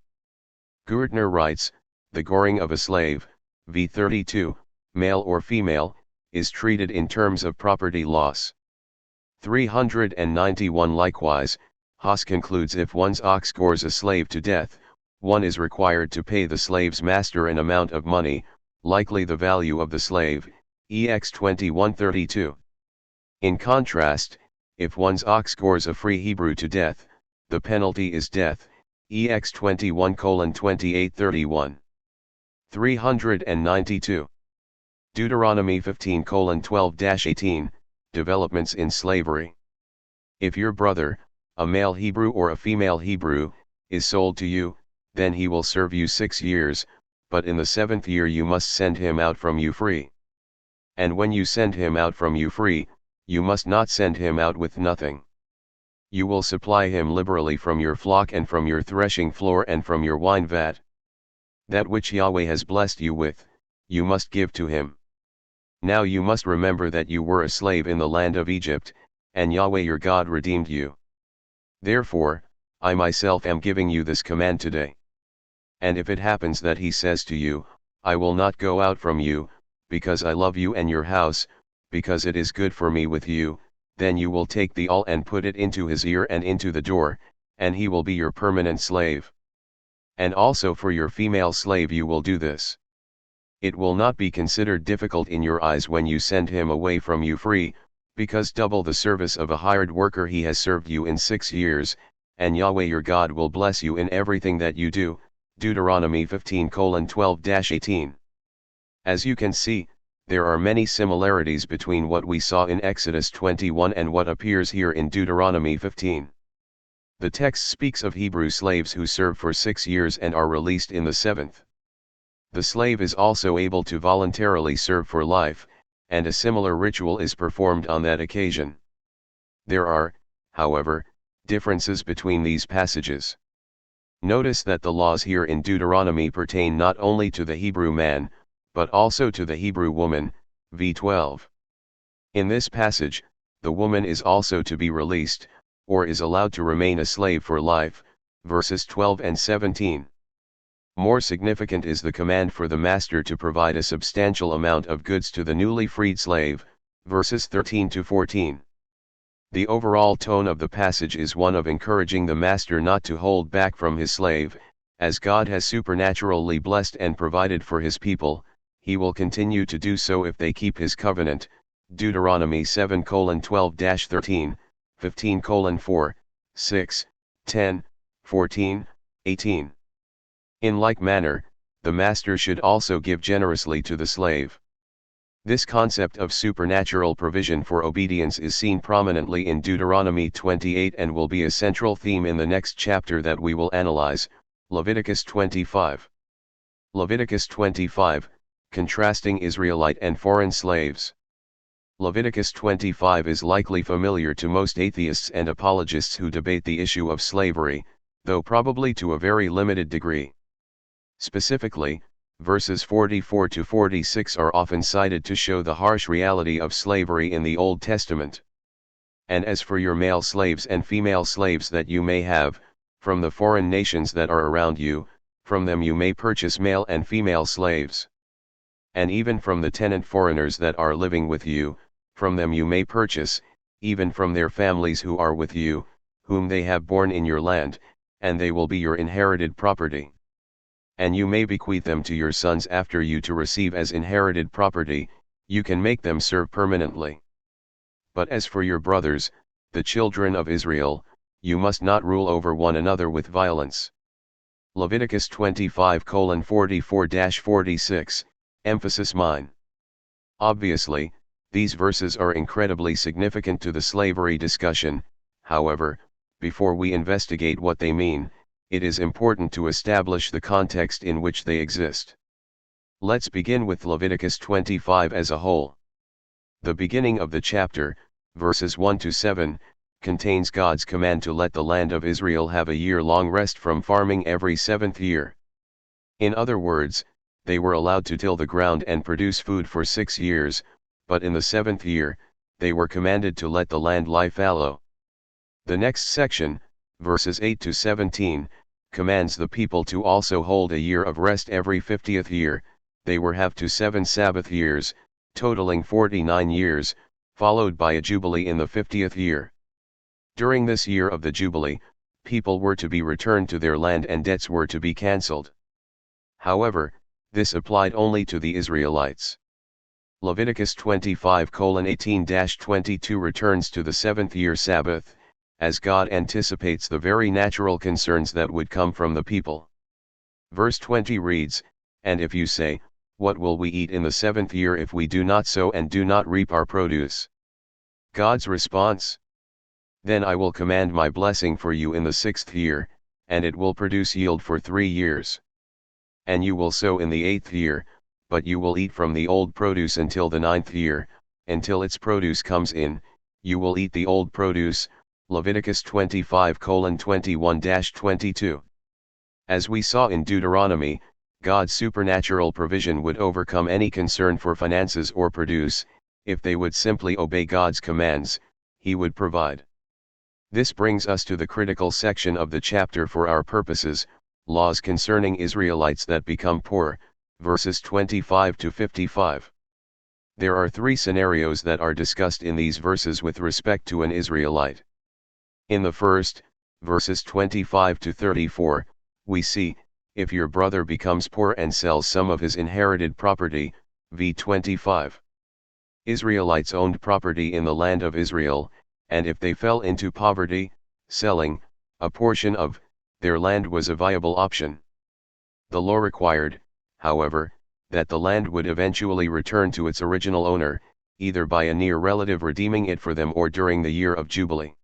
Gurtner writes, the goring of a slave, v. 32, male or female, is treated in terms of property loss. 391 Likewise, Haas concludes if one's ox gores a slave to death, one is required to pay the slave's master an amount of money, likely the value of the slave, ex 21:32. In contrast, if one's ox gores a free Hebrew to death, the penalty is death, ex 21:28-31. 392. Deuteronomy 15:12-18, Developments in Slavery. If your brother, a male Hebrew or a female Hebrew, is sold to you, then he will serve you 6 years, but in the 7th year you must send him out from you free. And when you send him out from you free, you must not send him out with nothing. You will supply him liberally from your flock and from your threshing floor and from your wine vat. That which Yahweh has blessed you with, you must give to him. Now you must remember that you were a slave in the land of Egypt, and Yahweh your God redeemed you. Therefore, I myself am giving you this command today. And if it happens that he says to you, I will not go out from you, because I love you and your house, because it is good for me with you, then you will take the awl and put it into his ear and into the door, and he will be your permanent slave. And also for your female slave you will do this. It will not be considered difficult in your eyes when you send him away from you free, because double the service of a hired worker he has served you in 6 years, and Yahweh your God will bless you in everything that you do. Deuteronomy 15:12-18. As you can see, there are many similarities between what we saw in Exodus 21 and what appears here in Deuteronomy 15. The text speaks of Hebrew slaves who serve for 6 years and are released in the 7th. The slave is also able to voluntarily serve for life, and a similar ritual is performed on that occasion. There are, however, differences between these passages. Notice that the laws here in Deuteronomy pertain not only to the Hebrew man, but also to the Hebrew woman, v12. In this passage, the woman is also to be released, or is allowed to remain a slave for life, verses 12 and 17. More significant is the command for the master to provide a substantial amount of goods to the newly freed slave, verses 13 to 14. The overall tone of the passage is one of encouraging the master not to hold back from his slave. As God has supernaturally blessed and provided for his people, he will continue to do so if they keep his covenant. Deuteronomy 7:12-13, 15:4, 6, 10, 14, 18. In like manner, the master should also give generously to the slave. This concept of supernatural provision for obedience is seen prominently in Deuteronomy 28 and will be a central theme in the next chapter that we will analyze, Leviticus 25. Leviticus 25, contrasting Israelite and foreign slaves. Leviticus 25 is likely familiar to most atheists and apologists who debate the issue of slavery, though probably to a very limited degree. Specifically, verses 44 to 46 are often cited to show the harsh reality of slavery in the Old Testament. And as for your male slaves and female slaves that you may have, from the foreign nations that are around you, from them you may purchase male and female slaves. And even from the tenant foreigners that are living with you, from them you may purchase, even from their families who are with you, whom they have borne in your land, and they will be your inherited property. And you may bequeath them to your sons after you to receive as inherited property, you can make them serve permanently. But as for your brothers, the children of Israel, you must not rule over one another with violence. Leviticus 25:44-46, emphasis mine. Obviously, these verses are incredibly significant to the slavery discussion. However, before we investigate what they mean, it is important to establish the context in which they exist. Let's begin with Leviticus 25 as a whole. The beginning of the chapter, verses 1 to 7, contains God's command to let the land of Israel have a year-long rest from farming every 7th year. In other words, they were allowed to till the ground and produce food for 6 years, but in the 7th year, they were commanded to let the land lie fallow. The next section, verses 8 to 17, commands the people to also hold a year of rest every 50th year. They were have to 7 Sabbath years, totaling 49 years, followed by a jubilee in the 50th year. During this year of the jubilee, people were to be returned to their land and debts were to be cancelled. However, this applied only to the Israelites. Leviticus 25:18-22 returns to the 7th year Sabbath, as God anticipates the very natural concerns that would come from the people. Verse 20 reads, "And if you say, what will we eat in the 7th year if we do not sow and do not reap our produce?" God's response: "Then I will command my blessing for you in the 6th year, and it will produce yield for 3 years. And you will sow in the 8th year, but you will eat from the old produce until the 9th year, until its produce comes in, you will eat the old produce." Leviticus 25:21-22. As we saw in Deuteronomy, God's supernatural provision would overcome any concern for finances or produce. If they would simply obey God's commands, He would provide. This brings us to the critical section of the chapter for our purposes, laws concerning Israelites that become poor, verses 25 to 55. There are three scenarios that are discussed in these verses with respect to an Israelite. In the first, verses 25 to 34, we see, if your brother becomes poor and sells some of his inherited property, v. 25. Israelites owned property in the land of Israel, and if they fell into poverty, selling a portion of their land was a viable option. The law required, however, that the land would eventually return to its original owner, either by a near relative redeeming it for them or during the year of Jubilee.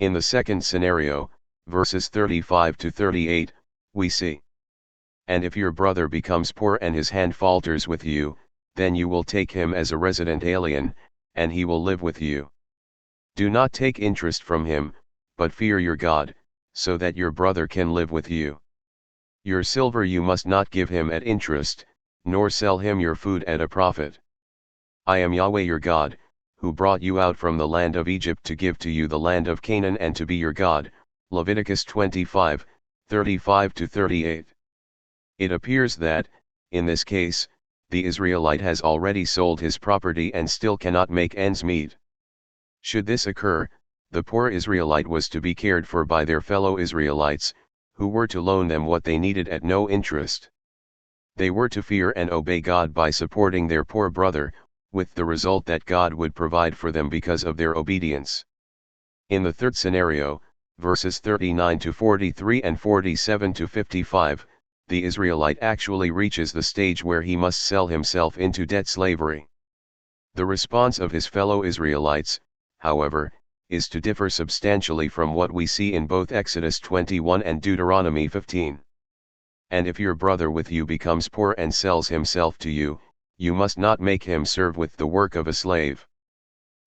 In the second scenario, verses 35 to 38, we see, and if your brother becomes poor and his hand falters with you, then you will take him as a resident alien, and he will live with you. Do not take interest from him, but fear your God, so that your brother can live with you. Your silver you must not give him at interest, nor sell him your food at a profit. I am Yahweh your God, who brought you out from the land of Egypt to give to you the land of Canaan and to be your God. Leviticus 25, 35 to 38. It appears that, in this case, the Israelite has already sold his property and still cannot make ends meet. Should this occur, the poor Israelite was to be cared for by their fellow Israelites, who were to loan them what they needed at no interest. They were to fear and obey God by supporting their poor brother, with the result that God would provide for them because of their obedience. In the third scenario, verses 39 to 43 and 47 to 55, the Israelite actually reaches the stage where he must sell himself into debt slavery. The response of his fellow Israelites, however, is to differ substantially from what we see in both Exodus 21 and Deuteronomy 15. And if your brother with you becomes poor and sells himself to you, you must not make him serve with the work of a slave.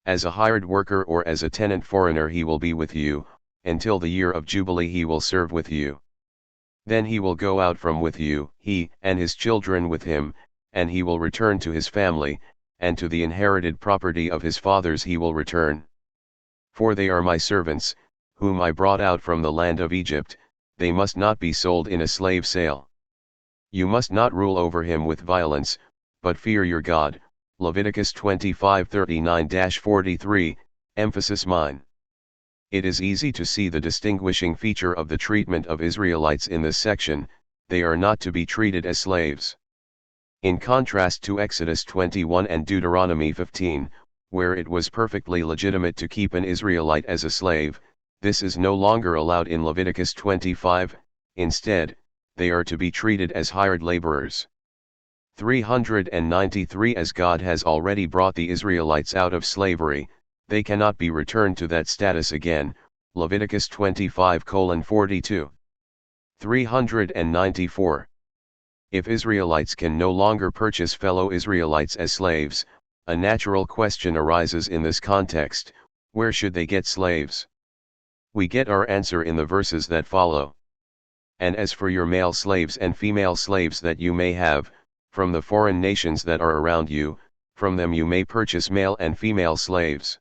As a hired worker or as a tenant foreigner he will be with you, until the year of Jubilee he will serve with you. Then he will go out from with you, he and his children with him, and he will return to his family, and to the inherited property of his fathers he will return. For they are my servants, whom I brought out from the land of Egypt, they must not be sold in a slave sale. You must not rule over him with violence, but fear your God. Leviticus 25:39-43, emphasis mine. It is easy to see the distinguishing feature of the treatment of Israelites in this section: they are not to be treated as slaves. In contrast to Exodus 21 and Deuteronomy 15, where it was perfectly legitimate to keep an Israelite as a slave, this is no longer allowed in Leviticus 25, instead, they are to be treated as hired laborers. 393 As God has already brought the Israelites out of slavery, they cannot be returned to that status again, Leviticus 25:42. 394. If Israelites can no longer purchase fellow Israelites as slaves, a natural question arises in this context: where should they get slaves? We get our answer in the verses that follow. And as for your male slaves and female slaves that you may have, from the foreign nations that are around you, from them you may purchase male and female slaves.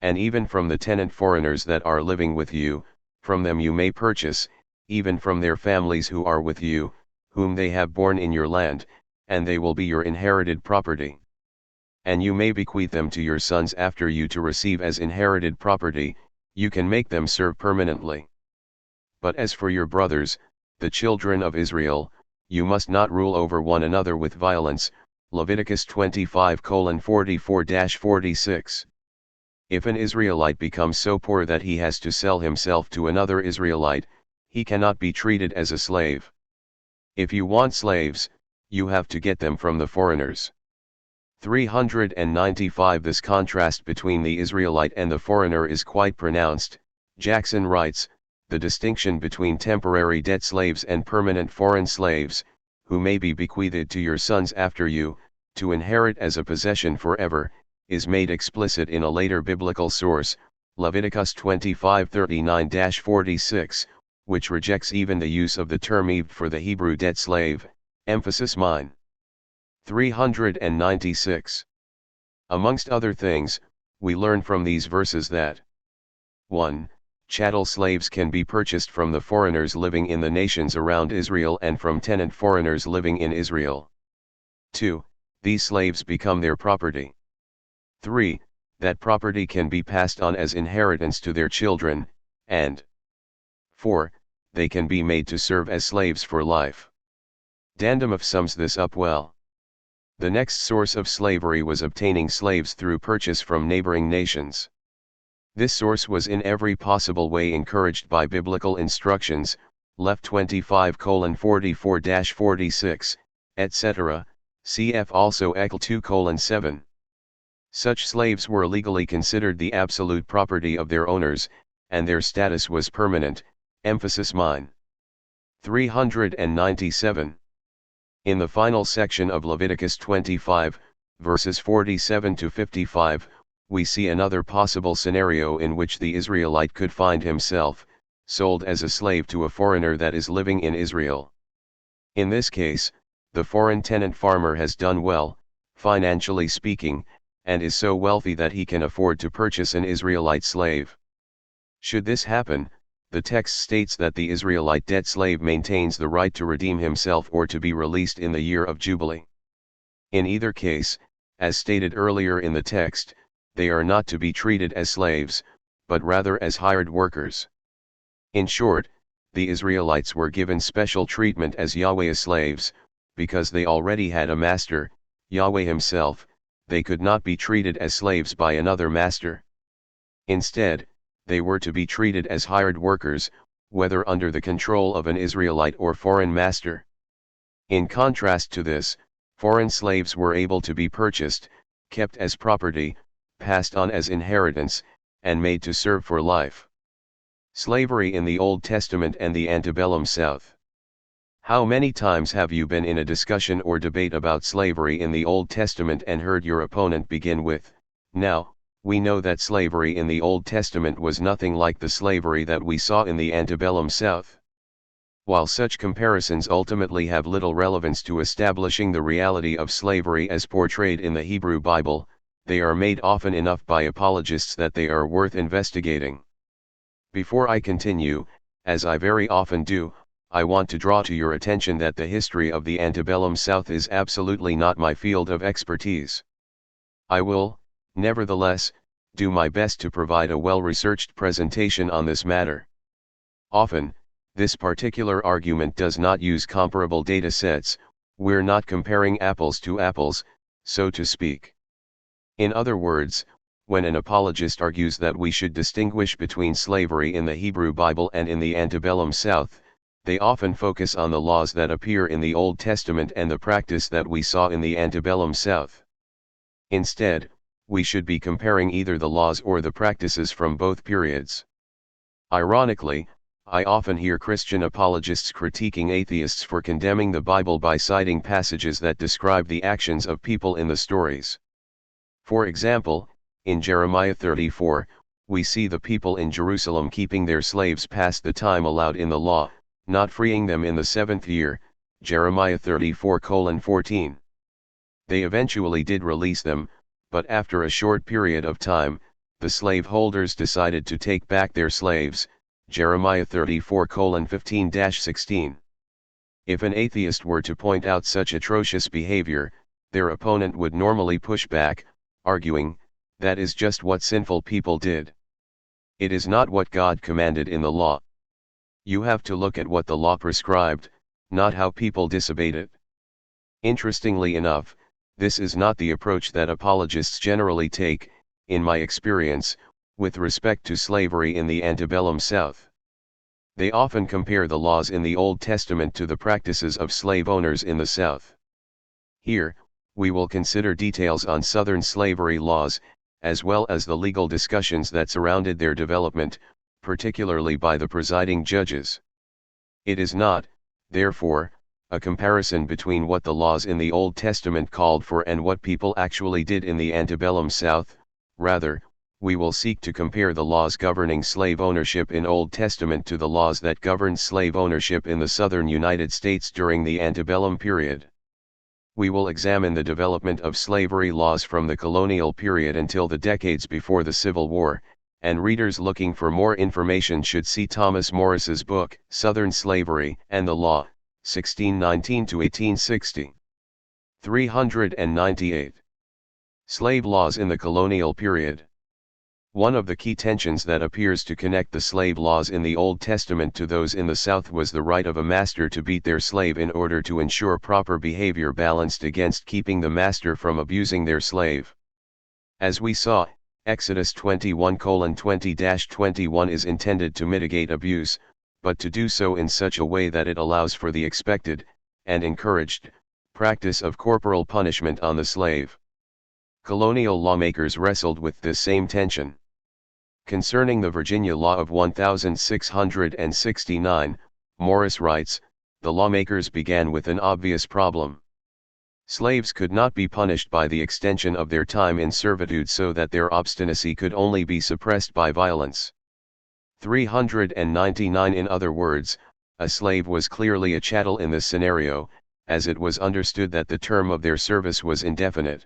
And even from the tenant foreigners that are living with you, from them you may purchase, even from their families who are with you, whom they have borne in your land, and they will be your inherited property. And you may bequeath them to your sons after you to receive as inherited property, you can make them serve permanently. But as for your brothers, the children of Israel, you must not rule over one another with violence, Leviticus 25:44-46. If an Israelite becomes so poor that he has to sell himself to another Israelite, he cannot be treated as a slave. If you want slaves, you have to get them from the foreigners. 395 This contrast between the Israelite and the foreigner is quite pronounced. Jackson writes, the distinction between temporary debt slaves and permanent foreign slaves, who may be bequeathed to your sons after you, to inherit as a possession forever, is made explicit in a later biblical source, Leviticus 25:39-46, which rejects even the use of the term Eved for the Hebrew debt slave, emphasis mine. 396. Amongst other things, we learn from these verses that 1. Chattel slaves can be purchased from the foreigners living in the nations around Israel and from tenant foreigners living in Israel. 2. these slaves become their property. 3. That property can be passed on as inheritance to their children, and 4. They can be made to serve as slaves for life. Dandamov sums this up well. The next source of slavery was obtaining slaves through purchase from neighboring nations. This source was in every possible way encouraged by biblical instructions, left 25:44-46, etc., cf. also Eccle 2:7. Such slaves were legally considered the absolute property of their owners, and their status was permanent, emphasis mine. 397. In the final section of Leviticus 25, verses 47-55, we see another possible scenario in which the Israelite could find himself sold as a slave to a foreigner that is living in Israel. In this case, the foreign tenant farmer has done well, financially speaking, and is so wealthy that he can afford to purchase an Israelite slave. Should this happen, the text states that the Israelite debt slave maintains the right to redeem himself or to be released in the year of Jubilee. In either case, as stated earlier in the text, they are not to be treated as slaves, but rather as hired workers. In short, the Israelites were given special treatment as Yahweh's slaves, because they already had a master, Yahweh himself. They could not be treated as slaves by another master. Instead, they were to be treated as hired workers, whether under the control of an Israelite or foreign master. In contrast to this, foreign slaves were able to be purchased, kept as property, passed on as inheritance, and made to serve for life. Slavery in the Old Testament and the antebellum South. How many times have you been in a discussion or debate about slavery in the Old Testament and heard your opponent begin with, "Now, we know that slavery in the Old Testament was nothing like the slavery that we saw in the antebellum South." While such comparisons ultimately have little relevance to establishing the reality of slavery as portrayed in the Hebrew Bible, they are made often enough by apologists that they are worth investigating. Before I continue, as I very often do, I want to draw to your attention that the history of the antebellum South is absolutely not my field of expertise. I will, nevertheless, do my best to provide a well-researched presentation on this matter. Often, this particular argument does not use comparable data sets. We're not comparing apples to apples, so to speak. In other words, when an apologist argues that we should distinguish between slavery in the Hebrew Bible and in the antebellum South, they often focus on the laws that appear in the Old Testament and the practice that we saw in the antebellum South. Instead, we should be comparing either the laws or the practices from both periods. Ironically, I often hear Christian apologists critiquing atheists for condemning the Bible by citing passages that describe the actions of people in the stories. For example, in Jeremiah 34, we see the people in Jerusalem keeping their slaves past the time allowed in the law, not freeing them in the 7th year, Jeremiah 34:14. They eventually did release them, but after a short period of time, the slaveholders decided to take back their slaves, Jeremiah 34:15-16. If an atheist were to point out such atrocious behavior, their opponent would normally push back, arguing, that is just what sinful people did. It is not what God commanded in the law. You have to look at what the law prescribed, not how people disobeyed it. Interestingly enough, this is not the approach that apologists generally take, in my experience, with respect to slavery in the antebellum South. They often compare the laws in the Old Testament to the practices of slave owners in the South. Here, we will consider details on Southern slavery laws, as well as the legal discussions that surrounded their development, particularly by the presiding judges. It is not, therefore, a comparison between what the laws in the Old Testament called for and what people actually did in the antebellum South. Rather, we will seek to compare the laws governing slave ownership in Old Testament to the laws that governed slave ownership in the southern United States during the antebellum period. We will examine the development of slavery laws from the colonial period until the decades before the Civil War, and readers looking for more information should see Thomas Morris's book, Southern Slavery and the Law, 1619 to 1860. 398. Slave laws in the colonial period. One of the key tensions that appears to connect the slave laws in the Old Testament to those in the South was the right of a master to beat their slave in order to ensure proper behavior balanced against keeping the master from abusing their slave. As we saw, Exodus 21:20-21 is intended to mitigate abuse, but to do so in such a way that it allows for the expected, and encouraged, practice of corporal punishment on the slave. Colonial lawmakers wrestled with this same tension. Concerning the Virginia Law of 1669, Morris writes, the lawmakers began with an obvious problem. Slaves could not be punished by the extension of their time in servitude, so that their obstinacy could only be suppressed by violence. 399. In other words, a slave was clearly a chattel in this scenario, as it was understood that the term of their service was indefinite.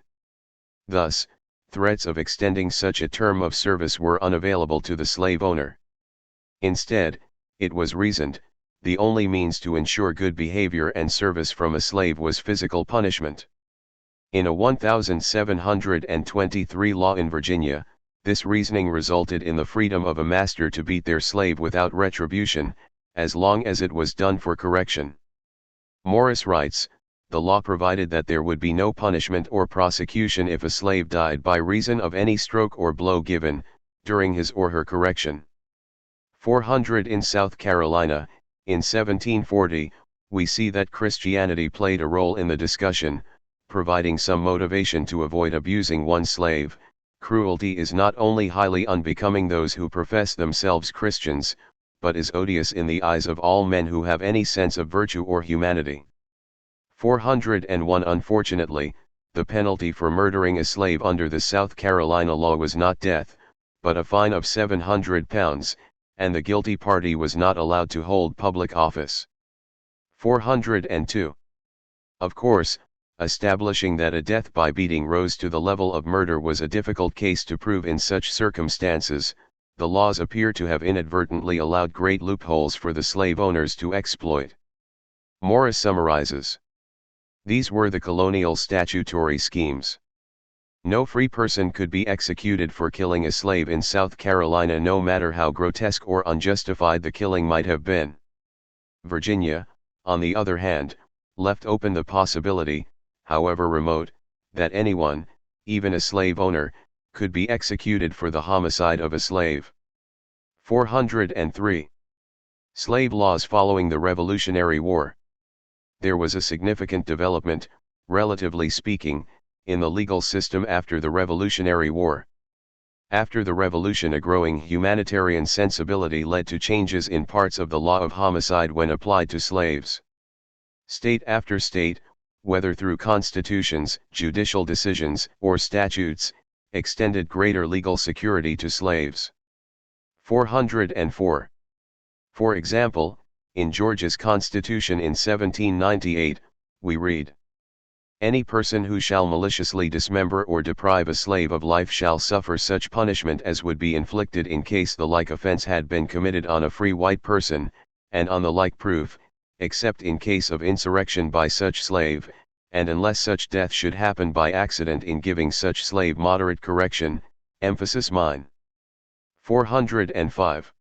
Thus, threats of extending such a term of service were unavailable to the slave owner. Instead, it was reasoned, the only means to ensure good behavior and service from a slave was physical punishment. In a 1723 law in Virginia, this reasoning resulted in the freedom of a master to beat their slave without retribution, as long as it was done for correction. Morris writes, the law provided that there would be no punishment or prosecution if a slave died by reason of any stroke or blow given, during his or her correction. 400. In South Carolina, in 1740, we see that Christianity played a role in the discussion, providing some motivation to avoid abusing one's slave. Cruelty is not only highly unbecoming those who profess themselves Christians, but is odious in the eyes of all men who have any sense of virtue or humanity. 401. Unfortunately, the penalty for murdering a slave under the South Carolina law was not death, but a fine of £700, and the guilty party was not allowed to hold public office. 402. Of course, establishing that a death by beating rose to the level of murder was a difficult case to prove in such circumstances. The laws appear to have inadvertently allowed great loopholes for the slave owners to exploit. Morris summarizes. These were the colonial statutory schemes. No free person could be executed for killing a slave in South Carolina, no matter how grotesque or unjustified the killing might have been. Virginia, on the other hand, left open the possibility, however remote, that anyone, even a slave owner, could be executed for the homicide of a slave. 403. Slave laws following the Revolutionary War. There was a significant development, relatively speaking, in the legal system after the Revolutionary War. After the Revolution, a growing humanitarian sensibility led to changes in parts of the law of homicide when applied to slaves. State after state, whether through constitutions, judicial decisions, or statutes, extended greater legal security to slaves. 404. For example, in Georgia's Constitution in 1798, we read, any person who shall maliciously dismember or deprive a slave of life shall suffer such punishment as would be inflicted in case the like offense had been committed on a free white person, and on the like proof, except in case of insurrection by such slave, and unless such death should happen by accident in giving such slave moderate correction, emphasis mine. 405.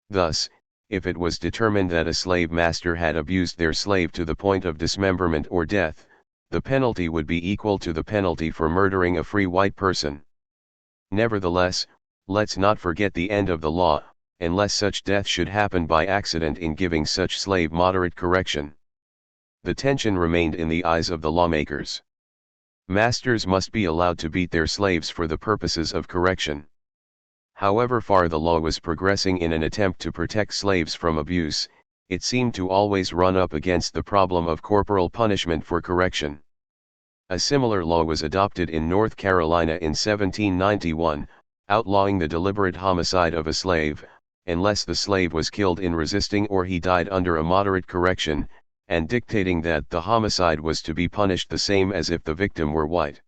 Thus, if it was determined that a slave master had abused their slave to the point of dismemberment or death, the penalty would be equal to the penalty for murdering a free white person. Nevertheless, let's not forget the end of the law, unless such death should happen by accident in giving such slave moderate correction. The tension remained in the eyes of the lawmakers. Masters must be allowed to beat their slaves for the purposes of correction. However far the law was progressing in an attempt to protect slaves from abuse, it seemed to always run up against the problem of corporal punishment for correction. A similar law was adopted in North Carolina in 1791, outlawing the deliberate homicide of a slave, unless the slave was killed in resisting or he died under a moderate correction, and dictating that the homicide was to be punished the same as if the victim were white.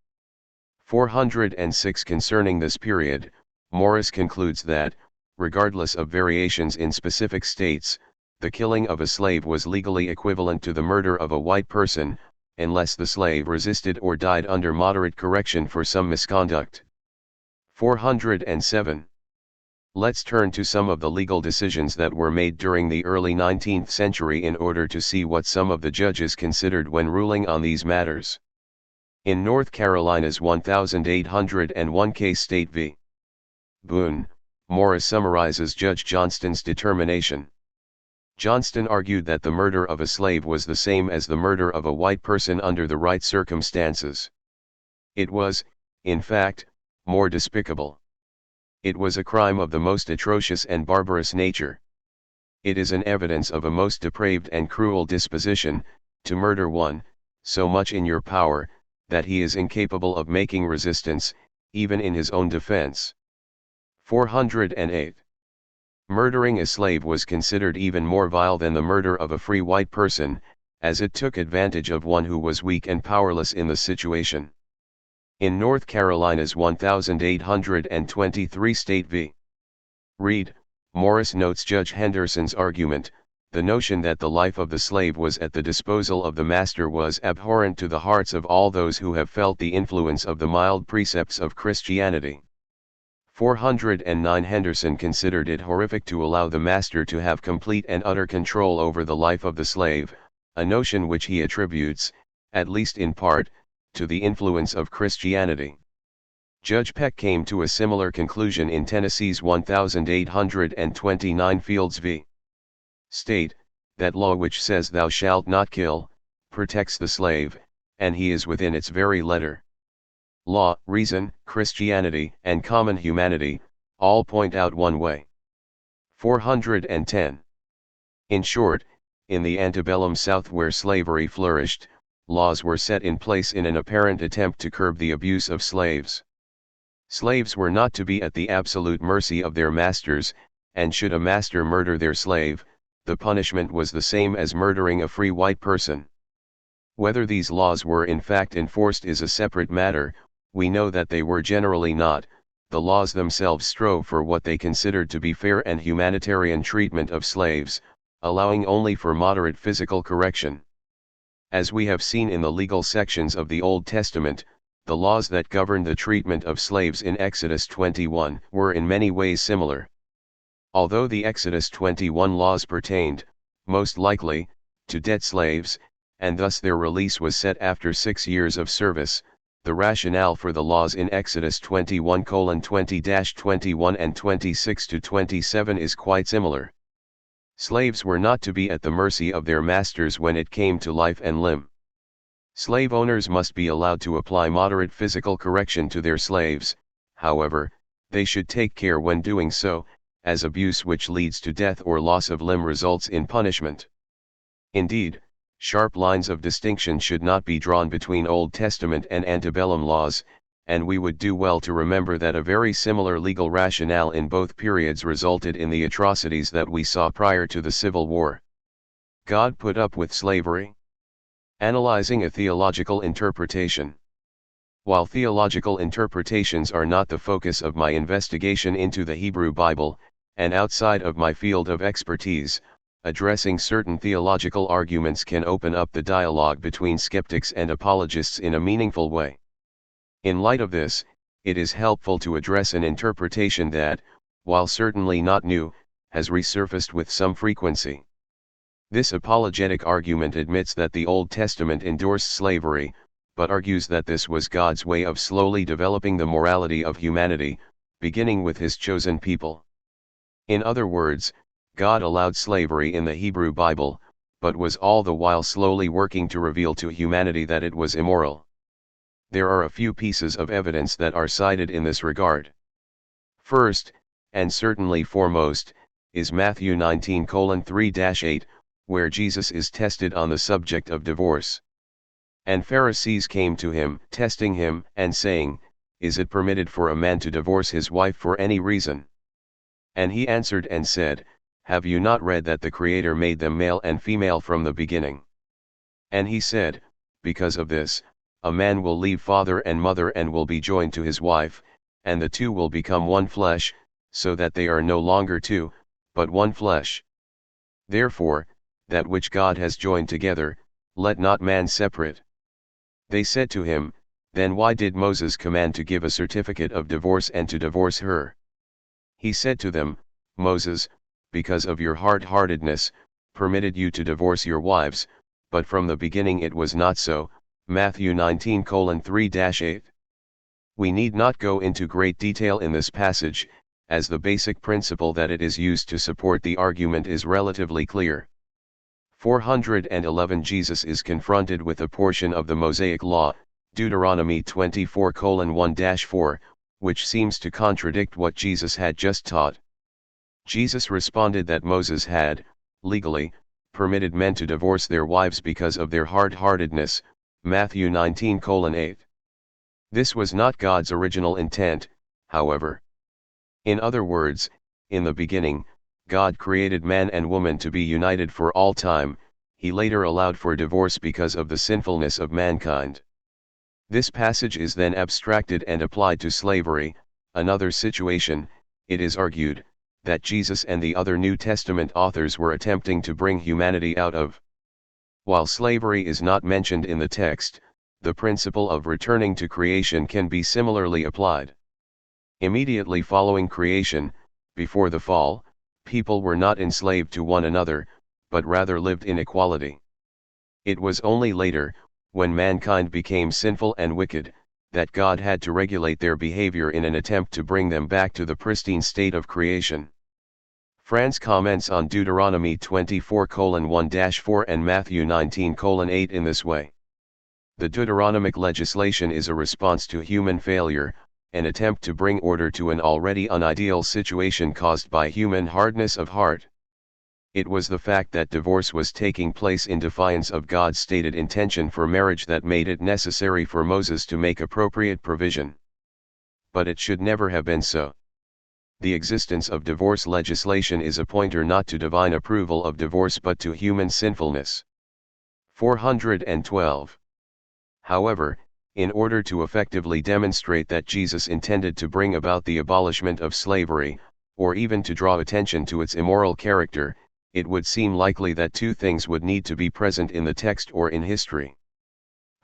406. Concerning this period, Morris concludes that, regardless of variations in specific states, the killing of a slave was legally equivalent to the murder of a white person, unless the slave resisted or died under moderate correction for some misconduct. 407. Let's turn to some of the legal decisions that were made during the early 19th century in order to see what some of the judges considered when ruling on these matters. In North Carolina's 1801 case State v. Boone, Morris summarizes Judge Johnston's determination. Johnston argued that the murder of a slave was the same as the murder of a white person under the right circumstances. It was, in fact, more despicable. It was a crime of the most atrocious and barbarous nature. It is an evidence of a most depraved and cruel disposition, to murder one, so much in your power, that he is incapable of making resistance, even in his own defense. 408. Murdering a slave was considered even more vile than the murder of a free white person, as it took advantage of one who was weak and powerless in the situation. In North Carolina's 1823 State v. Reed, Morris notes Judge Henderson's argument. The notion that the life of the slave was at the disposal of the master was abhorrent to the hearts of all those who have felt the influence of the mild precepts of Christianity. 409. Henderson considered it horrific to allow the master to have complete and utter control over the life of the slave, a notion which he attributes, at least in part, to the influence of Christianity. Judge Peck came to a similar conclusion in Tennessee's 1829 Fields v. State, that law which says thou shalt not kill, protects the slave, and he is within its very letter. Law, reason, Christianity, and common humanity, all point out one way. 410. In short, in the antebellum South where slavery flourished, laws were set in place in an apparent attempt to curb the abuse of slaves. Slaves were not to be at the absolute mercy of their masters, and should a master murder their slave, the punishment was the same as murdering a free white person. Whether these laws were in fact enforced is a separate matter. We know that they were generally not. The laws themselves strove for what they considered to be fair and humanitarian treatment of slaves, allowing only for moderate physical correction. As we have seen in the legal sections of the Old Testament, the laws that governed the treatment of slaves in Exodus 21 were in many ways similar. Although the Exodus 21 laws pertained, most likely, to dead slaves, and thus their release was set after 6 years of service, the rationale for the laws in Exodus 21:20-21 and 26-27 is quite similar. Slaves were not to be at the mercy of their masters when it came to life and limb. Slave owners must be allowed to apply moderate physical correction to their slaves, however, they should take care when doing so, as abuse which leads to death or loss of limb results in punishment. Indeed, sharp lines of distinction should not be drawn between Old Testament and antebellum laws, and we would do well to remember that a very similar legal rationale in both periods resulted in the atrocities that we saw prior to the Civil War. God put up with slavery. Analyzing a theological interpretation. While theological interpretations are not the focus of my investigation into the Hebrew Bible, and outside of my field of expertise, addressing certain theological arguments can open up the dialogue between skeptics and apologists in a meaningful way. In light of this, it is helpful to address an interpretation that, while certainly not new, has resurfaced with some frequency. This apologetic argument admits that the Old Testament endorsed slavery, but argues that this was God's way of slowly developing the morality of humanity, beginning with His chosen people. In other words, God allowed slavery in the Hebrew Bible, but was all the while slowly working to reveal to humanity that it was immoral. There are a few pieces of evidence that are cited in this regard. First, and certainly foremost, is Matthew 19:3-8, where Jesus is tested on the subject of divorce. And Pharisees came to him, testing him, and saying, Is it permitted for a man to divorce his wife for any reason? And he answered and said, Have you not read that the Creator made them male and female from the beginning? And he said, Because of this, a man will leave father and mother and will be joined to his wife, and the two will become one flesh, so that they are no longer two, but one flesh. Therefore, that which God has joined together, let not man separate. They said to him, "Then why did Moses command to give a certificate of divorce and to divorce her?" He said to them, "Moses, because of your hard-heartedness, permitted you to divorce your wives, but from the beginning it was not so." Matthew 19:3-8. We need not go into great detail in this passage, as the basic principle that it is used to support the argument is relatively clear. 411 Jesus is confronted with a portion of the Mosaic Law, Deuteronomy 24:1-4, which seems to contradict what Jesus had just taught. Jesus responded that Moses had, legally, permitted men to divorce their wives because of their hard-heartedness, Matthew 19:8. This was not God's original intent, however. In other words, in the beginning, God created man and woman to be united for all time. He later allowed for divorce because of the sinfulness of mankind. This passage is then abstracted and applied to slavery, another situation, it is argued, that Jesus and the other New Testament authors were attempting to bring humanity out of. While slavery is not mentioned in the text, the principle of returning to creation can be similarly applied. Immediately following creation, before the fall, people were not enslaved to one another, but rather lived in equality. It was only later, when mankind became sinful and wicked, that God had to regulate their behavior in an attempt to bring them back to the pristine state of creation. Franz comments on Deuteronomy 24:1-4 and Matthew 19:8 in this way. The Deuteronomic legislation is a response to human failure, an attempt to bring order to an already unideal situation caused by human hardness of heart. It was the fact that divorce was taking place in defiance of God's stated intention for marriage that made it necessary for Moses to make appropriate provision. But it should never have been so. The existence of divorce legislation is a pointer not to divine approval of divorce but to human sinfulness. 412. However, in order to effectively demonstrate that Jesus intended to bring about the abolishment of slavery, or even to draw attention to its immoral character, it would seem likely that two things would need to be present in the text or in history.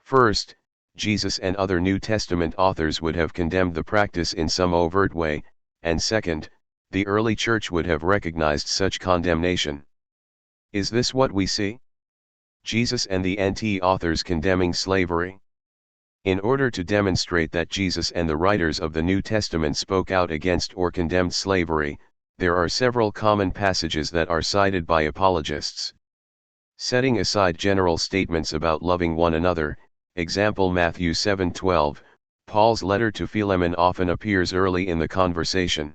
First, Jesus and other New Testament authors would have condemned the practice in some overt way, and second, the early church would have recognized such condemnation. Is this what we see? Jesus and the NT authors condemning slavery? In order to demonstrate that Jesus and the writers of the New Testament spoke out against or condemned slavery, there are several common passages that are cited by apologists. Setting aside general statements about loving one another, example Matthew 7:12, Paul's letter to Philemon often appears early in the conversation.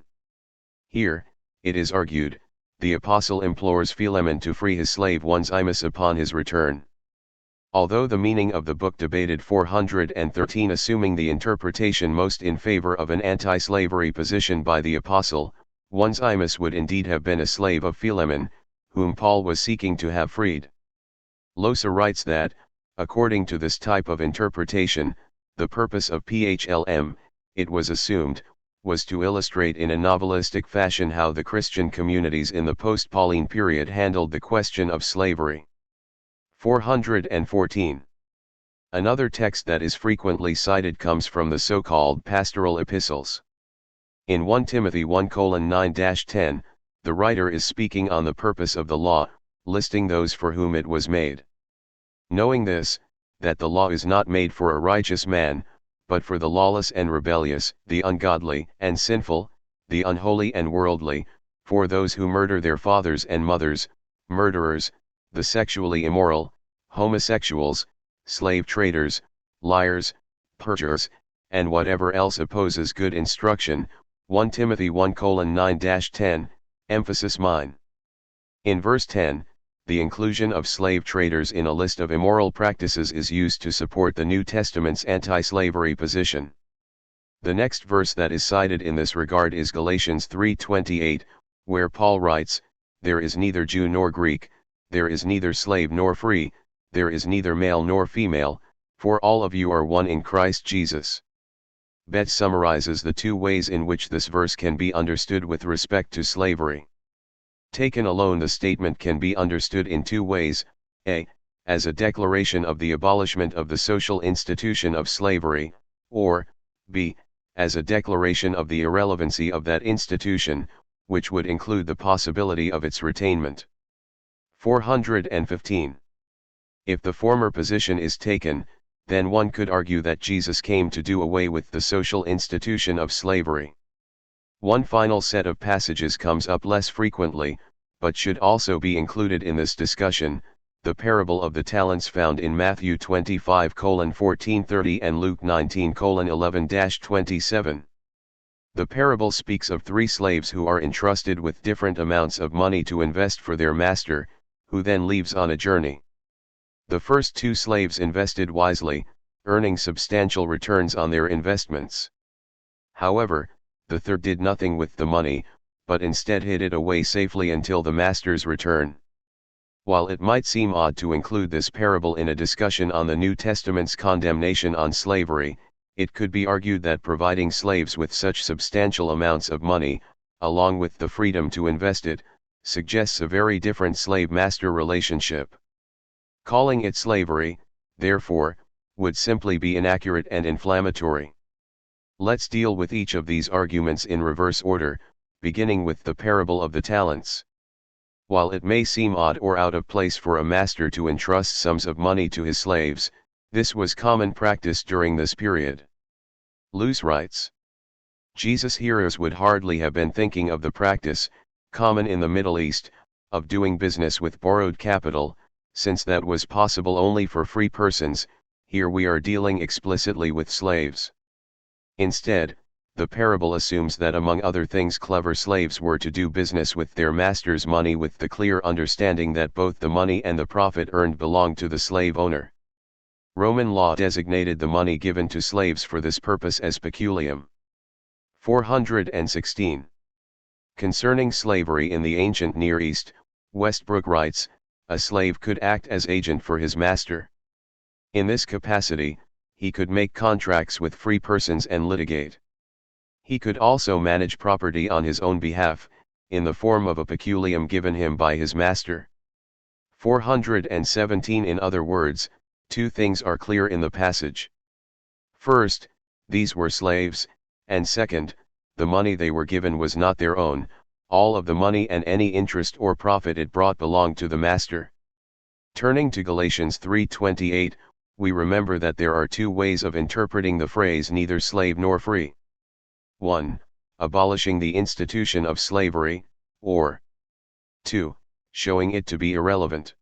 Here, it is argued, the apostle implores Philemon to free his slave Onesimus upon his return. Although the meaning of the book debated 413 assuming the interpretation most in favor of an anti-slavery position by the apostle, Onesimus would indeed have been a slave of Philemon, whom Paul was seeking to have freed. Losa writes that, according to this type of interpretation, the purpose of PHLM, it was assumed, was to illustrate in a novelistic fashion how the Christian communities in the post-Pauline period handled the question of slavery. 414. Another text that is frequently cited comes from the so-called pastoral epistles. In 1 Timothy 1:9-10, the writer is speaking on the purpose of the law, listing those for whom it was made. Knowing this, that the law is not made for a righteous man, but for the lawless and rebellious, the ungodly and sinful, the unholy and worldly, for those who murder their fathers and mothers, murderers, the sexually immoral, homosexuals, slave traders, liars, perjurers, and whatever else opposes good instruction. 1 Timothy 1:9-10, emphasis mine. In verse 10, the inclusion of slave traders in a list of immoral practices is used to support the New Testament's anti-slavery position. The next verse that is cited in this regard is Galatians 3:28, where Paul writes, "There is neither Jew nor Greek, there is neither slave nor free, there is neither male nor female, for all of you are one in Christ Jesus." Betts summarizes the two ways in which this verse can be understood with respect to slavery. Taken alone, the statement can be understood in two ways: a. as a declaration of the abolishment of the social institution of slavery, or, b. as a declaration of the irrelevancy of that institution, which would include the possibility of its retainment. 415. If the former position is taken, then one could argue that Jesus came to do away with the social institution of slavery. One final set of passages comes up less frequently, but should also be included in this discussion, the parable of the talents found in Matthew 25:14-30 and Luke 19:11-27. The parable speaks of 3 slaves who are entrusted with different amounts of money to invest for their master, who then leaves on a journey. The first 2 slaves invested wisely, earning substantial returns on their investments. However, the third did nothing with the money, but instead hid it away safely until the master's return. While it might seem odd to include this parable in a discussion on the New Testament's condemnation on slavery, it could be argued that providing slaves with such substantial amounts of money, along with the freedom to invest it, suggests a very different slave-master relationship. Calling it slavery, therefore, would simply be inaccurate and inflammatory. Let's deal with each of these arguments in reverse order, beginning with the parable of the talents. While it may seem odd or out of place for a master to entrust sums of money to his slaves, this was common practice during this period. Luce writes, Jesus' hearers would hardly have been thinking of the practice, common in the Middle East, of doing business with borrowed capital, since that was possible only for free persons. Here we are dealing explicitly with slaves. Instead, the parable assumes that among other things clever slaves were to do business with their master's money with the clear understanding that both the money and the profit earned belonged to the slave owner. Roman law designated the money given to slaves for this purpose as peculium. 416. Concerning slavery in the ancient Near East, Westbrook writes, a slave could act as agent for his master. In this capacity, he could make contracts with free persons and litigate. He could also manage property on his own behalf, in the form of a peculium given him by his master. 417. In other words, 2 things are clear in the passage. First, these were slaves, and second, the money they were given was not their own. All of the money and any interest or profit it brought belonged to the master. Turning to Galatians 3:28, we remember that there are 2 ways of interpreting the phrase neither slave nor free. 1. Abolishing the institution of slavery, or 2. Showing it to be irrelevant.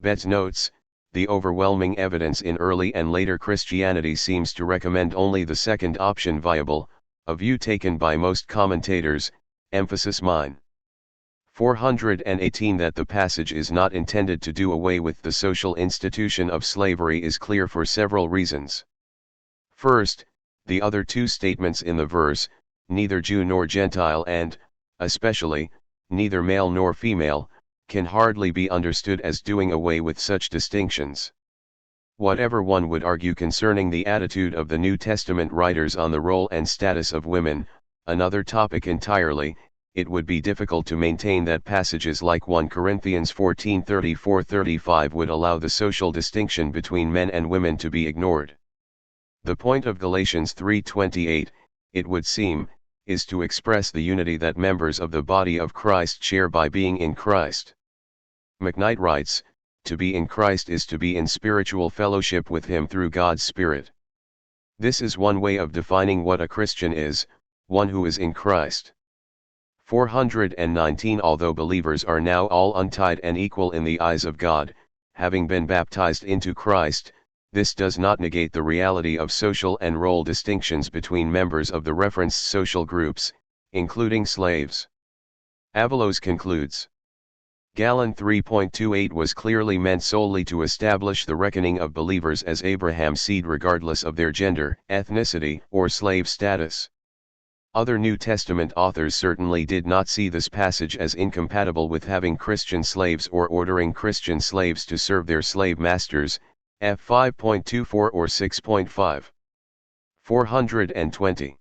Betts notes, the overwhelming evidence in early and later Christianity seems to recommend only the second option viable, a view taken by most commentators, emphasis mine. 418. That the passage is not intended to do away with the social institution of slavery is clear for several reasons. First, the other 2 statements in the verse, neither Jew nor Gentile and, especially, neither male nor female, can hardly be understood as doing away with such distinctions. Whatever one would argue concerning the attitude of the New Testament writers on the role and status of women, another topic entirely, it would be difficult to maintain that passages like 1 Corinthians 14:34-35 would allow the social distinction between men and women to be ignored. The point of Galatians 3:28, it would seem, is to express the unity that members of the body of Christ share by being in Christ. McKnight writes, to be in Christ is to be in spiritual fellowship with Him through God's Spirit. This is one way of defining what a Christian is, one who is in Christ. 419. Although believers are now all untied and equal in the eyes of God, having been baptized into Christ, this does not negate the reality of social and role distinctions between members of the referenced social groups, including slaves. Avalos concludes, Galen 3.28 was clearly meant solely to establish the reckoning of believers as Abraham's seed regardless of their gender, ethnicity, or slave status. Other New Testament authors certainly did not see this passage as incompatible with having Christian slaves or ordering Christian slaves to serve their slave masters, F 5.24 or 6.5. 420.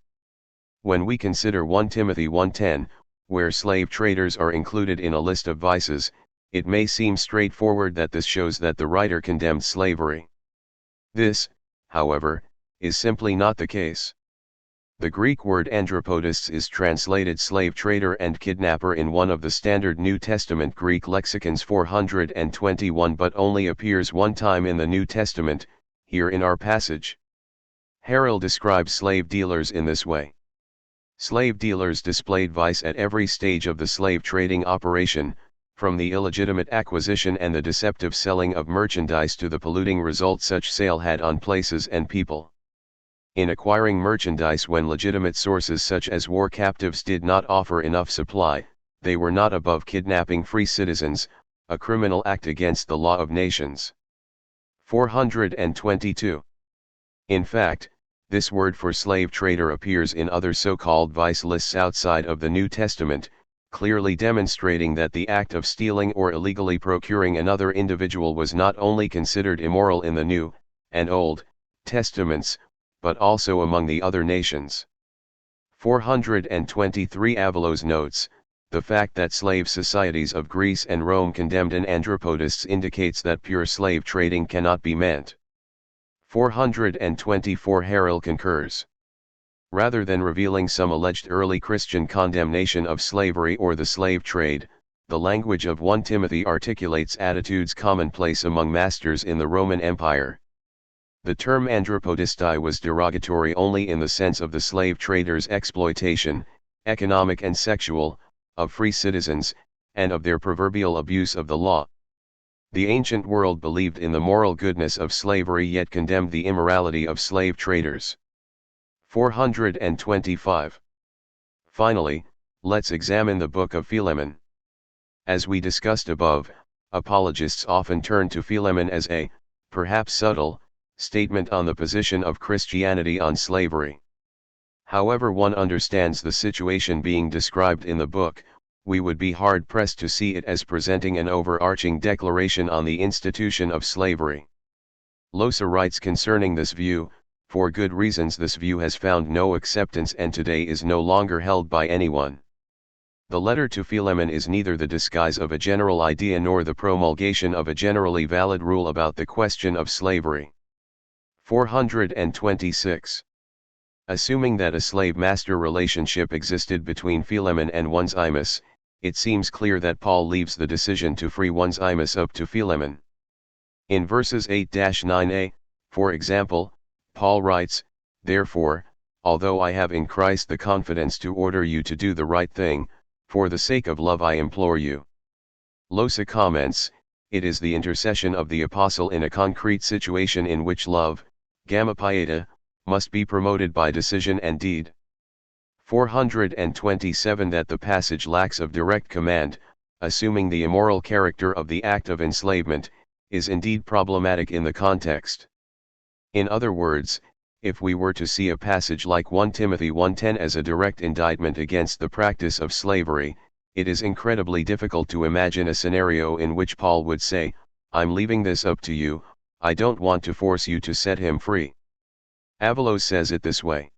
When we consider 1 Timothy 1:10, where slave traders are included in a list of vices, it may seem straightforward that this shows that the writer condemned slavery. This, however, is simply not the case. The Greek word andropodistes is translated slave trader and kidnapper in one of the standard New Testament Greek lexicons 421, but only appears one time in the New Testament, here in our passage. Harrell describes slave dealers in this way. Slave dealers displayed vice at every stage of the slave trading operation, from the illegitimate acquisition and the deceptive selling of merchandise to the polluting result such sale had on places and people. In acquiring merchandise when legitimate sources such as war captives did not offer enough supply, they were not above kidnapping free citizens, a criminal act against the law of nations. 422. In fact, this word for slave trader appears in other so-called vice lists outside of the New Testament, clearly demonstrating that the act of stealing or illegally procuring another individual was not only considered immoral in the New and Old Testaments, but also among the other nations. 423. Avalos notes, the fact that slave societies of Greece and Rome condemned an andropodists indicates that pure slave trading cannot be meant. 424. Harrell concurs. Rather than revealing some alleged early Christian condemnation of slavery or the slave trade, the language of 1 Timothy articulates attitudes commonplace among masters in the Roman Empire. The term andropodisti was derogatory only in the sense of the slave traders' exploitation, economic and sexual, of free citizens, and of their proverbial abuse of the law. The ancient world believed in the moral goodness of slavery yet condemned the immorality of slave traders. 425. Finally, let's examine the Book of Philemon. As we discussed above, apologists often turn to Philemon as a, perhaps subtle, statement on the position of Christianity on slavery. However one understands the situation being described in the book, we would be hard-pressed to see it as presenting an overarching declaration on the institution of slavery. Losa writes concerning this view, for good reasons this view has found no acceptance and today is no longer held by anyone. The letter to Philemon is neither the disguise of a general idea nor the promulgation of a generally valid rule about the question of slavery. 426. Assuming that a slave-master relationship existed between Philemon and Onesimus, it seems clear that Paul leaves the decision to free Onesimus up to Philemon. In verses 8-9a, for example, Paul writes, "Therefore, although I have in Christ the confidence to order you to do the right thing, for the sake of love I implore you." Losa comments, it is the intercession of the apostle in a concrete situation in which love, gamma pieta, must be promoted by decision and deed. 427. That the passage lacks of direct command, assuming the immoral character of the act of enslavement, is indeed problematic in the context. In other words, if we were to see a passage like 1 Timothy 1:10 as a direct indictment against the practice of slavery, it is incredibly difficult to imagine a scenario in which Paul would say, "I'm leaving this up to you, I don't want to force you to set him free." Avalos says it this way.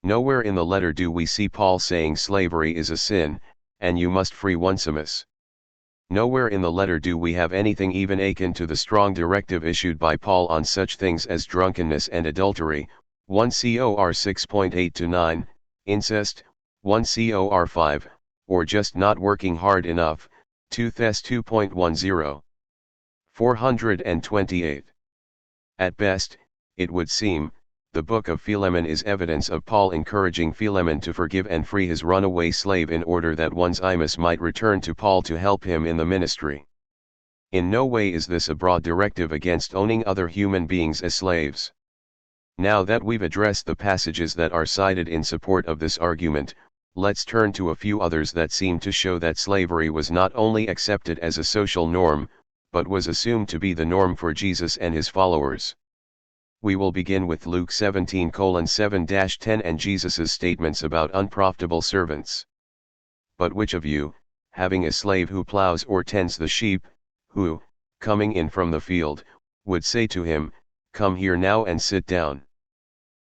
Nowhere in the letter do we see Paul saying slavery is a sin, and you must free Onesimus. Nowhere in the letter do we have anything even akin to the strong directive issued by Paul on such things as drunkenness and adultery, 1 Cor 6.8-9, incest, 1 Cor 5, or just not working hard enough, 2 Thess 2.10. 428. At best, it would seem, the Book of Philemon is evidence of Paul encouraging Philemon to forgive and free his runaway slave in order that Onesimus might return to Paul to help him in the ministry. In no way is this a broad directive against owning other human beings as slaves. Now that we've addressed the passages that are cited in support of this argument, let's turn to a few others that seem to show that slavery was not only accepted as a social norm, but was assumed to be the norm for Jesus and his followers. We will begin with Luke 17:7-10 and Jesus's statements about unprofitable servants. But which of you, having a slave who plows or tends the sheep, who, coming in from the field, would say to him, "Come here now and sit down"?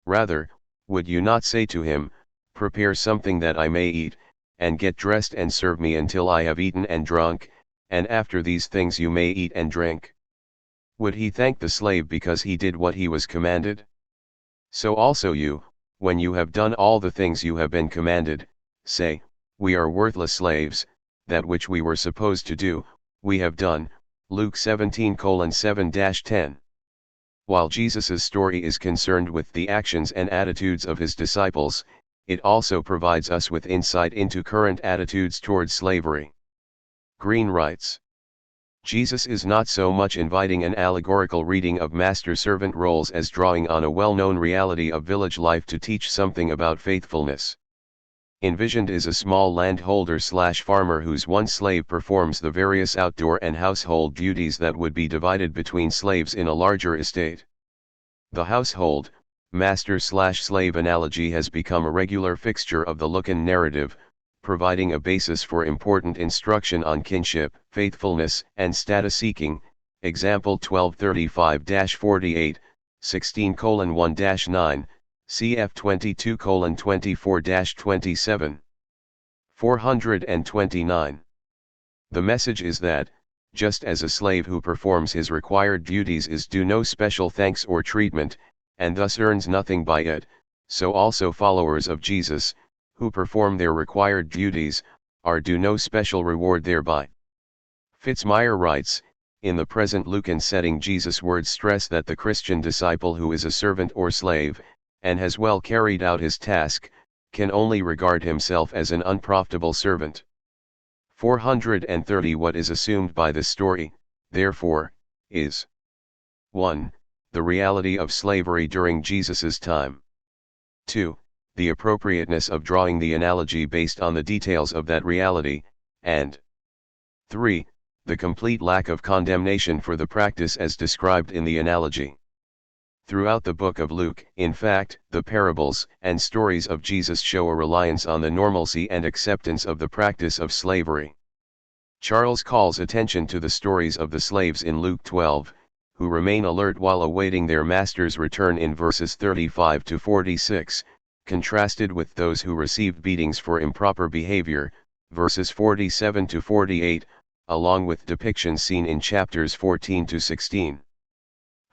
Rather, would you not say to him, "Prepare something that I may eat, and get dressed and serve me until I have eaten and drunk, and after these things you may eat and drink. Would he thank the slave because he did what he was commanded? So also you, when you have done all the things you have been commanded, say, we are worthless slaves, that which we were supposed to do, we have done. Luke 17:7-10. While Jesus's story is concerned with the actions and attitudes of his disciples, it also provides us with insight into current attitudes towards slavery. Green writes, Jesus is not so much inviting an allegorical reading of master-servant roles as drawing on a well-known reality of village life to teach something about faithfulness. Envisioned is a small landholder/farmer whose one slave performs the various outdoor and household duties that would be divided between slaves in a larger estate. The household, master/slave analogy has become a regular fixture of the Lucan narrative, providing a basis for important instruction on kinship, faithfulness, and status seeking. Example 1235-48, 16:1-9, cf 22:24-27. 429. The message is that, just as a slave who performs his required duties is due no special thanks or treatment, and thus earns nothing by it, so also followers of Jesus, who perform their required duties, are due no special reward thereby. Fitzmyer writes, in the present Lucan setting Jesus' words stress that the Christian disciple who is a servant or slave, and has well carried out his task, can only regard himself as an unprofitable servant. 430. What is assumed by this story, therefore, is 1. The reality of slavery during Jesus's time. 2. The appropriateness of drawing the analogy based on the details of that reality, and 3. The complete lack of condemnation for the practice as described in the analogy. Throughout the book of Luke, in fact, the parables and stories of Jesus show a reliance on the normalcy and acceptance of the practice of slavery. Charles calls attention to the stories of the slaves in Luke 12, who remain alert while awaiting their master's return in verses 35-46, contrasted with those who receive beatings for improper behavior, verses 47-48, along with depictions seen in chapters 14-16.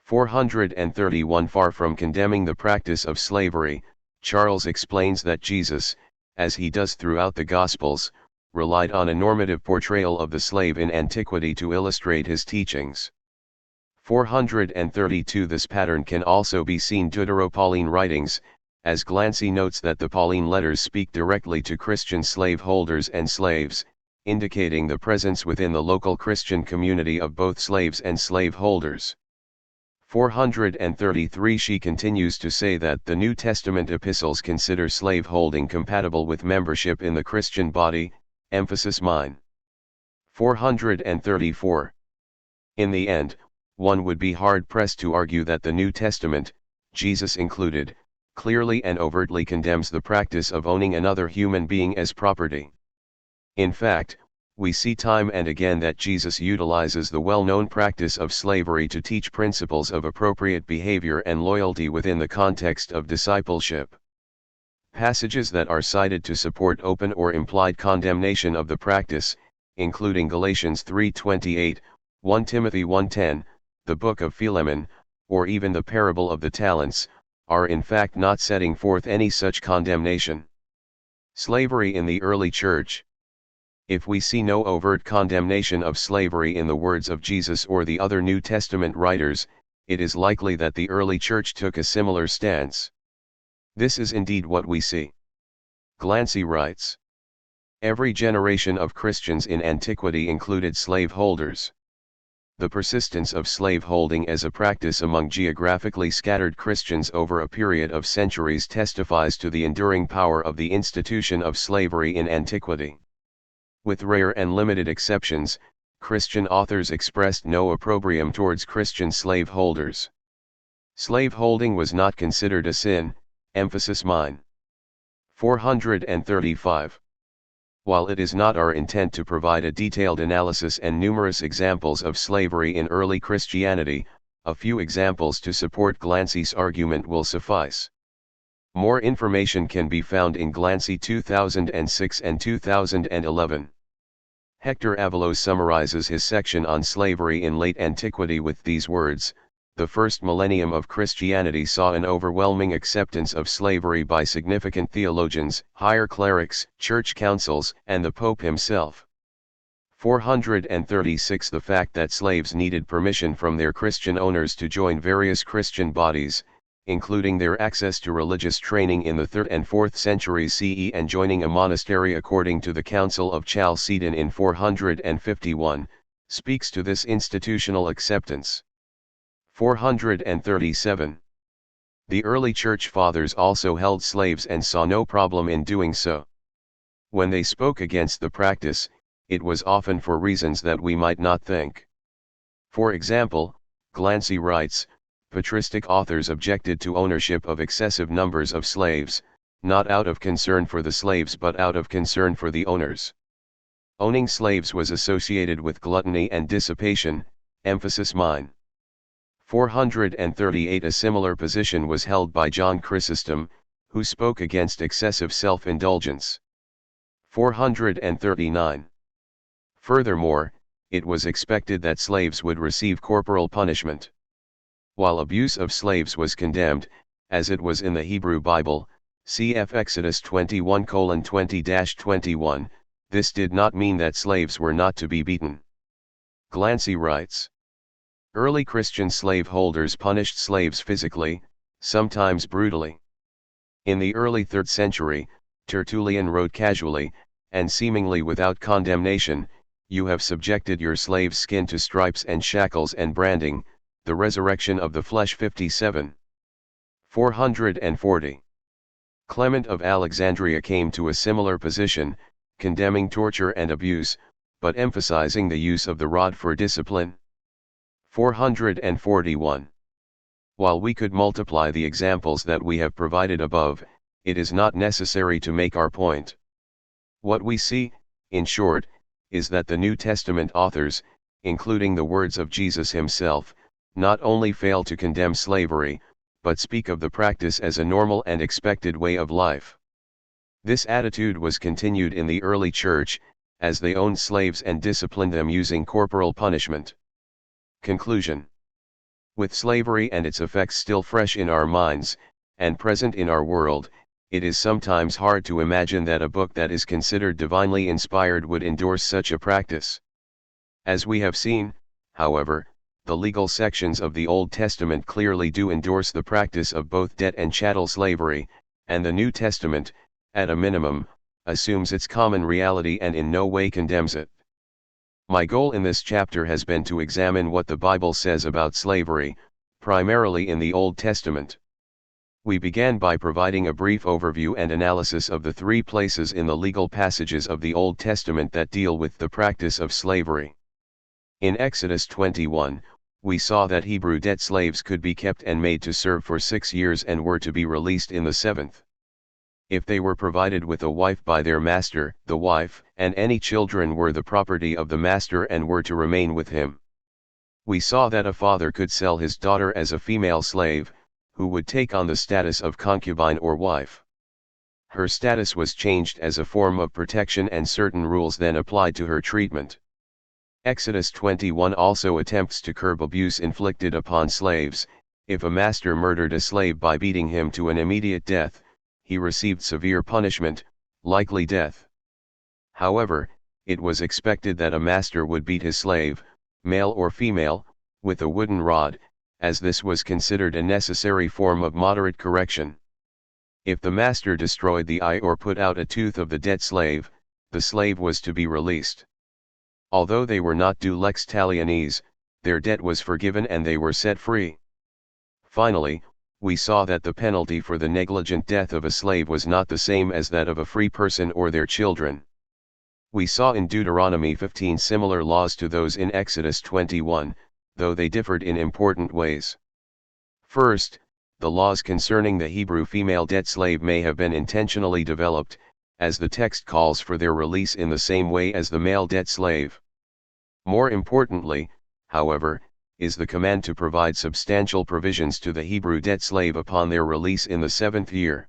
431. Far from condemning the practice of slavery, Charles explains that Jesus, as he does throughout the Gospels, relied on a normative portrayal of the slave in antiquity to illustrate his teachings. 432. This pattern can also be seen in Deutero-Pauline writings, as Glancy notes that the Pauline letters speak directly to Christian slaveholders and slaves, indicating the presence within the local Christian community of both slaves and slaveholders. 433. She continues to say that the New Testament epistles consider slaveholding compatible with membership in the Christian body, emphasis mine. 434. In the end, one would be hard-pressed to argue that the New Testament, Jesus included, clearly and overtly condemns the practice of owning another human being as property. In fact, we see time and again that Jesus utilizes the well-known practice of slavery to teach principles of appropriate behavior and loyalty within the context of discipleship. Passages that are cited to support open or implied condemnation of the practice, including Galatians 3:28, 1 Timothy 1:10, the Book of Philemon, or even the parable of the talents, are in fact not setting forth any such condemnation. Slavery in the early church. If we see no overt condemnation of slavery in the words of Jesus or the other New Testament writers, it is likely that the early church took a similar stance. This is indeed what we see. Glancy writes, every generation of Christians in antiquity included slaveholders. The persistence of slaveholding as a practice among geographically scattered Christians over a period of centuries testifies to the enduring power of the institution of slavery in antiquity. With rare and limited exceptions, Christian authors expressed no opprobrium towards Christian slaveholders. Slaveholding was not considered a sin, emphasis mine. 435. While it is not our intent to provide a detailed analysis and numerous examples of slavery in early Christianity, a few examples to support Glancy's argument will suffice. More information can be found in Glancy 2006 and 2011. Hector Avalos summarizes his section on slavery in late antiquity with these words: "The first millennium of Christianity saw an overwhelming acceptance of slavery by significant theologians, higher clerics, church councils, and the Pope himself." 436 The fact that slaves needed permission from their Christian owners to join various Christian bodies, including their access to religious training in the 3rd and 4th centuries CE and joining a monastery according to the Council of Chalcedon in 451, speaks to this institutional acceptance. 437. The early church fathers also held slaves and saw no problem in doing so. When they spoke against the practice, it was often for reasons that we might not think. For example, Glancy writes, patristic authors objected to ownership of excessive numbers of slaves, not out of concern for the slaves but out of concern for the owners. Owning slaves was associated with gluttony and dissipation, emphasis mine. 438 A similar position was held by John Chrysostom, who spoke against excessive self-indulgence. 439. Furthermore, it was expected that slaves would receive corporal punishment. While abuse of slaves was condemned, as it was in the Hebrew Bible, cf. Exodus 21:20-21, this did not mean that slaves were not to be beaten. Glancy writes, early Christian slaveholders punished slaves physically, sometimes brutally. In the early 3rd century, Tertullian wrote casually, and seemingly without condemnation, "You have subjected your slave's skin to stripes and shackles and branding, the resurrection of the flesh." 57. 440. Clement of Alexandria came to a similar position, condemning torture and abuse, but emphasizing the use of the rod for discipline. 441. While we could multiply the examples that we have provided above, it is not necessary to make our point. What we see, in short, is that the New Testament authors, including the words of Jesus himself, not only fail to condemn slavery, but speak of the practice as a normal and expected way of life. This attitude was continued in the early church, as they owned slaves and disciplined them using corporal punishment. Conclusion. With slavery and its effects still fresh in our minds, and present in our world, it is sometimes hard to imagine that a book that is considered divinely inspired would endorse such a practice. As we have seen, however, the legal sections of the Old Testament clearly do endorse the practice of both debt and chattel slavery, and the New Testament, at a minimum, assumes its common reality and in no way condemns it. My goal in this chapter has been to examine what the Bible says about slavery, primarily in the Old Testament. We began by providing a brief overview and analysis of the 3 places in the legal passages of the Old Testament that deal with the practice of slavery. In Exodus 21, we saw that Hebrew debt slaves could be kept and made to serve for 6 years and were to be released in the 7th. If they were provided with a wife by their master, the wife and any children were the property of the master and were to remain with him. We saw that a father could sell his daughter as a female slave, who would take on the status of concubine or wife. Her status was changed as a form of protection and certain rules then applied to her treatment. Exodus 21 also attempts to curb abuse inflicted upon slaves. If a master murdered a slave by beating him to an immediate death, he received severe punishment, likely death. However, it was expected that a master would beat his slave, male or female, with a wooden rod, as this was considered a necessary form of moderate correction. If the master destroyed the eye or put out a tooth of the dead slave, the slave was to be released. Although they were not due lex talionis, their debt was forgiven and they were set free. Finally, we saw that the penalty for the negligent death of a slave was not the same as that of a free person or their children. We saw in Deuteronomy 15 similar laws to those in Exodus 21, though they differed in important ways. First, the laws concerning the Hebrew female debt slave may have been intentionally developed, as the text calls for their release in the same way as the male debt slave. More importantly, however, is the command to provide substantial provisions to the Hebrew debt slave upon their release in the 7th year.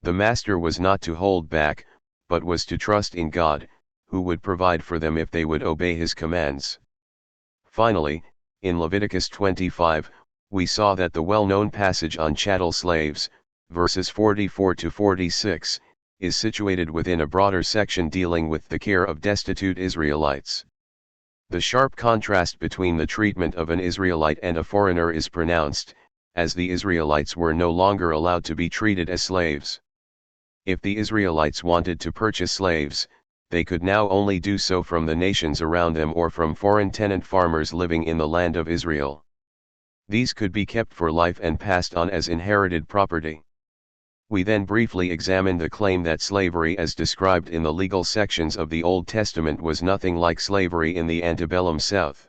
The master was not to hold back, but was to trust in God, who would provide for them if they would obey his commands. Finally, in Leviticus 25, we saw that the well-known passage on chattel slaves, verses 44 to 46, is situated within a broader section dealing with the care of destitute Israelites. The sharp contrast between the treatment of an Israelite and a foreigner is pronounced, as the Israelites were no longer allowed to be treated as slaves. If the Israelites wanted to purchase slaves, they could now only do so from the nations around them or from foreign tenant farmers living in the land of Israel. These could be kept for life and passed on as inherited property. We then briefly examined the claim that slavery as described in the legal sections of the Old Testament was nothing like slavery in the antebellum South.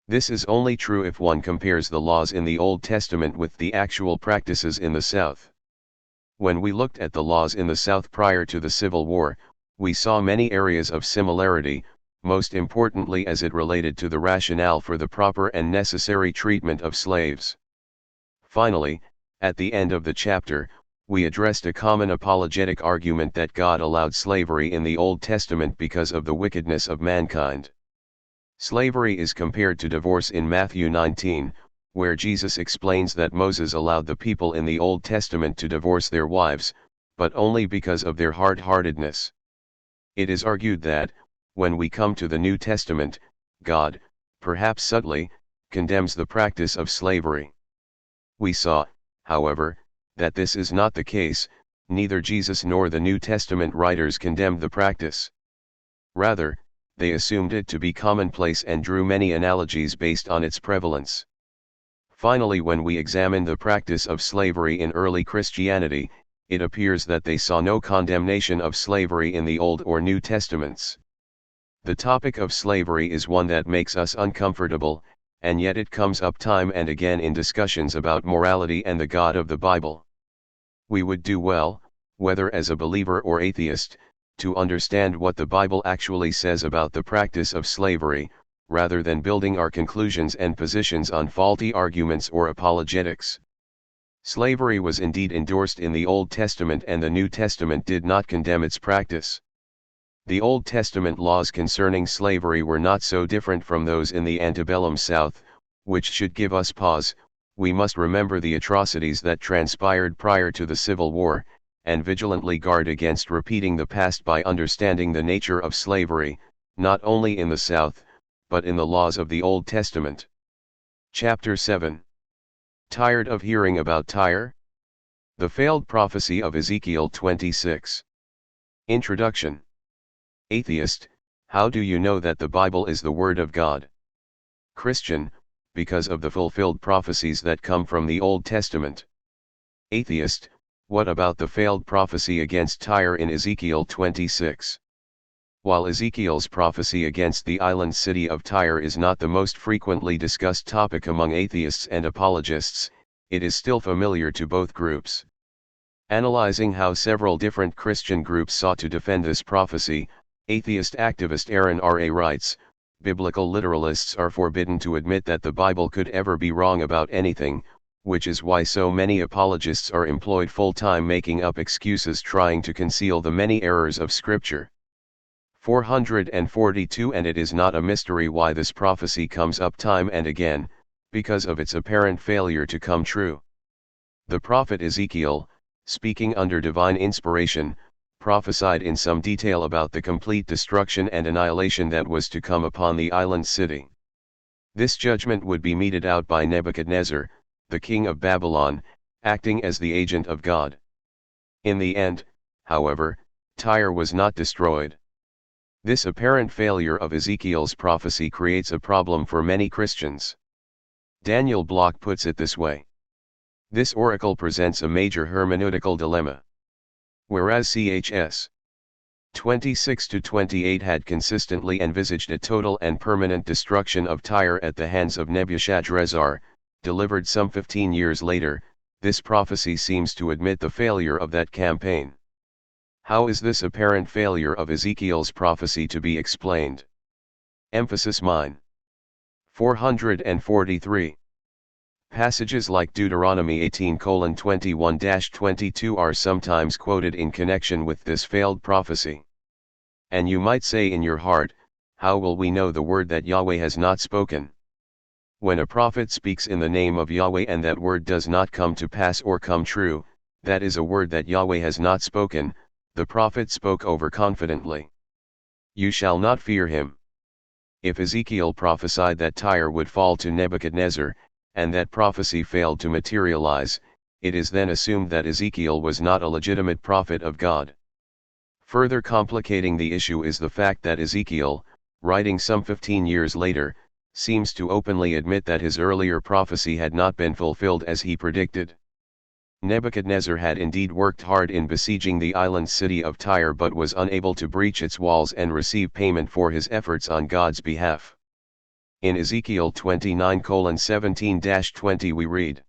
This is only true if one compares the laws in the Old Testament with the actual practices in the South. When we looked at the laws in the South prior to the Civil War, we saw many areas of similarity, most importantly as it related to the rationale for the proper and necessary treatment of slaves. Finally, at the end of the chapter, we addressed a common apologetic argument that God allowed slavery in the Old Testament because of the wickedness of mankind. Slavery is compared to divorce in Matthew 19, where Jesus explains that Moses allowed the people in the Old Testament to divorce their wives, but only because of their hard-heartedness. It is argued that, when we come to the New Testament, God, perhaps subtly, condemns the practice of slavery. We saw, however, that this is not the case. Neither Jesus nor the New Testament writers condemned the practice. Rather, they assumed it to be commonplace and drew many analogies based on its prevalence. Finally, when we examine the practice of slavery in early Christianity, it appears that they saw no condemnation of slavery in the Old or New Testaments. The topic of slavery is one that makes us uncomfortable, and yet it comes up time and again in discussions about morality and the God of the Bible. We would do well, whether as a believer or atheist, to understand what the Bible actually says about the practice of slavery, rather than building our conclusions and positions on faulty arguments or apologetics. Slavery was indeed endorsed in the Old Testament, and the New Testament did not condemn its practice. The Old Testament laws concerning slavery were not so different from those in the antebellum South, which should give us pause. We must remember the atrocities that transpired prior to the Civil War, and vigilantly guard against repeating the past by understanding the nature of slavery, not only in the South, but in the laws of the Old Testament. Chapter 7. Tired of hearing about Tyre? The failed prophecy of Ezekiel 26. Introduction. Atheist, how do you know that the Bible is the Word of God? Christian, because of the fulfilled prophecies that come from the Old Testament. Atheist, what about the failed prophecy against Tyre in Ezekiel 26? While Ezekiel's prophecy against the island city of Tyre is not the most frequently discussed topic among atheists and apologists, it is still familiar to both groups. Analyzing how several different Christian groups sought to defend this prophecy, atheist activist Aaron R.A. writes, biblical literalists are forbidden to admit that the Bible could ever be wrong about anything, which is why so many apologists are employed full-time making up excuses trying to conceal the many errors of Scripture. 442 And it is not a mystery why this prophecy comes up time and again, because of its apparent failure to come true. The prophet Ezekiel, speaking under divine inspiration, prophesied in some detail about the complete destruction and annihilation that was to come upon the island city. This judgment would be meted out by Nebuchadnezzar, the king of Babylon, acting as the agent of God. In the end, however, Tyre was not destroyed. This apparent failure of Ezekiel's prophecy creates a problem for many Christians. Daniel Block puts it this way. This oracle presents a major hermeneutical dilemma. Whereas Chs. 26-28 had consistently envisaged a total and permanent destruction of Tyre at the hands of Nebuchadrezzar, delivered some 15 years later, this prophecy seems to admit the failure of that campaign. How is this apparent failure of Ezekiel's prophecy to be explained? Emphasis mine. 443. Passages like Deuteronomy 18:21-22 are sometimes quoted in connection with this failed prophecy. And you might say in your heart, how will we know the word that Yahweh has not spoken? When a prophet speaks in the name of Yahweh and that word does not come to pass or come true, that is a word that Yahweh has not spoken. The prophet spoke overconfidently. You shall not fear him. If Ezekiel prophesied that Tyre would fall to Nebuchadnezzar, and that prophecy failed to materialize, it is then assumed that Ezekiel was not a legitimate prophet of God. Further complicating the issue is the fact that Ezekiel, writing some 15 years later, seems to openly admit that his earlier prophecy had not been fulfilled as he predicted. Nebuchadnezzar had indeed worked hard in besieging the island city of Tyre but was unable to breach its walls and receive payment for his efforts on God's behalf. In Ezekiel 29:17-20 we read,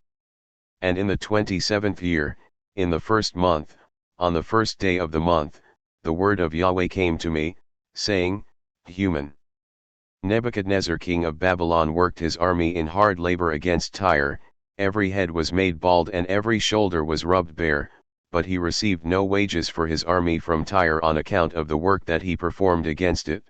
And in the 27th year, in the first month, on the first day of the month, the word of Yahweh came to me, saying, Human. Nebuchadnezzar king of Babylon worked his army in hard labor against Tyre, every head was made bald and every shoulder was rubbed bare, but he received no wages for his army from Tyre on account of the work that he performed against it.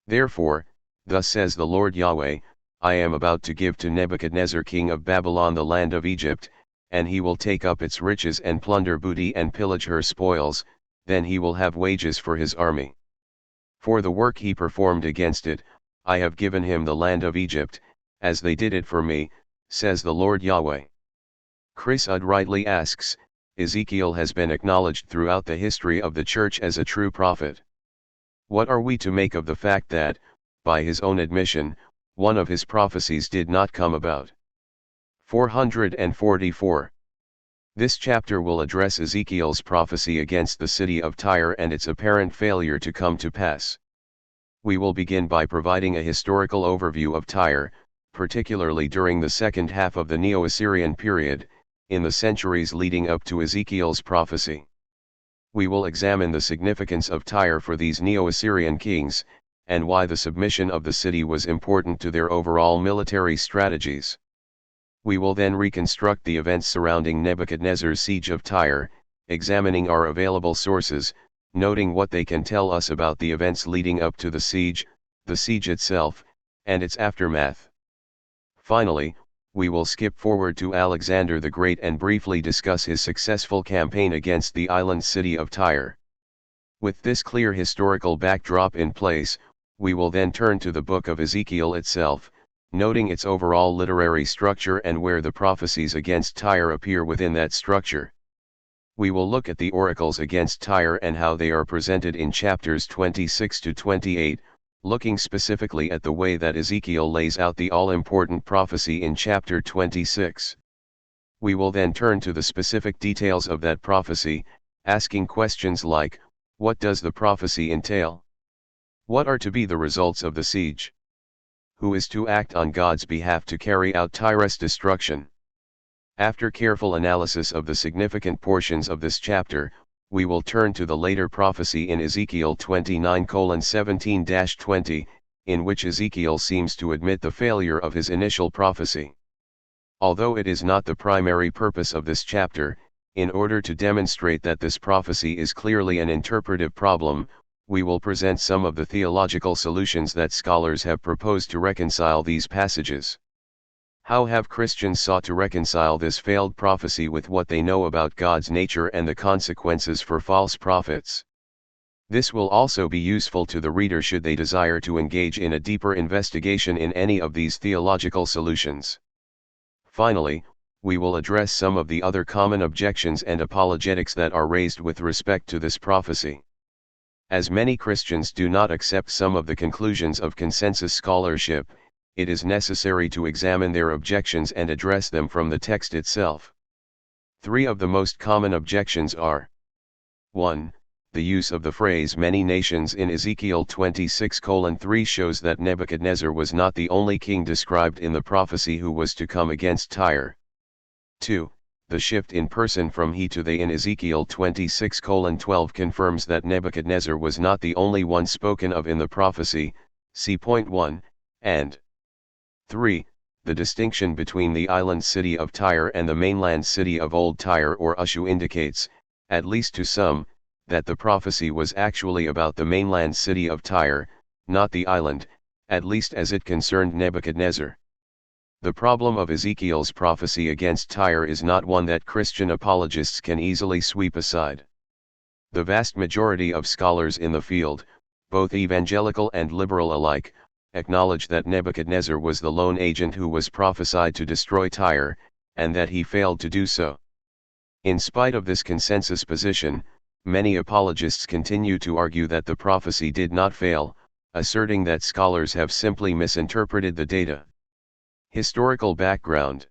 Therefore, thus says the Lord Yahweh, I am about to give to Nebuchadnezzar king of Babylon the land of Egypt, and he will take up its riches and plunder booty and pillage her spoils, then he will have wages for his army. For the work he performed against it, I have given him the land of Egypt, as they did it for me, says the Lord Yahweh. Chris Udd rightly asks, Ezekiel has been acknowledged throughout the history of the church as a true prophet. What are we to make of the fact that, by his own admission, one of his prophecies did not come about? 444. This chapter will address Ezekiel's prophecy against the city of Tyre and its apparent failure to come to pass. We will begin by providing a historical overview of Tyre, particularly during the second half of the Neo-Assyrian period, in the centuries leading up to Ezekiel's prophecy. We will examine the significance of Tyre for these Neo-Assyrian kings, and why the submission of the city was important to their overall military strategies. We will then reconstruct the events surrounding Nebuchadnezzar's siege of Tyre, examining our available sources, noting what they can tell us about the events leading up to the siege itself, and its aftermath. Finally, we will skip forward to Alexander the Great and briefly discuss his successful campaign against the island city of Tyre. With this clear historical backdrop in place, we will then turn to the book of Ezekiel itself, noting its overall literary structure and where the prophecies against Tyre appear within that structure. We will look at the oracles against Tyre and how they are presented in chapters 26 to 28, looking specifically at the way that Ezekiel lays out the all-important prophecy in chapter 26. We will then turn to the specific details of that prophecy, asking questions like, what does the prophecy entail? What are to be the results of the siege? Who is to act on God's behalf to carry out Tyre's destruction? After careful analysis of the significant portions of this chapter, we will turn to the later prophecy in Ezekiel 29:17-20, in which Ezekiel seems to admit the failure of his initial prophecy. Although it is not the primary purpose of this chapter, in order to demonstrate that this prophecy is clearly an interpretive problem, we will present some of the theological solutions that scholars have proposed to reconcile these passages. How have Christians sought to reconcile this failed prophecy with what they know about God's nature and the consequences for false prophets? This will also be useful to the reader should they desire to engage in a deeper investigation in any of these theological solutions. Finally, we will address some of the other common objections and apologetics that are raised with respect to this prophecy. As many Christians do not accept some of the conclusions of consensus scholarship, it is necessary to examine their objections and address them from the text itself. Three of the most common objections are: 1. The use of the phrase many nations in Ezekiel 26:3 shows that Nebuchadnezzar was not the only king described in the prophecy who was to come against Tyre. 2. The shift in person from he to they in Ezekiel 26:12 confirms that Nebuchadnezzar was not the only one spoken of in the prophecy, see point 1, and 3. The distinction between the island city of Tyre and the mainland city of Old Tyre or Ushu indicates, at least to some, that the prophecy was actually about the mainland city of Tyre, not the island, at least as it concerned Nebuchadnezzar. The problem of Ezekiel's prophecy against Tyre is not one that Christian apologists can easily sweep aside. The vast majority of scholars in the field, both evangelical and liberal alike, acknowledge that Nebuchadnezzar was the lone agent who was prophesied to destroy Tyre, and that he failed to do so. In spite of this consensus position, many apologists continue to argue that the prophecy did not fail, asserting that scholars have simply misinterpreted the data. Historical background.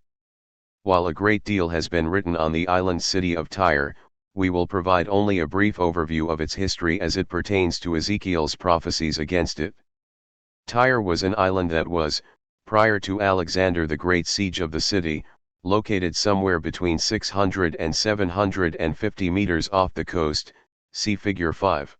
While a great deal has been written on the island city of Tyre, we will provide only a brief overview of its history as it pertains to Ezekiel's prophecies against it. Tyre was an island that was, prior to Alexander the Great's siege of the city, located somewhere between 600 and 750 meters off the coast, see figure 5.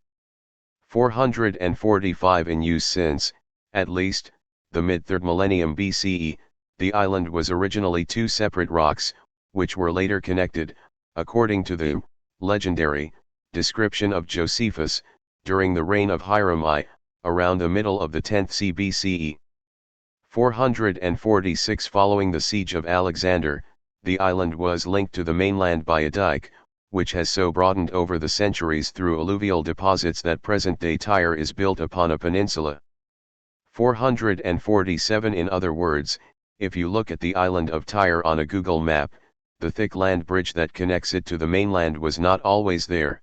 445 in use since, at least, the mid-3rd millennium BCE, the island was originally two separate rocks, which were later connected, according to the legendary description of Josephus, during the reign of Hiram I, around the middle of the 10th BCE. 446 Following the siege of Alexander, the island was linked to the mainland by a dike, which has so broadened over the centuries through alluvial deposits that present-day Tyre is built upon a peninsula. 447 In other words, if you look at the island of Tyre on a Google map, the thick land bridge that connects it to the mainland was not always there.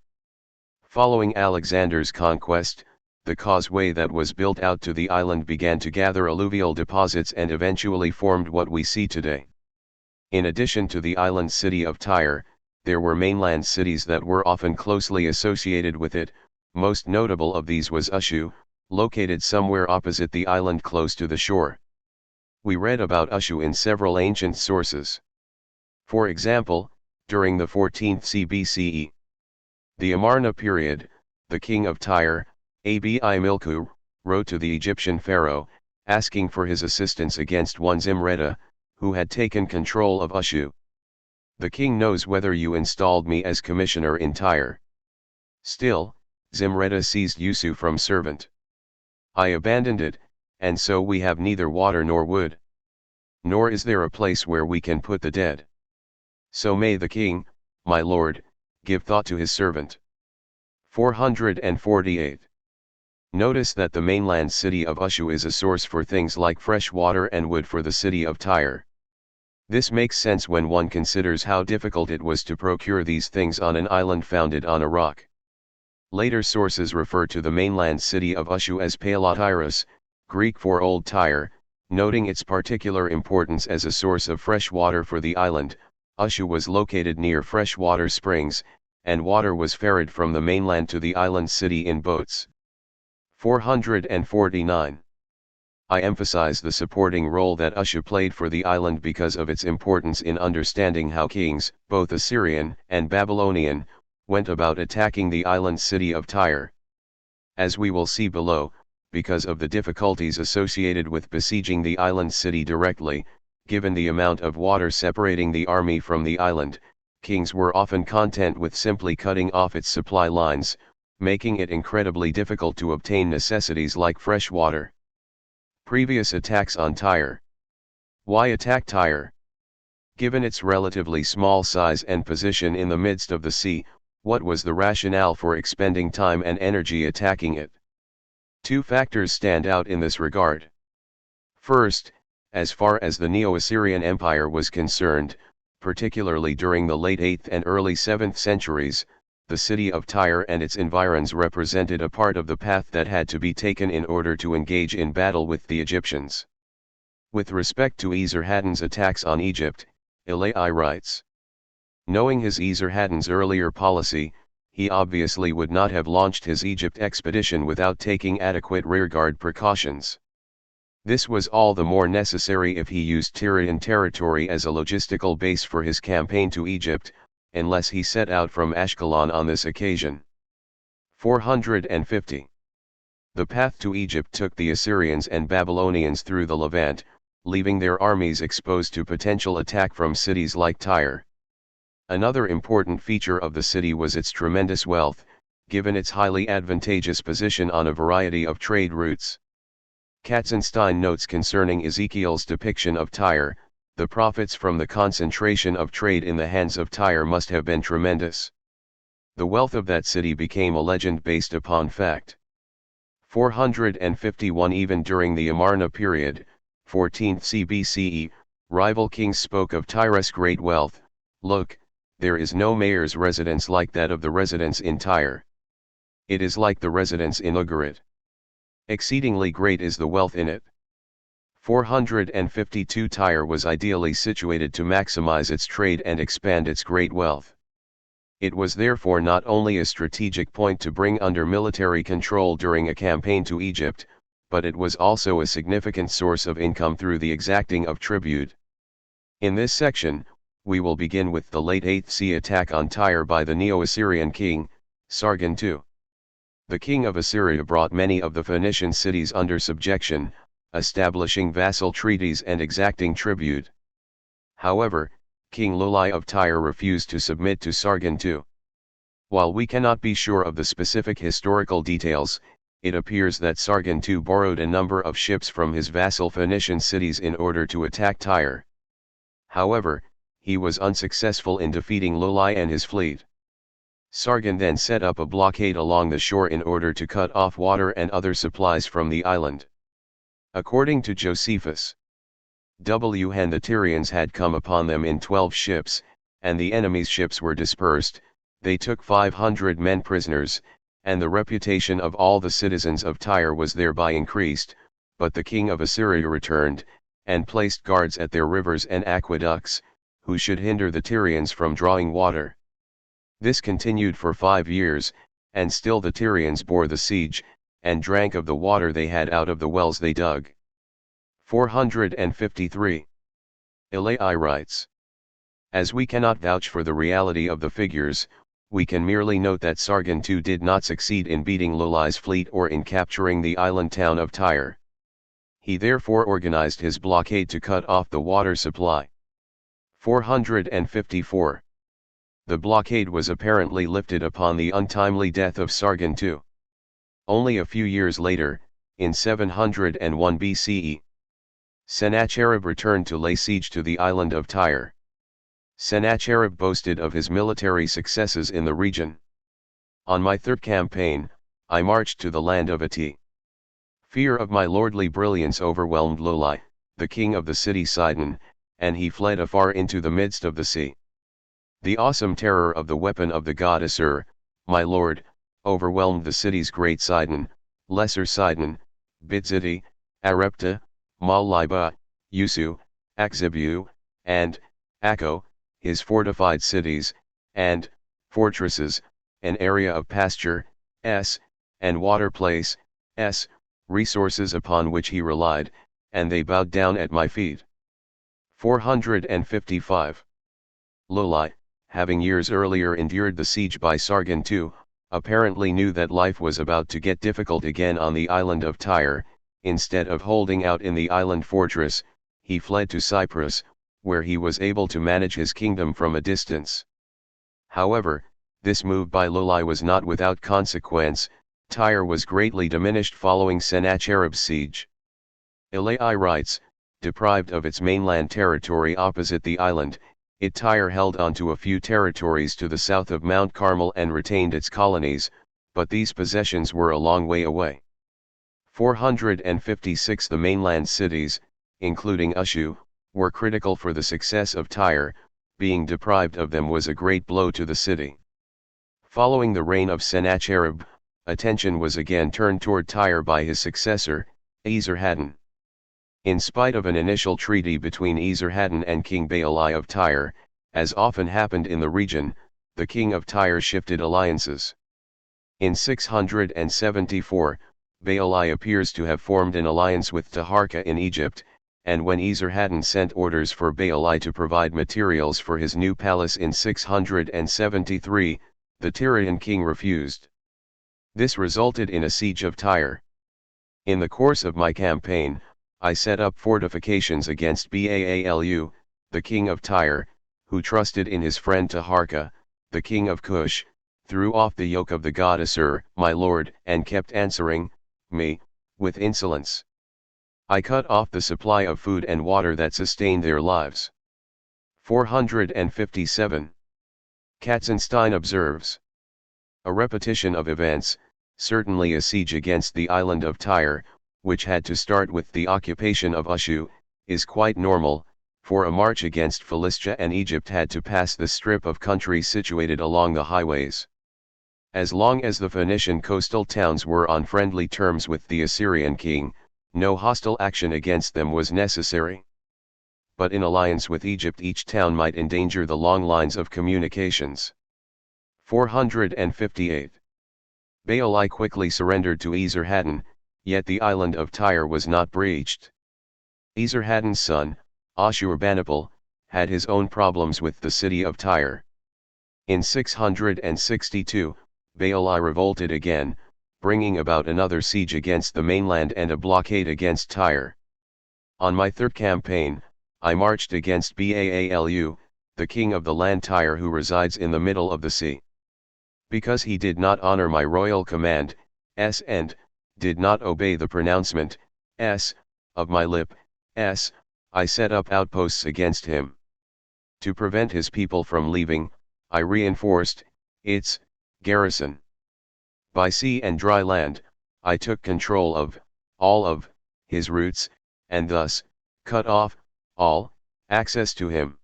Following Alexander's conquest, the causeway that was built out to the island began to gather alluvial deposits and eventually formed what we see today. In addition to the island city of Tyre, there were mainland cities that were often closely associated with it. Most notable of these was Ushu, located somewhere opposite the island close to the shore. We read about Ushu in several ancient sources. For example, during the 14th BCE, the Amarna period, the king of Tyre, Abi-Milku, wrote to the Egyptian pharaoh, asking for his assistance against one Zimreda, who had taken control of Ushu. The king knows whether you installed me as commissioner in Tyre. Still, Zimreda seized Usu from servant. I abandoned it, and so we have neither water nor wood. Nor is there a place where we can put the dead. So may the king, my lord, give thought to his servant. 448. Notice that the mainland city of Ushu is a source for things like fresh water and wood for the city of Tyre. This makes sense when one considers how difficult it was to procure these things on an island founded on a rock. Later sources refer to the mainland city of Ushu as Palatyros, Greek for Old Tyre, noting its particular importance as a source of fresh water for the island. Ushu was located near freshwater springs, and water was ferried from the mainland to the island city in boats. 449. I emphasize the supporting role that Ushu played for the island because of its importance in understanding how kings, both Assyrian and Babylonian, went about attacking the island city of Tyre. As we will see below, because of the difficulties associated with besieging the island city directly, given the amount of water separating the army from the island, kings were often content with simply cutting off its supply lines, making it incredibly difficult to obtain necessities like fresh water. Previous attacks on Tyre. Why attack Tyre? Given its relatively small size and position in the midst of the sea, what was the rationale for expending time and energy attacking it? Two factors stand out in this regard. First, as far as the Neo-Assyrian Empire was concerned, particularly during the late 8th and early 7th centuries, the city of Tyre and its environs represented a part of the path that had to be taken in order to engage in battle with the Egyptians. With respect to Esarhaddon's attacks on Egypt, Ilai writes, knowing his Esarhaddon's earlier policy, he obviously would not have launched his Egypt expedition without taking adequate rearguard precautions. This was all the more necessary if he used Tyrian territory as a logistical base for his campaign to Egypt, unless he set out from Ashkelon on this occasion. 450. The path to Egypt took the Assyrians and Babylonians through the Levant, leaving their armies exposed to potential attack from cities like Tyre. Another important feature of the city was its tremendous wealth, given its highly advantageous position on a variety of trade routes. Katzenstein notes concerning Ezekiel's depiction of Tyre, the profits from the concentration of trade in the hands of Tyre must have been tremendous. The wealth of that city became a legend based upon fact. 451 Even during the Amarna period, 14th CBCE, rival kings spoke of Tyre's great wealth. Look, there is no mayor's residence like that of the residence in Tyre. It is like the residence in Ugarit. Exceedingly great is the wealth in it. 452 Tyre was ideally situated to maximize its trade and expand its great wealth. It was therefore not only a strategic point to bring under military control during a campaign to Egypt, but it was also a significant source of income through the exacting of tribute. In this section, we will begin with the late 8th C attack on Tyre by the Neo-Assyrian king, Sargon II. The king of Assyria brought many of the Phoenician cities under subjection, establishing vassal treaties and exacting tribute. However, King Lulai of Tyre refused to submit to Sargon II. While we cannot be sure of the specific historical details, it appears that Sargon II borrowed a number of ships from his vassal Phoenician cities in order to attack Tyre. However, he was unsuccessful in defeating Lulai and his fleet. Sargon then set up a blockade along the shore in order to cut off water and other supplies from the island. According to Josephus, W. the Tyrians had come upon them in 12 ships, and the enemy's ships were dispersed. They took 500 men prisoners, and the reputation of all the citizens of Tyre was thereby increased, but the king of Assyria returned, and placed guards at their rivers and aqueducts, who should hinder the Tyrians from drawing water. This continued for 5 years, and still the Tyrians bore the siege, and drank of the water they had out of the wells they dug. 453. Ilai writes, as we cannot vouch for the reality of the figures, we can merely note that Sargon II did not succeed in beating Lulai's fleet or in capturing the island town of Tyre. He therefore organized his blockade to cut off the water supply. 454. The blockade was apparently lifted upon the untimely death of Sargon II. Only a few years later, in 701 BCE, Sennacherib returned to lay siege to the island of Tyre. Sennacherib boasted of his military successes in the region. On my third campaign, I marched to the land of Ati. Fear of my lordly brilliance overwhelmed Lulai, the king of the city Sidon, and he fled afar into the midst of the sea. The awesome terror of the weapon of the god Assur, my lord, overwhelmed the cities Great Sidon, Lesser Sidon, Bitziti, Arepta, Malliba, Usu, Akzibu, and Akko, his fortified cities, and fortresses, an area of pasture, and water place, resources upon which he relied, and they bowed down at my feet. 455. Lulai, having years earlier endured the siege by Sargon II, apparently knew that life was about to get difficult again on the island of Tyre. Instead of holding out in the island fortress, he fled to Cyprus, where he was able to manage his kingdom from a distance. However, this move by Lulai was not without consequence. Tyre was greatly diminished following Sennacherib's siege. Ilai writes, deprived of its mainland territory opposite the island, Tyre held on to a few territories to the south of Mount Carmel and retained its colonies, but these possessions were a long way away. 456 The mainland cities, including Ushu, were critical for the success of Tyre. Being deprived of them was a great blow to the city. Following the reign of Sennacherib, attention was again turned toward Tyre by his successor, Esarhaddon. In spite of an initial treaty between Esarhaddon and King Baali of Tyre, as often happened in the region, the king of Tyre shifted alliances. In 674, Baali appears to have formed an alliance with Taharka in Egypt, and when Esarhaddon sent orders for Baali to provide materials for his new palace in 673, the Tyrian king refused. This resulted in a siege of Tyre. In the course of my campaign, I set up fortifications against Baalu, the king of Tyre, who trusted in his friend Taharka, the king of Cush, threw off the yoke of the god Assur, my lord, and kept answering me with insolence. I cut off the supply of food and water that sustained their lives. 457. Katzenstein observes. A repetition of events, certainly a siege against the island of Tyre, which had to start with the occupation of Ushu, is quite normal, for a march against Philistia and Egypt had to pass the strip of country situated along the highways. As long as the Phoenician coastal towns were on friendly terms with the Assyrian king, no hostile action against them was necessary. But in alliance with Egypt each town might endanger the long lines of communications. 458. Baali quickly surrendered to Esarhaddon, yet the island of Tyre was not breached. Esarhaddon's son, Ashurbanipal, had his own problems with the city of Tyre. In 662, Baali revolted again, bringing about another siege against the mainland and a blockade against Tyre. On my third campaign, I marched against Baalu, the king of the land Tyre who resides in the middle of the sea. Because he did not honor my royal command, and did not obey the pronouncement, of my lip, I set up outposts against him. To prevent his people from leaving, I reinforced its garrison. By sea and dry land, I took control of all of his routes, and thus cut off all access to him.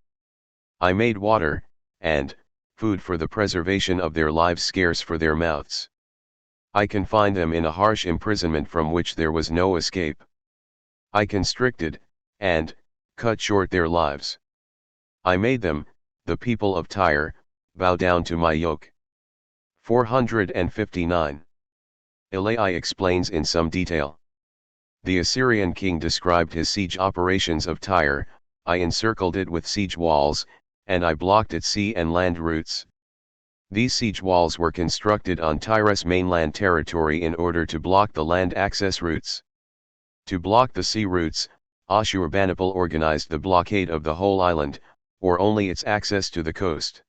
I made water and food for the preservation of their lives scarce for their mouths. I confined them in a harsh imprisonment from which there was no escape. I constricted and cut short their lives. I made them, the people of Tyre, bow down to my yoke. 459. Ilai explains in some detail. The Assyrian king described his siege operations of Tyre. I encircled it with siege walls, and I blocked its sea and land routes. These siege walls were constructed on Tyre's mainland territory in order to block the land access routes. To block the sea routes, Ashurbanipal organized the blockade of the whole island, or only its access to the coast.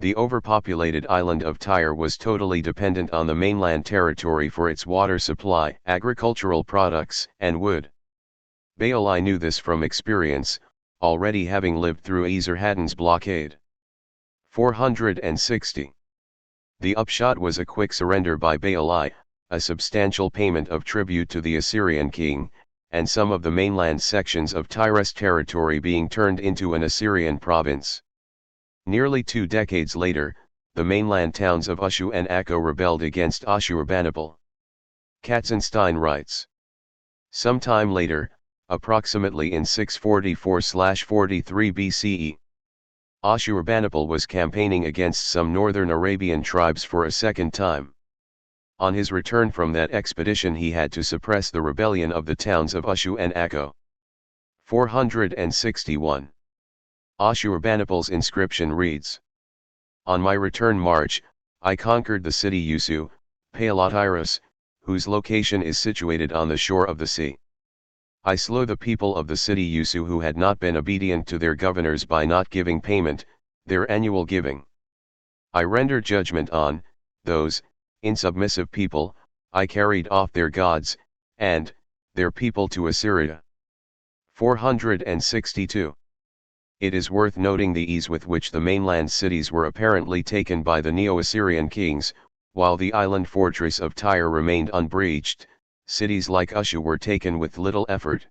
The overpopulated island of Tyre was totally dependent on the mainland territory for its water supply, agricultural products, and wood. Baali knew this from experience, already having lived through Esarhaddon's blockade. 460. The upshot was a quick surrender by Baali, a substantial payment of tribute to the Assyrian king, and some of the mainland sections of Tyre's territory being turned into an Assyrian province. Nearly 2 decades later, the mainland towns of Ushu and Akko rebelled against Ashurbanipal. Katzenstein writes. Sometime later, approximately in 644/43 BCE, Ashurbanipal was campaigning against some northern Arabian tribes for a second time. On his return from that expedition he had to suppress the rebellion of the towns of Ushu and Akko. 461. Ashurbanipal's inscription reads. On my return march, I conquered the city Usu, Palatyrus, whose location is situated on the shore of the sea. I slew the people of the city Usu who had not been obedient to their governors by not giving payment, their annual giving. I rendered judgment on those insubmissive people. I carried off their gods, and their people to Assyria. 462. It is worth noting the ease with which the mainland cities were apparently taken by the Neo-Assyrian kings, while the island fortress of Tyre remained unbreached. Cities like Ushu were taken with little effort.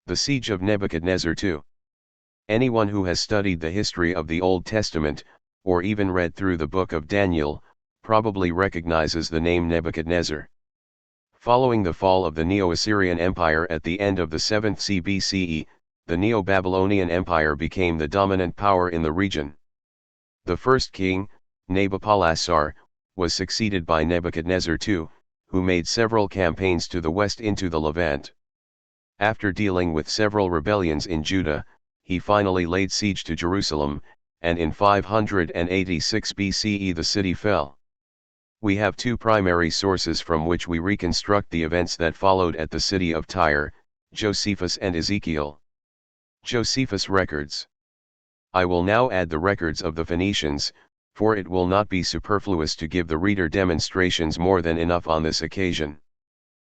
The siege of Nebuchadnezzar too. Anyone who has studied the history of the Old Testament, or even read through the book of Daniel, probably recognizes the name Nebuchadnezzar. Following the fall of the Neo-Assyrian Empire at the end of the 7th CBCE, the Neo-Babylonian Empire became the dominant power in the region. The first king, Nabopolassar, was succeeded by Nebuchadnezzar II, who made several campaigns to the west into the Levant. After dealing with several rebellions in Judah, he finally laid siege to Jerusalem, and in 586 BCE the city fell. We have 2 primary sources from which we reconstruct the events that followed at the city of Tyre, Josephus and Ezekiel. Josephus records. I will now add the records of the Phoenicians, For it will not be superfluous to give the reader demonstrations more than enough on this occasion.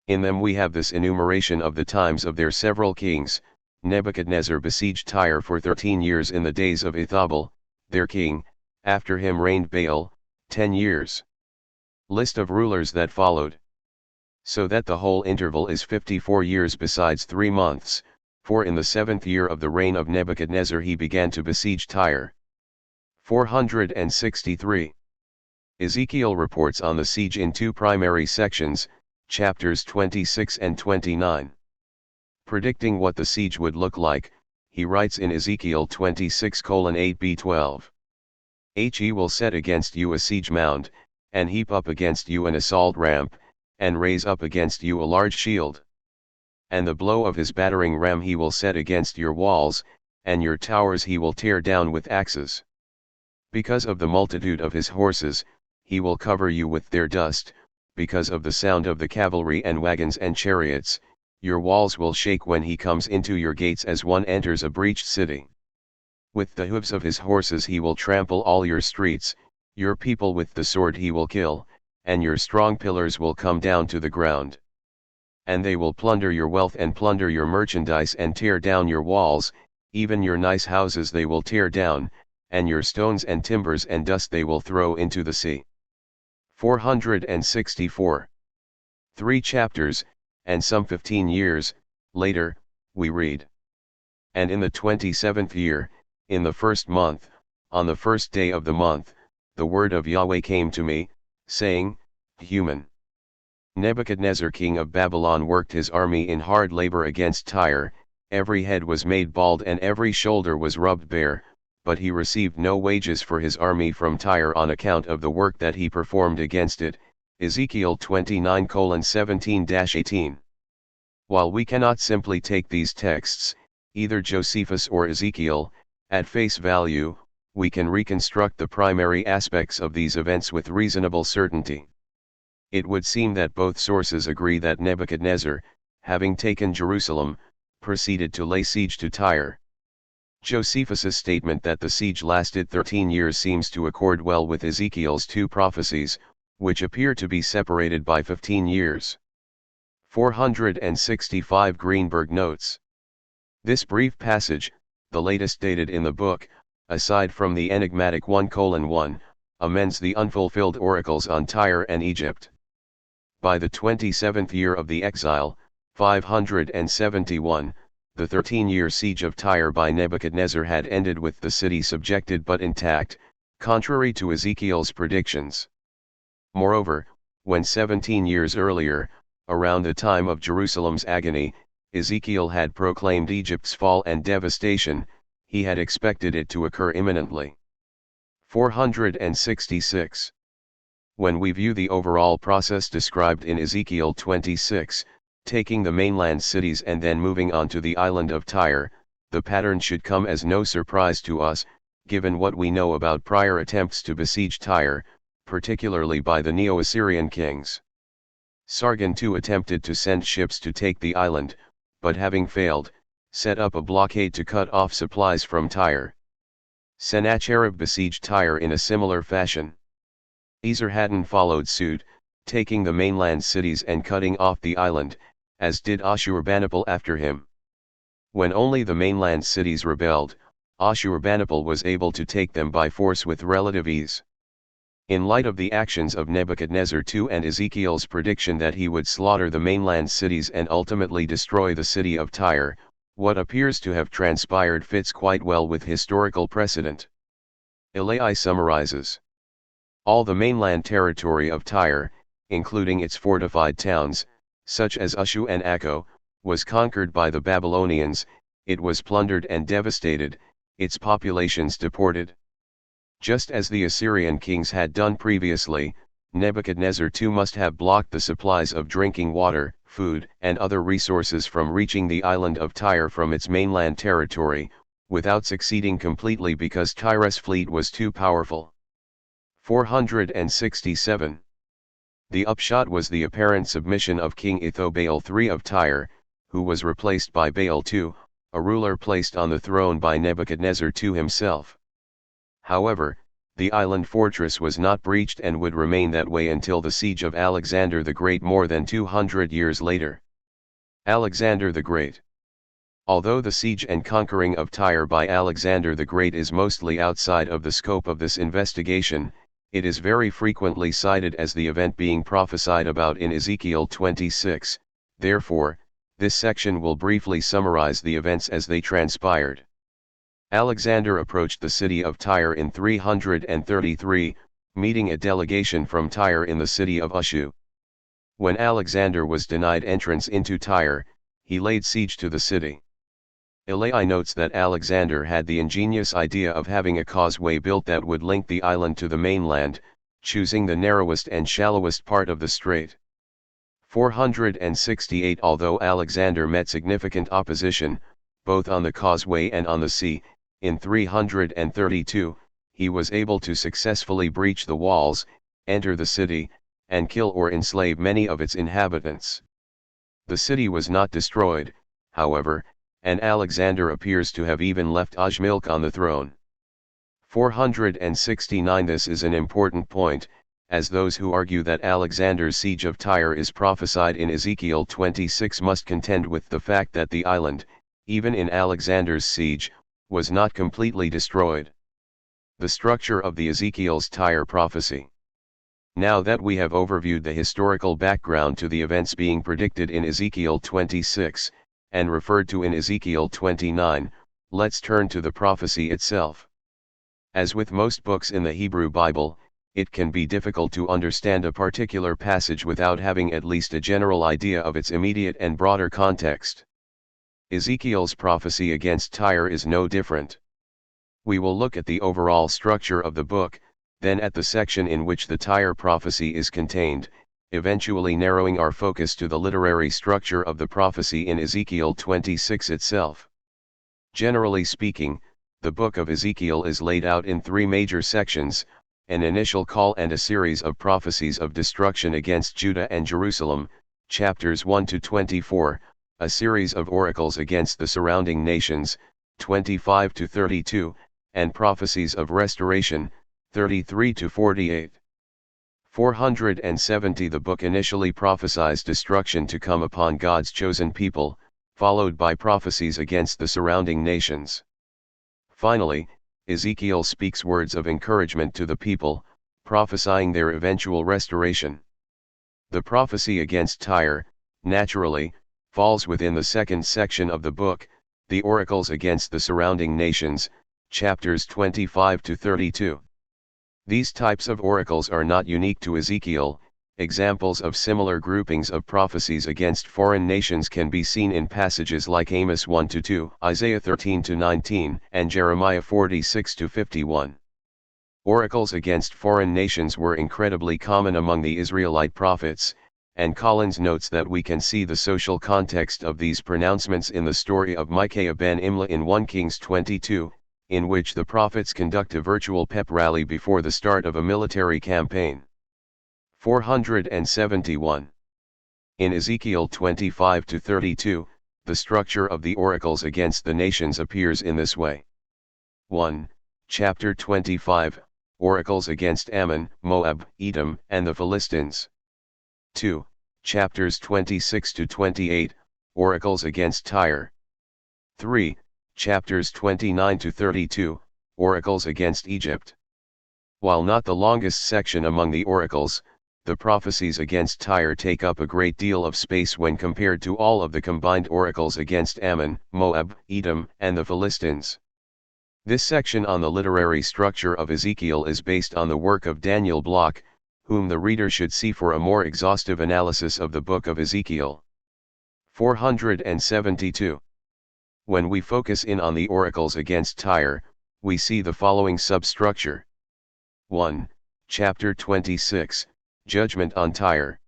In them we have this enumeration of the times of their several kings. Nebuchadnezzar besieged Tyre for 13 years in the days of Ethabel, their king. After him reigned Baal, 10 years. List of rulers that followed. So that the whole interval is 54 years besides 3 months, for in the 7th year of the reign of Nebuchadnezzar he began to besiege Tyre. 463. Ezekiel reports on the siege in 2 primary sections, chapters 26 and 29. Predicting what the siege would look like, he writes in Ezekiel 26:8b12. He will set against you a siege mound, and heap up against you an assault ramp, and raise up against you a large shield. And the blow of his battering ram he will set against your walls, and your towers he will tear down with axes. Because of the multitude of his horses, he will cover you with their dust, because of the sound of the cavalry and wagons and chariots, your walls will shake when he comes into your gates as one enters a breached city. With the hoofs of his horses he will trample all your streets, your people with the sword he will kill, and your strong pillars will come down to the ground. And they will plunder your wealth and plunder your merchandise and tear down your walls, even your nice houses they will tear down, and your stones and timbers and dust they will throw into the sea. 464. 3 chapters, and some 15 years, later, we read. And in the 27th year, in the 1st month, on the 1st day of the month, the word of Yahweh came to me, saying, Human. Nebuchadnezzar king of Babylon worked his army in hard labor against Tyre, every head was made bald and every shoulder was rubbed bare, but he received no wages for his army from Tyre on account of the work that he performed against it. Ezekiel 29:17-18. While we cannot simply take these texts, either Josephus or Ezekiel, at face value, we can reconstruct the primary aspects of these events with reasonable certainty. It would seem that both sources agree that Nebuchadnezzar, having taken Jerusalem, proceeded to lay siege to Tyre. Josephus's statement that the siege lasted 13 years seems to accord well with Ezekiel's 2 prophecies, which appear to be separated by 15 years. 465 Greenberg notes. This brief passage, the latest dated in the book, aside from the enigmatic 1:1, amends the unfulfilled oracles on Tyre and Egypt. By the 27th year of the exile, 571, the 13-year siege of Tyre by Nebuchadnezzar had ended with the city subjected but intact, contrary to Ezekiel's predictions. Moreover, when 17 years earlier, around the time of Jerusalem's agony, Ezekiel had proclaimed Egypt's fall and devastation, he had expected it to occur imminently. 466. When we view the overall process described in Ezekiel 26, taking the mainland cities and then moving on to the island of Tyre, the pattern should come as no surprise to us, given what we know about prior attempts to besiege Tyre, particularly by the Neo-Assyrian kings. Sargon too attempted to send ships to take the island, but having failed, set up a blockade to cut off supplies from Tyre. Sennacherib besieged Tyre in a similar fashion. Esarhaddon followed suit, taking the mainland cities and cutting off the island, as did Ashurbanipal after him. When only the mainland cities rebelled, Ashurbanipal was able to take them by force with relative ease. In light of the actions of Nebuchadnezzar II and Ezekiel's prediction that he would slaughter the mainland cities and ultimately destroy the city of Tyre, what appears to have transpired fits quite well with historical precedent. Elai summarizes. All the mainland territory of Tyre, including its fortified towns, such as Ushu and Akko, was conquered by the Babylonians, it was plundered and devastated, its populations deported. Just as the Assyrian kings had done previously, Nebuchadnezzar too must have blocked the supplies of drinking water, food, and other resources from reaching the island of Tyre from its mainland territory, without succeeding completely because Tyre's fleet was too powerful. 467. The upshot was the apparent submission of King Ethobbaal III of Tyre, who was replaced by Baal II, a ruler placed on the throne by Nebuchadnezzar II himself. However, The island fortress was not breached and would remain that way until the siege of Alexander the Great more than 200 years later. Alexander the Great. Although the siege and conquering of Tyre by Alexander the Great is mostly outside of the scope of this investigation, it is very frequently cited as the event being prophesied about in Ezekiel 26, therefore, this section will briefly summarize the events as they transpired. Alexander approached the city of Tyre in 333, meeting a delegation from Tyre in the city of Ushu. When Alexander was denied entrance into Tyre, he laid siege to the city. Elai notes that Alexander had the ingenious idea of having a causeway built that would link the island to the mainland, choosing the narrowest and shallowest part of the strait. 468 Although Alexander met significant opposition, both on the causeway and on the sea, in 332, he was able to successfully breach the walls, enter the city, and kill or enslave many of its inhabitants. The city was not destroyed, however, and Alexander appears to have even left Ajmilk on the throne. 469 This is an important point, as those who argue that Alexander's siege of Tyre is prophesied in Ezekiel 26 must contend with the fact that the island, even in Alexander's siege, was not completely destroyed. The structure of the Ezekiel's Tyre prophecy. Now that we have overviewed the historical background to the events being predicted in Ezekiel 26, and referred to in Ezekiel 29, let's turn to the prophecy itself. As with most books in the Hebrew Bible, it can be difficult to understand a particular passage without having at least a general idea of its immediate and broader context. Ezekiel's prophecy against Tyre is no different. We will look at the overall structure of the book, then at the section in which the Tyre prophecy is contained, eventually narrowing our focus to the literary structure of the prophecy in Ezekiel 26 itself. Generally speaking, the book of Ezekiel is laid out in three major sections: an initial call and a series of prophecies of destruction against Judah and Jerusalem, chapters 1 to 24, a series of oracles against the surrounding nations, 25 to 32, and prophecies of restoration, 33 to 48. 470 The book initially prophesies destruction to come upon God's chosen people, followed by prophecies against the surrounding nations. Finally, Ezekiel speaks words of encouragement to the people, prophesying their eventual restoration. The prophecy against Tyre, naturally, falls within the second section of the book, the oracles against the surrounding nations, chapters 25 to 32. These types of oracles are not unique to Ezekiel. Examples of similar groupings of prophecies against foreign nations can be seen in passages like Amos 1-2, Isaiah 13-19, and Jeremiah 46-51. Oracles against foreign nations were incredibly common among the Israelite prophets, and Collins notes that we can see the social context of these pronouncements in the story of Micaiah ben Imlah in 1 Kings 22, in which the prophets conduct a virtual pep rally before the start of a military campaign. 471. In Ezekiel 25 to 32, the structure of the oracles against the nations appears in this way. 1. Chapter 25, Oracles against Ammon, Moab, Edom, and the Philistines. 2. Chapters 26 to 28, Oracles against Tyre. 3. Chapters 29 to 32, Oracles against Egypt. While not the longest section among the oracles, the prophecies against Tyre take up a great deal of space when compared to all of the combined oracles against Ammon, Moab, Edom, and the Philistines. This section on the literary structure of Ezekiel is based on the work of Daniel Block, whom the reader should see for a more exhaustive analysis of the book of Ezekiel. 472. When we focus in on the oracles against Tyre, we see the following substructure. 1. Chapter 26, Judgment on Tyre.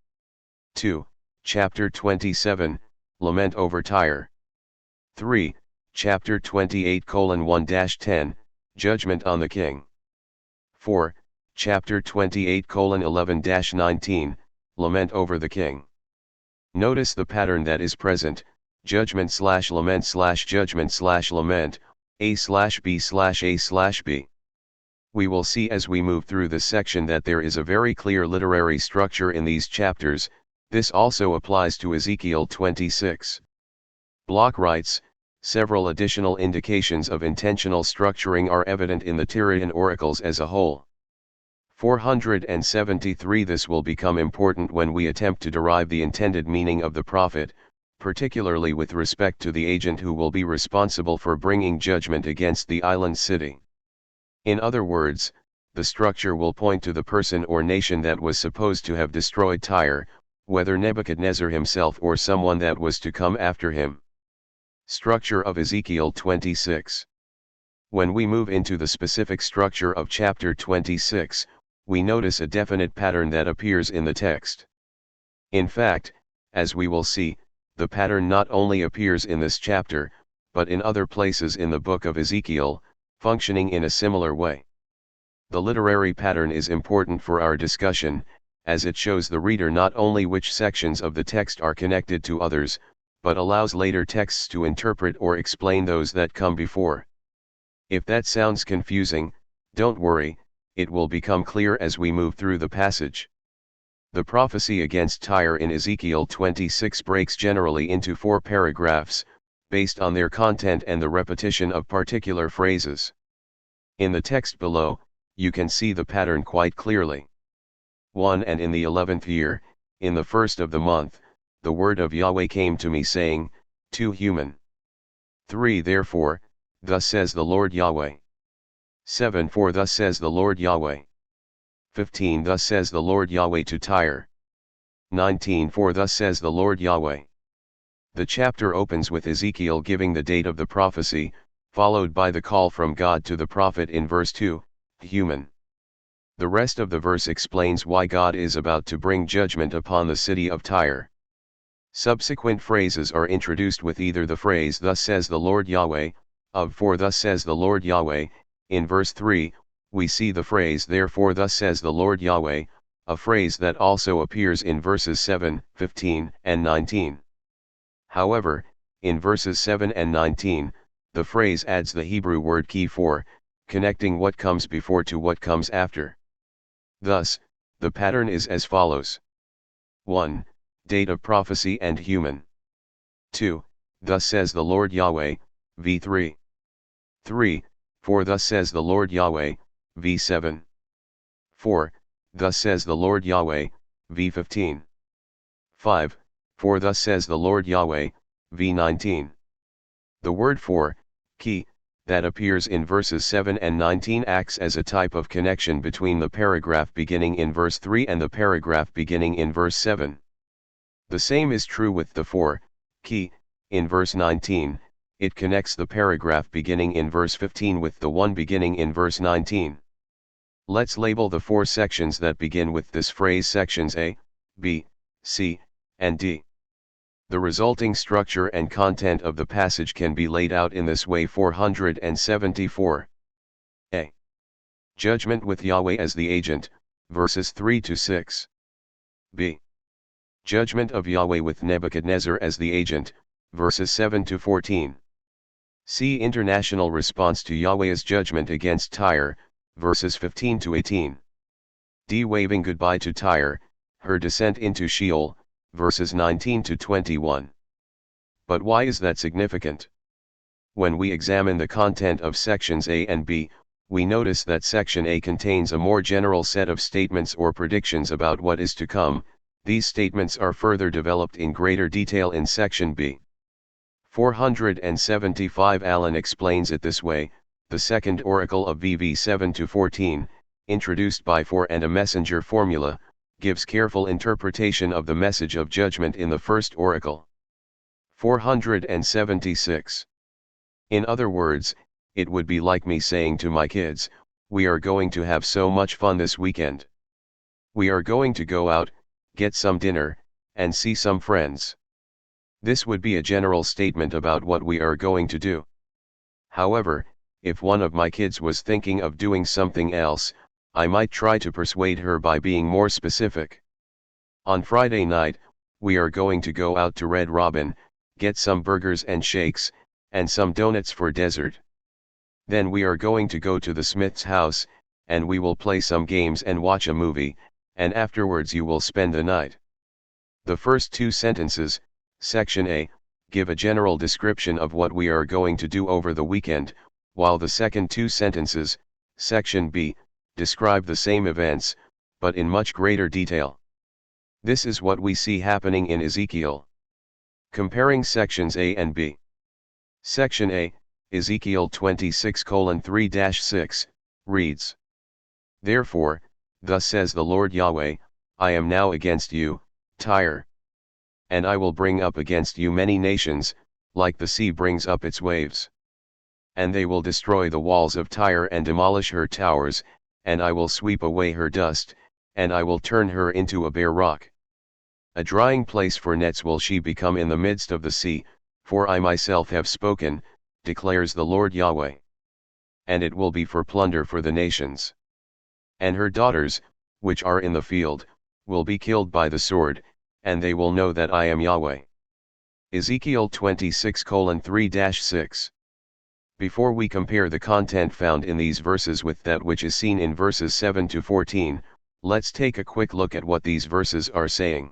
2. Chapter 27, Lament over Tyre. 3. Chapter 28:1-10, Judgment on the King. 4. Chapter 28:11-19, Lament over the King. Notice the pattern that is present: judgment/lament/judgment/lament, A/B/A/B. We will see as we move through this section that there is a very clear literary structure in these chapters. This also applies to Ezekiel 26. Bloch writes, several additional indications of intentional structuring are evident in the Tyrian oracles as a whole. 473 This will become important when we attempt to derive the intended meaning of the prophet, particularly with respect to the agent who will be responsible for bringing judgment against the island city. In other words, the structure will point to the person or nation that was supposed to have destroyed Tyre, whether Nebuchadnezzar himself or someone that was to come after him. Structure of Ezekiel 26. When we move into the specific structure of chapter 26, we notice a definite pattern that appears in the text. In fact, as we will see, the pattern not only appears in this chapter, but in other places in the book of Ezekiel, functioning in a similar way. The literary pattern is important for our discussion, as it shows the reader not only which sections of the text are connected to others, but allows later texts to interpret or explain those that come before. If that sounds confusing, don't worry, it will become clear as we move through the passage. The prophecy against Tyre in Ezekiel 26 breaks generally into 4 paragraphs, based on their content and the repetition of particular phrases. In the text below, you can see the pattern quite clearly. 1 And in the 11th year, in the first of the month, the word of Yahweh came to me saying, 2 Human. 3 Therefore, thus says the Lord Yahweh. 7 For thus says the Lord Yahweh. 15 Thus says the Lord Yahweh to Tyre. 19 For thus says the Lord Yahweh. The chapter opens with Ezekiel giving the date of the prophecy, followed by the call from God to the prophet in verse 2, Human. The rest of the verse explains why God is about to bring judgment upon the city of Tyre. Subsequent phrases are introduced with either the phrase Thus says the Lord Yahweh, of For thus says the Lord Yahweh. In verse 3, we see the phrase Therefore thus says the Lord Yahweh, a phrase that also appears in verses 7, 15, and 19. However, in verses 7 and 19, the phrase adds the Hebrew word ki for, connecting what comes before to what comes after. Thus, the pattern is as follows. 1. Date of prophecy and human. 2. Thus says the Lord Yahweh, v3. 3. For thus says the Lord Yahweh, v7. 4. Thus says the Lord Yahweh, v15. 5. For thus says the Lord Yahweh, v19. The word for, ki, that appears in verses 7 and 19 acts as a type of connection between the paragraph beginning in verse 3 and the paragraph beginning in verse 7. The same is true with the for, ki, in verse 19, it connects the paragraph beginning in verse 15 with the one beginning in verse 19. Let's label the 4 sections that begin with this phrase sections A, B, C, and D. The resulting structure and content of the passage can be laid out in this way. 474. A. Judgment with Yahweh as the agent, verses 3 to 6. B. Judgment of Yahweh with Nebuchadnezzar as the agent, verses 7 to 14. C. International response to Yahweh's judgment against Tyre, verses 15 to 18. D. Waving goodbye to Tyre, her descent into Sheol, verses 19 to 21. But why is that significant? When we examine the content of sections A and B, we notice that section A contains a more general set of statements or predictions about what is to come. These statements are further developed in greater detail in section B. 475 Allen explains it this way: the second oracle of VV 7 to 14, introduced by for and a messenger formula, gives careful interpretation of the message of judgment in the first oracle. 476. In other words, it would be like me saying to my kids, we are going to have so much fun this weekend. We are going to go out, get some dinner, and see some friends. This would be a general statement about what we are going to do. However, if one of my kids was thinking of doing something else, I might try to persuade her by being more specific. On Friday night, we are going to go out to Red Robin, get some burgers and shakes, and some donuts for dessert. Then we are going to go to the Smith's house, and we will play some games and watch a movie, and afterwards you will spend the night. The first two sentences, section A, give a general description of what we are going to do over the weekend, while the second two sentences, section B, describe the same events, but in much greater detail. This is what we see happening in Ezekiel. Comparing sections A and B. Section A, Ezekiel 26:3-6, reads, Therefore, thus says the Lord Yahweh, I am now against you, Tyre. And I will bring up against you many nations, like the sea brings up its waves. And they will destroy the walls of Tyre and demolish her towers, and I will sweep away her dust, and I will turn her into a bare rock. A drying place for nets will she become in the midst of the sea, for I myself have spoken, declares the Lord Yahweh. And it will be for plunder for the nations. And her daughters, which are in the field, will be killed by the sword, and they will know that I am Yahweh. Ezekiel 26:3-6. Before we compare the content found in these verses with that which is seen in verses 7 to 14, let's take a quick look at what these verses are saying.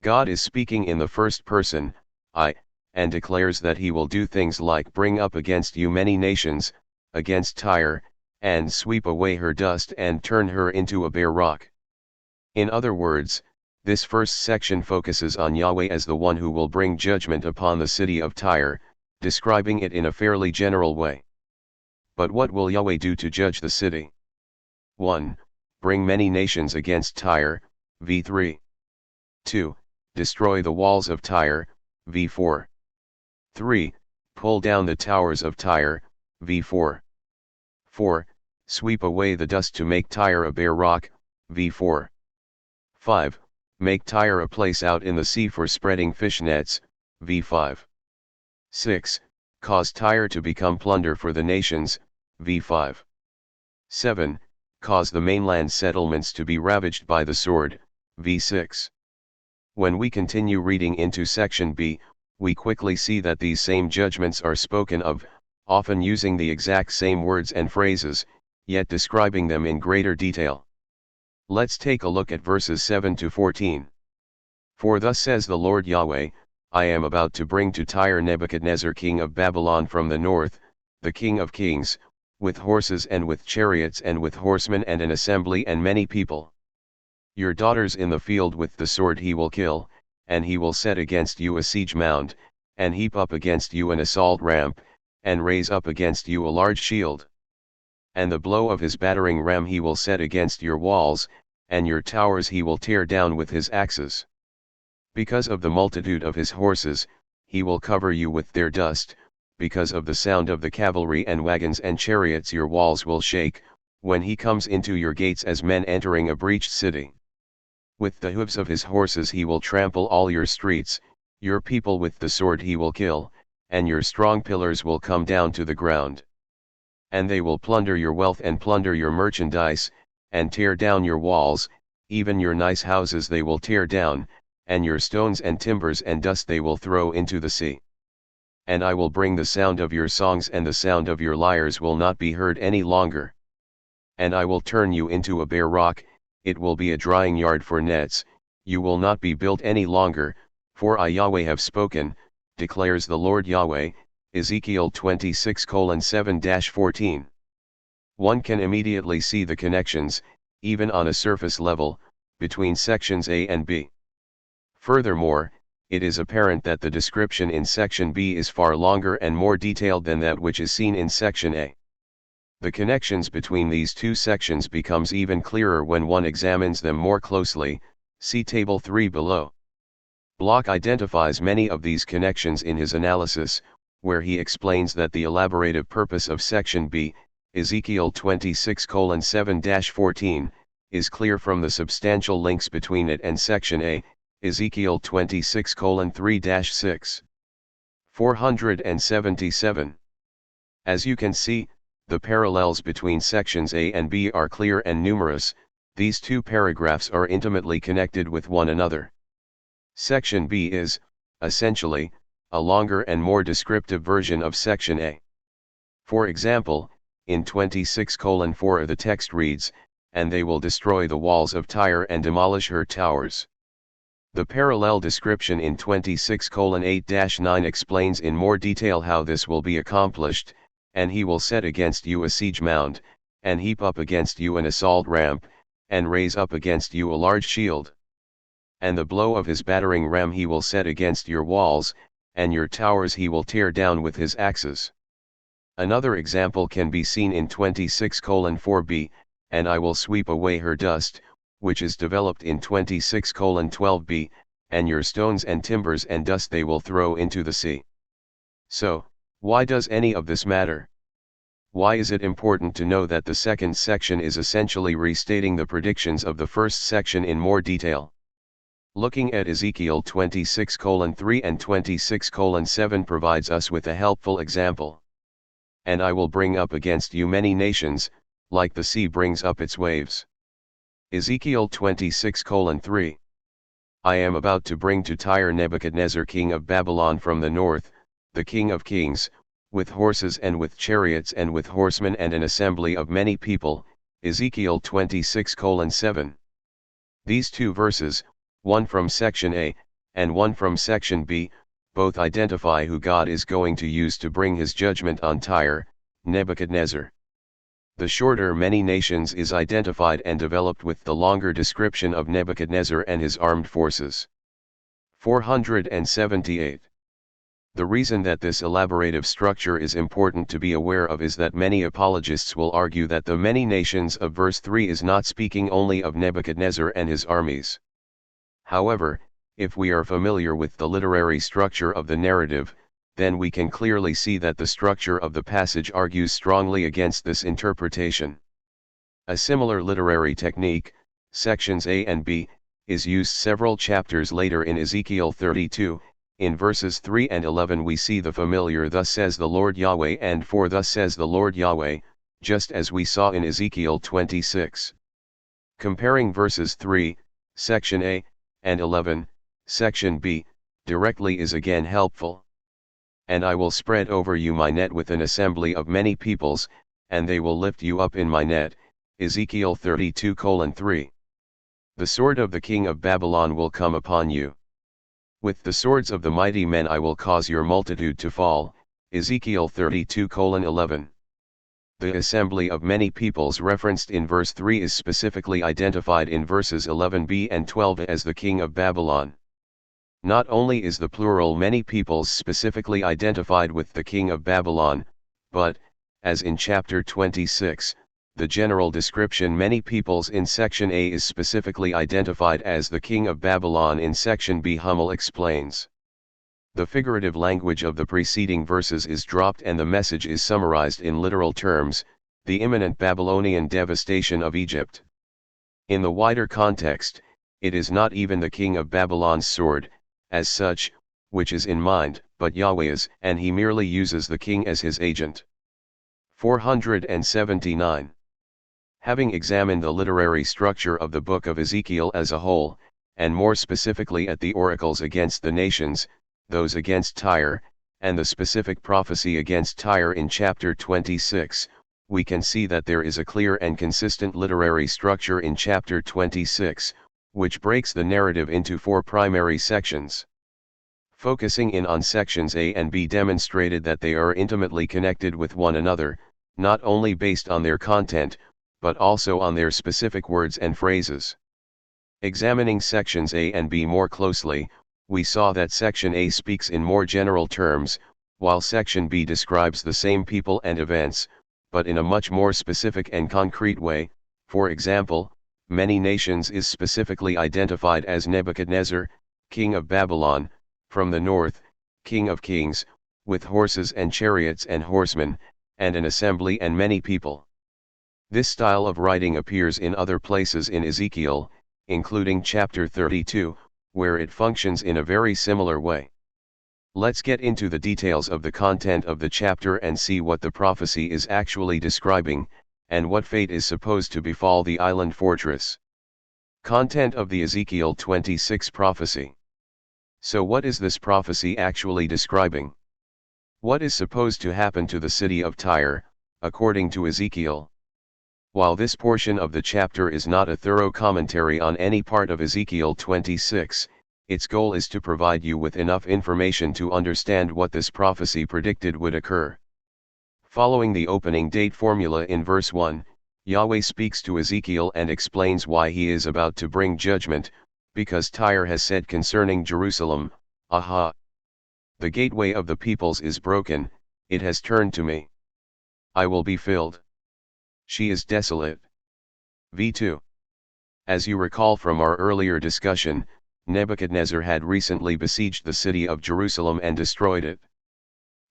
God is speaking in the first person, I, and declares that he will do things like bring up against you many nations, against Tyre, and sweep away her dust and turn her into a bare rock. In other words, this first section focuses on Yahweh as the one who will bring judgment upon the city of Tyre, describing it in a fairly general way. But what will Yahweh do to judge the city? 1. Bring many nations against Tyre, v3. 2. Destroy the walls of Tyre, v4. 3. Pull down the towers of Tyre, v4. 4. Sweep away the dust to make Tyre a bare rock, v4. 5. Make Tyre a place out in the sea for spreading fish nets, v5. 6. Cause Tyre to become plunder for the nations, v5. 7. Cause the mainland settlements to be ravaged by the sword, v6. When we continue reading into section B, we quickly see that these same judgments are spoken of, often using the exact same words and phrases, yet describing them in greater detail. Let's take a look at verses 7 to 14. For thus says the Lord Yahweh, I am about to bring to Tyre Nebuchadnezzar king of Babylon from the north, the king of kings, with horses and with chariots and with horsemen and an assembly and many people. Your daughters in the field with the sword he will kill, and he will set against you a siege mound, and heap up against you an assault ramp, and raise up against you a large shield. And the blow of his battering ram he will set against your walls, and your towers he will tear down with his axes. Because of the multitude of his horses, he will cover you with their dust, because of the sound of the cavalry and wagons and chariots your walls will shake, when he comes into your gates as men entering a breached city. With the hooves of his horses he will trample all your streets, your people with the sword he will kill, and your strong pillars will come down to the ground. And they will plunder your wealth and plunder your merchandise, and tear down your walls, even your nice houses they will tear down, and your stones and timbers and dust they will throw into the sea. And I will bring the sound of your songs and the sound of your lyres will not be heard any longer. And I will turn you into a bare rock, it will be a drying yard for nets, you will not be built any longer, for I Yahweh have spoken, declares the Lord Yahweh, Ezekiel 26:7-14. One can immediately see the connections, even on a surface level, between sections A and B. Furthermore, it is apparent that the description in section B is far longer and more detailed than that which is seen in section A. The connections between these two sections becomes even clearer when one examines them more closely, see table 3 below. Bloch identifies many of these connections in his analysis, where he explains that the elaborative purpose of section B, Ezekiel 26:7-14, is clear from the substantial links between it and section A, Ezekiel 26:3-6. 477. As you can see, the parallels between sections A and B are clear and numerous, these two paragraphs are intimately connected with one another. Section B is, essentially, a longer and more descriptive version of section A. For example, In 26:4 the text reads, "And they will destroy the walls of Tyre and demolish her towers." The parallel description in 26:8-9 explains in more detail how this will be accomplished, "And he will set against you a siege mound, and heap up against you an assault ramp, and raise up against you a large shield. And the blow of his battering ram he will set against your walls, and your towers he will tear down with his axes." Another example can be seen in 26:4b, "And I will sweep away her dust," which is developed in 26:12b, "and your stones and timbers and dust they will throw into the sea." So, why does any of this matter? Why is it important to know that the second section is essentially restating the predictions of the first section in more detail? Looking at Ezekiel 26:3 and 26:7 provides us with a helpful example. "And I will bring up against you many nations, like the sea brings up its waves." Ezekiel 26:3. "I am about to bring to Tyre Nebuchadnezzar king of Babylon from the north, the king of kings, with horses and with chariots and with horsemen and an assembly of many people." Ezekiel 26:7. These two verses, one from section A, and one from section B, both identify who God is going to use to bring his judgment on Tyre, Nebuchadnezzar. The shorter "many nations" is identified and developed with the longer description of Nebuchadnezzar and his armed forces. 478. The reason that this elaborative structure is important to be aware of is that many apologists will argue that the many nations of verse 3 is not speaking only of Nebuchadnezzar and his armies. However, if we are familiar with the literary structure of the narrative, then we can clearly see that the structure of the passage argues strongly against this interpretation. A similar literary technique, sections A and B, is used several chapters later in Ezekiel 32. In verses 3 and 11 we see the familiar "Thus says the Lord Yahweh" and "For thus says the Lord Yahweh," just as we saw in Ezekiel 26. Comparing verses 3, section A, and 11, section B, directly is again helpful. "And I will spread over you my net with an assembly of many peoples, and they will lift you up in my net." Ezekiel 32:3. "The sword of the king of Babylon will come upon you. With the swords of the mighty men I will cause your multitude to fall." Ezekiel 32:11. The assembly of many peoples referenced in verse 3 is specifically identified in verses 11b and 12 as the king of Babylon. Not only is the plural "many peoples" specifically identified with the king of Babylon, but, as in chapter 26, the general description "many peoples" in section A is specifically identified as the king of Babylon in section B. Hummel explains. The figurative language of the preceding verses is dropped and the message is summarized in literal terms: the imminent Babylonian devastation of Egypt. In the wider context, it is not even the king of Babylon's sword, as such, which is in mind, but Yahweh's, and he merely uses the king as his agent. 479. Having examined the literary structure of the book of Ezekiel as a whole, and more specifically at the oracles against the nations, those against Tyre, and the specific prophecy against Tyre in chapter 26, we can see that there is a clear and consistent literary structure in chapter 26, which breaks the narrative into 4 primary sections. Focusing in on sections A and B demonstrated that they are intimately connected with one another, not only based on their content, but also on their specific words and phrases. Examining sections A and B more closely, we saw that section A speaks in more general terms, while section B describes the same people and events, but in a much more specific and concrete way. For example, "many nations" is specifically identified as Nebuchadnezzar, king of Babylon, from the north, king of kings, with horses and chariots and horsemen, and an assembly and many people. This style of writing appears in other places in Ezekiel, including chapter 32, where it functions in a very similar way. Let's get into the details of the content of the chapter and see what the prophecy is actually describing, and what fate is supposed to befall the island fortress. Content of the Ezekiel 26 prophecy. So what is this prophecy actually describing? What is supposed to happen to the city of Tyre, according to Ezekiel. While this portion of the chapter is not a thorough commentary on any part of Ezekiel 26, its goal is to provide you with enough information to understand what this prophecy predicted would occur. Following the opening date formula in verse 1, Yahweh speaks to Ezekiel and explains why he is about to bring judgment, because Tyre has said concerning Jerusalem, "Aha! The gateway of the peoples is broken, it has turned to me. I will be filled. She is desolate." v2. As you recall from our earlier discussion, Nebuchadnezzar had recently besieged the city of Jerusalem and destroyed it.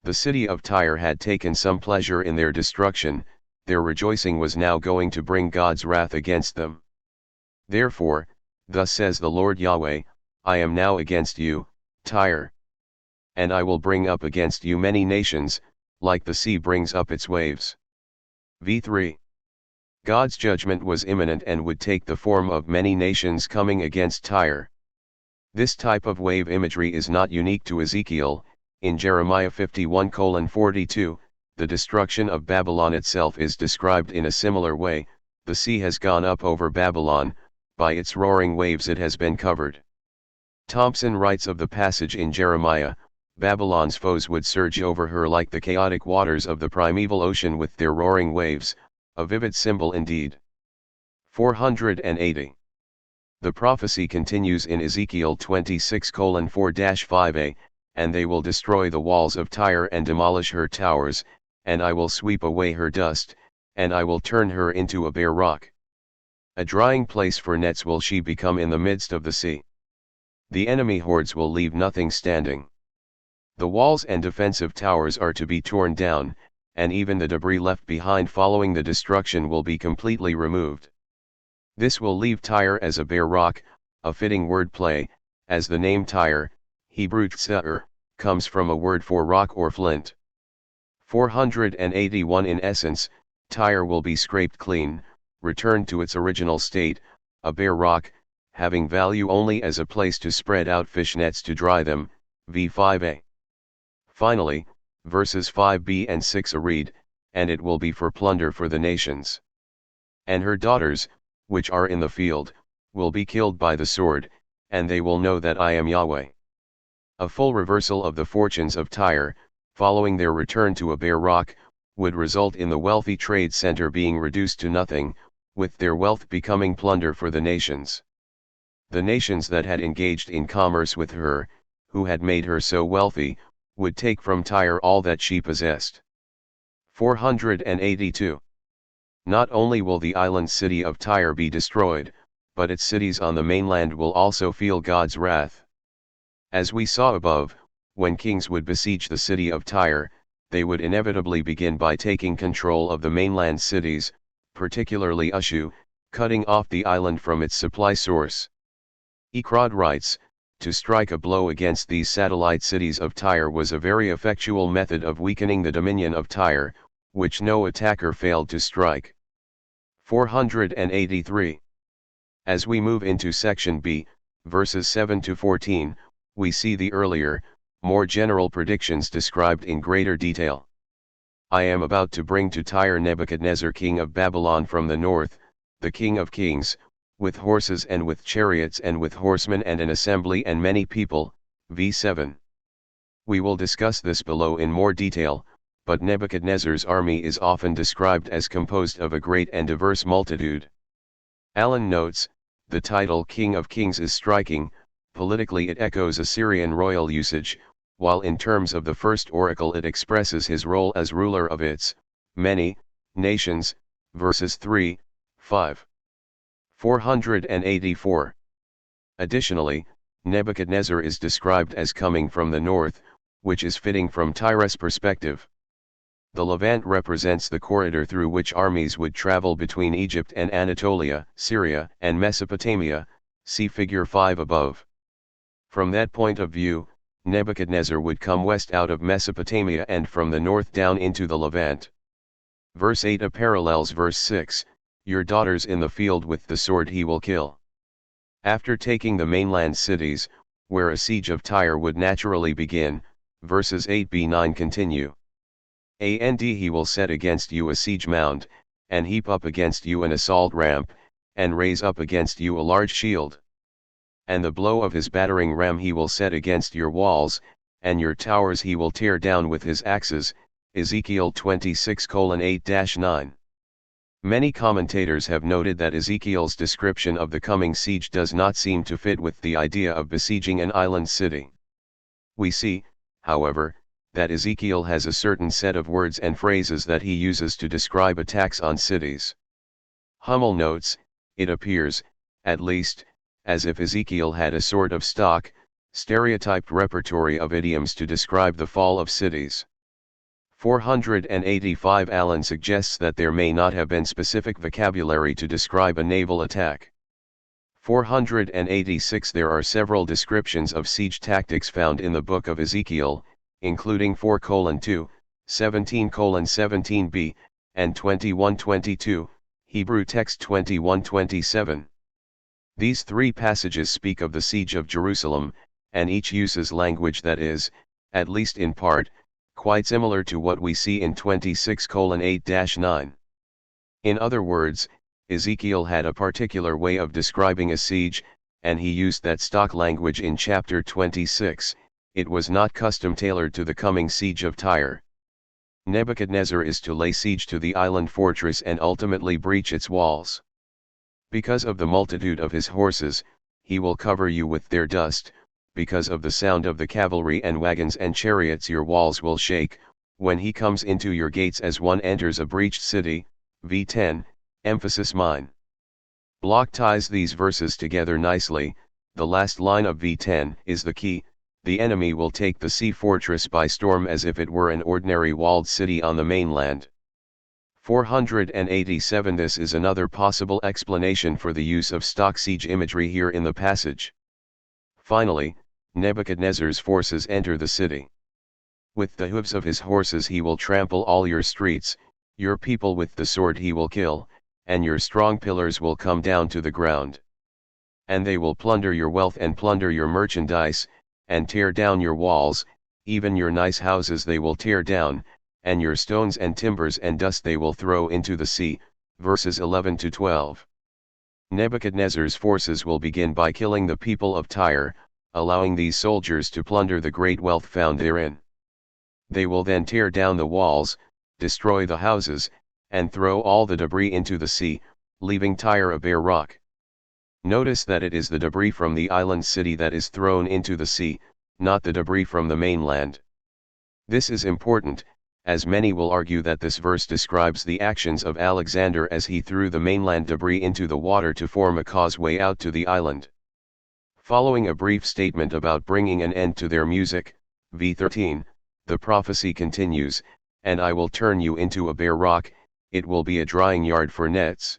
The city of Tyre had taken some pleasure in their destruction, their rejoicing was now going to bring God's wrath against them. Therefore, thus says the Lord Yahweh, I am now against you, Tyre. And I will bring up against you many nations, like the sea brings up its waves. v3. God's judgment was imminent and would take the form of many nations coming against Tyre. This type of wave imagery is not unique to Ezekiel. In Jeremiah 51:42, the destruction of Babylon itself is described in a similar way. The sea has gone up over Babylon, by its roaring waves it has been covered. Thompson writes of the passage in Jeremiah, Babylon's foes would surge over her like the chaotic waters of the primeval ocean with their roaring waves, a vivid symbol indeed. 480. The prophecy continues in Ezekiel 26:4-5a, and they will destroy the walls of Tyre and demolish her towers, and I will sweep away her dust, and I will turn her into a bare rock. A drying place for nets will she become in the midst of the sea. The enemy hordes will leave nothing standing. The walls and defensive towers are to be torn down, and even the debris left behind following the destruction will be completely removed. This will leave Tyre as a bare rock, a fitting word play, as the name Tyre, Hebrew tsa'er, comes from a word for rock or flint. 481. In essence, Tyre will be scraped clean, returned to its original state, a bare rock, having value only as a place to spread out fish nets to dry them, v5a. Finally, verses 5b and 6a read, and it will be for plunder for the nations. And her daughters, which are in the field, will be killed by the sword, and they will know that I am Yahweh. A full reversal of the fortunes of Tyre, following their return to a bare rock, would result in the wealthy trade center being reduced to nothing, with their wealth becoming plunder for the nations. The nations that had engaged in commerce with her, who had made her so wealthy, would take from Tyre all that she possessed. 482. Not only will the island city of Tyre be destroyed, but its cities on the mainland will also feel God's wrath. As we saw above, when kings would besiege the city of Tyre, they would inevitably begin by taking control of the mainland cities, particularly Ushu, cutting off the island from its supply source. Ekrod writes, to strike a blow against these satellite cities of Tyre was a very effectual method of weakening the dominion of Tyre, which no attacker failed to strike. 483. As we move into section B, verses 7-14, we see the earlier, more general predictions described in greater detail. I am about to bring to Tyre Nebuchadnezzar king of Babylon from the north, the king of kings, with horses and with chariots and with horsemen and an assembly and many people, v7. We will discuss this below in more detail, but Nebuchadnezzar's army is often described as composed of a great and diverse multitude. Allen notes, the title King of Kings is striking, politically it echoes Assyrian royal usage, while in terms of the first oracle it expresses his role as ruler of its many nations, verses 3, 5. 484. Additionally, Nebuchadnezzar is described as coming from the north, which is fitting from Tyre's perspective. The Levant represents the corridor through which armies would travel between Egypt and Anatolia, Syria and Mesopotamia, see figure 5 above. From that point of view, Nebuchadnezzar would come west out of Mesopotamia and from the north down into the Levant. Verse 8 parallels verse 6, your daughters in the field with the sword he will kill. After taking the mainland cities, where a siege of Tyre would naturally begin, verses 8b-9 continue. And he will set against you a siege mound, and heap up against you an assault ramp, and raise up against you a large shield. And the blow of his battering ram he will set against your walls, and your towers he will tear down with his axes. Ezekiel 26:8-9. Many commentators have noted that Ezekiel's description of the coming siege does not seem to fit with the idea of besieging an island city. We see, however, that Ezekiel has a certain set of words and phrases that he uses to describe attacks on cities. Hummel notes, it appears, at least, as if Ezekiel had a sort of stock, stereotyped repertory of idioms to describe the fall of cities. 485 Allen suggests that there may not have been specific vocabulary to describe a naval attack. 486 There are several descriptions of siege tactics found in the book of Ezekiel, including 4:2, 17:17b, and 21:22, Hebrew text 21:27. These three passages speak of the siege of Jerusalem, and each uses language that is, at least in part, quite similar to what we see in 26:8-9. In other words, Ezekiel had a particular way of describing a siege, and he used that stock language in chapter 26. It was not custom-tailored to the coming siege of Tyre. Nebuchadnezzar is to lay siege to the island fortress and ultimately breach its walls. Because of the multitude of his horses, he will cover you with their dust. Because of the sound of the cavalry and wagons and chariots your walls will shake, when he comes into your gates as one enters a breached city. V10, emphasis mine. Block ties these verses together nicely. The last line of V10 is the key. The enemy will take the sea fortress by storm as if it were an ordinary walled city on the mainland. 487 This is another possible explanation for the use of stock siege imagery here in the passage. Finally, Nebuchadnezzar's forces enter the city. With the hooves of his horses he will trample all your streets, your people with the sword he will kill, and your strong pillars will come down to the ground. And they will plunder your wealth and plunder your merchandise, and tear down your walls, even your nice houses they will tear down, and your stones and timbers and dust they will throw into the sea. Verses 11-12. Nebuchadnezzar's forces will begin by killing the people of Tyre, allowing these soldiers to plunder the great wealth found therein. They will then tear down the walls, destroy the houses, and throw all the debris into the sea, leaving Tyre a bare rock. Notice that it is the debris from the island city that is thrown into the sea, not the debris from the mainland. This is important, as many will argue that this verse describes the actions of Alexander as he threw the mainland debris into the water to form a causeway out to the island. Following a brief statement about bringing an end to their music, v13, the prophecy continues, "And I will turn you into a bare rock, it will be a drying yard for nets.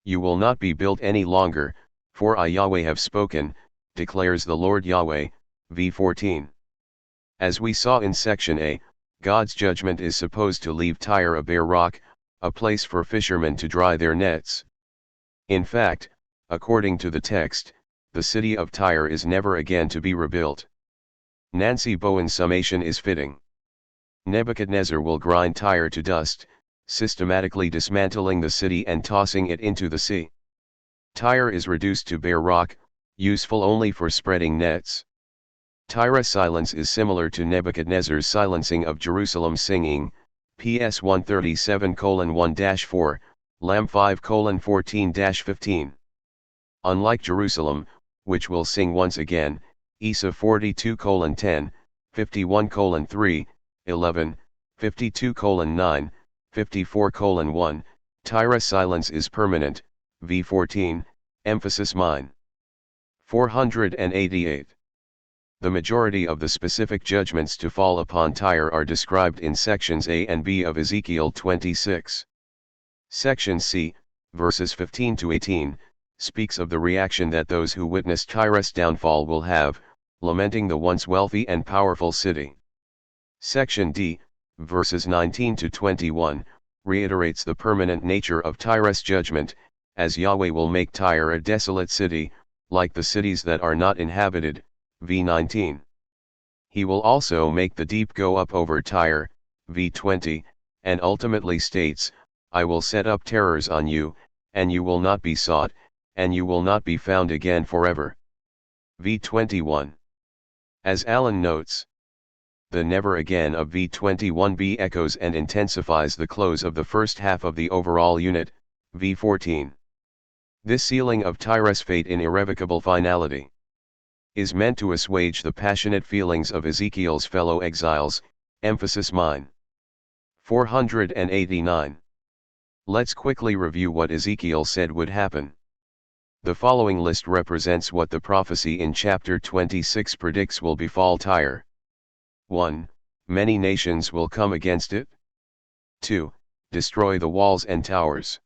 You will not be built any longer, for I Yahweh have spoken, declares the Lord Yahweh." V14. As we saw in section A, God's judgment is supposed to leave Tyre a bare rock, a place for fishermen to dry their nets. In fact, according to the text, the city of Tyre is never again to be rebuilt. Nancy Bowen's summation is fitting. Nebuchadnezzar will grind Tyre to dust, systematically dismantling the city and tossing it into the sea. Tyre is reduced to bare rock, useful only for spreading nets. Tyre's silence is similar to Nebuchadnezzar's silencing of Jerusalem singing, PS 137:1-4, Lam 5:14-15. Unlike Jerusalem, which will sing once again, Isa 42:10, 51:3, 11, 52:9, 54:1, Tyre's silence is permanent. V14, emphasis mine. 488. The majority of the specific judgments to fall upon Tyre are described in sections A and B of Ezekiel 26. Section C, verses 15-18, speaks of the reaction that those who witness Tyre's downfall will have, lamenting the once wealthy and powerful city. Section D, verses 19-21, reiterates the permanent nature of Tyre's judgment, as Yahweh will make Tyre a desolate city, like the cities that are not inhabited. V19. He will also make the deep go up over Tyre. v 20, and ultimately states, I will set up terrors on you, and you will not be sought, and you will not be found again forever. v 21. As Allen notes, the never again of v 21b echoes and intensifies the close of the first half of the overall unit, v 14. This sealing of Tyrus' fate in irrevocable finality is meant to assuage the passionate feelings of Ezekiel's fellow exiles, emphasis mine. 489. Let's quickly review what Ezekiel said would happen. The following list represents what the prophecy in chapter 26 predicts will befall Tyre. 1. Many nations will come against it. 2. Destroy the walls and towers.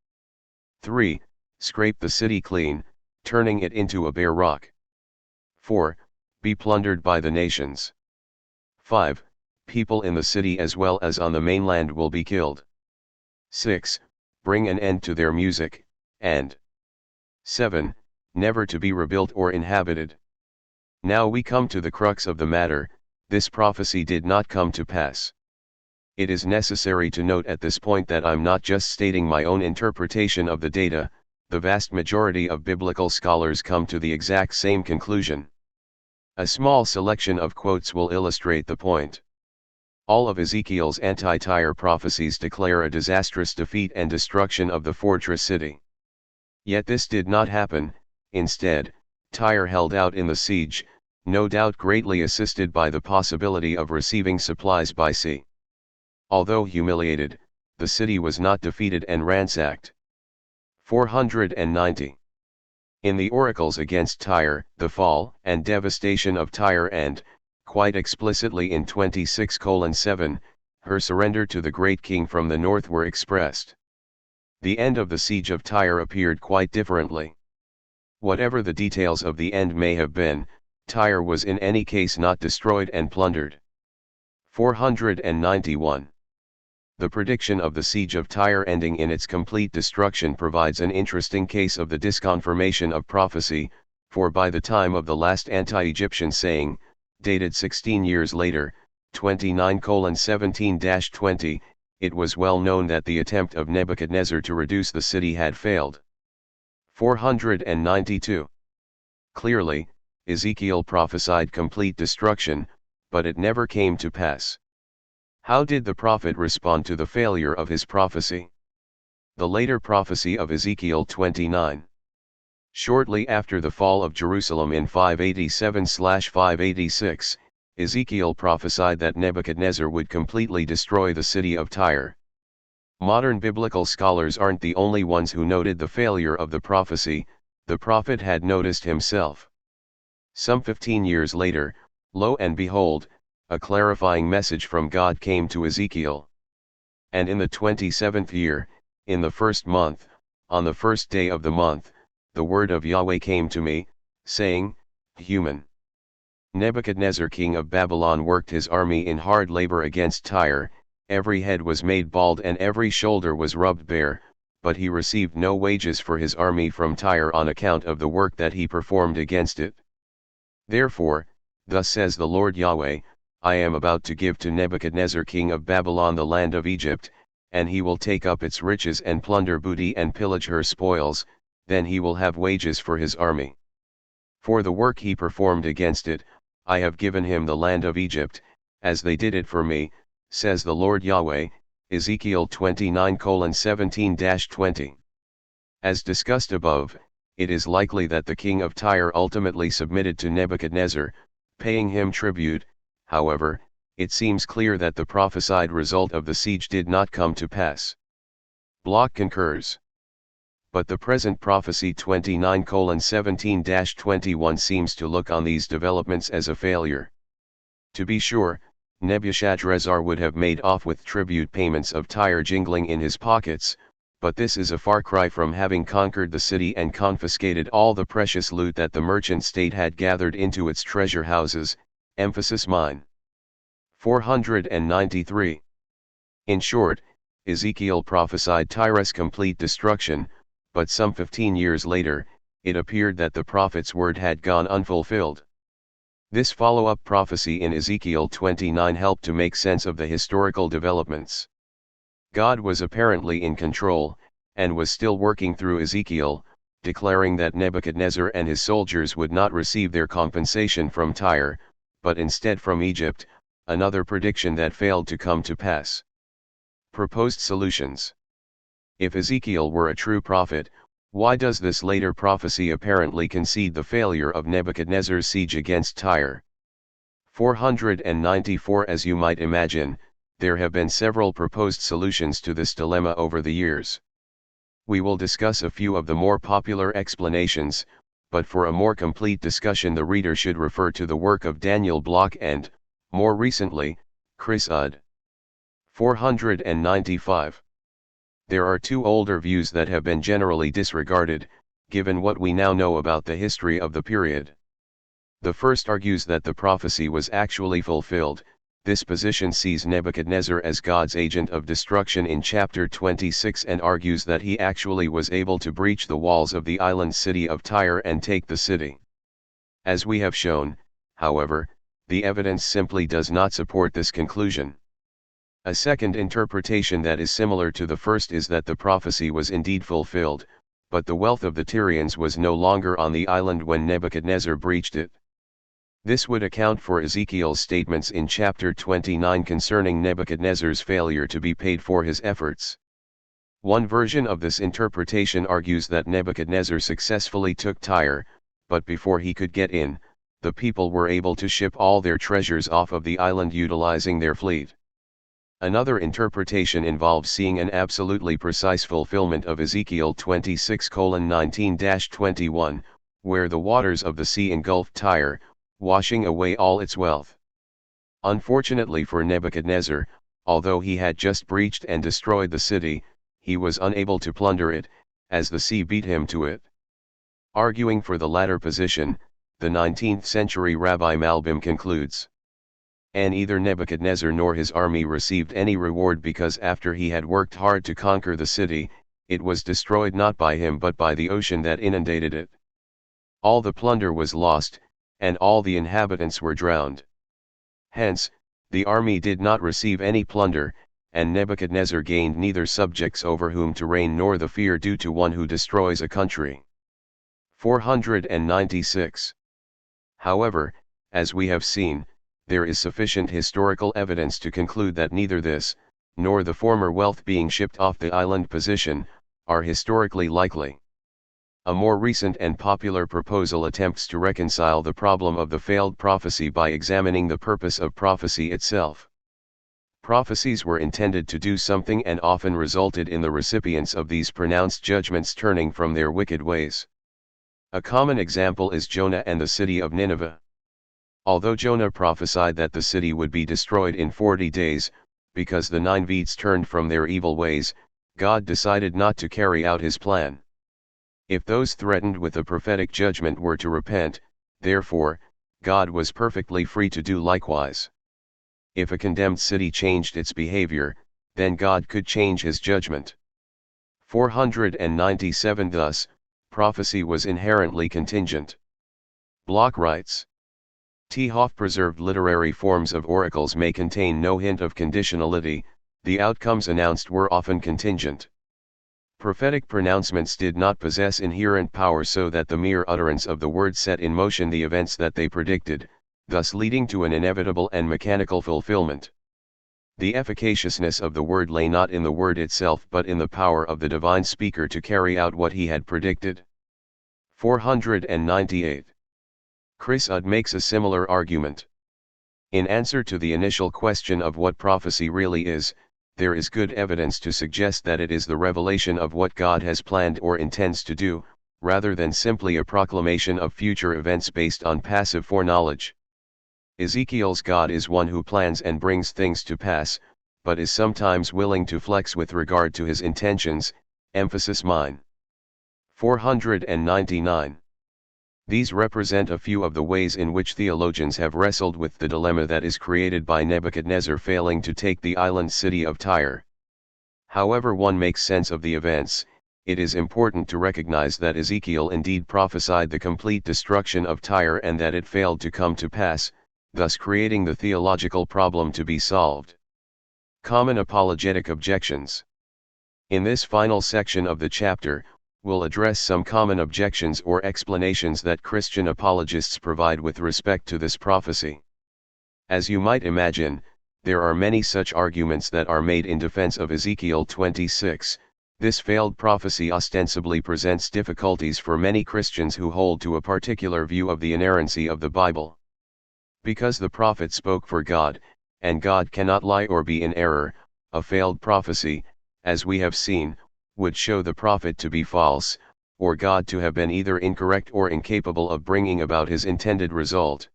3. Scrape the city clean, turning it into a bare rock. 4. Be plundered by the nations. 5. People in the city as well as on the mainland will be killed. 6. Bring an end to their music, and 7. Never to be rebuilt or inhabited. Now we come to the crux of the matter. This prophecy did not come to pass. It is necessary to note at this point that I'm not just stating my own interpretation of the data, the vast majority of biblical scholars come to the exact same conclusion. A small selection of quotes will illustrate the point. All of Ezekiel's anti-Tyre prophecies declare a disastrous defeat and destruction of the fortress city. Yet this did not happen. Instead, Tyre held out in the siege, no doubt greatly assisted by the possibility of receiving supplies by sea. Although humiliated, the city was not defeated and ransacked. 490. In the oracles against Tyre, the fall and devastation of Tyre and, quite explicitly in 26:7, her surrender to the great king from the north were expressed. The end of the siege of Tyre appeared quite differently. Whatever the details of the end may have been, Tyre was in any case not destroyed and plundered. 491. The prediction of the siege of Tyre ending in its complete destruction provides an interesting case of the disconfirmation of prophecy, for by the time of the last anti-Egyptian saying, dated 16 years later, 29:17-20, it was well known that the attempt of Nebuchadnezzar to reduce the city had failed. 492. Clearly, Ezekiel prophesied complete destruction, but it never came to pass. How did the prophet respond to the failure of his prophecy? The later prophecy of Ezekiel 29. Shortly after the fall of Jerusalem in 587/586, Ezekiel prophesied that Nebuchadnezzar would completely destroy the city of Tyre. Modern biblical scholars aren't the only ones who noted the failure of the prophecy, the prophet had noticed himself. Some 15 years later, lo and behold, a clarifying message from God came to Ezekiel. And in the 27th year, in the first month, on the first day of the month, the word of Yahweh came to me, saying, Human. Nebuchadnezzar king of Babylon worked his army in hard labor against Tyre, every head was made bald and every shoulder was rubbed bare, but he received no wages for his army from Tyre on account of the work that he performed against it. Therefore, thus says the Lord Yahweh, I am about to give to Nebuchadnezzar king of Babylon the land of Egypt, and he will take up its riches and plunder booty and pillage her spoils, then he will have wages for his army. For the work he performed against it, I have given him the land of Egypt, as they did it for me, says the Lord Yahweh, Ezekiel 29:17-20. As discussed above, it is likely that the king of Tyre ultimately submitted to Nebuchadnezzar, paying him tribute. However, it seems clear that the prophesied result of the siege did not come to pass. Bloch concurs. But the present prophecy 29:17-21 seems to look on these developments as a failure. To be sure, Nebuchadrezzar would have made off with tribute payments of Tyre jingling in his pockets, but this is a far cry from having conquered the city and confiscated all the precious loot that the merchant state had gathered into its treasure houses, emphasis mine. 493. In short, Ezekiel prophesied Tyre's complete destruction, but some 15 years later, it appeared that the prophet's word had gone unfulfilled. This follow-up prophecy in Ezekiel 29 helped to make sense of the historical developments. God was apparently in control, and was still working through Ezekiel, declaring that Nebuchadnezzar and his soldiers would not receive their compensation from Tyre, but instead from Egypt, another prediction that failed to come to pass. Proposed solutions. If Ezekiel were a true prophet, why does this later prophecy apparently concede the failure of Nebuchadnezzar's siege against Tyre? 494. As you might imagine, there have been several proposed solutions to this dilemma over the years. We will discuss a few of the more popular explanations, but for a more complete discussion the reader should refer to the work of Daniel Block and, more recently, Chris Udd. 495. There are two older views that have been generally disregarded, given what we now know about the history of the period. The first argues that the prophecy was actually fulfilled. This position sees Nebuchadnezzar as God's agent of destruction in chapter 26 and argues that he actually was able to breach the walls of the island city of Tyre and take the city. As we have shown, however, the evidence simply does not support this conclusion. A second interpretation that is similar to the first is that the prophecy was indeed fulfilled, but the wealth of the Tyrians was no longer on the island when Nebuchadnezzar breached it. This would account for Ezekiel's statements in chapter 29 concerning Nebuchadnezzar's failure to be paid for his efforts. One version of this interpretation argues that Nebuchadnezzar successfully took Tyre, but before he could get in, the people were able to ship all their treasures off of the island utilizing their fleet. Another interpretation involves seeing an absolutely precise fulfillment of Ezekiel 26:19-21, where the waters of the sea engulfed Tyre, washing away all its wealth. Unfortunately for Nebuchadnezzar, although he had just breached and destroyed the city, he was unable to plunder it, as the sea beat him to it. Arguing for the latter position, the 19th century Rabbi Malbim concludes, and neither Nebuchadnezzar nor his army received any reward because after he had worked hard to conquer the city, it was destroyed not by him but by the ocean that inundated it. All the plunder was lost, and all the inhabitants were drowned. Hence, the army did not receive any plunder, and Nebuchadnezzar gained neither subjects over whom to reign nor the fear due to one who destroys a country. 496. However, as we have seen, there is sufficient historical evidence to conclude that neither this, nor the former wealth being shipped off the island position, are historically likely. A more recent and popular proposal attempts to reconcile the problem of the failed prophecy by examining the purpose of prophecy itself. Prophecies were intended to do something and often resulted in the recipients of these pronounced judgments turning from their wicked ways. A common example is Jonah and the city of Nineveh. Although Jonah prophesied that the city would be destroyed in 40 days, because the Ninevites turned from their evil ways, God decided not to carry out his plan. If those threatened with a prophetic judgment were to repent, therefore, God was perfectly free to do likewise. If a condemned city changed its behavior, then God could change his judgment. 497. Thus, prophecy was inherently contingent. Block writes, Hoff preserved literary forms of oracles may contain no hint of conditionality, the outcomes announced were often contingent. Prophetic pronouncements did not possess inherent power so that the mere utterance of the word set in motion the events that they predicted, thus leading to an inevitable and mechanical fulfillment. The efficaciousness of the word lay not in the word itself but in the power of the divine speaker to carry out what he had predicted. 498. Chris Udd makes a similar argument. In answer to the initial question of what prophecy really is, there is good evidence to suggest that it is the revelation of what God has planned or intends to do, rather than simply a proclamation of future events based on passive foreknowledge. Ezekiel's God is one who plans and brings things to pass, but is sometimes willing to flex with regard to his intentions, emphasis mine. 499. These represent a few of the ways in which theologians have wrestled with the dilemma that is created by Nebuchadnezzar failing to take the island city of Tyre. However one makes sense of the events, it is important to recognize that Ezekiel indeed prophesied the complete destruction of Tyre and that it failed to come to pass, thus creating the theological problem to be solved. Common apologetic objections. In this final section of the chapter, we'll address some common objections or explanations that Christian apologists provide with respect to this prophecy. As you might imagine, there are many such arguments that are made in defense of Ezekiel 26. This failed prophecy ostensibly presents difficulties for many Christians who hold to a particular view of the inerrancy of the Bible. Because the prophet spoke for God, and God cannot lie or be in error, a failed prophecy, as we have seen, would show the prophet to be false, or God to have been either incorrect or incapable of bringing about his intended result.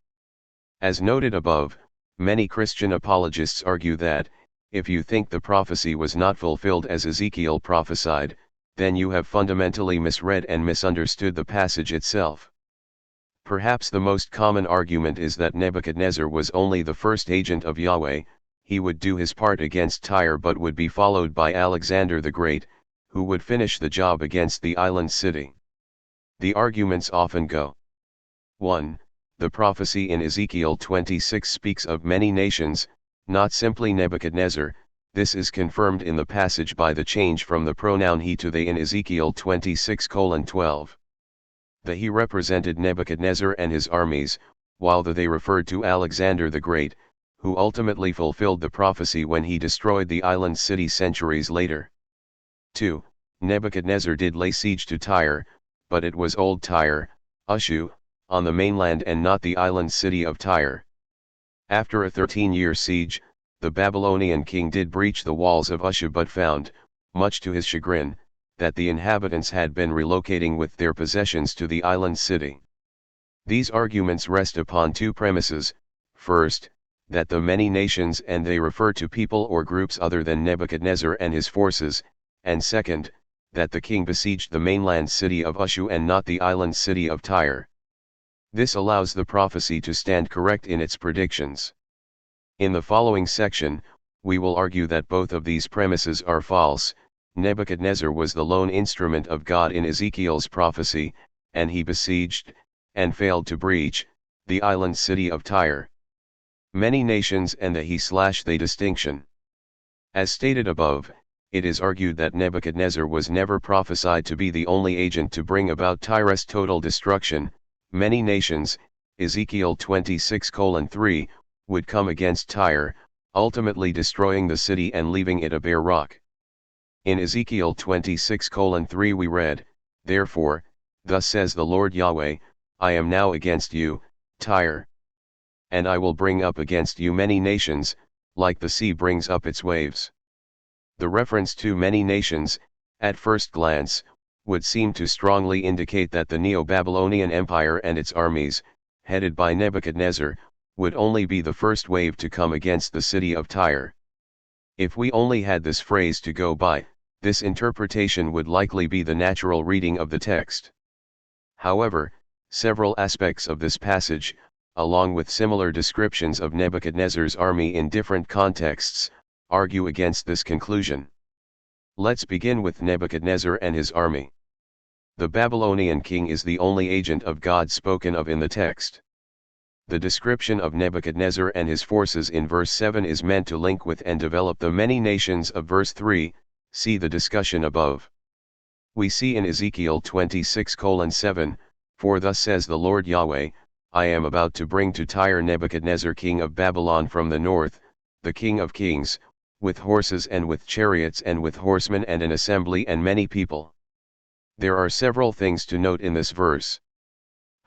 As noted above, many Christian apologists argue that, if you think the prophecy was not fulfilled as Ezekiel prophesied, then you have fundamentally misread and misunderstood the passage itself. Perhaps the most common argument is that Nebuchadnezzar was only the first agent of Yahweh. He would do his part against Tyre but would be followed by Alexander the Great, who would finish the job against the island city. The arguments often go: 1. The prophecy in Ezekiel 26 speaks of many nations, not simply Nebuchadnezzar. This is confirmed in the passage by the change from the pronoun he to they in Ezekiel 26:12. The he represented Nebuchadnezzar and his armies, while the they referred to Alexander the Great, who ultimately fulfilled the prophecy when he destroyed the island city centuries later. 2. Nebuchadnezzar did lay siege to Tyre, but it was old Tyre, Ushu, on the mainland and not the island city of Tyre. After a 13-year siege, the Babylonian king did breach the walls of Ushu but found, much to his chagrin, that the inhabitants had been relocating with their possessions to the island city. These arguments rest upon two premises: first, that the many nations and they refer to people or groups other than Nebuchadnezzar and his forces, and second, that the king besieged the mainland city of Ushu and not the island city of Tyre. This allows the prophecy to stand correct in its predictions. In the following section, we will argue that both of these premises are false. Nebuchadnezzar was the lone instrument of God in Ezekiel's prophecy, and he besieged, and failed to breach, the island city of Tyre. Many nations and the he/they distinction. As stated above, it is argued that Nebuchadnezzar was never prophesied to be the only agent to bring about Tyre's total destruction. Many nations, Ezekiel 26:3, would come against Tyre, ultimately destroying the city and leaving it a bare rock. In Ezekiel 26:3 we read, "Therefore, thus says the Lord Yahweh, I am now against you, Tyre. And I will bring up against you many nations, like the sea brings up its waves." The reference to many nations, at first glance, would seem to strongly indicate that the Neo-Babylonian Empire and its armies, headed by Nebuchadnezzar, would only be the first wave to come against the city of Tyre. If we only had this phrase to go by, this interpretation would likely be the natural reading of the text. However, several aspects of this passage, along with similar descriptions of Nebuchadnezzar's army in different contexts, argue against this conclusion. Let's begin with Nebuchadnezzar and his army. The Babylonian king is the only agent of God spoken of in the text. The description of Nebuchadnezzar and his forces in verse 7 is meant to link with and develop the many nations of verse 3, see the discussion above. We see in Ezekiel 26:7, "For thus says the Lord Yahweh, I am about to bring to Tyre Nebuchadnezzar king of Babylon from the north, the king of kings, with horses and with chariots and with horsemen and an assembly and many people." There are several things to note in this verse.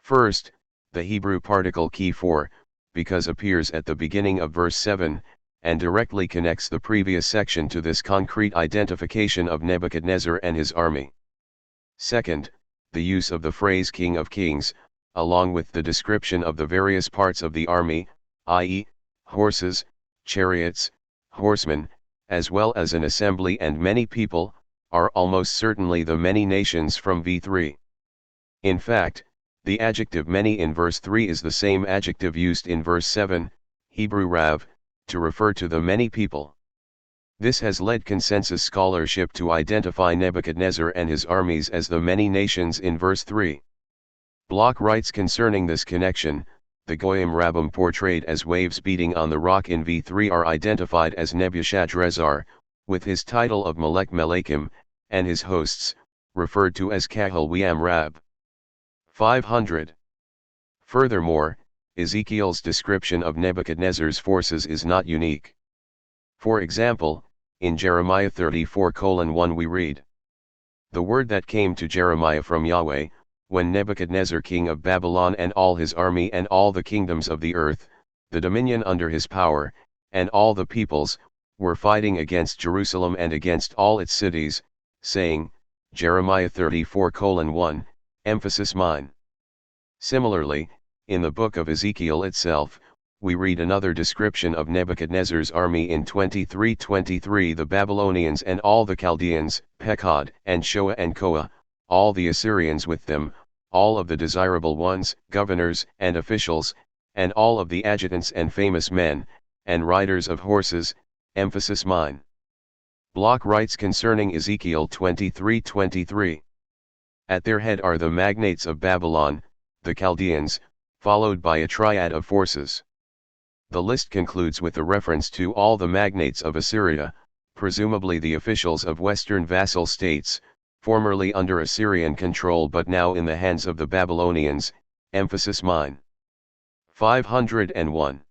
First, the Hebrew particle key for, because appears at the beginning of verse 7, and directly connects the previous section to this concrete identification of Nebuchadnezzar and his army. Second, the use of the phrase King of Kings, along with the description of the various parts of the army, i.e., horses, chariots, horsemen, as well as an assembly and many people, are almost certainly the many nations from v3. In fact, the adjective many in verse 3 is the same adjective used in verse 7, Hebrew rav, to refer to the many people. This has led consensus scholarship to identify Nebuchadnezzar and his armies as the many nations in verse 3. Bloch writes concerning this connection, the Goyim Rabbim portrayed as waves beating on the rock in v3 are identified as Nebuchadrezzar, with his title of Melech Melakim, and his hosts, referred to as Kahal Wiam Rab. 500. Furthermore, Ezekiel's description of Nebuchadnezzar's forces is not unique. For example, in Jeremiah 34:1 we read, "The word that came to Jeremiah from Yahweh, when Nebuchadnezzar king of Babylon and all his army and all the kingdoms of the earth, the dominion under his power, and all the peoples, were fighting against Jerusalem and against all its cities, saying," Jeremiah 34:1, emphasis mine. Similarly, in the book of Ezekiel itself, we read another description of Nebuchadnezzar's army in 23:23, "The Babylonians and all the Chaldeans, Pekod and Shoa and Koa, all the Assyrians with them, all of the desirable ones, governors and officials, and all of the adjutants and famous men, and riders of horses, emphasis mine." Bloch writes concerning Ezekiel 23:23, "At their head are the magnates of Babylon, the Chaldeans, followed by a triad of forces." The list concludes with a reference to all the magnates of Assyria, presumably the officials of western vassal states, formerly under Assyrian control but now in the hands of the Babylonians, emphasis mine. 501.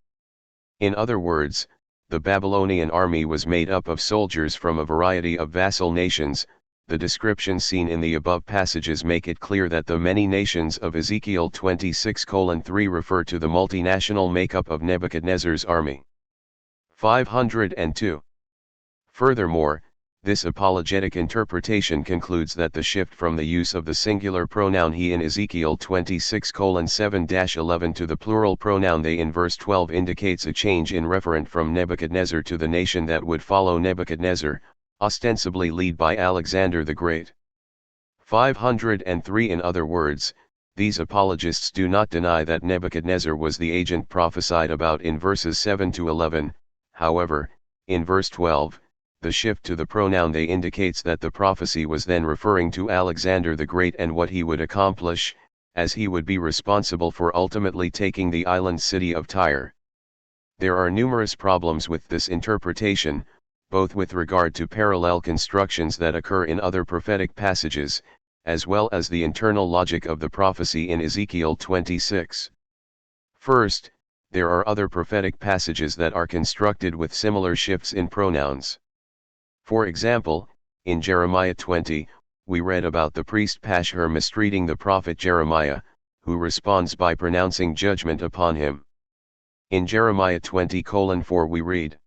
In other words, the Babylonian army was made up of soldiers from a variety of vassal nations. The descriptions seen in the above passages make it clear that the many nations of Ezekiel 26:3 refer to the multinational makeup of Nebuchadnezzar's army. 502. Furthermore, this apologetic interpretation concludes that the shift from the use of the singular pronoun he in Ezekiel 26:7-11 to the plural pronoun they in verse 12 indicates a change in referent from Nebuchadnezzar to the nation that would follow Nebuchadnezzar, ostensibly led by Alexander the Great. 503. In other words, these apologists do not deny that Nebuchadnezzar was the agent prophesied about in verses 7-11, however, in verse 12, the shift to the pronoun they indicates that the prophecy was then referring to Alexander the Great and what he would accomplish, as he would be responsible for ultimately taking the island city of Tyre. There are numerous problems with this interpretation, both with regard to parallel constructions that occur in other prophetic passages, as well as the internal logic of the prophecy in Ezekiel 26. First, there are other prophetic passages that are constructed with similar shifts in pronouns. For example, in Jeremiah 20, we read about the priest Pashhur mistreating the prophet Jeremiah, who responds by pronouncing judgment upon him. In Jeremiah 20:4 we read,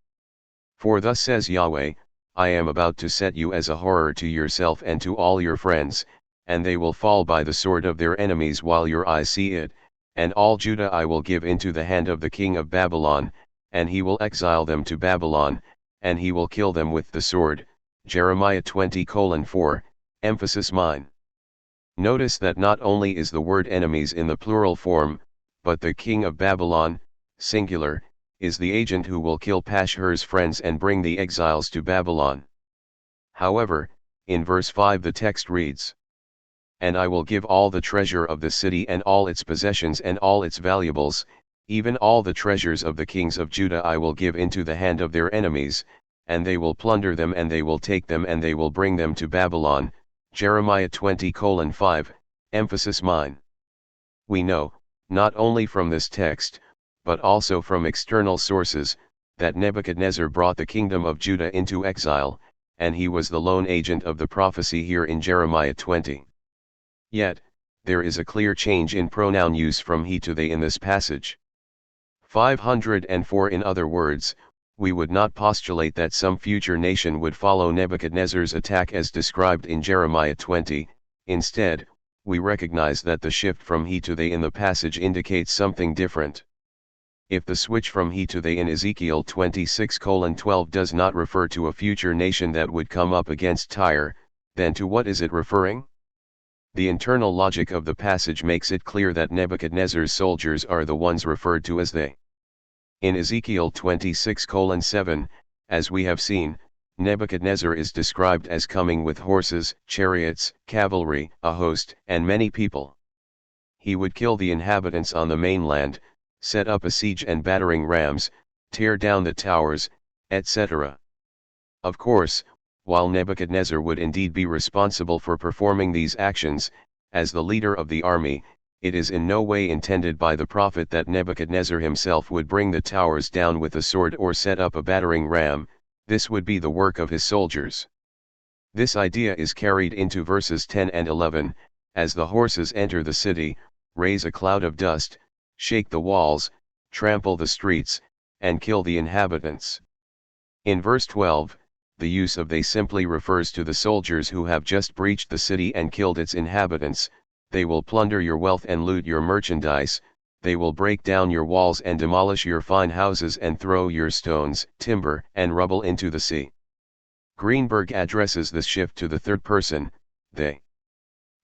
"For thus says Yahweh, I am about to set you as a horror to yourself and to all your friends, and they will fall by the sword of their enemies while your eyes see it, and all Judah I will give into the hand of the king of Babylon, and he will exile them to Babylon, and he will kill them with the sword." Jeremiah 20:4, emphasis mine. Notice that not only is the word enemies in the plural form, but the king of Babylon, singular, is the agent who will kill Pashhur's friends and bring the exiles to Babylon. However, in verse 5 the text reads, "And I will give all the treasure of the city and all its possessions and all its valuables, even all the treasures of the kings of Judah I will give into the hand of their enemies, and they will plunder them and they will take them and they will bring them to Babylon." Jeremiah 20:5, emphasis mine. We know, not only from this text, but also from external sources, that Nebuchadnezzar brought the kingdom of Judah into exile, and he was the lone agent of the prophecy here in Jeremiah 20. Yet, there is a clear change in pronoun use from he to they in this passage. 504. In other words, we would not postulate that some future nation would follow Nebuchadnezzar's attack as described in Jeremiah 20, instead, we recognize that the shift from he to they in the passage indicates something different. If the switch from he to they in Ezekiel 26:12 does not refer to a future nation that would come up against Tyre, then to what is it referring? The internal logic of the passage makes it clear that Nebuchadnezzar's soldiers are the ones referred to as they. In Ezekiel 26:7, as we have seen, Nebuchadnezzar is described as coming with horses, chariots, cavalry, a host, and many people. He would kill the inhabitants on the mainland, set up a siege and battering rams, tear down the towers, etc. Of course, while Nebuchadnezzar would indeed be responsible for performing these actions, as the leader of the army, it is in no way intended by the prophet that Nebuchadnezzar himself would bring the towers down with a sword or set up a battering ram. This would be the work of his soldiers. This idea is carried into verses 10 and 11, as the horses enter the city, raise a cloud of dust, shake the walls, trample the streets, and kill the inhabitants. In verse 12, the use of they simply refers to the soldiers who have just breached the city and killed its inhabitants. They will plunder your wealth and loot your merchandise, they will break down your walls and demolish your fine houses and throw your stones, timber, and rubble into the sea. Greenberg addresses this shift to the third person, they.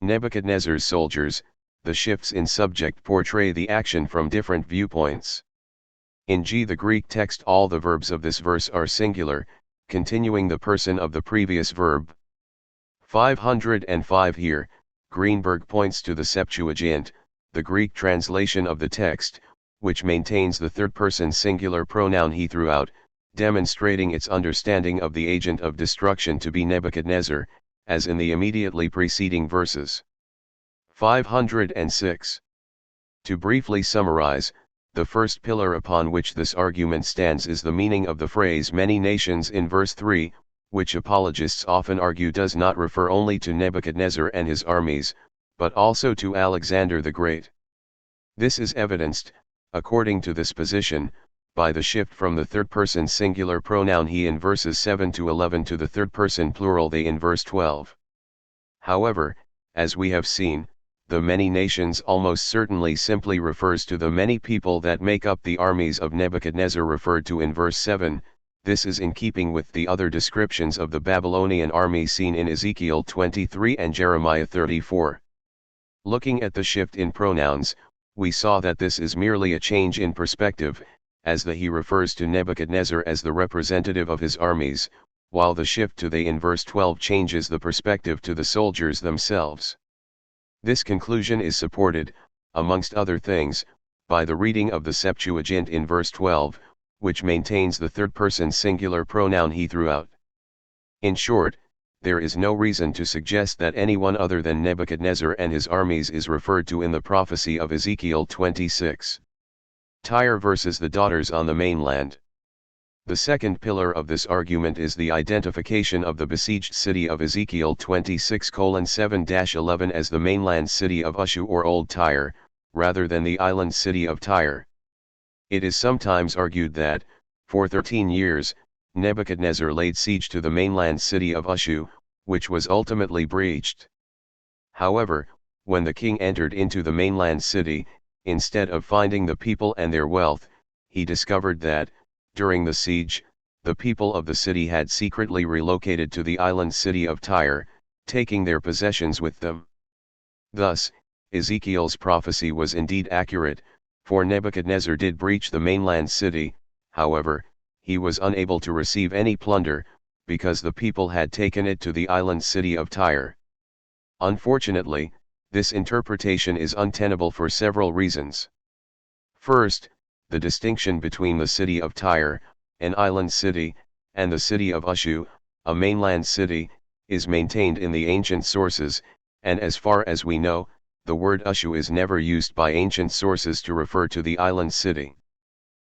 Nebuchadnezzar's soldiers. The shifts in subject portray the action from different viewpoints. In G, the Greek text, all the verbs of this verse are singular, continuing the person of the previous verb. 505 here, Greenberg points to the Septuagint, the Greek translation of the text, which maintains the third-person singular pronoun he throughout, demonstrating its understanding of the agent of destruction to be Nebuchadnezzar, as in the immediately preceding verses. 506. To briefly summarize, the first pillar upon which this argument stands is the meaning of the phrase many nations in verse 3, which apologists often argue does not refer only to Nebuchadnezzar and his armies, but also to Alexander the Great. This is evidenced, according to this position, by the shift from the third-person singular pronoun he in verses 7 to 11 to the third-person plural they in verse 12. However, as we have seen, the many nations almost certainly simply refers to the many people that make up the armies of Nebuchadnezzar referred to in verse 7. This is in keeping with the other descriptions of the Babylonian army seen in Ezekiel 23 and Jeremiah 34. Looking at the shift in pronouns, we saw that this is merely a change in perspective, as the he refers to Nebuchadnezzar as the representative of his armies, while the shift to they in verse 12 changes the perspective to the soldiers themselves. This conclusion is supported, amongst other things, by the reading of the Septuagint in verse 12, which maintains the third-person singular pronoun he throughout. In short, there is no reason to suggest that anyone other than Nebuchadnezzar and his armies is referred to in the prophecy of Ezekiel 26. Tyre versus the daughters on the mainland. The second pillar of this argument is the identification of the besieged city of Ezekiel 26:7-11 as the mainland city of Ushu or Old Tyre, rather than the island city of Tyre. It is sometimes argued that, for 13 years, Nebuchadnezzar laid siege to the mainland city of Ushu, which was ultimately breached. However, when the king entered into the mainland city, instead of finding the people and their wealth, he discovered that, during the siege, the people of the city had secretly relocated to the island city of Tyre, taking their possessions with them. Thus, Ezekiel's prophecy was indeed accurate, for Nebuchadnezzar did breach the mainland city. However, he was unable to receive any plunder, because the people had taken it to the island city of Tyre. Unfortunately, this interpretation is untenable for several reasons. First, the distinction between the city of Tyre, an island city, and the city of Ushu, a mainland city, is maintained in the ancient sources, and as far as we know, the word Ushu is never used by ancient sources to refer to the island city.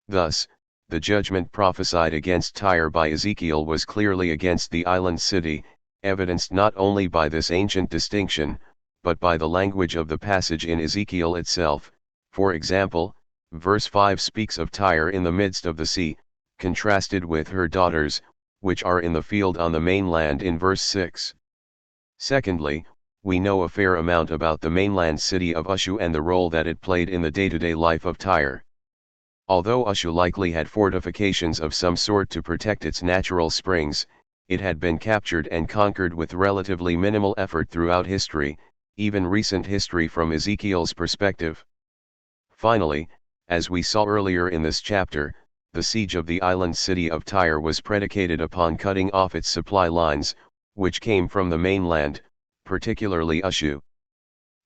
Thus, the judgment prophesied against Tyre by Ezekiel was clearly against the island city, evidenced not only by this ancient distinction, but by the language of the passage in Ezekiel itself. For example, verse 5 speaks of Tyre in the midst of the sea, contrasted with her daughters, which are in the field on the mainland in verse 6. Secondly, we know a fair amount about the mainland city of Ushu and the role that it played in the day-to-day life of Tyre. Although Ushu likely had fortifications of some sort to protect its natural springs, it had been captured and conquered with relatively minimal effort throughout history, even recent history from Ezekiel's perspective. Finally, as we saw earlier in this chapter, the siege of the island city of Tyre was predicated upon cutting off its supply lines, which came from the mainland, particularly Ushu.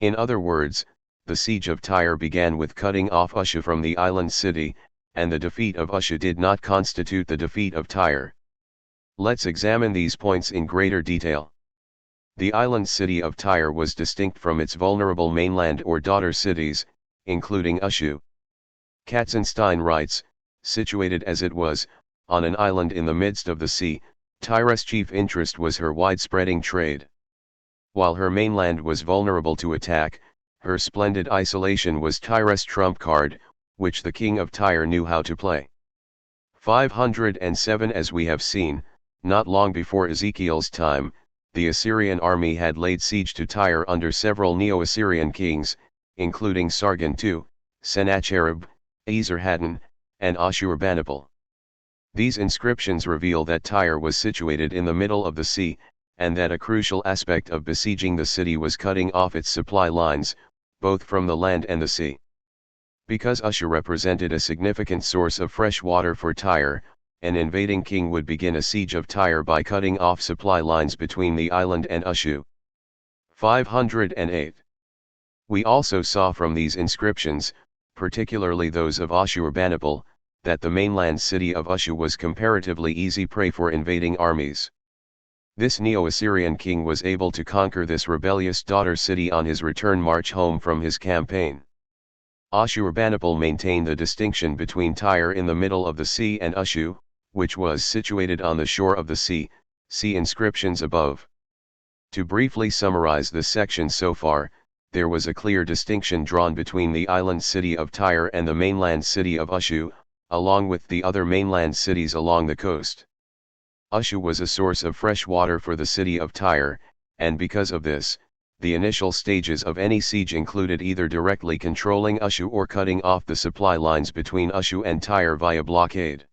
In other words, the siege of Tyre began with cutting off Ushu from the island city, and the defeat of Ushu did not constitute the defeat of Tyre. Let's examine these points in greater detail. The island city of Tyre was distinct from its vulnerable mainland or daughter cities, including Ushu. Katzenstein writes, situated as it was, on an island in the midst of the sea, Tyre's chief interest was her wide-spreading trade. While her mainland was vulnerable to attack, her splendid isolation was Tyre's trump card, which the king of Tyre knew how to play. 507 As we have seen, not long before Ezekiel's time, the Assyrian army had laid siege to Tyre under several Neo-Assyrian kings, including Sargon II, Sennacherib, Esarhaddon, and Ashurbanipal. These inscriptions reveal that Tyre was situated in the middle of the sea, and that a crucial aspect of besieging the city was cutting off its supply lines, both from the land and the sea. Because Ushu represented a significant source of fresh water for Tyre, an invading king would begin a siege of Tyre by cutting off supply lines between the island and Ushu. 508. We also saw from these inscriptions, particularly those of Ashurbanipal, that the mainland city of Ushu was comparatively easy prey for invading armies. This Neo-Assyrian king was able to conquer this rebellious daughter city on his return march home from his campaign. Ashurbanipal maintained the distinction between Tyre in the middle of the sea and Ushu, which was situated on the shore of the sea, see inscriptions above. To briefly summarize this section so far, there was a clear distinction drawn between the island city of Tyre and the mainland city of Ushu, along with the other mainland cities along the coast. Ushu was a source of fresh water for the city of Tyre, and because of this, the initial stages of any siege included either directly controlling Ushu or cutting off the supply lines between Ushu and Tyre via blockade.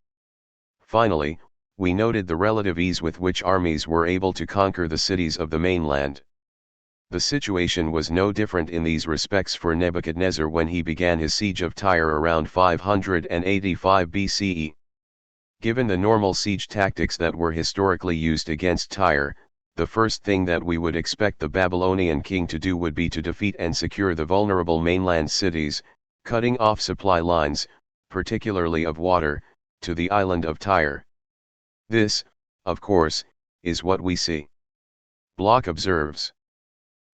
Finally, we noted the relative ease with which armies were able to conquer the cities of the mainland. The situation was no different in these respects for Nebuchadnezzar when he began his siege of Tyre around 585 BCE. Given the normal siege tactics that were historically used against Tyre, the first thing that we would expect the Babylonian king to do would be to defeat and secure the vulnerable mainland cities, cutting off supply lines, particularly of water, to the island of Tyre. This, of course, is what we see. Bloch observes.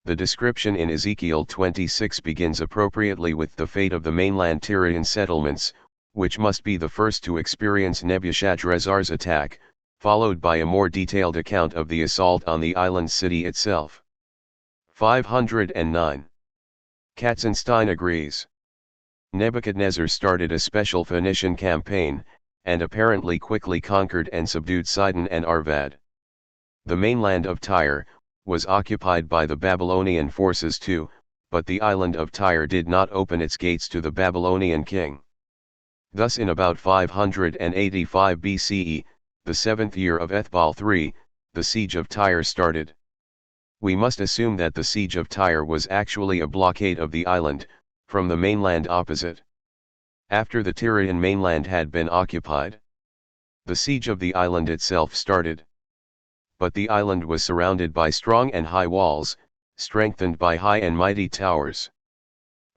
The description in Ezekiel 26 begins appropriately with the fate of the mainland Tyrian settlements, which must be the first to experience Nebuchadrezzar's attack, followed by a more detailed account of the assault on the island city itself. 509. Katzenstein agrees. Nebuchadnezzar started a special Phoenician campaign, and apparently quickly conquered and subdued Sidon and Arvad. The mainland of Tyre was occupied by the Babylonian forces too, but the island of Tyre did not open its gates to the Babylonian king. Thus in about 585 BCE, the 7th year of Ethbal III, the siege of Tyre started. We must assume that the siege of Tyre was actually a blockade of the island, from the mainland opposite. After the Tyrian mainland had been occupied, the siege of the island itself started. But the island was surrounded by strong and high walls, strengthened by high and mighty towers.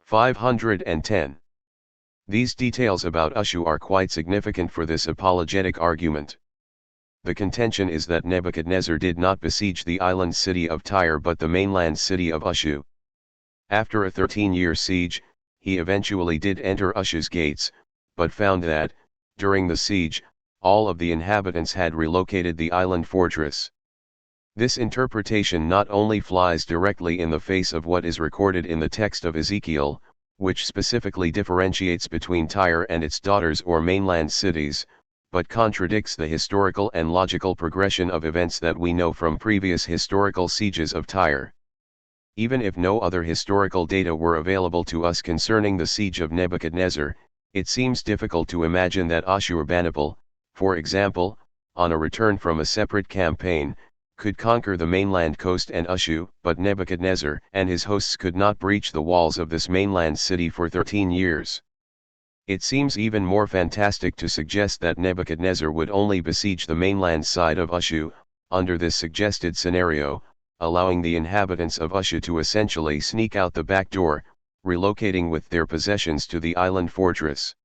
510. These details about Ushu are quite significant for this apologetic argument. The contention is that Nebuchadnezzar did not besiege the island city of Tyre but the mainland city of Ushu. After a 13-year siege, he eventually did enter Ushu's gates, but found that, during the siege, all of the inhabitants had relocated the island fortress. This interpretation not only flies directly in the face of what is recorded in the text of Ezekiel, which specifically differentiates between Tyre and its daughters or mainland cities, but contradicts the historical and logical progression of events that we know from previous historical sieges of Tyre. Even if no other historical data were available to us concerning the siege of Nebuchadnezzar, it seems difficult to imagine that Ashurbanipal, for example, on a return from a separate campaign, could conquer the mainland coast and Ushu, but Nebuchadnezzar and his hosts could not breach the walls of this mainland city for 13 years. It seems even more fantastic to suggest that Nebuchadnezzar would only besiege the mainland side of Ushu, under this suggested scenario, allowing the inhabitants of Ushu to essentially sneak out the back door, relocating with their possessions to the island fortress.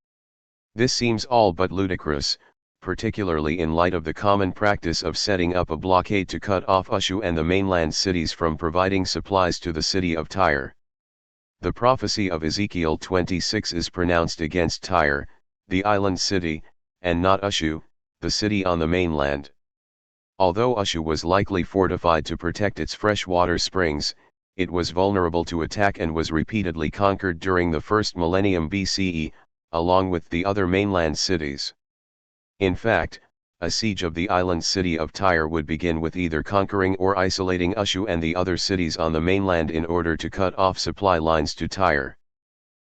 This seems all but ludicrous, particularly in light of the common practice of setting up a blockade to cut off Ushu and the mainland cities from providing supplies to the city of Tyre. The prophecy of Ezekiel 26 is pronounced against Tyre, the island city, and not Ushu, the city on the mainland. Although Ushu was likely fortified to protect its freshwater springs, it was vulnerable to attack and was repeatedly conquered during the first millennium BCE, along with the other mainland cities. In fact, a siege of the island city of Tyre would begin with either conquering or isolating Ushu and the other cities on the mainland in order to cut off supply lines to Tyre.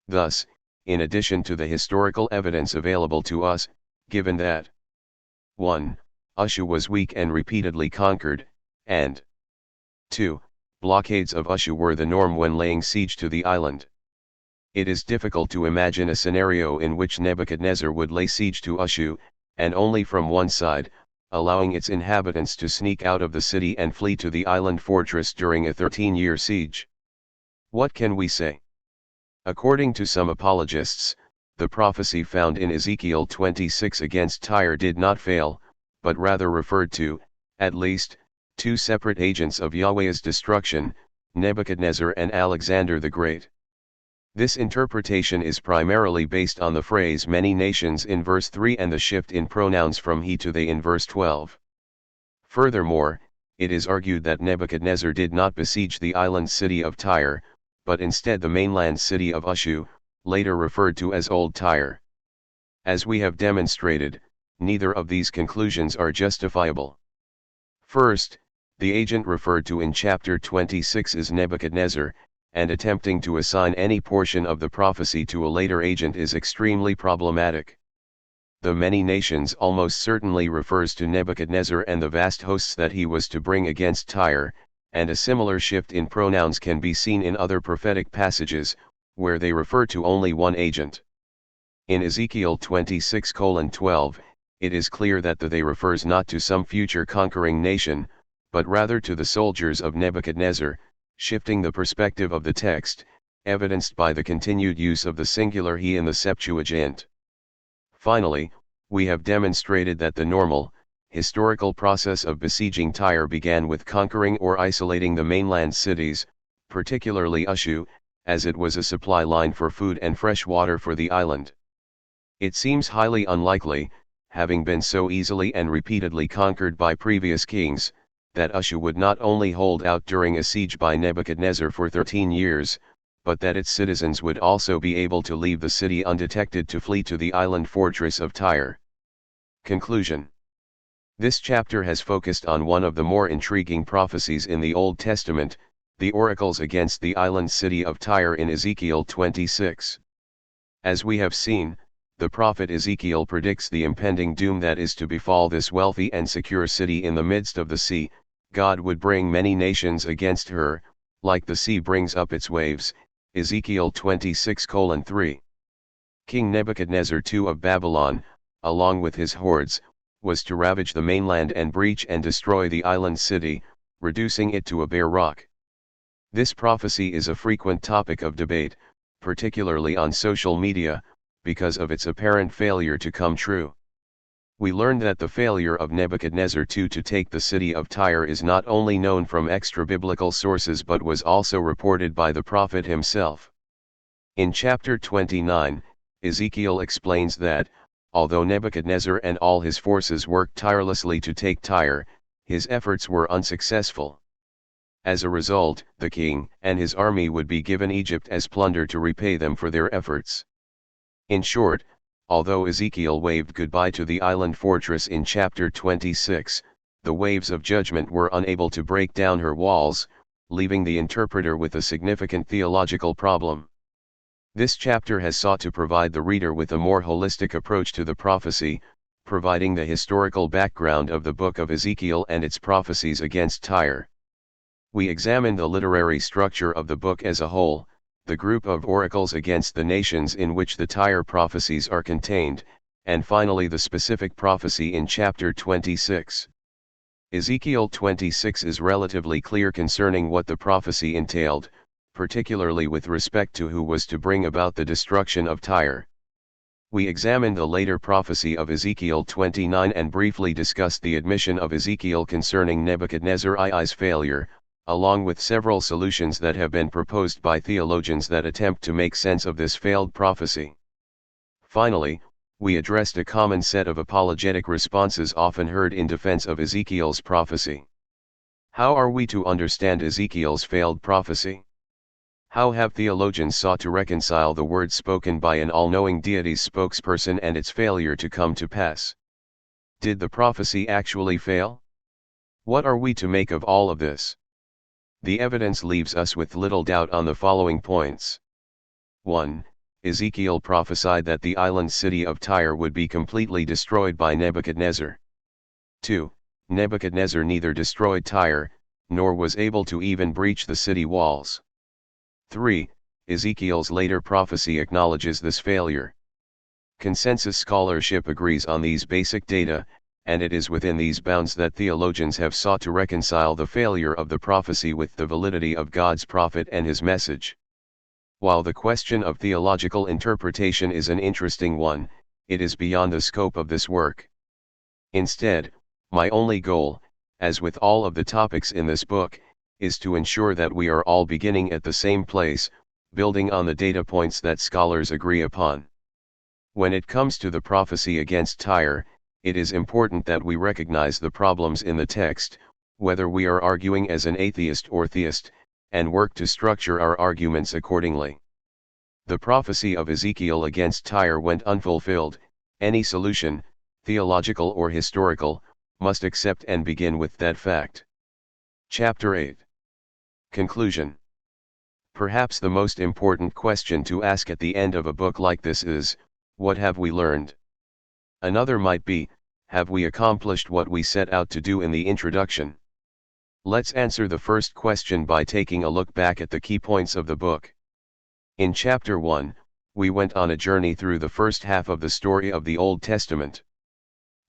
Thus, in addition to the historical evidence available to us, given that 1. Ushu was weak and repeatedly conquered, and 2. Blockades of Ushu were the norm when laying siege to the island. It is difficult to imagine a scenario in which Nebuchadnezzar would lay siege to Ushu, and only from one side, allowing its inhabitants to sneak out of the city and flee to the island fortress during a 13-year siege. What can we say? According to some apologists, the prophecy found in Ezekiel 26 against Tyre did not fail, but rather referred to, at least, two separate agents of Yahweh's destruction, Nebuchadnezzar and Alexander the Great. This interpretation is primarily based on the phrase many nations in verse 3 and the shift in pronouns from he to they in verse 12. Furthermore, it is argued that Nebuchadnezzar did not besiege the island city of Tyre, but instead the mainland city of Ushu, later referred to as Old Tyre. As we have demonstrated, neither of these conclusions are justifiable. First, the agent referred to in chapter 26 is Nebuchadnezzar, and attempting to assign any portion of the prophecy to a later agent is extremely problematic. The many nations almost certainly refers to Nebuchadnezzar and the vast hosts that he was to bring against Tyre, and a similar shift in pronouns can be seen in other prophetic passages, where they refer to only one agent. In Ezekiel 26:12, it is clear that the they refers not to some future conquering nation, but rather to the soldiers of Nebuchadnezzar, shifting the perspective of the text, evidenced by the continued use of the singular he in the Septuagint. Finally, we have demonstrated that the normal, historical process of besieging Tyre began with conquering or isolating the mainland cities, particularly Ushu, as it was a supply line for food and fresh water for the island. It seems highly unlikely, having been so easily and repeatedly conquered by previous kings, that Ushu would not only hold out during a siege by Nebuchadnezzar for 13 years, but that its citizens would also be able to leave the city undetected to flee to the island fortress of Tyre. Conclusion. This chapter has focused on one of the more intriguing prophecies in the Old Testament, the oracles against the island city of Tyre in Ezekiel 26. As we have seen, the prophet Ezekiel predicts the impending doom that is to befall this wealthy and secure city in the midst of the sea. God would bring many nations against her, like the sea brings up its waves, Ezekiel 26:3. King Nebuchadnezzar II of Babylon, along with his hordes, was to ravage the mainland and breach and destroy the island city, reducing it to a bare rock. This prophecy is a frequent topic of debate, particularly on social media, because of its apparent failure to come true. We learned that the failure of Nebuchadnezzar II to take the city of Tyre is not only known from extra-biblical sources but was also reported by the prophet himself. In chapter 29, Ezekiel explains that, although Nebuchadnezzar and all his forces worked tirelessly to take Tyre, his efforts were unsuccessful. As a result, the king and his army would be given Egypt as plunder to repay them for their efforts. In short, although Ezekiel waved goodbye to the island fortress in chapter 26, the waves of judgment were unable to break down her walls, leaving the interpreter with a significant theological problem. This chapter has sought to provide the reader with a more holistic approach to the prophecy, providing the historical background of the book of Ezekiel and its prophecies against Tyre. We examine the literary structure of the book as a whole, the group of oracles against the nations in which the Tyre prophecies are contained, and finally the specific prophecy in chapter 26. Ezekiel 26 is relatively clear concerning what the prophecy entailed, particularly with respect to who was to bring about the destruction of Tyre. We examined the later prophecy of Ezekiel 29 and briefly discussed the admission of Ezekiel concerning Nebuchadnezzar's failure, along with several solutions that have been proposed by theologians that attempt to make sense of this failed prophecy. Finally, we addressed a common set of apologetic responses often heard in defense of Ezekiel's prophecy. How are we to understand Ezekiel's failed prophecy? How have theologians sought to reconcile the words spoken by an all-knowing deity's spokesperson and its failure to come to pass? Did the prophecy actually fail? What are we to make of all of this? The evidence leaves us with little doubt on the following points. 1. Ezekiel prophesied that the island city of Tyre would be completely destroyed by Nebuchadnezzar. 2. Nebuchadnezzar neither destroyed Tyre, nor was able to even breach the city walls. 3. Ezekiel's later prophecy acknowledges this failure. Consensus scholarship agrees on these basic data, and it is within these bounds that theologians have sought to reconcile the failure of the prophecy with the validity of God's prophet and his message. While the question of theological interpretation is an interesting one, it is beyond the scope of this work. Instead, my only goal, as with all of the topics in this book, is to ensure that we are all beginning at the same place, building on the data points that scholars agree upon. When it comes to the prophecy against Tyre, it is important that we recognize the problems in the text, whether we are arguing as an atheist or theist, and work to structure our arguments accordingly. The prophecy of Ezekiel against Tyre went unfulfilled. Any solution, theological or historical, must accept and begin with that fact. Chapter 8. Conclusion. Perhaps the most important question to ask at the end of a book like this is, what have we learned? Another might be, have we accomplished what we set out to do in the introduction? Let's answer the first question by taking a look back at the key points of the book. In chapter 1, we went on a journey through the first half of the story of the Old Testament.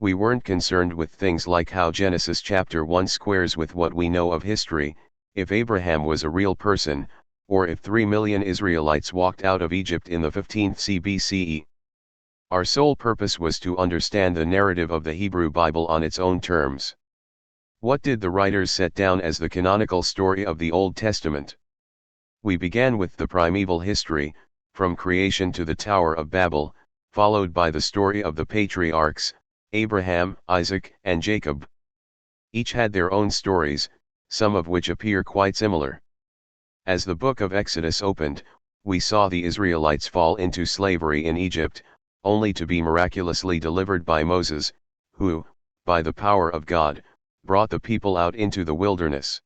We weren't concerned with things like how Genesis chapter 1 squares with what we know of history, if Abraham was a real person, or if 3 million Israelites walked out of Egypt in the 15th CBCE. Our sole purpose was to understand the narrative of the Hebrew Bible on its own terms. What did the writers set down as the canonical story of the Old Testament? We began with the primeval history, from creation to the Tower of Babel, followed by the story of the patriarchs, Abraham, Isaac, and Jacob. Each had their own stories, some of which appear quite similar. As the book of Exodus opened, we saw the Israelites fall into slavery in Egypt, only to be miraculously delivered by Moses, who, by the power of God, brought the people out into the wilderness.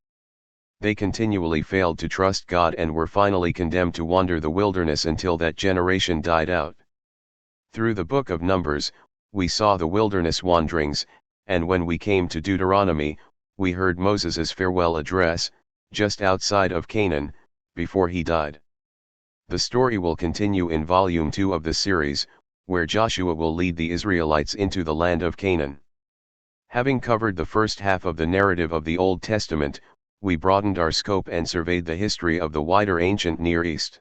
They continually failed to trust God and were finally condemned to wander the wilderness until that generation died out. Through the book of Numbers, we saw the wilderness wanderings, and when we came to Deuteronomy, we heard Moses' farewell address, just outside of Canaan, before he died. The story will continue in Volume 2 of the series, where Joshua will lead the Israelites into the land of Canaan. Having covered the first half of the narrative of the Old Testament, we broadened our scope and surveyed the history of the wider ancient Near East.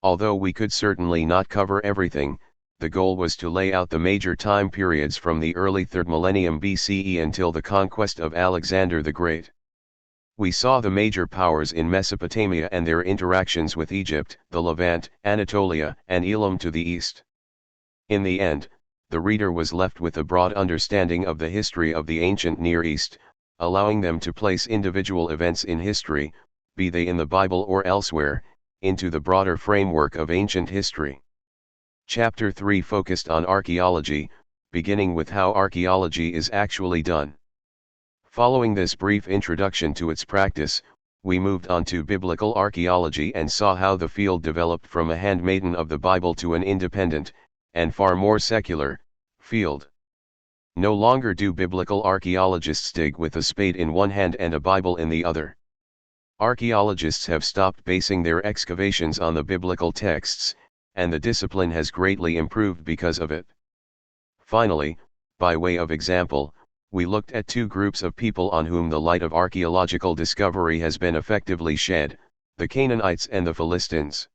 Although we could certainly not cover everything, the goal was to lay out the major time periods from the early 3rd millennium BCE until the conquest of Alexander the Great. We saw the major powers in Mesopotamia and their interactions with Egypt, the Levant, Anatolia, and Elam to the east. In the end, the reader was left with a broad understanding of the history of the ancient Near East, allowing them to place individual events in history, be they in the Bible or elsewhere, into the broader framework of ancient history. Chapter 3 focused on archaeology, beginning with how archaeology is actually done. Following this brief introduction to its practice, we moved on to biblical archaeology and saw how the field developed from a handmaiden of the Bible to an independent, and far more secular, field. No longer do biblical archaeologists dig with a spade in one hand and a Bible in the other. Archaeologists have stopped basing their excavations on the biblical texts, and the discipline has greatly improved because of it. Finally, by way of example, we looked at two groups of people on whom the light of archaeological discovery has been effectively shed, the Canaanites and the Philistines.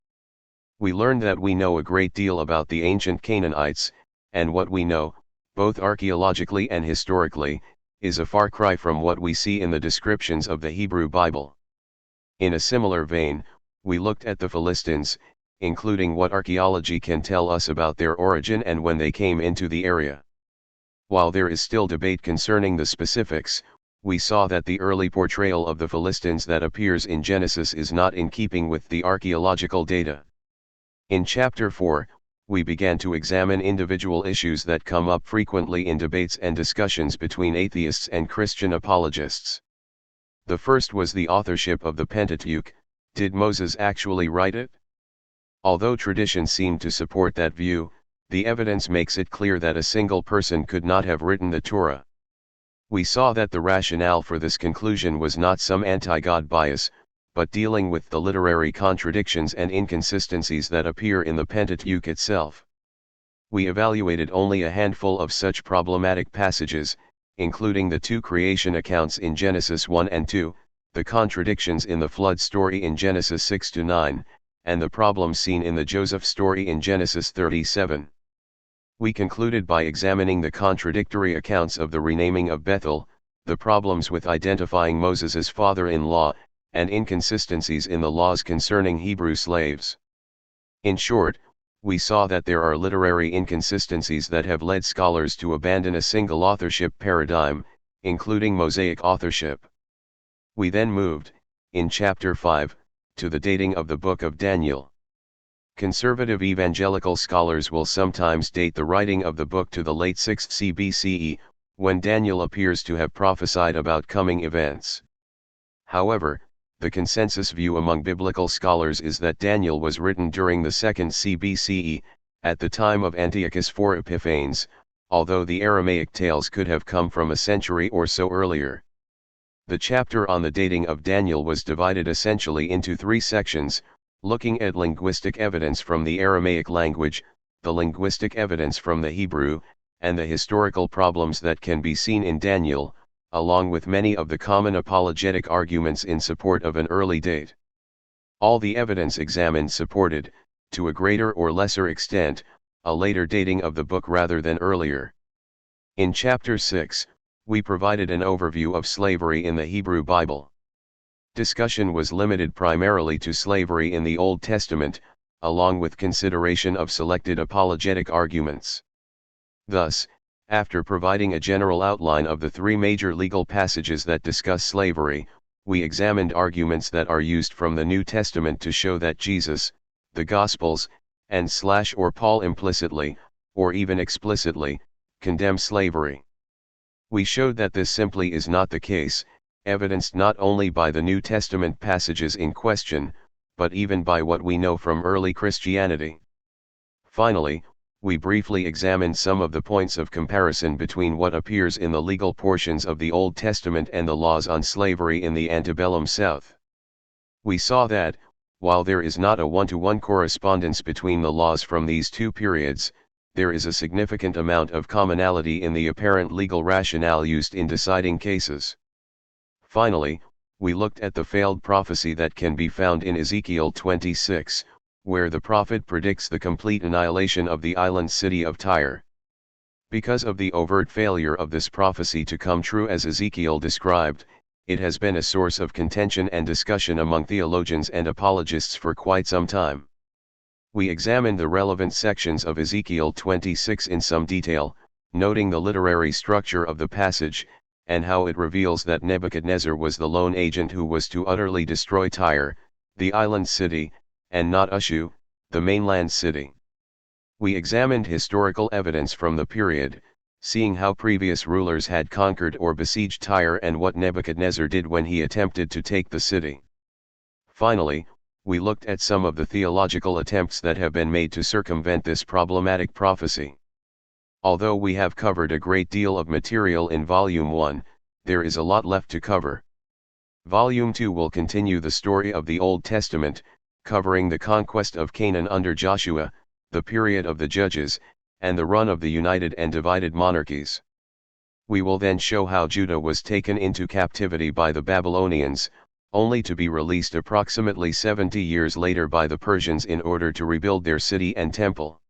We learned that we know a great deal about the ancient Canaanites, and what we know, both archaeologically and historically, is a far cry from what we see in the descriptions of the Hebrew Bible. In a similar vein, we looked at the Philistines, including what archaeology can tell us about their origin and when they came into the area. While there is still debate concerning the specifics, we saw that the early portrayal of the Philistines that appears in Genesis is not in keeping with the archaeological data. In Chapter 4, we began to examine individual issues that come up frequently in debates and discussions between atheists and Christian apologists. The first was the authorship of the Pentateuch. Did Moses actually write it? Although tradition seemed to support that view, the evidence makes it clear that a single person could not have written the Torah. We saw that the rationale for this conclusion was not some anti-God bias, but dealing with the literary contradictions and inconsistencies that appear in the Pentateuch itself. We evaluated only a handful of such problematic passages, including the two creation accounts in Genesis 1 and 2, the contradictions in the flood story in Genesis 6-9, and the problems seen in the Joseph story in Genesis 37. We concluded by examining the contradictory accounts of the renaming of Bethel, the problems with identifying Moses' father-in-law, and inconsistencies in the laws concerning Hebrew slaves. In short, we saw that there are literary inconsistencies that have led scholars to abandon a single authorship paradigm, including Mosaic authorship. We then moved, in Chapter 5, to the dating of the book of Daniel. Conservative evangelical scholars will sometimes date the writing of the book to the late 6th CBCE, when Daniel appears to have prophesied about coming events. However, the consensus view among biblical scholars is that Daniel was written during the 2nd CBCE, at the time of Antiochus IV Epiphanes, although the Aramaic tales could have come from a century or so earlier. The chapter on the dating of Daniel was divided essentially into three sections, looking at linguistic evidence from the Aramaic language, the linguistic evidence from the Hebrew, and the historical problems that can be seen in Daniel, along with many of the common apologetic arguments in support of an early date. All the evidence examined supported, to a greater or lesser extent, a later dating of the book rather than earlier. In Chapter 6, we provided an overview of slavery in the Hebrew Bible. Discussion was limited primarily to slavery in the Old Testament, along with consideration of selected apologetic arguments. Thus, after providing a general outline of the three major legal passages that discuss slavery, we examined arguments that are used from the New Testament to show that Jesus, the Gospels, and/or Paul implicitly, or even explicitly, condemn slavery. We showed that this simply is not the case, evidenced not only by the New Testament passages in question, but even by what we know from early Christianity. Finally, we briefly examined some of the points of comparison between what appears in the legal portions of the Old Testament and the laws on slavery in the antebellum South. We saw that, while there is not a one-to-one correspondence between the laws from these two periods, there is a significant amount of commonality in the apparent legal rationale used in deciding cases. Finally, we looked at the failed prophecy that can be found in Ezekiel 26, where the prophet predicts the complete annihilation of the island city of Tyre. Because of the overt failure of this prophecy to come true as Ezekiel described, it has been a source of contention and discussion among theologians and apologists for quite some time. We examined the relevant sections of Ezekiel 26 in some detail, noting the literary structure of the passage, and how it reveals that Nebuchadnezzar was the lone agent who was to utterly destroy Tyre, the island city, and not Ushu, the mainland city. We examined historical evidence from the period, seeing how previous rulers had conquered or besieged Tyre and what Nebuchadnezzar did when he attempted to take the city. Finally, we looked at some of the theological attempts that have been made to circumvent this problematic prophecy. Although we have covered a great deal of material in Volume 1, there is a lot left to cover. Volume 2 will continue the story of the Old Testament, covering the conquest of Canaan under Joshua, the period of the Judges, and the run of the united and divided monarchies. We will then show how Judah was taken into captivity by the Babylonians, only to be released approximately 70 years later by the Persians in order to rebuild their city and temple.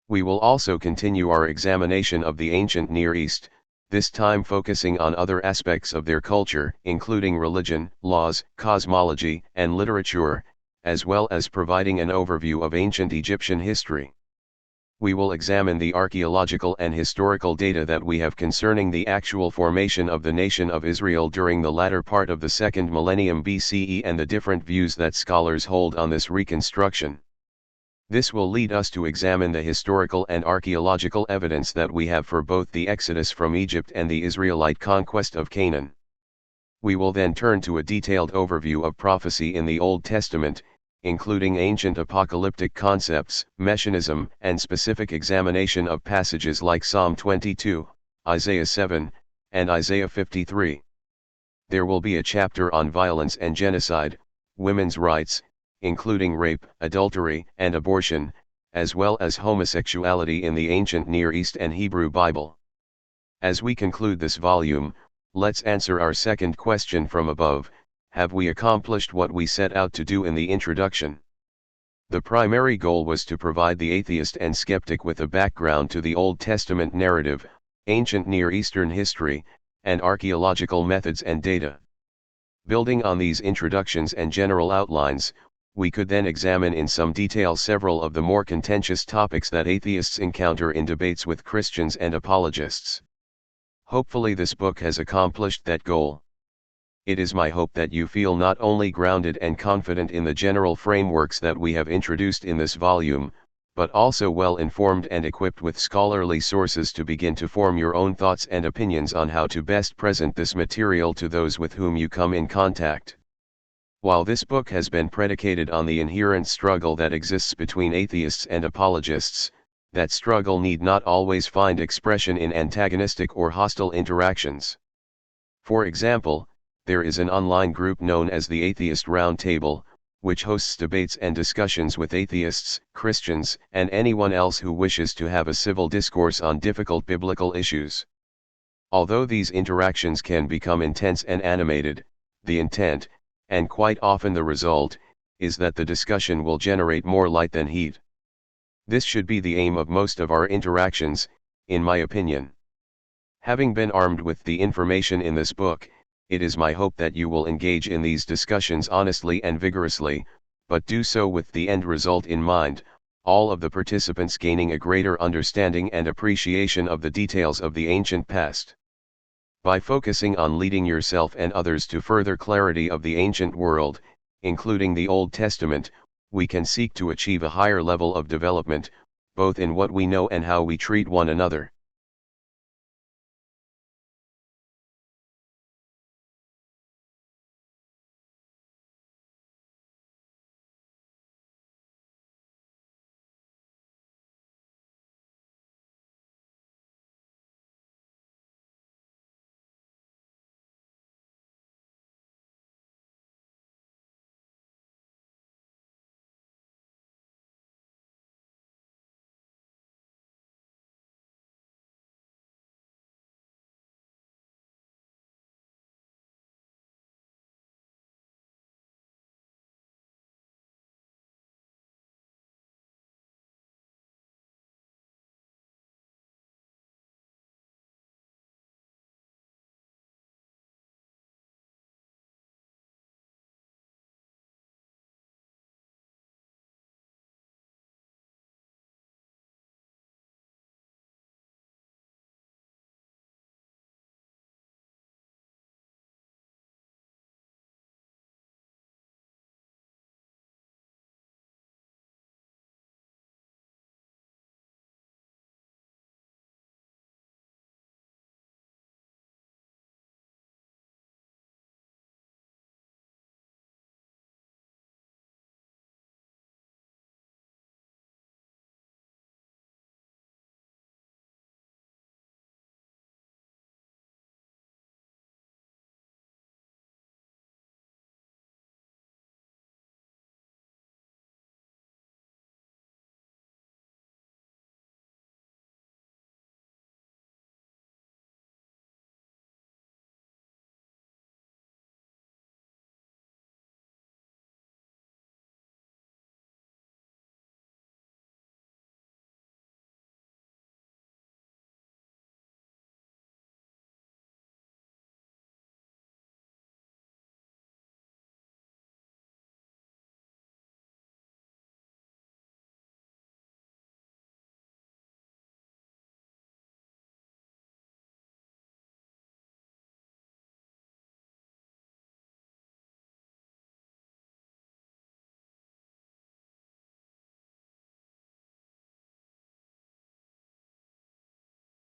We will also continue our examination of the ancient Near East, this time focusing on other aspects of their culture, including religion, laws, cosmology, and literature, as well as providing an overview of ancient Egyptian history. We will examine the archaeological and historical data that we have concerning the actual formation of the nation of Israel during the latter part of the 2nd millennium BCE and the different views that scholars hold on this reconstruction. This will lead us to examine the historical and archaeological evidence that we have for both the exodus from Egypt and the Israelite conquest of Canaan. We will then turn to a detailed overview of prophecy in the Old Testament, including ancient apocalyptic concepts, messianism, and specific examination of passages like Psalm 22, Isaiah 7, and Isaiah 53. There will be a chapter on violence and genocide, women's rights, including rape, adultery, and abortion, as well as homosexuality in the ancient Near East and Hebrew Bible. As we conclude this volume, let's answer our second question from above: have we accomplished what we set out to do in the introduction? The primary goal was to provide the atheist and skeptic with a background to the Old Testament narrative, ancient Near Eastern history, and archaeological methods and data. Building on these introductions and general outlines, we could then examine in some detail several of the more contentious topics that atheists encounter in debates with Christians and apologists. Hopefully this book has accomplished that goal. It is my hope that you feel not only grounded and confident in the general frameworks that we have introduced in this volume, but also well informed and equipped with scholarly sources to begin to form your own thoughts and opinions on how to best present this material to those with whom you come in contact. While this book has been predicated on the inherent struggle that exists between atheists and apologists, that struggle need not always find expression in antagonistic or hostile interactions. For example, there is an online group known as the Atheist Roundtable, which hosts debates and discussions with atheists, Christians, and anyone else who wishes to have a civil discourse on difficult biblical issues. Although these interactions can become intense and animated, the intent, and quite often the result, is that the discussion will generate more light than heat. This should be the aim of most of our interactions, in my opinion. Having been armed with the information in this book, it is my hope that you will engage in these discussions honestly and vigorously, but do so with the end result in mind, all of the participants gaining a greater understanding and appreciation of the details of the ancient past. By focusing on leading yourself and others to further clarity of the ancient world, including the Old Testament, we can seek to achieve a higher level of development, both in what we know and how we treat one another.